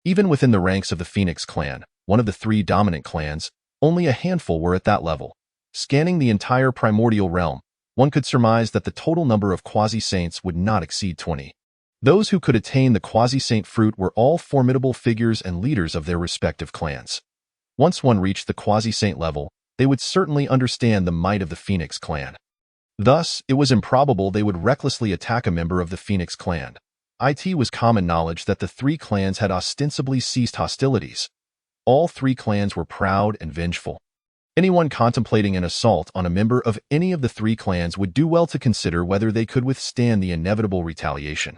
Even within the ranks of the Phoenix clan, one of the three dominant clans, only a handful were at that level. Scanning the entire primordial realm, one could surmise that the total number of quasi-saints would not exceed 20. Those who could attain the quasi-saint fruit were all formidable figures and leaders of their respective clans. Once one reached the quasi-saint level, they would certainly understand the might of the Phoenix clan. Thus, it was improbable they would recklessly attack a member of the Phoenix clan. It was common knowledge that the three clans had ostensibly ceased hostilities. All three clans were proud and vengeful. Anyone contemplating an assault on a member of any of the three clans would do well to consider whether they could withstand the inevitable retaliation.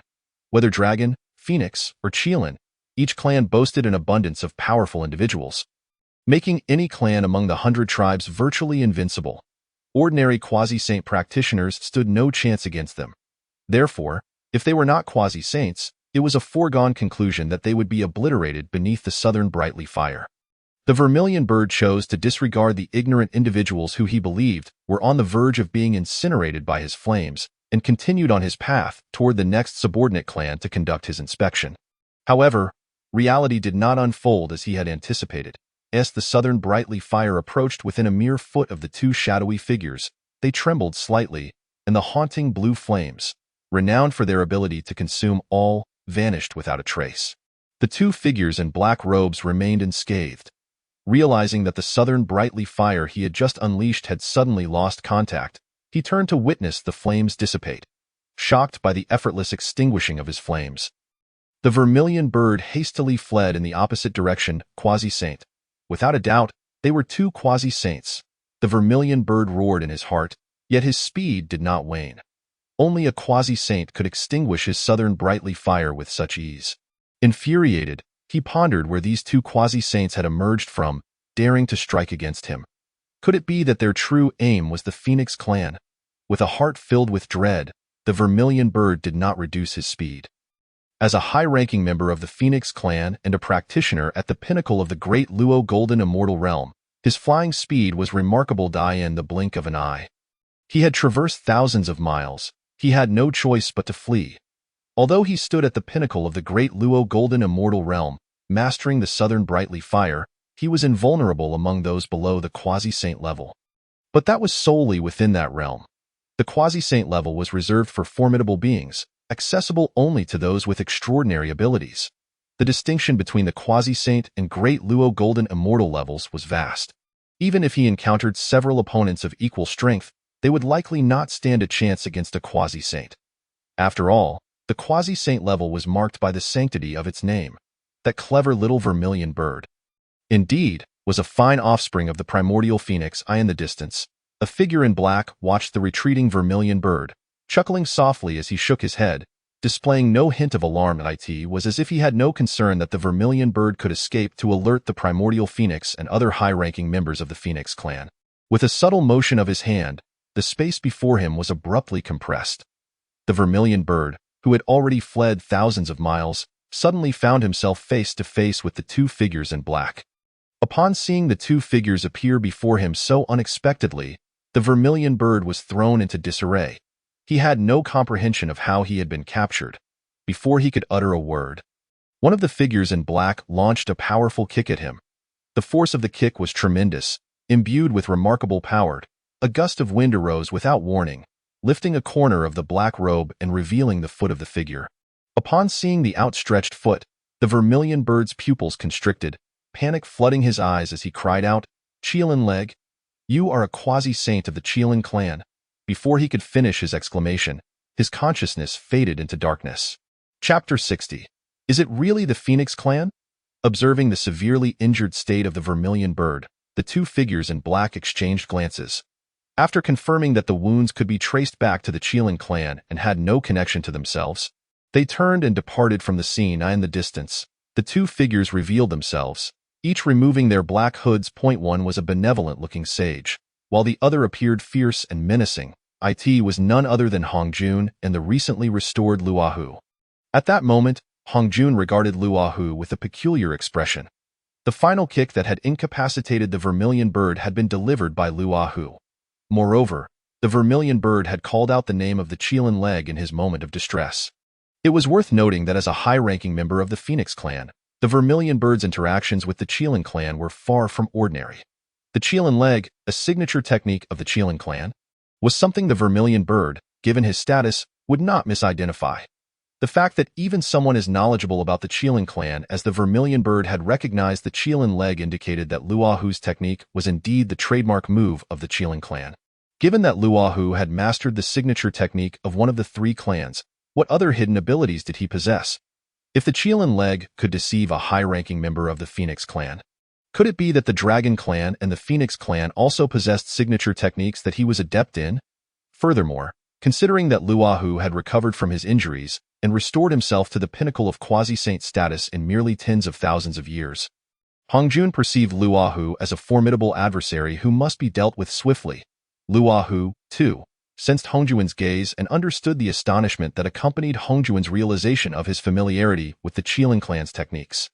Whether Dragon, Phoenix, or Qilin, each clan boasted an abundance of powerful individuals, making any clan among the 100 tribes virtually invincible. Ordinary quasi-saint practitioners stood no chance against them. Therefore, if they were not quasi-saints, it was a foregone conclusion that they would be obliterated beneath the Southern Brightly Fire. The Vermilion Bird chose to disregard the ignorant individuals who he believed were on the verge of being incinerated by his flames, and continued on his path toward the next subordinate clan to conduct his inspection. However, reality did not unfold as he had anticipated. As the Southern Brightly Fire approached within a mere foot of the two shadowy figures, they trembled slightly, and the haunting blue flames, renowned for their ability to consume all, vanished without a trace. The two figures in black robes remained unscathed. Realizing that the Southern Brightly Fire he had just unleashed had suddenly lost contact, he turned to witness the flames dissipate, shocked by the effortless extinguishing of his flames. The Vermilion Bird hastily fled in the opposite direction, quasi-saint. Without a doubt, they were two quasi-saints. The Vermilion Bird roared in his heart, yet his speed did not wane. Only a quasi-saint could extinguish his Southern Brightly Fire with such ease. Infuriated, he pondered where these two quasi-saints had emerged from, daring to strike against him. Could it be that their true aim was the Phoenix clan? With a heart filled with dread, the Vermilion Bird did not reduce his speed. As a high-ranking member of the Phoenix clan and a practitioner at the pinnacle of the great Luo Golden Immortal Realm, his flying speed was remarkable in the blink of an eye. He had traversed thousands of miles. He had no choice but to flee. Although he stood at the pinnacle of the great Luo Golden Immortal Realm, mastering the southern brightly fire, he was invulnerable among those below the quasi-saint level. But that was solely within that realm. The quasi-saint level was reserved for formidable beings, accessible only to those with extraordinary abilities. The distinction between the quasi-saint and great Luo Golden Immortal levels was vast. Even if he encountered several opponents of equal strength, they would likely not stand a chance against a quasi-saint. After all, the quasi-saint level was marked by the sanctity of its name. That clever little vermilion bird, indeed, was a fine offspring of the primordial phoenix. In the distance, a figure in black watched the retreating vermilion bird, chuckling softly as he shook his head, displaying no hint of alarm. It was as if he had no concern that the vermilion bird could escape to alert the primordial phoenix and other high-ranking members of the Phoenix clan. With a subtle motion of his hand, the space before him was abruptly compressed. The vermilion bird, who had already fled thousands of miles, suddenly found himself face to face with the two figures in black. Upon seeing the two figures appear before him so unexpectedly, the vermilion bird was thrown into disarray. He had no comprehension of how he had been captured. Before he could utter a word, one of the figures in black launched a powerful kick at him. The force of the kick was tremendous, imbued with remarkable power. A gust of wind arose without warning, lifting a corner of the black robe and revealing the foot of the figure. Upon seeing the outstretched foot, the vermilion bird's pupils constricted, panic flooding his eyes as he cried out, "Cheelin leg, you are a quasi-saint of the Cheelin clan." Before he could finish his exclamation, his consciousness faded into darkness. Chapter 60. Is it really the Phoenix clan? Observing the severely injured state of the vermilion bird, the two figures in black exchanged glances. After confirming that the wounds could be traced back to the Cheelin clan and had no connection to themselves, they turned and departed from the scene. In the distance, the two figures revealed themselves, each removing their black hoods. One was a benevolent-looking sage, while the other appeared fierce and menacing. It was none other than Hongjun and the recently restored Luahu. At that moment, Hongjun regarded Luahu with a peculiar expression. The final kick that had incapacitated the vermilion bird had been delivered by Luahu. Moreover, the vermilion bird had called out the name of the Cheelin leg in his moment of distress. It was worth noting that as a high-ranking member of the Phoenix clan, the vermilion bird's interactions with the Cheelin clan were far from ordinary. The Cheelin leg, a signature technique of the Cheelin clan, was something the vermilion bird, given his status, would not misidentify. The fact that even someone as knowledgeable about the Cheelin clan as the vermilion bird had recognized the Cheelin leg indicated that Luahu's technique was indeed the trademark move of the Cheelin clan. Given that Luahu had mastered the signature technique of one of the three clans, what other hidden abilities did he possess? If the Cheelin leg could deceive a high-ranking member of the Phoenix clan, could it be that the Dragon clan and the Phoenix clan also possessed signature techniques that he was adept in? Furthermore, considering that Luahu had recovered from his injuries and restored himself to the pinnacle of quasi-saint status in merely tens of thousands of years, Hongjun perceived Luahu as a formidable adversary who must be dealt with swiftly. Luahu, too, sensed Hongjuan's gaze and understood the astonishment that accompanied Hongjuan's realization of his familiarity with the Cheelin clan's techniques.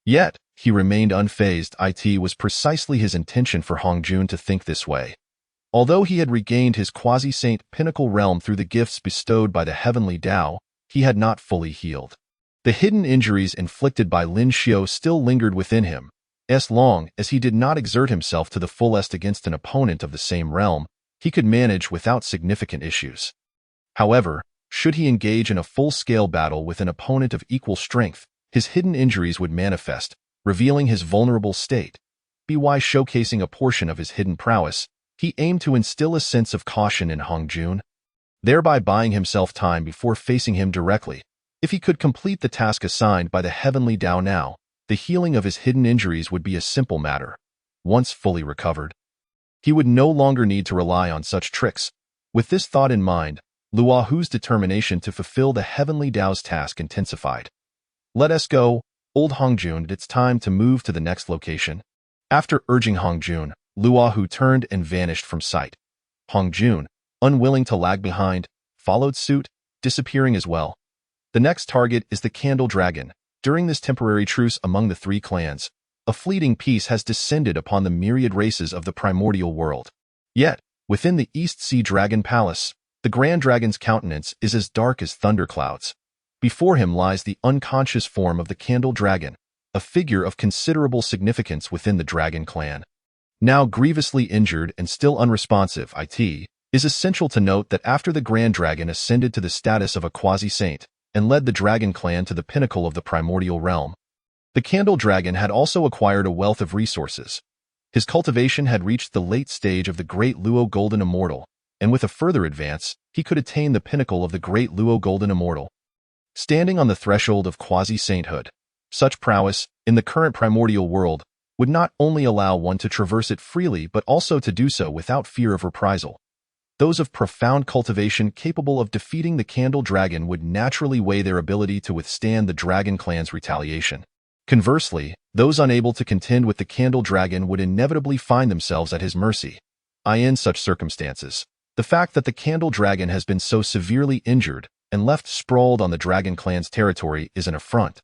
Yet, he remained unfazed. It was precisely his intention for Hongjun to think this way. Although he had regained his quasi-saint pinnacle realm through the gifts bestowed by the heavenly Tao, he had not fully healed. The hidden injuries inflicted by Lin Xiao still lingered within him, as long as he did not exert himself to the fullest against an opponent of the same realm. He could manage without significant issues. However, should he engage in a full-scale battle with an opponent of equal strength, his hidden injuries would manifest, revealing his vulnerable state. By showcasing a portion of his hidden prowess, he aimed to instill a sense of caution in Hongjun, thereby buying himself time before facing him directly. If he could complete the task assigned by the heavenly Tao now, the healing of his hidden injuries would be a simple matter. Once fully recovered, he would no longer need to rely on such tricks. With this thought in mind, Luahu's determination to fulfill the heavenly Tao's task intensified. "Let us go, old Hongjun, it's time to move to the next location." After urging Hongjun, Luahu turned and vanished from sight. Hongjun, unwilling to lag behind, followed suit, disappearing as well. The next target is the Candle Dragon. During this temporary truce among the three clans, a fleeting peace has descended upon the myriad races of the primordial world. Yet, within the East Sea Dragon Palace, the Grand Dragon's countenance is as dark as thunderclouds. Before him lies the unconscious form of the Candle Dragon, a figure of considerable significance within the Dragon clan. Now grievously injured and still unresponsive, it is essential to note that after the Grand Dragon ascended to the status of a quasi-saint and led the Dragon clan to the pinnacle of the primordial realm, the Candle Dragon had also acquired a wealth of resources. His cultivation had reached the late stage of the Great Luo Golden Immortal, and with a further advance, he could attain the pinnacle of the Great Luo Golden Immortal. Standing on the threshold of quasi-sainthood, such prowess, in the current primordial world, would not only allow one to traverse it freely but also to do so without fear of reprisal. Those of profound cultivation capable of defeating the Candle Dragon would naturally weigh their ability to withstand the Dragon clan's retaliation. Conversely, those unable to contend with the Candle Dragon would inevitably find themselves at his mercy. In such circumstances, the fact that the Candle Dragon has been so severely injured and left sprawled on the Dragon clan's territory is an affront.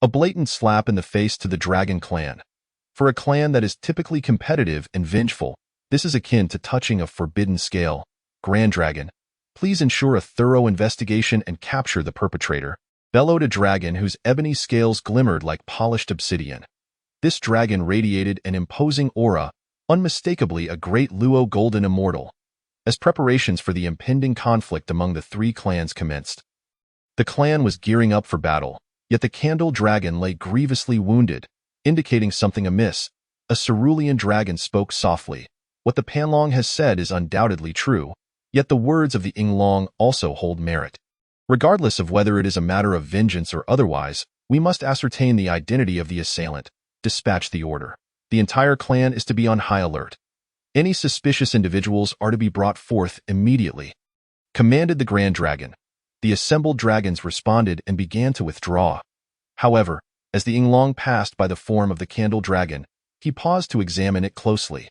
A blatant slap in the face to the Dragon clan. For a clan that is typically competitive and vengeful, this is akin to touching a forbidden scale. Grand Dragon, please ensure a thorough investigation and capture the perpetrator, bellowed a dragon whose ebony scales glimmered like polished obsidian. This dragon radiated an imposing aura, unmistakably a Great Luo Golden Immortal. As preparations for the impending conflict among the three clans commenced, the clan was gearing up for battle, yet the Candle Dragon lay grievously wounded, indicating something amiss. A cerulean dragon spoke softly. What the Panlong has said is undoubtedly true, yet the words of the Yinglong also hold merit. Regardless of whether it is a matter of vengeance or otherwise, we must ascertain the identity of the assailant. Dispatch the order. The entire clan is to be on high alert. Any suspicious individuals are to be brought forth immediately. Commanded the Grand Dragon. The assembled dragons responded and began to withdraw. However, as the Yinglong passed by the form of the Candle Dragon, he paused to examine it closely.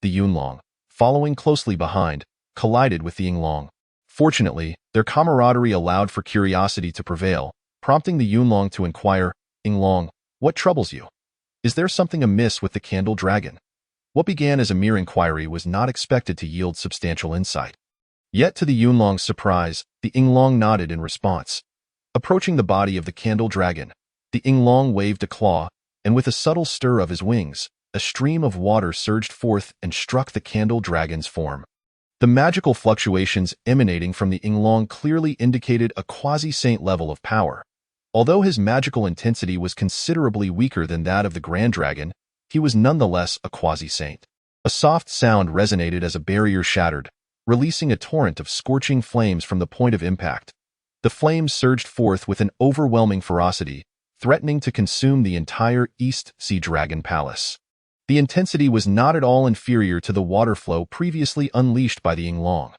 The Yunlong, following closely behind, collided with the Yinglong. Fortunately, their camaraderie allowed for curiosity to prevail, prompting the Yunlong to inquire, "Yinglong, what troubles you? Is there something amiss with the Candle Dragon?" What began as a mere inquiry was not expected to yield substantial insight. Yet to the Yunlong's surprise, the Yinglong nodded in response. Approaching the body of the Candle Dragon, the Yinglong waved a claw, and with a subtle stir of his wings, a stream of water surged forth and struck the Candle Dragon's form. The magical fluctuations emanating from the Yinglong clearly indicated a quasi-saint level of power. Although his magical intensity was considerably weaker than that of the Grand Dragon, he was nonetheless a quasi-saint. A soft sound resonated as a barrier shattered, releasing a torrent of scorching flames from the point of impact. The flames surged forth with an overwhelming ferocity, threatening to consume the entire East Sea Dragon Palace. The intensity was not at all inferior to the water flow previously unleashed by the Yinglong.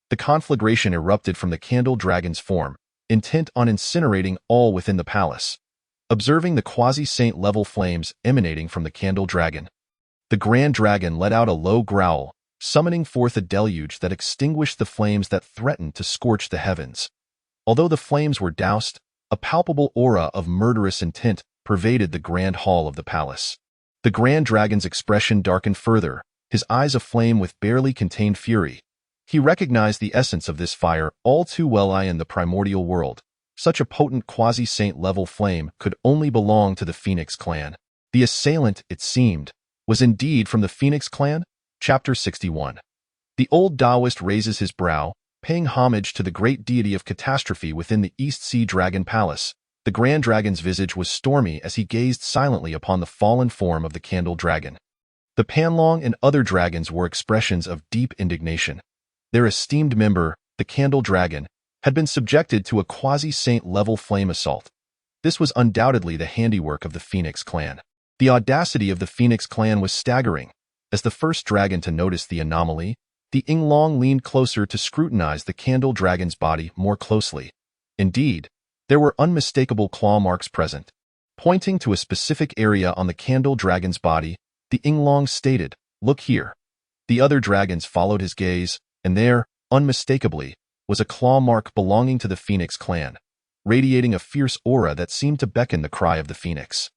The conflagration erupted from the Candle Dragon's form, intent on incinerating all within the palace. Observing the quasi-saint level flames emanating from the Candle Dragon, the Grand Dragon let out a low growl, summoning forth a deluge that extinguished the flames that threatened to scorch the heavens. Although the flames were doused, a palpable aura of murderous intent pervaded the grand hall of the palace. The Grand Dragon's expression darkened further, his eyes aflame with barely contained fury. He recognized the essence of this fire all too well. In the primordial world, such a potent quasi-saint level flame could only belong to the Phoenix clan. The assailant, it seemed, was indeed from the Phoenix clan. Chapter 61. The old Taoist raises his brow, paying homage to the great deity of catastrophe within the East Sea Dragon Palace. The Grand Dragon's visage was stormy as he gazed silently upon the fallen form of the Candle Dragon. The Panlong and other dragons wore expressions of deep indignation. Their esteemed member, the Candle Dragon, had been subjected to a quasi-saint level flame assault. This was undoubtedly the handiwork of the Phoenix clan. The audacity of the Phoenix clan was staggering. As the first dragon to notice the anomaly, the Yinglong leaned closer to scrutinize the Candle Dragon's body more closely. Indeed, there were unmistakable claw marks present. Pointing to a specific area on the Candle Dragon's body, the Yinglong stated, "Look here." The other dragons followed his gaze, and there, unmistakably, was a claw mark belonging to the Phoenix clan. radiating a fierce aura that seemed to beckon the cry of the phoenix.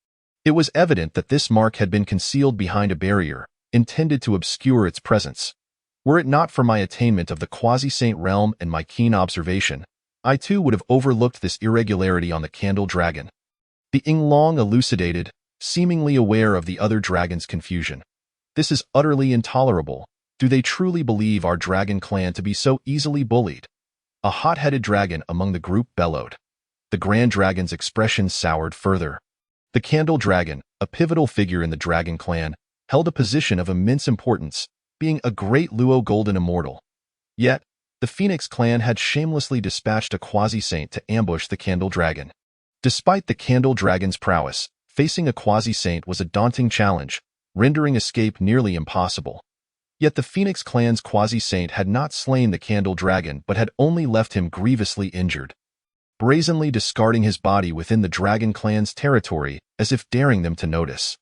It was evident that this mark had been concealed behind a barrier, intended to obscure its presence. Were it not for my attainment of the quasi-saint realm and my keen observation, I too would have overlooked this irregularity on the candle dragon. The Yinglong elucidated, seemingly aware of the other dragon's confusion. This is utterly intolerable. Do they truly believe our dragon clan to be so easily bullied? A hot-headed dragon among the group bellowed. The grand dragon's expression soured further. The candle dragon, a pivotal figure in the dragon clan, held a position of immense importance, being a great Luo golden immortal. Yet, the Phoenix clan had shamelessly dispatched a quasi-saint to ambush the candle dragon. Despite the candle dragon's prowess, facing a quasi-saint was a daunting challenge, rendering escape nearly impossible. Yet the Phoenix clan's quasi-saint had not slain the candle dragon but had only left him grievously injured, brazenly discarding his body within the dragon clan's territory as if daring them to notice.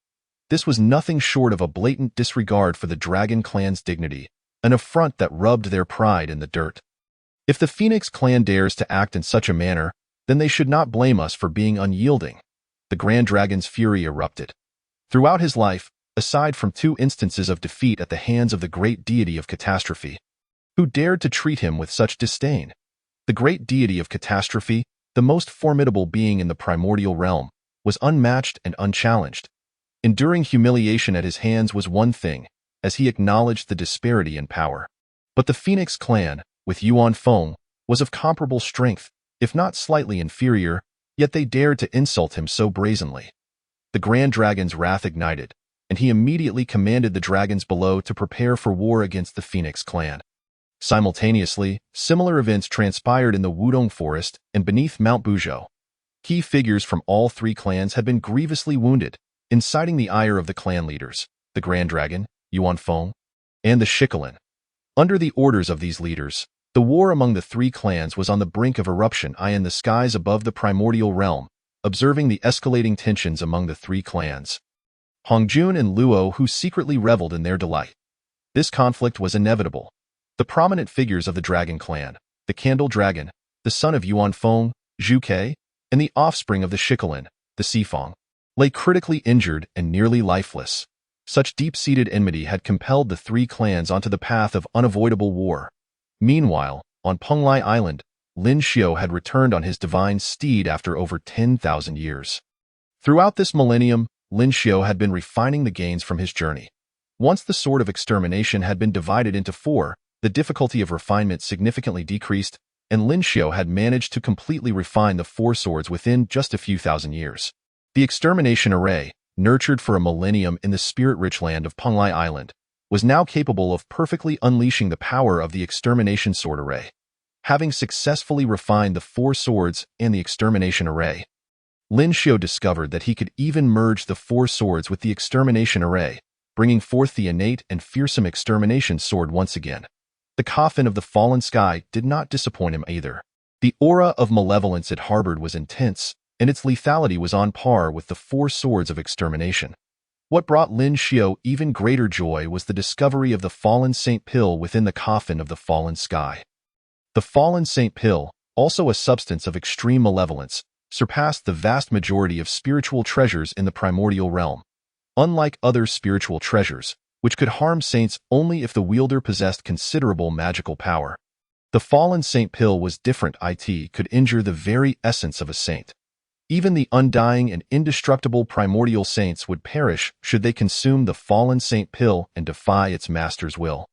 This was nothing short of a blatant disregard for the dragon clan's dignity, an affront that rubbed their pride in the dirt. If the Phoenix clan dares to act in such a manner, then they should not blame us for being unyielding. The grand dragon's fury erupted. Throughout his life, aside from 2 instances of defeat at the hands of the great deity of catastrophe, who dared to treat him with such disdain? The great deity of catastrophe, the most formidable being in the primordial realm, was unmatched and unchallenged. Enduring humiliation at his hands was one thing, as he acknowledged the disparity in power. But the Phoenix clan, with Yuan Feng, was of comparable strength, if not slightly inferior, yet they dared to insult him so brazenly. The grand dragon's wrath ignited, and he immediately commanded the dragons below to prepare for war against the Phoenix clan. Simultaneously, similar events transpired in the Wudong Forest and beneath Mount Buzhou. Key figures from all 3 clans had been grievously wounded, inciting the ire of the clan leaders, the Grand Dragon, Yuan Feng, and the Shikolin. Under the orders of these leaders, the war among the 3 clans was on the brink of eruption. In the skies above the primordial realm, observing the escalating tensions among the 3 clans. Hongjun and Luo who secretly reveled in their delight. This conflict was inevitable. The prominent figures of the Dragon clan, the Candle Dragon, the son of Yuan Feng, Zhu Ke, and the offspring of the Shikolin, the Sifang, lay critically injured and nearly lifeless. Such deep-seated enmity had compelled the 3 clans onto the path of unavoidable war. Meanwhile, on Penglai Island, Lin Xiu had returned on his divine steed after over 10,000 years. Throughout this millennium, Lin Xiu had been refining the gains from his journey. Once the sword of extermination had been divided into 4, the difficulty of refinement significantly decreased, and Lin Xiu had managed to completely refine the 4 swords within just a few thousand years. The extermination array, nurtured for a millennium in the spirit-rich land of Penglai Island, was now capable of perfectly unleashing the power of the extermination sword array. Having successfully refined the 4 swords and the extermination array, Lin Xiu discovered that he could even merge the 4 swords with the extermination array, bringing forth the innate and fearsome extermination sword once again. The coffin of the fallen sky did not disappoint him either. The aura of malevolence it harbored was intense, and its lethality was on par with the 4 swords of extermination. What brought Lin Xiu even greater joy was the discovery of the fallen Saint Pill within the coffin of the fallen sky. The fallen Saint Pill, also a substance of extreme malevolence, surpassed the vast majority of spiritual treasures in the primordial realm. Unlike other spiritual treasures, which could harm saints only if the wielder possessed considerable magical power, the fallen Saint Pill was different. It could injure the very essence of a saint. Even the undying and indestructible primordial saints would perish should they consume the fallen Saint Pill and defy its master's will.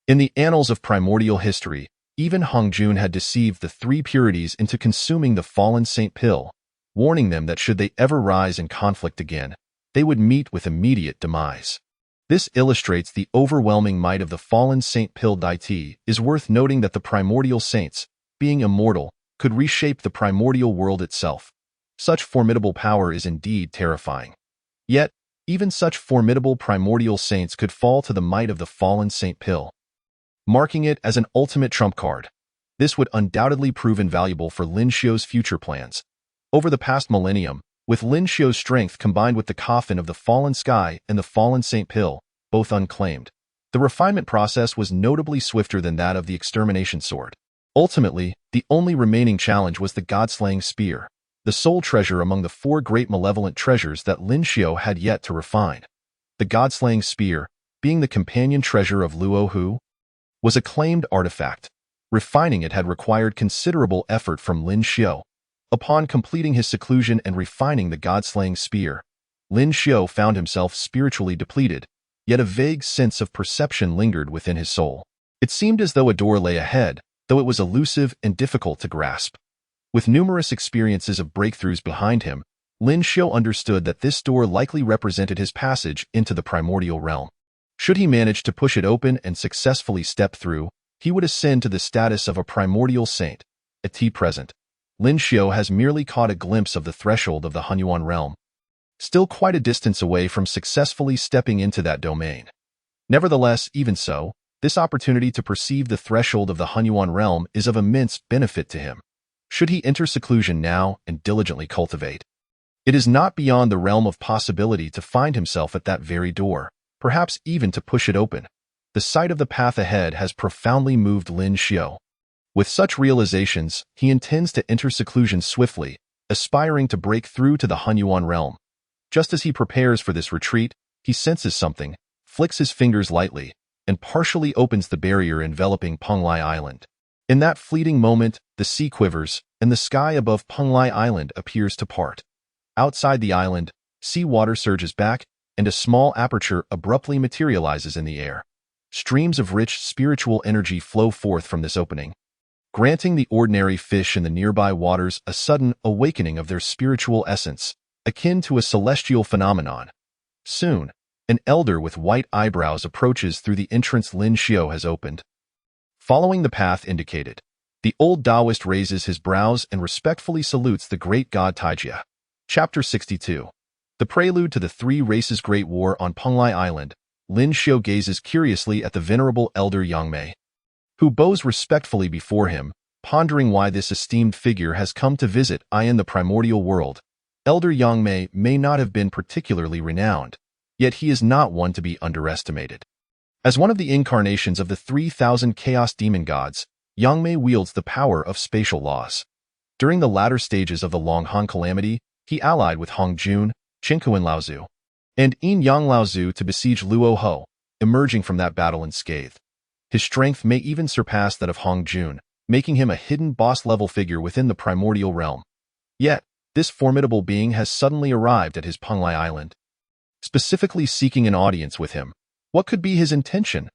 In the annals of primordial history, even Hongjun had deceived the 3 purities into consuming the fallen Saint Pill, warning them that should they ever rise in conflict again, they would meet with immediate demise. This illustrates the overwhelming might of the fallen Saint Pill deity. Is worth noting that the primordial saints, being immortal, could reshape the primordial world itself. Such formidable power is indeed terrifying. Yet, even such formidable primordial saints could fall to the might of the fallen Saint Pill, marking it as an ultimate trump card. This would undoubtedly prove invaluable for Lin Xiu's future plans. Over the past millennium, with Lin Xiu's strength combined with the coffin of the fallen sky and the fallen Saint Pill, both unclaimed, the refinement process was notably swifter than that of the extermination sword. Ultimately, the only remaining challenge was the God-slaying spear, the sole treasure among the 4 great malevolent treasures that Lin Xiao had yet to refine. The God-slaying spear, being the companion treasure of Luo Hu, was a claimed artifact. Refining it had required considerable effort from Lin Xiao. Upon completing his seclusion and refining the God-slaying spear, Lin Xiao found himself spiritually depleted, yet a vague sense of perception lingered within his soul. It seemed as though a door lay ahead, though it was elusive and difficult to grasp. With numerous experiences of breakthroughs behind him, Lin Xiao understood that this door likely represented his passage into the primordial realm. Should he manage to push it open and successfully step through, he would ascend to the status of a primordial saint. At present, Lin Xiao has merely caught a glimpse of the threshold of the Hunyuan realm, still quite a distance away from successfully stepping into that domain. Nevertheless, even so, this opportunity to perceive the threshold of the Hunyuan realm is of immense benefit to him. Should he enter seclusion now and diligently cultivate, it is not beyond the realm of possibility to find himself at that very door, perhaps even to push it open. The sight of the path ahead has profoundly moved Lin Xiao. With such realizations, he intends to enter seclusion swiftly, aspiring to break through to the Hunyuan realm. Just as he prepares for this retreat, he senses something, flicks his fingers lightly, and partially opens the barrier enveloping Penglai Island. In that fleeting moment, the sea quivers, and the sky above Penglai Island appears to part. Outside the island, sea water surges back, and a small aperture abruptly materializes in the air. Streams of rich spiritual energy flow forth from this opening, granting the ordinary fish in the nearby waters a sudden awakening of their spiritual essence, akin to a celestial phenomenon. Soon, an elder with white eyebrows approaches through the entrance Lin Xiao has opened. Following the path indicated, the old Taoist raises his brows and respectfully salutes the great god Taijia. Chapter 62. The prelude to the 3 races' great war on Penglai Island, Lin Xiao gazes curiously at the venerable elder Yangmei, who bows respectfully before him, pondering why this esteemed figure has come to visit in the primordial world. Elder Yangmei may not have been particularly renowned, yet he is not one to be underestimated. As one of the incarnations of the 3,000 chaos demon gods, Yangmei wields the power of spatial laws. During the latter stages of the Longhan calamity, he allied with Hong Jun, Chinkuan Laozu, and Yin Yang Laozu to besiege Luo Ho, emerging from that battle unscathed. His strength may even surpass that of Hong Jun, making him a hidden boss-level figure within the primordial realm. Yet, this formidable being has suddenly arrived at his Penglai Island, specifically seeking an audience with him. What could be his intention?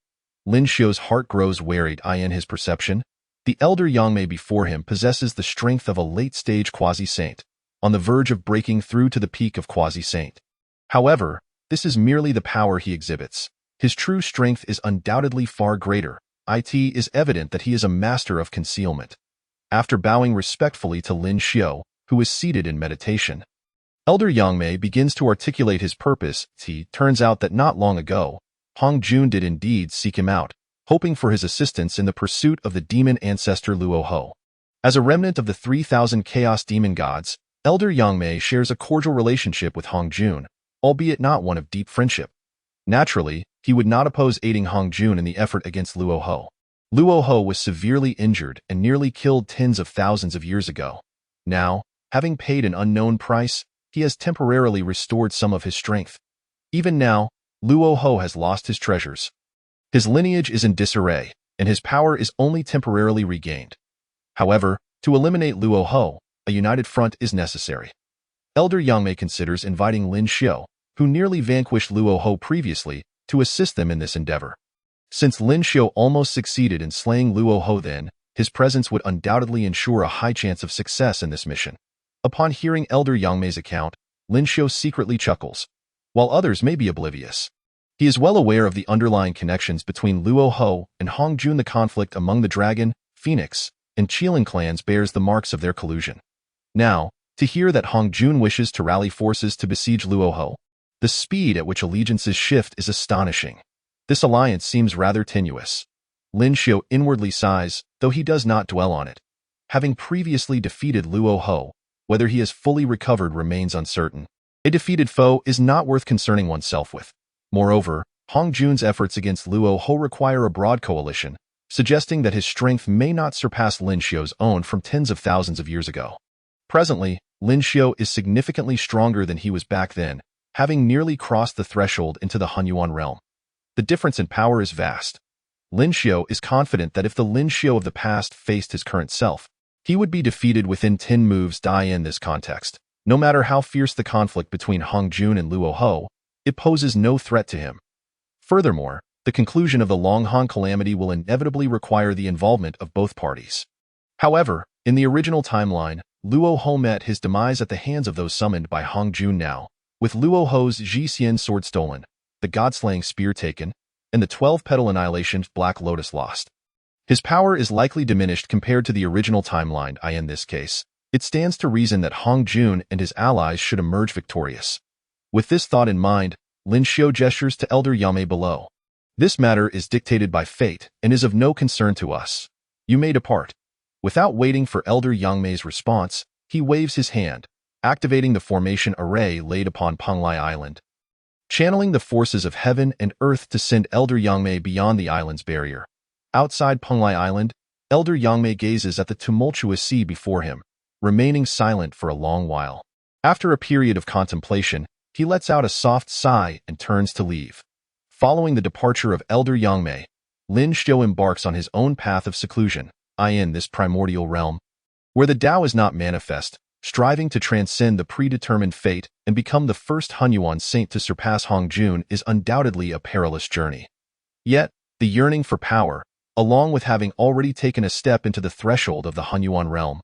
Lin Xiao's heart grows wearied in his perception. The elder Yangmei before him possesses the strength of a late-stage quasi-saint, on the verge of breaking through to the peak of quasi-saint. However, this is merely the power he exhibits. His true strength is undoubtedly far greater. It is evident that he is a master of concealment. After bowing respectfully to Lin Xiao, who is seated in meditation, Elder Yangmei begins to articulate his purpose. It turns out that not long ago, Hong Jun did indeed seek him out, hoping for his assistance in the pursuit of the demon ancestor Luo Ho. As a remnant of the 3,000 chaos demon gods, Elder Yangmei shares a cordial relationship with Hong Jun, albeit not one of deep friendship. Naturally, he would not oppose aiding Hong Jun in the effort against Luo Ho. Luo Ho was severely injured and nearly killed tens of thousands of years ago. Now, having paid an unknown price, he has temporarily restored some of his strength. Even now, Luo Ho has lost his treasures. His lineage is in disarray, and his power is only temporarily regained. However, to eliminate Luo Ho, a united front is necessary. Elder Yangmei considers inviting Lin Xiao, who nearly vanquished Luo Ho previously, to assist them in this endeavor. Since Lin Xiao almost succeeded in slaying Luo Ho then, his presence would undoubtedly ensure a high chance of success in this mission. Upon hearing Elder Yangmei's account, Lin Xiao secretly chuckles, while others may be oblivious. He is well aware of the underlying connections between Luo Ho and Hong Jun. The conflict among the Dragon, Phoenix, and Qilin clans bears the marks of their collusion. Now, to hear that Hong Jun wishes to rally forces to besiege Luo Ho, the speed at which allegiances shift is astonishing. This alliance seems rather tenuous. Lin Xiao inwardly sighs, though he does not dwell on it. Having previously defeated Luo Ho, whether he has fully recovered remains uncertain. A defeated foe is not worth concerning oneself with. Moreover, Hong Jun's efforts against Luo Ho require a broad coalition, suggesting that his strength may not surpass Lin Xiu's own from tens of thousands of years ago. Presently, Lin Xiu is significantly stronger than he was back then, having nearly crossed the threshold into the Hunyuan realm. The difference in power is vast. Lin Xiu is confident that if the Lin Xiu of the past faced his current self, he would be defeated within 10 moves. In this context, no matter how fierce the conflict between Hong Jun and Luo Ho, it poses no threat to him. Furthermore, the conclusion of the Long Han calamity will inevitably require the involvement of both parties. However, in the original timeline, Luo Ho met his demise at the hands of those summoned by Hong Jun now, with Luo Ho's Ji Xian sword stolen, the God-slaying spear taken, and the 12-petal annihilation Black Lotus lost. His power is likely diminished compared to the original timeline. In this case, it stands to reason that Hong Jun and his allies should emerge victorious. With this thought in mind, Lin Xiu gestures to Elder Yangmei below. This matter is dictated by fate and is of no concern to us. You may depart. Without waiting for Elder Yangmei's response, he waves his hand, activating the formation array laid upon Penglai Island. Channeling the forces of heaven and earth to send Elder Yangmei beyond the island's barrier. Outside Penglai Island, Elder Yangmei gazes at the tumultuous sea before him, remaining silent for a long while. After a period of contemplation, he lets out a soft sigh and turns to leave. Following the departure of Elder Yangmei, Lin Xiu embarks on his own path of seclusion, in this primordial realm, where the Tao is not manifest, striving to transcend the predetermined fate and become the first Hunyuan saint to surpass Hong Jun is undoubtedly a perilous journey. Yet, the yearning for power, along with having already taken a step into the threshold of the Hunyuan realm,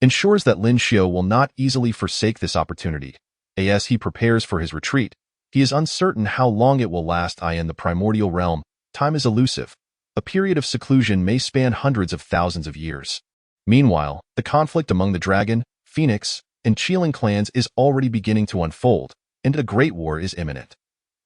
ensures that Lin Xiu will not easily forsake this opportunity. As he prepares for his retreat, he is uncertain how long it will last. In the primordial realm, time is elusive. A period of seclusion may span hundreds of thousands of years. Meanwhile, the conflict among the Dragon, Phoenix, and Qilin clans is already beginning to unfold, and a great war is imminent.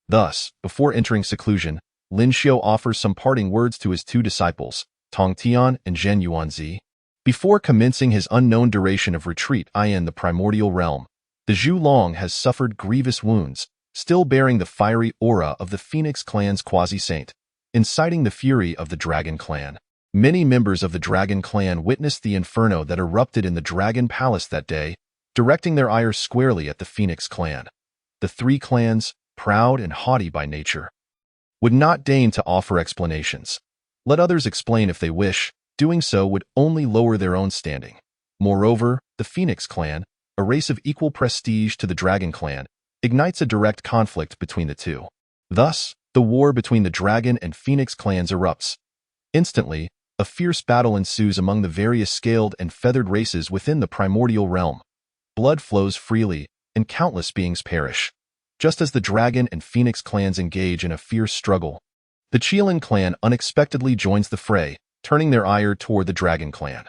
Thus, before entering seclusion, Lin Xiu offers some parting words to his two disciples, Tong Tian and Zhen Yuanzi. Before commencing his unknown duration of retreat in the primordial realm, the Zhu Long has suffered grievous wounds, still bearing the fiery aura of the Phoenix clan's quasi-saint, inciting the fury of the Dragon clan. Many members of the Dragon clan witnessed the inferno that erupted in the Dragon Palace that day, directing their ire squarely at the Phoenix clan. The three clans, proud and haughty by nature, would not deign to offer explanations. Let others explain if they wish. Doing so would only lower their own standing. Moreover, the Phoenix clan, a race of equal prestige to the Dragon clan, ignites a direct conflict between the two. Thus, the war between the Dragon and Phoenix clans erupts. Instantly, a fierce battle ensues among the various scaled and feathered races within the primordial realm. Blood flows freely, and countless beings perish. Just as the Dragon and Phoenix clans engage in a fierce struggle, the Qilin clan unexpectedly joins the fray, turning their ire toward the Dragon clan.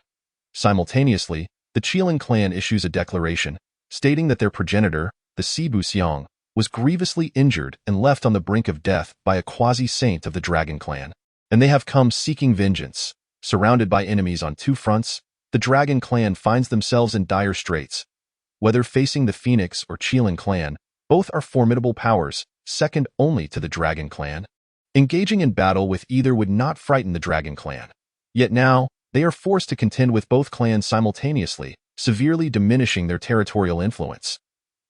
Simultaneously, the Qilin clan issues a declaration, stating that their progenitor, the Sibu Xiang, was grievously injured and left on the brink of death by a quasi-saint of the Dragon clan, and they have come seeking vengeance. Surrounded by enemies on two fronts, the Dragon clan finds themselves in dire straits. Whether facing the Phoenix or Qilin clan, both are formidable powers, second only to the Dragon clan. Engaging in battle with either would not frighten the Dragon clan. Yet now, they are forced to contend with both clans simultaneously, severely diminishing their territorial influence.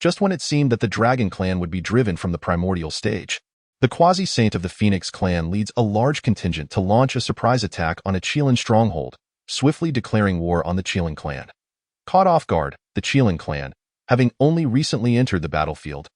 Just when it seemed that the Dragon clan would be driven from the primordial stage, the quasi-saint of the Phoenix clan leads a large contingent to launch a surprise attack on a Qilin stronghold, swiftly declaring war on the Qilin clan. Caught off guard, the Qilin clan, having only recently entered the battlefield,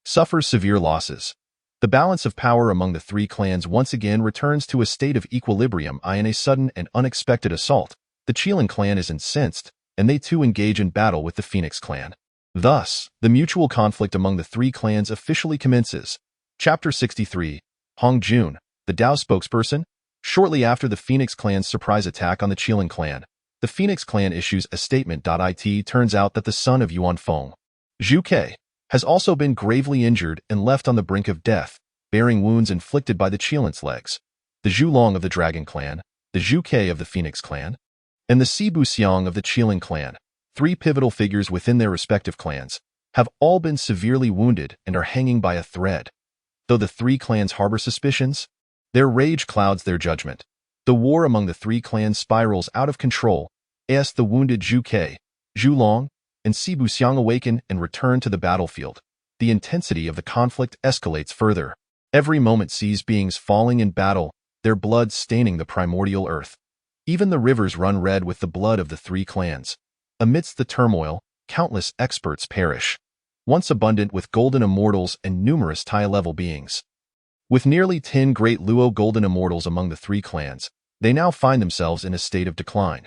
suffers severe losses. The balance of power among the three clans once again returns to a state of equilibrium. In a sudden and unexpected assault, the Qilin clan is incensed, and they too engage in battle with the Phoenix clan. Thus, the mutual conflict among the three clans officially commences. Chapter 63. Hong Jun, the Tao spokesperson. Shortly after the Phoenix clan's surprise attack on the Qilin clan, the Phoenix clan issues a statement. It turns out that the son of Yuan Feng, Zhu Ke, has also been gravely injured and left on the brink of death, bearing wounds inflicted by the Qilin's legs. The Zhu Long of the Dragon clan, the Zhu Ke of the Phoenix clan, and the Sibu Xiang of the Qilin clan, three pivotal figures within their respective clans, have all been severely wounded and are hanging by a thread. Though the three clans harbor suspicions, their rage clouds their judgment. The war among the three clans spirals out of control as the wounded Zhu Ke, Zhu Long, and Sibu Xiang awaken and return to the battlefield. The intensity of the conflict escalates further. Every moment sees beings falling in battle, their blood staining the primordial earth. Even the rivers run red with the blood of the three clans. Amidst the turmoil, countless experts perish, once abundant with golden immortals and numerous Tai-level beings. With nearly 10 great Luo golden immortals among the three clans, they now find themselves in a state of decline.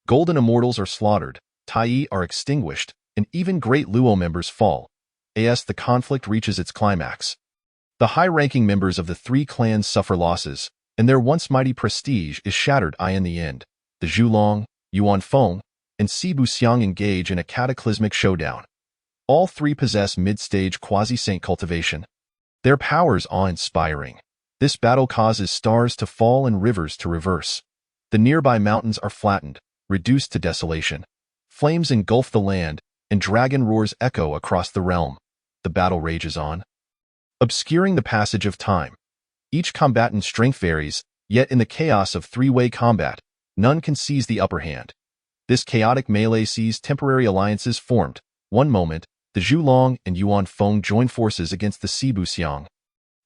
Golden immortals are slaughtered, Tai are extinguished, and even great Luo members fall. As the conflict reaches its climax, the high-ranking members of the three clans suffer losses, and their once mighty prestige is shattered. In the end, the Zhu Long, Yuan Feng, and Sibu Xiang engage in a cataclysmic showdown. All three possess mid-stage quasi-saint cultivation. Their powers awe-inspiring. This battle causes stars to fall and rivers to reverse. The nearby mountains are flattened, reduced to desolation. Flames engulf the land, and dragon roars echo across the realm. The battle rages on, obscuring the passage of time. Each combatant's strength varies, yet in the chaos of three-way combat, none can seize the upper hand. This chaotic melee sees temporary alliances formed. One moment, the Zhu Long and Yuan Feng join forces against the Sibu Xiang.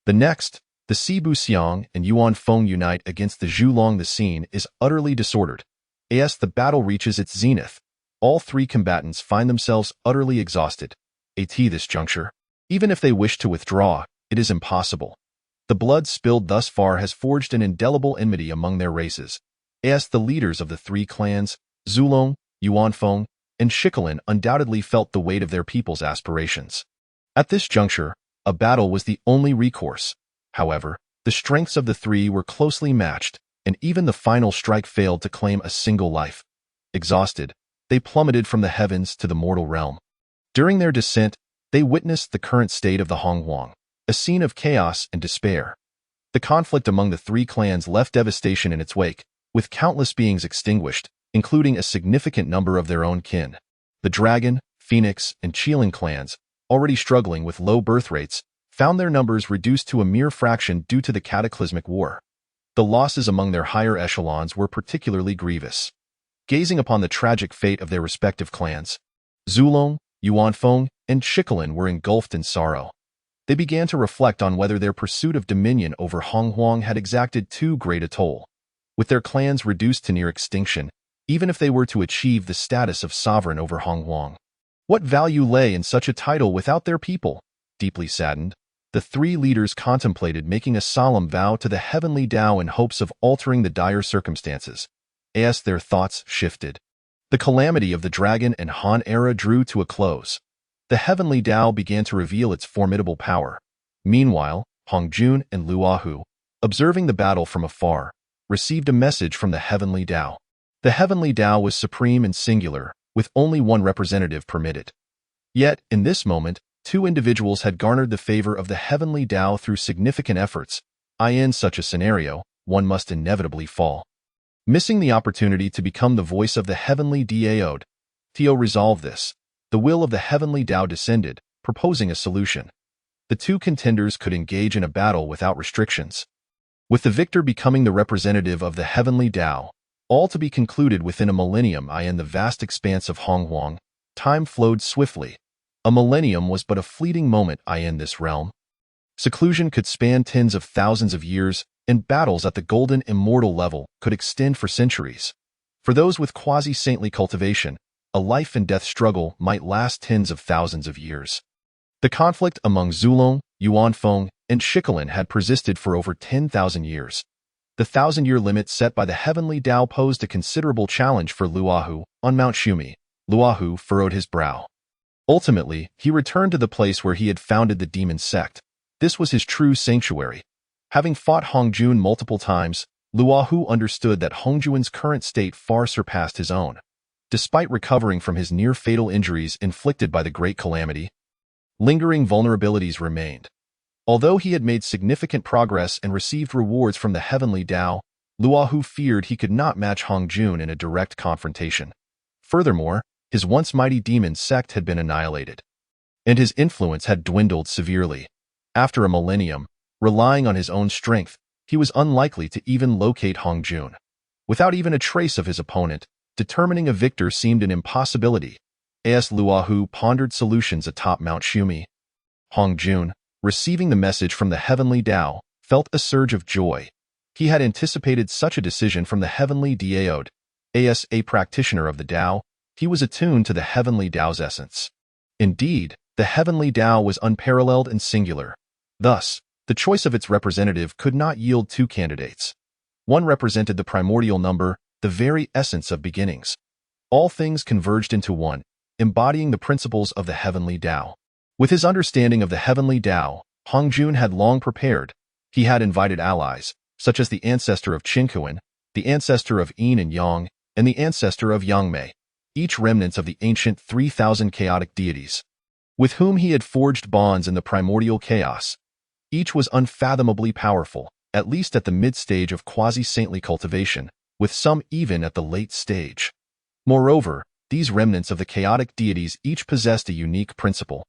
The next, the Sibu Xiang and Yuan Feng unite against the Zhu Long. The scene is utterly disordered. As the battle reaches its zenith, all three combatants find themselves utterly exhausted. At this juncture, even if they wish to withdraw, it is impossible. The blood spilled thus far has forged an indelible enmity among their races. As the leaders of the three clans, Zhu Long, Yuan Feng, and Shikolin undoubtedly felt the weight of their people's aspirations. At this juncture, a battle was the only recourse. However, the strengths of the three were closely matched, and even the final strike failed to claim a single life. Exhausted, they plummeted from the heavens to the mortal realm. During their descent, they witnessed the current state of the Honghuang, a scene of chaos and despair. The conflict among the three clans left devastation in its wake, with countless beings extinguished, including a significant number of their own kin. The Dragon, Phoenix, and Qilin clans, already struggling with low birth rates, found their numbers reduced to a mere fraction due to the cataclysmic war. The losses among their higher echelons were particularly grievous. Gazing upon the tragic fate of their respective clans, Zhu Long, Yuan Feng, and Shikolin were engulfed in sorrow. They began to reflect on whether their pursuit of dominion over Honghuang had exacted too great a toll. With their clans reduced to near extinction, even if they were to achieve the status of sovereign over Honghuang, what value lay in such a title without their people? Deeply saddened, the three leaders contemplated making a solemn vow to the heavenly Tao in hopes of altering the dire circumstances. As their thoughts shifted, the calamity of the Dragon and Han era drew to a close. The heavenly Tao began to reveal its formidable power. Meanwhile, Hongjun and Luahu, observing the battle from afar, received a message from the heavenly Tao. The heavenly Tao was supreme and singular, with only one representative permitted. Yet, in this moment, two individuals had garnered the favor of the heavenly Tao through significant efforts. In such a scenario, one must inevitably fall. Missing the opportunity to become the voice of the heavenly Tao, Tio resolved this. The will of the heavenly Tao descended, proposing a solution. The two contenders could engage in a battle without restrictions, with the victor becoming the representative of the heavenly Tao, all to be concluded within a millennium. In the vast expanse of Honghuang, time flowed swiftly. A millennium was but a fleeting moment in this realm. Seclusion could span tens of thousands of years, and battles at the golden immortal level could extend for centuries. For those with quasi-saintly cultivation, a life-and-death struggle might last tens of thousands of years. The conflict among Zhu Long, Yuan Feng, and Shikolin had persisted for over 10,000 years. The 1,000-year limit set by the heavenly Tao posed a considerable challenge for Luahu. On Mount Shumi, Luahu furrowed his brow. Ultimately, he returned to the place where he had founded the demon sect. This was his true sanctuary. Having fought Hongjun multiple times, Luahu understood that Hongjuan's current state far surpassed his own. Despite recovering from his near-fatal injuries inflicted by the Great Calamity, lingering vulnerabilities remained. Although he had made significant progress and received rewards from the heavenly Tao, Luahu feared he could not match Hongjun in a direct confrontation. Furthermore, his once mighty demon sect had been annihilated, and his influence had dwindled severely. After a millennium, relying on his own strength, he was unlikely to even locate Hong Jun. Without even a trace of his opponent, determining a victor seemed an impossibility. As Luahu pondered solutions atop Mount Shumi, Hong Jun, receiving the message from the heavenly Tao, felt a surge of joy. He had anticipated such a decision from the heavenly Daoed. As a practitioner of the Tao, he was attuned to the heavenly Tao's essence. Indeed, the heavenly Tao was unparalleled and singular. Thus, the choice of its representative could not yield two candidates. One represented the primordial number, the very essence of beginnings. All things converged into one, embodying the principles of the heavenly Tao. With his understanding of the heavenly Tao, Hong Jun had long prepared. He had invited allies, such as the ancestor of Qinkuan, the ancestor of Yin and Yang, and the ancestor of Yangmei, each remnants of the ancient 3,000 chaotic deities, with whom he had forged bonds in the primordial chaos. Each was unfathomably powerful, at least at the mid-stage of quasi-saintly cultivation, with some even at the late stage. Moreover, these remnants of the chaotic deities each possessed a unique principle,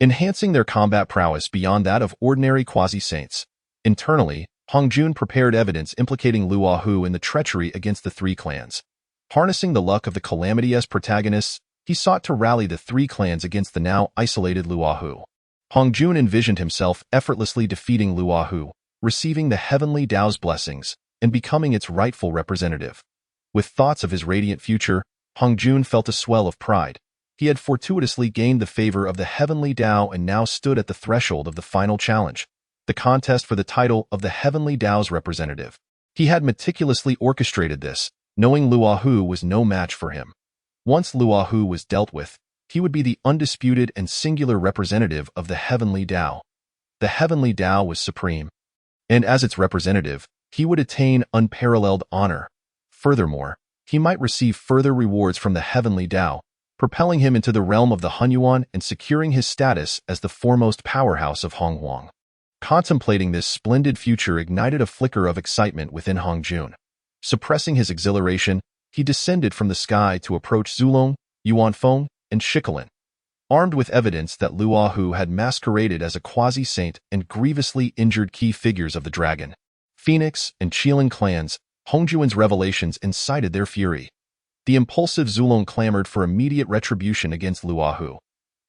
enhancing their combat prowess beyond that of ordinary quasi-saints. Internally, Hong Jun prepared evidence implicating Luahu in the treachery against the three clans. Harnessing the luck of the calamity as protagonists, he sought to rally the three clans against the now isolated Luahu. Hong Jun envisioned himself effortlessly defeating Luahu, receiving the heavenly Tao's blessings, and becoming its rightful representative. With thoughts of his radiant future, Hong Jun felt a swell of pride. He had fortuitously gained the favor of the heavenly Tao and now stood at the threshold of the final challenge, the contest for the title of the heavenly Tao's representative. He had meticulously orchestrated this, knowing Luahu was no match for him. Once Luahu was dealt with, he would be the undisputed and singular representative of the heavenly Tao. The heavenly Tao was supreme, and as its representative, he would attain unparalleled honor. Furthermore, he might receive further rewards from the heavenly Tao, propelling him into the realm of the Hunyuan and securing his status as the foremost powerhouse of Honghuang. Contemplating this splendid future ignited a flicker of excitement within Hong Jun. Suppressing his exhilaration, he descended from the sky to approach Zulong, Yuanfeng, and Shikolin. Armed with evidence that Luahu had masqueraded as a quasi-saint and grievously injured key figures of the Dragon, Phoenix, and Qilin clans, Hongjuan's revelations incited their fury. The impulsive Zulong clamored for immediate retribution against Luahu.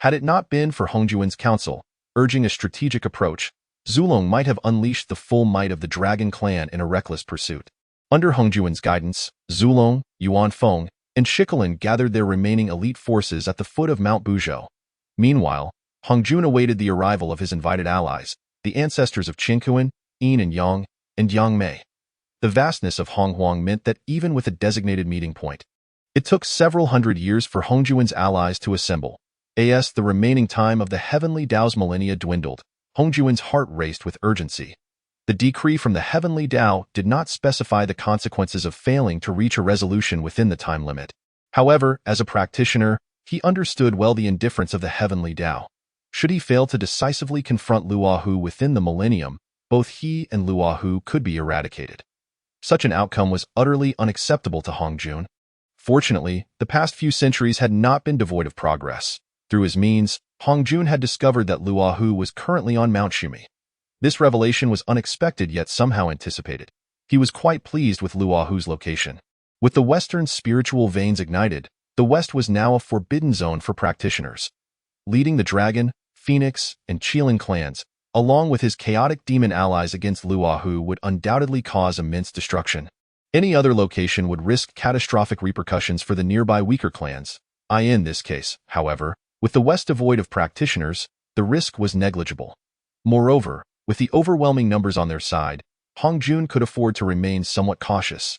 Had it not been for Hongjuan's counsel, urging a strategic approach, Zulong might have unleashed the full might of the Dragon clan in a reckless pursuit. Under Hongjuan's guidance, Zulong, Yuanfeng, and Shikolin gathered their remaining elite forces at the foot of Mount Buzhou. Meanwhile, Hongjun awaited the arrival of his invited allies, the ancestors of Qinkuan, Yin and Yang, and Yangmei. The vastness of Honghuang meant that even with a designated meeting point, it took several hundred years for Hongjuan's allies to assemble. As the remaining time of the heavenly Tao's millennia dwindled, Hongjuan's heart raced with urgency. The decree from the heavenly Tao did not specify the consequences of failing to reach a resolution within the time limit. However, as a practitioner, he understood well the indifference of the heavenly Tao. Should he fail to decisively confront Luahu within the millennium, both he and Luahu could be eradicated. Such an outcome was utterly unacceptable to Hongjun. Fortunately, the past few centuries had not been devoid of progress. Through his means, Hongjun had discovered that Luahu was currently on Mount Shumi. This revelation was unexpected yet somehow anticipated. He was quite pleased with Luahu's location. With the Western spiritual veins ignited, the West was now a forbidden zone for practitioners. Leading the Dragon, Phoenix, and Qilin clans, along with his chaotic demon allies against Luahu would undoubtedly cause immense destruction. Any other location would risk catastrophic repercussions for the nearby weaker clans. In this case, however, with the West devoid of practitioners, the risk was negligible. Moreover, with the overwhelming numbers on their side, Hongjun could afford to remain somewhat cautious,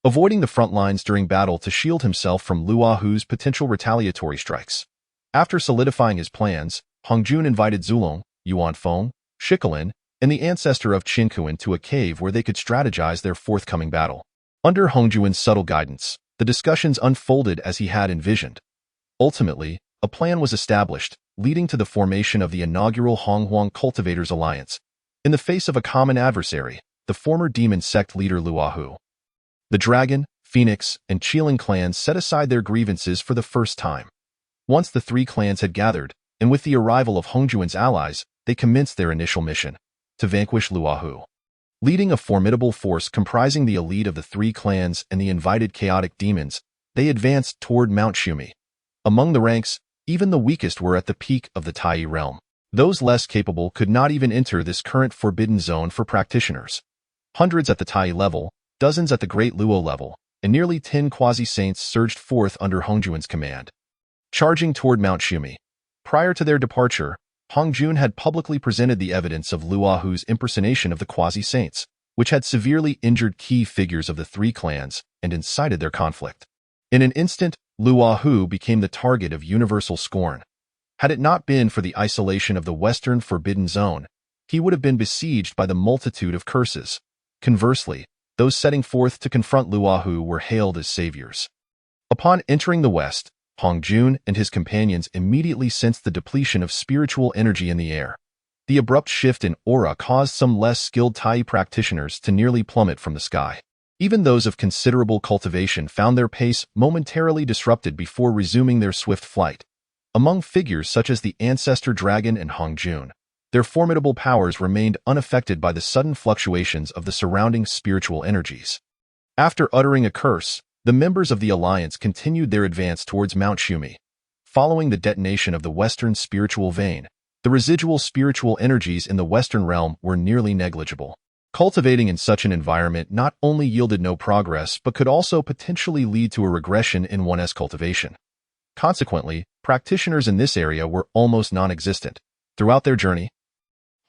avoiding the front lines during battle to shield himself from Luahu's potential retaliatory strikes. After solidifying his plans, Hongjun invited Zulong, Yuanfeng, Shikolin, and the ancestor of Qinkuan to a cave where they could strategize their forthcoming battle. Under Hongjuan's subtle guidance, the discussions unfolded as he had envisioned. Ultimately, a plan was established, leading to the formation of the inaugural Honghuang Cultivators Alliance. In the face of a common adversary, the former demon sect leader Luahu, the Dragon, Phoenix, and Qilin clans set aside their grievances for the first time. Once the three clans had gathered, and with the arrival of Hongjuan's allies, they commenced their initial mission, to vanquish Luahu. Leading a formidable force comprising the elite of the three clans and the invited chaotic demons, they advanced toward Mount Shumi. Among the ranks, even the weakest were at the peak of the Tai realm. Those less capable could not even enter this current forbidden zone for practitioners. Hundreds at the Tai level, dozens at the Great Luo level, and nearly 10 quasi-saints surged forth under Hongjuan's command, charging toward Mount Shumi. Prior to their departure, Hongjun had publicly presented the evidence of Luohu's impersonation of the quasi-saints, which had severely injured key figures of the three clans and incited their conflict. In an instant, Luohu became the target of universal scorn. Had it not been for the isolation of the Western Forbidden Zone, he would have been besieged by the multitude of curses. Conversely, those setting forth to confront Luohu were hailed as saviors. Upon entering the West, Hongjun and his companions immediately sensed the depletion of spiritual energy in the air. The abrupt shift in aura caused some less skilled Tai practitioners to nearly plummet from the sky. Even those of considerable cultivation found their pace momentarily disrupted before resuming their swift flight. Among figures such as the Ancestor Dragon and Hongjun, their formidable powers remained unaffected by the sudden fluctuations of the surrounding spiritual energies. After uttering a curse, the members of the alliance continued their advance towards Mount Shumi. Following the detonation of the Western spiritual vein, the residual spiritual energies in the Western realm were nearly negligible. Cultivating in such an environment not only yielded no progress but could also potentially lead to a regression in one's cultivation. Consequently, practitioners in this area were almost non-existent. Throughout their journey,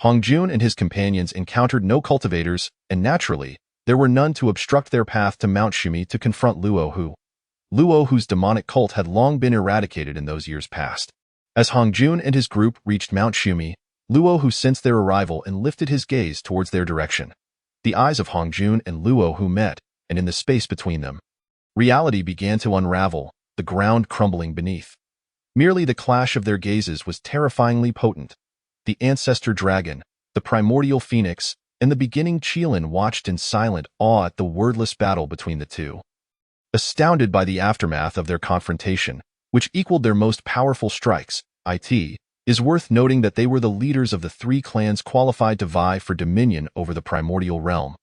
Hongjun and his companions encountered no cultivators, and naturally, there were none to obstruct their path to Mount Shumi to confront Luohu. Luohu's demonic cult had long been eradicated in those years past. As Hongjun and his group reached Mount Shumi, Luohu sensed their arrival and lifted his gaze towards their direction. The eyes of Hongjun and Luohu met, and in the space between them, reality began to unravel, the ground crumbling beneath. Merely the clash of their gazes was terrifyingly potent. The Ancestor Dragon, the Primordial Phoenix, and the beginning Qilin watched in silent awe at the wordless battle between the two. Astounded by the aftermath of their confrontation, which equaled their most powerful strikes, it is worth noting that they were the leaders of the three clans qualified to vie for dominion over the primordial realm,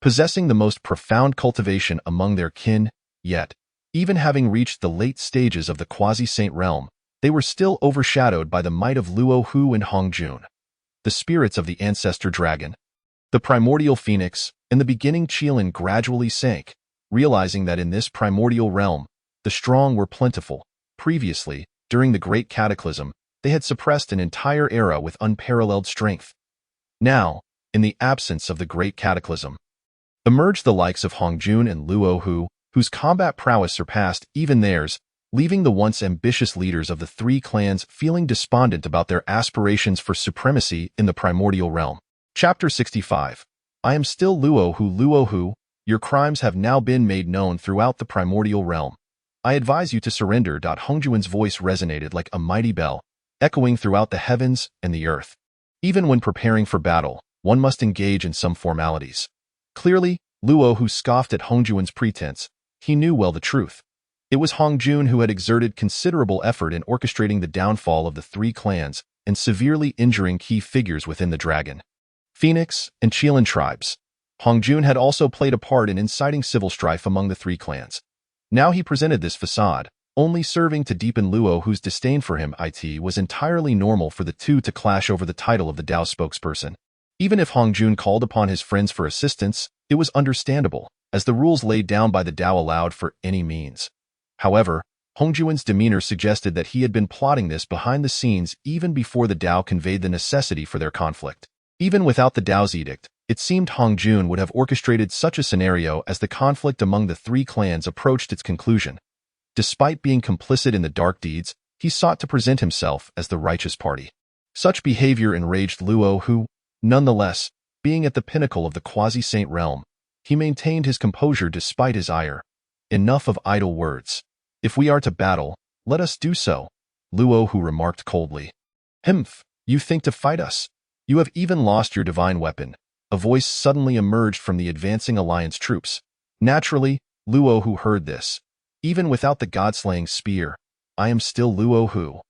possessing the most profound cultivation among their kin, yet, even having reached the late stages of the quasi-saint realm, they were still overshadowed by the might of Luohu and Hongjun. The spirits of the Ancestor Dragon, the Primordial Phoenix, and the beginning Qilin gradually sank, realizing that in this primordial realm, the strong were plentiful. Previously, during the Great Cataclysm, they had suppressed an entire era with unparalleled strength. Now, in the absence of the Great Cataclysm, emerged the likes of Hongjun and Luohu, whose combat prowess surpassed even theirs, leaving the once ambitious leaders of the three clans feeling despondent about their aspirations for supremacy in the primordial realm. Chapter 65. I am still Luohu, your crimes have now been made known throughout the primordial realm. I advise you to surrender. Hongjuan's voice resonated like a mighty bell, echoing throughout the heavens and the earth. Even when preparing for battle, one must engage in some formalities. Clearly, Luohu scoffed at Hongjuan's pretense. He knew well the truth. It was Hongjun who had exerted considerable effort in orchestrating the downfall of the three clans and severely injuring key figures within the Dragon, Phoenix, and Qilin tribes. Hongjun had also played a part in inciting civil strife among the three clans. Now he presented this facade, only serving to deepen Luohu's disdain for him. It was entirely normal for the two to clash over the title of the Dao spokesperson. Even if Hongjun called upon his friends for assistance, it was understandable, as the rules laid down by the Dao allowed for any means. However, Hongjuan's demeanor suggested that he had been plotting this behind the scenes even before the Dao conveyed the necessity for their conflict. Even without the Dao's edict, it seemed Hongjun would have orchestrated such a scenario as the conflict among the three clans approached its conclusion. Despite being complicit in the dark deeds, he sought to present himself as the righteous party. Such behavior enraged Luo, who, nonetheless, being at the pinnacle of the quasi-saint realm, he maintained his composure despite his ire. Enough of idle words. If we are to battle, let us do so, Luo remarked coldly. Humph, you think to fight us? You have even lost your divine weapon. A voice suddenly emerged from the advancing alliance troops. Naturally, Luo heard this. Even without the god-slaying spear, I am still Luo.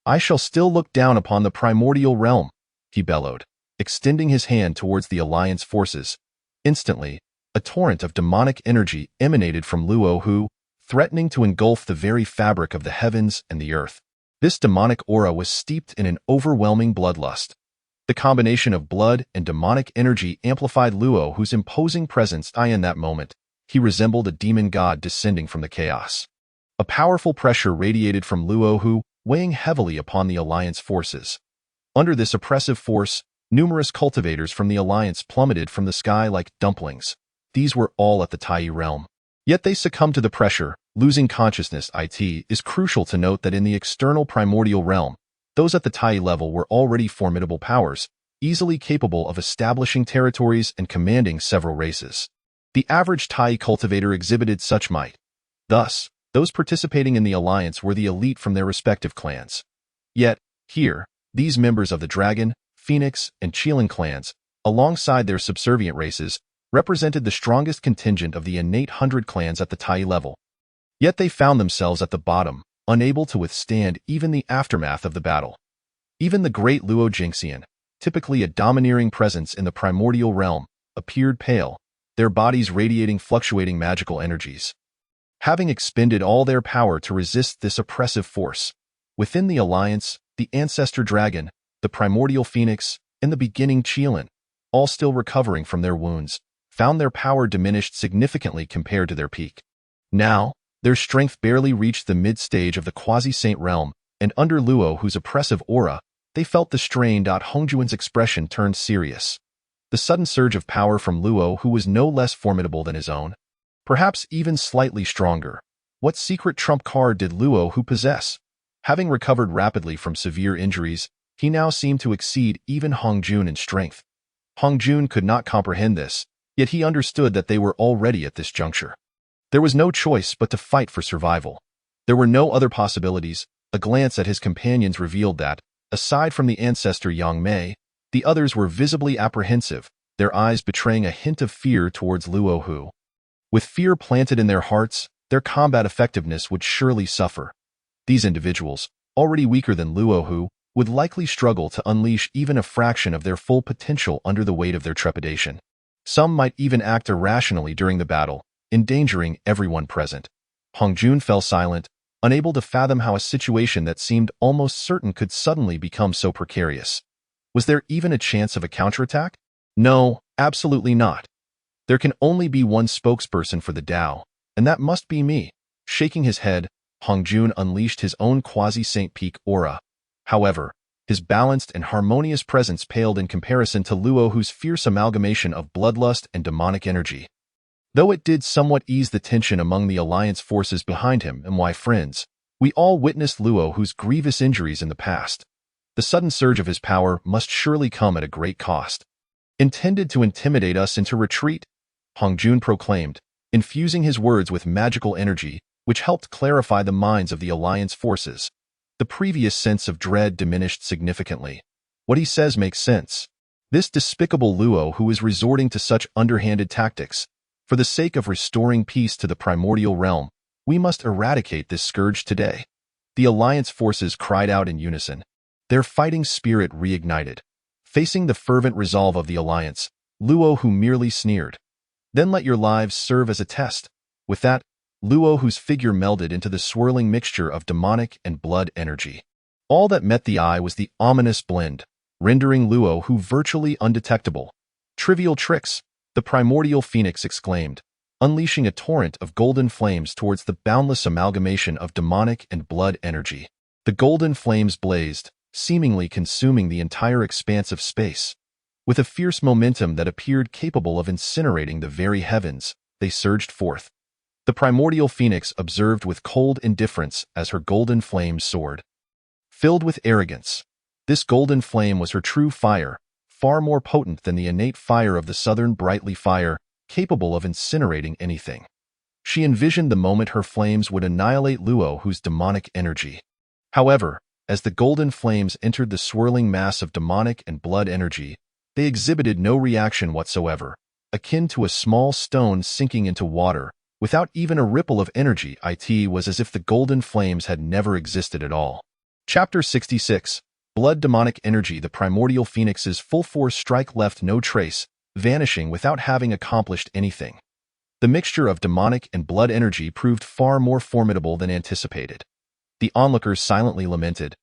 I shall still look down upon the primordial realm, he bellowed, extending his hand towards the alliance forces. Instantly, a torrent of demonic energy emanated from Luo Hu, threatening to engulf the very fabric of the heavens and the earth. This demonic aura was steeped in an overwhelming bloodlust. The combination of blood and demonic energy amplified Luo Hu's imposing presence. In that moment, he resembled a demon god descending from the chaos. A powerful pressure radiated from Luo Hu, weighing heavily upon the Alliance forces. Under this oppressive force, numerous cultivators from the Alliance plummeted from the sky like dumplings. These were all at the Tai realm. Yet they succumbed to the pressure, losing consciousness. It is crucial to note that in the external primordial realm, those at the Tai level were already formidable powers, easily capable of establishing territories and commanding several races. The average Tai cultivator exhibited such might. Thus, those participating in the Alliance were the elite from their respective clans. Yet, here, these members of the Dragon, Phoenix, and Qilin clans, alongside their subservient races, represented the strongest contingent of the innate 100 clans at the Tai level. Yet they found themselves at the bottom, unable to withstand even the aftermath of the battle. Even the great Luo Jingxian, typically a domineering presence in the primordial realm, appeared pale, their bodies radiating fluctuating magical energies. Having expended all their power to resist this oppressive force, within the Alliance, the Ancestor Dragon, the Primordial Phoenix, and the beginning Qilin, all still recovering from their wounds, found their power diminished significantly compared to their peak. Now, their strength barely reached the mid-stage of the quasi-saint realm, and under Luo Hu's oppressive aura, they felt the strain. Hongjuan's expression turned serious. The sudden surge of power from Luo Hu was no less formidable than his own. Perhaps even slightly stronger. What secret trump card did Luo Hu possess? Having recovered rapidly from severe injuries, he now seemed to exceed even Hongjun in strength. Hongjun could not comprehend this, yet he understood that they were already at this juncture. There was no choice but to fight for survival. There were no other possibilities. A glance at his companions revealed that, aside from the ancestor Yang Mei, the others were visibly apprehensive, their eyes betraying a hint of fear towards Luo Hu. With fear planted in their hearts, their combat effectiveness would surely suffer. These individuals, already weaker than Luo Hu, would likely struggle to unleash even a fraction of their full potential under the weight of their trepidation. Some might even act irrationally during the battle, endangering everyone present. Hongjun fell silent, unable to fathom how a situation that seemed almost certain could suddenly become so precarious. Was there even a chance of a counterattack? No, absolutely not. There can only be one spokesperson for the Tao, and that must be me. Shaking his head, Hongjun unleashed his own quasi-saint peak aura. However, his balanced and harmonious presence paled in comparison to Luo Hu's fierce amalgamation of bloodlust and demonic energy. Though it did somewhat ease the tension among the Alliance forces behind him and why friends, we all witnessed Luo Hu's grievous injuries in the past. The sudden surge of his power must surely come at a great cost. Intended to intimidate us into retreat, Hongjun proclaimed, infusing his words with magical energy, which helped clarify the minds of the Alliance forces. The previous sense of dread diminished significantly. What he says makes sense. This despicable Luo Hu is resorting to such underhanded tactics. For the sake of restoring peace to the primordial realm, we must eradicate this scourge today. The Alliance forces cried out in unison. Their fighting spirit reignited. Facing the fervent resolve of the Alliance, Luo Hu merely sneered. Then let your lives serve as a test. With that, Luo Hu's figure melded into the swirling mixture of demonic and blood energy. All that met the eye was the ominous blend, rendering Luo Hu virtually undetectable. Trivial tricks, the primordial phoenix exclaimed, unleashing a torrent of golden flames towards the boundless amalgamation of demonic and blood energy. The golden flames blazed, seemingly consuming the entire expanse of space. With a fierce momentum that appeared capable of incinerating the very heavens, they surged forth. The primordial phoenix observed with cold indifference as her golden flame soared. Filled with arrogance, this golden flame was her true fire, far more potent than the innate fire of the southern brightly fire, capable of incinerating anything. She envisioned the moment her flames would annihilate Luo Hu's demonic energy. However, as the golden flames entered the swirling mass of demonic and blood energy, they exhibited no reaction whatsoever, akin to a small stone sinking into water, without even a ripple of energy. It was as if the golden flames had never existed at all. Chapter 66. Blood Demonic Energy. The primordial phoenix's full-force strike left no trace, vanishing without having accomplished anything. The mixture of demonic and blood energy proved far more formidable than anticipated. The onlookers silently lamented.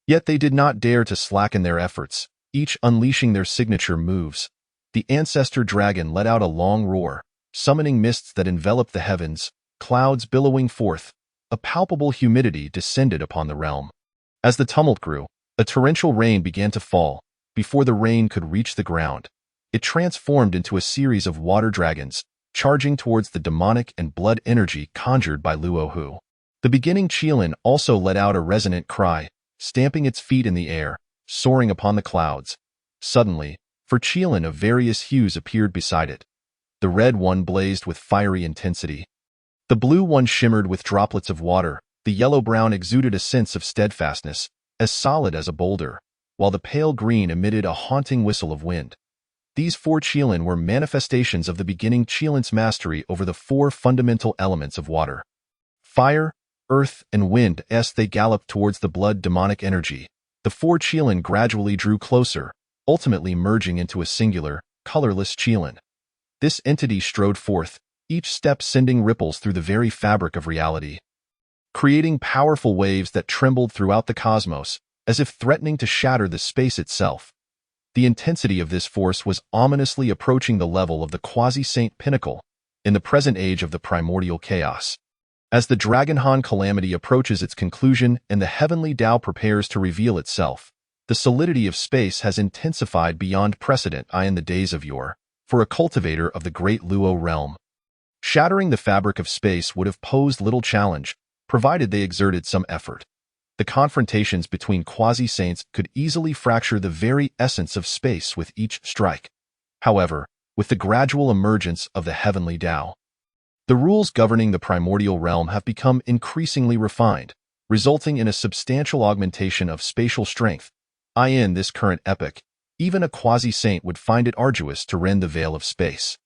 Yet they did not dare to slacken their efforts, each unleashing their signature moves. The ancestor dragon let out a long roar, summoning mists that enveloped the heavens, clouds billowing forth. A palpable humidity descended upon the realm. As the tumult grew, a torrential rain began to fall. Before the rain could reach the ground, it transformed into a series of water dragons, charging towards the demonic and blood energy conjured by Luohu. The beginning Qilin also let out a resonant cry, stamping its feet in the air, soaring upon the clouds. Suddenly, for Qilin of various hues appeared beside it. The red one blazed with fiery intensity. The blue one shimmered with droplets of water. The yellow-brown exuded a sense of steadfastness, as solid as a boulder, while the pale green emitted a haunting whistle of wind. These four Qilin were manifestations of the beginning Qilin's mastery over the four fundamental elements of water. Fire, earth, and wind. As they galloped towards the blood demonic energy, the four Qilin gradually drew closer, ultimately merging into a singular, colorless Qilin. This entity strode forth, each step sending ripples through the very fabric of reality, creating powerful waves that trembled throughout the cosmos, as if threatening to shatter the space itself. The intensity of this force was ominously approaching the level of the quasi-saint pinnacle in the present age of the primordial chaos. As the Dragonhan calamity approaches its conclusion and the heavenly Tao prepares to reveal itself, the solidity of space has intensified beyond precedent in the days of yore, for a cultivator of the great Luo realm. Shattering the fabric of space would have posed little challenge, provided they exerted some effort. The confrontations between quasi-saints could easily fracture the very essence of space with each strike. However, with the gradual emergence of the heavenly Tao, the rules governing the primordial realm have become increasingly refined, resulting in a substantial augmentation of spatial strength. In this current epoch, even a quasi-saint would find it arduous to rend the veil of space.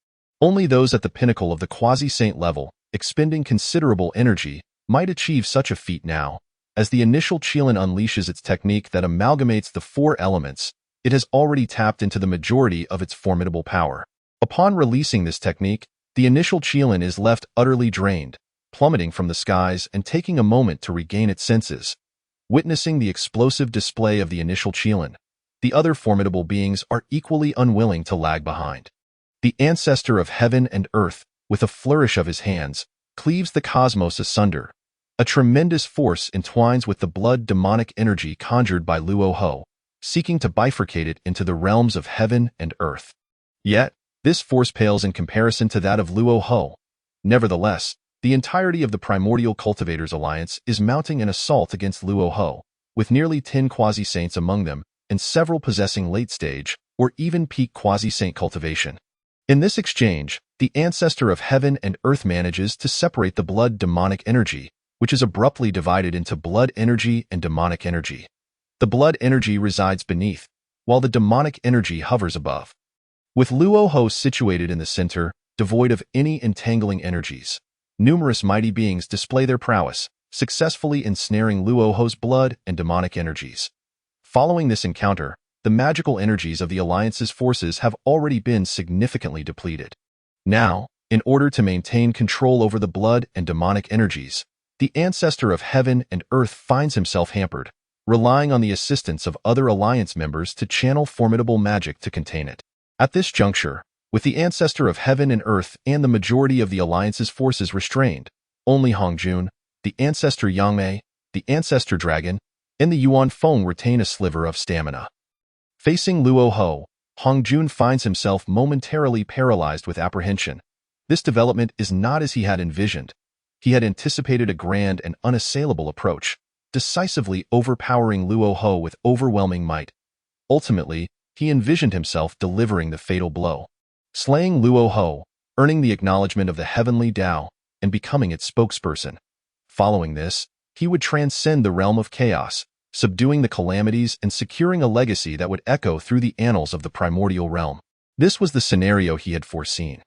Only those at the pinnacle of the quasi-saint level, expending considerable energy, might achieve such a feat now. As the initial Qilin unleashes its technique that amalgamates the four elements, it has already tapped into the majority of its formidable power. Upon releasing this technique, the initial Qilin is left utterly drained, plummeting from the skies and taking a moment to regain its senses. Witnessing the explosive display of the initial Qilin, the other formidable beings are equally unwilling to lag behind. The ancestor of heaven and earth, with a flourish of his hands, cleaves the cosmos asunder. A tremendous force entwines with the blood demonic energy conjured by Luohu, seeking to bifurcate it into the realms of heaven and earth. Yet, this force pales in comparison to that of Luohu. Nevertheless, the entirety of the Primordial Cultivators Alliance is mounting an assault against Luohu, with nearly 10 quasi-saints among them, and several possessing late-stage, or even peak quasi-saint cultivation. In this exchange, the ancestor of heaven and earth manages to separate the blood demonic energy, which is abruptly divided into blood energy and demonic energy. The blood energy resides beneath, while the demonic energy hovers above. With Luohu situated in the center, devoid of any entangling energies, numerous mighty beings display their prowess, successfully ensnaring Luohu's blood and demonic energies. Following this encounter, the magical energies of the Alliance's forces have already been significantly depleted. Now, in order to maintain control over the blood and demonic energies, the ancestor of heaven and earth finds himself hampered, relying on the assistance of other Alliance members to channel formidable magic to contain it. At this juncture, with the ancestor of heaven and earth and the majority of the Alliance's forces restrained, only Hongjun, the ancestor Yangmei, the ancestor dragon, and the Yuan Feng retain a sliver of stamina. Facing Luohu, Hongjun finds himself momentarily paralyzed with apprehension. This development is not as he had envisioned. He had anticipated a grand and unassailable approach, decisively overpowering Luohu with overwhelming might. Ultimately, he envisioned himself delivering the fatal blow, slaying Luohu, earning the acknowledgement of the heavenly Tao, and becoming its spokesperson. Following this, he would transcend the realm of chaos, subduing the calamities and securing a legacy that would echo through the annals of the primordial realm. This was the scenario he had foreseen.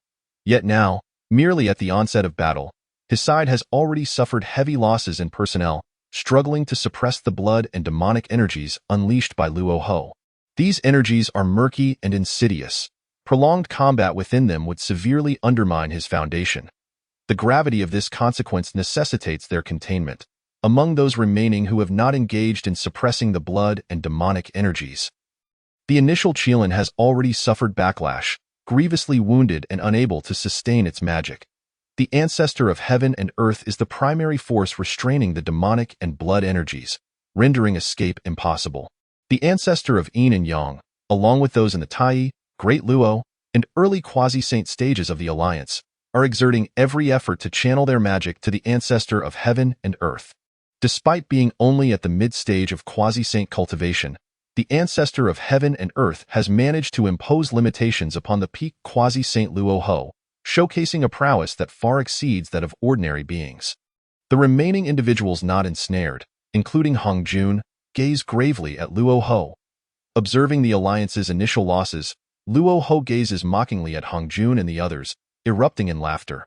Yet now, merely at the onset of battle, his side has already suffered heavy losses in personnel, struggling to suppress the blood and demonic energies unleashed by Luohu. These energies are murky and insidious, Prolonged combat within them would severely undermine his foundation. The gravity of this consequence necessitates their containment among those remaining who have not engaged in suppressing the blood and demonic energies. The initial Qilin has already suffered backlash, grievously wounded and unable to sustain its magic. The ancestor of heaven and earth is the primary force restraining the demonic and blood energies, rendering escape impossible. The ancestor of Yin and Yang, along with those in the Tai, Great Luo, and early quasi-saint stages of the Alliance, are exerting every effort to channel their magic to the ancestor of heaven and earth. Despite being only at the mid-stage of quasi-saint cultivation, the ancestor of heaven and earth has managed to impose limitations upon the peak quasi-saint Luo Ho, showcasing a prowess that far exceeds that of ordinary beings. The remaining individuals not ensnared, including Hong Jun, gaze gravely at Luo Ho. Observing the Alliance's initial losses, Luo Ho gazes mockingly at Hong Jun and the others, erupting in laughter.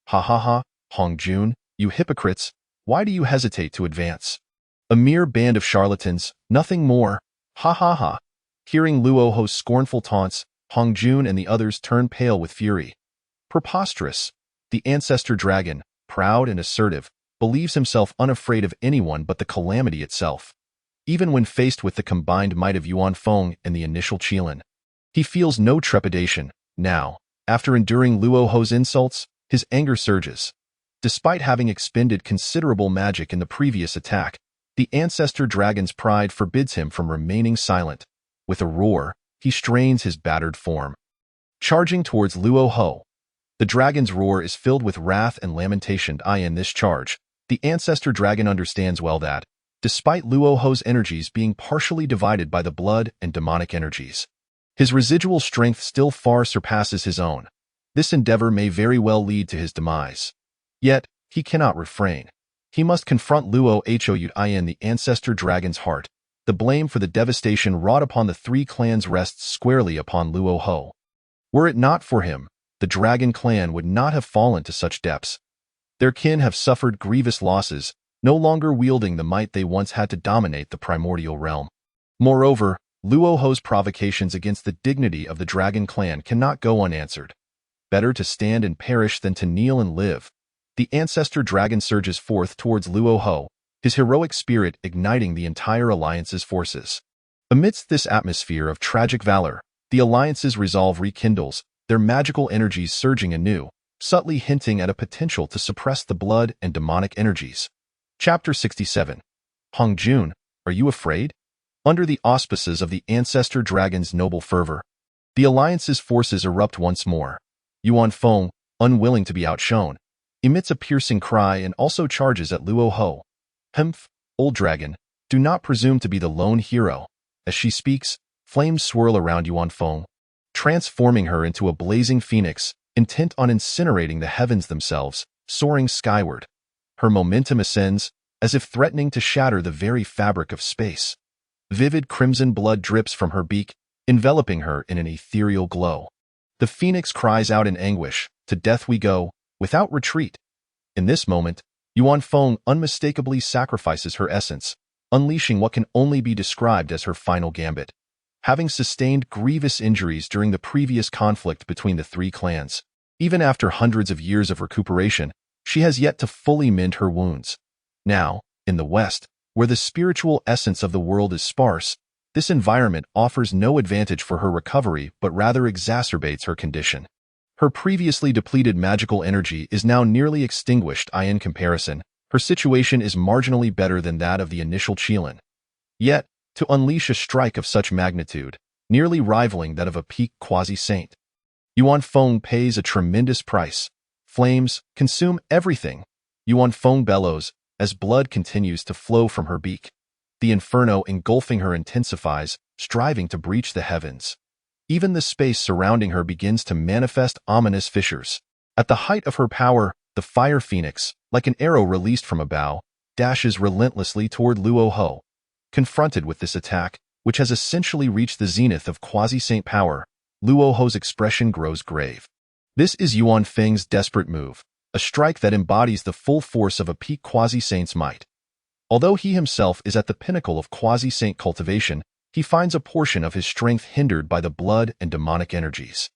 Ha ha ha, Hong Jun, you hypocrites, why do you hesitate to advance? A mere band of charlatans, nothing more. Ha ha ha. Hearing Luo Ho's scornful taunts, Hong Jun and the others turn pale with fury. Preposterous. The ancestor dragon, proud and assertive, believes himself unafraid of anyone but the calamity itself. Even when faced with the combined might of Yuan Feng and the initial Qilin, he feels no trepidation. Now, after enduring Luo Ho's insults, his anger surges. Despite having expended considerable magic in the previous attack, the ancestor dragon's pride forbids him from remaining silent. With a roar, he strains his battered form, charging towards Luo Ho. The dragon's roar is filled with wrath and lamentation. In this charge, the ancestor dragon understands well that, despite Luo Ho's energies being partially divided by the blood and demonic energies, his residual strength still far surpasses his own. This endeavor may very well lead to his demise. Yet, he cannot refrain. He must confront Luo Hou in the ancestor dragon's heart. The blame for the devastation wrought upon the three clans rests squarely upon Luo Ho. Were it not for him, the dragon clan would not have fallen to such depths. Their kin have suffered grievous losses, no longer wielding the might they once had to dominate the primordial realm. Moreover, Luo Ho's provocations against the dignity of the dragon clan cannot go unanswered. Better to stand and perish than to kneel and live. The ancestor dragon surges forth towards Luo Ho, his heroic spirit igniting the entire Alliance's forces. Amidst this atmosphere of tragic valor, the Alliance's resolve rekindles, their magical energies surging anew, subtly hinting at a potential to suppress the blood and demonic energies. Chapter 67. Hong Jun, are you afraid? Under the auspices of the ancestor dragon's noble fervor, the Alliance's forces erupt once more. Yuan Feng, unwilling to be outshone, emits a piercing cry and also charges at Luo Ho. Humph, old dragon, do not presume to be the lone hero. As she speaks, flames swirl around Yuan Feng, transforming her into a blazing phoenix, intent on incinerating the heavens themselves, soaring skyward. Her momentum ascends, as if threatening to shatter the very fabric of space. Vivid crimson blood drips from her beak, enveloping her in an ethereal glow. The phoenix cries out in anguish, "To death we go, without retreat." In this moment, Yuan Feng unmistakably sacrifices her essence, unleashing what can only be described as her final gambit. Having sustained grievous injuries during the previous conflict between the three clans, even after hundreds of years of recuperation, she has yet to fully mend her wounds. Now, in the West, where the spiritual essence of the world is sparse, this environment offers no advantage for her recovery but rather exacerbates her condition. Her previously depleted magical energy is now nearly extinguished. In comparison, her situation is marginally better than that of the initial Qilin. Yet, to unleash a strike of such magnitude, nearly rivaling that of a peak quasi-saint, Yuan Feng pays a tremendous price. Flames consume everything. Yuan Feng bellows as blood continues to flow from her beak. The inferno engulfing her intensifies, striving to breach the heavens. Even the space surrounding her begins to manifest ominous fissures. At the height of her power, the fire phoenix, like an arrow released from a bow, dashes relentlessly toward Luo Ho. Confronted with this attack, which has essentially reached the zenith of quasi-saint power, Luo Ho's expression grows grave. This is Yuan Feng's desperate move, a strike that embodies the full force of a peak quasi-saint's might. Although he himself is at the pinnacle of quasi-saint cultivation, he finds a portion of his strength hindered by the blood and demonic energies.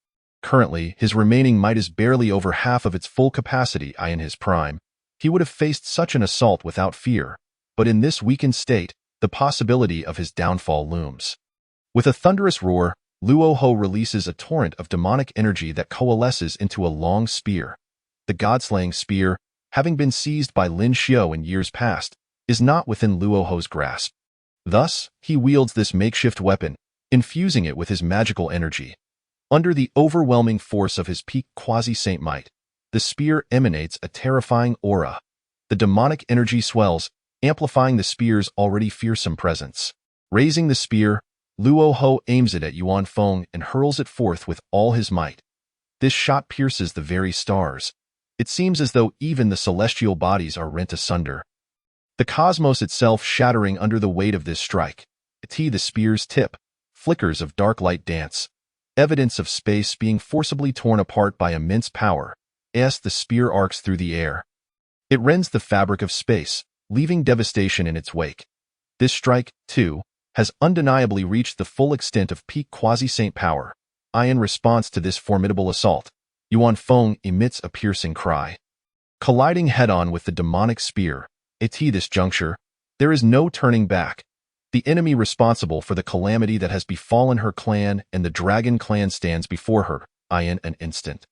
Currently, his remaining might is barely over half of its full capacity. In his prime, he would have faced such an assault without fear, but in this weakened state, the possibility of his downfall looms. With a thunderous roar, Luo Ho releases a torrent of demonic energy that coalesces into a long spear. The god-slaying spear, having been seized by Lin Xiao in years past, is not within Luo Ho's grasp. Thus, he wields this makeshift weapon, infusing it with his magical energy. Under the overwhelming force of his peak quasi-saint might, the spear emanates a terrifying aura. The demonic energy swells, amplifying the spear's already fearsome presence. Raising the spear, Luo Ho aims it at Yuan Feng and hurls it forth with all his might. This shot pierces the very stars. It seems as though even the celestial bodies are rent asunder, the cosmos itself shattering under the weight of this strike. The spear's tip, flickers of dark light dance, evidence of space being forcibly torn apart by immense power. As the spear arcs through the air, it rends the fabric of space, leaving devastation in its wake. This strike, too, has undeniably reached the full extent of peak quasi-saint power. In response to this formidable assault, Yuan Feng emits a piercing cry. Colliding head-on with the demonic spear, at this juncture, there is no turning back. The enemy responsible for the calamity that has befallen her clan and the Dragon Clan stands before her, in an instant.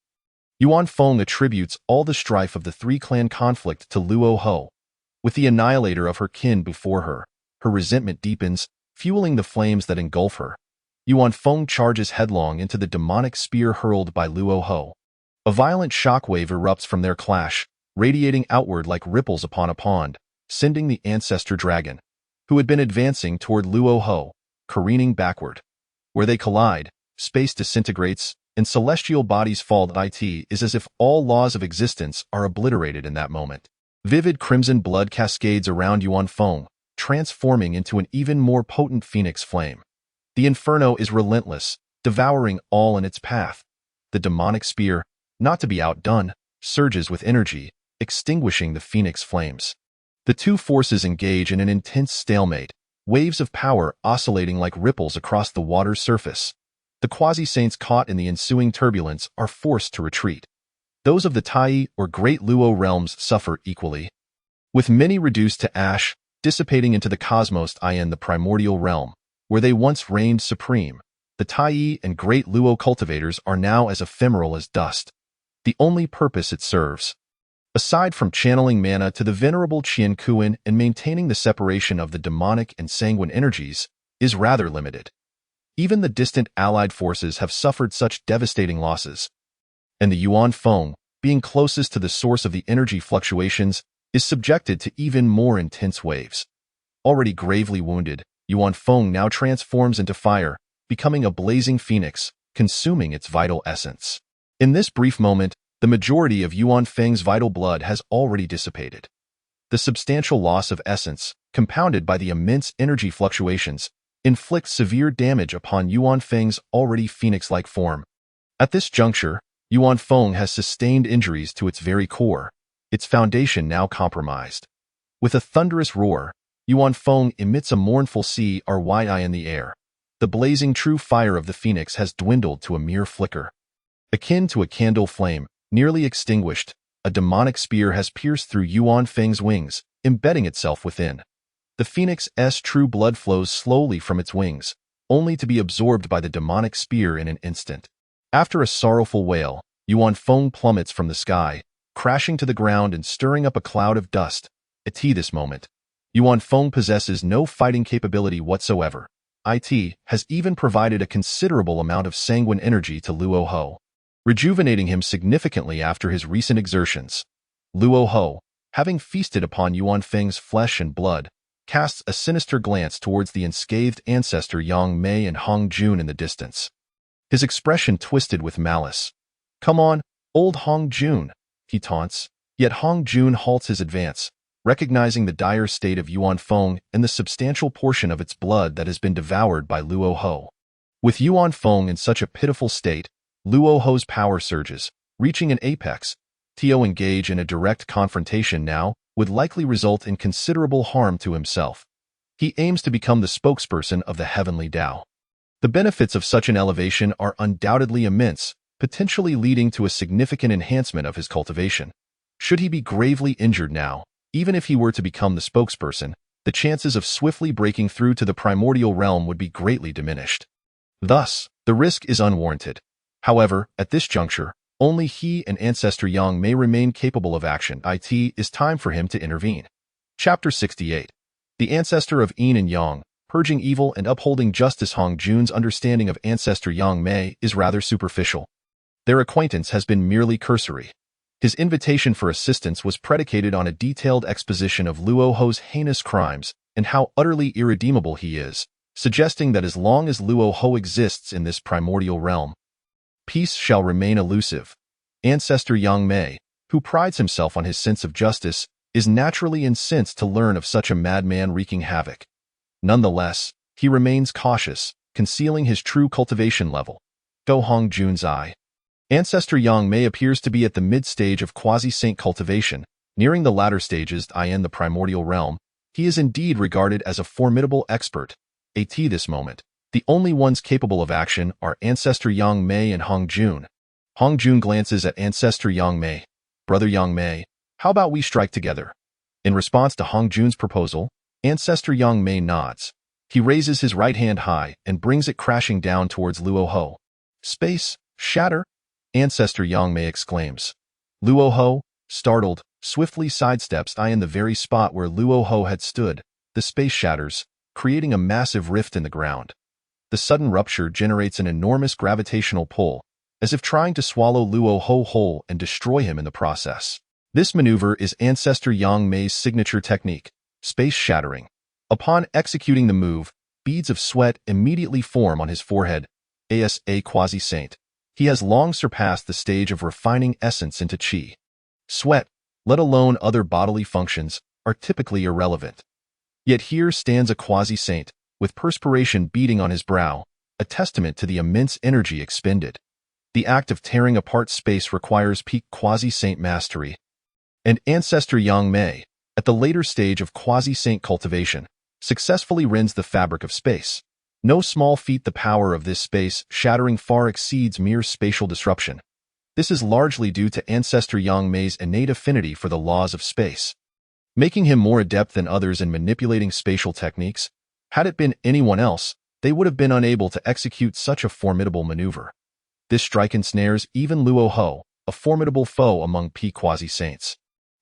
Yuan Feng attributes all the strife of the three-clan conflict to Luo Ho. With the annihilator of her kin before her, her resentment deepens, fueling the flames that engulf her. Yuan Feng charges headlong into the demonic spear hurled by Luo Ho. A violent shockwave erupts from their clash, radiating outward like ripples upon a pond, sending the ancestor dragon, who had been advancing toward Luo Ho, careening backward. Where they collide, space disintegrates, and celestial bodies fall. It is as if all laws of existence are obliterated in that moment. Vivid crimson blood cascades around Yuan Feng, transforming into an even more potent phoenix flame. The inferno is relentless, devouring all in its path. The demonic spear, not to be outdone, surges with energy, extinguishing the phoenix flames. The two forces engage in an intense stalemate, waves of power oscillating like ripples across the water's surface. The quasi-saints caught in the ensuing turbulence are forced to retreat. Those of the Tai or Great Luo realms suffer equally. With many reduced to ash, dissipating into the cosmos in the primordial realm, where they once reigned supreme, the Tai and Great Luo cultivators are now as ephemeral as dust. The only purpose it serves, aside from channeling mana to the venerable Qian Kuan and maintaining the separation of the demonic and sanguine energies, is rather limited. Even the distant allied forces have suffered such devastating losses, and the Yuan Feng, being closest to the source of the energy fluctuations, is subjected to even more intense waves. Already gravely wounded, Yuan Feng now transforms into fire, becoming a blazing phoenix, consuming its vital essence. In this brief moment, the majority of Yuan Feng's vital blood has already dissipated. The substantial loss of essence, compounded by the immense energy fluctuations, inflicts severe damage upon Yuan Feng's already phoenix-like form. At this juncture, Yuan Feng has sustained injuries to its very core, its foundation now compromised. With a thunderous roar, Yuan Feng emits a mournful cry in the air. The blazing true fire of the phoenix has dwindled to a mere flicker. Akin to a candle flame, nearly extinguished, a demonic spear has pierced through Yuan Feng's wings, embedding itself within. The phoenix's true blood flows slowly from its wings, only to be absorbed by the demonic spear in an instant. After a sorrowful wail, Yuan Feng plummets from the sky, crashing to the ground and stirring up a cloud of dust. At this moment, Yuan Feng possesses no fighting capability whatsoever. It has even provided a considerable amount of sanguine energy to Luo Ho, rejuvenating him significantly after his recent exertions. Luo Ho, having feasted upon Yuan Feng's flesh and blood, casts a sinister glance towards the unscathed ancestor Yang Mei and Hong Jun in the distance. His expression twisted with malice. "Come on, old Hong Jun," he taunts, yet Hong Jun halts his advance, recognizing the dire state of Yuan Feng and the substantial portion of its blood that has been devoured by Luo Ho. With Yuan Feng in such a pitiful state, Luo Ho's power surges, reaching an apex. To engage in a direct confrontation now would likely result in considerable harm to himself. He aims to become the spokesperson of the heavenly Tao. The benefits of such an elevation are undoubtedly immense, potentially leading to a significant enhancement of his cultivation. Should he be gravely injured now, even if he were to become the spokesperson, the chances of swiftly breaking through to the primordial realm would be greatly diminished. Thus, the risk is unwarranted. However, at this juncture, only he and Ancestor Yang may remain capable of action. It is time for him to intervene. Chapter 68. The Ancestor of Yin and Yang, purging evil and upholding justice. Hong Jun's understanding of Ancestor Yang Mei is rather superficial. Their acquaintance has been merely cursory. His invitation for assistance was predicated on a detailed exposition of Luo Ho's heinous crimes and how utterly irredeemable he is, suggesting that as long as Luo Ho exists in this primordial realm, peace shall remain elusive. Ancestor Yang Mei, who prides himself on his sense of justice, is naturally incensed to learn of such a madman wreaking havoc. Nonetheless, he remains cautious, concealing his true cultivation level. Go Hong Jun's eye. Ancestor Yang Mei appears to be at the mid-stage of quasi-saint cultivation, nearing the latter stages in the primordial realm. He is indeed regarded as a formidable expert. At this moment, the only ones capable of action are Ancestor Yang Mei and Hong Jun. Hong Jun glances at Ancestor Yang Mei. Brother Yang Mei, how about we strike together? In response to Hong Jun's proposal, Ancestor Yang Mei nods. He raises his right hand high and brings it crashing down towards Luo Ho. Space, shatter? Ancestor Yang Mei exclaims. Luo Ho, startled, swiftly sidesteps in the very spot where Luo Ho had stood. The space shatters, creating a massive rift in the ground. The sudden rupture generates an enormous gravitational pull, as if trying to swallow Luo Ho whole and destroy him in the process. This maneuver is Ancestor Yang Mei's signature technique, space shattering. Upon executing the move, beads of sweat immediately form on his forehead. As a quasi-saint, he has long surpassed the stage of refining essence into qi. Sweat, let alone other bodily functions, are typically irrelevant. Yet here stands a quasi-saint, with perspiration beading on his brow, a testament to the immense energy expended. The act of tearing apart space requires peak quasi-saint mastery. And Ancestor Yang Mei, at the later stage of quasi-saint cultivation, successfully rends the fabric of space. No small feat. The power of this space shattering far exceeds mere spatial disruption. This is largely due to Ancestor Yang Mei's innate affinity for the laws of space, making him more adept than others in manipulating spatial techniques. Had it been anyone else, they would have been unable to execute such a formidable maneuver. This strike ensnares even Luo Ho, a formidable foe among quasi-saints.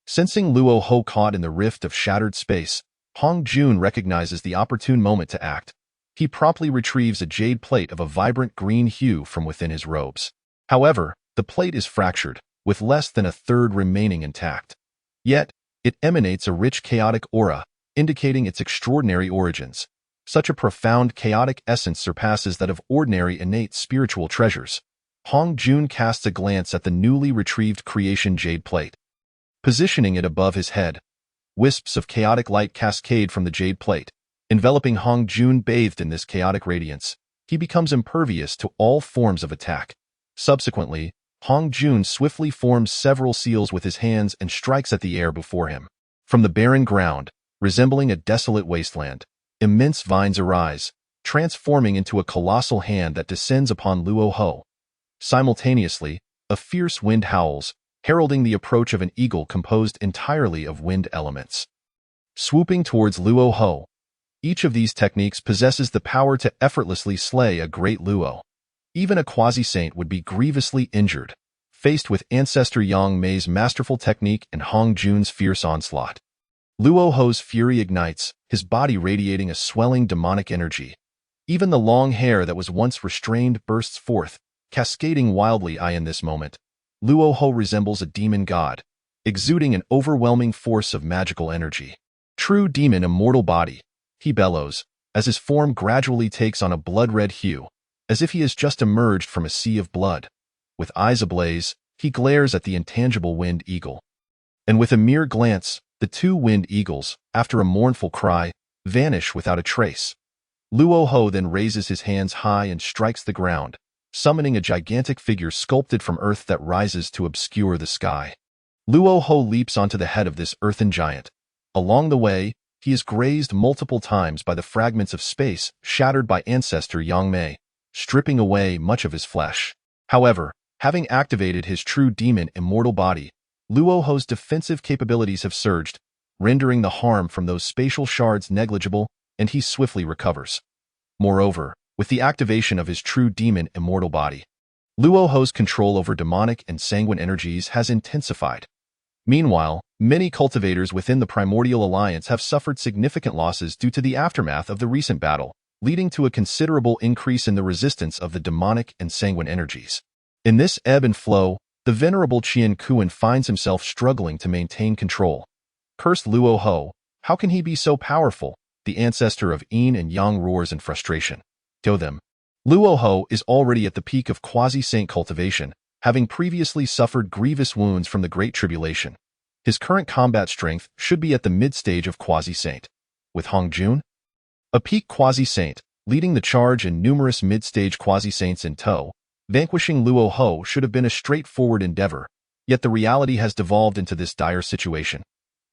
Sensing Luo Ho caught in the rift of shattered space, Hong Jun recognizes the opportune moment to act. He promptly retrieves a jade plate of a vibrant green hue from within his robes. However, the plate is fractured, with less than a third remaining intact. Yet, it emanates a rich chaotic aura, indicating its extraordinary origins. Such a profound chaotic essence surpasses that of ordinary innate spiritual treasures. Hong Jun casts a glance at the newly retrieved creation jade plate. Positioning it above his head, wisps of chaotic light cascade from the jade plate. Enveloping Hong Jun bathed in this chaotic radiance, he becomes impervious to all forms of attack. Subsequently, Hong Jun swiftly forms several seals with his hands and strikes at the air before him. From the barren ground, resembling a desolate wasteland, immense vines arise, transforming into a colossal hand that descends upon Luo Ho. Simultaneously, a fierce wind howls, heralding the approach of an eagle composed entirely of wind elements. Swooping towards Luo Ho, each of these techniques possesses the power to effortlessly slay a great Luo. Even a quasi-saint would be grievously injured, faced with Ancestor Yang Mei's masterful technique and Hong Jun's fierce onslaught. Luo Ho's fury ignites, his body radiating a swelling demonic energy. Even the long hair that was once restrained bursts forth, cascading wildly. In this moment, Luo Ho resembles a demon god, exuding an overwhelming force of magical energy. True demon immortal body, he bellows, as his form gradually takes on a blood-red hue, as if he has just emerged from a sea of blood. With eyes ablaze, he glares at the intangible wind eagle. And with a mere glance, the two wind eagles, after a mournful cry, vanish without a trace. Luo Ho then raises his hands high and strikes the ground, summoning a gigantic figure sculpted from earth that rises to obscure the sky. Luo Ho leaps onto the head of this earthen giant. Along the way, he is grazed multiple times by the fragments of space shattered by Ancestor Yang Mei, stripping away much of his flesh. However, Having activated his true demon immortal body, Luoho's defensive capabilities have surged, rendering the harm from those spatial shards negligible, and he swiftly recovers. Moreover, with the activation of his true demon immortal body, Luoho's control over demonic and sanguine energies has intensified. Meanwhile, many cultivators within the Primordial Alliance have suffered significant losses due to the aftermath of the recent battle, leading to a considerable increase in the resistance of the demonic and sanguine energies. In this ebb and flow, the venerable Qian Kuan finds himself struggling to maintain control. Cursed Luoho, how can he be so powerful? The ancestor of Yin and Yang roars in frustration. To them, Luoho is already at the peak of quasi-saint cultivation, having previously suffered grievous wounds from the Great Tribulation. His current combat strength should be at the mid-stage of quasi-saint. With Hongjun, a peak quasi-saint, leading the charge and numerous mid-stage quasi-saints in tow, vanquishing Luoho should have been a straightforward endeavor, yet the reality has devolved into this dire situation.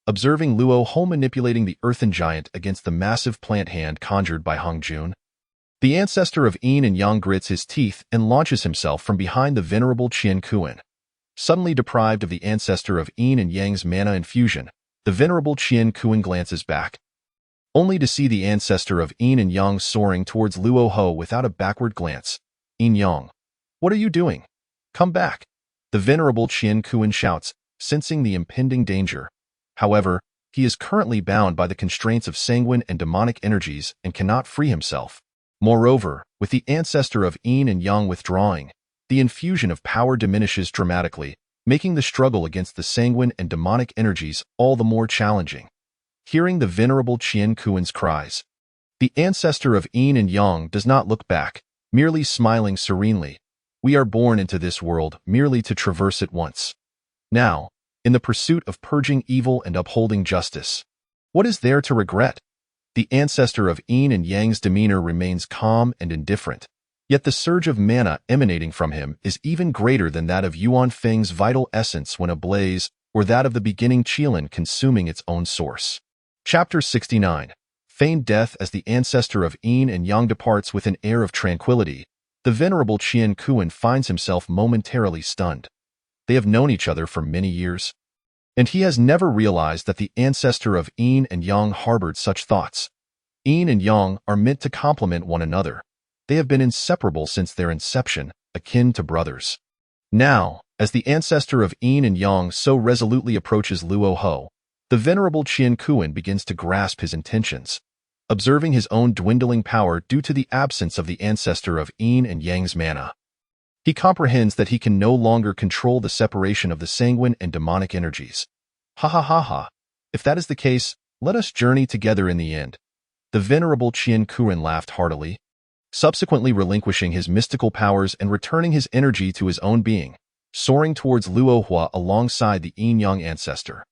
Observing Luoho manipulating the earthen giant against the massive plant hand conjured by Hongjun, the ancestor of Yin and Yang grits his teeth and launches himself from behind the venerable Qian Kuan. Suddenly deprived of the ancestor of Yin and Yang's mana infusion, the venerable Qian Kuan glances back, only to see the ancestor of Yin and Yang soaring towards Luoho without a backward glance. Yin Yang, what are you doing? Come back! The venerable Qian Kuan shouts, sensing the impending danger. However, he is currently bound by the constraints of sanguine and demonic energies and cannot free himself. Moreover, with the ancestor of Yin and Yang withdrawing, the infusion of power diminishes dramatically, making the struggle against the sanguine and demonic energies all the more challenging. Hearing the venerable Qian Kuan's cries, the ancestor of Yin and Yang does not look back, merely smiling serenely. We are born into this world merely to traverse it once. Now, in the pursuit of purging evil and upholding justice, what is there to regret? The ancestor of Yin and Yang's demeanor remains calm and indifferent, yet the surge of mana emanating from him is even greater than that of Yuan Feng's vital essence when ablaze, or that of the beginning Qilin consuming its own source. Chapter 69. Feigned death. As the ancestor of Yin and Yang departs with an air of tranquility, the venerable Qian Kuan finds himself momentarily stunned. They have known each other for many years, and he has never realized that the ancestor of Yin and Yang harbored such thoughts. Yin and Yang are meant to complement one another. They have been inseparable since their inception, akin to brothers. Now, as the ancestor of Yin and Yang so resolutely approaches Luoho, the venerable Qian Kuan begins to grasp his intentions. Observing his own dwindling power due to the absence of the ancestor of Yin and Yang's mana, he comprehends that he can no longer control the separation of the sanguine and demonic energies. Ha ha ha ha. If that is the case, let us journey together in the end. The venerable Qian Kuan laughed heartily, subsequently relinquishing his mystical powers and returning his energy to his own being, soaring towards Luohua alongside the Yin-Yang ancestor.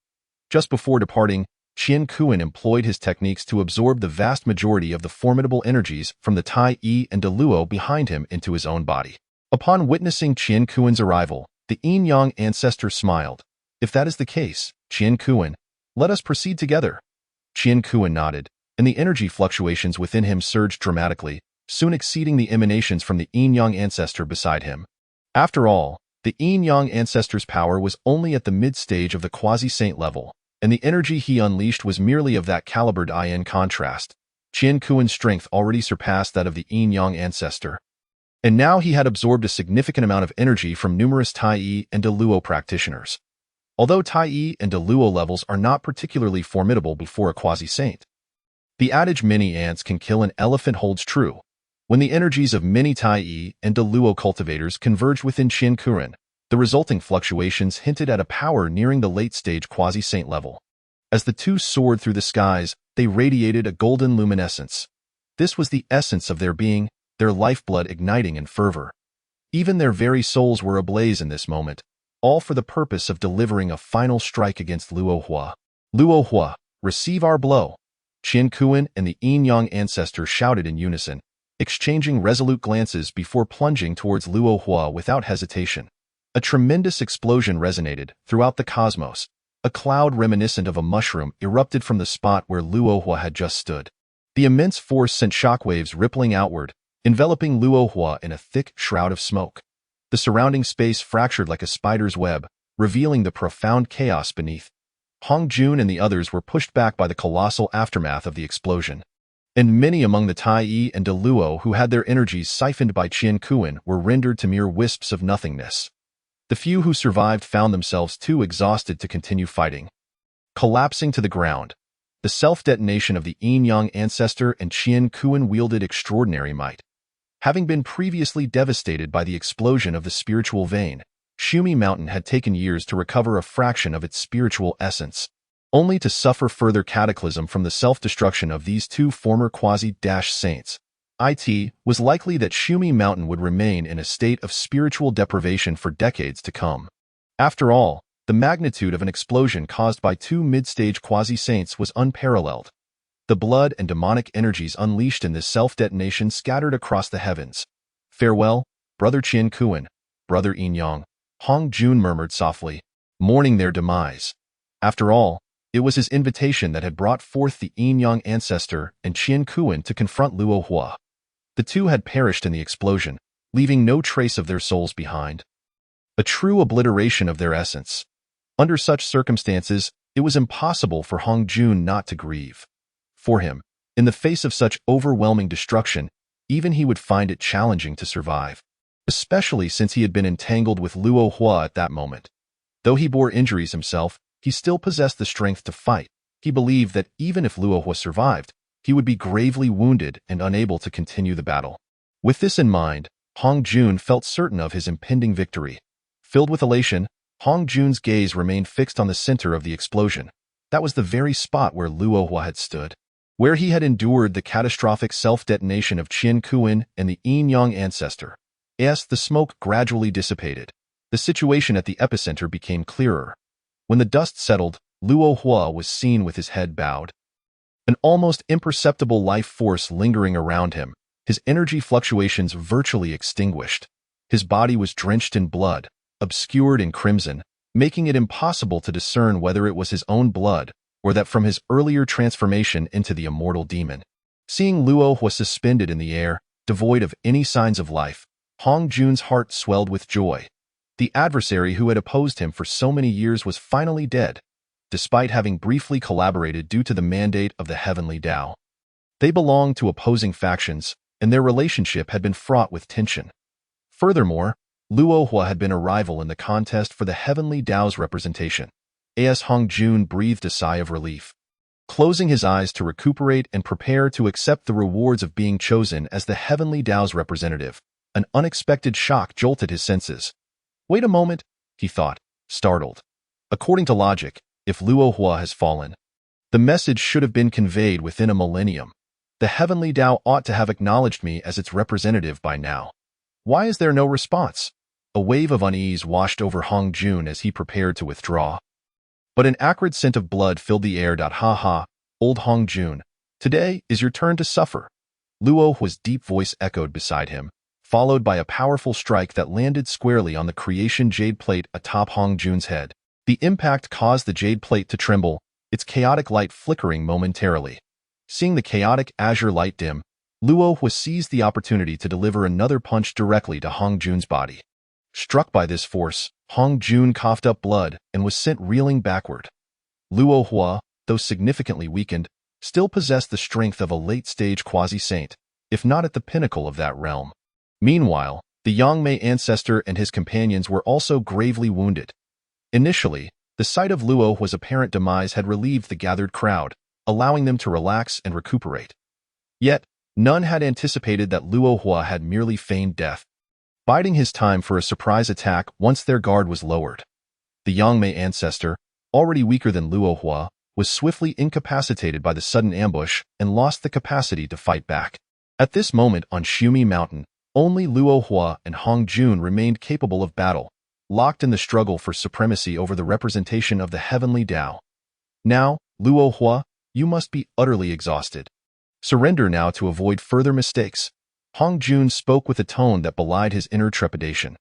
Just before departing, Qian Kuan employed his techniques to absorb the vast majority of the formidable energies from the Tai Yi and Deluo behind him into his own body. Upon witnessing Qian Kuan's arrival, the Yin-Yang ancestor smiled. If that is the case, Qian Kuan, let us proceed together. Qian Kuan nodded, and the energy fluctuations within him surged dramatically, soon exceeding the emanations from the Yin-Yang ancestor beside him. After all, the Yin-Yang ancestor's power was only at the mid-stage of the quasi-saint level, and the energy he unleashed was merely of that caliber. In contrast, Qian Kuan's strength already surpassed that of the Yin-Yang ancestor, and now he had absorbed a significant amount of energy from numerous Tai Yi and Deluo practitioners. Although Tai Yi and Deluo levels are not particularly formidable before a quasi-saint, the adage many ants can kill an elephant holds true. When the energies of many Tai Yi and Deluo cultivators converged within Qian Kuan, the resulting fluctuations hinted at a power nearing the late-stage quasi-saint level. As the two soared through the skies, they radiated a golden luminescence. This was the essence of their being, their lifeblood igniting in fervor. Even their very souls were ablaze in this moment, all for the purpose of delivering a final strike against Luohua. Luohua, receive our blow! Qian Kuan and the Yin-Yang ancestor shouted in unison, exchanging resolute glances before plunging towards Luohua without hesitation. A tremendous explosion resonated throughout the cosmos. A cloud reminiscent of a mushroom erupted from the spot where Luohua had just stood. The immense force sent shockwaves rippling outward, enveloping Luohua in a thick shroud of smoke. The The surrounding space fractured like a spider's web, revealing the profound chaos beneath. Hong Jun and the others were pushed back by the colossal aftermath of the explosion. And many among the Tai Yi and De Luo who had their energies siphoned by Qian Kuan were rendered to mere wisps of nothingness. The few who survived found themselves too exhausted to continue fighting. Collapsing to the ground, the self-detonation of the Yin-Yang ancestor and Qian Kuan wielded extraordinary might. Having been previously devastated by the explosion of the spiritual vein, Shumi Mountain had taken years to recover a fraction of its spiritual essence, only to suffer further cataclysm from the self-destruction of these two former quasi-saints. It was likely that Shumi Mountain would remain in a state of spiritual deprivation for decades to come. After all, the magnitude of an explosion caused by two mid-stage quasi-saints was unparalleled. The blood and demonic energies unleashed in this self-detonation scattered across the heavens. "Farewell, Brother Qian Kuan, Brother Yin-Yang," Hong Jun murmured softly, mourning their demise. After all, it was his invitation that had brought forth the Yin-Yang ancestor and Qian Kuan to confront Luo Hua. The two had perished in the explosion, leaving no trace of their souls behind. A true obliteration of their essence. Under such circumstances, it was impossible for Hong Jun not to grieve. For him, in the face of such overwhelming destruction, even he would find it challenging to survive, especially since he had been entangled with Luo Hua at that moment. Though he bore injuries himself, he still possessed the strength to fight. He believed that even if Luo Hua survived, he would be gravely wounded and unable to continue the battle. With this in mind, Hong Jun felt certain of his impending victory. Filled with elation, Hong Jun's gaze remained fixed on the center of the explosion. That was the very spot where Luo Hua had stood, where he had endured the catastrophic self-detonation of Qian Kuan and the Yin-Yang ancestor. As the smoke gradually dissipated, the situation at the epicenter became clearer. When the dust settled, Luo Hua was seen with his head bowed. An almost imperceptible life force lingering around him, his energy fluctuations virtually extinguished. His body was drenched in blood, obscured in crimson, making it impossible to discern whether it was his own blood or that from his earlier transformation into the immortal demon. Seeing Luo Hua suspended in the air, devoid of any signs of life, Hong Jun's heart swelled with joy. The adversary who had opposed him for so many years was finally dead, despite having briefly collaborated due to the mandate of the Heavenly Tao. They belonged to opposing factions, and their relationship had been fraught with tension. Furthermore, Luo Hua had been a rival in the contest for the Heavenly Tao's representation. As Hong Jun breathed a sigh of relief, closing his eyes to recuperate and prepare to accept the rewards of being chosen as the Heavenly Tao's representative, an unexpected shock jolted his senses. Wait a moment, he thought, startled. According to logic, if Luo Hua has fallen, the message should have been conveyed within a millennium. The Heavenly Tao ought to have acknowledged me as its representative by now. Why is there no response? A wave of unease washed over Hong Jun as he prepared to withdraw. But an acrid scent of blood filled the air. Ha ha, old Hong Jun, today is your turn to suffer. Luo Hua's deep voice echoed beside him, followed by a powerful strike that landed squarely on the creation jade plate atop Hong Jun's head. The impact caused the jade plate to tremble, its chaotic light flickering momentarily. Seeing the chaotic azure light dim, Luo Hua seized the opportunity to deliver another punch directly to Hong Jun's body. Struck by this force, Hong Jun coughed up blood and was sent reeling backward. Luo Hua, though significantly weakened, still possessed the strength of a late-stage quasi-saint, if not at the pinnacle of that realm. Meanwhile, the Yangmei ancestor and his companions were also gravely wounded. Initially, the sight of Luo Hua's apparent demise had relieved the gathered crowd, allowing them to relax and recuperate. Yet, none had anticipated that Luo Hua had merely feigned death, biding his time for a surprise attack once their guard was lowered. The Yangmei ancestor, already weaker than Luo Hua, was swiftly incapacitated by the sudden ambush and lost the capacity to fight back. At this moment on Shumi Mountain, only Luo Hua and Hong Jun remained capable of battle, locked in the struggle for supremacy over the representation of the Heavenly Tao. Now, Luo Hua, you must be utterly exhausted. Surrender now to avoid further mistakes. Hong Jun spoke with a tone that belied his inner trepidation.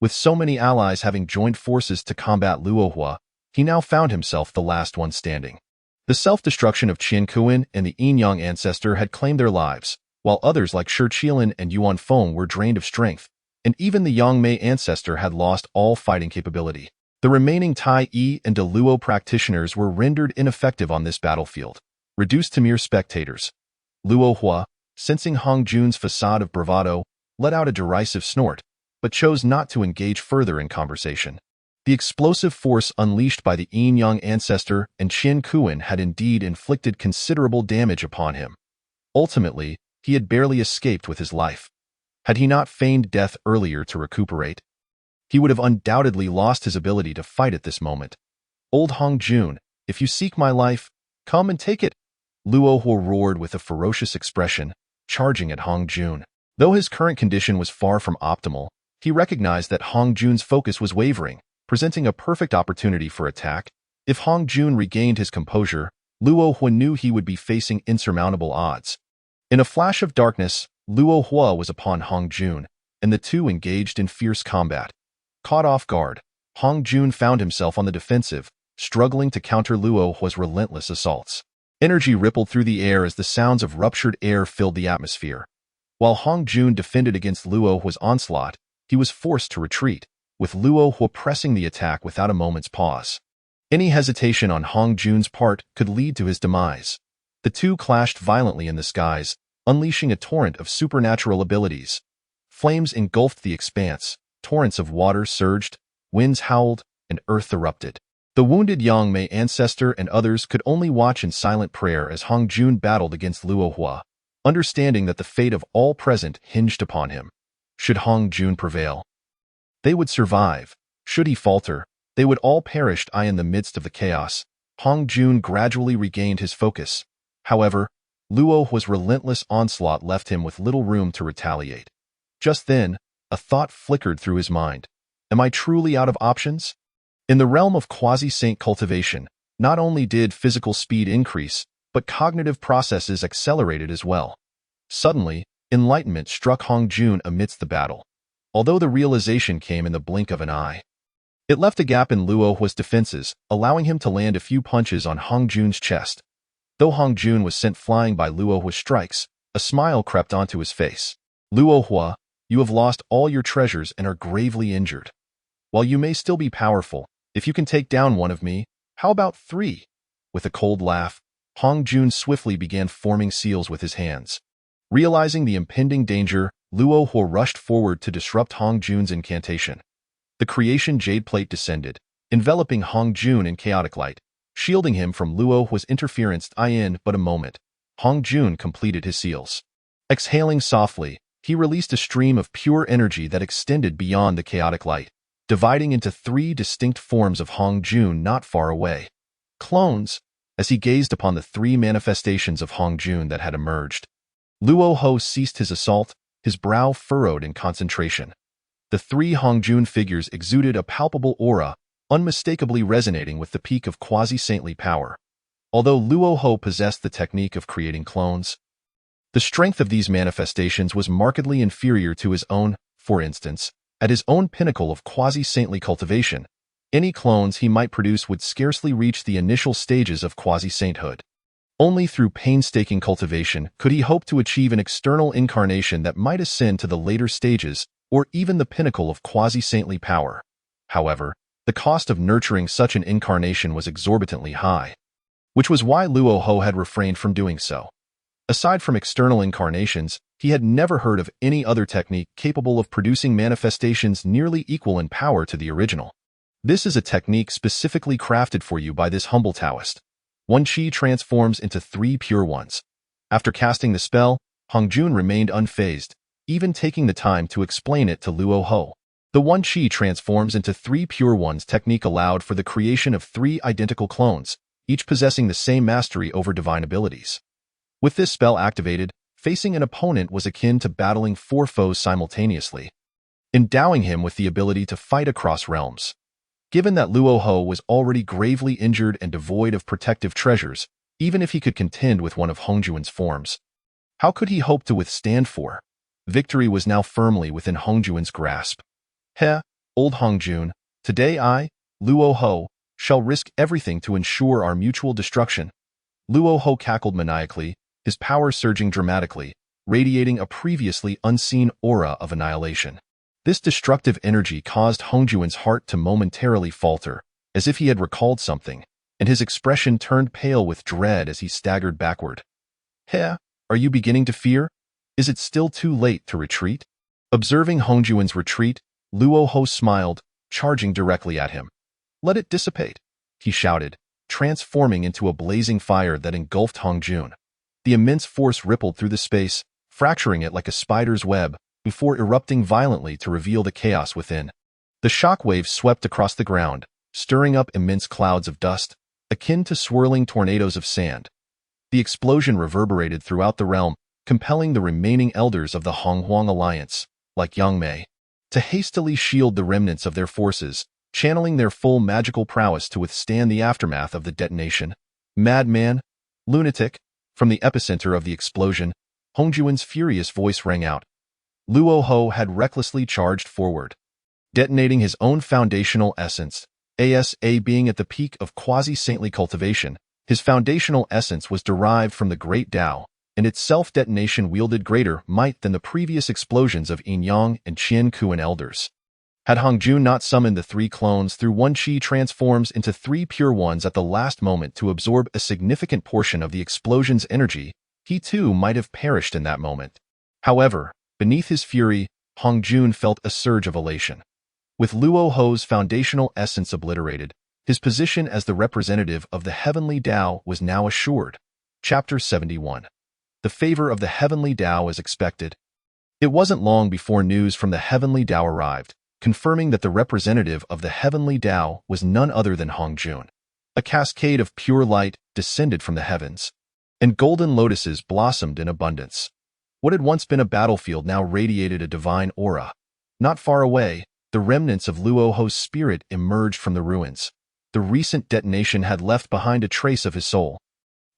With so many allies having joined forces to combat Luo Hua, he now found himself the last one standing. The self-destruction of Qian Kuan and the Yin-Yang ancestor had claimed their lives, while others like Shi Qilin and Yuan Feng were drained of strength. and even the Yangmei ancestor had lost all fighting capability. The remaining Tai Yi and De Luo practitioners were rendered ineffective on this battlefield, reduced to mere spectators. Luo Hua, sensing Hong Jun's facade of bravado, let out a derisive snort, but chose not to engage further in conversation. The explosive force unleashed by the Yin Yang ancestor and Qian Kuan had indeed inflicted considerable damage upon him. Ultimately, he had barely escaped with his life. Had he not feigned death earlier to recuperate, he would have undoubtedly lost his ability to fight at this moment. Old Hong Jun, if you seek my life, come and take it, Luo Hua roared with a ferocious expression, charging at Hong Jun. Though his current condition was far from optimal, he recognized that Hong Jun's focus was wavering, presenting a perfect opportunity for attack. If Hong Jun regained his composure, Luo Hua knew he would be facing insurmountable odds. In a flash of darkness, Luo Hua was upon Hong Jun, and the two engaged in fierce combat. Caught off guard, Hong Jun found himself on the defensive, struggling to counter Luo Hua's relentless assaults. Energy rippled through the air as the sounds of ruptured air filled the atmosphere. While Hong Jun defended against Luo Hua's onslaught, he was forced to retreat, with Luo Hua pressing the attack without a moment's pause. Any hesitation on Hong Jun's part could lead to his demise. The two clashed violently in the skies, unleashing a torrent of supernatural abilities. Flames engulfed the expanse, torrents of water surged, winds howled, and earth erupted. The wounded Yangmei ancestor and others could only watch in silent prayer as Hong Jun battled against Luo Hua, understanding that the fate of all present hinged upon him. Should Hong Jun prevail, they would survive. Should he falter, they would all perish. In the midst of the chaos, Hong Jun gradually regained his focus. However, Luo Hua's relentless onslaught left him with little room to retaliate. Just then, a thought flickered through his mind. Am I truly out of options? In the realm of quasi-saint cultivation, not only did physical speed increase, but cognitive processes accelerated as well. Suddenly, enlightenment struck Hong Jun amidst the battle, although the realization came in the blink of an eye. It left a gap in Luo Hua's defenses, allowing him to land a few punches on Hong Jun's chest. Though Hong Jun was sent flying by Luo Hua's strikes, a smile crept onto his face. Luo Hua, you have lost all your treasures and are gravely injured. While you may still be powerful, if you can take down one of me, how about 3? With a cold laugh, Hong Jun swiftly began forming seals with his hands. Realizing the impending danger, Luo Hua rushed forward to disrupt Hong Jun's incantation. The creation jade plate descended, enveloping Hong Jun in chaotic light, shielding him from Luo Hua's interference. In but a moment, Hong Jun completed his seals. Exhaling softly, he released a stream of pure energy that extended beyond the chaotic light, dividing into 3 distinct forms of Hong Jun not far away. Clones, as he gazed upon the 3 manifestations of Hong Jun that had emerged. Luo Hua ceased his assault, his brow furrowed in concentration. The 3 Hong Jun figures exuded a palpable aura, unmistakably resonating with the peak of quasi-saintly power. Although Luo Hua possessed the technique of creating clones, the strength of these manifestations was markedly inferior to his own. For instance, at his own pinnacle of quasi-saintly cultivation, any clones he might produce would scarcely reach the initial stages of quasi-sainthood. Only through painstaking cultivation could he hope to achieve an external incarnation that might ascend to the later stages or even the pinnacle of quasi-saintly power. However, the cost of nurturing such an incarnation was exorbitantly high, which was why Luo Hua had refrained from doing so. Aside from external incarnations, he had never heard of any other technique capable of producing manifestations nearly equal in power to the original. This is a technique specifically crafted for you by this humble Taoist. 1 Qi transforms into 3 pure ones. After casting the spell, Hong Jun remained unfazed, even taking the time to explain it to Luo Hua. The 1 Qi transforms into 3 pure ones technique allowed for the creation of 3 identical clones, each possessing the same mastery over divine abilities. With this spell activated, facing an opponent was akin to battling 4 foes simultaneously, endowing him with the ability to fight across realms. Given that Luo Hua was already gravely injured and devoid of protective treasures, even if he could contend with one of Hong Jun's forms, how could he hope to withstand 4? Victory was now firmly within Hong Jun's grasp. Old Hong Jun, today I, Luo Hua, shall risk everything to ensure our mutual destruction. Luo Hua cackled maniacally, his power surging dramatically, radiating a previously unseen aura of annihilation. This destructive energy caused Hongjuan's heart to momentarily falter, as if he had recalled something, and his expression turned pale with dread as he staggered backward. Heh, are you beginning to fear? Is it still too late to retreat? Observing Hongjuan's retreat, Luo Ho smiled, charging directly at him. Let it dissipate, he shouted, transforming into a blazing fire that engulfed Hongjun. The immense force rippled through the space, fracturing it like a spider's web, before erupting violently to reveal the chaos within. The shock waves swept across the ground, stirring up immense clouds of dust, akin to swirling tornadoes of sand. The explosion reverberated throughout the realm, compelling the remaining elders of the Honghuang alliance, like Yang Mei, to hastily shield the remnants of their forces, channeling their full magical prowess to withstand the aftermath of the detonation. Madman, lunatic, from the epicenter of the explosion, Hongjuan's furious voice rang out. Luo Ho had recklessly charged forward, detonating his own foundational essence. ASA being at the peak of quasi-saintly cultivation, his foundational essence was derived from the Great Tao, and its self-detonation wielded greater might than the previous explosions of Yin Yang and Qian Kuan elders. Had Hongjun not summoned the three clones through one chi transforms into three pure ones at the last moment to absorb a significant portion of the explosion's energy, he too might have perished in that moment. However, beneath his fury, Hongjun felt a surge of elation. With Luo Ho's foundational essence obliterated, his position as the representative of the Heavenly Tao was now assured. Chapter 71. The favor of the Heavenly Tao as expected. It wasn't long before news from the Heavenly Tao arrived, confirming that the representative of the Heavenly Tao was none other than Hongjun. A cascade of pure light descended from the heavens, and golden lotuses blossomed in abundance. What had once been a battlefield now radiated a divine aura. Not far away, the remnants of Luo Ho's spirit emerged from the ruins. The recent detonation had left behind a trace of his soul,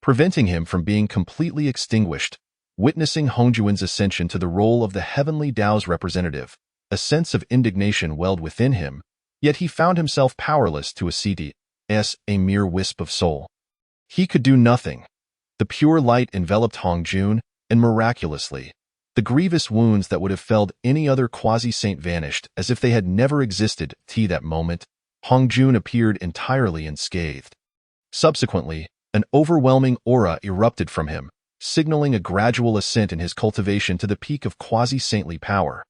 preventing him from being completely extinguished. Witnessing Hongjuan's ascension to the role of the Heavenly Tao's representative, a sense of indignation welled within him, yet he found himself powerless to accede as a mere wisp of soul. He could do nothing. The pure light enveloped Hongjun, and miraculously, the grievous wounds that would have felled any other quasi-saint vanished as if they had never existed. That moment, Hongjun appeared entirely unscathed. Subsequently, an overwhelming aura erupted from him, signaling a gradual ascent in his cultivation to the peak of quasi-saintly power.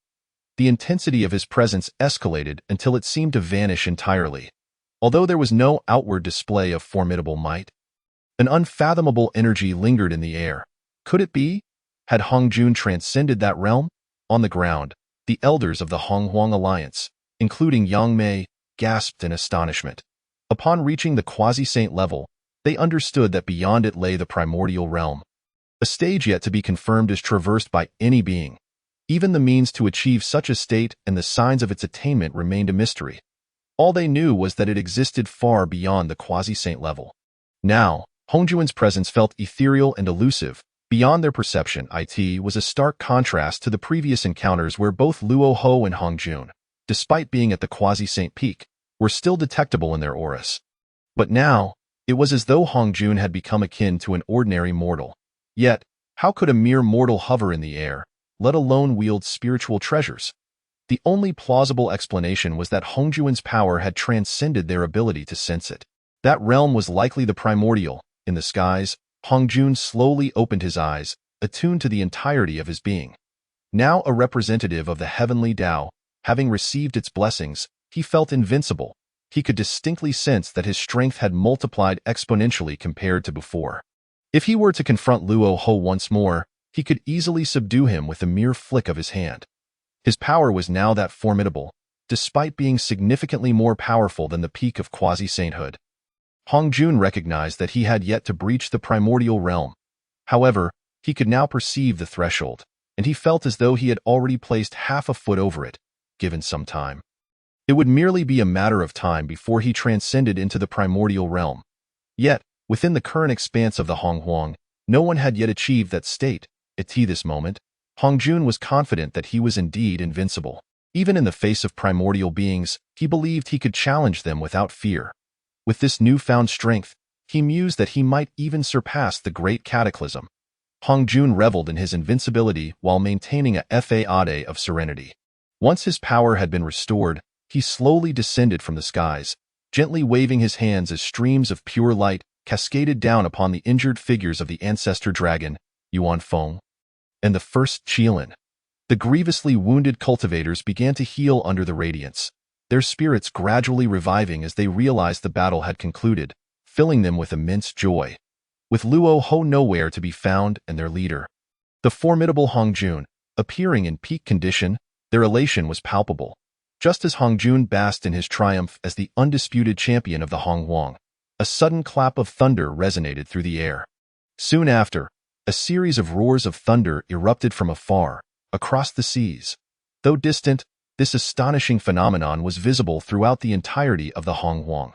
The intensity of his presence escalated until it seemed to vanish entirely. Although there was no outward display of formidable might, an unfathomable energy lingered in the air. Could it be? Had Hongjun transcended that realm? On the ground, the elders of the Honghuang alliance, including Yang Mei, gasped in astonishment. Upon reaching the quasi-saint level, they understood that beyond it lay the primordial realm, a stage yet to be confirmed as traversed by any being. Even the means to achieve such a state and the signs of its attainment remained a mystery. All they knew was that it existed far beyond the quasi-saint level. Now, Hongjuan's presence felt ethereal and elusive, beyond their perception. It was a stark contrast to the previous encounters where both Luo Ho and Hongjun, despite being at the quasi-saint peak, were still detectable in their auras. But now, it was as though Hongjun had become akin to an ordinary mortal. Yet, how could a mere mortal hover in the air, let alone wield spiritual treasures? The only plausible explanation was that Hongjuan's power had transcended their ability to sense it. That realm was likely the primordial. In the skies, Hongjun slowly opened his eyes, attuned to the entirety of his being. Now a representative of the Heavenly Tao, having received its blessings, he felt invincible. He could distinctly sense that his strength had multiplied exponentially compared to before. If he were to confront Luo Ho once more, he could easily subdue him with a mere flick of his hand. His power was now that formidable, despite being significantly more powerful than the peak of quasi-sainthood. Hongjun recognized that he had yet to breach the primordial realm. However, he could now perceive the threshold, and he felt as though he had already placed half a foot over it, given some time. It would merely be a matter of time before he transcended into the primordial realm. Yet, within the current expanse of the Honghuang, no one had yet achieved that state. At this moment, Hongjun was confident that he was indeed invincible. Even in the face of primordial beings, he believed he could challenge them without fear. With this newfound strength, he mused that he might even surpass the great cataclysm. Hongjun reveled in his invincibility while maintaining a facade of serenity. Once his power had been restored, he slowly descended from the skies, gently waving his hands as streams of pure light cascaded down upon the injured figures of the ancestor dragon, Yuan Feng, and the first Qilin. The grievously wounded cultivators began to heal under the radiance, their spirits gradually reviving as they realized the battle had concluded, filling them with immense joy. With Luo Ho nowhere to be found and their leader, the formidable Hongjun, appearing in peak condition, their elation was palpable. Just as Hongjun basked in his triumph as the undisputed champion of the Honghuang, a sudden clap of thunder resonated through the air. Soon after, a series of roars of thunder erupted from afar, across the seas. Though distant, this astonishing phenomenon was visible throughout the entirety of the Honghuang.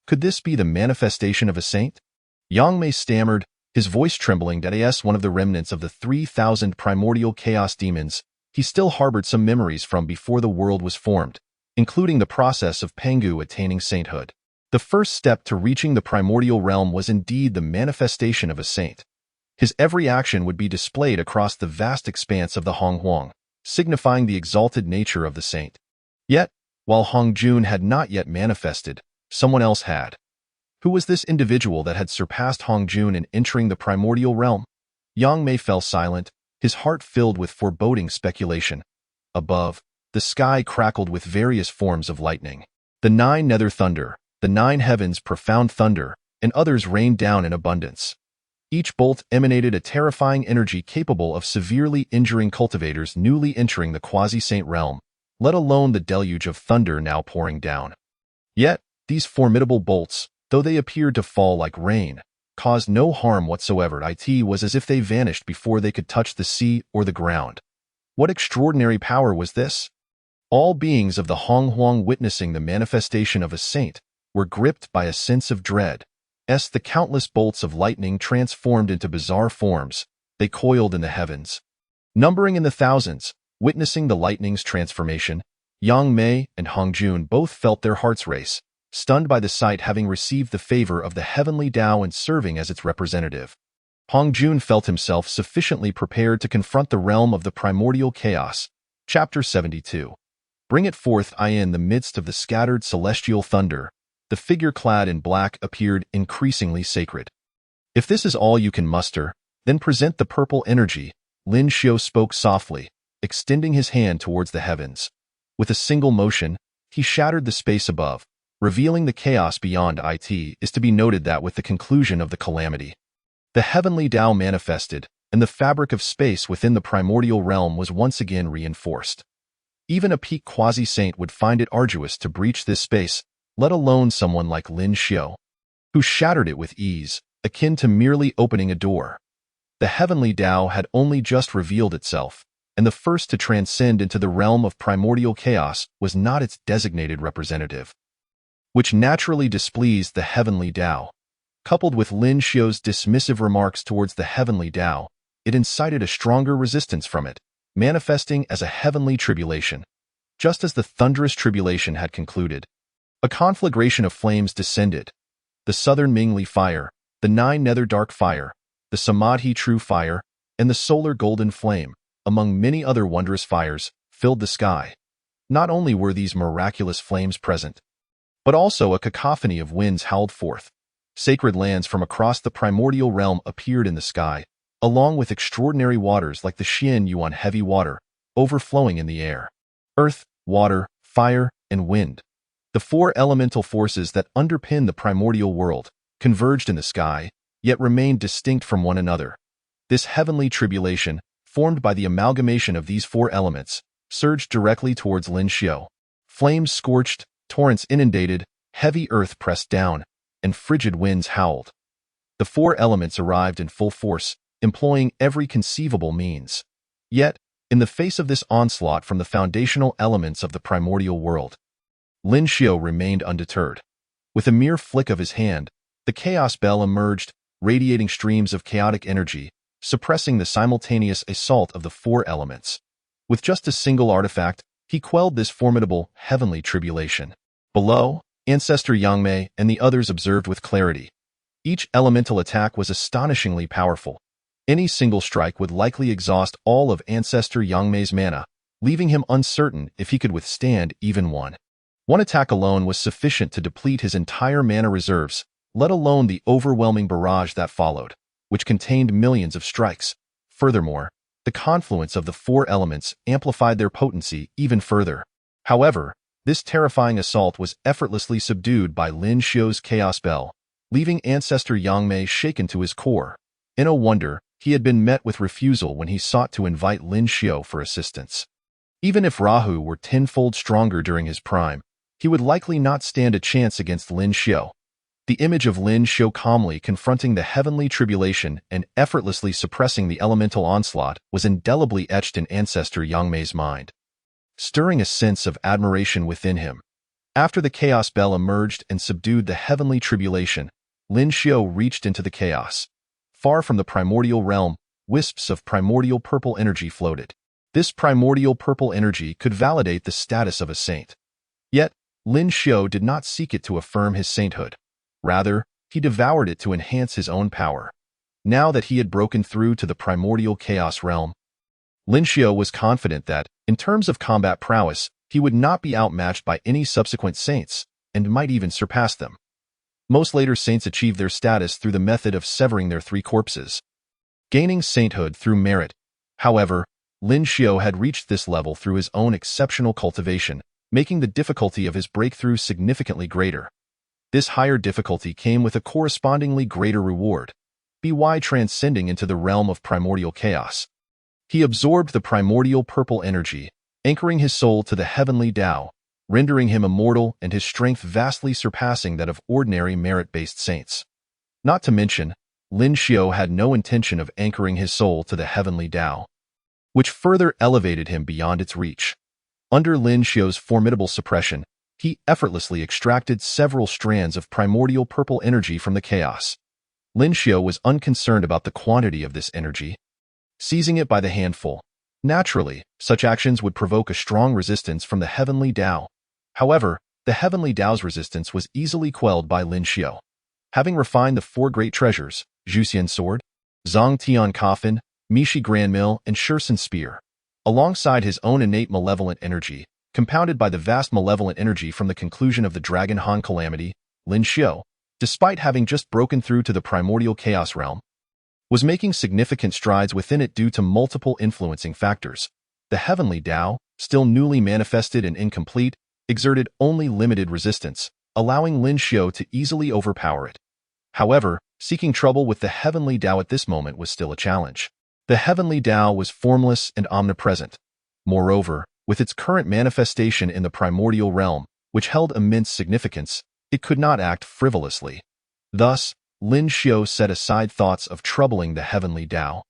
Could this be the manifestation of a saint? Yang Mei stammered, his voice trembling that as one of the remnants of the 3,000 primordial chaos demons, he still harbored some memories from before the world was formed, including the process of Pangu attaining sainthood. The first step to reaching the primordial realm was indeed the manifestation of a saint. His every action would be displayed across the vast expanse of the Honghuang, signifying the exalted nature of the saint. Yet, while Hongjun had not yet manifested, someone else had. Who was this individual that had surpassed Hongjun in entering the primordial realm? Yang Mei fell silent, his heart filled with foreboding speculation. Above, the sky crackled with various forms of lightning. The 9 nether thunder, the 9 heavens profound thunder, and others rained down in abundance. Each bolt emanated a terrifying energy capable of severely injuring cultivators newly entering the quasi-saint realm, let alone the deluge of thunder now pouring down. Yet, these formidable bolts, though they appeared to fall like rain, caused no harm whatsoever. It was as if they vanished before they could touch the sea or the ground. What extraordinary power was this? All beings of the Honghuang witnessing the manifestation of a saint were gripped by a sense of dread. As the countless bolts of lightning transformed into bizarre forms, they coiled in the heavens. Numbering in the thousands, witnessing the lightning's transformation, Yang Mei and Hongjun both felt their hearts race, stunned by the sight, having received the favor of the heavenly Tao and serving as its representative. Hongjun felt himself sufficiently prepared to confront the realm of the primordial chaos. Chapter 72. Bring it forth. In the midst of the scattered celestial thunder, the figure clad in black appeared increasingly sacred. If this is all you can muster, then present the purple energy, Lin Xiu spoke softly, extending his hand towards the heavens. With a single motion, he shattered the space above, revealing the chaos beyond. It is to be noted that with the conclusion of the calamity, the heavenly Tao manifested, and the fabric of space within the primordial realm was once again reinforced. Even a peak quasi-saint would find it arduous to breach this space, let alone someone like Lin Xiu, who shattered it with ease, akin to merely opening a door. The heavenly Tao had only just revealed itself, and the first to transcend into the realm of primordial chaos was not its designated representative, which naturally displeased the heavenly Tao. Coupled with Lin Xiu's dismissive remarks towards the heavenly Tao, it incited a stronger resistance from it, manifesting as a heavenly tribulation. Just as the thunderous tribulation had concluded, a conflagration of flames descended. The southern Mingli fire, the 9 nether dark fire, the Samadhi true fire, and the solar golden flame, among many other wondrous fires, filled the sky. Not only were these miraculous flames present, but also a cacophony of winds howled forth. Sacred lands from across the primordial realm appeared in the sky, along with extraordinary waters like the Xian Yuan heavy water, overflowing in the air. Earth, water, fire, and wind, the 4 elemental forces that underpin the primordial world, converged in the sky, yet remained distinct from one another. This heavenly tribulation, formed by the amalgamation of these 4 elements, surged directly towards Lin Xiu. Flames scorched, torrents inundated, heavy earth pressed down, and frigid winds howled. The 4 elements arrived in full force, employing every conceivable means. Yet, in the face of this onslaught from the foundational elements of the primordial world, Lin Xiu remained undeterred. With a mere flick of his hand, the chaos bell emerged, radiating streams of chaotic energy, suppressing the simultaneous assault of the 4 elements. With just a single artifact, he quelled this formidable, heavenly tribulation. Below, Ancestor Yang Mei and the others observed with clarity. Each elemental attack was astonishingly powerful. Any single strike would likely exhaust all of Ancestor Yang Mei's mana, leaving him uncertain if he could withstand even one. One attack alone was sufficient to deplete his entire mana reserves, let alone the overwhelming barrage that followed, which contained millions of strikes. Furthermore, the confluence of the four elements amplified their potency even further. However, this terrifying assault was effortlessly subdued by Lin Xiu's Chaos Bell, leaving Ancestor Yangmei shaken to his core. In no wonder, he had been met with refusal when he sought to invite Lin Xiu for assistance. Even if Rahu were tenfold stronger during his prime, he would likely not stand a chance against Lin Xiu. The image of Lin Xiu calmly confronting the heavenly tribulation and effortlessly suppressing the elemental onslaught was indelibly etched in Ancestor Yangmei's mind, stirring a sense of admiration within him. After the Chaos Bell emerged and subdued the heavenly tribulation, Lin Xiu reached into the chaos. Far from the primordial realm, wisps of primordial purple energy floated. This primordial purple energy could validate the status of a saint. Yet, Lin Xiu did not seek it to affirm his sainthood. Rather, he devoured it to enhance his own power. Now that he had broken through to the primordial chaos realm, Lin Xiu was confident that, in terms of combat prowess, he would not be outmatched by any subsequent saints, and might even surpass them. Most later saints achieved their status through the method of severing their three corpses, gaining sainthood through merit. However, Lin Xiu had reached this level through his own exceptional cultivation, making the difficulty of his breakthrough significantly greater. This higher difficulty came with a correspondingly greater reward, by transcending into the realm of primordial chaos. He absorbed the primordial purple energy, anchoring his soul to the heavenly Tao, rendering him immortal and his strength vastly surpassing that of ordinary merit-based saints. Not to mention, Lin Xiu had no intention of anchoring his soul to the heavenly Tao, which further elevated him beyond its reach. Under Lin Xiu's formidable suppression, he effortlessly extracted several strands of primordial purple energy from the chaos. Lin Xiu was unconcerned about the quantity of this energy, seizing it by the handful. Naturally, such actions would provoke a strong resistance from the heavenly Tao. However, the heavenly Tao's resistance was easily quelled by Lin Xiu. Having refined the four great treasures, Zhuxian Sword, Zhang Tian Coffin, Mishi Grand Mill, and Shursun Spear, alongside his own innate malevolent energy, compounded by the vast malevolent energy from the conclusion of the Dragon Han Calamity, Lin Xiu, despite having just broken through to the primordial chaos realm, was making significant strides within it due to multiple influencing factors. The heavenly Tao, still newly manifested and incomplete, exerted only limited resistance, allowing Lin Xiu to easily overpower it. However, seeking trouble with the heavenly Tao at this moment was still a challenge. The heavenly Tao was formless and omnipresent. Moreover, with its current manifestation in the primordial realm, which held immense significance, it could not act frivolously. Thus, Lin Xiu set aside thoughts of troubling the heavenly Tao,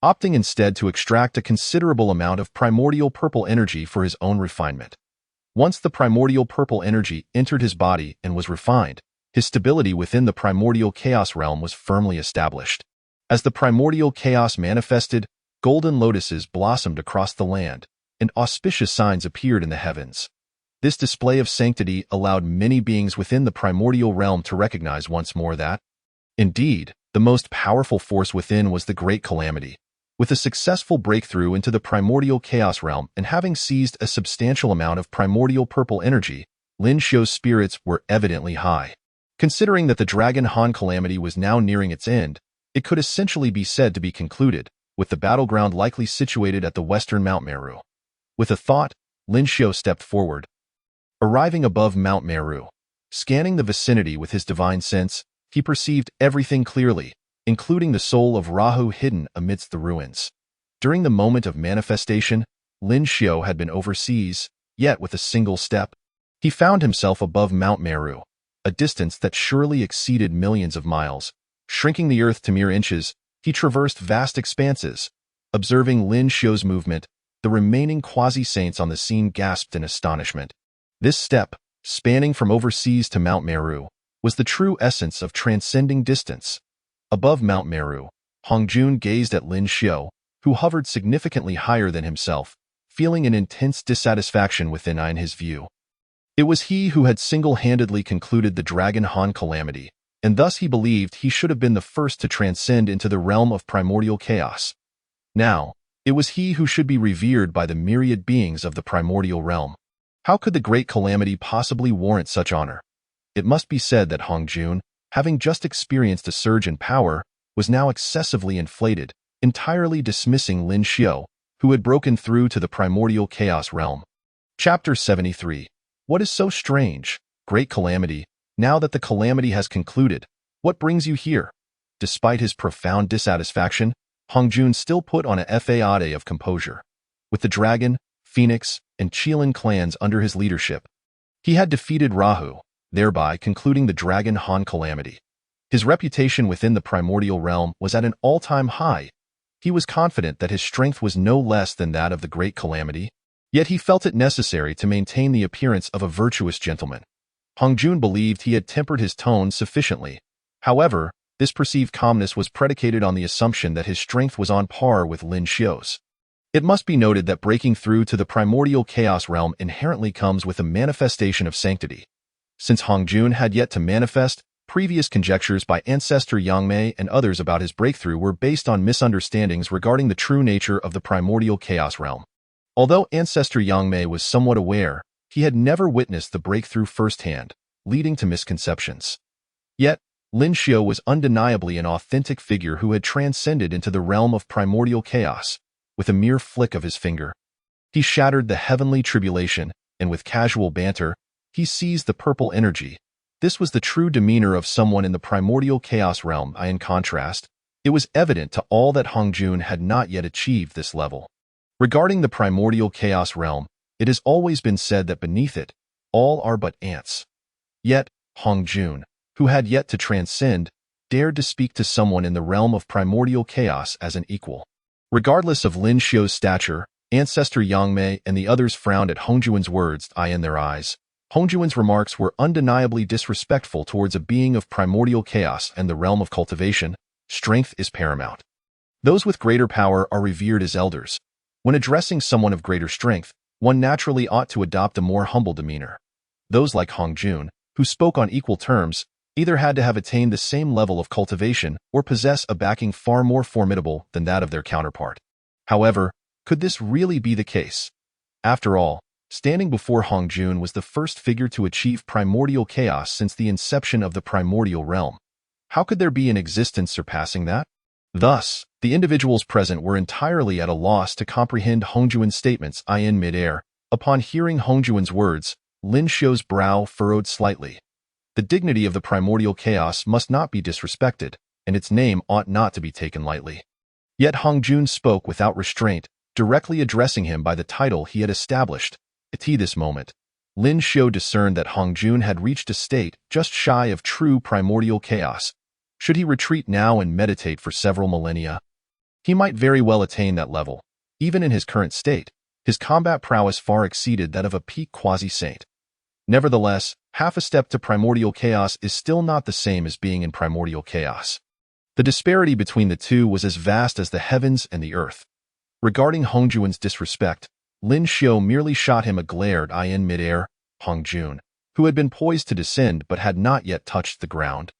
opting instead to extract a considerable amount of primordial purple energy for his own refinement. Once the primordial purple energy entered his body and was refined, his stability within the primordial chaos realm was firmly established. As the primordial chaos manifested, golden lotuses blossomed across the land, and auspicious signs appeared in the heavens. This display of sanctity allowed many beings within the primordial realm to recognize once more that, indeed, the most powerful force within was the Great Calamity. With a successful breakthrough into the primordial chaos realm and having seized a substantial amount of primordial purple energy, Lin Xiu's spirits were evidently high. Considering that the Dragon Han Calamity was now nearing its end, it could essentially be said to be concluded, with the battleground likely situated at the western Mount Meru. With a thought, Lin Xiu stepped forward. Arriving above Mount Meru, scanning the vicinity with his divine sense, he perceived everything clearly, including the soul of Rahu hidden amidst the ruins. During the moment of manifestation, Lin Xiu had been overseas, yet with a single step, he found himself above Mount Meru, a distance that surely exceeded millions of miles. Shrinking the earth to mere inches, he traversed vast expanses. Observing Lin Xiu's movement, the remaining quasi-saints on the scene gasped in astonishment. This step, spanning from overseas to Mount Meru, was the true essence of transcending distance. Above Mount Meru, Hongjun gazed at Lin Xiu, who hovered significantly higher than himself, feeling an intense dissatisfaction within his view. It was he who had single-handedly concluded the Dragon Han Calamity, and thus he believed he should have been the first to transcend into the realm of primordial chaos. Now, It was he who should be revered by the myriad beings of the primordial realm. How could the great calamity possibly warrant such honor? It must be said that Hong Jun, having just experienced a surge in power, was now excessively inflated, entirely dismissing Lin Xiao, who had broken through to the primordial chaos realm. Chapter 73. What is so strange? Great calamity. Now that the calamity has concluded, what brings you here? Despite his profound dissatisfaction, Hong Jun still put on a facade of composure. With the Dragon, Phoenix, and Qilin clans under his leadership, he had defeated Rahu, thereby concluding the Dragon Han calamity. His reputation within the primordial realm was at an all-time high. He was confident that his strength was no less than that of the great calamity, yet he felt it necessary to maintain the appearance of a virtuous gentleman. Hong Jun believed he had tempered his tone sufficiently. However, this perceived calmness was predicated on the assumption that his strength was on par with Lin Xiao's. It must be noted that breaking through to the primordial chaos realm inherently comes with a manifestation of sanctity. Since Hong Jun had yet to manifest, previous conjectures by Ancestor Yang Mei and others about his breakthrough were based on misunderstandings regarding the true nature of the primordial chaos realm. Although Ancestor Yang Mei was somewhat aware, he had never witnessed the breakthrough firsthand, leading to misconceptions. Yet, Lin Xiao was undeniably an authentic figure who had transcended into the realm of primordial chaos. With a mere flick of his finger, he shattered the heavenly tribulation, and with casual banter, he seized the purple energy. This was the true demeanor of someone in the primordial chaos realm. In contrast, it was evident to all that Hong Jun had not yet achieved this level. Regarding the primordial chaos realm, it has always been said that beneath it, all are but ants. Yet, Hong Jun, who had yet to transcend, dared to speak to someone in the realm of primordial chaos as an equal. Regardless of Lin Xiao's stature, Ancestor Yang Mei and the others frowned at Hong Jun's words. In their eyes, Hong Jun's remarks were undeniably disrespectful towards a being of primordial chaos and the realm of cultivation. Strength is paramount. Those with greater power are revered as elders. When addressing someone of greater strength, one naturally ought to adopt a more humble demeanor. Those like Hong Jun, who spoke on equal terms, either had to have attained the same level of cultivation or possess a backing far more formidable than that of their counterpart. However, could this really be the case? After all, standing before Hong Jun was the first figure to achieve primordial chaos since the inception of the primordial realm. How could there be an existence surpassing that? Thus, the individuals present were entirely at a loss to comprehend Hong Jun's statements. In midair, upon hearing Hong Jun's words, Lin Xiao's brow furrowed slightly. The dignity of the primordial chaos must not be disrespected, and its name ought not to be taken lightly. Yet Hong Jun spoke without restraint, directly addressing him by the title he had established. At this moment, Lin Xiao discerned that Hong Jun had reached a state just shy of true primordial chaos. Should he retreat now and meditate for several millennia, he might very well attain that level. Even in his current state, his combat prowess far exceeded that of a peak quasi-saint. Nevertheless, half a step to primordial chaos is still not the same as being in primordial chaos. The disparity between the two was as vast as the heavens and the earth. Regarding Hong Jun's disrespect, Lin Xiao merely shot him a glare. In midair, Hong Jun, who had been poised to descend but had not yet touched the ground,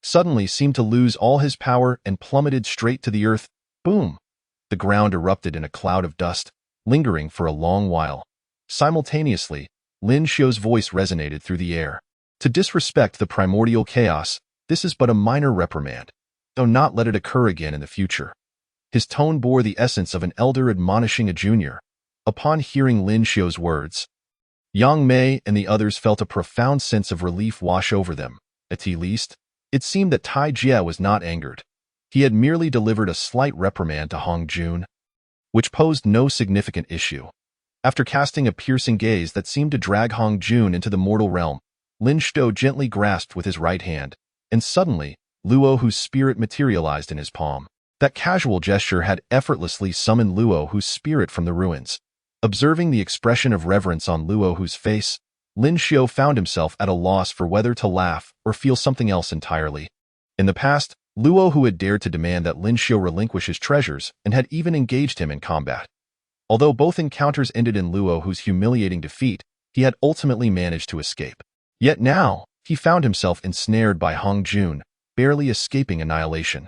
suddenly seemed to lose all his power and plummeted straight to the earth. Boom! The ground erupted in a cloud of dust, lingering for a long while. Simultaneously, Lin Xiao's voice resonated through the air. To disrespect the primordial chaos, this is but a minor reprimand. Do not let it occur again in the future. His tone bore the essence of an elder admonishing a junior. Upon hearing Lin Xiao's words, Yang Mei and the others felt a profound sense of relief wash over them. At least, it seemed that Tai Jie was not angered. He had merely delivered a slight reprimand to Hong Jun, which posed no significant issue. After casting a piercing gaze that seemed to drag Hong Jun into the mortal realm, Lin Xiao gently grasped with his right hand, and suddenly, Luo Hu's spirit materialized in his palm. That casual gesture had effortlessly summoned Luo Hu's spirit from the ruins. Observing the expression of reverence on Luo Hu's face, Lin Xiao found himself at a loss for whether to laugh or feel something else entirely. In the past, Luo Hu had dared to demand that Lin Xiao relinquish his treasures and had even engaged him in combat. Although both encounters ended in Luo Hu's humiliating defeat, he had ultimately managed to escape. Yet now, he found himself ensnared by Hong Jun, barely escaping annihilation.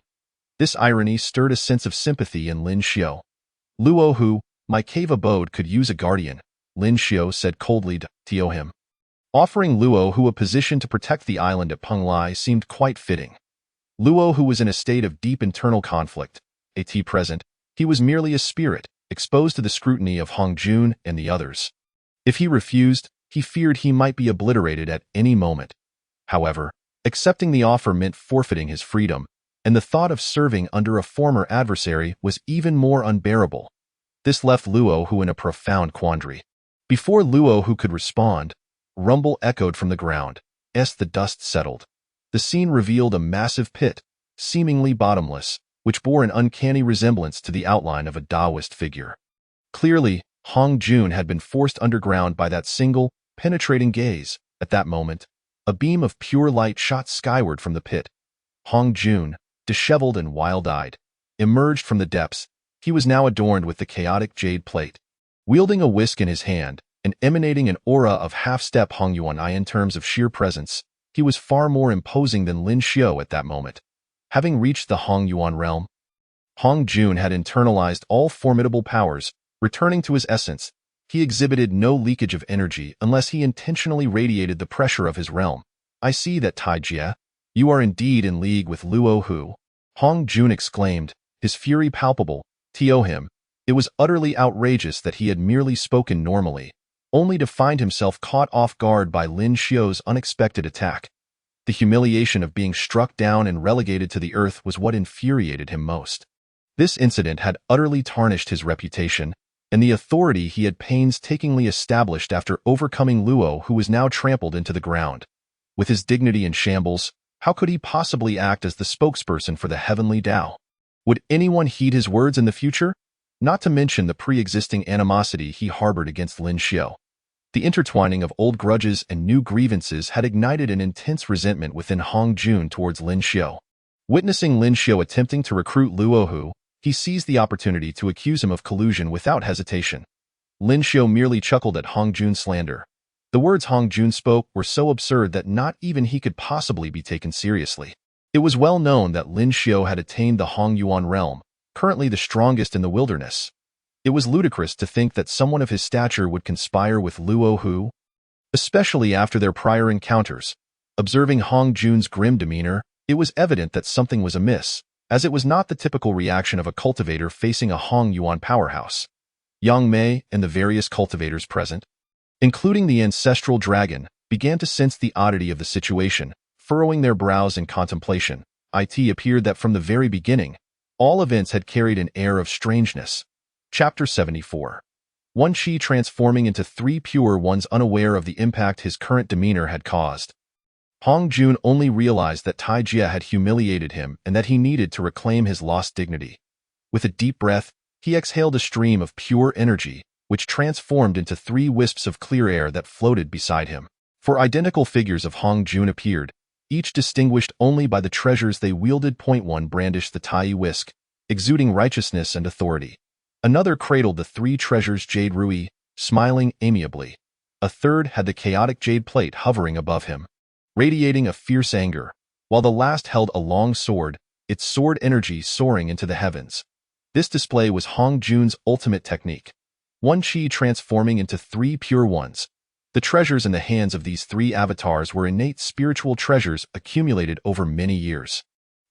This irony stirred a sense of sympathy in Lin Xiao. Luohu, my cave abode could use a guardian, Lin Xiao said coldly to him. Offering Luohu a position to protect the island at Penglai seemed quite fitting. Luohu was in a state of deep internal conflict. At present, he was merely a spirit, exposed to the scrutiny of Hong Jun and the others. If he refused, he feared he might be obliterated at any moment. However, accepting the offer meant forfeiting his freedom, and the thought of serving under a former adversary was even more unbearable. This left Luohu in a profound quandary. Before Luohu could respond, rumble echoed from the ground. As the dust settled, the scene revealed a massive pit, seemingly bottomless, which bore an uncanny resemblance to the outline of a Taoist figure. Clearly, Hong Jun had been forced underground by that single, penetrating gaze. At that moment, a beam of pure light shot skyward from the pit. Hong Jun, disheveled and wild-eyed, emerged from the depths. He was now adorned with the chaotic jade plate. Wielding a whisk in his hand, and emanating an aura of half-step Hong Yuan in terms of sheer presence, he was far more imposing than Lin Xiao at that moment. Having reached the Hong Yuan realm, Hong Jun had internalized all formidable powers, returning to his essence. He exhibited no leakage of energy unless he intentionally radiated the pressure of his realm. I see that, Tai Jie. You are indeed in league with Luohu. Hong Jun exclaimed, his fury palpable. To him, it was utterly outrageous that he had merely spoken normally, only to find himself caught off guard by Lin Xiao's unexpected attack. The humiliation of being struck down and relegated to the earth was what infuriated him most. This incident had utterly tarnished his reputation, and the authority he had painstakingly established after overcoming Luo, who was now trampled into the ground. With his dignity in shambles, how could he possibly act as the spokesperson for the heavenly Tao? Would anyone heed his words in the future? Not to mention the pre-existing animosity he harbored against Lin Xiao. The intertwining of old grudges and new grievances had ignited an intense resentment within Hong Jun towards Lin Xiao. Witnessing Lin Xiao attempting to recruit Luohu, he seized the opportunity to accuse him of collusion without hesitation. Lin Xiao merely chuckled at Hong Jun's slander. The words Hong Jun spoke were so absurd that not even he could possibly be taken seriously. It was well known that Lin Xiao had attained the Hong Yuan realm, currently the strongest in the wilderness. It was ludicrous to think that someone of his stature would conspire with Luohu, especially after their prior encounters. Observing Hong Jun's grim demeanor, it was evident that something was amiss, as it was not the typical reaction of a cultivator facing a Hong Yuan powerhouse. Yang Mei and the various cultivators present, including the ancestral dragon, began to sense the oddity of the situation, furrowing their brows in contemplation. It appeared that from the very beginning, all events had carried an air of strangeness. Chapter 74. One Qi transforming into three pure ones, unaware of the impact his current demeanor had caused. Hong Jun only realized that Tai Jie had humiliated him and that he needed to reclaim his lost dignity. With a deep breath, he exhaled a stream of pure energy, which transformed into three wisps of clear air that floated beside him. Four identical figures of Hong Jun appeared, each distinguished only by the treasures they wielded. One brandished the Tai whisk, exuding righteousness and authority. Another cradled the three treasures Jade Rui, smiling amiably. A third had the chaotic jade plate hovering above him, radiating a fierce anger, while the last held a long sword, its sword energy soaring into the heavens. This display was Hong Jun's ultimate technique. One Qi transforming into three pure ones. The treasures in the hands of these three avatars were innate spiritual treasures accumulated over many years.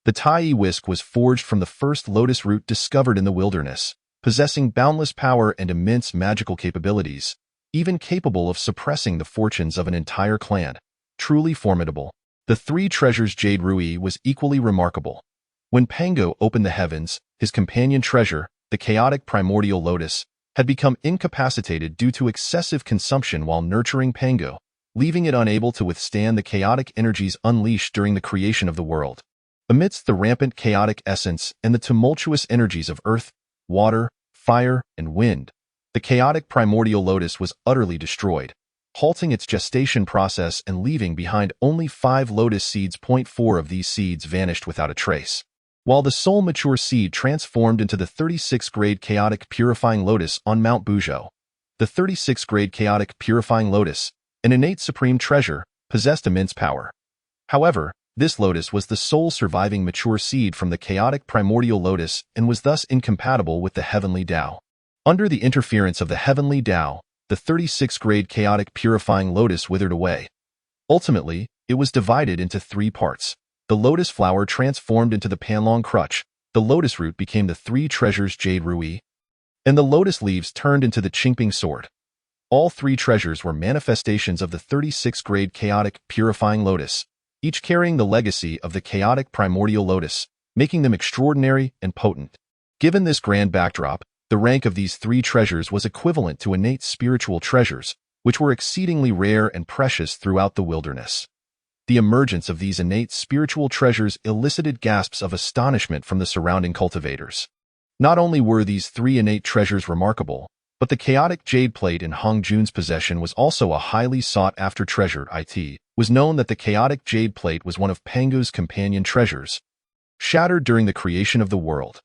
The Tai whisk was forged from the first lotus root discovered in the wilderness, possessing boundless power and immense magical capabilities, even capable of suppressing the fortunes of an entire clan. Truly formidable. The three treasures Jade Rui was equally remarkable. When Pangu opened the heavens, his companion treasure, the chaotic primordial lotus, had become incapacitated due to excessive consumption while nurturing Pangu, leaving it unable to withstand the chaotic energies unleashed during the creation of the world. Amidst the rampant chaotic essence and the tumultuous energies of earth, water, fire, and wind, the chaotic primordial lotus was utterly destroyed, halting its gestation process and leaving behind only 5 lotus seeds. 4 of these seeds vanished without a trace, while the sole mature seed transformed into the 36th grade chaotic purifying lotus on Mount Buzhou. The 36th grade chaotic purifying lotus, an innate supreme treasure, possessed immense power. However, this lotus was the sole surviving mature seed from the chaotic primordial lotus and was thus incompatible with the heavenly Tao. Under the interference of the heavenly Tao, the 36-grade chaotic purifying lotus withered away. Ultimately, it was divided into 3 parts. The lotus flower transformed into the Panlong crutch, the lotus root became the 3 treasures jade rui, and the lotus leaves turned into the Qingping sword. All 3 treasures were manifestations of the 36-grade chaotic purifying lotus, each carrying the legacy of the chaotic primordial lotus, making them extraordinary and potent. Given this grand backdrop, the rank of these 3 treasures was equivalent to innate spiritual treasures, which were exceedingly rare and precious throughout the wilderness. The emergence of these innate spiritual treasures elicited gasps of astonishment from the surrounding cultivators. Not only were these 3 innate treasures remarkable, but the chaotic jade plate in Hong Jun's possession was also a highly sought-after treasure. It was known that the chaotic jade plate was one of Pangu's companion treasures. Shattered during the creation of the world,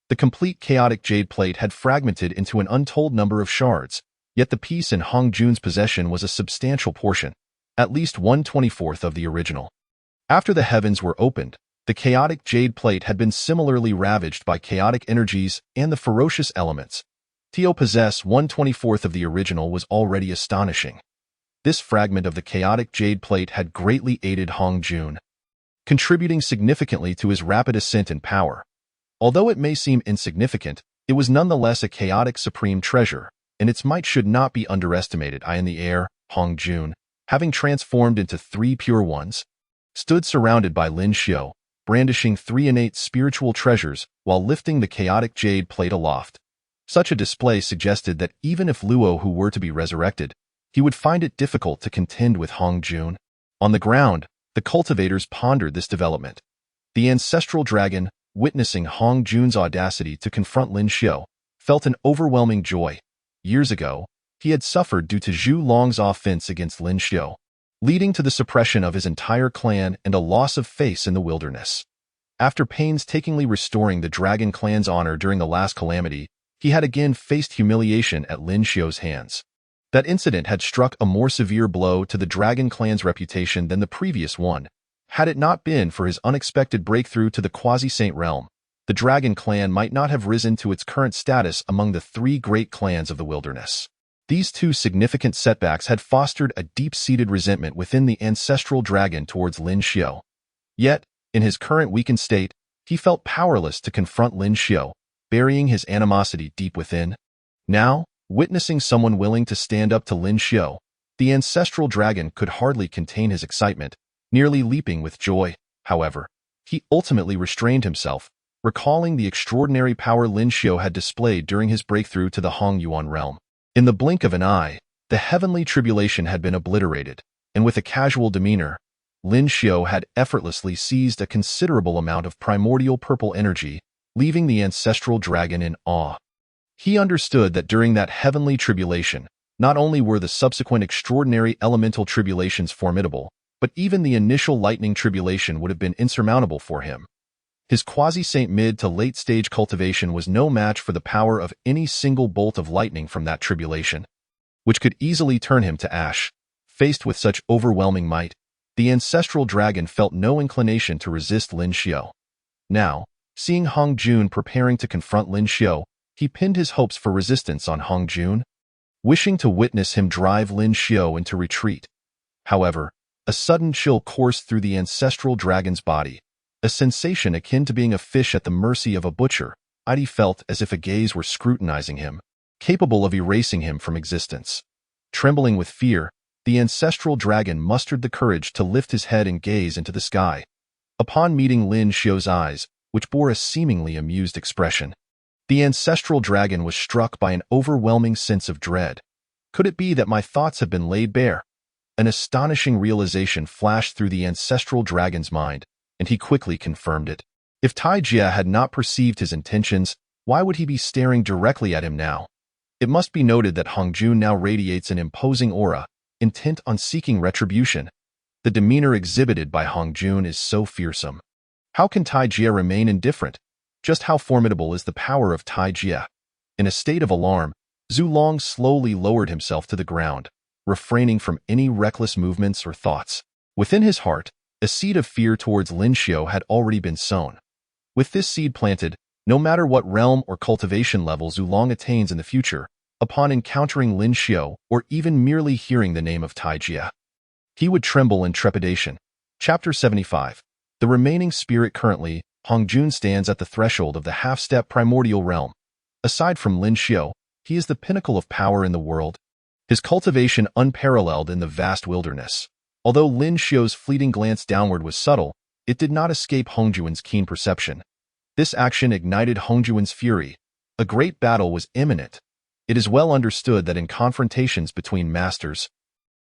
the complete chaotic jade plate had fragmented into an untold number of shards, yet the piece in Hong Jun's possession was a substantial portion, at least 1/24 of the original. After the heavens were opened, the chaotic jade plate had been similarly ravaged by chaotic energies and the ferocious elements. To possess 1/24 of the original was already astonishing. This fragment of the chaotic jade plate had greatly aided Hong Jun, contributing significantly to his rapid ascent in power. Although it may seem insignificant, it was nonetheless a chaotic supreme treasure, and its might should not be underestimated. In the air, Hong Jun, having transformed into 3 pure ones, stood surrounded by Lin Xiu, brandishing 3 innate spiritual treasures while lifting the chaotic jade plate aloft. Such a display suggested that even if Luo Hu were to be resurrected, he would find it difficult to contend with Hong Jun. On the ground, the cultivators pondered this development. The ancestral dragon, witnessing Hong Jun's audacity to confront Lin Xiu, felt an overwhelming joy. Years ago, he had suffered due to Zhu Long's offense against Lin Xiu, leading to the suppression of his entire clan and a loss of face in the wilderness. After painstakingly restoring the dragon clan's honor during the last calamity, he had again faced humiliation at Lin Xiu's hands. That incident had struck a more severe blow to the dragon clan's reputation than the previous one. Had it not been for his unexpected breakthrough to the quasi-saint realm, the dragon clan might not have risen to its current status among the 3 great clans of the wilderness. These 2 significant setbacks had fostered a deep-seated resentment within the ancestral dragon towards Lin Xiu. Yet, in his current weakened state, he felt powerless to confront Lin Xiu, burying his animosity deep within. Now, witnessing someone willing to stand up to Lin Xiu, the ancestral dragon could hardly contain his excitement, nearly leaping with joy. However, he ultimately restrained himself, recalling the extraordinary power Lin Xiu had displayed during his breakthrough to the Hong Yuan realm. In the blink of an eye, the heavenly tribulation had been obliterated, and with a casual demeanor, Lin Xiu had effortlessly seized a considerable amount of primordial purple energy, leaving the ancestral dragon in awe. He understood that during that heavenly tribulation, not only were the subsequent extraordinary elemental tribulations formidable, but even the initial lightning tribulation would have been insurmountable for him. His quasi-saint mid to late-stage cultivation was no match for the power of any single bolt of lightning from that tribulation, which could easily turn him to ash. Faced with such overwhelming might, the ancestral dragon felt no inclination to resist Lin Xiu. Now, seeing Hong Jun preparing to confront Lin Xiu, he pinned his hopes for resistance on Hong Jun, wishing to witness him drive Lin Xiu into retreat. However, a sudden chill coursed through the ancestral dragon's body, a sensation akin to being a fish at the mercy of a butcher. He felt as if a gaze were scrutinizing him, capable of erasing him from existence. Trembling with fear, the ancestral dragon mustered the courage to lift his head and gaze into the sky. Upon meeting Lin Xiu's eyes, which bore a seemingly amused expression, the ancestral dragon was struck by an overwhelming sense of dread. Could it be that my thoughts have been laid bare? An astonishing realization flashed through the ancestral dragon's mind, and he quickly confirmed it. If Tai Jia had not perceived his intentions, why would he be staring directly at him now? It must be noted that Hong Jun now radiates an imposing aura, intent on seeking retribution. The demeanor exhibited by Hong Jun is so fearsome. How can Tai Jia remain indifferent? Just how formidable is the power of Tai Jia? In a state of alarm, Zhu Long slowly lowered himself to the ground, refraining from any reckless movements or thoughts. Within his heart, a seed of fear towards Lin Xiu had already been sown. With this seed planted, No matter what realm or cultivation level Zulong attains in the future, upon encountering Lin Xiao or even merely hearing the name of Tai Jia, he would tremble in trepidation. Chapter 75. The remaining spirit. Currently, Hongjun stands at the threshold of the half-step primordial realm. Aside from Lin Xiao, he is the pinnacle of power in the world, his cultivation unparalleled in the vast wilderness. Although Lin Xiao's fleeting glance downward was subtle, it did not escape Hongjuan's keen perception. This action ignited Hongjuan's fury. A great battle was imminent. It is well understood that in confrontations between masters,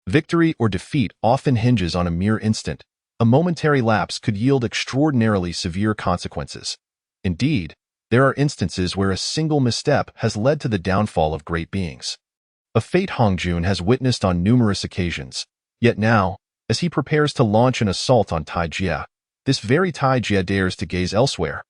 victory or defeat often hinges on a mere instant. A momentary lapse could yield extraordinarily severe consequences. Indeed, there are instances where a single misstep has led to the downfall of great beings. A fate Hongjun has witnessed on numerous occasions. Yet now, as he prepares to launch an assault on Tai Jia, this very Tai Jia dares to gaze elsewhere.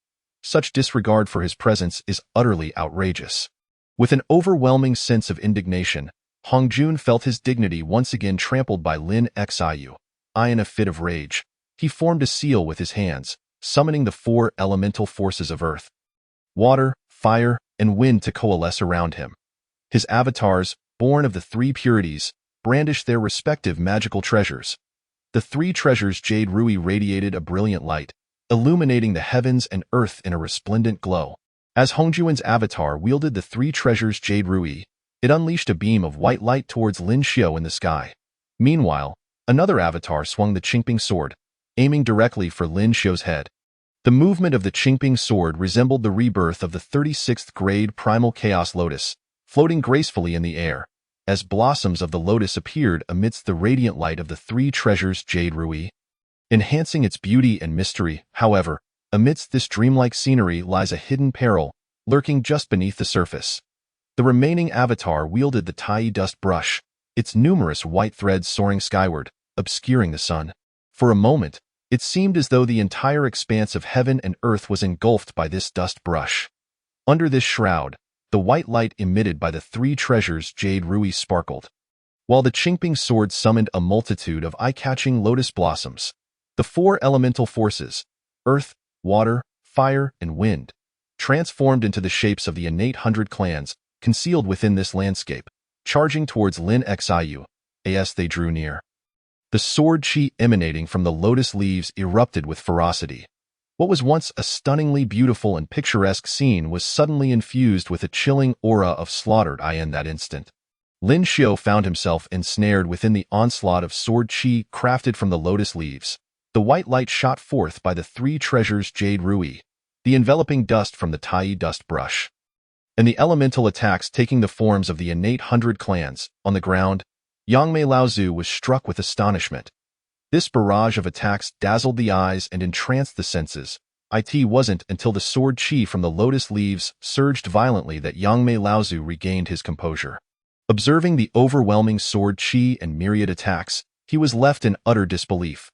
Such disregard for his presence is utterly outrageous. With an overwhelming sense of indignation, Hongjun felt his dignity once again trampled by Lin Xiu. In a fit of rage, he formed a seal with his hands, summoning the 4 elemental forces of earth, water, fire, and wind to coalesce around him. His avatars, born of the 3 purities, brandished their respective magical treasures. The 3 treasures Jade Rui radiated a brilliant light, illuminating the heavens and earth in a resplendent glow. As Hongjuan's avatar wielded the 3 treasures Jade Rui, it unleashed a beam of white light towards Lin Xiao in the sky. Meanwhile, another avatar swung the Qingping sword, aiming directly for Lin Xiao's head. The movement of the Qingping sword resembled the rebirth of the 36th grade primal chaos lotus, floating gracefully in the air, as blossoms of the lotus appeared amidst the radiant light of the 3 treasures Jade Rui. Enhancing its beauty and mystery, however, amidst this dreamlike scenery lies a hidden peril, lurking just beneath the surface. The remaining avatar wielded the Tai dust brush, its numerous white threads soaring skyward, obscuring the sun. For a moment, it seemed as though the entire expanse of heaven and earth was engulfed by this dust brush. Under this shroud, the white light emitted by the 3 treasures Jade Rui sparkled, while the Qingping sword summoned a multitude of eye-catching lotus blossoms. The 4 elemental forces, earth, water, fire, and wind, transformed into the shapes of the innate 100 clans concealed within this landscape, charging towards Lin Xiu. As they drew near, the sword chi emanating from the lotus leaves erupted with ferocity. What was once a stunningly beautiful and picturesque scene was suddenly infused with a chilling aura of slaughter. In that instant, Lin Xiao found himself ensnared within the onslaught of sword chi crafted from the lotus leaves. The white light shot forth by the 3 treasures Jade Rui, the enveloping dust from the Tai dust brush, and the elemental attacks taking the forms of the innate 100 clans. On the ground, Yangmei Laozu was struck with astonishment. This barrage of attacks dazzled the eyes and entranced the senses. It wasn't until the sword chi from the lotus leaves surged violently that Yangmei Laozu regained his composure. Observing the overwhelming sword chi and myriad attacks, he was left in utter disbelief.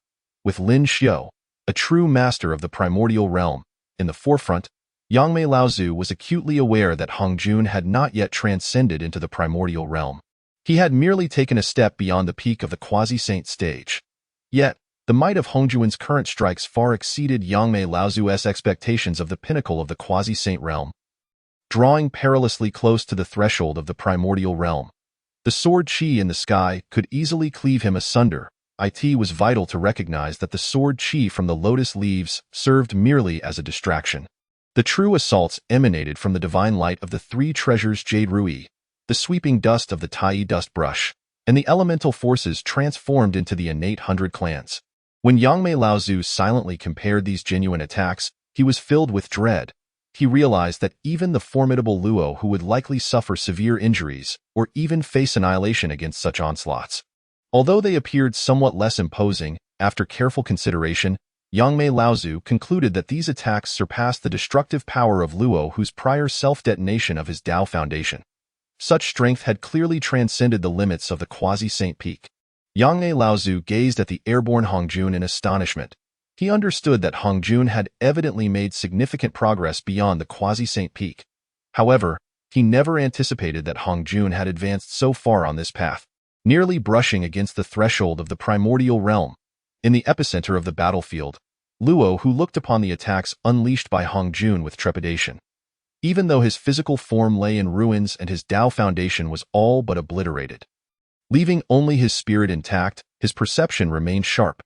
With Lin Xiao, a true master of the primordial realm, in the forefront, Yangmei Laozu was acutely aware that Hongjun had not yet transcended into the primordial realm. He had merely taken a step beyond the peak of the quasi-saint stage. Yet, the might of Hongjuan's current strikes far exceeded Yangmei Laozu's expectations of the pinnacle of the quasi-saint realm. Drawing perilously close to the threshold of the primordial realm, the sword chi in the sky could easily cleave him asunder. It was vital to recognize that the sword chi from the lotus leaves served merely as a distraction. The true assaults emanated from the divine light of the 3 treasures Jade Rui, the sweeping dust of the Tai dust brush, and the elemental forces transformed into the innate 100 clans. When Yangmei Laozu silently compared these genuine attacks, he was filled with dread. He realized that even the formidable Luo who would likely suffer severe injuries or even face annihilation against such onslaughts. Although they appeared somewhat less imposing, after careful consideration, Yangmei Laozu concluded that these attacks surpassed the destructive power of Luo whose prior self-detonation of his Tao foundation. Such strength had clearly transcended the limits of the quasi-saint peak. Yangmei Laozu gazed at the airborne Hongjun in astonishment. He understood that Hongjun had evidently made significant progress beyond the quasi-saint peak. However, he never anticipated that Hongjun had advanced so far on this path, nearly brushing against the threshold of the primordial realm. In the epicenter of the battlefield, Luo, who looked upon the attacks unleashed by Hong Jun with trepidation. Even though his physical form lay in ruins and his Tao foundation was all but obliterated. Leaving only his spirit intact, his perception remained sharp.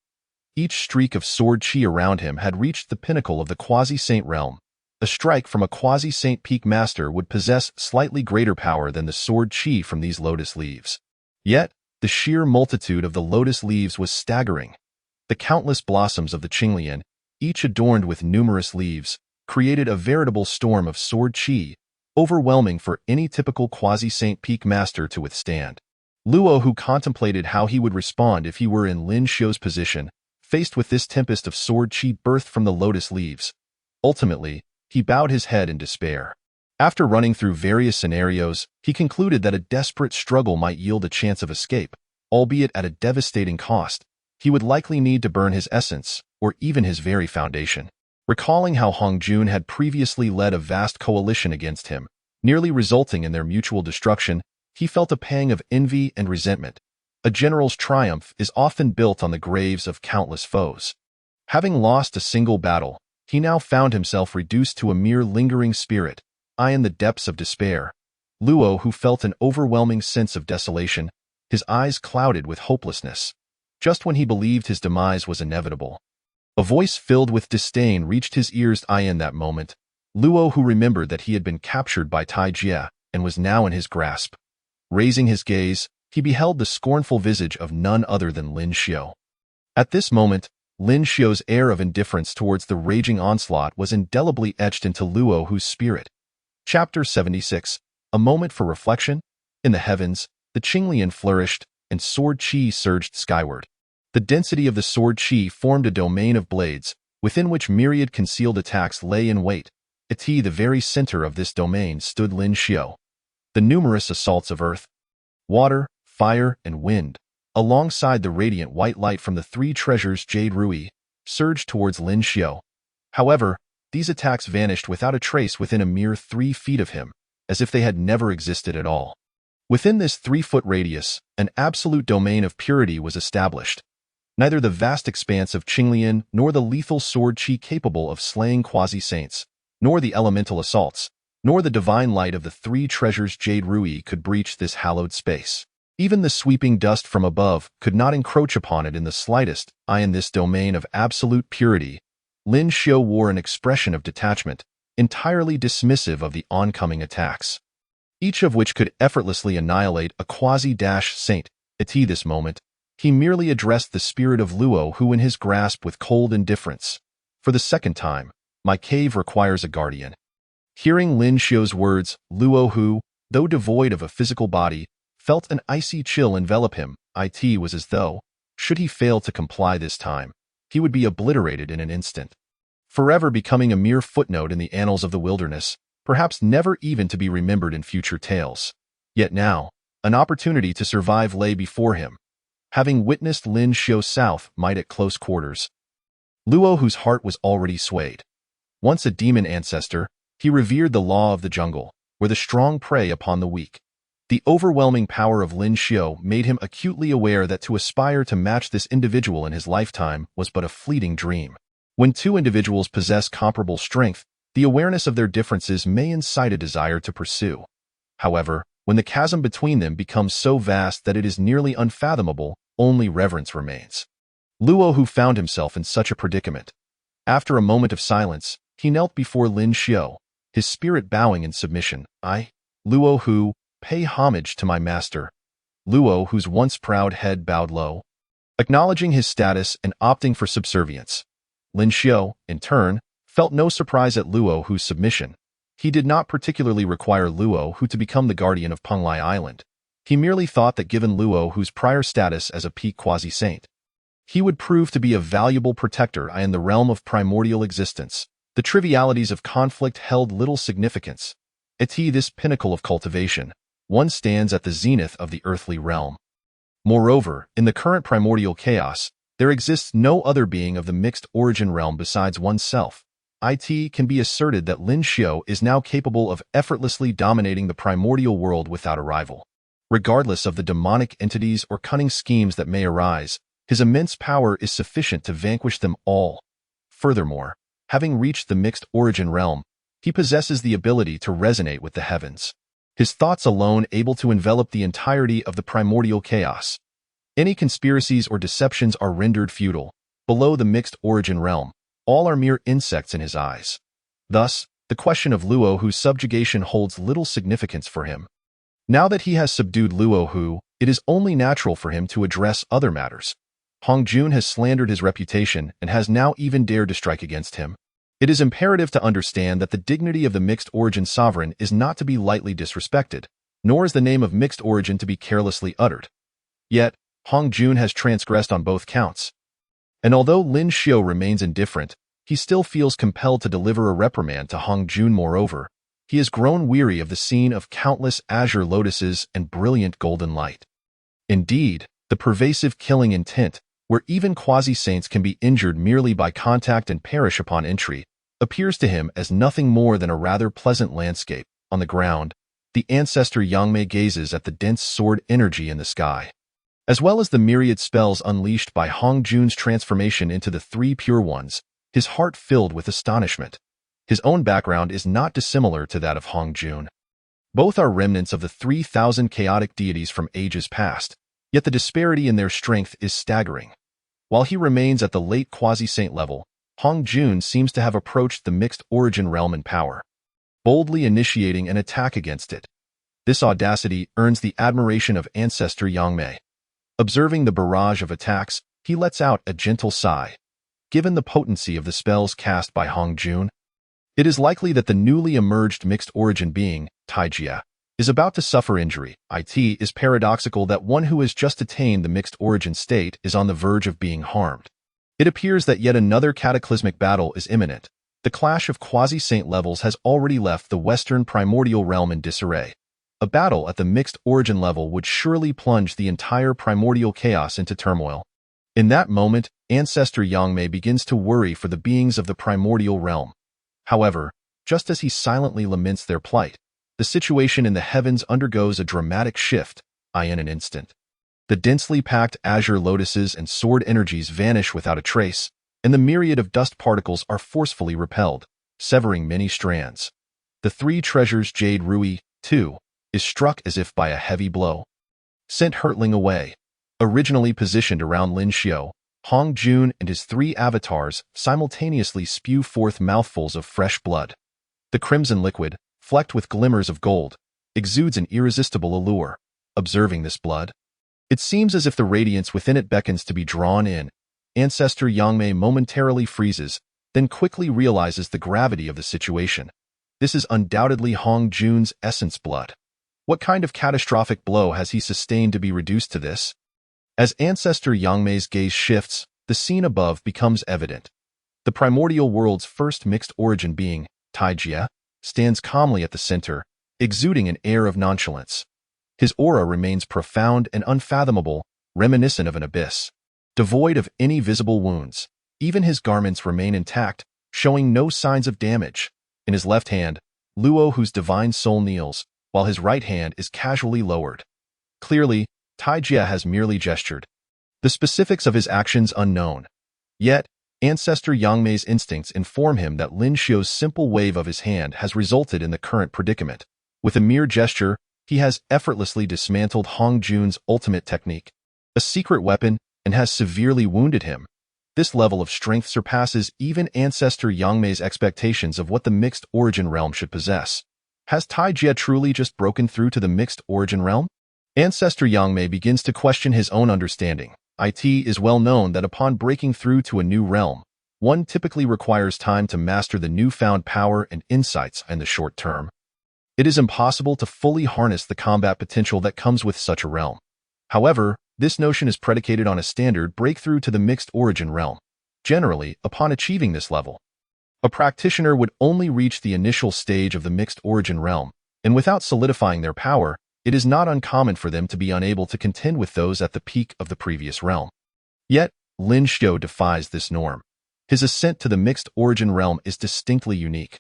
Each streak of sword chi around him had reached the pinnacle of the quasi-saint realm. A strike from a quasi-saint peak master would possess slightly greater power than the sword chi from these lotus leaves. Yet, the sheer multitude of the lotus leaves was staggering. The countless blossoms of the Qinglian, each adorned with numerous leaves, created a veritable storm of sword chi, overwhelming for any typical quasi-saint peak master to withstand. Luo, who contemplated how he would respond if he were in Lin Xiu's position, faced with this tempest of sword chi birthed from the lotus leaves. Ultimately, he bowed his head in despair. After running through various scenarios, he concluded that a desperate struggle might yield a chance of escape, albeit at a devastating cost. He would likely need to burn his essence, or even his very foundation. Recalling how Hong Jun had previously led a vast coalition against him, nearly resulting in their mutual destruction, he felt a pang of envy and resentment. A general's triumph is often built on the graves of countless foes. Having lost a single battle, he now found himself reduced to a mere lingering spirit, in the depths of despair. Luo, who felt an overwhelming sense of desolation, his eyes clouded with hopelessness. Just when he believed his demise was inevitable, a voice filled with disdain reached his ears. In that moment, Luo, who remembered that he had been captured by Tai Jie and was now in his grasp. Raising his gaze, he beheld the scornful visage of none other than Lin Xiu. At this moment, Lin Xiu's air of indifference towards the raging onslaught was indelibly etched into Luo, whose spirit. Chapter 76. A moment for reflection. In the heavens, the Qinglian flourished, and sword chi surged skyward. The density of the sword chi formed a domain of blades, within which myriad concealed attacks lay in wait. At the very center of this domain stood Lin Xiu. The numerous assaults of earth, water, fire, and wind, alongside the radiant white light from the three treasures Jade Rui, surged towards Lin Xiu. However, these attacks vanished without a trace within a mere 3 feet of him, as if they had never existed at all. Within this 3-foot radius, an absolute domain of purity was established. Neither the vast expanse of Qinglian nor the lethal sword chi capable of slaying quasi-saints, nor the elemental assaults, nor the divine light of the 3 treasures Jade Rui could breach this hallowed space. Even the sweeping dust from above could not encroach upon it in the slightest. In this domain of absolute purity, Lin Xiu wore an expression of detachment, entirely dismissive of the oncoming attacks, each of which could effortlessly annihilate a quasi-saint. At this moment, he merely addressed the spirit of Luo, who in his grasp with cold indifference. For the second time, my cave requires a guardian. Hearing Lin Xiu's words, Luo, who, though devoid of a physical body, felt an icy chill envelop him. It was as though, should he fail to comply this time, he would be obliterated in an instant, forever becoming a mere footnote in the annals of the wilderness, perhaps never even to be remembered in future tales. Yet now, an opportunity to survive lay before him. Having witnessed Lin Xiu's south might at close quarters, Luo, whose heart was already swayed. Once a demon ancestor, he revered the law of the jungle, where the strong prey upon the weak. The overwhelming power of Lin Xiu made him acutely aware that to aspire to match this individual in his lifetime was but a fleeting dream. When two individuals possess comparable strength, the awareness of their differences may incite a desire to pursue. However, when the chasm between them becomes so vast that it is nearly unfathomable, only reverence remains. Luo, who found himself in such a predicament. After a moment of silence, he knelt before Lin Xiu, his spirit bowing in submission. I, Luo, who pay homage to my master. Luo, whose once proud head bowed low, acknowledging his status and opting for subservience. Lin Xiu, in turn, felt no surprise at Luo, whose submission. He did not particularly require Luo, who to become the guardian of Penglai Island. He merely thought that given Luo, whose prior status as a peak quasi-saint, he would prove to be a valuable protector in the realm of primordial existence. The trivialities of conflict held little significance. At this pinnacle of cultivation, one stands at the zenith of the earthly realm. Moreover, in the current primordial chaos, there exists no other being of the mixed origin realm besides oneself. It can be asserted that Lin Xiu is now capable of effortlessly dominating the primordial world without a rival. Regardless of the demonic entities or cunning schemes that may arise, his immense power is sufficient to vanquish them all. Furthermore, having reached the mixed origin realm, he possesses the ability to resonate with the heavens. His thoughts alone able to envelop the entirety of the primordial chaos. Any conspiracies or deceptions are rendered futile. Below the mixed origin realm, all are mere insects in his eyes. Thus, the question of Luo Hu's subjugation holds little significance for him. Now that he has subdued Luo Hu, it is only natural for him to address other matters. Hong Jun has slandered his reputation and has now even dared to strike against him. It is imperative to understand that the dignity of the mixed origin sovereign is not to be lightly disrespected, nor is the name of mixed origin to be carelessly uttered. Yet, Hong Jun has transgressed on both counts. And although Lin Xiu remains indifferent, he still feels compelled to deliver a reprimand to Hong Jun. Moreover, he has grown weary of the scene of countless azure lotuses and brilliant golden light. Indeed, the pervasive killing intent, where even quasi-saints can be injured merely by contact and perish upon entry, appears to him as nothing more than a rather pleasant landscape. On the ground, the ancestor Yangmei gazes at the dense sword energy in the sky, as well as the myriad spells unleashed by Hong Jun's transformation into the three pure ones, his heart filled with astonishment. His own background is not dissimilar to that of Hong Jun. Both are remnants of the 3,000 chaotic deities from ages past, yet the disparity in their strength is staggering. While he remains at the late quasi-saint level, Hong Jun seems to have approached the mixed origin realm in power, boldly initiating an attack against it. This audacity earns the admiration of ancestor Yangmei. Observing the barrage of attacks, he lets out a gentle sigh. Given the potency of the spells cast by Hong Jun, it is likely that the newly emerged mixed origin being, Taijia, is about to suffer injury. It is paradoxical that one who has just attained the mixed origin state is on the verge of being harmed. It appears that yet another cataclysmic battle is imminent. The clash of quasi-saint levels has already left the western primordial realm in disarray. A battle at the mixed origin level would surely plunge the entire primordial chaos into turmoil. In that moment, ancestor Yangmei begins to worry for the beings of the primordial realm. However, just as he silently laments their plight, the situation in the heavens undergoes a dramatic shift, in an instant. The densely packed azure lotuses and sword energies vanish without a trace, and the myriad of dust particles are forcefully repelled, severing many strands. The three treasures Jade Rui, too, is struck as if by a heavy blow. Sent hurtling away. Originally positioned around Lin Xiu, Hong Jun and his three avatars simultaneously spew forth mouthfuls of fresh blood. The crimson liquid, flecked with glimmers of gold, exudes an irresistible allure. Observing this blood, it seems as if the radiance within it beckons to be drawn in. Ancestor Yangmei momentarily freezes, then quickly realizes the gravity of the situation. This is undoubtedly Hong Jun's essence blood. What kind of catastrophic blow has he sustained to be reduced to this? As ancestor Yangmei's gaze shifts, the scene above becomes evident. The primordial world's first mixed origin being, Taijia, stands calmly at the center, exuding an air of nonchalance. His aura remains profound and unfathomable, reminiscent of an abyss. Devoid of any visible wounds, even his garments remain intact, showing no signs of damage. In his left hand, Luo Hu's divine soul kneels, while his right hand is casually lowered. Clearly, Taijia has merely gestured, the specifics of his actions unknown. Yet, ancestor Yangmei's instincts inform him that Lin Xiu's simple wave of his hand has resulted in the current predicament. With a mere gesture, he has effortlessly dismantled Hong Jun's ultimate technique, a secret weapon, and has severely wounded him. This level of strength surpasses even ancestor Yangmei's expectations of what the mixed origin realm should possess. Has Taijia truly just broken through to the mixed origin realm? Ancestor Yangmei begins to question his own understanding. It is well known that upon breaking through to a new realm, one typically requires time to master the newfound power and insights in the short term. It is impossible to fully harness the combat potential that comes with such a realm. However, this notion is predicated on a standard breakthrough to the mixed origin realm. Generally, upon achieving this level, a practitioner would only reach the initial stage of the mixed origin realm, and without solidifying their power, it is not uncommon for them to be unable to contend with those at the peak of the previous realm. Yet, Lin Xiu defies this norm. His ascent to the mixed origin realm is distinctly unique.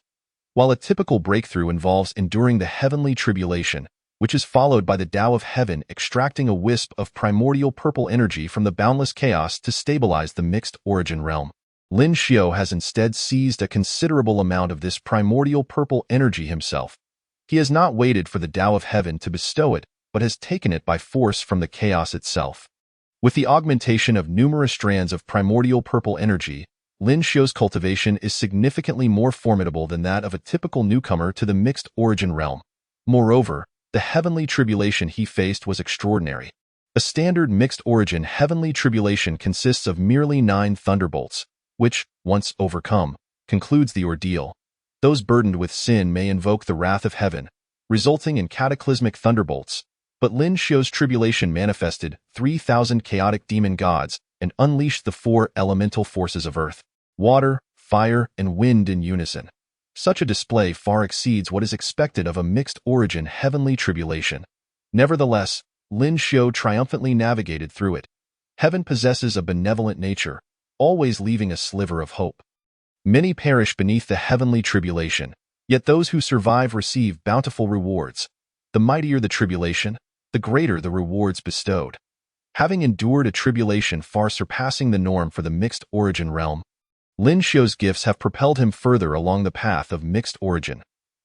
While a typical breakthrough involves enduring the heavenly tribulation, which is followed by the Tao of Heaven extracting a wisp of primordial purple energy from the boundless chaos to stabilize the mixed origin realm, Lin Xiao has instead seized a considerable amount of this primordial purple energy himself. He has not waited for the Tao of Heaven to bestow it, but has taken it by force from the chaos itself. With the augmentation of numerous strands of primordial purple energy, Lin Xiao's cultivation is significantly more formidable than that of a typical newcomer to the mixed origin realm. Moreover, the heavenly tribulation he faced was extraordinary. A standard mixed origin heavenly tribulation consists of merely 9 thunderbolts, which, once overcome, concludes the ordeal. Those burdened with sin may invoke the wrath of heaven, resulting in cataclysmic thunderbolts, but Lin Xiao's tribulation manifested 3,000 chaotic demon gods and unleashed the 4 elemental forces of earth, water, fire, and wind in unison. Such a display far exceeds what is expected of a mixed origin heavenly tribulation. Nevertheless, Lin Xiao triumphantly navigated through it. Heaven possesses a benevolent nature, always leaving a sliver of hope. Many perish beneath the heavenly tribulation, yet those who survive receive bountiful rewards. The mightier the tribulation, the greater the rewards bestowed. Having endured a tribulation far surpassing the norm for the mixed origin realm, Lin Xiao's gifts have propelled him further along the path of mixed origin.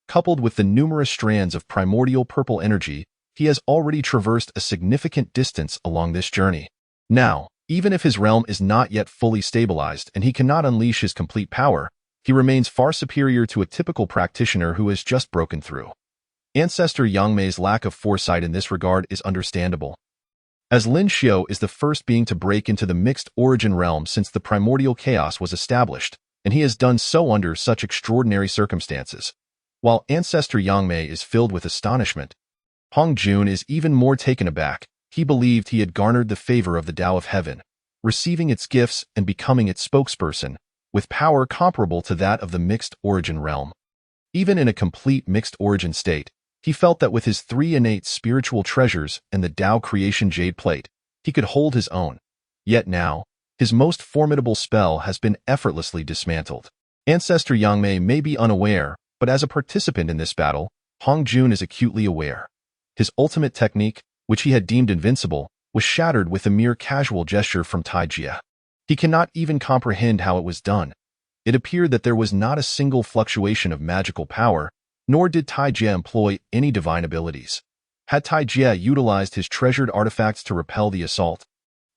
Coupled with the numerous strands of primordial purple energy, he has already traversed a significant distance along this journey. Now, even if his realm is not yet fully stabilized and he cannot unleash his complete power, he remains far superior to a typical practitioner who has just broken through. Ancestor Yangmei's lack of foresight in this regard is understandable. As Lin Xiao is the first being to break into the mixed origin realm since the primordial chaos was established, and he has done so under such extraordinary circumstances. While Ancestor Yangmei is filled with astonishment, Hong Jun is even more taken aback. He believed he had garnered the favor of the Tao of Heaven, receiving its gifts and becoming its spokesperson, with power comparable to that of the mixed origin realm. Even in a complete mixed origin state, he felt that with his 3 innate spiritual treasures and the Tao creation jade plate, he could hold his own. Yet now, his most formidable spell has been effortlessly dismantled. Ancestor Yangmei may be unaware, but as a participant in this battle, Hong Jun is acutely aware. His ultimate technique, which he had deemed invincible, was shattered with a mere casual gesture from Tai Jia. He cannot even comprehend how it was done. It appeared that there was not a single fluctuation of magical power, nor did Tai Jia employ any divine abilities. Had Tai Jia utilized his treasured artifacts to repel the assault,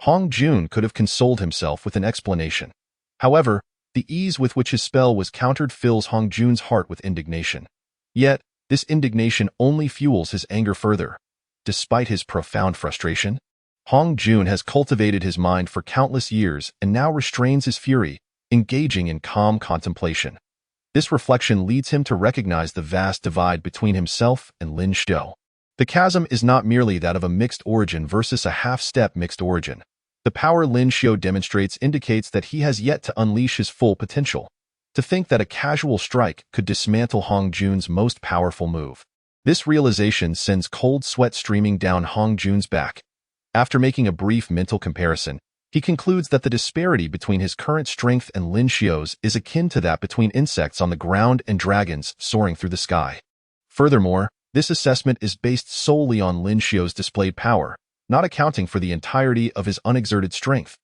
Hong Jun could have consoled himself with an explanation. However, the ease with which his spell was countered fills Hong Jun's heart with indignation. Yet, this indignation only fuels his anger further. Despite his profound frustration, Hong Jun has cultivated his mind for countless years and now restrains his fury, engaging in calm contemplation. This reflection leads him to recognize the vast divide between himself and Lin Xiao. The chasm is not merely that of a mixed origin versus a half-step mixed origin. The power Lin Xiao demonstrates indicates that he has yet to unleash his full potential. To think that a casual strike could dismantle Hong Jun's most powerful move. This realization sends cold sweat streaming down Hong Jun's back. After making a brief mental comparison, he concludes that the disparity between his current strength and Lin Xiao's is akin to that between insects on the ground and dragons soaring through the sky. Furthermore, this assessment is based solely on Lin Xiao's displayed power, not accounting for the entirety of his unexerted strength.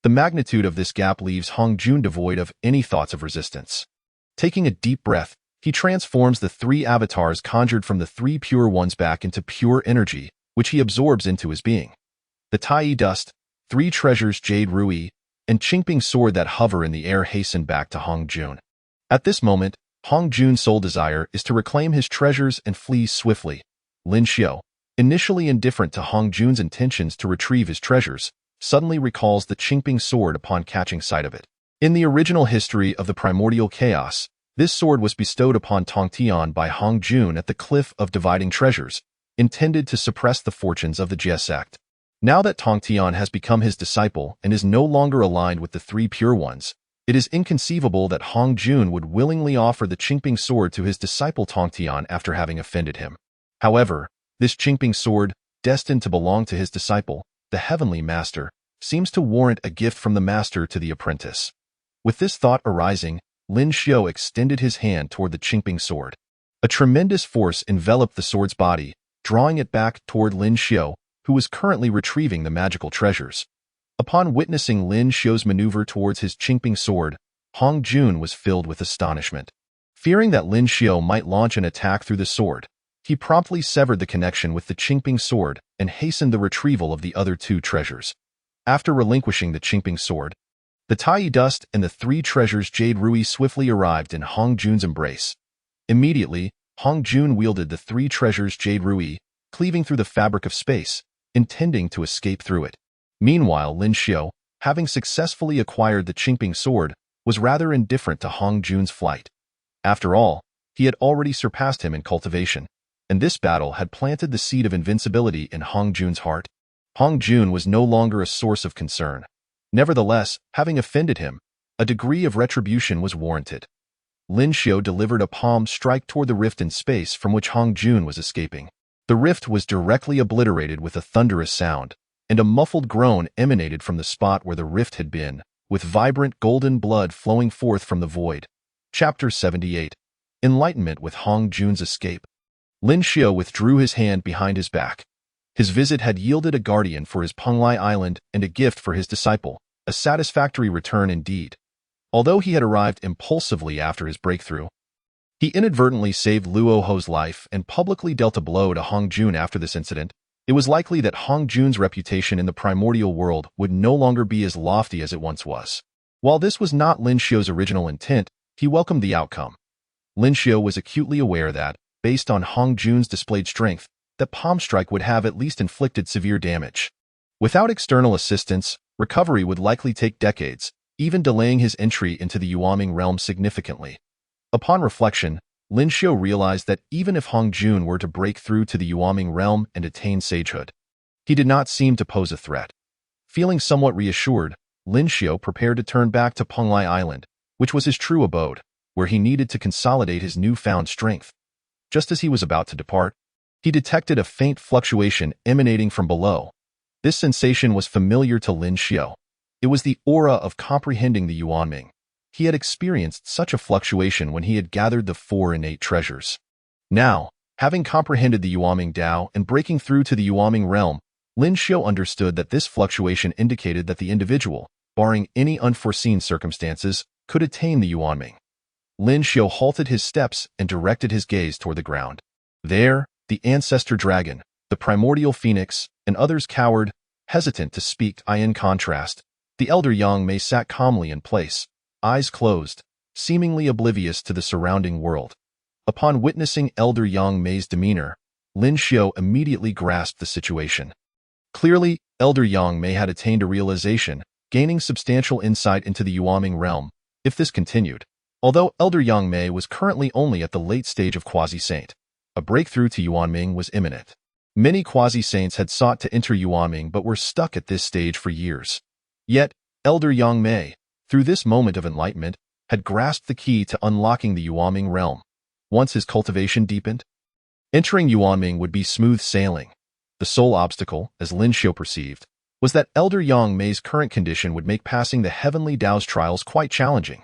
The magnitude of this gap leaves Hong Jun devoid of any thoughts of resistance. Taking a deep breath, he transforms the 3 avatars conjured from the 3 pure ones back into pure energy, which he absorbs into his being. The Tai dust, 3 treasures Jade Rui, and Qingping sword that hover in the air hasten back to Hong Jun. At this moment, Hong Jun's sole desire is to reclaim his treasures and flee swiftly. Lin Xiao, initially indifferent to Hong Jun's intentions to retrieve his treasures, suddenly recalls the Qingping sword upon catching sight of it. In the original history of the primordial chaos, this sword was bestowed upon Tongtian by Hong Jun at the Cliff of Dividing Treasures, intended to suppress the fortunes of the Jie sect. Now that Tongtian has become his disciple and is no longer aligned with the 3 pure ones, it is inconceivable that Hong Jun would willingly offer the Qingping sword to his disciple Tongtian after having offended him. However, this Qingping sword, destined to belong to his disciple, the heavenly master, seems to warrant a gift from the master to the apprentice. With this thought arising, Lin Xiao extended his hand toward the Qingping sword. A tremendous force enveloped the sword's body, drawing it back toward Lin Xiao, who was currently retrieving the magical treasures. Upon witnessing Lin Xiao's maneuver towards his Qingping sword, Hong Jun was filled with astonishment. Fearing that Lin Xiao might launch an attack through the sword, he promptly severed the connection with the Qingping sword and hastened the retrieval of the other two treasures. After relinquishing the Qingping sword, the Tai dust and the three treasures Jade Rui swiftly arrived in Hong Jun's embrace. Immediately, Hong Jun wielded the three treasures Jade Rui, cleaving through the fabric of space, intending to escape through it. Meanwhile, Lin Xiao, having successfully acquired the Qingping sword, was rather indifferent to Hong Jun's flight. After all, he had already surpassed him in cultivation, and this battle had planted the seed of invincibility in Hong Jun's heart. Hong Jun was no longer a source of concern. Nevertheless, having offended him, a degree of retribution was warranted. Lin Xiao delivered a palm strike toward the rift in space from which Hong Jun was escaping. The rift was directly obliterated with a thunderous sound, and a muffled groan emanated from the spot where the rift had been, with vibrant golden blood flowing forth from the void. Chapter 78. Enlightenment with Hong Jun's escape. Lin Xiao withdrew his hand behind his back. His visit had yielded a guardian for his Penglai Island and a gift for his disciple, a satisfactory return indeed. Although he had arrived impulsively after his breakthrough, he inadvertently saved Luo Ho's life and publicly dealt a blow to Hong Jun after this incident. It was likely that Hong Jun's reputation in the primordial world would no longer be as lofty as it once was. While this was not Lin Xiao's original intent, he welcomed the outcome. Lin Xiao was acutely aware that, based on Hong Jun's displayed strength, that palm strike would have at least inflicted severe damage. Without external assistance, recovery would likely take decades, even delaying his entry into the Yuanming realm significantly. Upon reflection, Lin Xiao realized that even if Hong Jun were to break through to the Yuanming realm and attain sagehood, he did not seem to pose a threat. Feeling somewhat reassured, Lin Xiao prepared to turn back to Penglai Island, which was his true abode, where he needed to consolidate his newfound strength. Just as he was about to depart, he detected a faint fluctuation emanating from below. This sensation was familiar to Lin Xiao. It was the aura of comprehending the Yuanming. He had experienced such a fluctuation when he had gathered the 4 innate treasures. Now, having comprehended the Yuanming Dao and breaking through to the Yuanming realm, Lin Xiao understood that this fluctuation indicated that the individual, barring any unforeseen circumstances, could attain the Yuanming. Lin Xiao halted his steps and directed his gaze toward the ground. There, the ancestor dragon, the primordial phoenix, and others cowered, hesitant to speak. In contrast, the elder Yang Mei sat calmly in place, eyes closed, seemingly oblivious to the surrounding world. Upon witnessing elder Yang Mei's demeanor, Lin Xiao immediately grasped the situation. Clearly, elder Yang Mei had attained a realization, gaining substantial insight into the Yuanming realm. If this continued, although elder Yang Mei was currently only at the late stage of quasi-saint, a breakthrough to Yuanming was imminent. Many quasi-saints had sought to enter Yuanming but were stuck at this stage for years. Yet, elder Yang Mei, through this moment of enlightenment, had grasped the key to unlocking the Yuanming realm. Once his cultivation deepened, entering Yuanming would be smooth sailing. The sole obstacle, as Lin Xiao perceived, was that elder Yang Mei's current condition would make passing the heavenly Dao's trials quite challenging.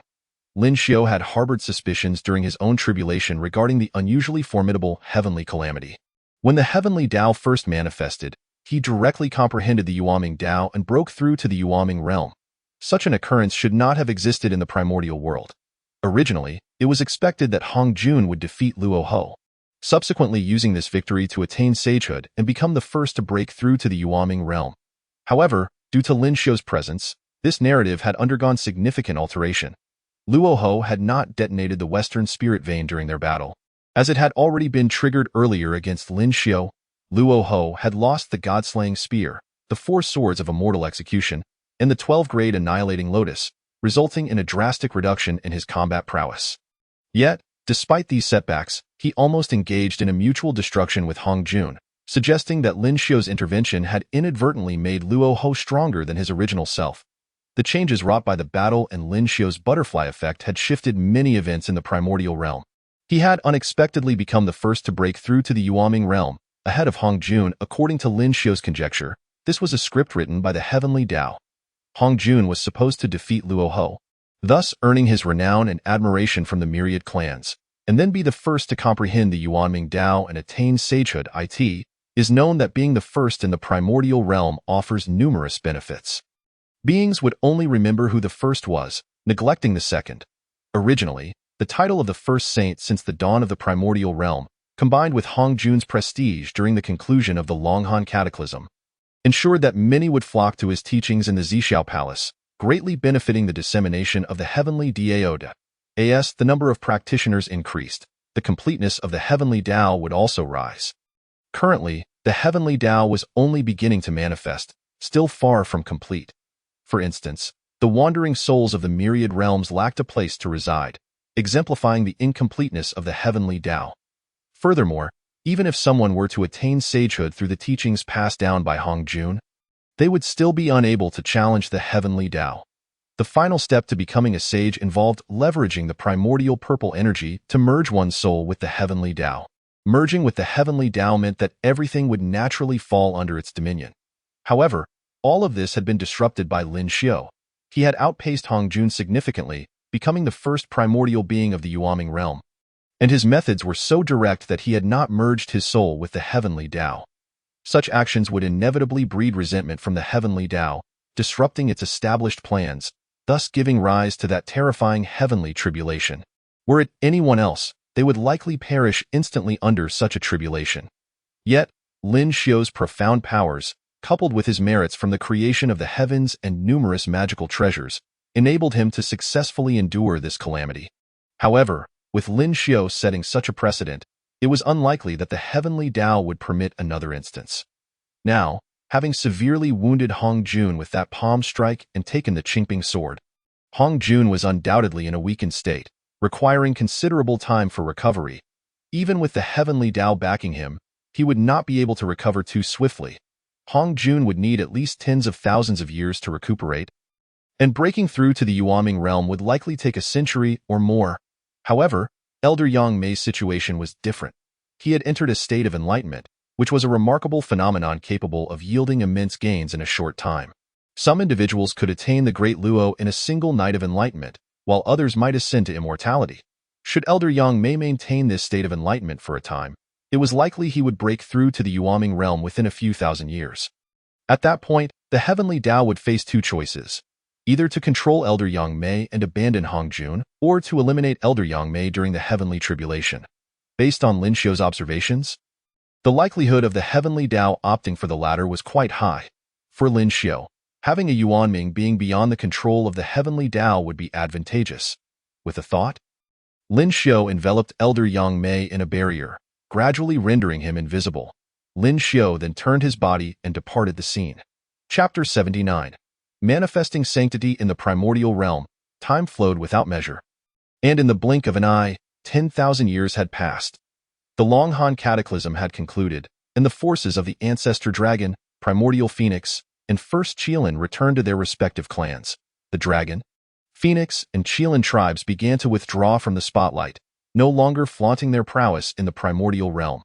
Lin Xiao had harbored suspicions during his own tribulation regarding the unusually formidable heavenly calamity. When the heavenly Dao first manifested, he directly comprehended the Yuanming Dao and broke through to the Yuanming realm. Such an occurrence should not have existed in the primordial world. Originally, it was expected that Hong Jun would defeat Luo Ho, subsequently using this victory to attain sagehood and become the first to break through to the Yuanming realm. However, due to Lin Xiao's presence, this narrative had undergone significant alteration. Luo Ho had not detonated the Western Spirit Vein during their battle. As it had already been triggered earlier against Lin Xiao, Luo Ho had lost the God-slaying spear, the 4 swords of immortal execution, and the 12-grade annihilating lotus, resulting in a drastic reduction in his combat prowess. Yet, despite these setbacks, he almost engaged in a mutual destruction with Hong Jun, suggesting that Lin Xiao's intervention had inadvertently made Luo Ho stronger than his original self. The changes wrought by the battle and Lin Xiao's butterfly effect had shifted many events in the primordial realm. He had unexpectedly become the first to break through to the Yuanming realm, ahead of Hong Jun. According to Lin Xiao's conjecture, this was a script written by the heavenly Dao. Hong Jun was supposed to defeat Luo Ho, thus earning his renown and admiration from the myriad clans, and then be the first to comprehend the Yuanming Dao and attain sagehood. It is known that being the first in the primordial realm offers numerous benefits. Beings would only remember who the first was, neglecting the second. Originally, the title of the first saint since the dawn of the primordial realm, combined with Hong Jun's prestige during the conclusion of the Long Han Cataclysm, ensured that many would flock to his teachings in the Zixiao Palace, greatly benefiting the dissemination of the heavenly Dao. As the number of practitioners increased, the completeness of the heavenly Dao would also rise. Currently, the heavenly Dao was only beginning to manifest, still far from complete. For instance, the wandering souls of the myriad realms lacked a place to reside, exemplifying the incompleteness of the heavenly Dao. Furthermore, even if someone were to attain sagehood through the teachings passed down by Hong Jun, they would still be unable to challenge the heavenly Dao. The final step to becoming a sage involved leveraging the primordial purple energy to merge one's soul with the heavenly Dao. Merging with the heavenly Dao meant that everything would naturally fall under its dominion. However, all of this had been disrupted by Lin Xiu. He had outpaced Hong Jun significantly, becoming the first primordial being of the Yuaming realm. And his methods were so direct that he had not merged his soul with the heavenly Dao. Such actions would inevitably breed resentment from the heavenly Dao, disrupting its established plans, thus giving rise to that terrifying heavenly tribulation. Were it anyone else, they would likely perish instantly under such a tribulation. Yet, Lin Xiu's profound powers, coupled with his merits from the creation of the heavens and numerous magical treasures, enabled him to successfully endure this calamity. However, with Lin Xiu setting such a precedent, it was unlikely that the heavenly Dao would permit another instance. Now, having severely wounded Hong Jun with that palm strike and taken the Qingping sword, Hong Jun was undoubtedly in a weakened state, requiring considerable time for recovery. Even with the heavenly Dao backing him, he would not be able to recover too swiftly. Hong Jun would need at least tens of thousands of years to recuperate, and breaking through to the Yuaming realm would likely take a century or more. However, Elder Yang Mei's situation was different. He had entered a state of enlightenment, which was a remarkable phenomenon capable of yielding immense gains in a short time. Some individuals could attain the Great Luo in a single night of enlightenment, while others might ascend to immortality. Should Elder Yang Mei maintain this state of enlightenment for a time, it was likely he would break through to the Yuaming realm within a few thousand years. At that point, the heavenly Dao would face two choices: either to control Elder Yang Mei and abandon Hong Jun, or to eliminate Elder Yang Mei during the heavenly tribulation. Based on Lin Xiu's observations, the likelihood of the heavenly Dao opting for the latter was quite high. For Lin Xiu, having a Yuanming being beyond the control of the heavenly Dao would be advantageous. With a thought, Lin Xiu enveloped Elder Yang Mei in a barrier, gradually rendering him invisible. Lin Xiu then turned his body and departed the scene. Chapter 79. Manifesting Sanctity in the Primordial Realm. Time flowed without measure. And in the blink of an eye, 10,000 years had passed. The Long Han Cataclysm had concluded, and the forces of the Ancestor Dragon, Primordial Phoenix, and First Qilin returned to their respective clans. The Dragon, Phoenix, and Qilin tribes began to withdraw from the spotlight, no longer flaunting their prowess in the primordial realm.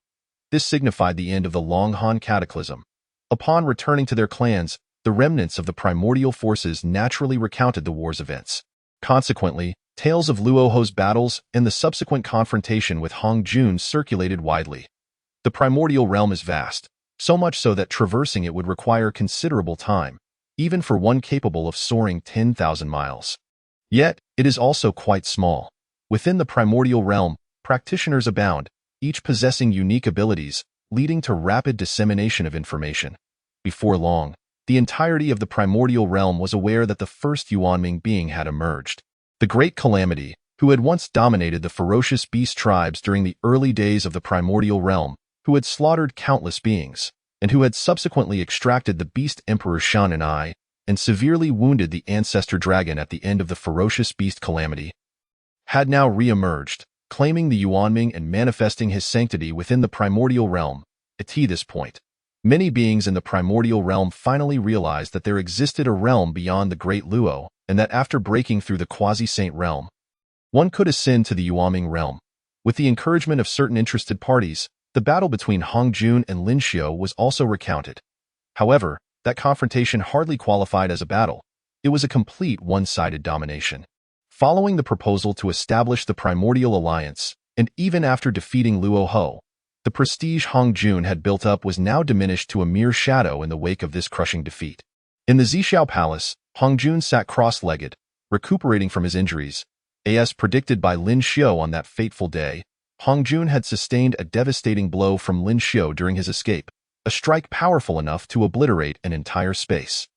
This signified the end of the Long Han Cataclysm. Upon returning to their clans, the remnants of the primordial forces naturally recounted the war's events. Consequently, tales of Luoho's battles and the subsequent confrontation with Hong Jun circulated widely. The primordial realm is vast, so much so that traversing it would require considerable time, even for one capable of soaring 10,000 miles. Yet, it is also quite small. Within the primordial realm, practitioners abound, each possessing unique abilities, leading to rapid dissemination of information. Before long, the entirety of the primordial realm was aware that the first Yuanming being had emerged. The Great Calamity, who had once dominated the ferocious beast tribes during the early days of the primordial realm, who had slaughtered countless beings, and who had subsequently extracted the beast Emperor Shan and I, and severely wounded the Ancestor Dragon at the end of the ferocious beast calamity, had now re-emerged, claiming the Yuanming and manifesting his sanctity within the primordial realm. At this point, many beings in the primordial realm finally realized that there existed a realm beyond the Great Luo, and that after breaking through the quasi-saint realm, one could ascend to the Yuanming realm. With the encouragement of certain interested parties, the battle between Hong Jun and Lin Xiu was also recounted. However, that confrontation hardly qualified as a battle. It was a complete one-sided domination. Following the proposal to establish the Primordial Alliance, and even after defeating Luoho, the prestige Hong Jun had built up was now diminished to a mere shadow in the wake of this crushing defeat. In the Zixiao Palace, Hong Jun sat cross-legged, recuperating from his injuries. As predicted by Lin Xiao on that fateful day, Hong Jun had sustained a devastating blow from Lin Xiao during his escape, a strike powerful enough to obliterate an entire space.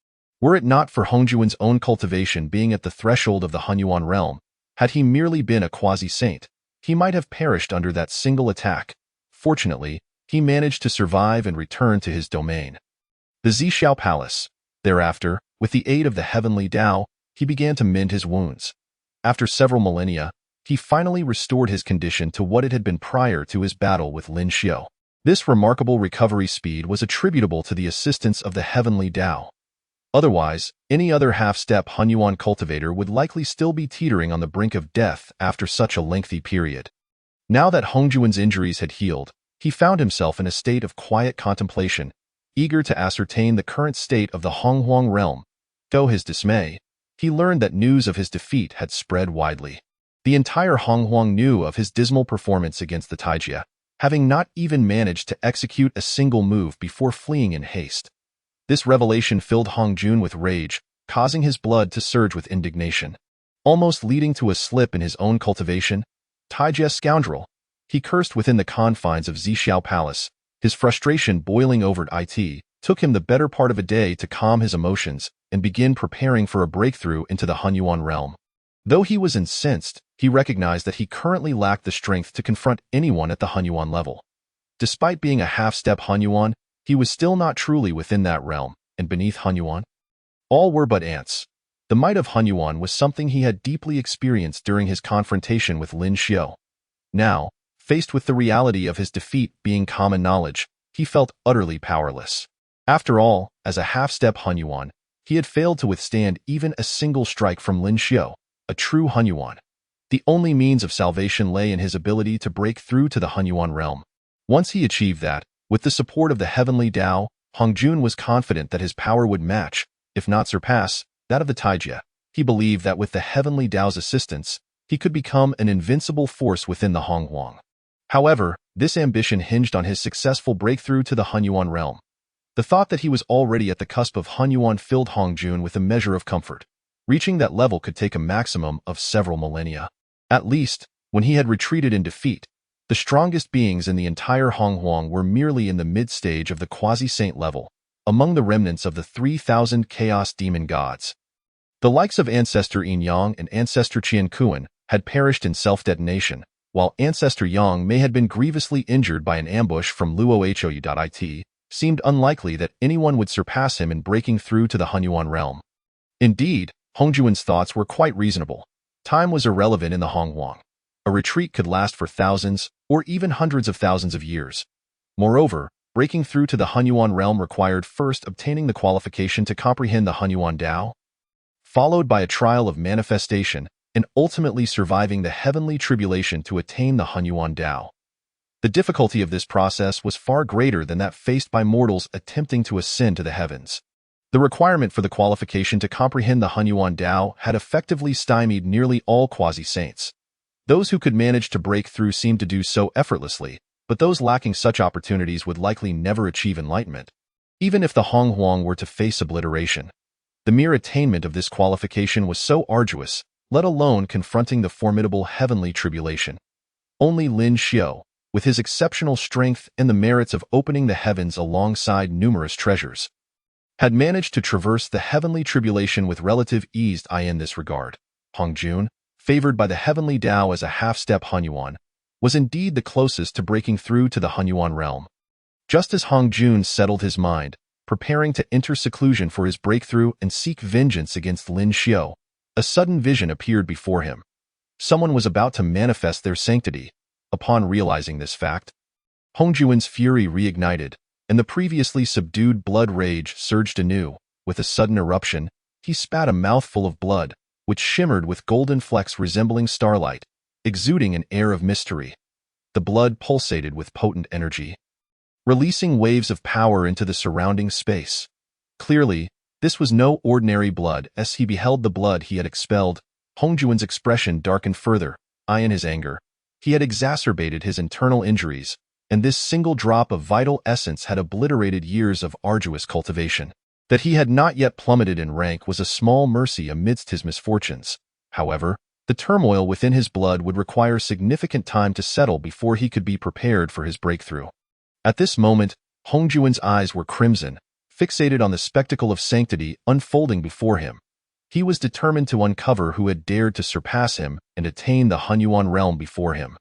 Were it not for Hong Jun's own cultivation being at the threshold of the Hunyuan realm, had he merely been a quasi-saint, he might have perished under that single attack. Fortunately, he managed to survive and return to his domain, the Zixiao Palace. Thereafter, with the aid of the heavenly Tao, he began to mend his wounds. After several millennia, he finally restored his condition to what it had been prior to his battle with Lin Xiao. This remarkable recovery speed was attributable to the assistance of the heavenly Tao. Otherwise, any other half-step Hunyuan cultivator would likely still be teetering on the brink of death after such a lengthy period. Now that Hongjuan's injuries had healed, he found himself in a state of quiet contemplation, eager to ascertain the current state of the Honghuang realm. To his dismay, he learned that news of his defeat had spread widely. The entire Honghuang knew of his dismal performance against the Taijia, having not even managed to execute a single move before fleeing in haste. This revelation filled Hong Jun with rage, causing his blood to surge with indignation. Almost leading to a slip in his own cultivation, Taijia scoundrel, he cursed within the confines of Zixiao Palace. His frustration boiling over it took him the better part of a day to calm his emotions and begin preparing for a breakthrough into the Hunyuan realm. Though he was incensed, he recognized that he currently lacked the strength to confront anyone at the Hunyuan level. Despite being a half-step Hunyuan, he was still not truly within that realm, and beneath Hunyuan, all were but ants. The might of Hunyuan was something he had deeply experienced during his confrontation with Lin Xiao. Now, faced with the reality of his defeat being common knowledge, he felt utterly powerless. After all, as a half-step Hunyuan, he had failed to withstand even a single strike from Lin Xiao, a true Hunyuan. The only means of salvation lay in his ability to break through to the Hunyuan realm. Once he achieved that, with the support of the heavenly Tao, Hong Jun was confident that his power would match, if not surpass, that of the Taijia. He believed that with the heavenly Tao's assistance, he could become an invincible force within the Honghuang. However, this ambition hinged on his successful breakthrough to the Hunyuan realm. The thought that he was already at the cusp of Hunyuan filled Hong Jun with a measure of comfort. Reaching that level could take a maximum of several millennia. At least, when he had retreated in defeat, the strongest beings in the entire Honghuang were merely in the mid-stage of the quasi-saint level, among the remnants of the 3,000 chaos demon gods. The likes of Ancestor Yin Yang and Ancestor Qian Kuan had perished in self-detonation, while Ancestor Yang may have been grievously injured by an ambush from Luohou.it, seemed unlikely that anyone would surpass him in breaking through to the Hunyuan realm. Indeed, Hongjuan's thoughts were quite reasonable. Time was irrelevant in the Honghuang. A retreat could last for thousands, or even hundreds of thousands of years. Moreover, breaking through to the Hunyuan realm required first obtaining the qualification to comprehend the Hunyuan Tao, followed by a trial of manifestation, and ultimately surviving the heavenly tribulation to attain the Hunyuan Tao. The difficulty of this process was far greater than that faced by mortals attempting to ascend to the heavens. The requirement for the qualification to comprehend the Hunyuan Tao had effectively stymied nearly all quasi-saints. Those who could manage to break through seemed to do so effortlessly, but those lacking such opportunities would likely never achieve enlightenment. Even if the Honghuang were to face obliteration, the mere attainment of this qualification was so arduous, let alone confronting the formidable heavenly tribulation. Only Lin Xiao, with his exceptional strength and the merits of opening the heavens alongside numerous treasures, had managed to traverse the heavenly tribulation with relative ease. In this regard, Hong Jun, favored by the heavenly Tao as a half-step Hunyuan, was indeed the closest to breaking through to the Hunyuan realm. Just as Hong Jun settled his mind, preparing to enter seclusion for his breakthrough and seek vengeance against Lin Xiao, a sudden vision appeared before him. Someone was about to manifest their sanctity. Upon realizing this fact, Hong Jun's fury reignited, and the previously subdued blood rage surged anew. With a sudden eruption, he spat a mouthful of blood, which shimmered with golden flecks resembling starlight, exuding an air of mystery. The blood pulsated with potent energy, releasing waves of power into the surrounding space. Clearly, this was no ordinary blood. As he beheld the blood he had expelled, Hong Jun's expression darkened further. In his anger, he had exacerbated his internal injuries, and this single drop of vital essence had obliterated years of arduous cultivation. That he had not yet plummeted in rank was a small mercy amidst his misfortunes. However, the turmoil within his blood would require significant time to settle before he could be prepared for his breakthrough. At this moment, Hongjuan's eyes were crimson, fixated on the spectacle of sanctity unfolding before him. He was determined to uncover who had dared to surpass him and attain the Hunyuan realm before him.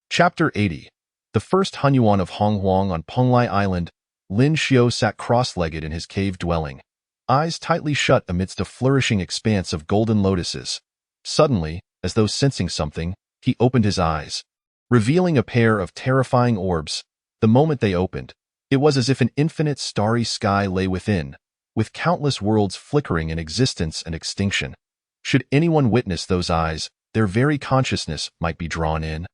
Chapter 80. The first Hunyuan of Honghuang on Penglai Island. Lin Xiao sat cross-legged in his cave dwelling, eyes tightly shut amidst a flourishing expanse of golden lotuses. Suddenly, as though sensing something, he opened his eyes, revealing a pair of terrifying orbs. The moment they opened, it was as if an infinite starry sky lay within, with countless worlds flickering in existence and extinction. Should anyone witness those eyes, their very consciousness might be drawn in,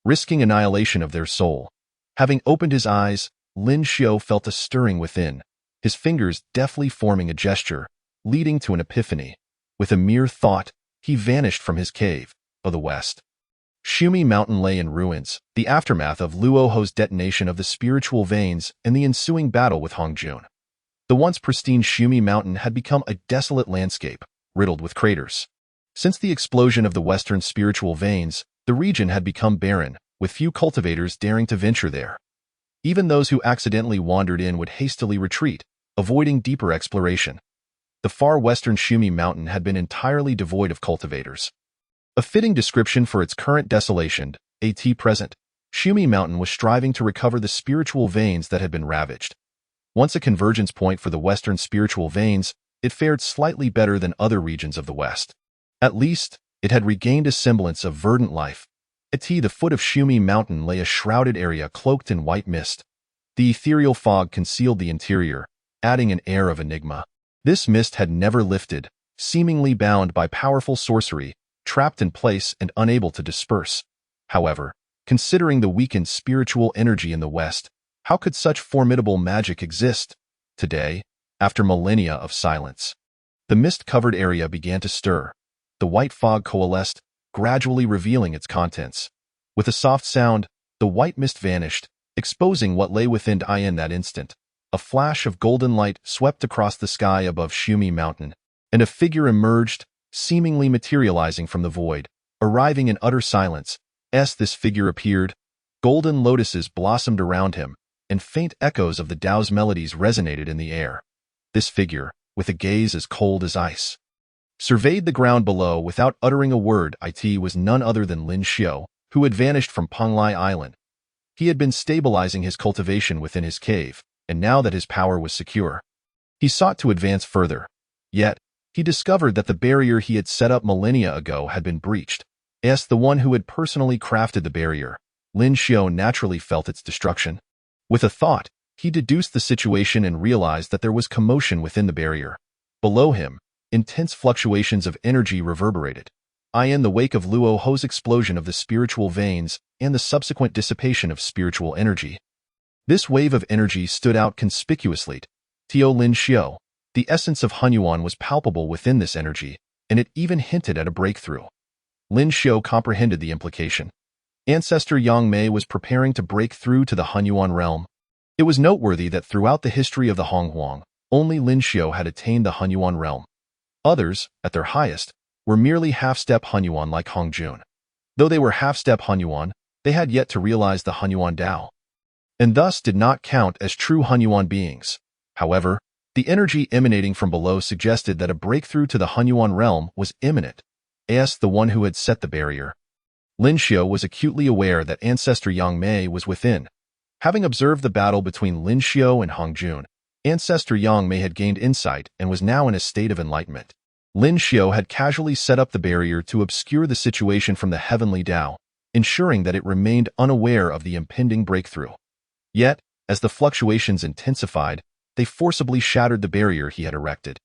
risking annihilation of their soul. Having opened his eyes, Lin Xiao felt a stirring within, his fingers deftly forming a gesture, leading to an epiphany. With a mere thought, he vanished from his cave of the west. Shumi Mountain lay in ruins, the aftermath of Luoho's detonation of the spiritual veins and the ensuing battle with Hongjun. The once pristine Shumi Mountain had become a desolate landscape, riddled with craters. Since the explosion of the western spiritual veins, the region had become barren, with few cultivators daring to venture there. Even those who accidentally wandered in would hastily retreat, avoiding deeper exploration. The far western Shumi Mountain had been entirely devoid of cultivators. A fitting description for its current desolation. At present, Shumi Mountain was striving to recover the spiritual veins that had been ravaged. Once a convergence point for the western spiritual veins, it fared slightly better than other regions of the west. At least, it had regained a semblance of verdant life. At the foot of Shumi Mountain lay a shrouded area cloaked in white mist. The ethereal fog concealed the interior, adding an air of enigma. This mist had never lifted, seemingly bound by powerful sorcery, trapped in place and unable to disperse. However, considering the weakened spiritual energy in the west, how could such formidable magic exist? Today, after millennia of silence, the mist-covered area began to stir. The white fog coalesced, gradually revealing its contents. With a soft sound, the white mist vanished, exposing what lay within in that instant. A flash of golden light swept across the sky above Shumi Mountain, and a figure emerged, seemingly materializing from the void, arriving in utter silence. As this figure appeared, golden lotuses blossomed around him, and faint echoes of the Tao's melodies resonated in the air. This figure, with a gaze as cold as ice, surveyed the ground below without uttering a word. It was none other than Lin Xiao, who had vanished from Penglai Island. He had been stabilizing his cultivation within his cave, and now that his power was secure, he sought to advance further. Yet, he discovered that the barrier he had set up millennia ago had been breached. As the one who had personally crafted the barrier, Lin Xiao naturally felt its destruction. With a thought, he deduced the situation and realized that there was commotion within the barrier. Below him, intense fluctuations of energy reverberated, in the wake of Luo Ho's explosion of the spiritual veins and the subsequent dissipation of spiritual energy. This wave of energy stood out conspicuously. Lin Xiao, the essence of Hunyuan was palpable within this energy, and it even hinted at a breakthrough. Lin Xiao comprehended the implication. Ancestor Yang Mei was preparing to break through to the Hunyuan realm. It was noteworthy that throughout the history of the Honghuang, only Lin Xiao had attained the Hunyuan realm. Others, at their highest, were merely half-step Hunyuan like Hongjun. Though they were half-step Hunyuan, they had yet to realize the Hunyuan Tao, and thus did not count as true Hunyuan beings. However, the energy emanating from below suggested that a breakthrough to the Hunyuan realm was imminent. As the one who had set the barrier, Lin Xiao was acutely aware that Ancestor Yang Mei was within. Having observed the battle between Lin Xiao and Hongjun, Ancestor Yang Mei had gained insight and was now in a state of enlightenment. Lin Xiao had casually set up the barrier to obscure the situation from the heavenly Tao, ensuring that it remained unaware of the impending breakthrough. Yet, as the fluctuations intensified, they forcibly shattered the barrier he had erected.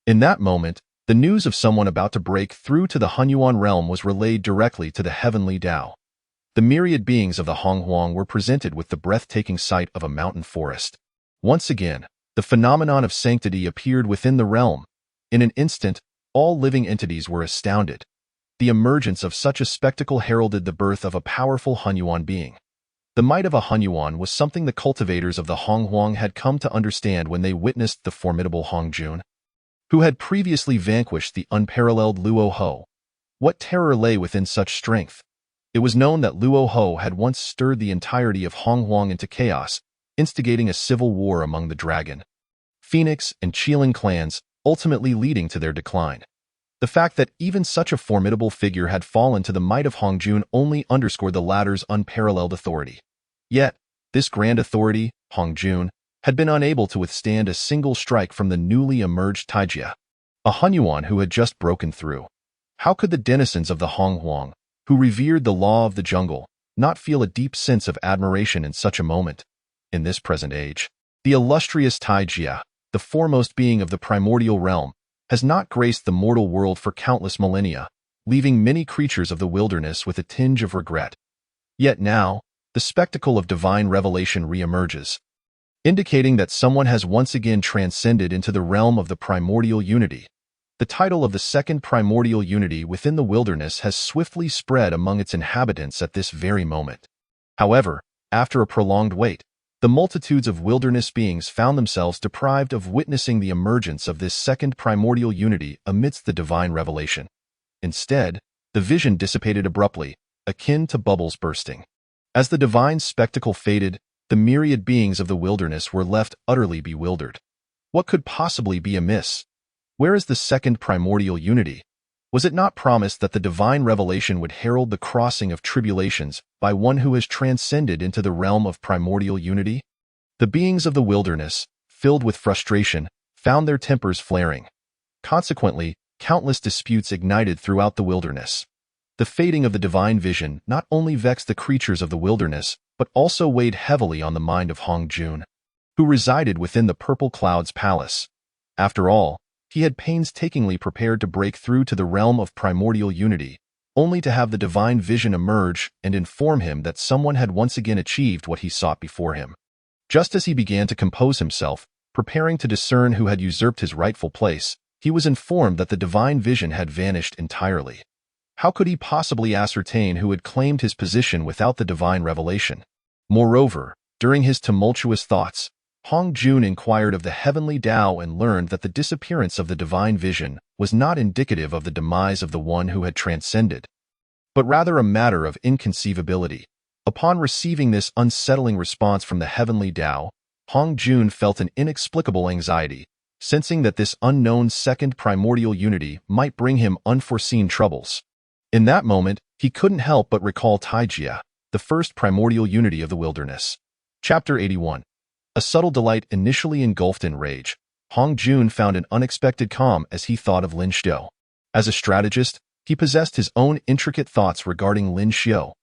In that moment, the news of someone about to break through to the Hunyuan realm was relayed directly to the heavenly Tao. The myriad beings of the Honghuang were presented with the breathtaking sight of a mountain forest. Once again, the phenomenon of sanctity appeared within the realm. In an instant, all living entities were astounded. The emergence of such a spectacle heralded the birth of a powerful Hunyuan being. The might of a Hunyuan was something the cultivators of the Honghuang had come to understand when they witnessed the formidable Hongjun, who had previously vanquished the unparalleled Luo Ho. What terror lay within such strength? It was known that Luo Ho had once stirred the entirety of Honghuang into chaos, instigating a civil war among the Dragon, Phoenix, and Qiling clans, ultimately leading to their decline. The fact that even such a formidable figure had fallen to the might of Hongjun only underscored the latter's unparalleled authority. Yet, this grand authority, Hongjun, had been unable to withstand a single strike from the newly emerged Taijia, a Hunyuan who had just broken through. How could the denizens of the Honghuang, who revered the law of the jungle, not feel a deep sense of admiration in such a moment? In this present age, the illustrious Taijia, the foremost being of the primordial realm, has not graced the mortal world for countless millennia, leaving many creatures of the wilderness with a tinge of regret. Yet now, the spectacle of divine revelation reemerges, indicating that someone has once again transcended into the realm of the primordial unity. The title of the second primordial unity within the wilderness has swiftly spread among its inhabitants at this very moment. However, after a prolonged wait, the multitudes of wilderness beings found themselves deprived of witnessing the emergence of this second primordial unity amidst the divine revelation. Instead, the vision dissipated abruptly, akin to bubbles bursting. As the divine spectacle faded, the myriad beings of the wilderness were left utterly bewildered. What could possibly be amiss? Where is the second primordial unity? Was it not promised that the divine revelation would herald the crossing of tribulations by one who has transcended into the realm of primordial unity? The beings of the wilderness, filled with frustration, found their tempers flaring. Consequently, countless disputes ignited throughout the wilderness. The fading of the divine vision not only vexed the creatures of the wilderness, but also weighed heavily on the mind of Hongjun, who resided within the Purple Cloud's palace. After all, he had painstakingly prepared to break through to the realm of primordial unity, only to have the divine vision emerge and inform him that someone had once again achieved what he sought before him. Just as he began to compose himself, preparing to discern who had usurped his rightful place, he was informed that the divine vision had vanished entirely. How could he possibly ascertain who had claimed his position without the divine revelation? Moreover, during his tumultuous thoughts, Hongjun inquired of the heavenly Tao and learned that the disappearance of the divine vision was not indicative of the demise of the one who had transcended, but rather a matter of inconceivability. Upon receiving this unsettling response from the heavenly Tao, Hongjun felt an inexplicable anxiety, sensing that this unknown second primordial unity might bring him unforeseen troubles. In that moment, he couldn't help but recall Taijia, the first primordial unity of the wilderness. Chapter 81. A subtle delight initially engulfed in rage, Hongjun found an unexpected calm as he thought of Lin Xiu. As a strategist, he possessed his own intricate thoughts regarding Lin Xiu.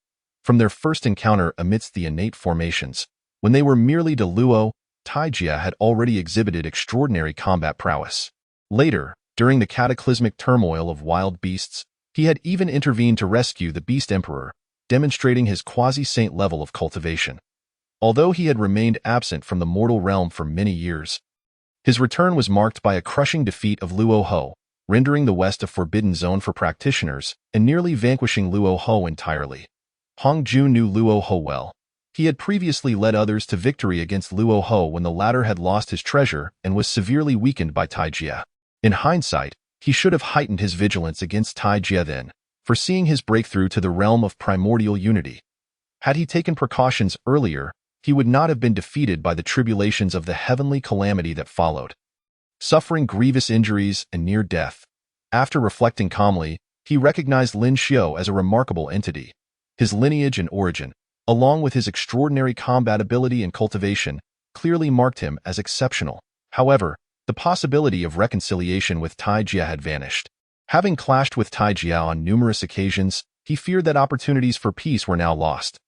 From their first encounter amidst the innate formations, when they were merely Luo, Taijia had already exhibited extraordinary combat prowess. Later, during the cataclysmic turmoil of wild beasts, he had even intervened to rescue the Beast Emperor, demonstrating his quasi-saint level of cultivation. Although he had remained absent from the mortal realm for many years, his return was marked by a crushing defeat of Luo Ho, rendering the West a forbidden zone for practitioners and nearly vanquishing Luo Ho entirely. Hongjun knew Luo Ho well. He had previously led others to victory against Luo Ho when the latter had lost his treasure and was severely weakened by Taijia. In hindsight, he should have heightened his vigilance against Taijia then, foreseeing his breakthrough to the realm of primordial unity. Had he taken precautions earlier, he would not have been defeated by the tribulations of the heavenly calamity that followed. Suffering grievous injuries and near death, after reflecting calmly, he recognized Lin Xiu as a remarkable entity. His lineage and origin, along with his extraordinary combat ability and cultivation, clearly marked him as exceptional. However, the possibility of reconciliation with Taijia had vanished. Having clashed with Taijia on numerous occasions, he feared that opportunities for peace were now lost.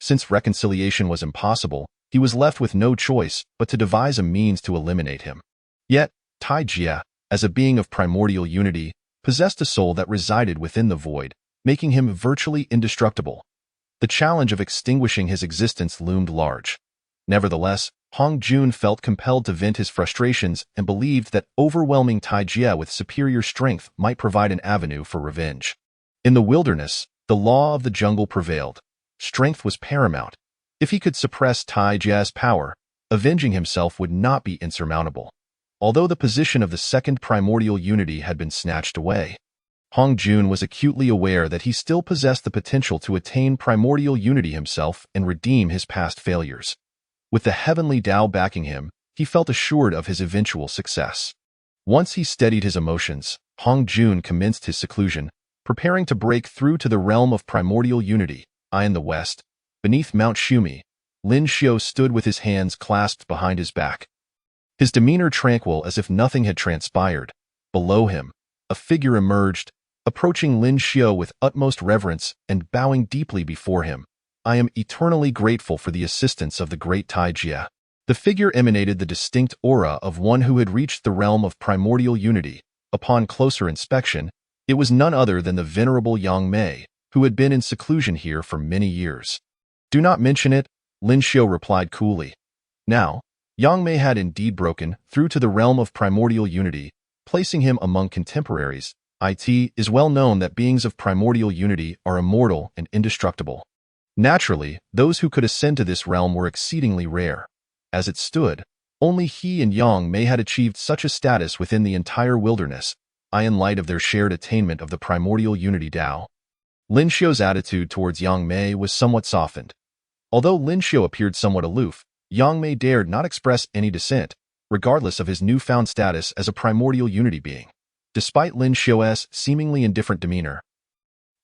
Since reconciliation was impossible, he was left with no choice but to devise a means to eliminate him. Yet, Taijia, as a being of primordial unity, possessed a soul that resided within the void, making him virtually indestructible. The challenge of extinguishing his existence loomed large. Nevertheless, Hongjun felt compelled to vent his frustrations and believed that overwhelming Taijia with superior strength might provide an avenue for revenge. In the wilderness, the law of the jungle prevailed. Strength was paramount. If he could suppress Tai Jia's power, avenging himself would not be insurmountable. Although the position of the second primordial unity had been snatched away, Hong Jun was acutely aware that he still possessed the potential to attain primordial unity himself and redeem his past failures. With the heavenly Tao backing him, he felt assured of his eventual success. Once he steadied his emotions, Hong Jun commenced his seclusion, preparing to break through to the realm of primordial unity. In the west, beneath Mount Shumi, Lin Xiu stood with his hands clasped behind his back, his demeanor tranquil as if nothing had transpired. Below him, a figure emerged, approaching Lin Xiu with utmost reverence and bowing deeply before him. I am eternally grateful for the assistance of the great Tai Jia. The figure emanated the distinct aura of one who had reached the realm of primordial unity. Upon closer inspection, it was none other than the venerable Yang Mei, who had been in seclusion here for many years. Do not mention it, Lin Xiu replied coolly. Now, Yang Mei had indeed broken through to the realm of primordial unity, placing him among contemporaries. It is well known that beings of primordial unity are immortal and indestructible. Naturally, those who could ascend to this realm were exceedingly rare. As it stood, only he and Yang Mei had achieved such a status within the entire wilderness, in light of their shared attainment of the primordial unity Tao. Lin Xiu's attitude towards Yang Mei was somewhat softened. Although Lin Xiu appeared somewhat aloof, Yang Mei dared not express any dissent, regardless of his newfound status as a primordial unity being. Despite Lin Xiu's seemingly indifferent demeanor,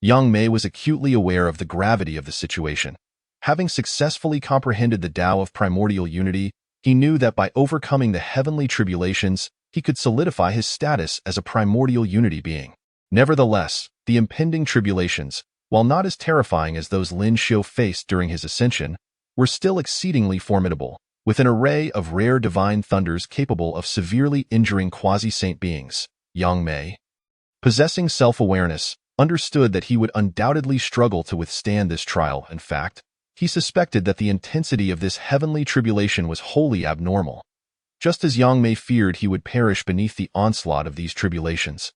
Yang Mei was acutely aware of the gravity of the situation. Having successfully comprehended the Tao of primordial unity, he knew that by overcoming the heavenly tribulations, he could solidify his status as a primordial unity being. Nevertheless, the impending tribulations, while not as terrifying as those Lin Xiu faced during his ascension, were still exceedingly formidable, with an array of rare divine thunders capable of severely injuring quasi-saint beings. Yang Mei, possessing self-awareness, understood that he would undoubtedly struggle to withstand this trial. In fact, he suspected that the intensity of this heavenly tribulation was wholly abnormal. Just as Yang Mei feared he would perish beneath the onslaught of these tribulations,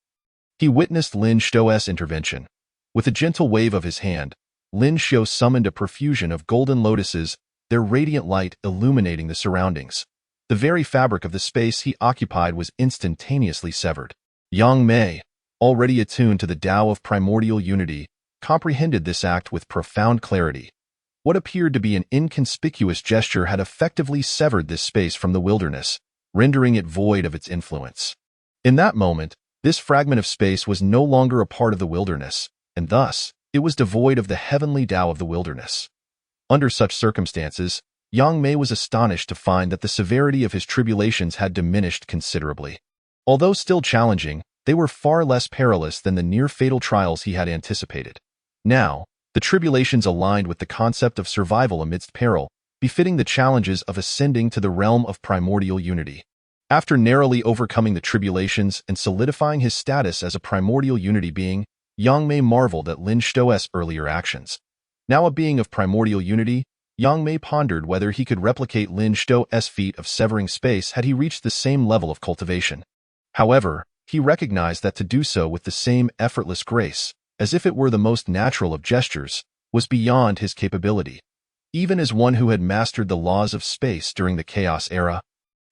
he witnessed Lin Xiu's intervention. With a gentle wave of his hand, Lin Xiu summoned a profusion of golden lotuses, their radiant light illuminating the surroundings. The very fabric of the space he occupied was instantaneously severed. Yang Mei, already attuned to the Tao of primordial unity, comprehended this act with profound clarity. What appeared to be an inconspicuous gesture had effectively severed this space from the wilderness, rendering it void of its influence. In that moment, this fragment of space was no longer a part of the wilderness, and thus, it was devoid of the heavenly Tao of the wilderness. Under such circumstances, Yang Mei was astonished to find that the severity of his tribulations had diminished considerably. Although still challenging, they were far less perilous than the near-fatal trials he had anticipated. Now, the tribulations aligned with the concept of survival amidst peril, befitting the challenges of ascending to the realm of primordial unity. After narrowly overcoming the tribulations and solidifying his status as a primordial unity being, Yang Mei marveled at Lin Xiu's earlier actions. Now a being of primordial unity, Yang Mei pondered whether he could replicate Lin Xiu's feat of severing space had he reached the same level of cultivation. However, he recognized that to do so with the same effortless grace, as if it were the most natural of gestures, was beyond his capability. Even as one who had mastered the laws of space during the Chaos era,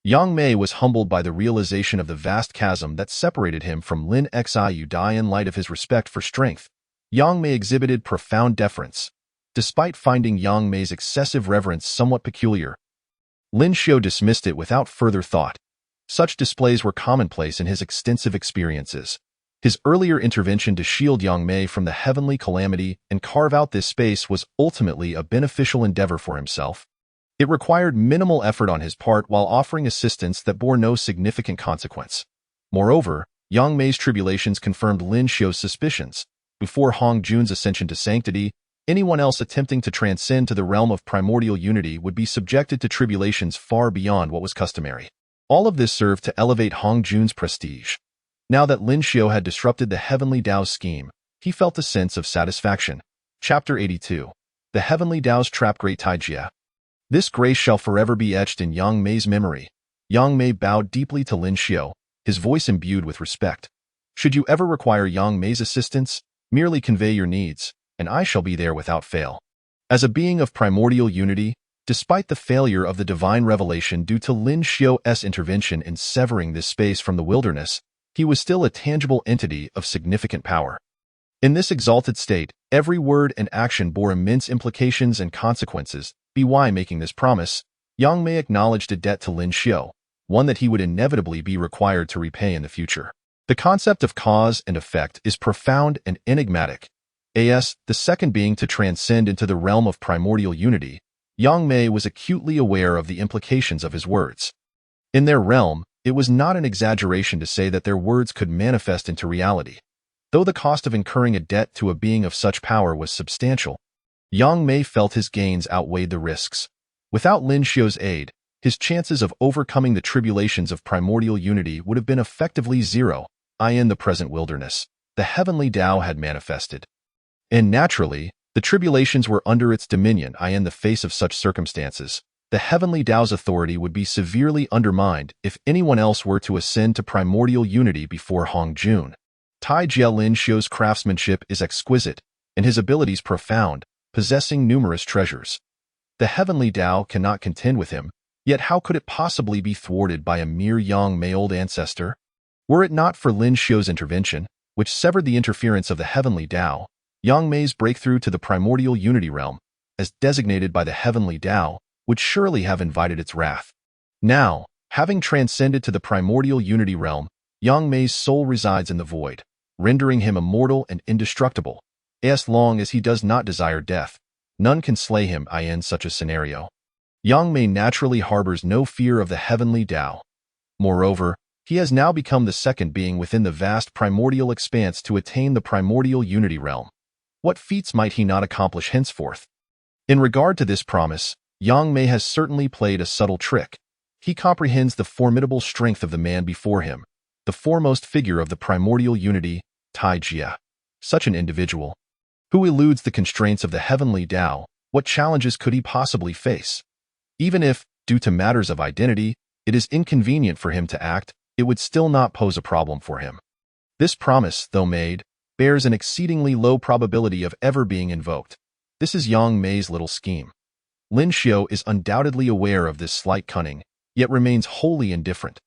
Yang Mei was humbled by the realization of the vast chasm that separated him from Lin Xiu Dai. In light of his respect for strength, Yang Mei exhibited profound deference. Despite finding Yang Mei's excessive reverence somewhat peculiar, Lin Xiu dismissed it without further thought. Such displays were commonplace in his extensive experiences. His earlier intervention to shield Yang Mei from the heavenly calamity and carve out this space was ultimately a beneficial endeavor for himself. It required minimal effort on his part while offering assistance that bore no significant consequence. Moreover, Yang Mei's tribulations confirmed Lin Xiu's suspicions. Before Hong Jun's ascension to sanctity, anyone else attempting to transcend to the realm of primordial unity would be subjected to tribulations far beyond what was customary. All of this served to elevate Hong Jun's prestige. Now that Lin Xiu had disrupted the heavenly Tao's scheme, he felt a sense of satisfaction. Chapter 82. The Heavenly Tao's Trap. Great Tai Jia. This grace shall forever be etched in Yang Mei's memory. Yang Mei bowed deeply to Lin Xiu, his voice imbued with respect. Should you ever require Yang Mei's assistance, merely convey your needs, and I shall be there without fail. As a being of primordial unity, despite the failure of the divine revelation due to Lin Xiu's intervention in severing this space from the wilderness, he was still a tangible entity of significant power. In this exalted state, every word and action bore immense implications and consequences. By making this promise, Yang Mei acknowledged a debt to Lin Xiu, one that he would inevitably be required to repay in the future. The concept of cause and effect is profound and enigmatic. As the second being to transcend into the realm of primordial unity, Yang Mei was acutely aware of the implications of his words. In their realm, it was not an exaggeration to say that their words could manifest into reality. Though the cost of incurring a debt to a being of such power was substantial, Yang Mei felt his gains outweighed the risks. Without Lin Xiu's aid, his chances of overcoming the tribulations of primordial unity would have been effectively zero. In the present wilderness, the heavenly Tao had manifested. And naturally, the tribulations were under its dominion. In the face of such circumstances, the heavenly Tao's authority would be severely undermined if anyone else were to ascend to primordial unity before Hongjun. Tai Jia Lin Xiu's craftsmanship is exquisite, and his abilities profound, possessing numerous treasures. The heavenly Tao cannot contend with him, yet how could it possibly be thwarted by a mere Yang Mei old ancestor? Were it not for Lin Xiu's intervention, which severed the interference of the heavenly Tao, Yang Mei's breakthrough to the primordial unity realm, as designated by the heavenly Tao, would surely have invited its wrath. Now, having transcended to the primordial unity realm, Yang Mei's soul resides in the void, rendering him immortal and indestructible. As long as he does not desire death, none can slay him. In such a scenario, Yang Mei naturally harbors no fear of the heavenly Tao. Moreover, he has now become the second being within the vast primordial expanse to attain the primordial unity realm. What feats might he not accomplish henceforth? In regard to this promise, Yang Mei has certainly played a subtle trick. He comprehends the formidable strength of the man before him, the foremost figure of the primordial unity, Tai Jia. Such an individual, who eludes the constraints of the heavenly Tao, what challenges could he possibly face? Even if, due to matters of identity, it is inconvenient for him to act, it would still not pose a problem for him. This promise, though made, bears an exceedingly low probability of ever being invoked. This is Yang Mei's little scheme. Lin Xiu is undoubtedly aware of this slight cunning, yet remains wholly indifferent.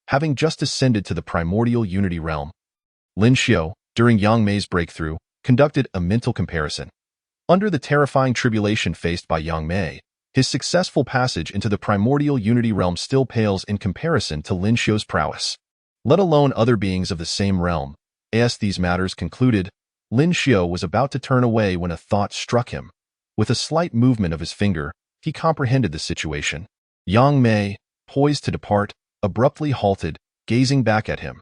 Having just ascended to the primordial unity realm, Lin Xiu, during Yang Mei's breakthrough, conducted a mental comparison. Under the terrifying tribulation faced by Yang Mei, his successful passage into the primordial unity realm still pales in comparison to Lin Xiu's prowess. Let alone other beings of the same realm. As these matters concluded, Lin Xiu was about to turn away when a thought struck him. With a slight movement of his finger, he comprehended the situation. Yang Mei, poised to depart, abruptly halted, gazing back at him.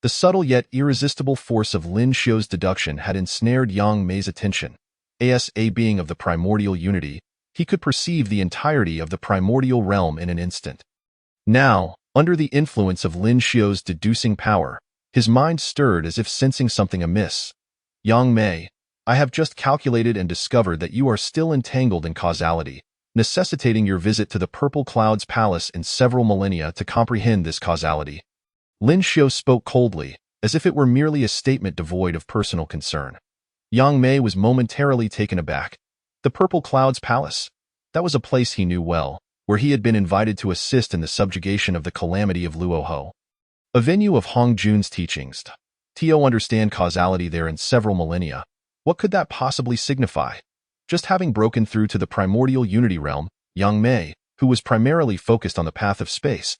The subtle yet irresistible force of Lin Xiu's deduction had ensnared Yang Mei's attention. As a being of the primordial unity, he could perceive the entirety of the primordial realm in an instant. Now, under the influence of Lin Xiu's deducing power, his mind stirred as if sensing something amiss. Yang Mei, I have just calculated and discovered that you are still entangled in causality, necessitating your visit to the Purple Cloud's palace in several millennia to comprehend this causality. Lin Xiu spoke coldly, as if it were merely a statement devoid of personal concern. Yang Mei was momentarily taken aback. The Purple Cloud's palace? That was a place he knew well, where he had been invited to assist in the subjugation of the calamity of Luoho. A venue of Hongjun's teachings. To understand causality there in several millennia. What could that possibly signify? Just having broken through to the primordial unity realm, Yang Mei, who was primarily focused on the path of space,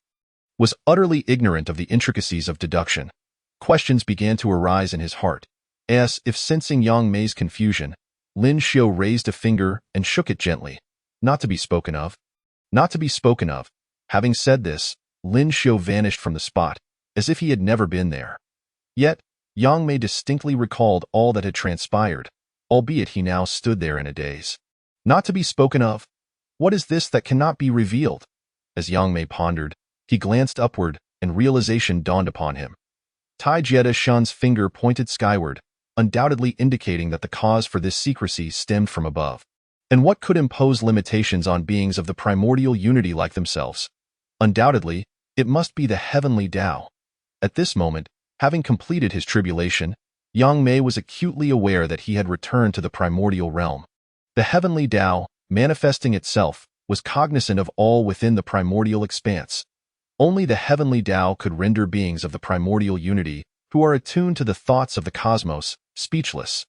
was utterly ignorant of the intricacies of deduction. Questions began to arise in his heart. As if sensing Yang Mei's confusion, Lin Xiu raised a finger and shook it gently. Not to be spoken of. Not to be spoken of. Having said this, Lin Xiu vanished from the spot, as if he had never been there. Yet, Yang Mei distinctly recalled all that had transpired, albeit he now stood there in a daze. Not to be spoken of? What is this that cannot be revealed? As Yang Mei pondered, he glanced upward, and realization dawned upon him. Tai Jia Shan's finger pointed skyward, undoubtedly indicating that the cause for this secrecy stemmed from above. And what could impose limitations on beings of the primordial unity like themselves? Undoubtedly, it must be the heavenly Tao. At this moment, having completed his tribulation, Yang Mei was acutely aware that he had returned to the primordial realm. The heavenly Tao, manifesting itself, was cognizant of all within the primordial expanse. Only the heavenly Tao could render beings of the primordial unity, who are attuned to the thoughts of the cosmos, speechless.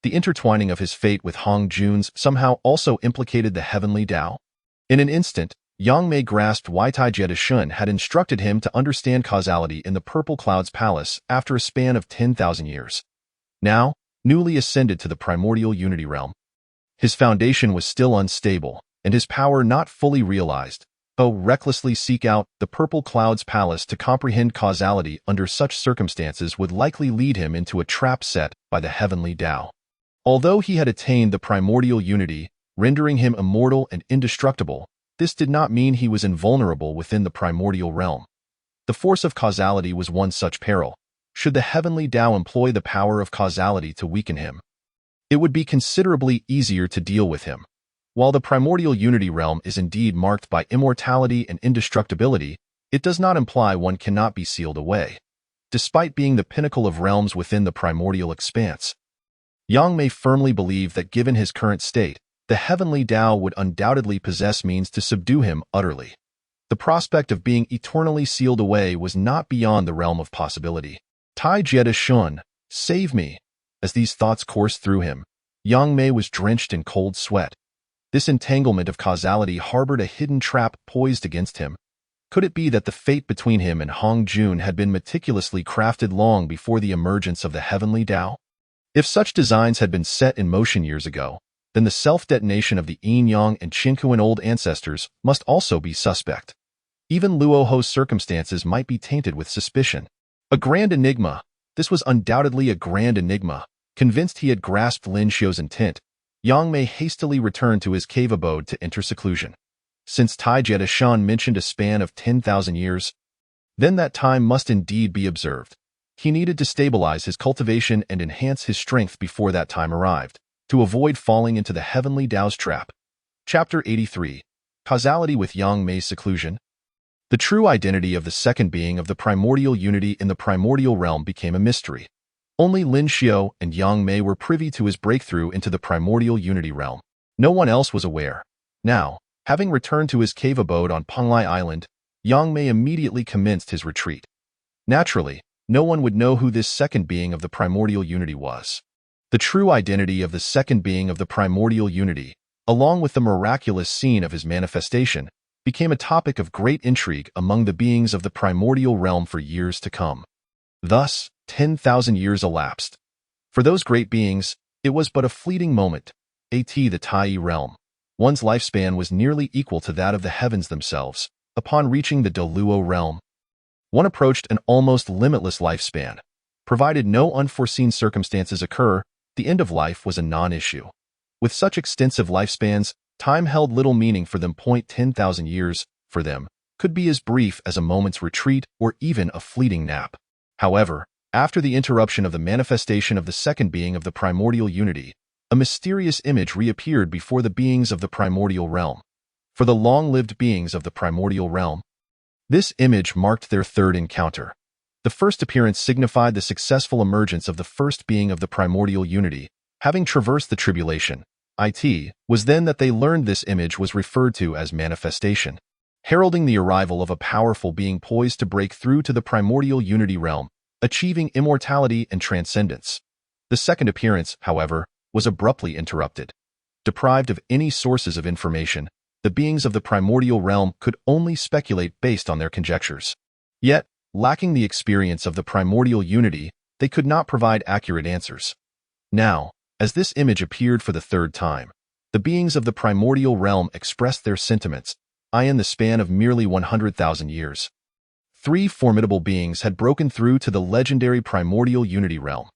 The intertwining of his fate with Hong Jun's somehow also implicated the heavenly Tao. In an instant, Yang Mei grasped why Tai Shun had instructed him to understand causality in the Purple Cloud's palace after a span of 10,000 years. Now, newly ascended to the primordial unity realm, his foundation was still unstable, and his power not fully realized. Recklessly seek out the Purple Cloud's palace to comprehend causality under such circumstances would likely lead him into a trap set by the heavenly Tao. Although he had attained the primordial unity, rendering him immortal and indestructible, this did not mean he was invulnerable within the primordial realm. The force of causality was one such peril. Should the heavenly Tao employ the power of causality to weaken him, it would be considerably easier to deal with him. While the primordial unity realm is indeed marked by immortality and indestructibility, it does not imply one cannot be sealed away. Despite being the pinnacle of realms within the primordial expanse, Yang Mei firmly believed that given his current state, the heavenly Tao would undoubtedly possess means to subdue him utterly. The prospect of being eternally sealed away was not beyond the realm of possibility. Tai Shun, save me! As these thoughts coursed through him, Yang Mei was drenched in cold sweat. This entanglement of causality harbored a hidden trap poised against him. Could it be that the fate between him and Hong Jun had been meticulously crafted long before the emergence of the heavenly Tao? If such designs had been set in motion years ago, then the self-detonation of the Yin Yang and Qinghuan old ancestors must also be suspect. Even Luo Ho's circumstances might be tainted with suspicion. A grand enigma. This was undoubtedly a grand enigma. Convinced he had grasped Lin Xiu's intent, Yang Mei hastily returned to his cave abode to enter seclusion. Since Tai Shun mentioned a span of 10,000 years, then that time must indeed be observed. He needed to stabilize his cultivation and enhance his strength before that time arrived, to avoid falling into the heavenly Tao's trap. Chapter 83. Causality with Yang Mei's seclusion. The true identity of the second being of the primordial unity in the primordial realm became a mystery. Only Lin Xiu and Yang Mei were privy to his breakthrough into the primordial unity realm. No one else was aware. Now, having returned to his cave abode on Penglai Island, Yang Mei immediately commenced his retreat. Naturally, no one would know who this second being of the primordial unity was. The true identity of the second being of the primordial unity, along with the miraculous scene of his manifestation, became a topic of great intrigue among the beings of the primordial realm for years to come. Thus, 10,000 years elapsed. For those great beings, it was but a fleeting moment. The Tai realm. One's lifespan was nearly equal to that of the heavens themselves. Upon reaching the Deluo realm, one approached an almost limitless lifespan. Provided no unforeseen circumstances occur, the end of life was a non-issue. With such extensive lifespans, time held little meaning for them. 10,000 years, for them, could be as brief as a moment's retreat or even a fleeting nap. However, after the interruption of the manifestation of the second being of the primordial unity, a mysterious image reappeared before the beings of the primordial realm. For the long-lived beings of the primordial realm, this image marked their third encounter. The first appearance signified the successful emergence of the first being of the primordial unity, having traversed the tribulation. It was then that they learned this image was referred to as manifestation, heralding the arrival of a powerful being poised to break through to the primordial unity realm, achieving immortality and transcendence. The second appearance, however, was abruptly interrupted. Deprived of any sources of information, the beings of the primordial realm could only speculate based on their conjectures. Yet, lacking the experience of the primordial unity, they could not provide accurate answers. Now, as this image appeared for the third time, the beings of the primordial realm expressed their sentiments, in the span of merely 100,000 years. Three formidable beings had broken through to the legendary primordial unity realm.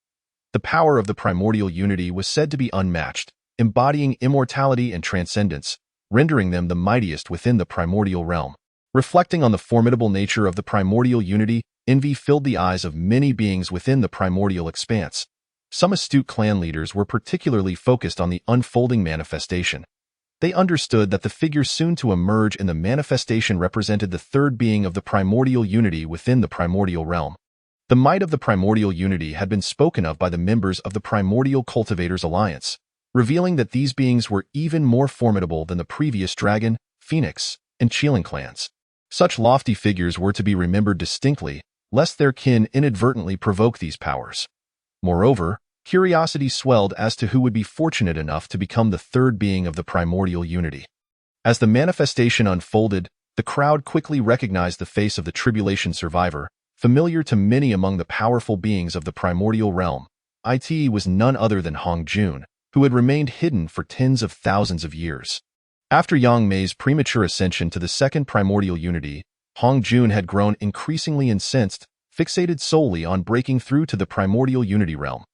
The power of the primordial unity was said to be unmatched, embodying immortality and transcendence, rendering them the mightiest within the primordial realm. Reflecting on the formidable nature of the primordial unity, envy filled the eyes of many beings within the primordial expanse. Some astute clan leaders were particularly focused on the unfolding manifestation. They understood that the figure soon to emerge in the manifestation represented the third being of the primordial unity within the primordial realm. The might of the primordial unity had been spoken of by the members of the Primordial Cultivators Alliance, revealing that these beings were even more formidable than the previous dragon, phoenix, and Qilin clans. Such lofty figures were to be remembered distinctly, lest their kin inadvertently provoke these powers. Moreover, curiosity swelled as to who would be fortunate enough to become the third being of the primordial unity. As the manifestation unfolded, the crowd quickly recognized the face of the tribulation survivor, familiar to many among the powerful beings of the primordial realm. It was none other than Hong Jun, who had remained hidden for tens of thousands of years. After Yang Mei's premature ascension to the second primordial unity, Hong Jun had grown increasingly incensed, fixated solely on breaking through to the primordial unity realm.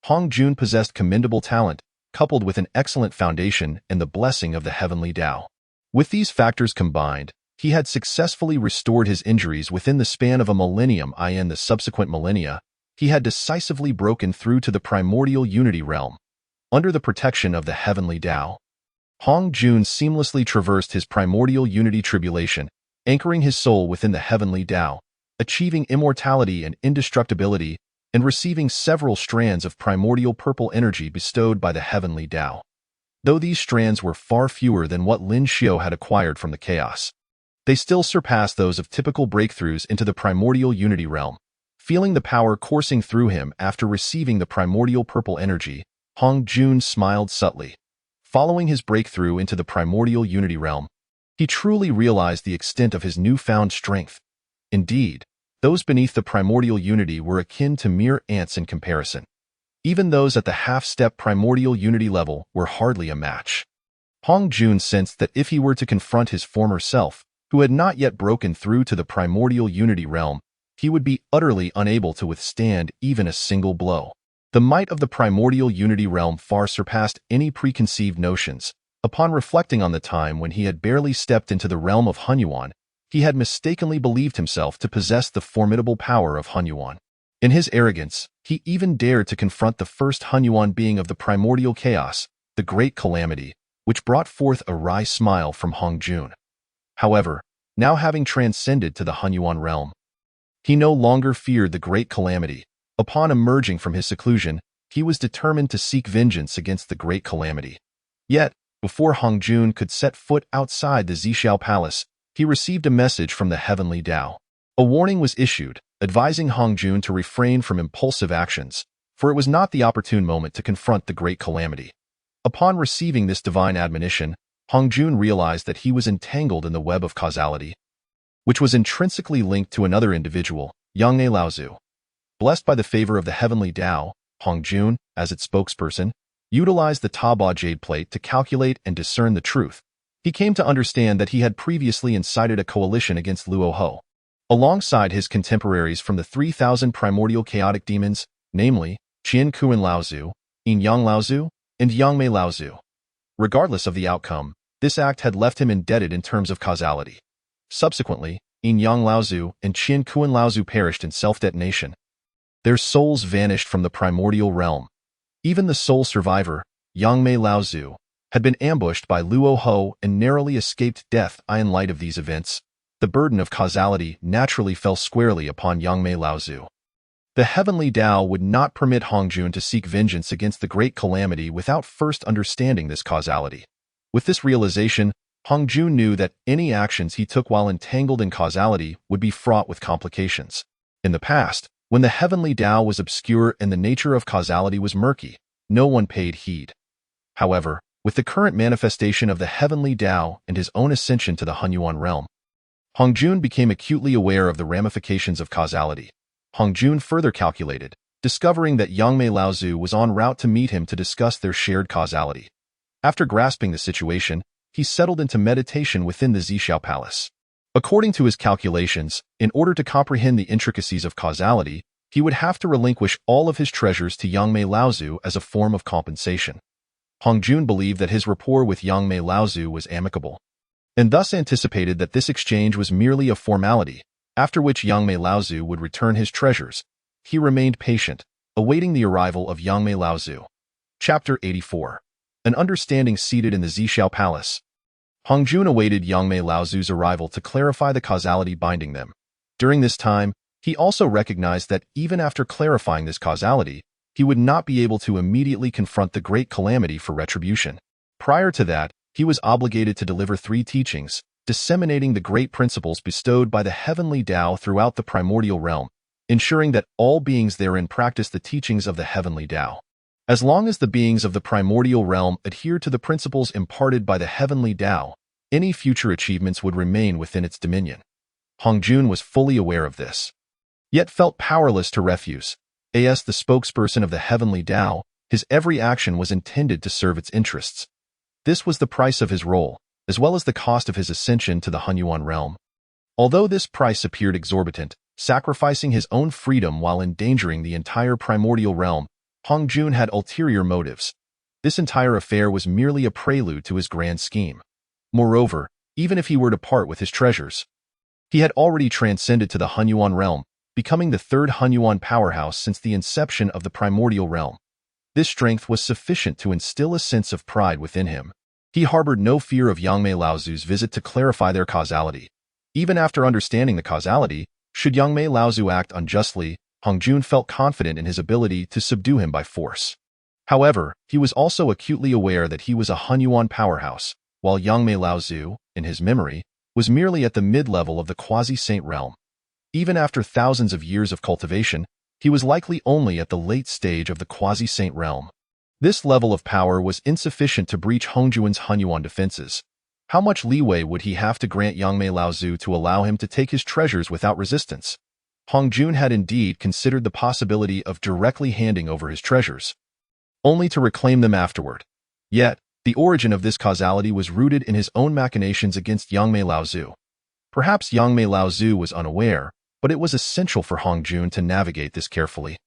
Hong Jun possessed commendable talent, coupled with an excellent foundation and the blessing of the heavenly Tao. With these factors combined, he had successfully restored his injuries within the span of a millennium. In the subsequent millennia, he had decisively broken through to the primordial unity realm. Under the protection of the heavenly Tao, Hong Jun seamlessly traversed his primordial unity tribulation, anchoring his soul within the heavenly Tao, achieving immortality and indestructibility, and receiving several strands of primordial purple energy bestowed by the heavenly Tao. Though these strands were far fewer than what Lin Xiao had acquired from the chaos, they still surpassed those of typical breakthroughs into the primordial unity realm. Feeling the power coursing through him after receiving the primordial purple energy, Hong Jun smiled subtly. Following his breakthrough into the primordial unity realm, he truly realized the extent of his newfound strength. Indeed, those beneath the primordial unity were akin to mere ants in comparison. Even those at the half-step primordial unity level were hardly a match. Hong Jun sensed that if he were to confront his former self, who had not yet broken through to the primordial unity realm, he would be utterly unable to withstand even a single blow. The might of the primordial unity realm far surpassed any preconceived notions. Upon reflecting on the time when he had barely stepped into the realm of Hunyuan, he had mistakenly believed himself to possess the formidable power of Hunyuan. In his arrogance, he even dared to confront the first Hunyuan being of the primordial chaos, the Great Calamity, which brought forth a wry smile from Hong Jun. However, now having transcended to the Hunyuan realm, he no longer feared the Great Calamity. Upon emerging from his seclusion, he was determined to seek vengeance against the Great Calamity. Yet, before Hong Jun could set foot outside the Zhixiao Palace, he received a message from the heavenly Tao. A warning was issued, advising Hong Jun to refrain from impulsive actions, for it was not the opportune moment to confront the Great Calamity. Upon receiving this divine admonition, Hong Jun realized that he was entangled in the web of causality, which was intrinsically linked to another individual, Yang Mei Laozu. Blessed by the favor of the heavenly Tao, Hong Jun, as its spokesperson, utilized the Taba jade plate to calculate and discern the truth. He came to understand that he had previously incited a coalition against Luo Ho, alongside his contemporaries from the 3,000 primordial chaotic demons, namely Qian Kuan Laozu, Yin Yang Laozu, and Yang Mei Laozu. Regardless of the outcome, this act had left him indebted in terms of causality. Subsequently, Yin Yang Laozu and Qian Kuan Laozu perished in self-detonation. Their souls vanished from the primordial realm. Even the sole survivor, Yang Mei Laozu, had been ambushed by Luo Ho and narrowly escaped death. In light of these events, the burden of causality naturally fell squarely upon Yang Mei Laozu. The heavenly Tao would not permit Hong Jun to seek vengeance against the Great Calamity without first understanding this causality. With this realization, Hong Jun knew that any actions he took while entangled in causality would be fraught with complications. In the past, when the heavenly Tao was obscure and the nature of causality was murky, no one paid heed. However, with the current manifestation of the heavenly Tao and his own ascension to the Hunyuan realm, Hong Jun became acutely aware of the ramifications of causality. Hong Jun further calculated, discovering that Yang Mei Laozu was en route to meet him to discuss their shared causality. After grasping the situation, he settled into meditation within the Zhixiao Palace. According to his calculations, in order to comprehend the intricacies of causality, he would have to relinquish all of his treasures to Yang Mei Laozu as a form of compensation. Hong Jun believed that his rapport with Yang Mei Laozu was amicable, and thus anticipated that this exchange was merely a formality, after which Yang Mei Laozu would return his treasures. He remained patient, awaiting the arrival of Yang Mei Laozu. Chapter 84. An understanding seated in the Zhixiao Palace. Hong Jun awaited Yang Mei Laozu's arrival to clarify the causality binding them. During this time, he also recognized that even after clarifying this causality, he would not be able to immediately confront the great calamity for retribution. Prior to that, he was obligated to deliver 3 teachings, disseminating the great principles bestowed by the heavenly Tao throughout the primordial realm, ensuring that all beings therein practice the teachings of the heavenly Tao. As long as the beings of the primordial realm adhere to the principles imparted by the heavenly Tao, any future achievements would remain within its dominion. Hongjun was fully aware of this, yet felt powerless to refuse. As the spokesperson of the heavenly Tao, his every action was intended to serve its interests. This was the price of his role, as well as the cost of his ascension to the Hunyuan realm. Although this price appeared exorbitant, sacrificing his own freedom while endangering the entire primordial realm, Hongjun had ulterior motives. This entire affair was merely a prelude to his grand scheme. Moreover, even if he were to part with his treasures, he had already transcended to the Hunyuan realm, becoming the 3rd Hunyuan powerhouse since the inception of the primordial realm. This strength was sufficient to instill a sense of pride within him. He harbored no fear of Yangmei Laozu's visit to clarify their causality. Even after understanding the causality, should Yangmei Laozu act unjustly, Hongjun felt confident in his ability to subdue him by force. However, he was also acutely aware that he was a Hunyuan powerhouse, while Yangmei Laozu, in his memory, was merely at the mid-level of the quasi-saint realm. Even after thousands of years of cultivation, he was likely only at the late stage of the quasi-saint realm. This level of power was insufficient to breach Hongjun's Hunyuan defenses. How much leeway would he have to grant Yangmei Laozu to allow him to take his treasures without resistance? Hongjun had indeed considered the possibility of directly handing over his treasures, only to reclaim them afterward. Yet, the origin of this causality was rooted in his own machinations against Yangmei Laozu. Perhaps Yangmei Laozu was unaware, but it was essential for Hongjun to navigate this carefully.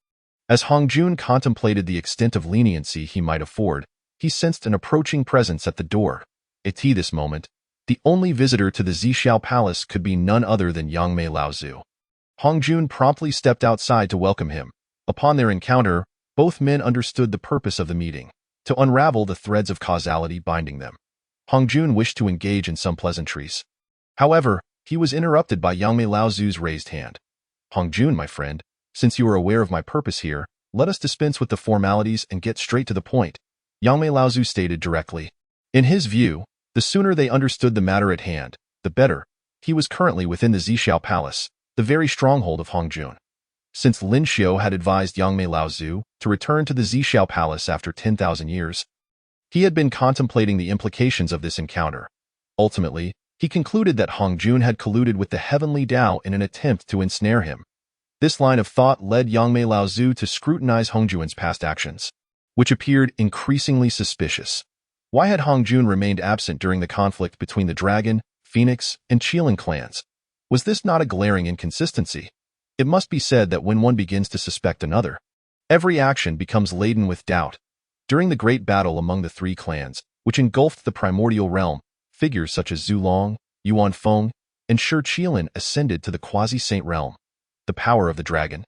As Hongjun contemplated the extent of leniency he might afford, he sensed an approaching presence at the door. At this moment, the only visitor to the Zixiao Palace could be none other than Yangmei Laozu. Hongjun promptly stepped outside to welcome him. Upon their encounter, both men understood the purpose of the meeting, to unravel the threads of causality binding them. Hongjun wished to engage in some pleasantries. However, he was interrupted by Yangmei Laozu's raised hand. Hongjun, my friend, since you are aware of my purpose here, let us dispense with the formalities and get straight to the point, Yangmei Laozu stated directly. In his view, the sooner they understood the matter at hand, the better. He was currently within the Zixiao Palace, the very stronghold of Hongjun. Since Lin Xiu had advised Yangmei Laozu to return to the Zixiao Palace after 10,000 years, he had been contemplating the implications of this encounter. Ultimately, he concluded that Hongjun had colluded with the heavenly Tao in an attempt to ensnare him. This line of thought led Yangmei Laozu to scrutinize Hongjun's past actions, which appeared increasingly suspicious. Why had Hongjun remained absent during the conflict between the Dragon, Phoenix, and Qilin clans? Was this not a glaring inconsistency? It must be said that when one begins to suspect another, every action becomes laden with doubt. During the great battle among the 3 clans, which engulfed the primordial realm, figures such as Zhu Long, Yuan Feng, and Shi Qilin ascended to the quasi-saint realm. The power of the Dragon,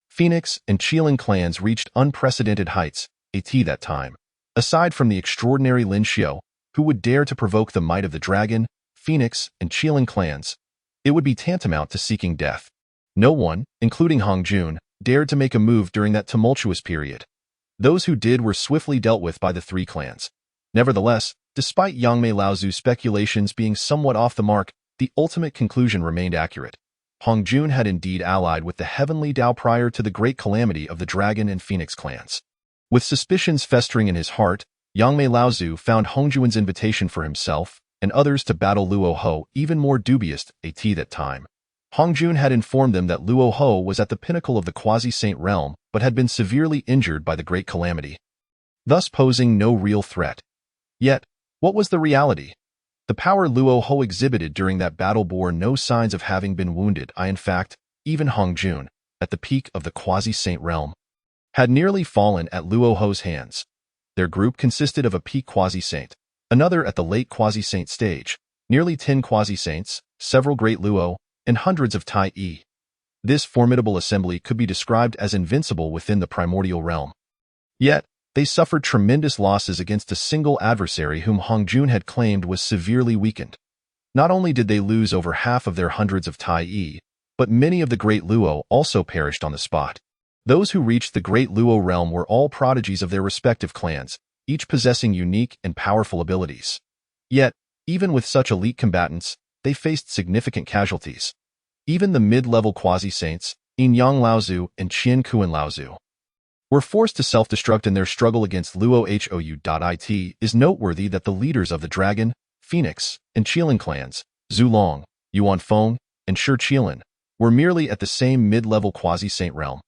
Phoenix, and Qilin clans reached unprecedented heights at that time. Aside from the extraordinary Lin Xiu, who would dare to provoke the might of the Dragon, Phoenix, and Qilin clans, it would be tantamount to seeking death. No one, including Hongjun, dared to make a move during that tumultuous period. Those who did were swiftly dealt with by the 3 clans. Nevertheless, despite Yangmei Laozu's speculations being somewhat off the mark, the ultimate conclusion remained accurate. Hongjun had indeed allied with the heavenly Tao prior to the great calamity of the Dragon and Phoenix clans. With suspicions festering in his heart, Yangmei Laozu found Hongjun's invitation for himself and others to battle Luo Ho even more dubious at that time. Hongjun had informed them that Luo Ho was at the pinnacle of the quasi-saint realm but had been severely injured by the great calamity, thus posing no real threat. Yet, what was the reality? The power Luo Ho exhibited during that battle bore no signs of having been wounded. In fact, even Hongjun, at the peak of the quasi-saint realm, had nearly fallen at Luo Ho's hands. Their group consisted of a peak quasi-saint, another at the late quasi-saint stage, nearly 10 quasi-saints, several great Luo, and hundreds of Tai Yi. This formidable assembly could be described as invincible within the primordial realm. Yet, they suffered tremendous losses against a single adversary whom Hongjun had claimed was severely weakened. Not only did they lose over half of their hundreds of Tai Yi, but many of the great Luo also perished on the spot. Those who reached the Great Luo realm were all prodigies of their respective clans, each possessing unique and powerful abilities. Yet, even with such elite combatants, they faced significant casualties. Even the mid-level quasi-saints, Yin Yang Laozu and Qian Kuan Laozu, were forced to self-destruct in their struggle against Luo Hou. It is noteworthy that the leaders of the Dragon, Phoenix, and Qilin clans, Zhu Long, Yuan Feng, and Shi Qilin, were merely at the same mid-level quasi-saint realm.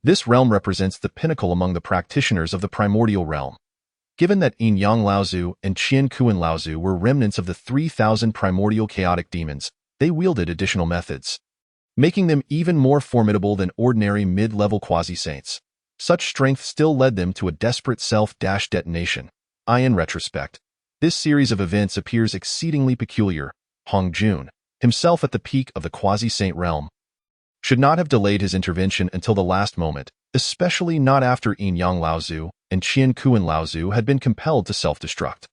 This realm represents the pinnacle among the practitioners of the primordial realm. Given that Yin Yang Laozu and Qian Kuan Laozu were remnants of the 3,000 primordial chaotic demons, they wielded additional methods, making them even more formidable than ordinary mid-level quasi-saints. Such strength still led them to a desperate self-detonation. In retrospect, this series of events appears exceedingly peculiar. Hong Jun, himself at the peak of the quasi-saint realm, should not have delayed his intervention until the last moment, especially not after Yin Yang Laozu and Qian Kuan Laozu had been compelled to self-destruct.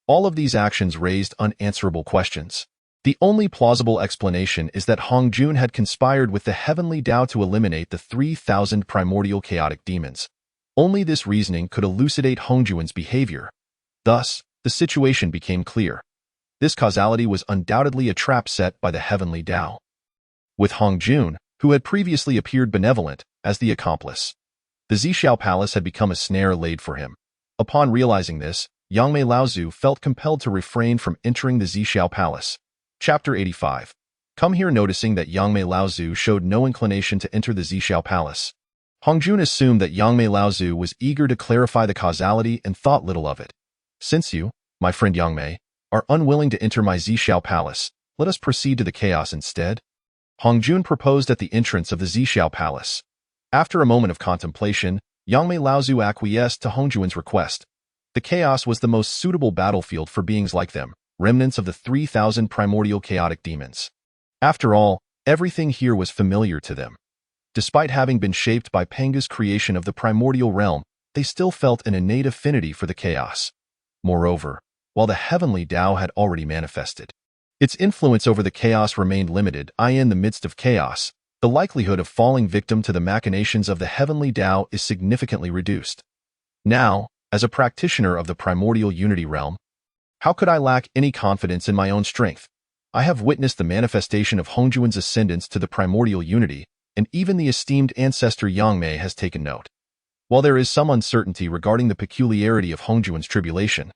All of these actions raised unanswerable questions. The only plausible explanation is that Hong Jun had conspired with the Heavenly Tao to eliminate the 3,000 primordial chaotic demons. Only this reasoning could elucidate Hong Jun's behavior. Thus, the situation became clear. This causality was undoubtedly a trap set by the Heavenly Tao, with Hong Jun, who had previously appeared benevolent, as the accomplice. The Zixiao Palace had become a snare laid for him. Upon realizing this, Yangmei Laozu felt compelled to refrain from entering the Zixiao Palace. Chapter 85. Come here. Noticing that Yangmei Laozu showed no inclination to enter the Zixiao Palace, Hong Jun assumed that Yangmei Laozu was eager to clarify the causality and thought little of it. Since you, my friend Yangmei, are unwilling to enter my Zixiao Palace, let us proceed to the chaos instead. Hong Jun proposed at the entrance of the Zixiao Palace. After a moment of contemplation, Yangmei Laozu acquiesced to Hong Jun's request. The chaos was the most suitable battlefield for beings like them, remnants of the 3,000 primordial chaotic demons. After all, everything here was familiar to them. Despite having been shaped by Pangu's creation of the primordial realm, they still felt an innate affinity for the chaos. Moreover, while the Heavenly Tao had already manifested, its influence over the chaos remained limited. In the midst of chaos, the likelihood of falling victim to the machinations of the Heavenly Tao is significantly reduced. Now, as a practitioner of the primordial unity realm, how could I lack any confidence in my own strength? I have witnessed the manifestation of Hong Jun's ascendance to the primordial unity, and even the esteemed ancestor Yangmei has taken note. While there is some uncertainty regarding the peculiarity of Hong Jun's tribulation,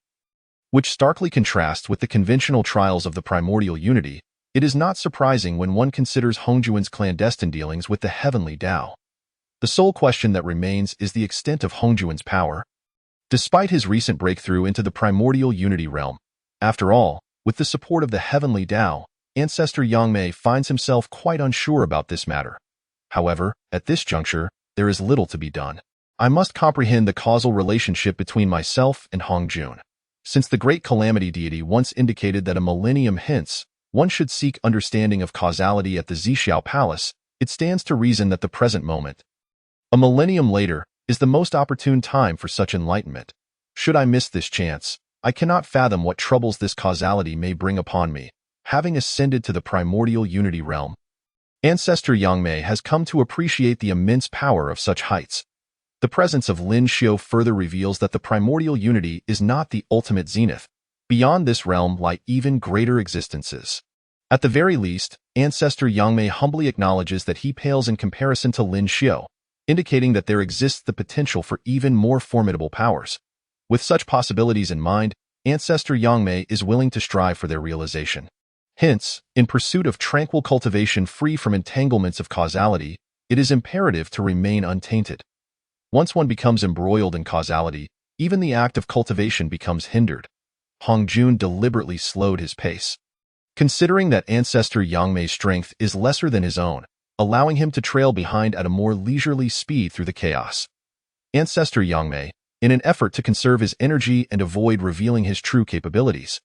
which starkly contrasts with the conventional trials of the primordial unity, it is not surprising when one considers Hong Jun's clandestine dealings with the Heavenly Tao. The sole question that remains is the extent of Hong Jun's power. Despite his recent breakthrough into the primordial unity realm, after all, with the support of the Heavenly Tao, Ancestor Yangmei finds himself quite unsure about this matter. However, at this juncture, there is little to be done. I must comprehend the causal relationship between myself and Hong Jun. Since the great calamity deity once indicated that a millennium hence, one should seek understanding of causality at the Zixiao Palace, it stands to reason that the present moment, a millennium later, is the most opportune time for such enlightenment. Should I miss this chance, I cannot fathom what troubles this causality may bring upon me, having ascended to the primordial unity realm. Ancestor Yangmei has come to appreciate the immense power of such heights. The presence of Lin Xiu further reveals that the primordial unity is not the ultimate zenith. Beyond this realm lie even greater existences. At the very least, Ancestor Yangmei humbly acknowledges that he pales in comparison to Lin Xiu, indicating that there exists the potential for even more formidable powers. With such possibilities in mind, Ancestor Yangmei is willing to strive for their realization. Hence, in pursuit of tranquil cultivation free from entanglements of causality, it is imperative to remain untainted. Once one becomes embroiled in causality, even the act of cultivation becomes hindered. Hong Jun deliberately slowed his pace, considering that Ancestor Yangmei's strength is lesser than his own, allowing him to trail behind at a more leisurely speed through the chaos. Ancestor Yangmei, in an effort to conserve his energy and avoid revealing his true capabilities,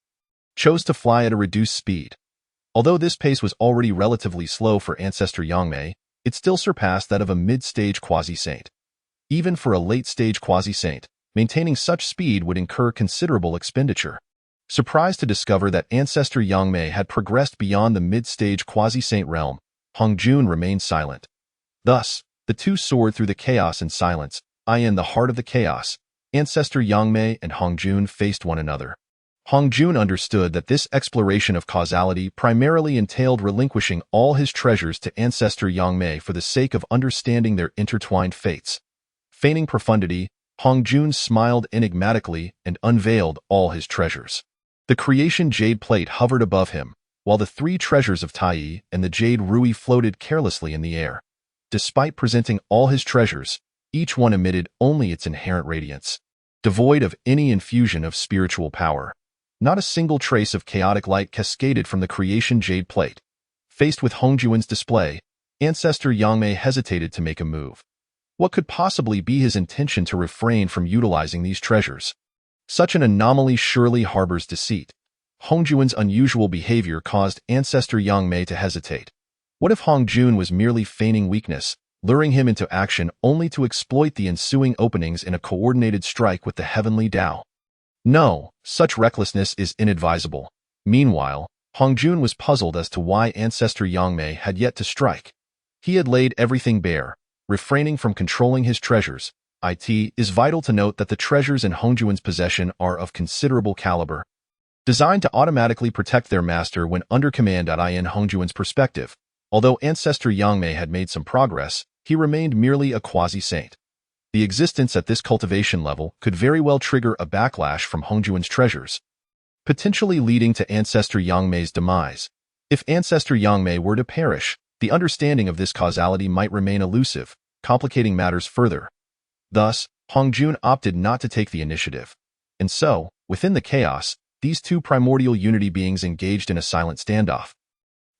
chose to fly at a reduced speed. Although this pace was already relatively slow for Ancestor Yangmei, it still surpassed that of a mid-stage quasi-saint. Even for a late-stage quasi-saint, maintaining such speed would incur considerable expenditure. Surprised to discover that Ancestor Yangmei had progressed beyond the mid-stage quasi-saint realm, Hong Jun remained silent. Thus, The two soared through the chaos in silence. In the heart of the chaos, Ancestor Yangmei and Hongjun faced one another. Hongjun understood that this exploration of causality primarily entailed relinquishing all his treasures to Ancestor Yangmei for the sake of understanding their intertwined fates. Feigning profundity, Hongjun smiled enigmatically and unveiled all his treasures. The creation jade plate hovered above him, while the three treasures of Tai and the jade rui floated carelessly in the air. Despite presenting all his treasures, each one emitted only its inherent radiance, devoid of any infusion of spiritual power. Not a single trace of chaotic light cascaded from the creation jade plate. Faced with Hongjun's display, Ancestor Yangmei hesitated to make a move. What could possibly be his intention to refrain from utilizing these treasures? Such an anomaly surely harbors deceit. Hongjun's unusual behavior caused Ancestor Yangmei to hesitate. What if Hongjun was merely feigning weakness, luring him into action only to exploit the ensuing openings in a coordinated strike with the heavenly Tao? No, such recklessness is inadvisable. Meanwhile, Hongjun was puzzled as to why Ancestor Yangmei had yet to strike. He had laid everything bare, refraining from controlling his treasures. It is vital to note that the treasures in Hongjun's possession are of considerable caliber, designed to automatically protect their master when under command. In Hongjun's perspective, although Ancestor Yangmei had made some progress, he remained merely a quasi-saint. The existence at this cultivation level could very well trigger a backlash from Hongjun's treasures, potentially leading to Ancestor Yangmei's demise. If Ancestor Yangmei were to perish, the understanding of this causality might remain elusive, complicating matters further. Thus, Hongjun opted not to take the initiative. And so, within the chaos, these two primordial unity beings engaged in a silent standoff,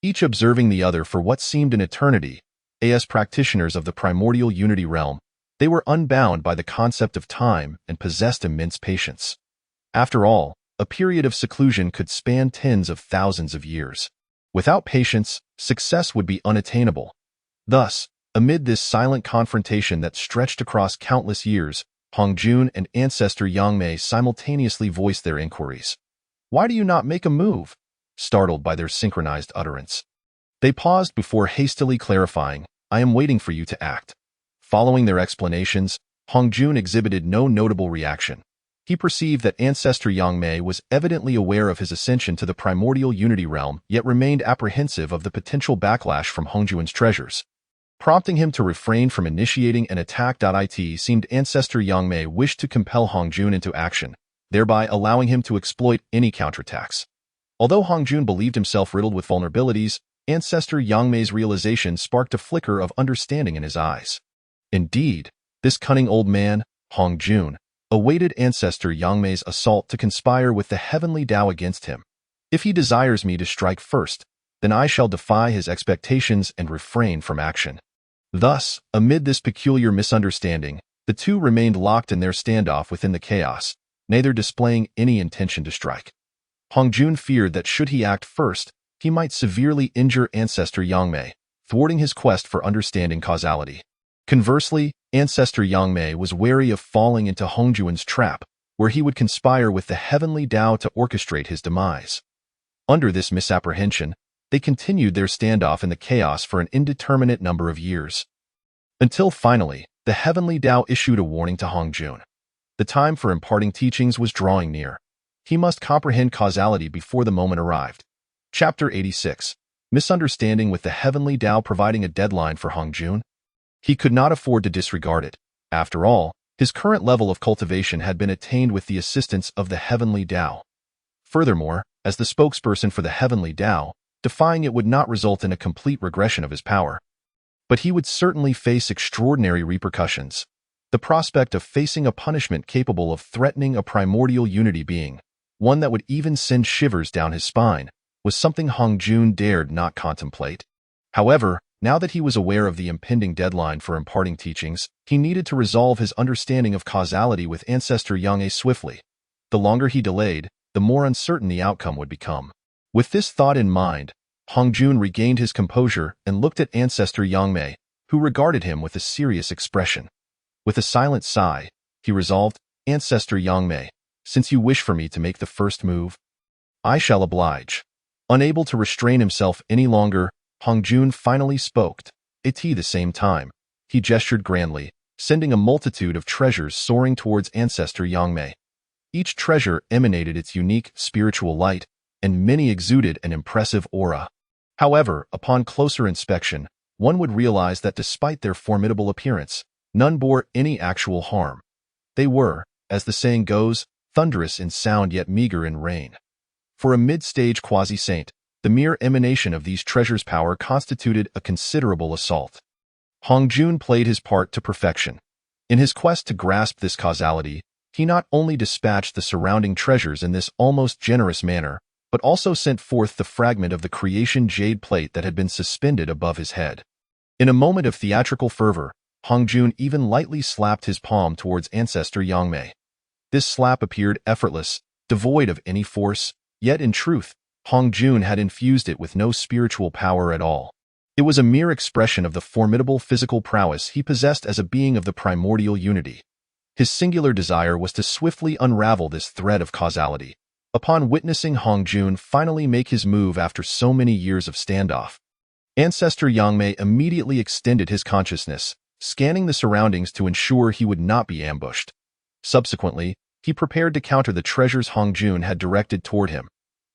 each observing the other for what seemed an eternity. As practitioners of the primordial unity realm, they were unbound by the concept of time and possessed immense patience. After all, a period of seclusion could span tens of thousands of years. Without patience, success would be unattainable. Thus, amid this silent confrontation that stretched across countless years, Hongjun and Ancestor Yangmei simultaneously voiced their inquiries. "Why do you not make a move?" startled by their synchronized utterance. They paused before hastily clarifying, "I am waiting for you to act." Following their explanations, Hongjun exhibited no notable reaction. He perceived that Ancestor Yangmei was evidently aware of his ascension to the primordial unity realm, yet remained apprehensive of the potential backlash from Hongjun's treasures, prompting him to refrain from initiating an attack. It seemed Ancestor Yangmei wished to compel Hongjun into action, thereby allowing him to exploit any counterattacks. Although Hongjun believed himself riddled with vulnerabilities, Ancestor Yangmei's realization sparked a flicker of understanding in his eyes. Indeed, this cunning old man, Hongjun, awaited Ancestor Yangmei's assault to conspire with the heavenly Tao against him. If he desires me to strike first, then I shall defy his expectations and refrain from action. Thus, amid this peculiar misunderstanding, the two remained locked in their standoff within the chaos, neither displaying any intention to strike. Hongjun feared that should he act first, he might severely injure Ancestor Yangmei, thwarting his quest for understanding causality. Conversely, Ancestor Yangmei was wary of falling into Hongjun's trap, where he would conspire with the heavenly Tao to orchestrate his demise. Under this misapprehension, they continued their standoff in the chaos for an indeterminate number of years, until finally, the heavenly Tao issued a warning to Hongjun. The time for imparting teachings was drawing near. He must comprehend causality before the moment arrived. Chapter 86. Misunderstanding with the heavenly Tao providing a deadline for Hongjun. He could not afford to disregard it. After all, his current level of cultivation had been attained with the assistance of the heavenly Tao. Furthermore, as the spokesperson for the heavenly Tao, defying it would not result in a complete regression of his power. But he would certainly face extraordinary repercussions. The prospect of facing a punishment capable of threatening a primordial unity being, one that would even send shivers down his spine, was something Hongjun dared not contemplate. However, now that he was aware of the impending deadline for imparting teachings, he needed to resolve his understanding of causality with Ancestor Yangmei swiftly. The longer he delayed, the more uncertain the outcome would become. With this thought in mind, Hongjun regained his composure and looked at Ancestor Yangmei, who regarded him with a serious expression. With a silent sigh, he resolved, "Ancestor Yangmei, since you wish for me to make the first move, I shall oblige." Unable to restrain himself any longer, Hongjun finally spoke. At the same time, he gestured grandly, sending a multitude of treasures soaring towards ancestor Yangmei. Each treasure emanated its unique spiritual light, and many exuded an impressive aura. However, upon closer inspection, one would realize that despite their formidable appearance, none bore any actual harm. They were, as the saying goes, thunderous in sound yet meager in rain. For a mid-stage quasi-saint, the mere emanation of these treasures' power constituted a considerable assault. Hongjun played his part to perfection. In his quest to grasp this causality, he not only dispatched the surrounding treasures in this almost generous manner, but also sent forth the fragment of the creation jade plate that had been suspended above his head. In a moment of theatrical fervor, Hongjun even lightly slapped his palm towards ancestor Yangmei. This slap appeared effortless, devoid of any force, yet in truth, Hongjun had infused it with no spiritual power at all. It was a mere expression of the formidable physical prowess he possessed as a being of the primordial unity. His singular desire was to swiftly unravel this thread of causality. Upon witnessing Hongjun finally make his move after so many years of standoff, ancestor Yangmei immediately extended his consciousness, scanning the surroundings to ensure he would not be ambushed. Subsequently, he prepared to counter the treasures Hongjun had directed toward him.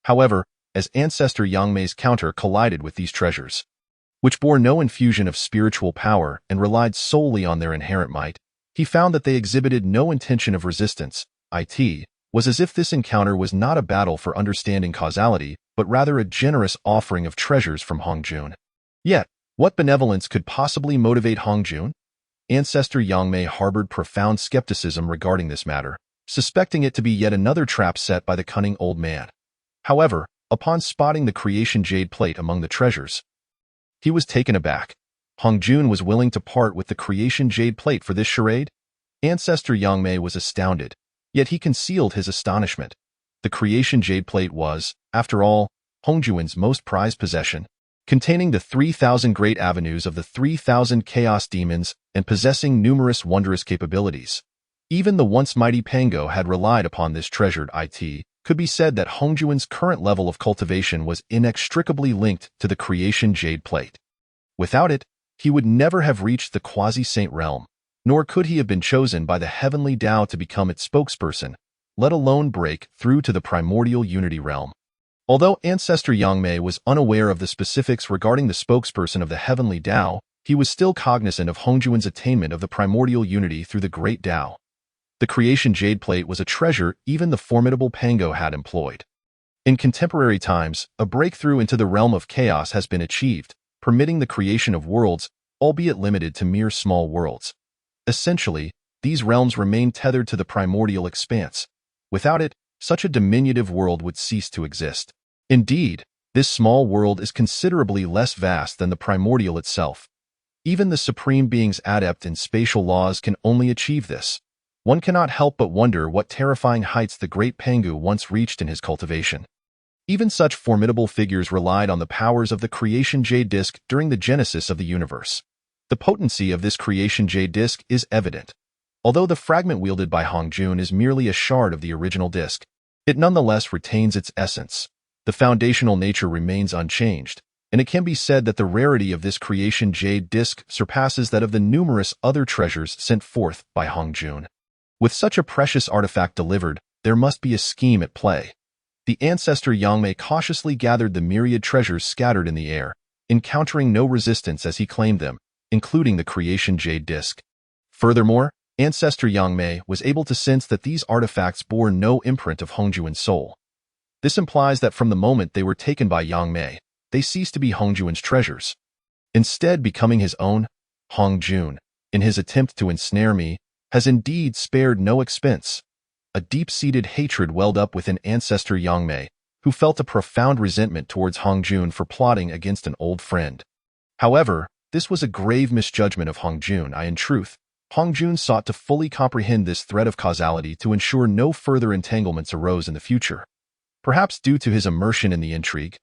However, as ancestor Yangmei's counter collided with these treasures, which bore no infusion of spiritual power and relied solely on their inherent might, he found that they exhibited no intention of resistance. It was as if this encounter was not a battle for understanding causality, but rather a generous offering of treasures from Hongjun. Yet, what benevolence could possibly motivate Hongjun? Ancestor Yangmei harbored profound skepticism regarding this matter, suspecting it to be yet another trap set by the cunning old man. However, upon spotting the creation jade plate among the treasures, he was taken aback. Hongjun was willing to part with the creation jade plate for this charade? Ancestor Yangmei was astounded, yet he concealed his astonishment. The creation jade plate was, after all, Hongjun's most prized possession, containing the 3,000 great avenues of the 3,000 chaos demons and possessing numerous wondrous capabilities. Even the once mighty Pangu had relied upon this treasured it. Could be said that Hongjun's current level of cultivation was inextricably linked to the creation jade plate. Without it, he would never have reached the quasi-saint realm, nor could he have been chosen by the heavenly Tao to become its spokesperson, let alone break through to the primordial unity realm. Although ancestor Yangmei was unaware of the specifics regarding the spokesperson of the heavenly Tao, he was still cognizant of Hongjun's attainment of the primordial unity through the great Tao. The creation jade plate was a treasure even the formidable Pangu had employed. In contemporary times, a breakthrough into the realm of chaos has been achieved, permitting the creation of worlds, albeit limited to mere small worlds. Essentially, these realms remain tethered to the primordial expanse. Without it, such a diminutive world would cease to exist. Indeed, this small world is considerably less vast than the primordial itself. Even the supreme beings adept in spatial laws can only achieve this. One cannot help but wonder what terrifying heights the great Pangu once reached in his cultivation. Even such formidable figures relied on the powers of the creation jade disk during the genesis of the universe. The potency of this creation jade disk is evident. Although the fragment wielded by Hongjun is merely a shard of the original disk, it nonetheless retains its essence. The foundational nature remains unchanged, and it can be said that the rarity of this creation jade disk surpasses that of the numerous other treasures sent forth by Hongjun. With such a precious artifact delivered, there must be a scheme at play. The ancestor Yangmei cautiously gathered the myriad treasures scattered in the air, encountering no resistance as he claimed them, including the creation jade disk. Furthermore, ancestor Yangmei was able to sense that these artifacts bore no imprint of Hongjun's soul. This implies that from the moment they were taken by Yangmei, they ceased to be Hongjun's treasures, instead becoming his own. Hongjun, in his attempt to ensnare me, has indeed spared no expense. A deep-seated hatred welled up within ancestor Yangmei, who felt a profound resentment towards Hongjun for plotting against an old friend. However, this was a grave misjudgment of Hongjun. In truth, Hongjun sought to fully comprehend this thread of causality to ensure no further entanglements arose in the future. Perhaps due to his immersion in the intrigue,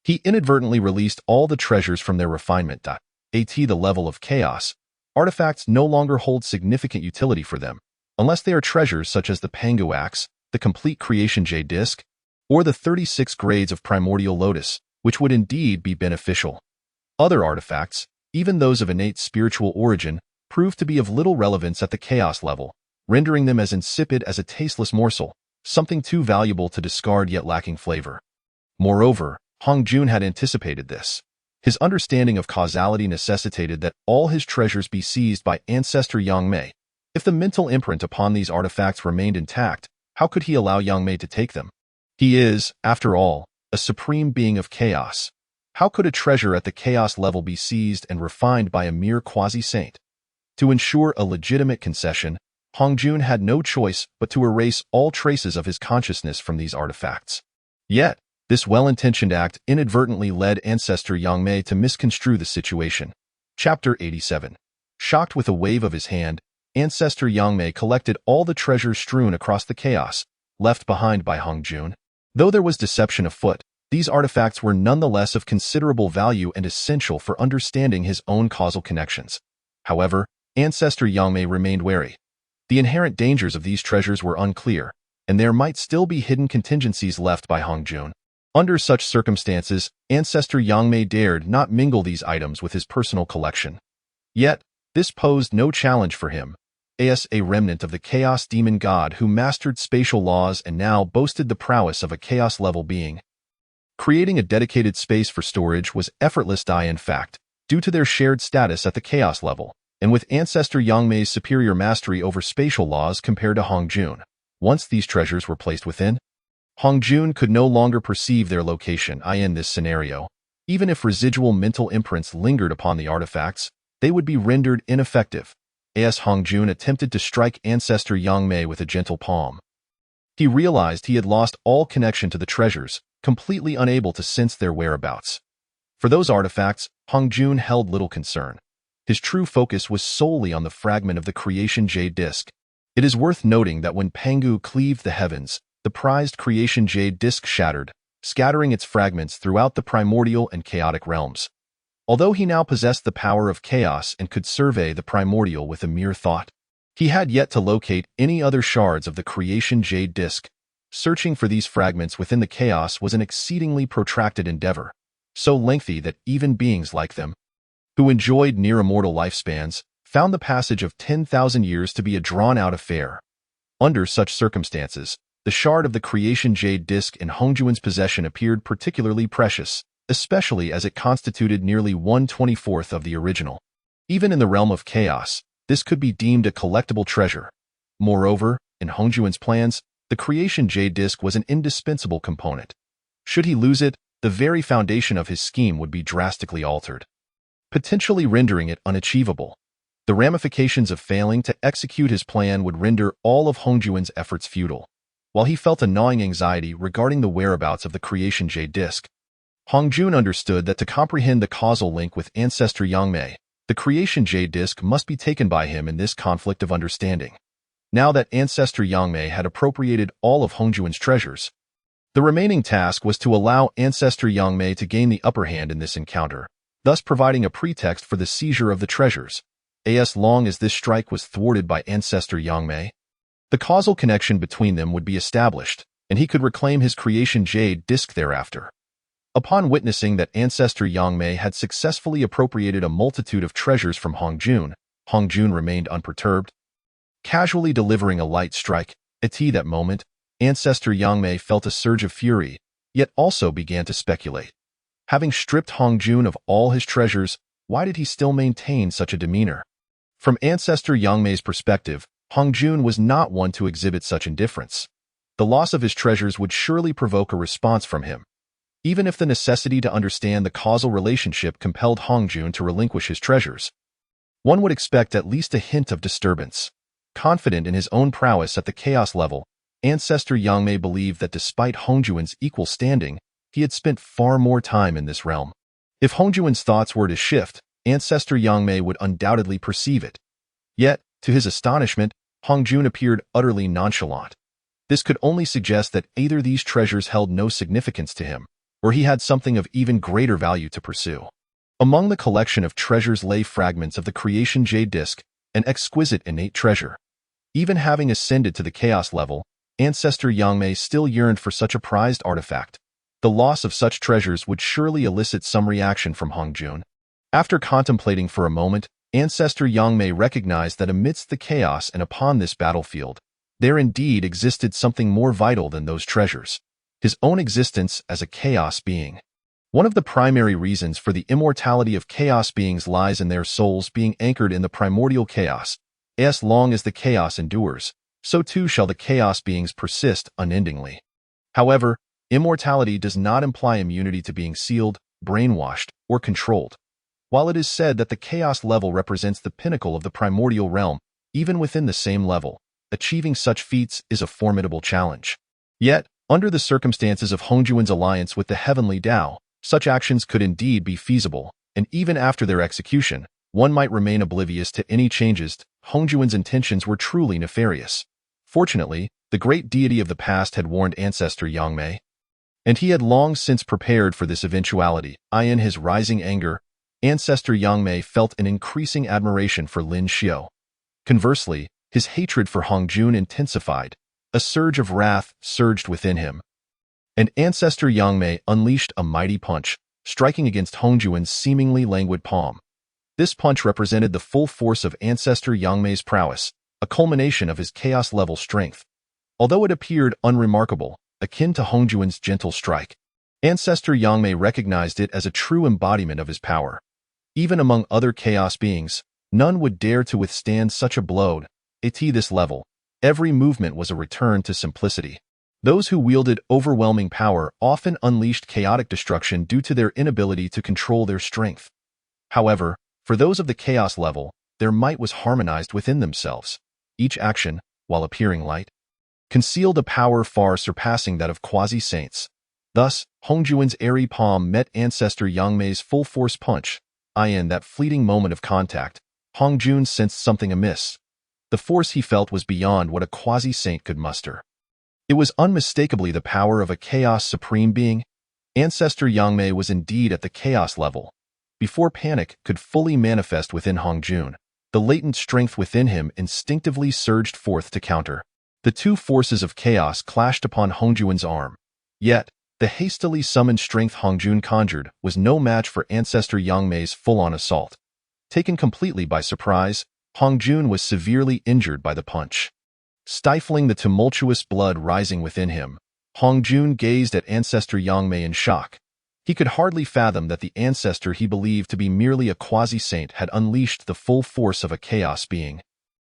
he inadvertently released all the treasures from their refinement. At the level of chaos, artifacts no longer hold significant utility for them, unless they are treasures such as the Pangu axe, the complete creation jade disk, or the 36 grades of primordial lotus, which would indeed be beneficial. Other artifacts, even those of innate spiritual origin, proved to be of little relevance at the chaos level, rendering them as insipid as a tasteless morsel, something too valuable to discard yet lacking flavor. Moreover, Hong Jun had anticipated this. His understanding of causality necessitated that all his treasures be seized by ancestor Yang Mei. If the mental imprint upon these artifacts remained intact, how could he allow Yang Mei to take them? He is, after all, a supreme being of chaos. How could a treasure at the chaos level be seized and refined by a mere quasi-saint? To ensure a legitimate concession, Hong Jun had no choice but to erase all traces of his consciousness from these artifacts. Yet, this well-intentioned act inadvertently led ancestor Yang Mei to misconstrue the situation. Chapter 87. Shocked with a wave of his hand, ancestor Yang Mei collected all the treasures strewn across the chaos, left behind by Hong Jun. Though there was deception afoot, these artifacts were nonetheless of considerable value and essential for understanding his own causal connections. However, ancestor Yang Mei remained wary. The inherent dangers of these treasures were unclear, and there might still be hidden contingencies left by Hong Jun. Under such circumstances, ancestor Yang Mei dared not mingle these items with his personal collection. Yet, this posed no challenge for him, as a remnant of the chaos demon god who mastered spatial laws and now boasted the prowess of a chaos-level being. Creating a dedicated space for storage was effortless in fact, due to their shared status at the chaos level, and with ancestor Yang Mei's superior mastery over spatial laws compared to Hong Jun. Once these treasures were placed within, Hong Jun could no longer perceive their location. In this scenario, even if residual mental imprints lingered upon the artifacts, they would be rendered ineffective. As Hong Jun attempted to strike ancestor Yang Mei with a gentle palm, he realized he had lost all connection to the treasures, completely unable to sense their whereabouts. For those artifacts, Hong Jun held little concern. His true focus was solely on the fragment of the creation jade disc. It is worth noting that when Pangu cleaved the heavens, the prized creation jade disc shattered, scattering its fragments throughout the primordial and chaotic realms. Although he now possessed the power of chaos and could survey the primordial with a mere thought, he had yet to locate any other shards of the creation jade disc. Searching for these fragments within the chaos was an exceedingly protracted endeavor, so lengthy that even beings like them, who enjoyed near-immortal lifespans, found the passage of 10,000 years to be a drawn-out affair. Under such circumstances, the shard of the creation jade disc in Hong Jun's possession appeared particularly precious, especially as it constituted nearly 1/24th of the original. Even in the realm of chaos, this could be deemed a collectible treasure. Moreover, in Hong Jun's plans, the creation jade disc was an indispensable component. Should he lose it, the very foundation of his scheme would be drastically altered, potentially rendering it unachievable. The ramifications of failing to execute his plan would render all of Hong Jun's efforts futile. While he felt a gnawing anxiety regarding the whereabouts of the creation jade disc, Hong Jun understood that to comprehend the causal link with ancestor Yang Mei, the creation jade disc must be taken by him in this conflict of understanding. Now that ancestor Yang Mei had appropriated all of Hong Jun's treasures, the remaining task was to allow ancestor Yang Mei to gain the upper hand in this encounter, thus providing a pretext for the seizure of the treasures. As long as this strike was thwarted by ancestor Yang Mei, the causal connection between them would be established, and he could reclaim his creation jade disc thereafter. Upon witnessing that ancestor Yang Mei had successfully appropriated a multitude of treasures from Hong Jun remained unperturbed, casually delivering a light strike. At that moment, ancestor Yang Mei felt a surge of fury, yet also began to speculate. Having stripped Hong Jun of all his treasures, why did he still maintain such a demeanor? From ancestor Yang Mei's perspective, Hong Jun was not one to exhibit such indifference. The loss of his treasures would surely provoke a response from him. Even if the necessity to understand the causal relationship compelled Hong Jun to relinquish his treasures, one would expect at least a hint of disturbance. Confident in his own prowess at the chaos level, ancestor Yang Mei believed that despite Hong Jun's equal standing, he had spent far more time in this realm. If Hong Jun's thoughts were to shift, ancestor Yang Mei would undoubtedly perceive it. Yet, to his astonishment, Hong Jun appeared utterly nonchalant. This could only suggest that either these treasures held no significance to him, or he had something of even greater value to pursue. Among the collection of treasures lay fragments of the creation jade disc, an exquisite innate treasure. Even having ascended to the chaos level, ancestor Yang Mei still yearned for such a prized artifact. The loss of such treasures would surely elicit some reaction from Hong Jun. After contemplating for a moment, Ancestor Yangmei recognized that amidst the chaos and upon this battlefield, there indeed existed something more vital than those treasures: his own existence as a chaos being. One of the primary reasons for the immortality of chaos beings lies in their souls being anchored in the primordial chaos. As long as the chaos endures, so too shall the chaos beings persist unendingly. However, immortality does not imply immunity to being sealed, brainwashed, or controlled. While it is said that the chaos level represents the pinnacle of the primordial realm, even within the same level, achieving such feats is a formidable challenge. Yet, under the circumstances of Hongjuan's alliance with the heavenly Tao, such actions could indeed be feasible, and even after their execution, one might remain oblivious to any changes. Hongjuan's intentions were truly nefarious. Fortunately, the great deity of the past had warned Ancestor Yangmei, and he had long since prepared for this eventuality. In his rising anger, Ancestor Yangmei felt an increasing admiration for Lin Xiao. Conversely, his hatred for Hongjun intensified. A surge of wrath surged within him, and Ancestor Yangmei unleashed a mighty punch, striking against Hongjuan's seemingly languid palm. This punch represented the full force of Ancestor Yangmei's prowess, a culmination of his chaos-level strength. Although it appeared unremarkable, akin to Hongjuan's gentle strike, Ancestor Yangmei recognized it as a true embodiment of his power. Even among other chaos beings, none would dare to withstand such a blow. At this level, every movement was a return to simplicity. Those who wielded overwhelming power often unleashed chaotic destruction due to their inability to control their strength. However, for those of the chaos level, their might was harmonized within themselves. Each action, while appearing light, concealed a power far surpassing that of quasi-saints. Thus, Hongjuan's airy palm met Ancestor Yangmei's full-force punch. In that fleeting moment of contact, Hongjun sensed something amiss. The force he felt was beyond what a quasi-saint could muster. It was unmistakably the power of a chaos supreme being. Ancestor Yangmei was indeed at the chaos level. Before panic could fully manifest within Hongjun, the latent strength within him instinctively surged forth to counter. The two forces of chaos clashed upon Hongjuan's arm. Yet, the hastily summoned strength Hongjun conjured was no match for Ancestor Yangmei's full-on assault. Taken completely by surprise, Hongjun was severely injured by the punch. Stifling the tumultuous blood rising within him, Hongjun gazed at Ancestor Yangmei in shock. He could hardly fathom that the ancestor he believed to be merely a quasi-saint had unleashed the full force of a chaos being,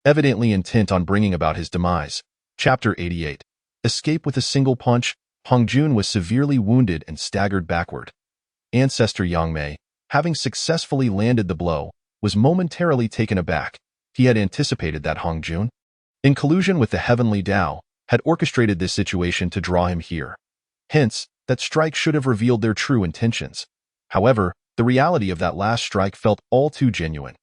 evidently intent on bringing about his demise. Chapter 88. Escape with a single punch. Hongjun was severely wounded and staggered backward. Ancestor Yangmei, having successfully landed the blow, was momentarily taken aback. He had anticipated that Hongjun, in collusion with the heavenly Tao, had orchestrated this situation to draw him here. Hence, that strike should have revealed their true intentions. However, the reality of that last strike felt all too genuine.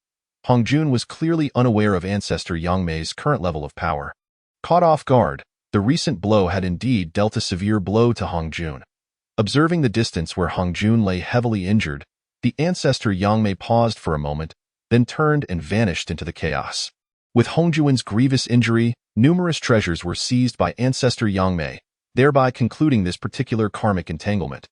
Hongjun was clearly unaware of Ancestor Yangmei's current level of power. Caught off guard, the recent blow had indeed dealt a severe blow to Hongjun. Observing the distance where Hongjun lay heavily injured, the Ancestor Yangmei paused for a moment, then turned and vanished into the chaos. With Hongjuan's grievous injury, numerous treasures were seized by Ancestor Yangmei, thereby concluding this particular karmic entanglement.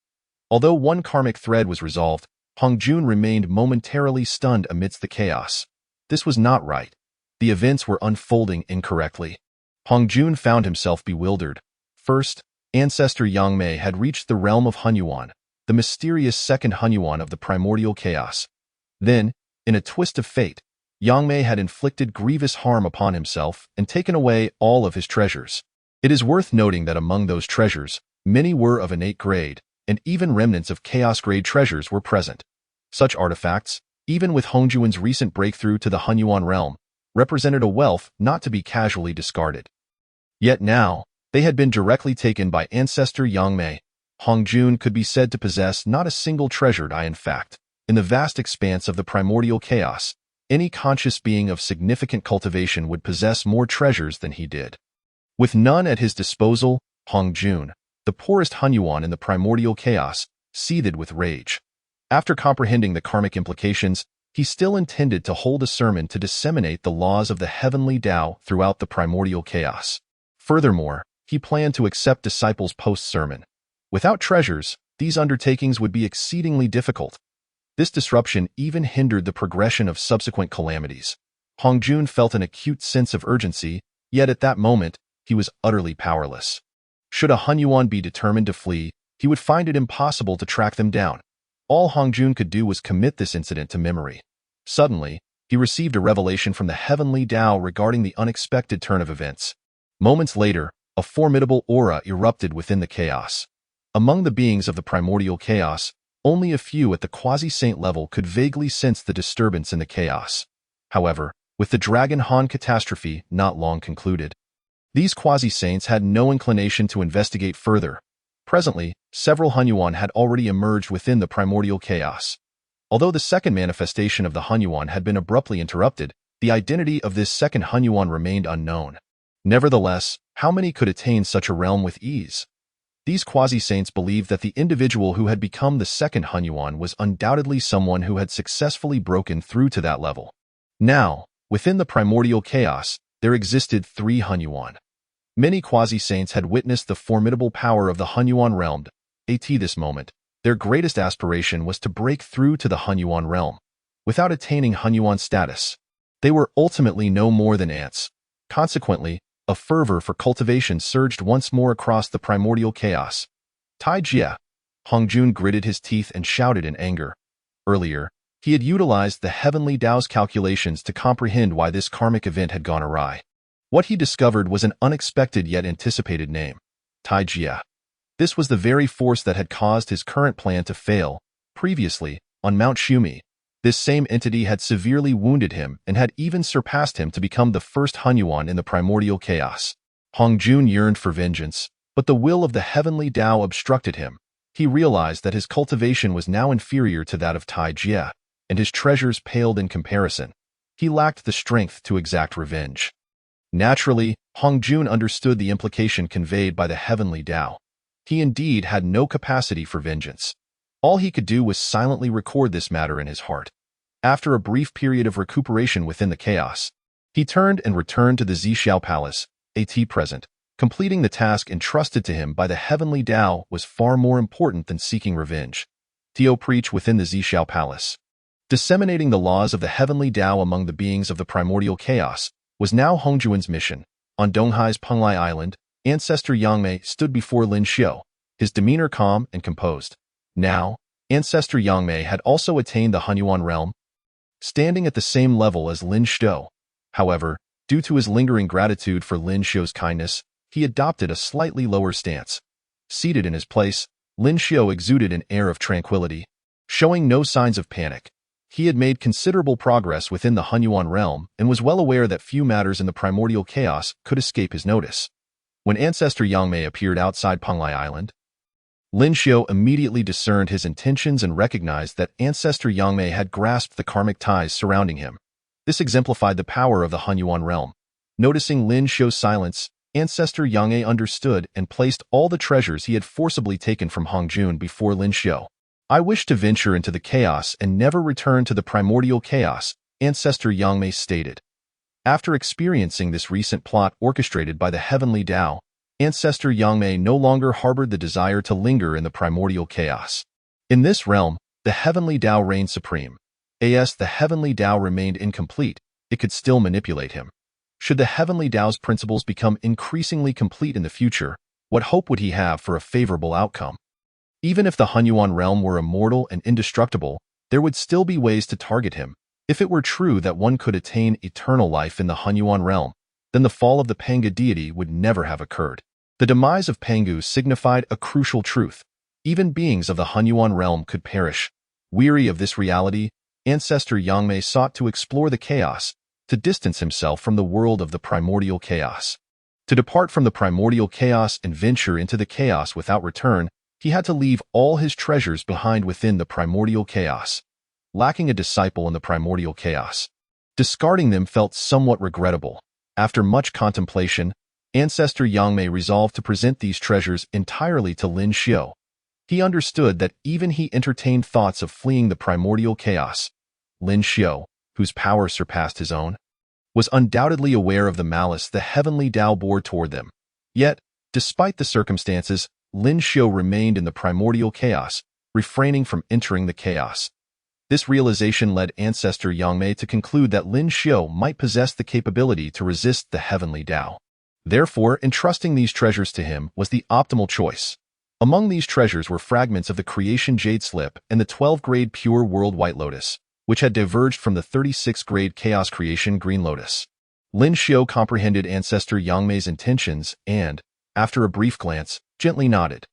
Although one karmic thread was resolved, Hongjun remained momentarily stunned amidst the chaos. This was not right. The events were unfolding incorrectly. Hongjun found himself bewildered. First, Ancestor Yangmei had reached the realm of Hunyuan, the mysterious second Hunyuan of the primordial chaos. Then, in a twist of fate, Yangmei had inflicted grievous harm upon himself and taken away all of his treasures. It is worth noting that among those treasures, many were of innate grade, and even remnants of chaos-grade treasures were present. Such artifacts, even with Hongjuan's recent breakthrough to the Hunyuan realm, represented a wealth not to be casually discarded. Yet now, they had been directly taken by Ancestor Yangmei. Hongjun could be said to possess not a single treasured eye. In fact, in the vast expanse of the primordial chaos, any conscious being of significant cultivation would possess more treasures than he did. With none at his disposal, Hongjun, the poorest Hunyuan in the primordial chaos, seethed with rage. After comprehending the karmic implications, he still intended to hold a sermon to disseminate the laws of the heavenly Tao throughout the primordial chaos. Furthermore, he planned to accept disciples post-sermon. Without treasures, these undertakings would be exceedingly difficult. This disruption even hindered the progression of subsequent calamities. Hongjun felt an acute sense of urgency, yet at that moment, he was utterly powerless. Should a Hunyuan be determined to flee, he would find it impossible to track them down. All Hongjun could do was commit this incident to memory. Suddenly, he received a revelation from the heavenly Tao regarding the unexpected turn of events. Moments later, a formidable aura erupted within the chaos. Among the beings of the primordial chaos, only a few at the quasi-saint level could vaguely sense the disturbance in the chaos. However, with the Dragon Han catastrophe not long concluded, these quasi-saints had no inclination to investigate further. Presently, several Hunyuan had already emerged within the primordial chaos. Although the second manifestation of the Hunyuan had been abruptly interrupted, the identity of this second Hunyuan remained unknown. Nevertheless, how many could attain such a realm with ease? These quasi-saints believed that the individual who had become the second Hunyuan was undoubtedly someone who had successfully broken through to that level. Now, within the primordial chaos, there existed 3 Hunyuan. Many quasi-saints had witnessed the formidable power of the Hunyuan realm. At this moment, their greatest aspiration was to break through to the Hunyuan realm. Without attaining Hunyuan status, they were ultimately no more than ants. Consequently, a fervor for cultivation surged once more across the primordial chaos. Tai Jia! Hongjun gritted his teeth and shouted in anger. Earlier, he had utilized the heavenly Tao's calculations to comprehend why this karmic event had gone awry. What he discovered was an unexpected yet anticipated name: Tai Jia. This was the very force that had caused his current plan to fail. Previously, on Mount Shumi, this same entity had severely wounded him and had even surpassed him to become the first Hunyuan in the primordial chaos. Hongjun yearned for vengeance, but the will of the heavenly Tao obstructed him. He realized that his cultivation was now inferior to that of Tai Jia, and his treasures paled in comparison. He lacked the strength to exact revenge. Naturally, Hongjun understood the implication conveyed by the heavenly Tao. He indeed had no capacity for vengeance. All he could do was silently record this matter in his heart. After a brief period of recuperation within the chaos, he turned and returned to the Zhixiao Palace. At present, completing the task entrusted to him by the heavenly Tao was far more important than seeking revenge. Tio preached within the Zhixiao Palace. Disseminating the laws of the heavenly Tao among the beings of the primordial chaos was now Hongjuan's mission. On Donghai's Penglai Island, Ancestor Yangmei stood before Lin Xiu, his demeanor calm and composed. Now, Ancestor Yangmei had also attained the Hunyuan realm, standing at the same level as Lin Xiu. However, due to his lingering gratitude for Lin Xiu's kindness, he adopted a slightly lower stance. Seated in his place, Lin Xiu exuded an air of tranquility, showing no signs of panic. He had made considerable progress within the Hunyuan realm and was well aware that few matters in the primordial chaos could escape his notice. When Ancestor Yangmei appeared outside Penglai Island, Lin Xiu immediately discerned his intentions and recognized that Ancestor Yangmei had grasped the karmic ties surrounding him. This exemplified the power of the Hunyuan realm. Noticing Lin Xiu's silence, Ancestor Yangmei understood and placed all the treasures he had forcibly taken from Hongjun before Lin Xiu. I wish to venture into the chaos and never return to the primordial chaos, Ancestor Yangmei stated. After experiencing this recent plot orchestrated by the heavenly Tao, Ancestor Yangmei no longer harbored the desire to linger in the primordial chaos. In this realm, the heavenly Tao reigned supreme. As the heavenly Tao remained incomplete, it could still manipulate him. Should the heavenly Tao's principles become increasingly complete in the future, what hope would he have for a favorable outcome? Even if the Hunyuan realm were immortal and indestructible, there would still be ways to target him. If it were true that one could attain eternal life in the Hunyuan realm, then the fall of the Pangu deity would never have occurred. The demise of Pangu signified a crucial truth. Even beings of the Hunyuan realm could perish. Weary of this reality, Ancestor Yangmei sought to explore the chaos, to distance himself from the world of the primordial chaos. To depart from the primordial chaos and venture into the chaos without return, he had to leave all his treasures behind within the primordial chaos. Lacking a disciple in the primordial chaos, discarding them felt somewhat regrettable. After much contemplation, Ancestor Yangmei resolved to present these treasures entirely to Lin Xiu. He understood that even he entertained thoughts of fleeing the primordial chaos. Lin Xiu, whose power surpassed his own, was undoubtedly aware of the malice the heavenly Tao bore toward them. Yet, despite the circumstances, Lin Xiu remained in the primordial chaos, refraining from entering the chaos. This realization led Ancestor Yangmei to conclude that Lin Xiu might possess the capability to resist the heavenly Tao. Therefore, entrusting these treasures to him was the optimal choice. Among these treasures were fragments of the creation jade slip and the 12th-grade pure world white lotus, which had diverged from the 36th-grade chaos creation green lotus. Lin Xiu comprehended Ancestor Yangmei's intentions and, after a brief glance, gently nodded.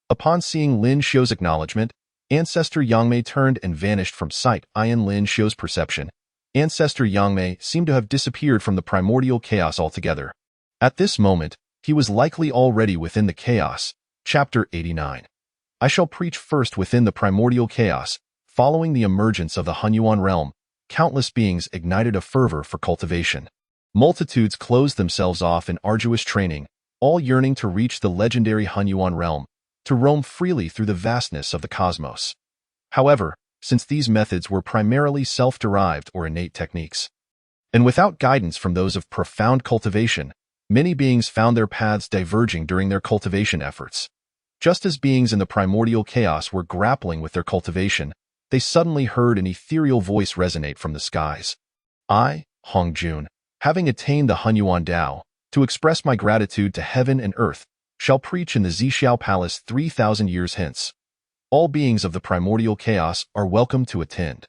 Upon seeing Lin Xiu's acknowledgement, Ancestor Yangmei turned and vanished from sight. In Lin Xiu's perception, Ancestor Yangmei seemed to have disappeared from the primordial chaos altogether. At this moment, he was likely already within the chaos. Chapter 89. I shall preach first within the primordial chaos. Following the emergence of the Hunyuan realm, countless beings ignited a fervor for cultivation. Multitudes closed themselves off in arduous training, all yearning to reach the legendary Hunyuan realm, to roam freely through the vastness of the cosmos. However, since these methods were primarily self-derived or innate techniques, and without guidance from those of profound cultivation, many beings found their paths diverging during their cultivation efforts. Just as beings in the primordial chaos were grappling with their cultivation, they suddenly heard an ethereal voice resonate from the skies. I, Hongjun, having attained the Hunyuan Tao, to express my gratitude to heaven and earth, shall preach in the Zixiao Palace 3,000 years hence. All beings of the primordial chaos are welcome to attend.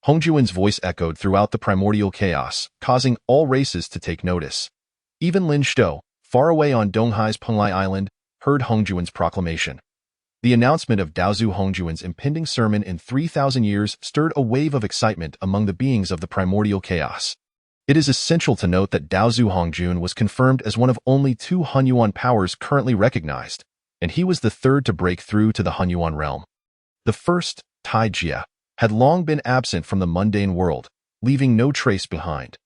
Hongjuan's voice echoed throughout the primordial chaos, causing all races to take notice. Even Lin Xiu, far away on Donghai's Penglai Island, heard Hongjuan's proclamation. The announcement of Daozu Hongjuan's impending sermon in 3,000 years stirred a wave of excitement among the beings of the primordial chaos. It is essential to note that Daozu Hongjun was confirmed as one of only 2 Hunyuan powers currently recognized, and he was the third to break through to the Hunyuan realm. The first, Tai Jia, had long been absent from the mundane world, leaving no trace behind.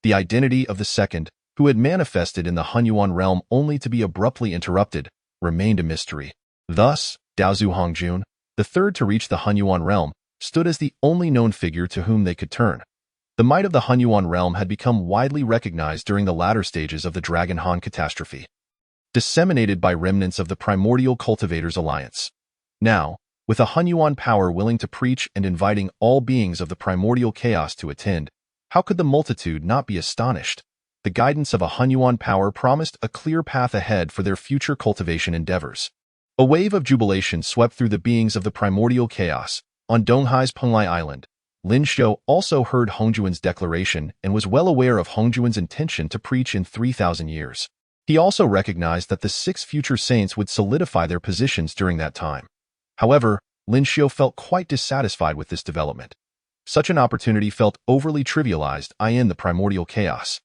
The identity of the second, who had manifested in the Hunyuan realm only to be abruptly interrupted, remained a mystery. Thus, Daozu Hongjun, the third to reach the Hunyuan realm, stood as the only known figure to whom they could turn. The might of the Hunyuan realm had become widely recognized during the latter stages of the Dragon Han catastrophe, disseminated by remnants of the Primordial Cultivators Alliance. Now, with a Hunyuan power willing to preach and inviting all beings of the primordial chaos to attend, how could the multitude not be astonished? The guidance of a Hunyuan power promised a clear path ahead for their future cultivation endeavors. A wave of jubilation swept through the beings of the primordial chaos. On Donghai's Penglai Island, Lin Xiu also heard Hongjuan's declaration and was well aware of Hongjuan's intention to preach in 3,000 years. He also recognized that the 6 future saints would solidify their positions during that time. However, Lin Xiu felt quite dissatisfied with this development. Such an opportunity felt overly trivialized in the primordial chaos.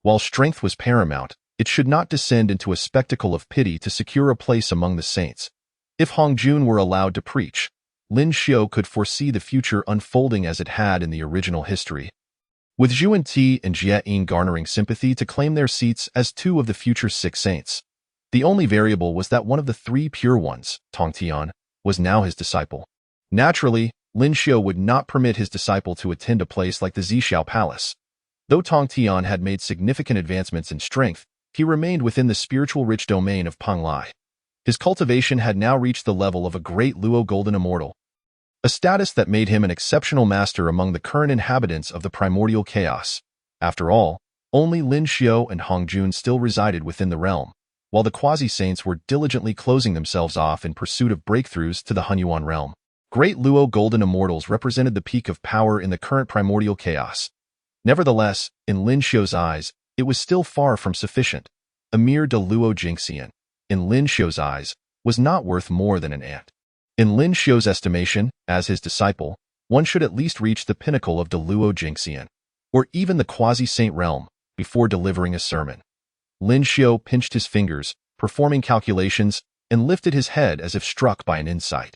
While strength was paramount, it should not descend into a spectacle of pity to secure a place among the saints. If Hongjun were allowed to preach, Lin Xiu could foresee the future unfolding as it had in the original history, with Zhuan Ti and Jie Yin garnering sympathy to claim their seats as 2 of the future 6 saints. The only variable was that one of the 3 pure ones, Tong Tian, was now his disciple. Naturally, Lin Xiu would not permit his disciple to attend a place like the Zixiao Palace. Though Tong Tian had made significant advancements in strength, he remained within the spiritual-rich domain of Penglai. His cultivation had now reached the level of a great Luo Golden Immortal, a status that made him an exceptional master among the current inhabitants of the primordial chaos. After all, only Lin Xiu and Hongjun still resided within the realm, while the quasi-saints were diligently closing themselves off in pursuit of breakthroughs to the Hunyuan realm. Great Luo Golden Immortals represented the peak of power in the current primordial chaos. Nevertheless, in Lin Xiu's eyes, it was still far from sufficient. A mere de Luo Jingxian, in Lin Xiu's eyes, was not worth more than an ant. In Lin Xiu's estimation, as his disciple, one should at least reach the pinnacle of de Luo Jingxian, or even the quasi-saint realm, before delivering a sermon. Lin Xiu pinched his fingers, performing calculations, and lifted his head as if struck by an insight.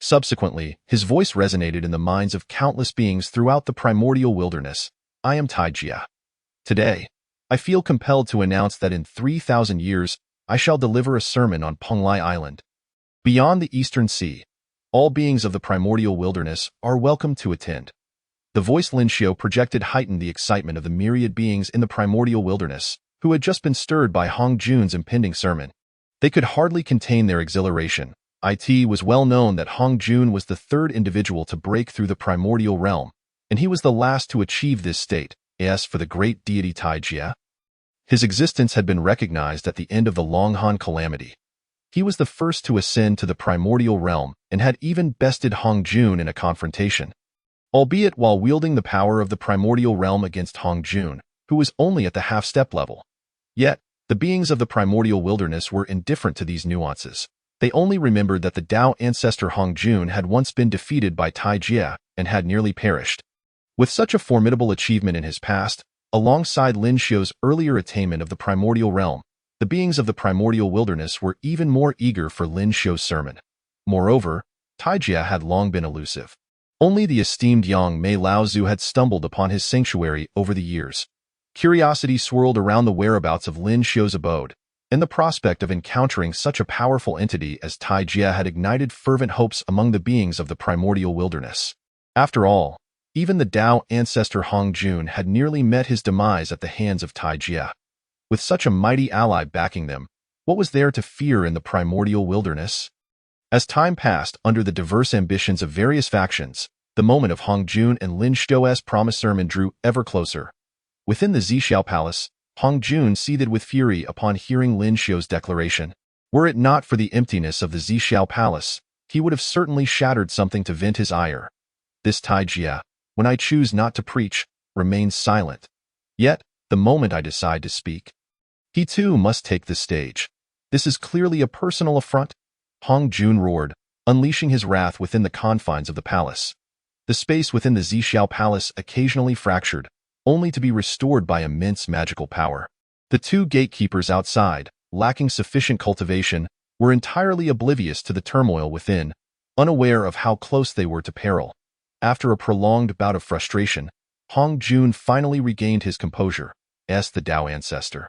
Subsequently, his voice resonated in the minds of countless beings throughout the primordial wilderness. I am Tai Jia. Today, I feel compelled to announce that in 3,000 years, I shall deliver a sermon on Penglai Island. Beyond the Eastern Sea, all beings of the primordial wilderness are welcome to attend. The voice Lin Xiu projected heightened the excitement of the myriad beings in the primordial wilderness, who had just been stirred by Hongjun's impending sermon. They could hardly contain their exhilaration. It was well known that Hong Jun was the third individual to break through the primordial realm, and he was the last to achieve this state, as for the great deity Tai Jia. His existence had been recognized at the end of the Long Han calamity. He was the first to ascend to the primordial realm and had even bested Hong Jun in a confrontation, albeit while wielding the power of the primordial realm against Hong Jun, who was only at the half-step level. Yet, the beings of the primordial wilderness were indifferent to these nuances. They only remembered that the Tao ancestor Hong Jun had once been defeated by Tai Jia and had nearly perished. With such a formidable achievement in his past, alongside Lin Xiu's earlier attainment of the primordial realm, the beings of the primordial wilderness were even more eager for Lin Xiu's sermon. Moreover, Tai Jia had long been elusive. Only the esteemed Yang Mei Laozu had stumbled upon his sanctuary over the years. Curiosity swirled around the whereabouts of Lin Xiu's abode, and the prospect of encountering such a powerful entity as Tai Jia had ignited fervent hopes among the beings of the primordial wilderness. After all, even the Tao ancestor Hong Jun had nearly met his demise at the hands of Tai Jia. With such a mighty ally backing them, what was there to fear in the primordial wilderness? As time passed under the diverse ambitions of various factions, the moment of Hong Jun and Lin Xiu's promised sermon drew ever closer. Within the Zixiao Palace, Hong Jun seethed with fury upon hearing Lin Xiu's declaration. Were it not for the emptiness of the Zixiao Palace, he would have certainly shattered something to vent his ire. This Tai Jia, when I choose not to preach, remains silent. Yet, the moment I decide to speak, he too must take the stage. This is clearly a personal affront, Hong Jun roared, unleashing his wrath within the confines of the palace. The space within the Zixiao Palace occasionally fractured, only to be restored by immense magical power. The two gatekeepers outside, lacking sufficient cultivation, were entirely oblivious to the turmoil within, unaware of how close they were to peril. After a prolonged bout of frustration, Hong Jun finally regained his composure, asked the Tao ancestor.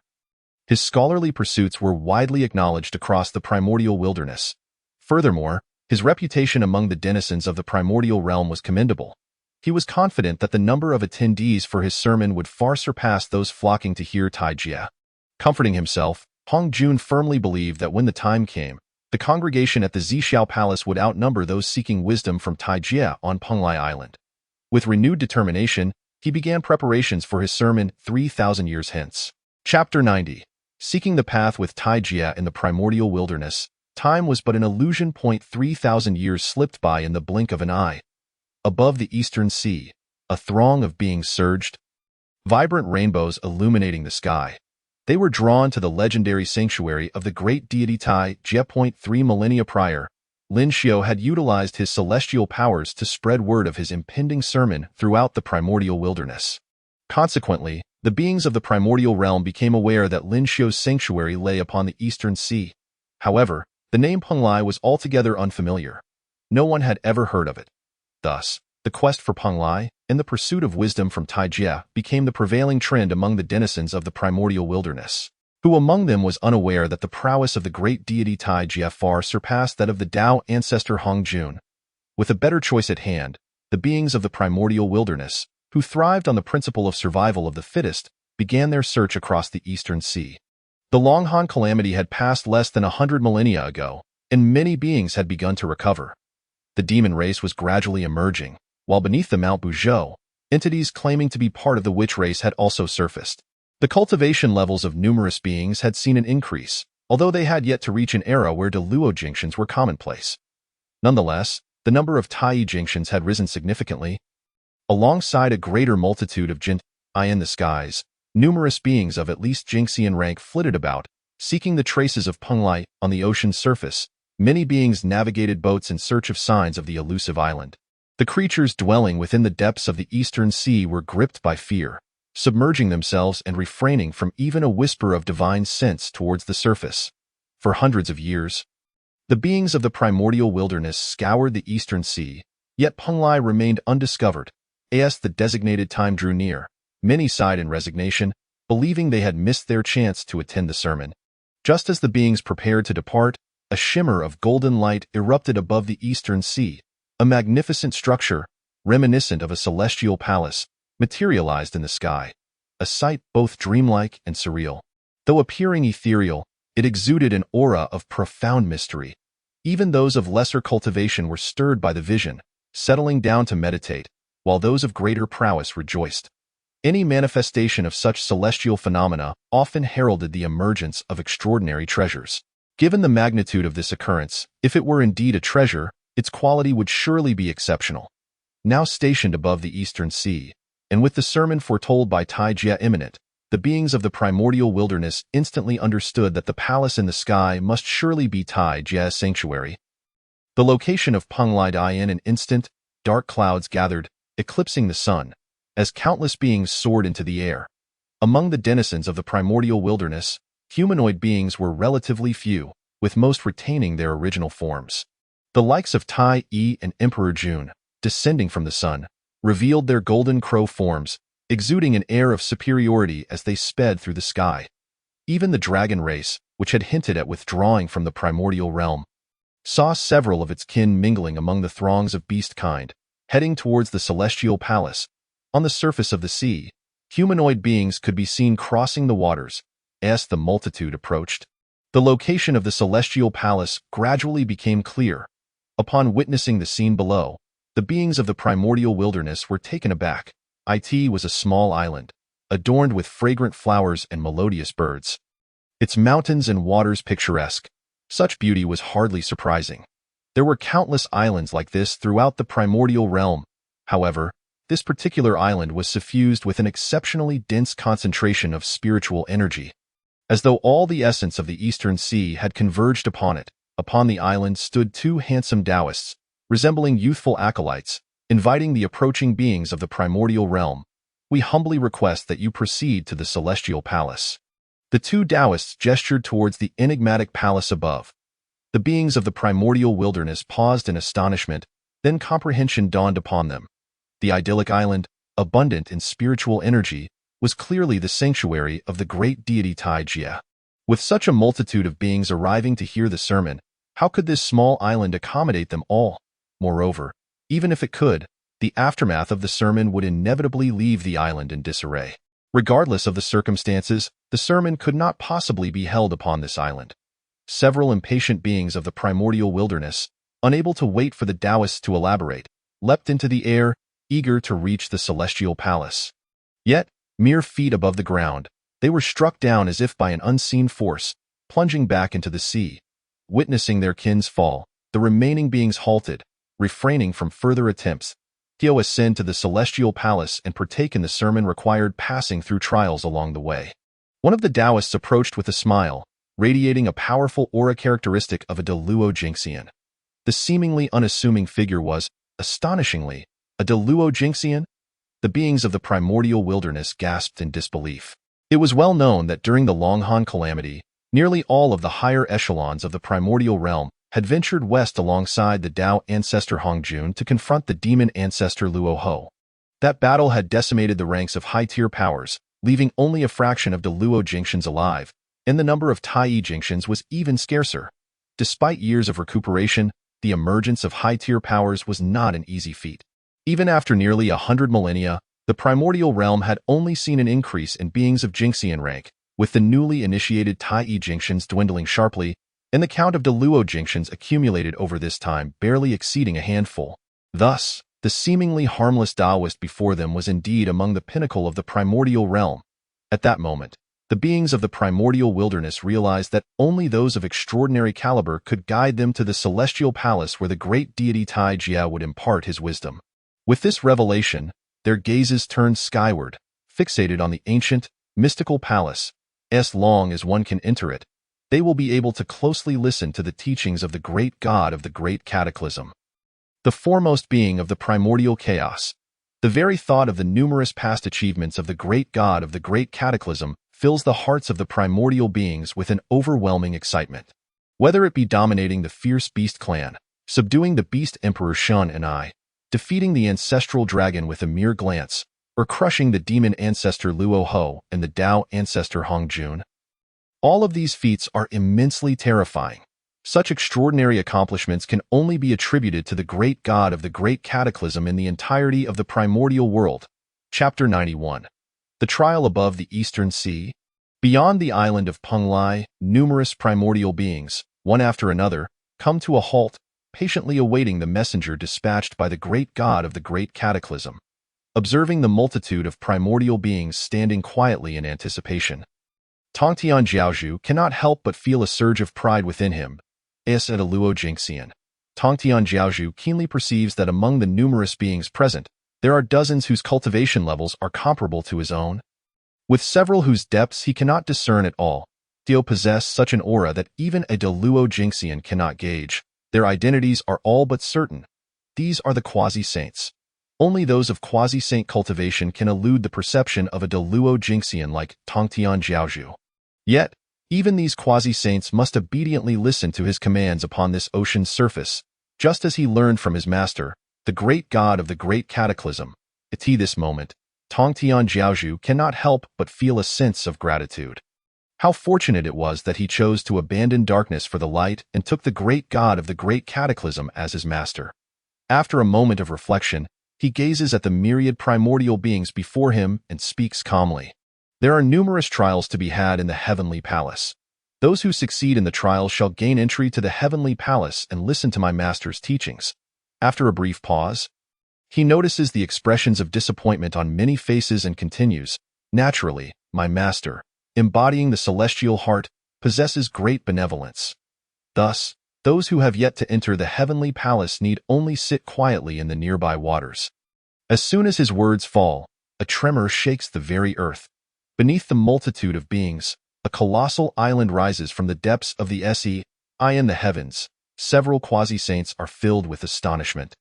His scholarly pursuits were widely acknowledged across the primordial wilderness. Furthermore, his reputation among the denizens of the primordial realm was commendable. He was confident that the number of attendees for his sermon would far surpass those flocking to hear Tai Jia. Comforting himself, Hong Jun firmly believed that when the time came, the congregation at the Zixiao Palace would outnumber those seeking wisdom from Tai Jia on Penglai Island. With renewed determination, he began preparations for his sermon 3,000 years hence. Chapter 90. Seeking the path with Tai Jia in the primordial wilderness, time was but an illusion. 3,000 years slipped by in the blink of an eye. Above the eastern sea, a throng of beings surged, vibrant rainbows illuminating the sky. They were drawn to the legendary sanctuary of the great deity Tai Jia. 3 millennia prior, Lin Xiu had utilized his celestial powers to spread word of his impending sermon throughout the primordial wilderness. Consequently, the beings of the primordial realm became aware that Lin Xiu's sanctuary lay upon the eastern sea. However, the name Penglai was altogether unfamiliar. No one had ever heard of it. Thus, the quest for Penglai and the pursuit of wisdom from Tai Jia became the prevailing trend among the denizens of the primordial wilderness. Who among them was unaware that the prowess of the great deity Tai Jia far surpassed that of the Tao ancestor Hong Jun? With a better choice at hand, the beings of the primordial wilderness, who thrived on the principle of survival of the fittest, began their search across the eastern sea. The Long Han calamity had passed less than 100 millennia ago, and many beings had begun to recover. The demon race was gradually emerging, while beneath the Mount Buzhou, entities claiming to be part of the witch race had also surfaced. The cultivation levels of numerous beings had seen an increase, although they had yet to reach an era where Deluo junctions were commonplace. Nonetheless, the number of Tai junctions had risen significantly. Alongside a greater multitude of Jin in the skies, numerous beings of at least Jingxian rank flitted about, seeking the traces of Penglai on the ocean's surface. Many beings navigated boats in search of signs of the elusive island. The creatures dwelling within the depths of the eastern sea were gripped by fear, submerging themselves and refraining from even a whisper of divine sense towards the surface. For hundreds of years, the beings of the primordial wilderness scoured the eastern sea, yet Penglai remained undiscovered. As the designated time drew near, many sighed in resignation, believing they had missed their chance to attend the sermon. Just as the beings prepared to depart, a shimmer of golden light erupted above the eastern sea. A magnificent structure, reminiscent of a celestial palace, materialized in the sky. A sight both dreamlike and surreal. Though appearing ethereal, it exuded an aura of profound mystery. Even those of lesser cultivation were stirred by the vision, settling down to meditate, while those of greater prowess rejoiced. Any manifestation of such celestial phenomena often heralded the emergence of extraordinary treasures. Given the magnitude of this occurrence, if it were indeed a treasure, its quality would surely be exceptional. Now stationed above the eastern sea, and with the sermon foretold by Tai Jia imminent, the beings of the primordial wilderness instantly understood that the palace in the sky must surely be Tai Jia's sanctuary. The location of Pangu in an instant, dark clouds gathered, eclipsing the sun, as countless beings soared into the air. Among the denizens of the primordial wilderness, humanoid beings were relatively few, with most retaining their original forms. The likes of Tai Yi and Emperor Jun, descending from the sun, revealed their golden crow forms, exuding an air of superiority as they sped through the sky. Even the dragon race, which had hinted at withdrawing from the primordial realm, saw several of its kin mingling among the throngs of beast kind, heading towards the celestial palace. On the surface of the sea, humanoid beings could be seen crossing the waters, as the multitude approached. The location of the celestial palace gradually became clear. Upon witnessing the scene below, the beings of the primordial wilderness were taken aback. It was a small island, adorned with fragrant flowers and melodious birds. Its mountains and waters picturesque. Such beauty was hardly surprising. There were countless islands like this throughout the primordial realm. However, this particular island was suffused with an exceptionally dense concentration of spiritual energy. As though all the essence of the eastern sea had converged upon it, upon the island stood two handsome Taoists, resembling youthful acolytes, inviting the approaching beings of the primordial realm. We humbly request that you proceed to the celestial palace. The two Taoists gestured towards the enigmatic palace above. The beings of the primordial wilderness paused in astonishment, then comprehension dawned upon them. The idyllic island, abundant in spiritual energy, was clearly the sanctuary of the great deity Tai Jia. With such a multitude of beings arriving to hear the sermon, how could this small island accommodate them all? Moreover, even if it could, the aftermath of the sermon would inevitably leave the island in disarray. Regardless of the circumstances, the sermon could not possibly be held upon this island. Several impatient beings of the primordial wilderness, unable to wait for the Taoists to elaborate, leapt into the air, eager to reach the celestial palace. Yet, mere feet above the ground, they were struck down as if by an unseen force, plunging back into the sea. Witnessing their kin's fall, the remaining beings halted, refraining from further attempts to ascend to the celestial palace and partake in the sermon required passing through trials along the way. One of the Taoists approached with a smile, radiating a powerful aura characteristic of a Deluo Jinxian. The seemingly unassuming figure was, astonishingly, a Deluo Jinxian? The beings of the primordial wilderness gasped in disbelief. It was well known that during the Longhan calamity, nearly all of the higher echelons of the primordial realm had ventured west alongside the Tao ancestor Hongjun to confront the demon ancestor Luo Ho. That battle had decimated the ranks of high-tier powers, leaving only a fraction of the Luo Jinxians alive, and the number of Tai Jinxians was even scarcer. Despite years of recuperation, the emergence of high-tier powers was not an easy feat. Even after nearly 100 millennia, the primordial realm had only seen an increase in beings of Jinxian rank, with the newly initiated Tai Jinxians dwindling sharply, and the count of Deluo Jinxians accumulated over this time barely exceeding a handful. Thus, the seemingly harmless Taoist before them was indeed among the pinnacle of the primordial realm. At that moment, the beings of the primordial wilderness realized that only those of extraordinary caliber could guide them to the celestial palace where the great deity Tai Jia would impart his wisdom. With this revelation, their gazes turned skyward, fixated on the ancient, mystical palace. As long as one can enter it, they will be able to closely listen to the teachings of the great god of the great cataclysm. The foremost being of the primordial chaos. The very thought of the numerous past achievements of the great god of the great cataclysm fills the hearts of the primordial beings with an overwhelming excitement. Whether it be dominating the fierce beast clan, subduing the beast emperor Shun and I, defeating the ancestral dragon with a mere glance, or crushing the demon ancestor Luo Ho and the Tao ancestor Hongjun. All of these feats are immensely terrifying. Such extraordinary accomplishments can only be attributed to the great god of the great cataclysm in the entirety of the primordial world. Chapter 91. The Trial Above the Eastern Sea. Beyond the island of Pangu, numerous primordial beings, one after another, come to a halt, patiently awaiting the messenger dispatched by the great god of the great cataclysm. Observing the multitude of primordial beings standing quietly in anticipation, Tongtian Jiaozhu cannot help but feel a surge of pride within him. As at a Luo Jingxian, Tongtian Jiaozhu keenly perceives that among the numerous beings present, there are dozens whose cultivation levels are comparable to his own, with several whose depths he cannot discern at all. They possess such an aura that even a Luo Jingxian cannot gauge. Their identities are all but certain. These are the quasi-saints. Only those of quasi-saint cultivation can elude the perception of a Luo Jingxian like Tongtian Jiaozhu. Yet, even these quasi-saints must obediently listen to his commands upon this ocean's surface, just as he learned from his master, the great god of the great cataclysm. At this moment, Tongtian Jiaozhu cannot help but feel a sense of gratitude. How fortunate it was that he chose to abandon darkness for the light and took the great god of the great cataclysm as his master. After a moment of reflection, he gazes at the myriad primordial beings before him and speaks calmly. There are numerous trials to be had in the heavenly palace. Those who succeed in the trials shall gain entry to the heavenly palace and listen to my master's teachings. After a brief pause, he notices the expressions of disappointment on many faces and continues, "Naturally, my master, embodying the celestial heart, possesses great benevolence. Thus, those who have yet to enter the heavenly palace need only sit quietly in the nearby waters." As soon as his words fall, a tremor shakes the very earth. Beneath the multitude of beings, a colossal island rises from the depths of the sea. In the heavens, several quasi-saints are filled with astonishment.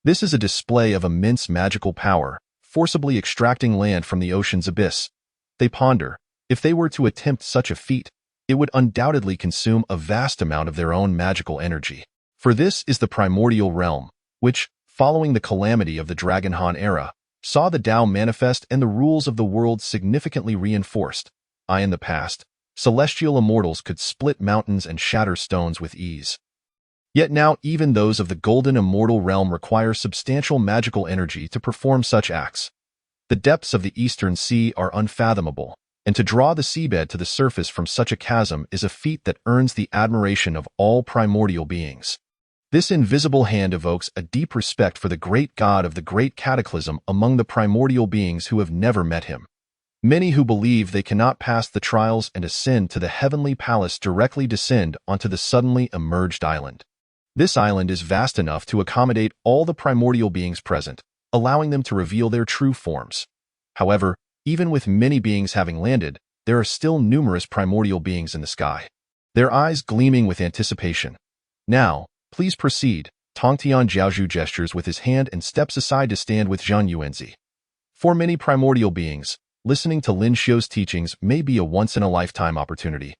This is a display of immense magical power, forcibly extracting land from the ocean's abyss. They ponder, if they were to attempt such a feat, it would undoubtedly consume a vast amount of their own magical energy. For this is the primordial realm, which, following the calamity of the Dragon Han era, saw the Tao manifest and the rules of the world significantly reinforced. In the past, celestial immortals could split mountains and shatter stones with ease. Yet now even those of the golden immortal realm require substantial magical energy to perform such acts. The depths of the eastern sea are unfathomable, and to draw the seabed to the surface from such a chasm is a feat that earns the admiration of all primordial beings. This invisible hand evokes a deep respect for the great god of the great cataclysm among the primordial beings who have never met him. Many who believe they cannot pass the trials and ascend to the heavenly palace directly descend onto the suddenly emerged island. This island is vast enough to accommodate all the primordial beings present, allowing them to reveal their true forms. However, even with many beings having landed, there are still numerous primordial beings in the sky, their eyes gleaming with anticipation. "Now, please proceed." Tongtian Jiaozhu gestures with his hand and steps aside to stand with Zhang Yuanzi. For many primordial beings, listening to Lin Xiu's teachings may be a once-in-a-lifetime opportunity,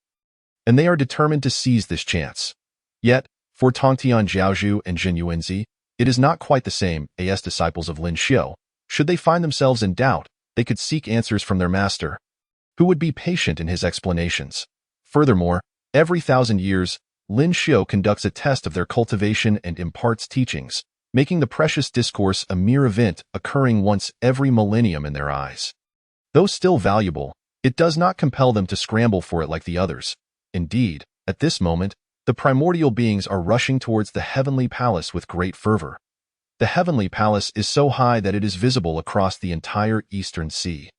and they are determined to seize this chance. Yet, for Tongtian Jiaozhu and Zhang Yuanzi, it is not quite the same. As disciples of Lin Xiu, should they find themselves in doubt, they could seek answers from their master, who would be patient in his explanations. Furthermore, every 1,000 years, Lin Xiu conducts a test of their cultivation and imparts teachings, making the precious discourse a mere event occurring once every millennium in their eyes. Though still valuable, it does not compel them to scramble for it like the others. Indeed, at this moment, the primordial beings are rushing towards the heavenly palace with great fervor. The heavenly palace is so high that it is visible across the entire eastern sea.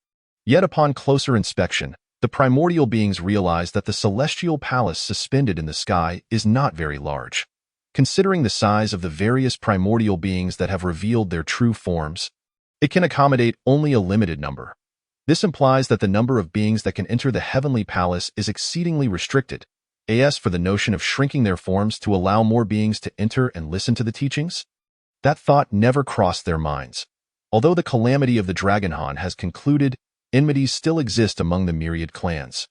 Yet upon closer inspection, the primordial beings realize that the celestial palace suspended in the sky is not very large. Considering the size of the various primordial beings that have revealed their true forms, it can accommodate only a limited number. This implies that the number of beings that can enter the heavenly palace is exceedingly restricted. As for the notion of shrinking their forms to allow more beings to enter and listen to the teachings, that thought never crossed their minds. Although the calamity of the Dragon Han has concluded, enmities still exist among the myriad clans,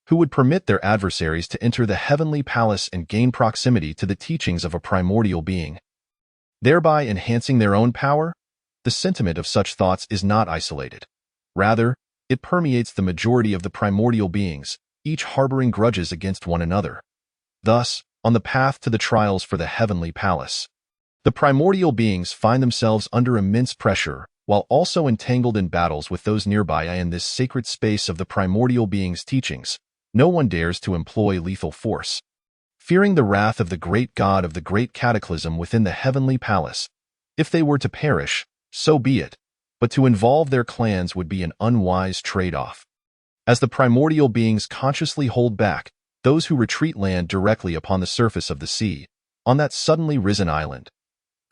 who would permit their adversaries to enter the heavenly palace and gain proximity to the teachings of a primordial being, thereby enhancing their own power. The sentiment of such thoughts is not isolated. Rather, it permeates the majority of the primordial beings, each harboring grudges against one another. Thus, on the path to the trials for the heavenly palace, the primordial beings find themselves under immense pressure, while also entangled in battles with those nearby. In this sacred space of the primordial beings' teachings, no one dares to employ lethal force. fearing the wrath of the great god of the great cataclysm within the heavenly palace. If they were to perish, so be it, but to involve their clans would be an unwise trade-off. As the primordial beings consciously hold back, those who retreat land directly upon the surface of the sea, on that suddenly risen island.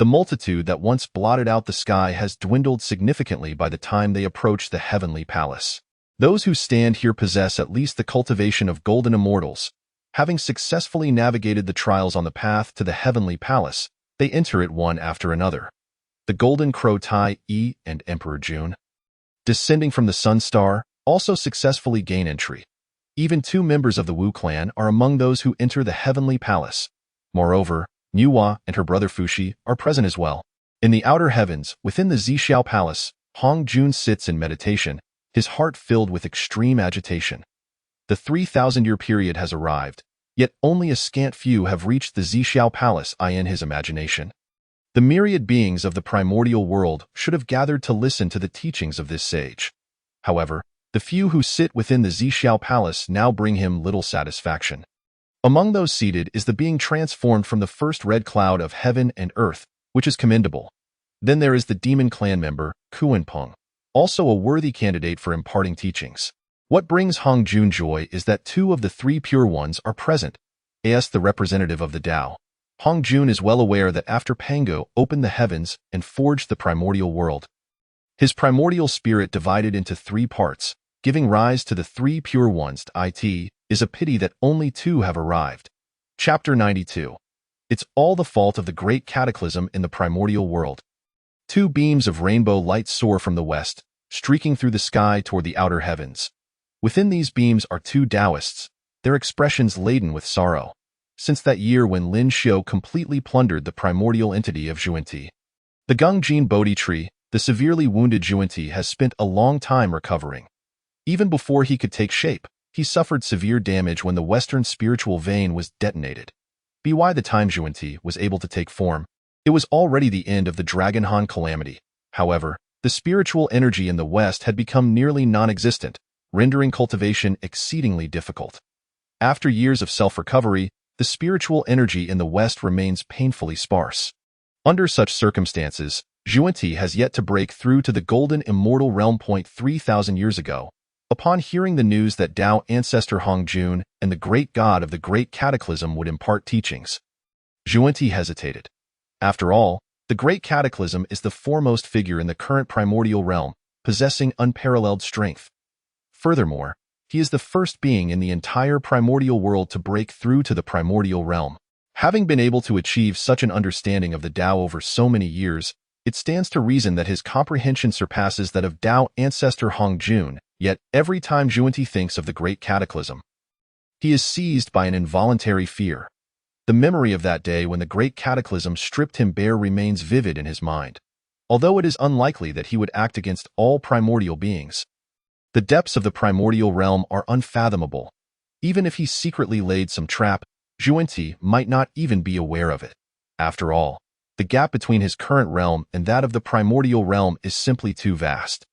The multitude that once blotted out the sky has dwindled significantly by the time they approach the heavenly palace. Those who stand here possess at least the cultivation of golden immortals. Having successfully navigated the trials on the path to the heavenly palace, they enter it one after another. The Golden Crow Tai E and Emperor June, descending from the Sun Star, also successfully gain entry. Even 2 members of the Wu clan are among those who enter the heavenly palace. Moreover, Nuwa and her brother Fushi are present as well. In the outer heavens, within the Zixiao Palace, Hong Jun sits in meditation, his heart filled with extreme agitation. The 3,000-year period has arrived, yet only a scant few have reached the Zixiao Palace in his imagination. The myriad beings of the primordial world should have gathered to listen to the teachings of this sage. However, the few who sit within the Zixiao Palace now bring him little satisfaction. Among those seated is the being transformed from the first red cloud of heaven and earth, which is commendable. Then there is the demon clan member, Kuan-peng, also a worthy candidate for imparting teachings. What brings Hong Jun joy is that 2 of the 3 pure ones are present, as the representative of the Tao. Hong Jun is well aware that after Pangu opened the heavens and forged the primordial world, his primordial spirit divided into 3 parts, giving rise to the 3 pure ones. It is a pity that only 2 have arrived. Chapter 92. It's all the fault of the great cataclysm in the primordial world. 2 beams of rainbow light soar from the west, streaking through the sky toward the outer heavens. Within these beams are 2 Taoists, their expressions laden with sorrow, since that year when Lin Xiu completely plundered the primordial entity of Zhuanti. The Gongjin Bodhi tree, the severely wounded Zhuanti, has spent a long time recovering. Even before he could take shape, he suffered severe damage when the western spiritual vein was detonated. By the time Zhuanti was able to take form, it was already the end of the Dragonhan calamity. However, the spiritual energy in the west had become nearly non-existent, rendering cultivation exceedingly difficult. After years of self-recovery, the spiritual energy in the west remains painfully sparse. Under such circumstances, Zhuanti has yet to break through to the golden immortal realm. 3,000 years ago, upon hearing the news that Tao ancestor Hong Jun and the great god of the great cataclysm would impart teachings, Zhuanti hesitated. After all, the great cataclysm is the foremost figure in the current primordial realm, possessing unparalleled strength. Furthermore, he is the first being in the entire primordial world to break through to the primordial realm. Having been able to achieve such an understanding of the Tao over so many years, it stands to reason that his comprehension surpasses that of Tao ancestor Hong Jun. Yet, every time Zhuanti thinks of the great cataclysm, he is seized by an involuntary fear. The memory of that day when the great cataclysm stripped him bare remains vivid in his mind, although it is unlikely that he would act against all primordial beings. The depths of the primordial realm are unfathomable. Even if he secretly laid some trap, Zhuanti might not even be aware of it. After all, the gap between his current realm and that of the primordial realm is simply too vast.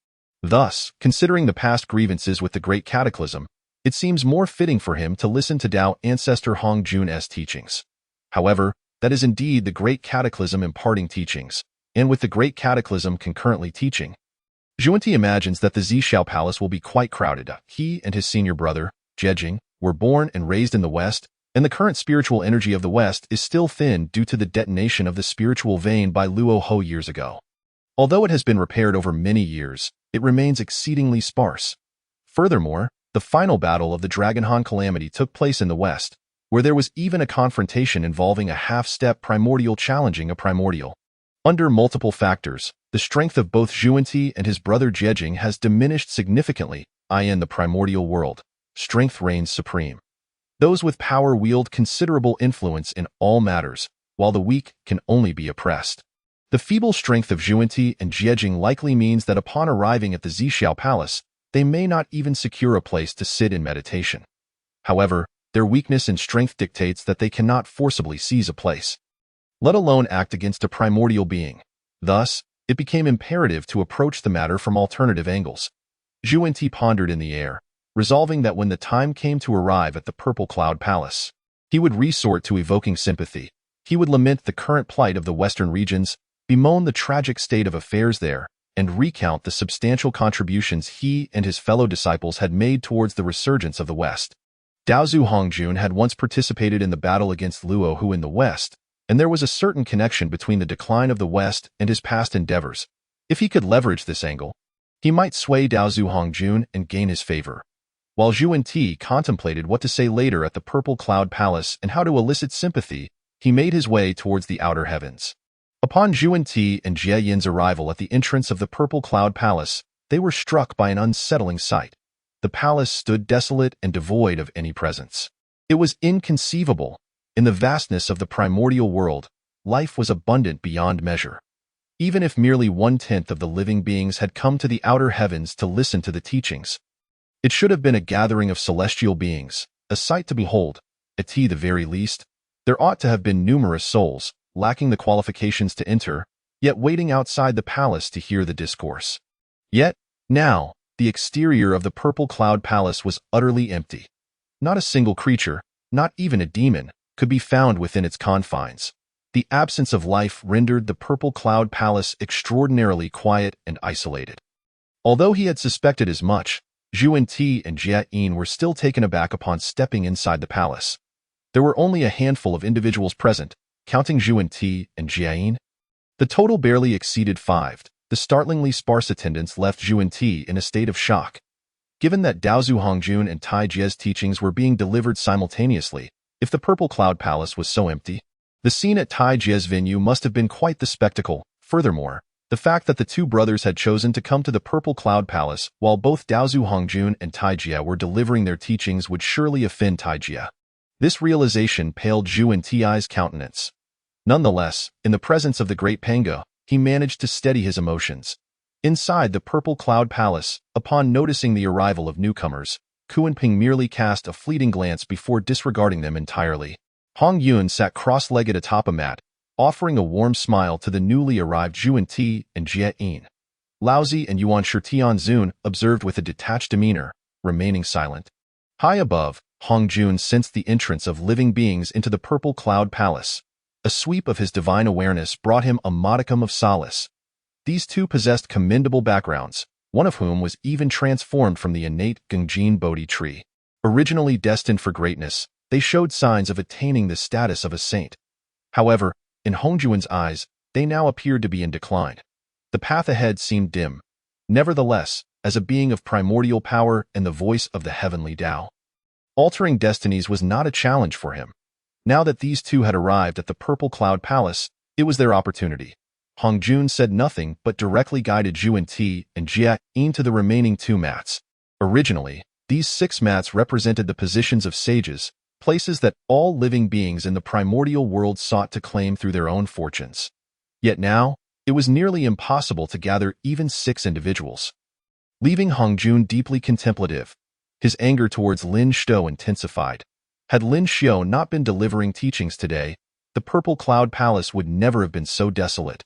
Thus, considering the past grievances with the great cataclysm, it seems more fitting for him to listen to Tao ancestor Hong Jun's teachings. However, that is indeed the great cataclysm imparting teachings, and with the great cataclysm concurrently teaching. Zhuanti imagines that the Zixiao Palace will be quite crowded. He and his senior brother, Jejing, were born and raised in the West, and the current spiritual energy of the West is still thin due to the detonation of the spiritual vein by Luo Ho years ago. Although it has been repaired over many years, it remains exceedingly sparse. Furthermore, the final battle of the Dragonhan calamity took place in the West, where there was even a confrontation involving a half-step primordial challenging a primordial. Under multiple factors, the strength of both Zhuanti and his brother Jejing has diminished significantly. In the primordial world, strength reigns supreme. Those with power wield considerable influence in all matters, while the weak can only be oppressed. The feeble strength of Zhuanti and Jejing likely means that upon arriving at the Zixiao Palace, they may not even secure a place to sit in meditation. However, their weakness in strength dictates that they cannot forcibly seize a place, let alone act against a primordial being. Thus, it became imperative to approach the matter from alternative angles. Zhuanti pondered in the air, resolving that when the time came to arrive at the Purple Cloud Palace, He would resort to evoking sympathy. He would lament the current plight of the western regions, bemoan the tragic state of affairs there, and recount the substantial contributions he and his fellow disciples had made towards the resurgence of the West. Daozu Hongjun had once participated in the battle against Luo Hu in the West, and there was a certain connection between the decline of the West and his past endeavors. If he could leverage this angle, he might sway Daozu Hongjun and gain his favor. While Zhu Ti contemplated what to say later at the Purple Cloud Palace and how to elicit sympathy, he made his way towards the outer heavens. Upon Zhu Ti and Jie Yin's arrival at the entrance of the Purple Cloud Palace, they were struck by an unsettling sight. The palace stood desolate and devoid of any presence. It was inconceivable. In the vastness of the primordial world, life was abundant beyond measure. Even if merely 1/10 of the living beings had come to the outer heavens to listen to the teachings, it should have been a gathering of celestial beings, a sight to behold. At the very least, there ought to have been numerous souls, lacking the qualifications to enter, yet waiting outside the palace to hear the discourse. Yet, now, the exterior of the Purple Cloud Palace was utterly empty. Not a single creature, not even a demon, could be found within its confines. The absence of life rendered the Purple Cloud Palace extraordinarily quiet and isolated. Although he had suspected as much, Zhu Ti and Jie Yin were still taken aback upon stepping inside the palace. There were only a handful of individuals present, counting Zhu Ti and Jie Yin. The total barely exceeded 5. The startlingly sparse attendance left Zhu Ti in a state of shock. Given that Daozu Hongjun and Tai Jie's teachings were being delivered simultaneously, if the Purple Cloud Palace was so empty, the scene at Tai Jie's venue must have been quite the spectacle. Furthermore, the fact that the two brothers had chosen to come to the Purple Cloud Palace while both Daozu Hongjun and Tai Jie were delivering their teachings would surely offend Tai Jie. This realization paled Zhu Ti's countenance. Nonetheless, in the presence of the great Pangu, he managed to steady his emotions. Inside the Purple Cloud Palace, upon noticing the arrival of newcomers, Kuan-Ping merely cast a fleeting glance before disregarding them entirely. Hong Yun sat cross-legged atop a mat, offering a warm smile to the newly arrived Zhu Ti and Jie Yin. Laozi and Yuan Shitianzun observed with a detached demeanor, remaining silent. High above, Hong Jun sensed the entrance of living beings into the Purple Cloud Palace. A sweep of his divine awareness brought him a modicum of solace. These two possessed commendable backgrounds, one of whom was even transformed from the innate Gongjin Bodhi tree. Originally destined for greatness, they showed signs of attaining the status of a saint. However, in Hongjuan's eyes, they now appeared to be in decline. The path ahead seemed dim. Nevertheless, as a being of primordial power and the voice of the heavenly Tao, altering destinies was not a challenge for him. Now that these two had arrived at the Purple Cloud Palace, it was their opportunity. Hong Jun said nothing but directly guided Zhu Ti and Jie Yin to the remaining 2 mats. Originally, these 6 mats represented the positions of sages, places that all living beings in the primordial world sought to claim through their own fortunes. Yet now, it was nearly impossible to gather even 6 individuals. Leaving Hong Jun deeply contemplative, his anger towards Lin Xiao intensified. Had Lin Xiao not been delivering teachings today, the Purple Cloud Palace would never have been so desolate.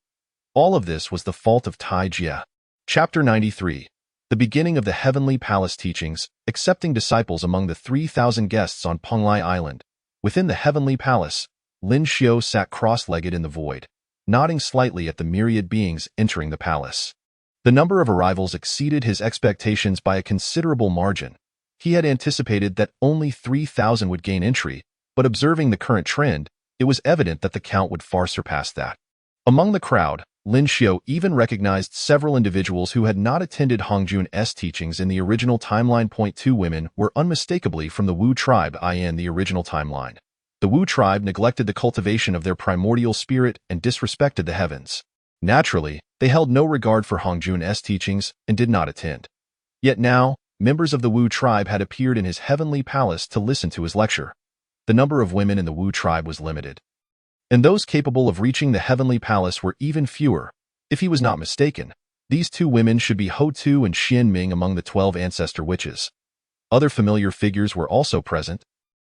All of this was the fault of Tai Jie. Chapter 93. The beginning of the Heavenly Palace teachings, accepting disciples among the 3,000 guests on Penglai Island. Within the Heavenly Palace, Lin Xiao sat cross-legged in the void, nodding slightly at the myriad beings entering the palace. The number of arrivals exceeded his expectations by a considerable margin. He had anticipated that only 3,000 would gain entry, but observing the current trend, it was evident that the count would far surpass that. Among the crowd, Lin Xiao even recognized several individuals who had not attended Hongjun's teachings in the original timeline. 2 women were unmistakably from the Wu tribe in the original timeline. The Wu tribe neglected the cultivation of their primordial spirit and disrespected the heavens. Naturally, they held no regard for Hongjun's teachings and did not attend. Yet now, members of the Wu tribe had appeared in his heavenly palace to listen to his lecture. The number of women in the Wu tribe was limited, and those capable of reaching the heavenly palace were even fewer. If he was not mistaken, these 2 women should be Ho Tu and Xian Ming among the 12 ancestor witches. Other familiar figures were also present,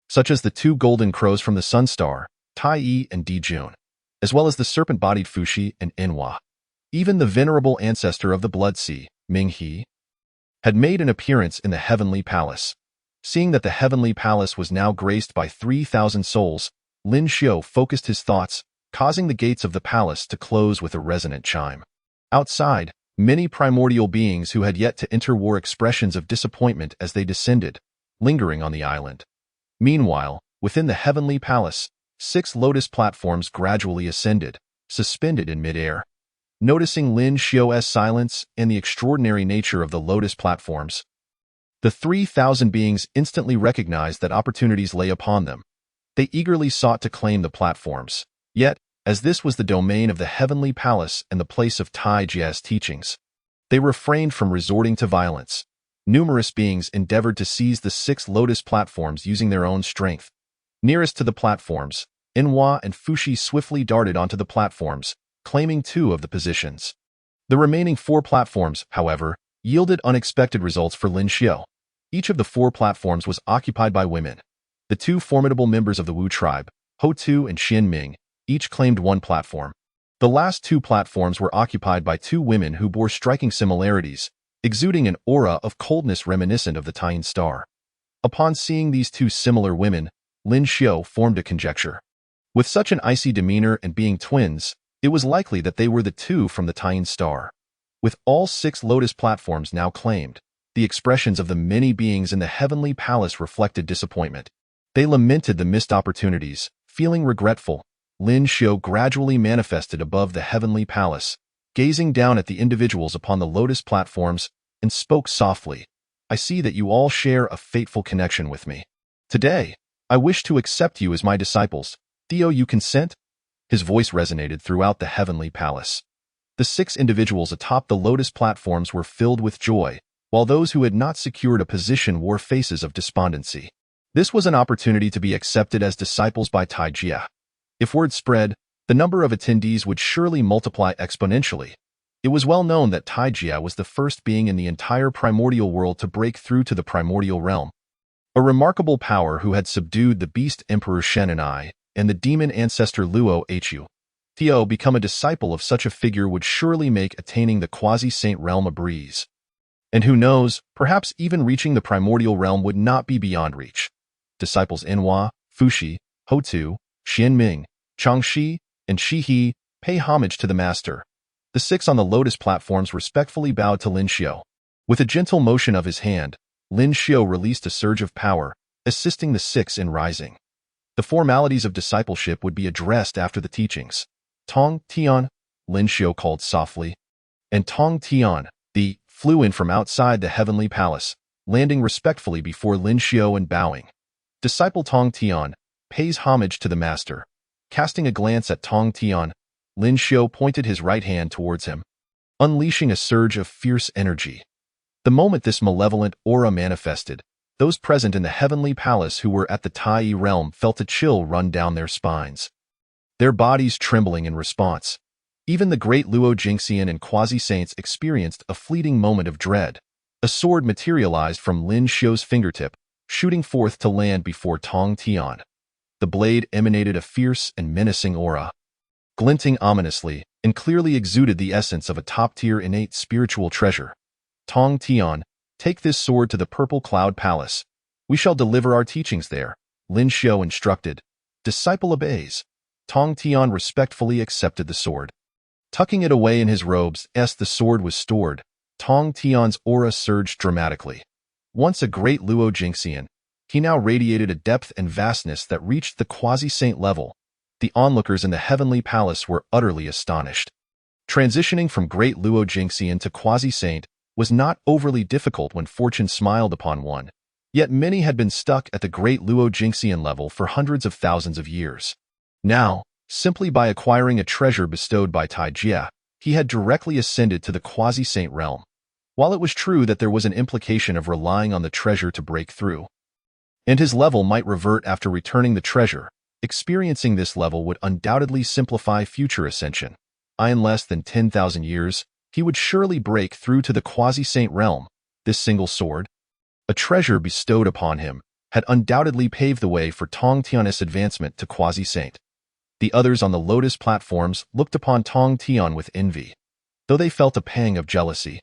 such as the 2 golden crows from the Sun Star, Tai Yi and Di Jun, as well as the serpent-bodied Fuxi and Enhua. Even the venerable ancestor of the Blood Sea, Ming He, had made an appearance in the heavenly palace. Seeing that the heavenly palace was now graced by 3,000 souls, Lin Xiu focused his thoughts, causing the gates of the palace to close with a resonant chime. Outside, many primordial beings who had yet to enter wore expressions of disappointment as they descended, lingering on the island. Meanwhile, within the heavenly palace, 6 lotus platforms gradually ascended, suspended in midair. Noticing Lin Xiu's silence and the extraordinary nature of the lotus platforms, the 3,000 beings instantly recognized that opportunities lay upon them. They eagerly sought to claim the platforms. Yet, as this was the domain of the heavenly palace and the place of Tai Jia's teachings, they refrained from resorting to violence. Numerous beings endeavored to seize the 6 lotus platforms using their own strength. Nearest to the platforms, Enhua and Fushi swiftly darted onto the platforms, claiming 2 of the positions. The remaining 4 platforms, however, yielded unexpected results for Lin Xiu. Each of the 4 platforms was occupied by women. The 2 formidable members of the Wu tribe, Ho Tu and Xian Ming, each claimed 1 platform. The last 2 platforms were occupied by 2 women who bore striking similarities, exuding an aura of coldness reminiscent of the Taiyin star. Upon seeing these 2 similar women, Lin Xiu formed a conjecture. With such an icy demeanor and being twins, it was likely that they were the 2 from the Taiyin star. With all 6 lotus platforms now claimed, the expressions of the many beings in the heavenly palace reflected disappointment. They lamented the missed opportunities. Feeling regretful, Lin Xiu gradually manifested above the heavenly palace, gazing down at the individuals upon the lotus platforms, and spoke softly. I see that you all share a fateful connection with me. Today, I wish to accept you as my disciples. Do you consent? His voice resonated throughout the heavenly palace. The 6 individuals atop the lotus platforms were filled with joy, while those who had not secured a position wore faces of despondency. This was an opportunity to be accepted as disciples by Tai Jia. If word spread, the number of attendees would surely multiply exponentially. It was well known that Tai Jia was the first being in the entire primordial world to break through to the primordial realm. A remarkable power who had subdued the beast Emperor Shen and I, and the demon ancestor Luo Hu. Theo become a disciple of such a figure would surely make attaining the quasi-saint realm a breeze. And who knows, perhaps even reaching the primordial realm would not be beyond reach. Disciples Enhua, Fushi, Ho Tu, Xian Ming, Changxi, and Shi He pay homage to the master. The 6 on the lotus platforms respectfully bowed to Lin Xiu. With a gentle motion of his hand, Lin Xiu released a surge of power, assisting the 6 in rising. The formalities of discipleship would be addressed after the teachings. Tong Tian, Lin Xiu called softly. And Tong Tian, the flew in from outside the heavenly palace, landing respectfully before Lin Xiu and bowing. Disciple Tong Tian pays homage to the master. Casting a glance at Tong Tian, Lin Xiu pointed his right hand towards him, unleashing a surge of fierce energy. The moment this malevolent aura manifested, those present in the heavenly palace who were at the Tai realm felt a chill run down their spines, their bodies trembling in response. Even the great Luo Jingxian and quasi-saints experienced a fleeting moment of dread. A sword materialized from Lin Xiu's fingertip, shooting forth to land before Tong Tian. The blade emanated a fierce and menacing aura, glinting ominously, and clearly exuded the essence of a top-tier innate spiritual treasure. Tong Tian, take this sword to the Purple Cloud Palace. We shall deliver our teachings there, Lin Xiu instructed. Disciple obeys. Tong Tian respectfully accepted the sword. Tucking it away in his robes as the sword was stored, Tong Tian's aura surged dramatically. Once a great Luo Jingxian, he now radiated a depth and vastness that reached the quasi-saint level. The onlookers in the heavenly palace were utterly astonished. Transitioning from great Luo Jingxian to quasi-saint was not overly difficult when fortune smiled upon one, yet many had been stuck at the great Luo Jingxian level for hundreds of thousands of years. Now, simply by acquiring a treasure bestowed by Tai Jia, he had directly ascended to the quasi-saint realm. While it was true that there was an implication of relying on the treasure to break through, and his level might revert after returning the treasure, experiencing this level would undoubtedly simplify future ascension. In less than 10,000 years, he would surely break through to the quasi-saint realm. This single sword, a treasure bestowed upon him, had undoubtedly paved the way for Tong Tian's advancement to quasi-saint. The others on the lotus platforms looked upon Tong Tian with envy, though they felt a pang of jealousy.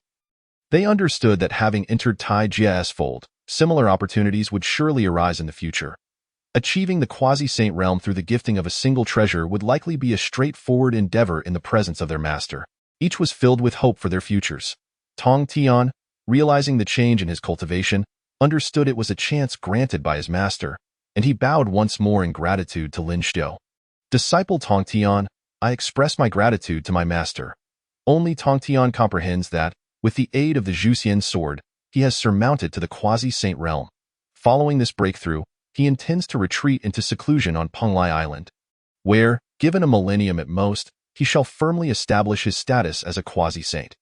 They understood that having entered Tai Jia's fold, Similar opportunities would surely arise in the future. Achieving the quasi-saint realm through the gifting of a single treasure would likely be a straightforward endeavor in the presence of their master. Each was filled with hope for their futures. Tong Tian, realizing the change in his cultivation, understood it was a chance granted by his master, and he bowed once more in gratitude to Lin Xiu. Disciple Tong Tian, I express my gratitude to my master. Only Tong Tian comprehends that, with the aid of the Zhuxian sword, he has surmounted to the quasi-saint realm. Following this breakthrough, he intends to retreat into seclusion on Penglai Island, where, given a millennium at most, he shall firmly establish his status as a quasi-saint.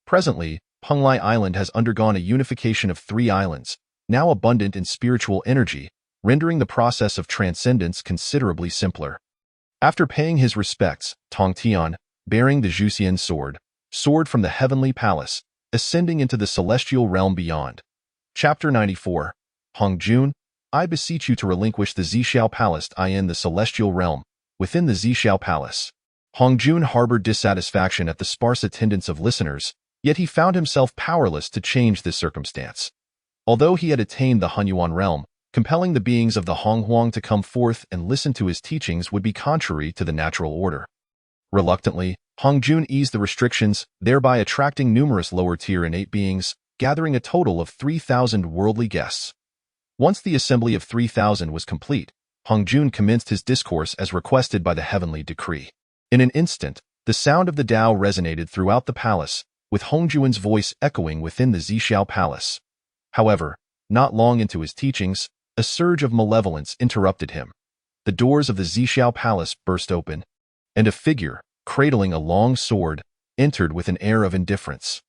Presently, Penglai Island has undergone a unification of 3 islands, now abundant in spiritual energy, rendering the process of transcendence considerably simpler. After paying his respects, Tong Tian, bearing the Zhuxian sword from the heavenly palace, ascending into the celestial realm beyond. Chapter 94. Hong Jun, I beseech you to relinquish the Zhixiao Palace in the celestial realm, within the Zhixiao Palace. Hong Jun harbored dissatisfaction at the sparse attendance of listeners, yet he found himself powerless to change this circumstance. Although he had attained the Hunyuan realm, compelling the beings of the Honghuang to come forth and listen to his teachings would be contrary to the natural order. Reluctantly, Hong Jun eased the restrictions, thereby attracting numerous lower-tier innate beings, gathering a total of 3,000 worldly guests. Once the assembly of 3,000 was complete, Hong Jun commenced his discourse as requested by the heavenly decree. In an instant, the sound of the Tao resonated throughout the palace, with Hong Jun's voice echoing within the Zhixiao Palace. However, not long into his teachings, a surge of malevolence interrupted him. The doors of the Zhixiao Palace burst open, and a figure, cradling a long sword, entered with an air of indifference.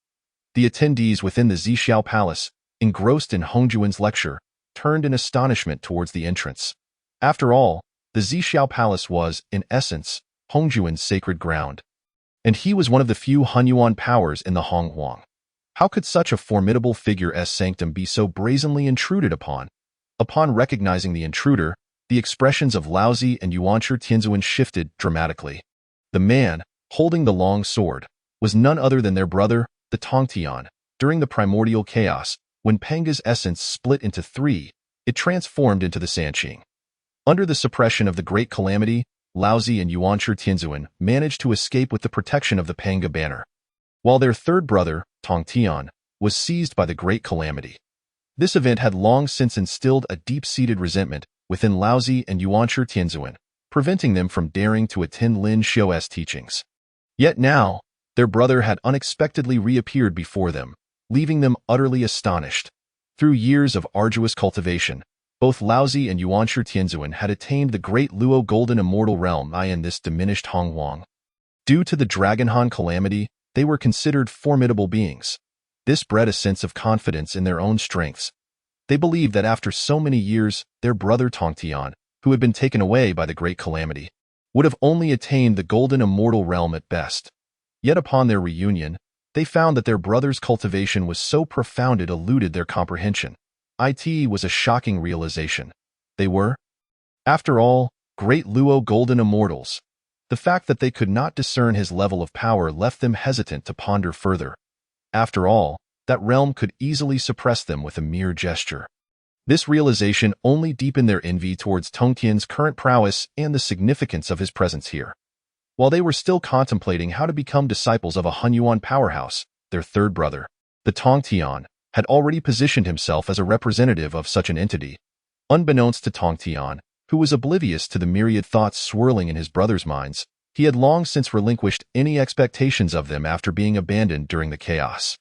The attendees within the Zhixiao Palace, engrossed in Hong Jun's lecture, turned in astonishment towards the entrance. After all, the Zhixiao Palace was, in essence, Hong Jun's sacred ground, and he was one of the few Hunyuan powers in the Honghuang. How could such a formidable figure's sanctum be so brazenly intruded upon? Upon recognizing the intruder, the expressions of Laozi and Yuanshi Tianzuan shifted dramatically. The man, holding the long sword, was none other than their brother, the Tongtian. During the primordial chaos, when Pangu's essence split into 3, it transformed into the Sanqing. Under the suppression of the Great Calamity, Laozi and Yuanshi Tianzuan managed to escape with the protection of the Pangu banner, while their third brother, Tongtian, was seized by the Great Calamity. This event had long since instilled a deep-seated resentment within Laozi and Yuanshi Tianzuan, preventing them from daring to attend Lin Xiu's teachings. Yet now, their brother had unexpectedly reappeared before them, leaving them utterly astonished. Through years of arduous cultivation, both Laozi and Yuanshi Tianzuan had attained the great Luo Golden Immortal Realm in this diminished Honghuang. Due to the Dragonhan calamity, they were considered formidable beings. This bred a sense of confidence in their own strengths. They believed that after so many years, their brother Tongtian, who had been taken away by the Great Calamity, would have only attained the Golden Immortal Realm at best. Yet upon their reunion, they found that their brother's cultivation was so profound it eluded their comprehension. It was a shocking realization. They were, after all, great Luo Golden Immortals. The fact that they could not discern his level of power left them hesitant to ponder further. After all, that realm could easily suppress them with a mere gesture. This realization only deepened their envy towards Tongtian's current prowess and the significance of his presence here. While they were still contemplating how to become disciples of a Hunyuan powerhouse, their third brother, the Tongtian, had already positioned himself as a representative of such an entity. Unbeknownst to Tongtian, who was oblivious to the myriad thoughts swirling in his brother's minds, he had long since relinquished any expectations of them after being abandoned during the chaos.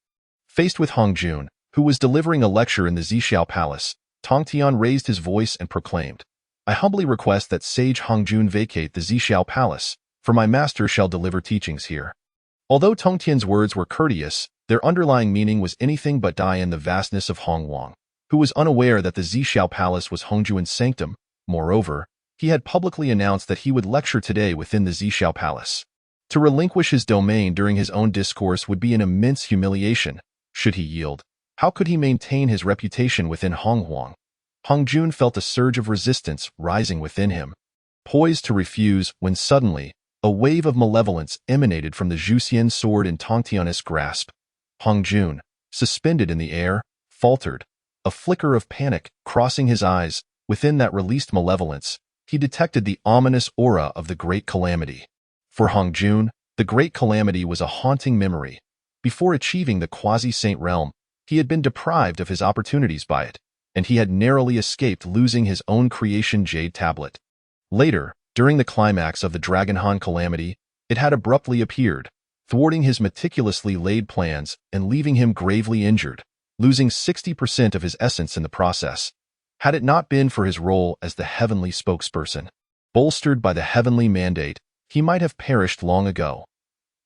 Faced with Hong Jun, who was delivering a lecture in the Zhixiao Palace, Tongtian raised his voice and proclaimed, I humbly request that sage Hong Jun vacate the Zhixiao Palace, for my master shall deliver teachings here. Although Tongtian's words were courteous, their underlying meaning was anything but in the vastness of Honghuang, who was unaware that the Zhixiao Palace was Hong Jun's sanctum. Moreover, he had publicly announced that he would lecture today within the Zhixiao Palace. To relinquish his domain during his own discourse would be an immense humiliation. Should he yield, how could he maintain his reputation within Honghuang? Hong Jun felt a surge of resistance rising within him, poised to refuse when suddenly, a wave of malevolence emanated from the Zhuxian sword in Tongtian's grasp. Hong Jun, suspended in the air, faltered, a flicker of panic crossing his eyes. Within that released malevolence, he detected the ominous aura of the Great Calamity. For Hongjun, the Great Calamity was a haunting memory. Before achieving the quasi-saint realm, he had been deprived of his opportunities by it, and he had narrowly escaped losing his own creation Jade Tablet. Later, during the climax of the Dragonhan Calamity, it had abruptly appeared, thwarting his meticulously laid plans and leaving him gravely injured, losing 60% of his essence in the process. Had it not been for his role as the heavenly spokesperson, bolstered by the heavenly mandate, he might have perished long ago.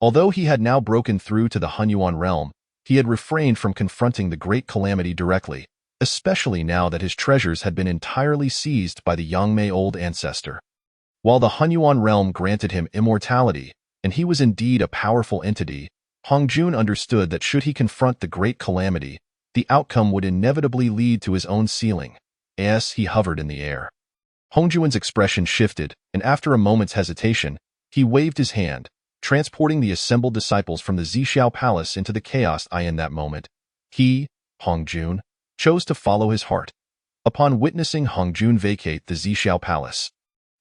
Although he had now broken through to the Hunyuan realm, he had refrained from confronting the Great Calamity directly, especially now that his treasures had been entirely seized by the Yangmei Old Ancestor. While the Hunyuan realm granted him immortality, and he was indeed a powerful entity, Hongjun understood that should he confront the Great Calamity, the outcome would inevitably lead to his own sealing. As he hovered in the air, Hongjun's expression shifted, and after a moment's hesitation, he waved his hand, transporting the assembled disciples from the Zixiao Palace into the chaos. In that moment, he, Hongjun, chose to follow his heart. Upon witnessing Hongjun vacate the Zixiao Palace,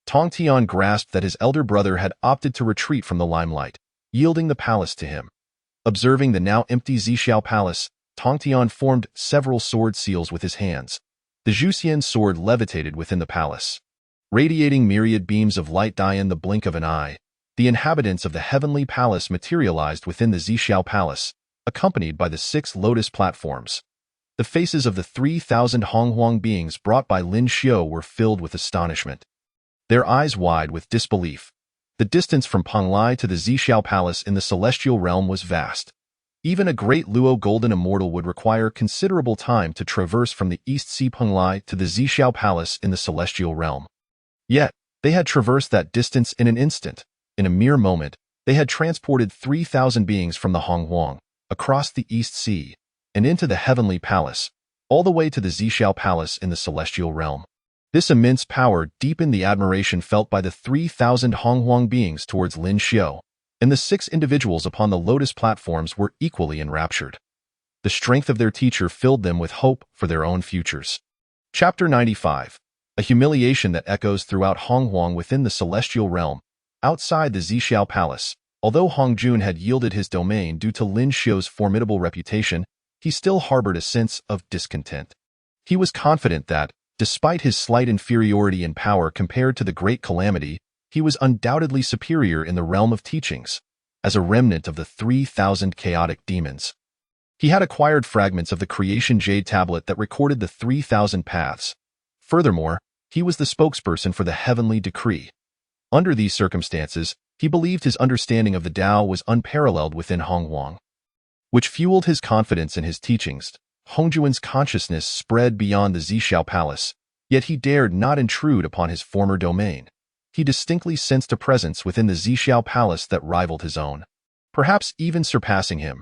Tong Tian grasped that his elder brother had opted to retreat from the limelight, yielding the palace to him. Observing the now empty Zixiao Palace, Tong Tian formed several sword seals with his hands. The Zhuxian sword levitated within the palace, radiating myriad beams of light. In the blink of an eye, the inhabitants of the heavenly palace materialized within the Zixiao Palace, accompanied by the 6 lotus platforms. The faces of the 3,000 Honghuang beings brought by Lin Xiu were filled with astonishment, their eyes wide with disbelief. The distance from Penglai to the Zixiao Palace in the celestial realm was vast. Even a great Luo Golden Immortal would require considerable time to traverse from the East Sea Penglai to the Zixiao Palace in the celestial realm. Yet, they had traversed that distance in an instant. In a mere moment, they had transported 3,000 beings from the Honghuang, across the East Sea, and into the heavenly palace, all the way to the Zixiao Palace in the celestial realm. This immense power deepened the admiration felt by the 3,000 Honghuang beings towards Lin Xiu, and the 6 individuals upon the lotus platforms were equally enraptured. The strength of their teacher filled them with hope for their own futures. Chapter 95. A humiliation that echoes throughout Honghuang within the celestial realm. Outside the Zixiao Palace, although Hongjun had yielded his domain due to Lin Xiu's formidable reputation, he still harbored a sense of discontent. He was confident that, despite his slight inferiority in power compared to the Great Calamity, he was undoubtedly superior in the realm of teachings, as a remnant of the 3,000 chaotic demons. He had acquired fragments of the creation Jade Tablet that recorded the 3,000 paths. Furthermore, he was the spokesperson for the heavenly decree. Under these circumstances, he believed his understanding of the Tao was unparalleled within Honghuang, which fueled his confidence in his teachings. Hongjun's consciousness spread beyond the Zixiao Palace, yet he dared not intrude upon his former domain. He distinctly sensed a presence within the Zixiao Palace that rivaled his own, perhaps even surpassing him.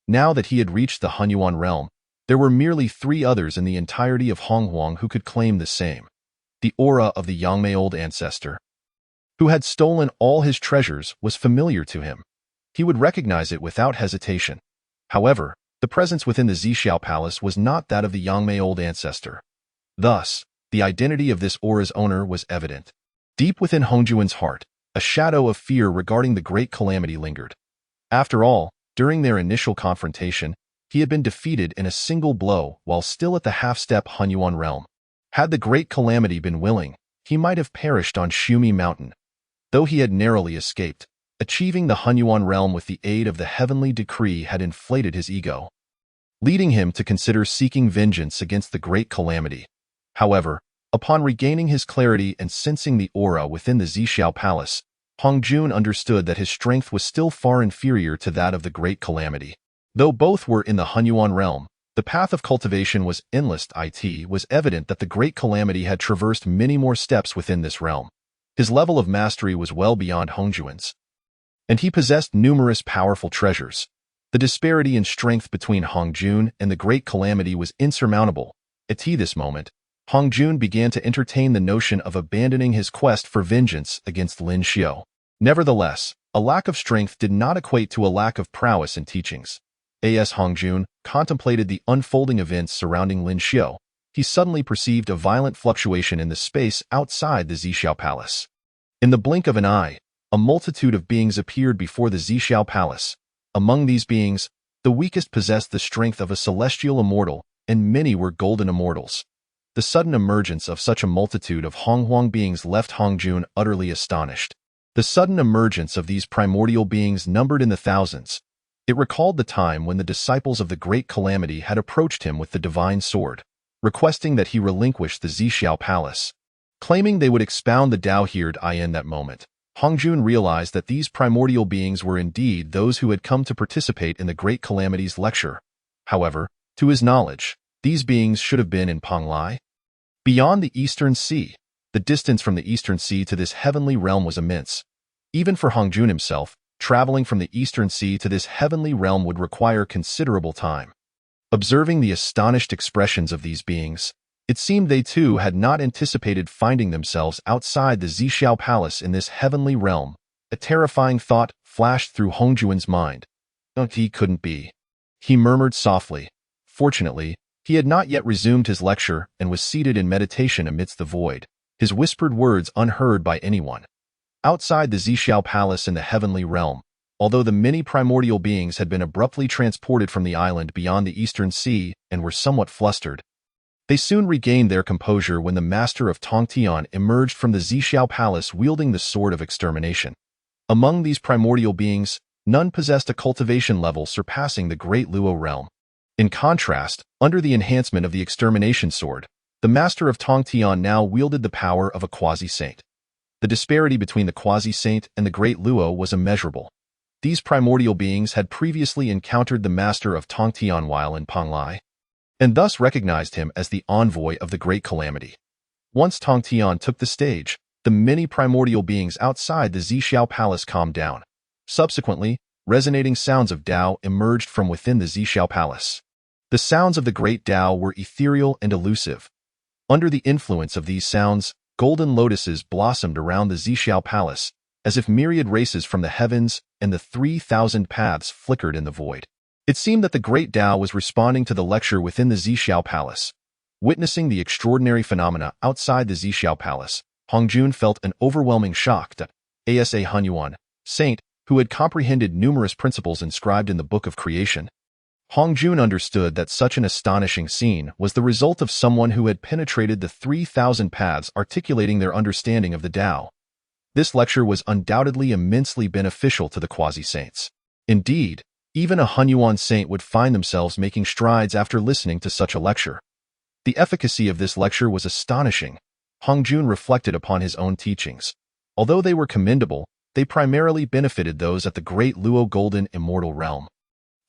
Now that he had reached the Hunyuan realm, there were merely 3 others in the entirety of Honghuang who could claim the same. The aura of the Yangmei Old Ancestor, who had stolen all his treasures, was familiar to him. He would recognize it without hesitation. However, the presence within the Zixiao Palace was not that of the Yangmei Old Ancestor. Thus, the identity of this aura's owner was evident. Deep within Hongjun's heart, a shadow of fear regarding the Great Calamity lingered. After all, during their initial confrontation, he had been defeated in a single blow while still at the half-step Hunyuan realm. Had the Great Calamity been willing, he might have perished on Shumi Mountain. Though he had narrowly escaped, achieving the Hunyuan realm with the aid of the heavenly decree had inflated his ego, leading him to consider seeking vengeance against the Great Calamity. However, upon regaining his clarity and sensing the aura within the Zixiao Palace, Hongjun understood that his strength was still far inferior to that of the Great Calamity. Though both were in the Hunyuan realm, the path of cultivation was endless. It was evident that the Great Calamity had traversed many more steps within this realm. His level of mastery was well beyond Hongjun's, and he possessed numerous powerful treasures. The disparity in strength between Hongjun and the Great Calamity was insurmountable. At this moment, Hongjun began to entertain the notion of abandoning his quest for vengeance against Lin Xiu. Nevertheless, a lack of strength did not equate to a lack of prowess in teachings. As Hongjun contemplated the unfolding events surrounding Lin Xiao, he suddenly perceived a violent fluctuation in the space outside the Zixiao Palace. In the blink of an eye, a multitude of beings appeared before the Zixiao Palace. Among these beings, the weakest possessed the strength of a celestial immortal, and many were golden immortals. The sudden emergence of such a multitude of Honghuang beings left Hongjun utterly astonished. The sudden emergence of these primordial beings numbered in the thousands. It recalled the time when the disciples of the Great Calamity had approached him with the divine sword, requesting that he relinquish the Zixiao Palace. Claiming they would expound the Tao here in that moment, Hongjun realized that these primordial beings were indeed those who had come to participate in the Great Calamity's lecture. However, to his knowledge, these beings should have been in Panglai. Beyond the Eastern Sea, the distance from the Eastern Sea to this heavenly realm was immense. Even for Hongjun himself, traveling from the Eastern Sea to this heavenly realm would require considerable time. Observing the astonished expressions of these beings, it seemed they too had not anticipated finding themselves outside the Zixiao Palace in this heavenly realm. A terrifying thought flashed through Hongjun's mind. He couldn't be. He murmured softly. Fortunately, he had not yet resumed his lecture and was seated in meditation amidst the void, his whispered words unheard by anyone. Outside the Zixiao Palace in the heavenly realm, although the many primordial beings had been abruptly transported from the island beyond the Eastern Sea and were somewhat flustered, they soon regained their composure when the master of Tongtian emerged from the Zixiao Palace wielding the sword of extermination. Among these primordial beings, none possessed a cultivation level surpassing the Great Luo realm. In contrast, under the enhancement of the extermination sword, the master of Tongtian now wielded the power of a quasi-saint. The disparity between the quasi-saint and the Great Luo was immeasurable. These primordial beings had previously encountered the master of Tongtian while in Panglai, and thus recognized him as the envoy of the Great Calamity. Once Tongtian took the stage, the many primordial beings outside the Zixiao Palace calmed down. Subsequently, resonating sounds of Tao emerged from within the Zixiao Palace. The sounds of the great Tao were ethereal and elusive. Under the influence of these sounds, golden lotuses blossomed around the Zixiao Palace, as if myriad races from the heavens and the 3,000 paths flickered in the void. It seemed that the great Tao was responding to the lecture within the Zixiao Palace. Witnessing the extraordinary phenomena outside the Zixiao Palace, Hongjun felt an overwhelming shock that Asa Hunyuan, saint, who had comprehended numerous principles inscribed in the Book of Creation. Hongjun understood that such an astonishing scene was the result of someone who had penetrated the 3,000 paths articulating their understanding of the Tao. This lecture was undoubtedly immensely beneficial to the quasi-saints. Indeed, even a Hunyuan saint would find themselves making strides after listening to such a lecture. The efficacy of this lecture was astonishing. Hongjun reflected upon his own teachings. Although they were commendable, they primarily benefited those at the Great Luo Golden Immortal Realm.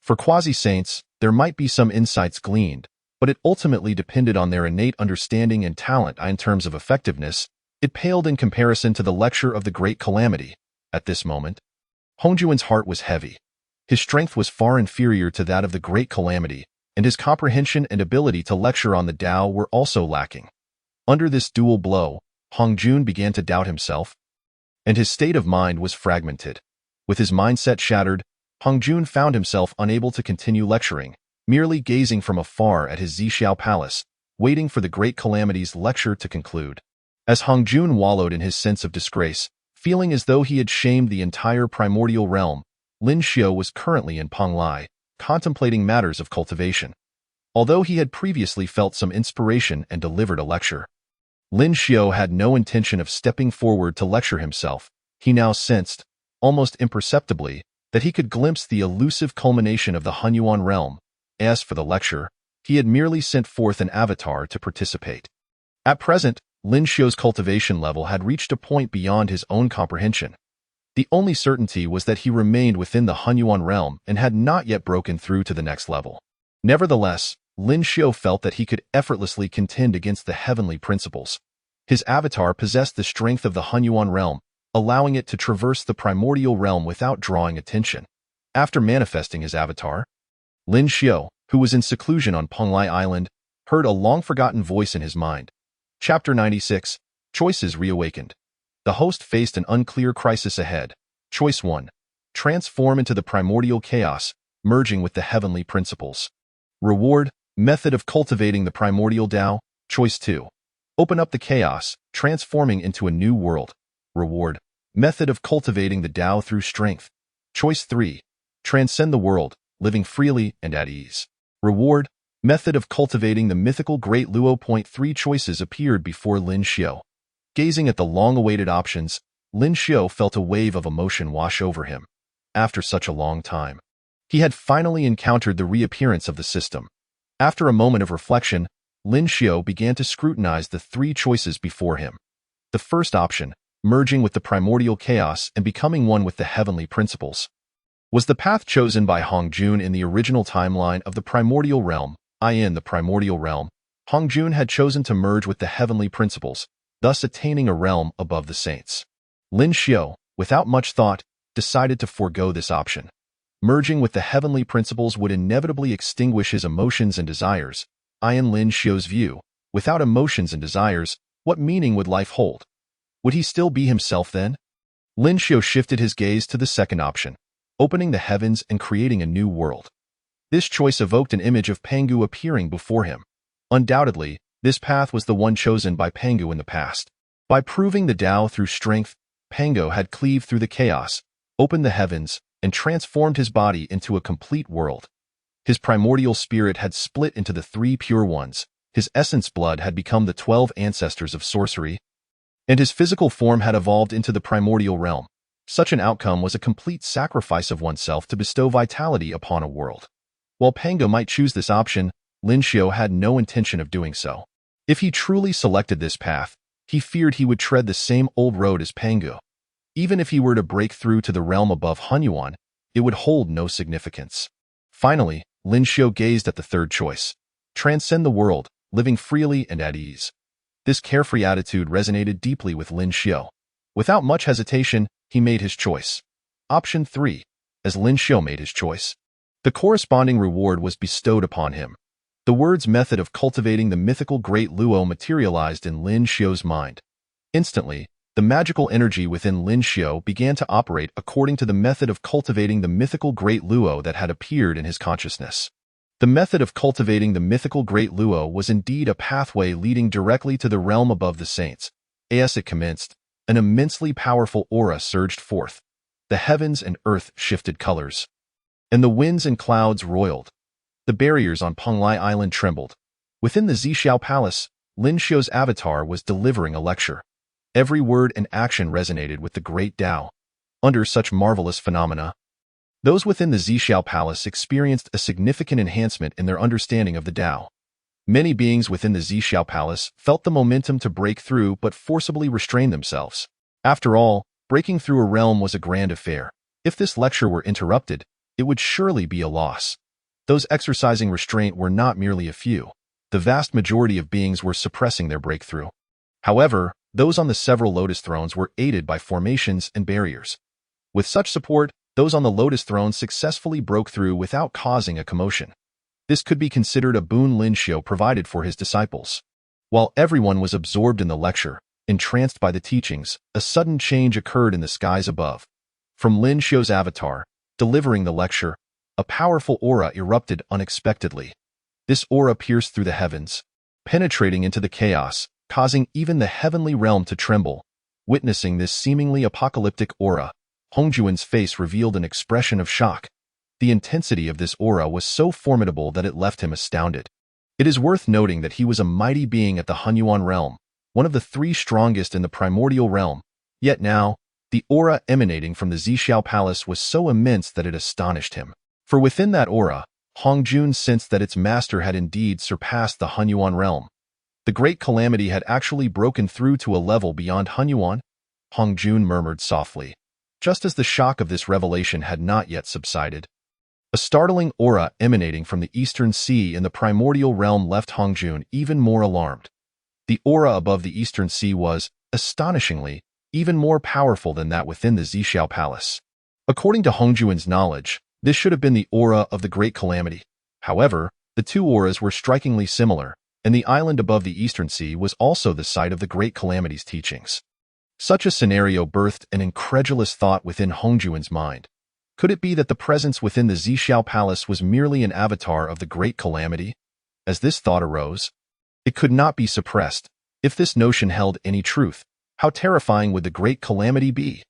For quasi-saints, there might be some insights gleaned, but it ultimately depended on their innate understanding and talent. In terms of effectiveness, it paled in comparison to the lecture of the Great Calamity. At this moment, Hongjun's heart was heavy. His strength was far inferior to that of the Great Calamity, and his comprehension and ability to lecture on the Tao were also lacking. Under this dual blow, Hongjun began to doubt himself, and his state of mind was fragmented. With his mindset shattered, Hongjun found himself unable to continue lecturing, merely gazing from afar at his Zixiao Palace, waiting for the Great Calamity's lecture to conclude. As Hongjun wallowed in his sense of disgrace, feeling as though he had shamed the entire primordial realm, Lin Xiao was currently in Panglai, contemplating matters of cultivation. Although he had previously felt some inspiration and delivered a lecture, Lin Xiao had no intention of stepping forward to lecture himself. He now sensed, almost imperceptibly, that he could glimpse the elusive culmination of the Hunyuan realm. As for the lecture, he had merely sent forth an avatar to participate. At present, Lin Xiao's cultivation level had reached a point beyond his own comprehension. The only certainty was that he remained within the Hunyuan realm and had not yet broken through to the next level. Nevertheless, Lin Xiao felt that he could effortlessly contend against the heavenly principles. His avatar possessed the strength of the Hunyuan realm, allowing it to traverse the primordial realm without drawing attention. After manifesting his avatar, Lin Xiao, who was in seclusion on Panglai Island, heard a long-forgotten voice in his mind. Chapter 96, Choices Reawakened. The host faced an unclear crisis ahead. Choice 1. Transform into the primordial chaos, merging with the heavenly principles. Reward, method of cultivating the primordial Tao. Choice 2. Open up the chaos, transforming into a new world. Reward, method of cultivating the Tao through strength. Choice 3. Transcend the world, living freely and at ease. Reward, method of cultivating the mythical Great Luo. 3 choices appeared before Lin Xiu. Gazing at the long-awaited options, Lin Xiu felt a wave of emotion wash over him. After such a long time, he had finally encountered the reappearance of the system. After a moment of reflection, Lin Xiu began to scrutinize the 3 choices before him. The first option, merging with the primordial chaos and becoming one with the heavenly principles, was the path chosen by Hongjun in the original timeline of the primordial realm. In the primordial realm, Hongjun had chosen to merge with the heavenly principles, thus attaining a realm above the saints. Lin Xiu, without much thought, decided to forego this option. Merging with the heavenly principles would inevitably extinguish his emotions and desires. In Lin Xiu's view, without emotions and desires, what meaning would life hold? Would he still be himself then? Lin Xiu shifted his gaze to the second option, opening the heavens and creating a new world. This choice evoked an image of Pangu appearing before him. Undoubtedly, this path was the one chosen by Pangu in the past. By proving the Tao through strength, Pangu had cleaved through the chaos, opened the heavens, and transformed his body into a complete world. His primordial spirit had split into the 3 pure ones, his essence blood had become the 12 ancestors of sorcery, and his physical form had evolved into the primordial realm. Such an outcome was a complete sacrifice of oneself to bestow vitality upon a world. While Pangu might choose this option, Lin Xiu had no intention of doing so. If he truly selected this path, he feared he would tread the same old road as Pangu. Even if he were to break through to the realm above Hunyuan, it would hold no significance. Finally, Lin Xiu gazed at the third choice. Transcend the world, living freely and at ease. This carefree attitude resonated deeply with Lin Xiu. Without much hesitation, he made his choice. Option 3. As Lin Xiu made his choice, the corresponding reward was bestowed upon him. The word's method of cultivating the mythical Great Luo materialized in Lin Xiu's mind. Instantly, the magical energy within Lin Xiu began to operate according to the method of cultivating the mythical Great Luo that had appeared in his consciousness. The method of cultivating the mythical Great Luo was indeed a pathway leading directly to the realm above the saints. As it commenced, an immensely powerful aura surged forth. The heavens and earth shifted colors, and the winds and clouds roiled. The barriers on Penglai Island trembled. Within the Zixiao Palace, Lin Xiu's avatar was delivering a lecture. Every word and action resonated with the great Tao. Under such marvelous phenomena, those within the Zixiao Palace experienced a significant enhancement in their understanding of the Tao. Many beings within the Zixiao Palace felt the momentum to break through but forcibly restrained themselves. After all, breaking through a realm was a grand affair. If this lecture were interrupted, it would surely be a loss. Those exercising restraint were not merely a few. The vast majority of beings were suppressing their breakthrough. However, those on the several lotus thrones were aided by formations and barriers. With such support, those on the lotus throne successfully broke through without causing a commotion. This could be considered a boon Lin Xiu provided for his disciples. While everyone was absorbed in the lecture, entranced by the teachings, a sudden change occurred in the skies above. From Lin Xiu's avatar, delivering the lecture, a powerful aura erupted unexpectedly. This aura pierced through the heavens, penetrating into the chaos, causing even the heavenly realm to tremble. Witnessing this seemingly apocalyptic aura, Hongjuan's face revealed an expression of shock. The intensity of this aura was so formidable that it left him astounded. It is worth noting that he was a mighty being at the Hunyuan realm, one of the 3 strongest in the primordial realm. Yet now, the aura emanating from the Zixiao Palace was so immense that it astonished him. For within that aura, Hongjun sensed that its master had indeed surpassed the Hunyuan realm. The great calamity had actually broken through to a level beyond Hunyuan. Hongjun murmured softly, just as the shock of this revelation had not yet subsided. A startling aura emanating from the eastern sea in the primordial realm left Hongjun even more alarmed. The aura above the eastern sea was, astonishingly, even more powerful than that within the Zixiao Palace. According to Hongjuan's knowledge, this should have been the aura of the Great Calamity. However, the 2 auras were strikingly similar, and the island above the eastern sea was also the site of the Great Calamity's teachings. Such a scenario birthed an incredulous thought within Hongjuan's mind. Could it be that the presence within the Zhixiao Palace was merely an avatar of the Great Calamity? As this thought arose, it could not be suppressed. If this notion held any truth, how terrifying would the Great Calamity be?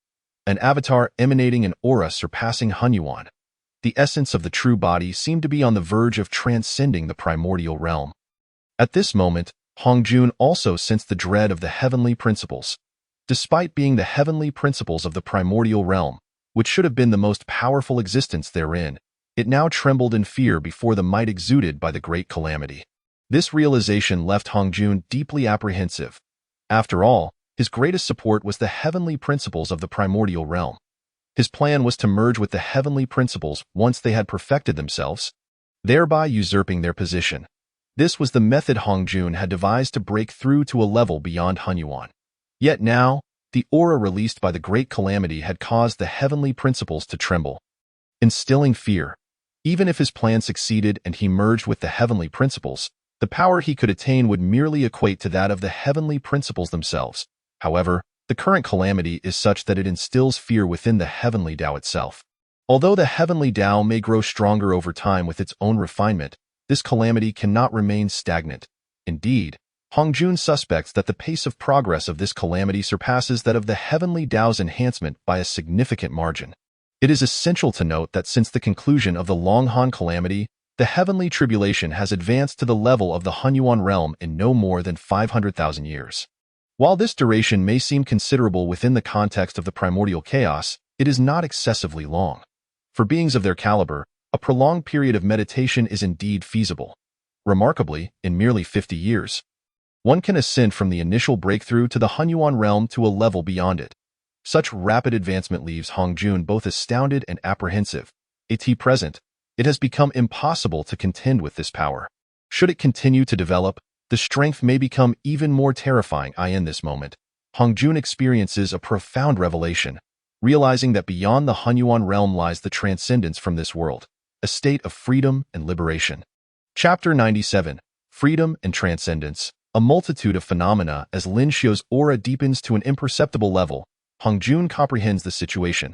An avatar emanating an aura surpassing Hunyuan. The essence of the true body seemed to be on the verge of transcending the primordial realm. At this moment, Hongjun also sensed the dread of the heavenly principles. Despite being the heavenly principles of the primordial realm, which should have been the most powerful existence therein, it now trembled in fear before the might exuded by the Great Calamity. This realization left Hongjun deeply apprehensive. After all, his greatest support was the heavenly principles of the primordial realm. His plan was to merge with the heavenly principles once they had perfected themselves, thereby usurping their position. This was the method Hongjun had devised to break through to a level beyond Hunyuan. Yet now, the aura released by the Great Calamity had caused the heavenly principles to tremble, instilling fear. Even if his plan succeeded and he merged with the heavenly principles, the power he could attain would merely equate to that of the heavenly principles themselves. However, the current calamity is such that it instills fear within the heavenly Tao itself. Although the heavenly Tao may grow stronger over time with its own refinement, this calamity cannot remain stagnant. Indeed, Hongjun suspects that the pace of progress of this calamity surpasses that of the heavenly Tao's enhancement by a significant margin. It is essential to note that since the conclusion of the Long Han calamity, the heavenly tribulation has advanced to the level of the Hunyuan realm in no more than 500,000 years. While this duration may seem considerable within the context of the primordial chaos, it is not excessively long. For beings of their caliber, a prolonged period of meditation is indeed feasible. Remarkably, in merely 50 years, one can ascend from the initial breakthrough to the Hunyuan realm to a level beyond it. Such rapid advancement leaves Hongjun both astounded and apprehensive. At present, it has become impossible to contend with this power. Should it continue to develop, the strength may become even more terrifying. In this moment, Hongjun experiences a profound revelation, realizing that beyond the Hunyuan realm lies the transcendence from this world, a state of freedom and liberation. Chapter 97. Freedom and Transcendence. A multitude of phenomena. As Lin Xiao's aura deepens to an imperceptible level, Hongjun comprehends the situation.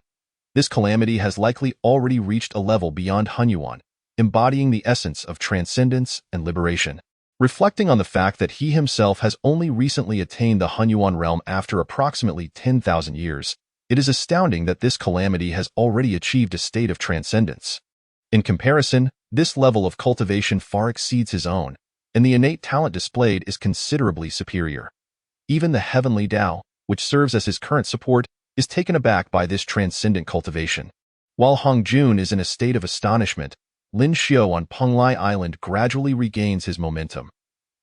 This calamity has likely already reached a level beyond Hunyuan, embodying the essence of transcendence and liberation. Reflecting on the fact that he himself has only recently attained the Hunyuan realm after approximately 10,000 years, it is astounding that this calamity has already achieved a state of transcendence. In comparison, this level of cultivation far exceeds his own, and the innate talent displayed is considerably superior. Even the heavenly Tao, which serves as his current support, is taken aback by this transcendent cultivation. While Hongjun is in a state of astonishment, Lin Xiao on Penglai Island gradually regains his momentum.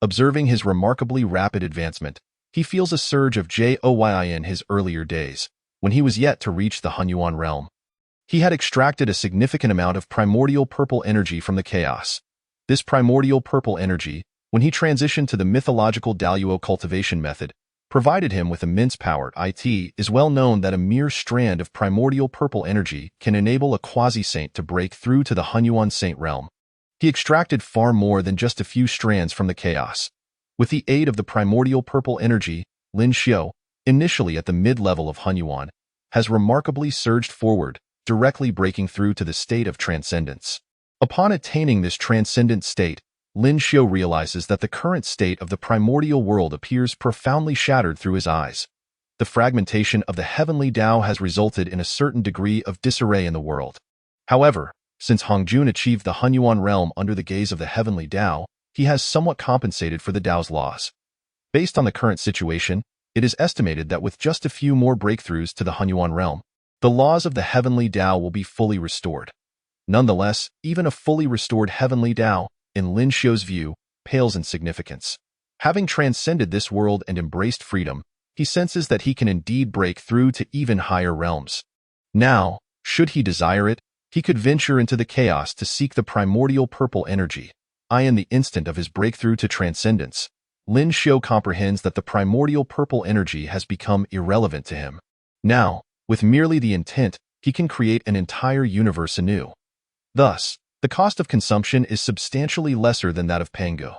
Observing his remarkably rapid advancement, he feels a surge of joy in his earlier days, when he was yet to reach the Hunyuan realm. He had extracted a significant amount of primordial purple energy from the chaos. This primordial purple energy, when he transitioned to the mythological Daluo cultivation method, provided him with immense power. It is well known that a mere strand of primordial purple energy can enable a quasi-saint to break through to the Hunyuan saint realm. He extracted far more than just a few strands from the chaos. With the aid of the primordial purple energy, Lin Xiao, initially at the mid-level of Hunyuan, has remarkably surged forward, directly breaking through to the state of transcendence. Upon attaining this transcendent state, Lin Xiao realizes that the current state of the primordial world appears profoundly shattered through his eyes. The fragmentation of the heavenly Tao has resulted in a certain degree of disarray in the world. However, since Hongjun achieved the Hunyuan realm under the gaze of the heavenly Tao, he has somewhat compensated for the Tao's loss. Based on the current situation, it is estimated that with just a few more breakthroughs to the Hunyuan realm, the laws of the heavenly Tao will be fully restored. Nonetheless, even a fully restored heavenly Tao, in Lin Xiao's view, pales in significance. Having transcended this world and embraced freedom, he senses that he can indeed break through to even higher realms. Now, should he desire it, he could venture into the chaos to seek the primordial purple energy. In the instant of his breakthrough to transcendence, Lin Xiao comprehends that the primordial purple energy has become irrelevant to him. Now, with merely the intent, he can create an entire universe anew. Thus, the cost of consumption is substantially lesser than that of Pangu.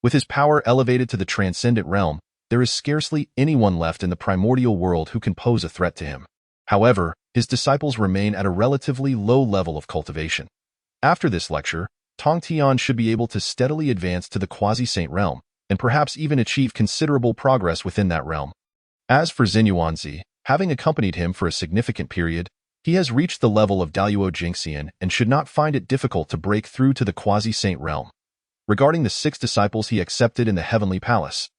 With his power elevated to the transcendent realm, there is scarcely anyone left in the primordial world who can pose a threat to him. However, his his disciples remain at a relatively low level of cultivation. After this lecture, Tong Tian should be able to steadily advance to the quasi-saint realm, and perhaps even achieve considerable progress within that realm. As for Xinyuanzi, having accompanied him for a significant period, he has reached the level of Daluo Jingxian and should not find it difficult to break through to the quasi-saint realm. Regarding the 6 disciples he accepted in the Heavenly Palace,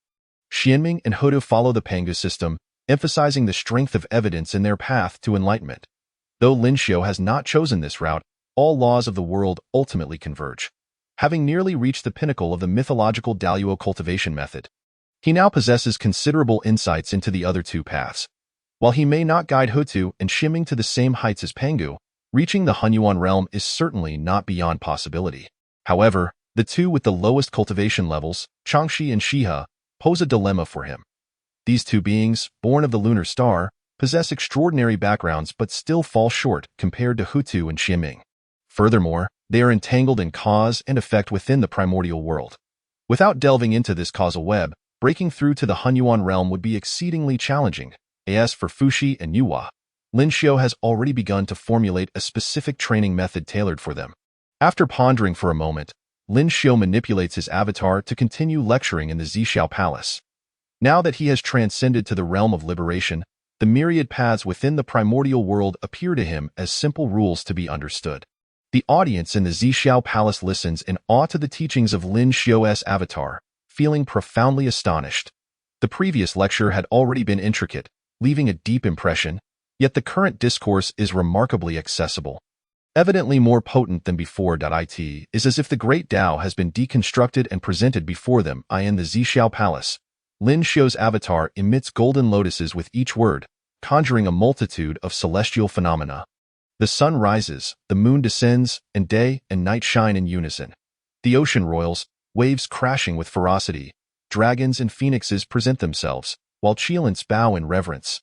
Xianming and Hudu follow the Pangu system, emphasizing the strength of evidence in their path to enlightenment. Though Lin Xiu has not chosen this route, all laws of the world ultimately converge. Having nearly reached the pinnacle of the mythological Daluo cultivation method, he now possesses considerable insights into the other 2 paths. While he may not guide Hutu and Xianming to the same heights as Pangu, reaching the Hunyuan realm is certainly not beyond possibility. However, the 2 with the lowest cultivation levels, Changxi and Shihe, pose a dilemma for him. These 2 beings, born of the lunar star, possess extraordinary backgrounds but still fall short compared to Hutu and Xianming. Furthermore, they are entangled in cause and effect within the primordial world. Without delving into this causal web, breaking through to the Hunyuan realm would be exceedingly challenging. As for Fuxi and Yuhua, Lin Xiu has already begun to formulate a specific training method tailored for them. After pondering for a moment, Lin Xiu manipulates his avatar to continue lecturing in the Zhixiao Palace. Now that he has transcended to the realm of liberation, the myriad paths within the primordial world appear to him as simple rules to be understood. The audience in the Zhixiao Palace listens in awe to the teachings of Lin Xiu's avatar, feeling profoundly astonished. The previous lecture had already been intricate, leaving a deep impression, yet the current discourse is remarkably accessible. Evidently more potent than before. It is as if the great Tao has been deconstructed and presented before them. In the Zhixiao Palace, Lin Xiu's avatar emits golden lotuses with each word, conjuring a multitude of celestial phenomena. The sun rises, the moon descends, and day and night shine in unison. The ocean roils, waves crashing with ferocity. Dragons and phoenixes present themselves, while Qilins bow in reverence.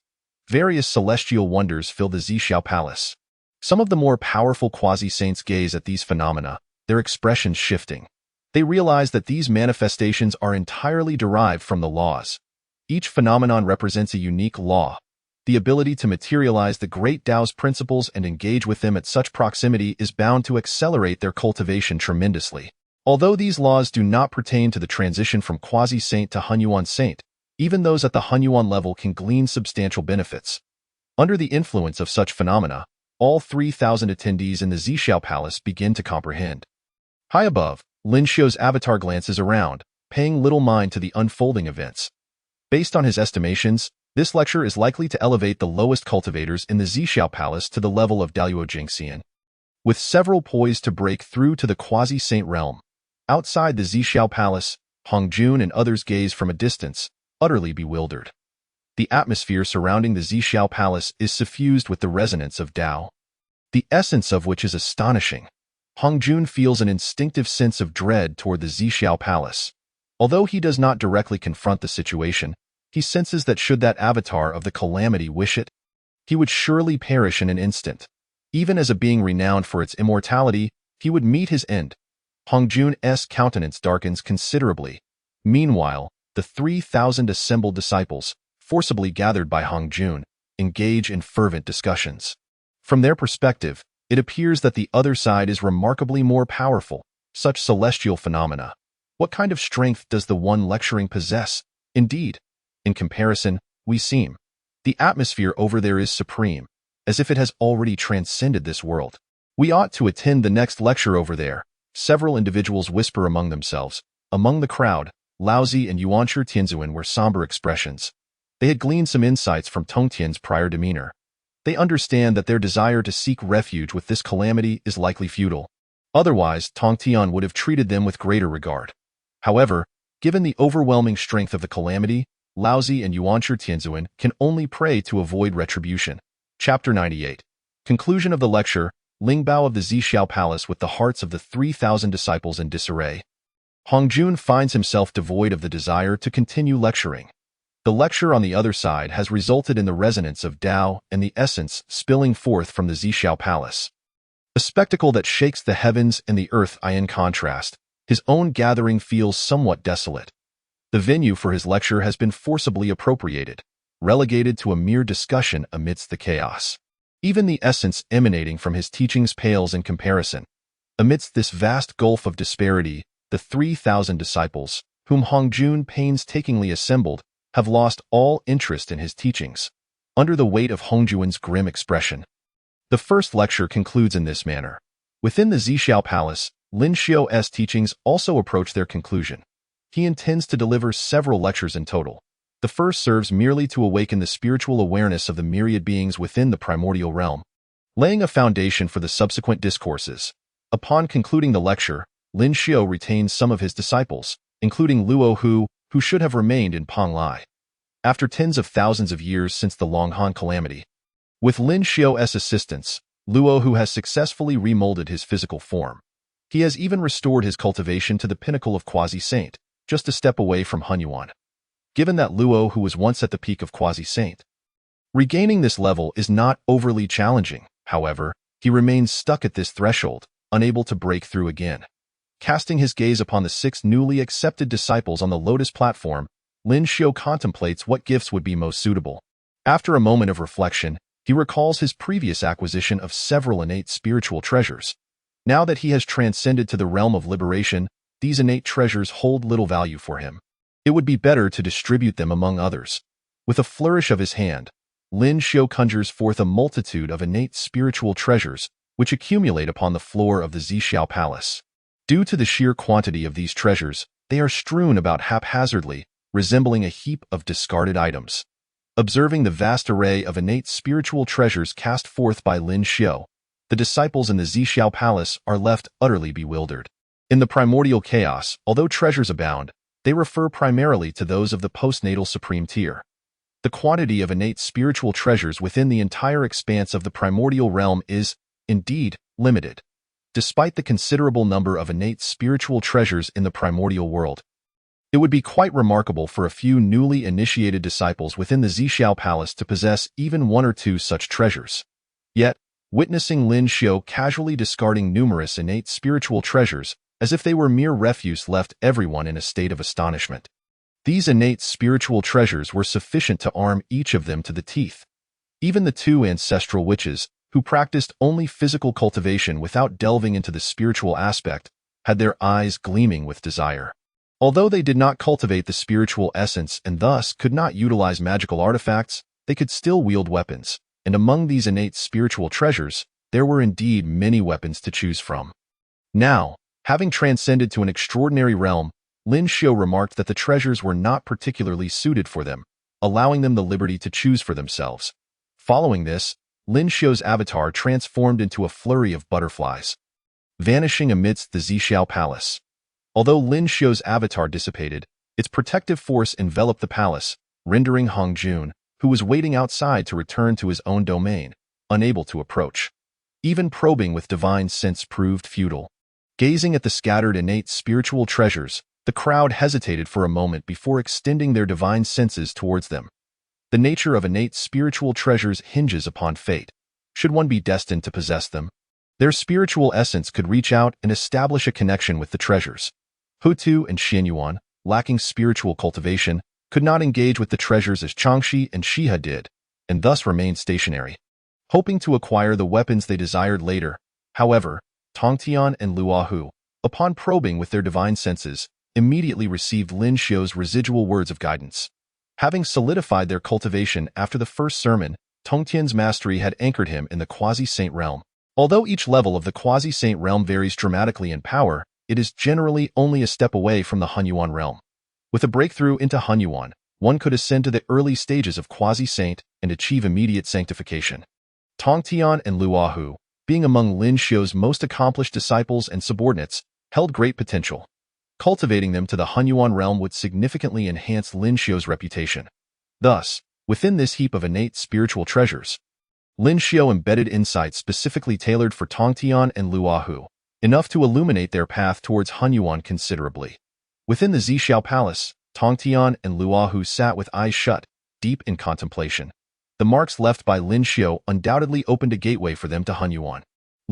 Various celestial wonders fill the Zhixiao Palace. Some of the more powerful quasi-saints gaze at these phenomena, their expressions shifting. They realize that these manifestations are entirely derived from the laws. Each phenomenon represents a unique law. The ability to materialize the great Tao's principles and engage with them at such proximity is bound to accelerate their cultivation tremendously. Although these laws do not pertain to the transition from quasi-saint to Hunyuan saint, even those at the Hunyuan level can glean substantial benefits. Under the influence of such phenomena, all 3,000 attendees in the Zhixiao Palace begin to comprehend. High above, Lin Xiu's avatar glances around, paying little mind to the unfolding events. Based on his estimations, this lecture is likely to elevate the lowest cultivators in the Zhixiao Palace to the level of Daluo Jingxian, with several poised to break through to the quasi-saint realm. Outside the Zhixiao Palace, Hongjun and others gaze from a distance, utterly bewildered. The atmosphere surrounding the Zhixiao Palace is suffused with the resonance of Tao, the essence of which is astonishing. Hongjun feels an instinctive sense of dread toward the Zhixiao Palace. Although he does not directly confront the situation, he senses that should that avatar of the calamity wish it, he would surely perish in an instant. Even as a being renowned for its immortality, he would meet his end. Hongjun's countenance darkens considerably. Meanwhile, the 3,000 assembled disciples, forcibly gathered by Hongjun, engage in fervent discussions. From their perspective, it appears that the other side is remarkably more powerful. Such celestial phenomena. What kind of strength does the one lecturing possess? Indeed, in comparison, we seem. The atmosphere over there is supreme, as if it has already transcended this world. We ought to attend the next lecture over there. Several individuals whisper among themselves. Among the crowd, Laozi and Yuanshi Tianzuan were somber expressions. They had gleaned some insights from Tongtian's prior demeanor. They understand that their desire to seek refuge with this calamity is likely futile. Otherwise, Tongtian would have treated them with greater regard. However, given the overwhelming strength of the calamity, Laozi and Yuanshi Tianzuan can only pray to avoid retribution. Chapter 98. Conclusion of the lecture, Lingbao of the Zhixiao Palace with the hearts of the 3,000 disciples in disarray. Hongjun finds himself devoid of the desire to continue lecturing. The lecture on the other side has resulted in the resonance of Tao and the essence spilling forth from the Zhixiao Palace. A spectacle that shakes the heavens and the earth. In contrast, his own gathering feels somewhat desolate. The venue for his lecture has been forcibly appropriated, relegated to a mere discussion amidst the chaos. Even the essence emanating from his teachings pales in comparison. Amidst this vast gulf of disparity, the 3,000 disciples, whom Hongjun painstakingly assembled, have lost all interest in his teachings, under the weight of Hongjuan's grim expression. The first lecture concludes in this manner. Within the Zixiao Palace, Lin Xiu's teachings also approach their conclusion. He intends to deliver several lectures in total. The first serves merely to awaken the spiritual awareness of the myriad beings within the primordial realm, laying a foundation for the subsequent discourses. Upon concluding the lecture, Lin Xiu retains some of his disciples, including Luo Hu, who should have remained in Panglai. After tens of thousands of years since the Longhan calamity, with Lin Xiu's assistance, Luo Hu has successfully remolded his physical form. He has even restored his cultivation to the pinnacle of quasi-saint, just a step away from Hunyuan. Given that Luo Hu was once at the peak of quasi-saint, regaining this level is not overly challenging. However, he remains stuck at this threshold, unable to break through again. Casting his gaze upon the 6 newly accepted disciples on the Lotus platform, Lin Xiu contemplates what gifts would be most suitable. After a moment of reflection, he recalls his previous acquisition of several innate spiritual treasures. Now that he has transcended to the realm of liberation, these innate treasures hold little value for him. It would be better to distribute them among others. With a flourish of his hand, Lin Xiu conjures forth a multitude of innate spiritual treasures, which accumulate upon the floor of the Zixiao Palace. Due to the sheer quantity of these treasures, they are strewn about haphazardly, resembling a heap of discarded items. Observing the vast array of innate spiritual treasures cast forth by Lin Xiu, the disciples in the Zixiao Palace are left utterly bewildered. In the primordial chaos, although treasures abound, they refer primarily to those of the postnatal supreme tier. The quantity of innate spiritual treasures within the entire expanse of the primordial realm is, indeed, limited. Despite the considerable number of innate spiritual treasures in the primordial world, it would be quite remarkable for a few newly initiated disciples within the Zixiao Palace to possess even 1 or 2 such treasures. Yet, witnessing Lin Xiu casually discarding numerous innate spiritual treasures as if they were mere refuse left everyone in a state of astonishment. These innate spiritual treasures were sufficient to arm each of them to the teeth. Even the 2 ancestral witches, who practiced only physical cultivation without delving into the spiritual aspect, had their eyes gleaming with desire. Although they did not cultivate the spiritual essence and thus could not utilize magical artifacts, they could still wield weapons, and among these innate spiritual treasures, there were indeed many weapons to choose from. Now, having transcended to an extraordinary realm, Lin Xiu remarked that the treasures were not particularly suited for them, allowing them the liberty to choose for themselves. Following this, Lin Xiu's avatar transformed into a flurry of butterflies, vanishing amidst the Zixiao Palace. Although Lin Xiu's avatar dissipated, its protective force enveloped the palace, rendering Hongjun, who was waiting outside to return to his own domain, unable to approach. Even probing with divine sense proved futile. Gazing at the scattered innate spiritual treasures, the crowd hesitated for a moment before extending their divine senses towards them. The nature of innate spiritual treasures hinges upon fate. Should one be destined to possess them, their spiritual essence could reach out and establish a connection with the treasures. Hutu and Xianyuan, lacking spiritual cultivation, could not engage with the treasures as Changxi and Shiha did, and thus remained stationary, hoping to acquire the weapons they desired later. However, Tongtian and Luohu, upon probing with their divine senses, immediately received Lin Xiu's residual words of guidance. Having solidified their cultivation after the first sermon, Tongtian's mastery had anchored him in the quasi-saint realm. Although each level of the quasi-saint realm varies dramatically in power, it is generally only a step away from the Hunyuan realm. With a breakthrough into Hunyuan, one could ascend to the early stages of quasi-saint and achieve immediate sanctification. Tongtian and Luohu, being among Lin Xiu's most accomplished disciples and subordinates, held great potential. Cultivating them to the Hunyuan realm would significantly enhance Lin Xiu's reputation. Thus, within this heap of innate spiritual treasures, Lin Xiu embedded insights specifically tailored for Tongtian and Luohu, enough to illuminate their path towards Hunyuan considerably. Within the Zixiao Palace, Tongtian and Luohu sat with eyes shut, deep in contemplation. The marks left by Lin Xiu undoubtedly opened a gateway for them to Hunyuan.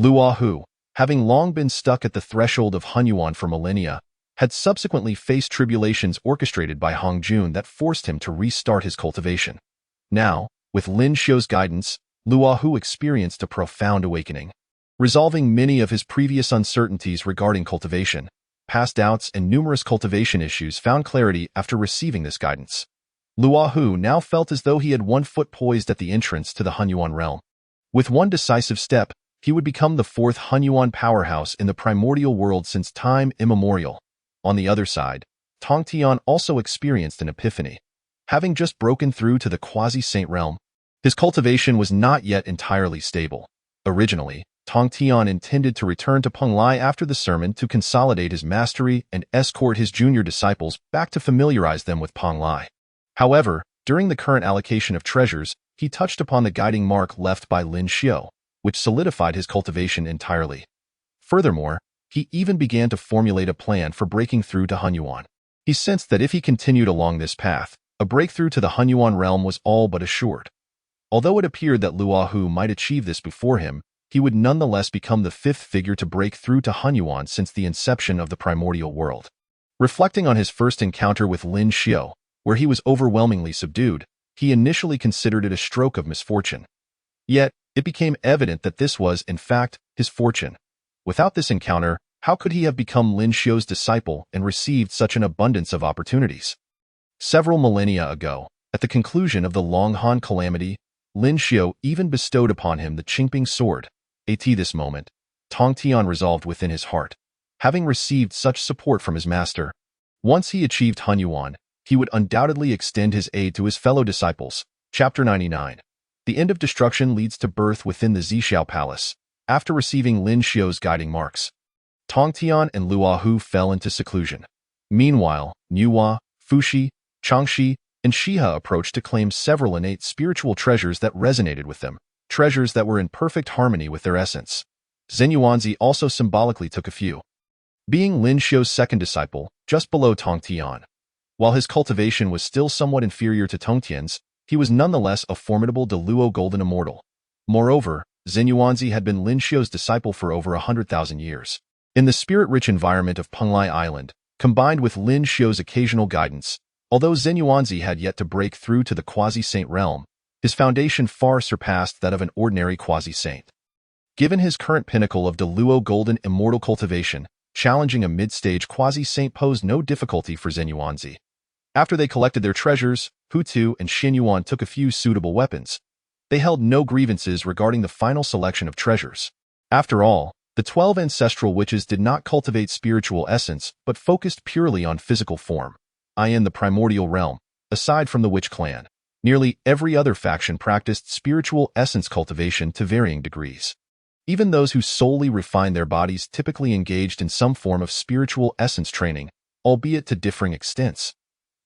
Luohu, having long been stuck at the threshold of Hunyuan for millennia, had subsequently faced tribulations orchestrated by Hongjun that forced him to restart his cultivation. Now, with Lin Xiu's guidance, Luohu experienced a profound awakening. Resolving many of his previous uncertainties regarding cultivation, past doubts and numerous cultivation issues found clarity after receiving this guidance. Luohu now felt as though he had one foot poised at the entrance to the Hunyuan realm. With one decisive step, he would become the fourth Hunyuan powerhouse in the primordial world since time immemorial. On the other side, Tongtian also experienced an epiphany. Having just broken through to the quasi-saint realm, his cultivation was not yet entirely stable. Originally, Tongtian intended to return to Penglai after the sermon to consolidate his mastery and escort his junior disciples back to familiarize them with Penglai. However, during the current allocation of treasures, he touched upon the guiding mark left by Lin Xiu, which solidified his cultivation entirely. Furthermore, he even began to formulate a plan for breaking through to Hunyuan. He sensed that if he continued along this path, a breakthrough to the Hunyuan realm was all but assured. Although it appeared that Luohu might achieve this before him, he would nonetheless become the fifth figure to break through to Hunyuan since the inception of the primordial world. Reflecting on his first encounter with Lin Xiu, where he was overwhelmingly subdued, he initially considered it a stroke of misfortune. Yet, it became evident that this was, in fact, his fortune. Without this encounter, how could he have become Lin Xiu's disciple and received such an abundance of opportunities? Several millennia ago, at the conclusion of the Long Han calamity, Lin Xiu even bestowed upon him the Qingping sword. At this moment, Tongtian resolved within his heart. Having received such support from his master, once he achieved Hunyuan, he would undoubtedly extend his aid to his fellow disciples. Chapter 99. The end of destruction leads to birth within the Zixiao Palace. After receiving Lin Xiu's guiding marks, Tongtian and Luohu fell into seclusion. Meanwhile, Nuhua, Fuxi, Changxi, and Shihe approached to claim several innate spiritual treasures that resonated with them, treasures that were in perfect harmony with their essence. Zenyuanzi also symbolically took a few. Being Lin Xiu's second disciple, just below Tongtian. While his cultivation was still somewhat inferior to Tongtian's, he was nonetheless a formidable Deluo golden immortal. Moreover, Zenyuanzi had been Lin Xiu's disciple for over 100,000 years. In the spirit-rich environment of Penglai Island, combined with Lin Xiu's occasional guidance, although Zenyuanzi had yet to break through to the quasi-saint realm, his foundation far surpassed that of an ordinary quasi-saint. Given his current pinnacle of Deluo golden immortal cultivation, challenging a mid-stage quasi-saint posed no difficulty for Zenyuanzi. After they collected their treasures, Hutu and Xinyuan took a few suitable weapons. They held no grievances regarding the final selection of treasures. After all, the 12 ancestral witches did not cultivate spiritual essence but focused purely on physical form, i.e. the primordial realm. Aside from the witch clan, nearly every other faction practiced spiritual essence cultivation to varying degrees. Even those who solely refined their bodies typically engaged in some form of spiritual essence training, albeit to differing extents.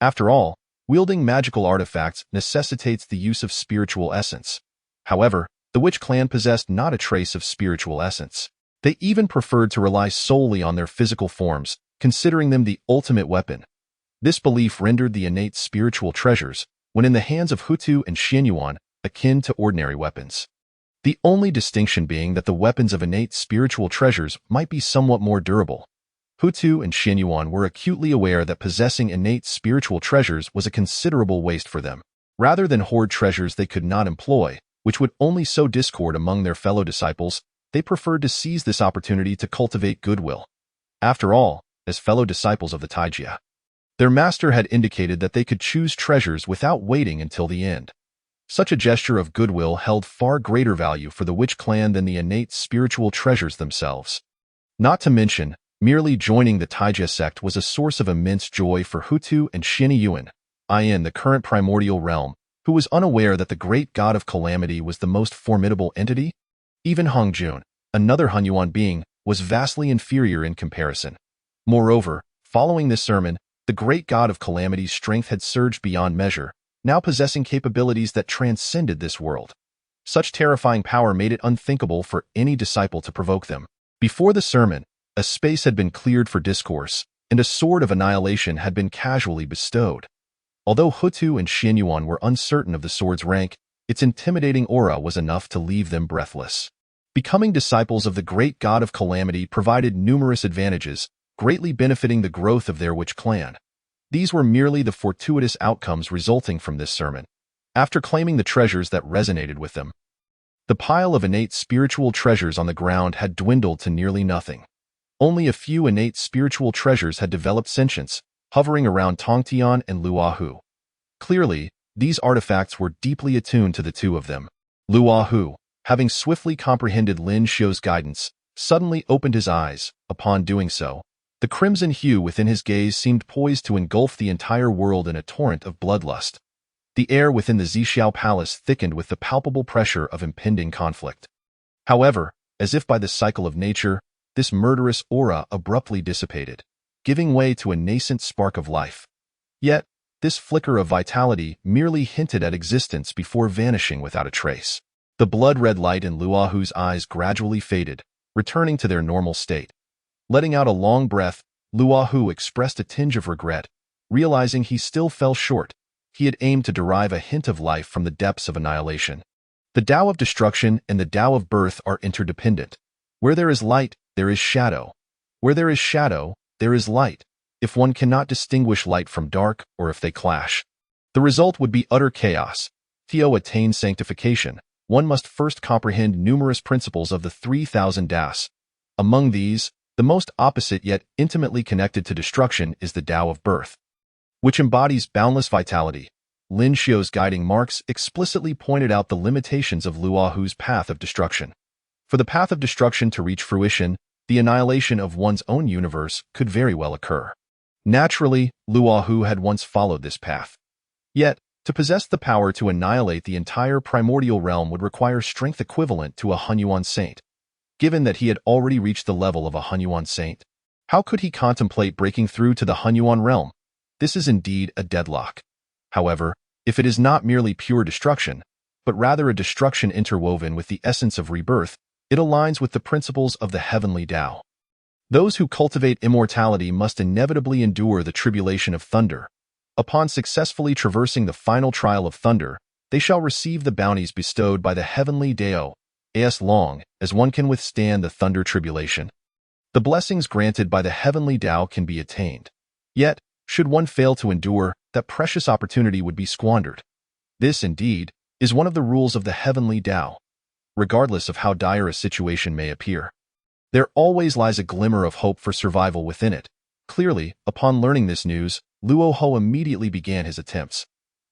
After all, wielding magical artifacts necessitates the use of spiritual essence. However, the witch clan possessed not a trace of spiritual essence. They even preferred to rely solely on their physical forms, considering them the ultimate weapon. This belief rendered the innate spiritual treasures, when in the hands of Hutu and Xinyuan, akin to ordinary weapons. The only distinction being that the weapons of innate spiritual treasures might be somewhat more durable. Hutu and Xinyuan were acutely aware that possessing innate spiritual treasures was a considerable waste for them. Rather than hoard treasures they could not employ, which would only sow discord among their fellow disciples, they preferred to seize this opportunity to cultivate goodwill. After all, as fellow disciples of the Taijia, their master had indicated that they could choose treasures without waiting until the end. Such a gesture of goodwill held far greater value for the witch clan than the innate spiritual treasures themselves. Not to mention, merely joining the Taijia sect was a source of immense joy for Hutu and Xinyuan, i.e. the current primordial realm, who was unaware that the great god of calamity was the most formidable entity. Even Hongjun, another Hunyuan being, was vastly inferior in comparison. Moreover, following this sermon, the great god of calamity's strength had surged beyond measure, now possessing capabilities that transcended this world. Such terrifying power made it unthinkable for any disciple to provoke them. Before the sermon, a space had been cleared for discourse, and a sword of annihilation had been casually bestowed. Although Hutu and Xinyuan were uncertain of the sword's rank, its intimidating aura was enough to leave them breathless. Becoming disciples of the great god of calamity provided numerous advantages, greatly benefiting the growth of their witch clan. These were merely the fortuitous outcomes resulting from this sermon. After claiming the treasures that resonated with them, The pile of innate spiritual treasures on the ground had dwindled to nearly nothing. Only a few innate spiritual treasures had developed sentience, hovering around Tongtian and Luohu. Clearly, these artifacts were deeply attuned to the two of them. Luohu, having swiftly comprehended Lin Xiu's guidance, suddenly opened his eyes. Upon doing so, the crimson hue within his gaze seemed poised to engulf the entire world in a torrent of bloodlust. The air within the Zixiao Palace thickened with the palpable pressure of impending conflict. However, as if by the cycle of nature, this murderous aura abruptly dissipated, giving way to a nascent spark of life. Yet, this flicker of vitality merely hinted at existence before vanishing without a trace. The blood-red light in Luohu's eyes gradually faded, returning to their normal state. Letting out a long breath, Luohu expressed a tinge of regret, realizing he still fell short. He had aimed to derive a hint of life from the depths of annihilation. The Tao of destruction and the Tao of birth are interdependent. Where there is light, there is shadow. Where there is shadow, there is light. If one cannot distinguish light from dark, or if they clash, the result would be utter chaos. To attain sanctification, one must first comprehend numerous principles of the 3,000 Das. Among these, the most opposite yet intimately connected to destruction is the Tao of birth, which embodies boundless vitality. Lin Xiu's guiding marks explicitly pointed out the limitations of Luohu's path of destruction. For the path of destruction to reach fruition, the annihilation of one's own universe could very well occur. Naturally, Luohu had once followed this path. Yet, to possess the power to annihilate the entire primordial realm would require strength equivalent to a Hunyuan saint. Given that he had already reached the level of a Hunyuan saint, how could he contemplate breaking through to the Hunyuan realm? This is indeed a deadlock. However, if it is not merely pure destruction, but rather a destruction interwoven with the essence of rebirth, it aligns with the principles of the heavenly Tao. Those who cultivate immortality must inevitably endure the tribulation of thunder. Upon successfully traversing the final trial of thunder, they shall receive the bounties bestowed by the heavenly Tao, as long as one can withstand the thunder tribulation. The blessings granted by the heavenly Tao can be attained. Yet, should one fail to endure, that precious opportunity would be squandered. This, indeed, is one of the rules of the heavenly Tao. Regardless of how dire a situation may appear, there always lies a glimmer of hope for survival within it. Clearly, upon learning this news, Luohu immediately began his attempts.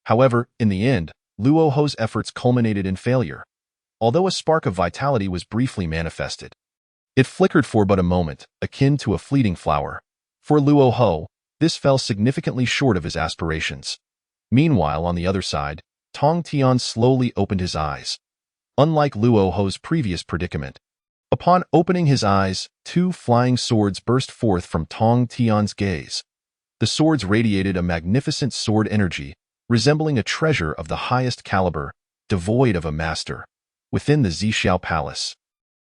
However, in the end, Luohu's efforts culminated in failure. Although a spark of vitality was briefly manifested, it flickered for but a moment, akin to a fleeting flower. For Luohu, this fell significantly short of his aspirations. Meanwhile, on the other side, Tongtian slowly opened his eyes. Unlike Luohu's previous predicament, upon opening his eyes, two flying swords burst forth from Tongtian's gaze. The swords radiated a magnificent sword energy, resembling a treasure of the highest caliber, devoid of a master. Within the Zixiao Palace,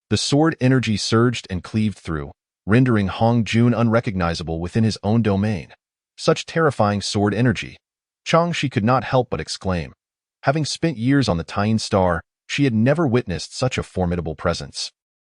the sword energy surged and cleaved through, rendering Hong Jun unrecognizable within his own domain. Such terrifying sword energy! Changshi could not help but exclaim. Having spent years on the Tying Star, she had never witnessed such a formidable presence.